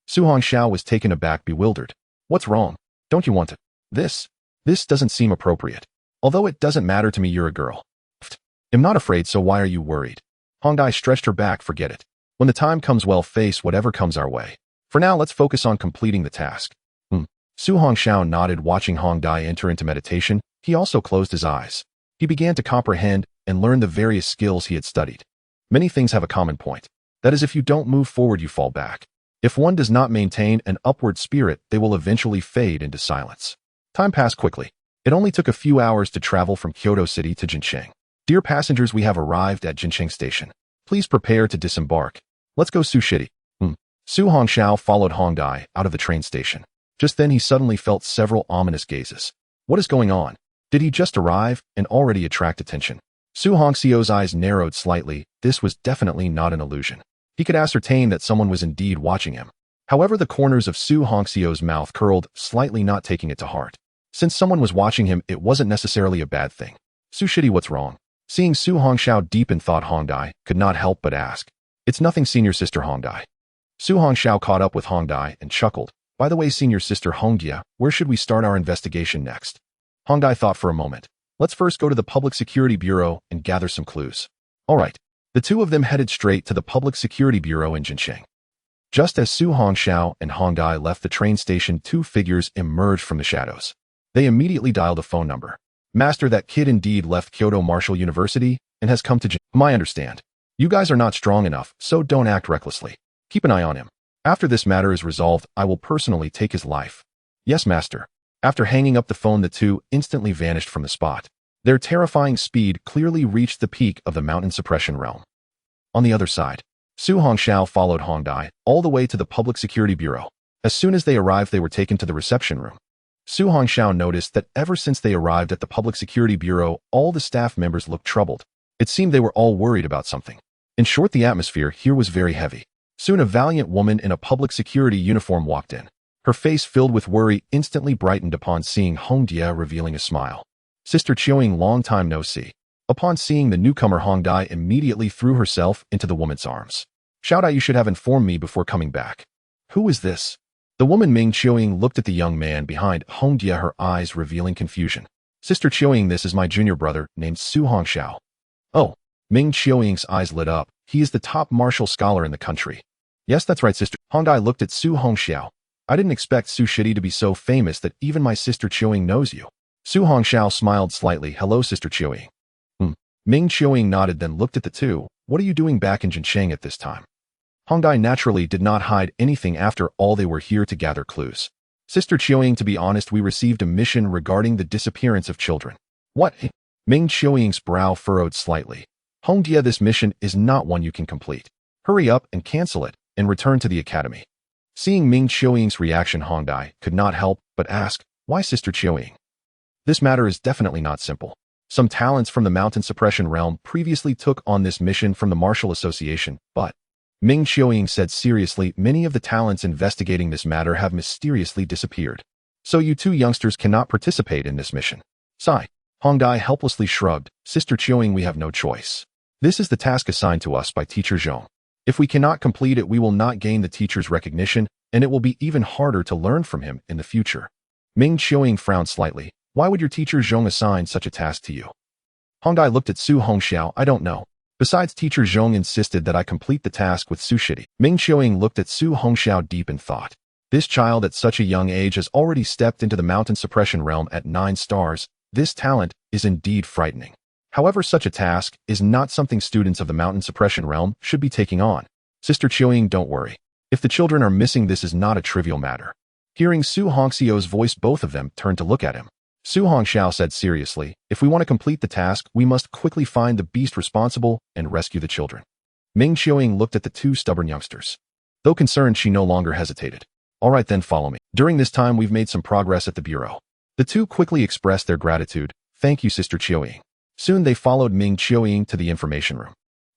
Su Hongxiao was taken aback, bewildered. What's wrong? Don't you want to? This doesn't seem appropriate. Although it doesn't matter to me, you're a girl. I'm not afraid, so why are you worried? Hongdai stretched her back. Forget it. When the time comes, we'll face whatever comes our way. For now, let's focus on completing the task. Su Hongxiao nodded, watching Hongdai enter into meditation. He also closed his eyes. He began to comprehend and learn the various skills he had studied. Many things have a common point. That is, if you don't move forward, you fall back. If one does not maintain an upward spirit, they will eventually fade into silence. Time passed quickly. It only took a few hours to travel from Kyoto City to Jincheng. Dear passengers, we have arrived at Jincheng Station. Please prepare to disembark. Let's go, Su Shidi. Su Hongxiao followed Hongdai out of the train station. Just then he suddenly felt several ominous gazes. What is going on? Did he just arrive and already attract attention? Su Hongxiao's eyes narrowed slightly. This was definitely not an illusion. He could ascertain that someone was indeed watching him. However, the corners of Su Hongxiao's mouth curled slightly, not taking it to heart. Since someone was watching him, it wasn't necessarily a bad thing. Su Shidi, what's wrong? Seeing Su Hongxiao deep in thought, Hongdai could not help but ask. It's nothing, senior sister Hongdai. Su Hongxiao caught up with Hongdai and chuckled. By the way, senior sister Hongdia, where should we start our investigation next? Hongdai thought for a moment. Let's first go to the Public Security Bureau and gather some clues. Alright. The two of them headed straight to the Public Security Bureau in Jincheng. Just as Su Hongxiao and Hongdai left the train station, two figures emerged from the shadows. They immediately dialed a phone number. Master, that kid indeed left Kyoto Martial University and has come to Jincheng. I understand. You guys are not strong enough, so don't act recklessly. Keep an eye on him. After this matter is resolved, I will personally take his life. Yes, master. After hanging up the phone, the two instantly vanished from the spot. Their terrifying speed clearly reached the peak of the mountain suppression realm. On the other side, Su Hongxiao followed Hongdai all the way to the Public Security Bureau. As soon as they arrived, they were taken to the reception room. Su Hongxiao noticed that ever since they arrived at the Public Security Bureau, all the staff members looked troubled. It seemed they were all worried about something. In short, the atmosphere here was very heavy. Soon a valiant woman in a public security uniform walked in. Her face, filled with worry, instantly brightened upon seeing Hongdia, revealing a smile. Sister Chioying, long time no see. Upon seeing the newcomer, Hongdai immediately threw herself into the woman's arms. Shout out, you should have informed me before coming back. Who is this? The woman Ming Chioying looked at the young man behind Hongdia, her eyes revealing confusion. Sister Chioying, this is my junior brother named Su Hongxiao. Oh, Ming Chioying's eyes lit up. He is the top martial scholar in the country. Yes, that's right, sister. Hongdai looked at Su Hongxiao. I didn't expect Su Shidi to be so famous that even my sister Chioying knows you. Su Hongxiao smiled slightly. Hello, sister Chioying. Ming Chioying nodded, then looked at the two. What are you doing back in Jincheng at this time? Hongdai naturally did not hide anything. After all, they were here to gather clues. Sister Chioying, to be honest, we received a mission regarding the disappearance of children. What? Ming Chioying's brow furrowed slightly. Hongdia, this mission is not one you can complete. Hurry up and cancel it, and return to the academy. Seeing Ming Chioying's reaction, Hongdai could not help but ask, why Sister Chioying? This matter is definitely not simple. Some talents from the mountain suppression realm previously took on this mission from the Martial Association, but Ming Chioying said seriously, many of the talents investigating this matter have mysteriously disappeared. So you two youngsters cannot participate in this mission. Sigh. Hongdai helplessly shrugged. Sister Chioying, we have no choice. This is the task assigned to us by Teacher Zhong. If we cannot complete it, we will not gain the teacher's recognition, and it will be even harder to learn from him in the future. Ming Chioying frowned slightly. Why would your teacher Zhong assign such a task to you? Hong Dai looked at Su Hongxiao. I don't know. Besides, teacher Zhong insisted that I complete the task with Su Shidi. Ming Qiuying looked at Su Hongxiao deep in thought. This child at such a young age has already stepped into the mountain suppression realm at 9 stars. This talent is indeed frightening. However, such a task is not something students of the mountain suppression realm should be taking on. Sister Qiuying, don't worry. If the children are missing, this is not a trivial matter. Hearing Su Hongxiao's voice, both of them turned to look at him. Su Hongxiao said seriously, if we want to complete the task, we must quickly find the beast responsible and rescue the children. Ming Qiuying looked at the 2 stubborn youngsters. Though concerned, she no longer hesitated. All right, then follow me. During this time, we've made some progress at the bureau. The 2 quickly expressed their gratitude. Thank you, Sister Qiuying. Soon they followed Ming Qiuying to the information room.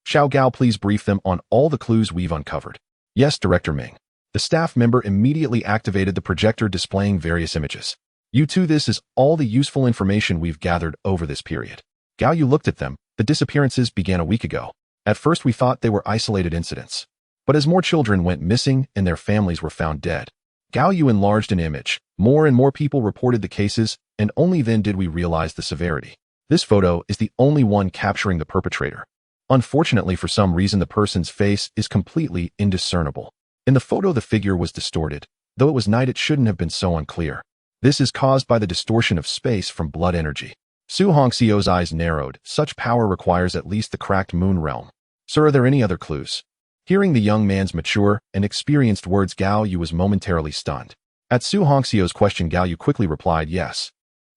Xiao Gao, please brief them on all the clues we've uncovered. Yes, Director Ming. The staff member immediately activated the projector displaying various images. You two, this is all the useful information we've gathered over this period. Gao Yu looked at them. The disappearances began a week ago. At first we thought they were isolated incidents. But as more children went missing and their families were found dead, Gao Yu enlarged an image. More and more people reported the cases, and only then did we realize the severity. This photo is the only one capturing the perpetrator. Unfortunately, for some reason, the person's face is completely indiscernible. In the photo, the figure was distorted. Though it was night, it shouldn't have been so unclear. This is caused by the distortion of space from blood energy. Su Hongxiao's eyes narrowed. Such power requires at least the cracked moon realm. Sir, are there any other clues? Hearing the young man's mature and experienced words, Gao Yu was momentarily stunned. At Su Hongxiao's question, Gao Yu quickly replied yes.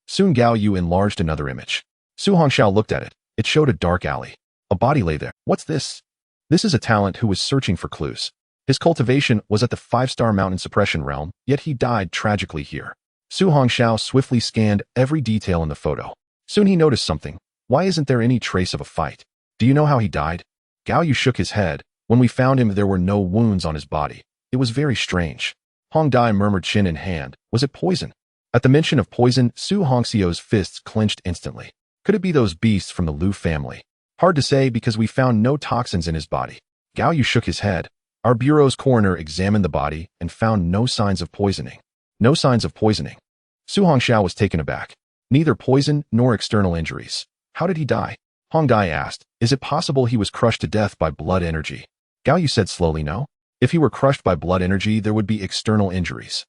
Soon Gao Yu enlarged another image. Su Hongxiao looked at it. It showed a dark alley. A body lay there. What's this? This is a talent who was searching for clues. His cultivation was at the 5-star mountain suppression realm, yet he died tragically here. Su Hongxiao swiftly scanned every detail in the photo. Soon he noticed something. Why isn't there any trace of a fight? Do you know how he died? Gao Yu shook his head. When we found him, there were no wounds on his body. It was very strange. Hong Dai murmured, chin in hand. Was it poison? At the mention of poison, Su Hongxiao's fists clenched instantly. Could it be those beasts from the Liu family? Hard to say because we found no toxins in his body. Gao Yu shook his head. Our bureau's coroner examined the body and found no signs of poisoning. No signs of poisoning. Su Hongxiao was taken aback. Neither poison nor external injuries. How did he die? Hong Dai asked. Is it possible he was crushed to death by blood energy? Gao Yu said slowly, no. If he were crushed by blood energy, there would be external injuries.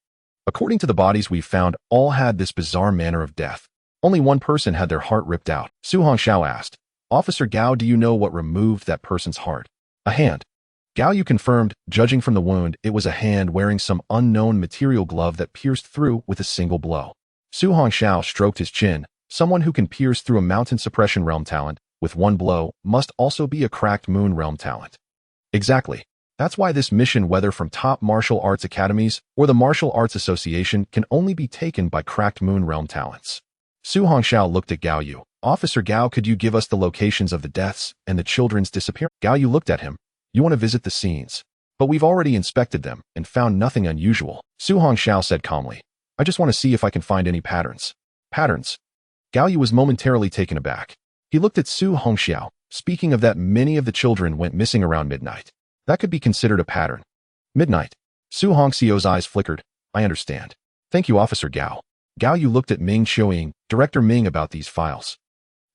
According to the bodies we've found, all had this bizarre manner of death. Only one person had their heart ripped out. Su Hongxiao asked. Officer Gao, do you know what removed that person's heart? A hand. Gao Yu confirmed. Judging from the wound, it was a hand wearing some unknown material glove that pierced through with a single blow. Su Hongxiao stroked his chin. Someone who can pierce through a mountain suppression realm talent with one blow must also be a cracked moon realm talent. Exactly. That's why this mission, whether from top martial arts academies or the Martial Arts Association, can only be taken by cracked moon realm talents. Su Hongxiao looked at Gao Yu. Officer Gao, could you give us the locations of the deaths and the children's disappearance? Gao Yu looked at him. You want to visit the scenes? But we've already inspected them and found nothing unusual. Su Hongxiao said calmly. I just want to see if I can find any patterns. Patterns? Gao Yu was momentarily taken aback. He looked at Su Hongxiao. Speaking of that, many of the children went missing around midnight. That could be considered a pattern. Midnight. Su Hongxiao's eyes flickered. I understand. Thank you, Officer Gao. Gao Yu looked at Ming Qiuying, Director Ming, about these files.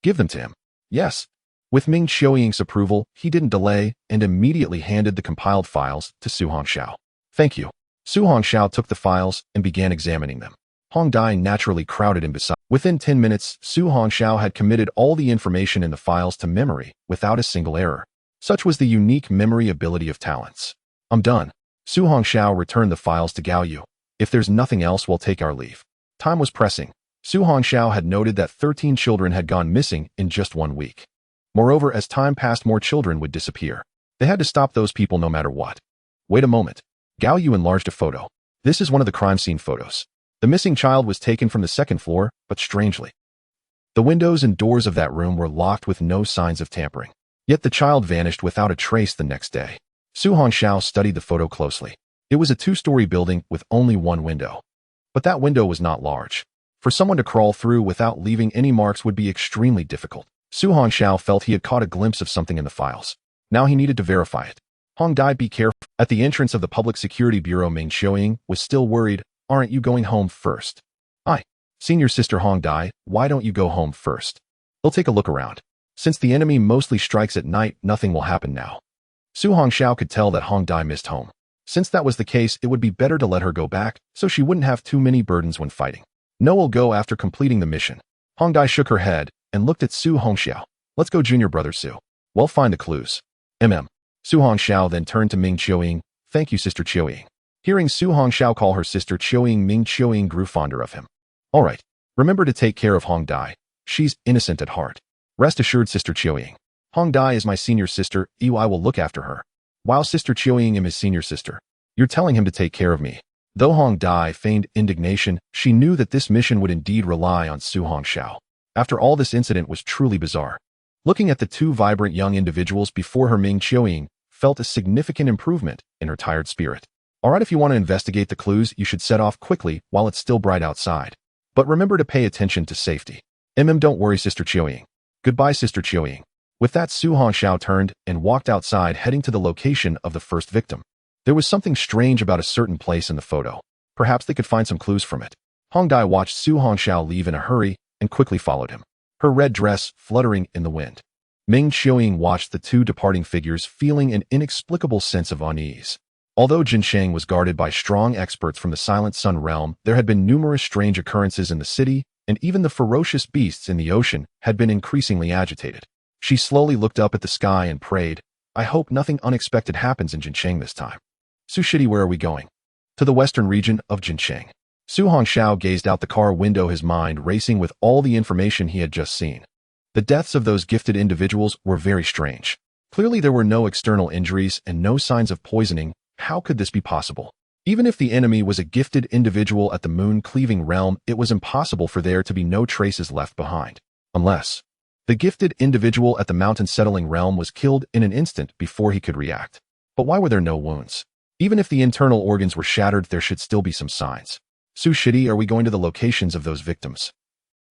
Give them to him. Yes. With Ming Qiuying's approval, he didn't delay and immediately handed the compiled files to Su Hongxiao. Thank you. Su Hongxiao took the files and began examining them. Hong Dai naturally crowded in beside. Within 10 minutes, Su Hongxiao had committed all the information in the files to memory without a single error. Such was the unique memory ability of talents. I'm done. Su Hongxiao returned the files to Gao Yu. If there's nothing else, we'll take our leave. Time was pressing. Su Hongxiao had noted that 13 children had gone missing in just 1 week. Moreover, as time passed, more children would disappear. They had to stop those people no matter what. Wait a moment. Gao Yu enlarged a photo. This is one of the crime scene photos. The missing child was taken from the 2nd floor, but strangely, the windows and doors of that room were locked with no signs of tampering. Yet the child vanished without a trace the next day. Su Hongxiao studied the photo closely. It was a 2-story building with only one window. But that window was not large. For someone to crawl through without leaving any marks would be extremely difficult. Su Hongxiao felt he had caught a glimpse of something in the files. Now he needed to verify it. Hong Dai, be careful. At the entrance of the Public Security Bureau, Ming Qiuying was still worried. Aren't you going home first? Senior Sister Hong Dai, why don't you go home first? We'll take a look around. Since the enemy mostly strikes at night, nothing will happen now. Su Hongxiao could tell that Hong Dai missed home. Since that was the case, it would be better to let her go back, so she wouldn't have too many burdens when fighting. No will go after completing the mission. Hong Dai shook her head and looked at Su Hongxiao. Let's go, junior brother Su. We'll find the clues. Su Hongxiao then turned to Ming Qiueying. Thank you, Sister Qiueying. Hearing Su Hongxiao call her sister Qiueying, Ming Qiueying grew fonder of him. All right. Remember to take care of Hong Dai. She's innocent at heart. Rest assured, Sister Qiueying. Hong Dai is my senior sister. I will look after her. While Sister Qiueying am his senior sister. You're telling him to take care of me. Though Hong Dai feigned indignation, she knew that this mission would indeed rely on Su Hongxiao. After all, this incident was truly bizarre. Looking at the two vibrant young individuals before her, Ming Qiueying felt a significant improvement in her tired spirit. Alright, if you want to investigate the clues, you should set off quickly while it's still bright outside. But remember to pay attention to safety. Don't worry, Sister Qiueying. Goodbye, Sister Qiueying. With that, Su Hongxiao turned and walked outside, heading to the location of the first victim. There was something strange about a certain place in the photo. Perhaps they could find some clues from it. Hong Dai watched Su Hongxiao leave in a hurry and quickly followed him, her red dress fluttering in the wind. Ming Qiueying watched the two departing figures, feeling an inexplicable sense of unease. Although Jincheng was guarded by strong experts from the Silent Sun realm, there had been numerous strange occurrences in the city, and even the ferocious beasts in the ocean had been increasingly agitated. She slowly looked up at the sky and prayed, I hope nothing unexpected happens in Jincheng this time. Su Shidi, where are we going? To the western region of Jincheng. Su Hongxiao gazed out the car window, his mind racing with all the information he had just seen. The deaths of those gifted individuals were very strange. Clearly there were no external injuries and no signs of poisoning. How could this be possible? Even if the enemy was a gifted individual at the moon-cleaving realm, it was impossible for there to be no traces left behind. Unless the gifted individual at the mountain-settling realm was killed in an instant before he could react. But why were there no wounds? Even if the internal organs were shattered, there should still be some signs. Su Shidi, are we going to the locations of those victims?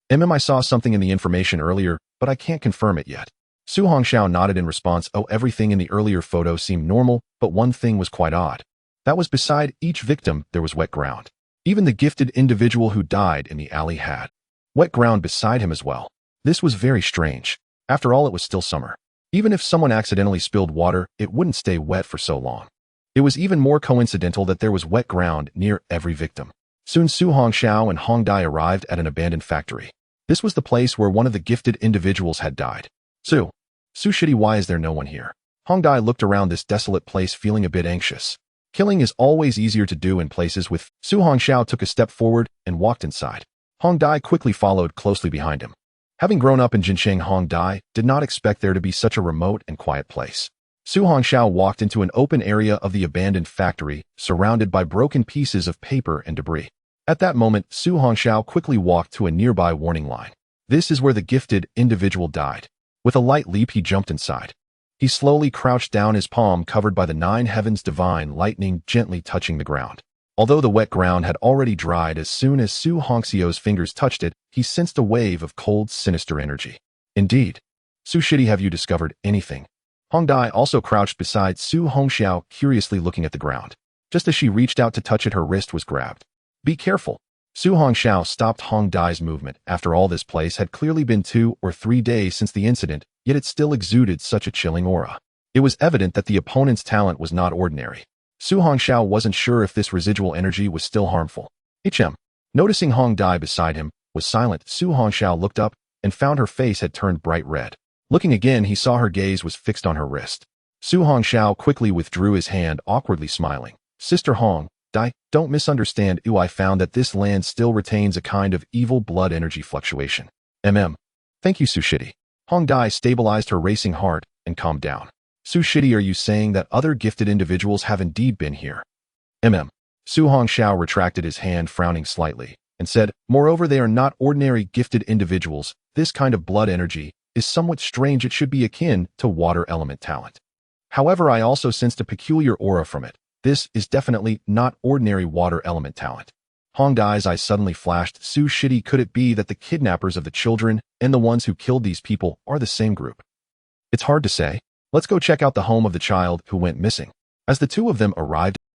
I saw something in the information earlier, but I can't confirm it yet. Su Hongxiao nodded in response. Oh, everything in the earlier photo seemed normal, but one thing was quite odd. That was beside each victim, there was wet ground. Even the gifted individual who died in the alley had wet ground beside him as well. This was very strange. After all, it was still summer. Even if someone accidentally spilled water, it wouldn't stay wet for so long. It was even more coincidental that there was wet ground near every victim. Soon Su Hongxiao and Hong Dai arrived at an abandoned factory. This was the place where one of the gifted individuals had died. Su Shidi, why is there no one here? Hong Dai looked around this desolate place, feeling a bit anxious. Killing is always easier to do in places with. Su Hongxiao took a step forward and walked inside. Hong Dai quickly followed closely behind him. Having grown up in Jincheng, Hong Dai did not expect there to be such a remote and quiet place. Su Hongxiao walked into an open area of the abandoned factory, surrounded by broken pieces of paper and debris. At that moment, Su Hongxiao quickly walked to a nearby warning line. This is where the gifted individual died. With a light leap, he jumped inside. He slowly crouched down, his palm covered by the 9 heavens, divine lightning gently touching the ground. Although the wet ground had already dried, as soon as Su Hongxiao's fingers touched it, he sensed a wave of cold, sinister energy. Indeed. Su Shidi, have you discovered anything? Hong Dai also crouched beside Su Hongxiao, curiously looking at the ground. Just as she reached out to touch it, her wrist was grabbed. Be careful. Su Hongxiao stopped Hong Dai's movement. After all, this place had clearly been 2 or 3 days since the incident, yet it still exuded such a chilling aura. It was evident that the opponent's talent was not ordinary. Su Hongxiao wasn't sure if this residual energy was still harmful. Noticing Hong Dai beside him was silent, Su Hongxiao looked up and found her face had turned bright red. Looking again, he saw her gaze was fixed on her wrist. Su Hongxiao quickly withdrew his hand, awkwardly smiling. Sister Hong Dai, don't misunderstand. I found that this land still retains a kind of evil blood energy fluctuation. Thank you, Su Shidi. Hong Dai stabilized her racing heart and calmed down. Su Shidi, are you saying that other gifted individuals have indeed been here? Su Hongxiao retracted his hand, frowning slightly, and said, moreover, they are not ordinary gifted individuals. This kind of blood energy is somewhat strange. It should be akin to water element talent. However, I also sensed a peculiar aura from it. This is definitely not ordinary water element talent. Hong Dai's eyes suddenly flashed. Su Shidi, could it be that the kidnappers of the children and the ones who killed these people are the same group? It's hard to say. Let's go check out the home of the child who went missing. As the two of them arrived,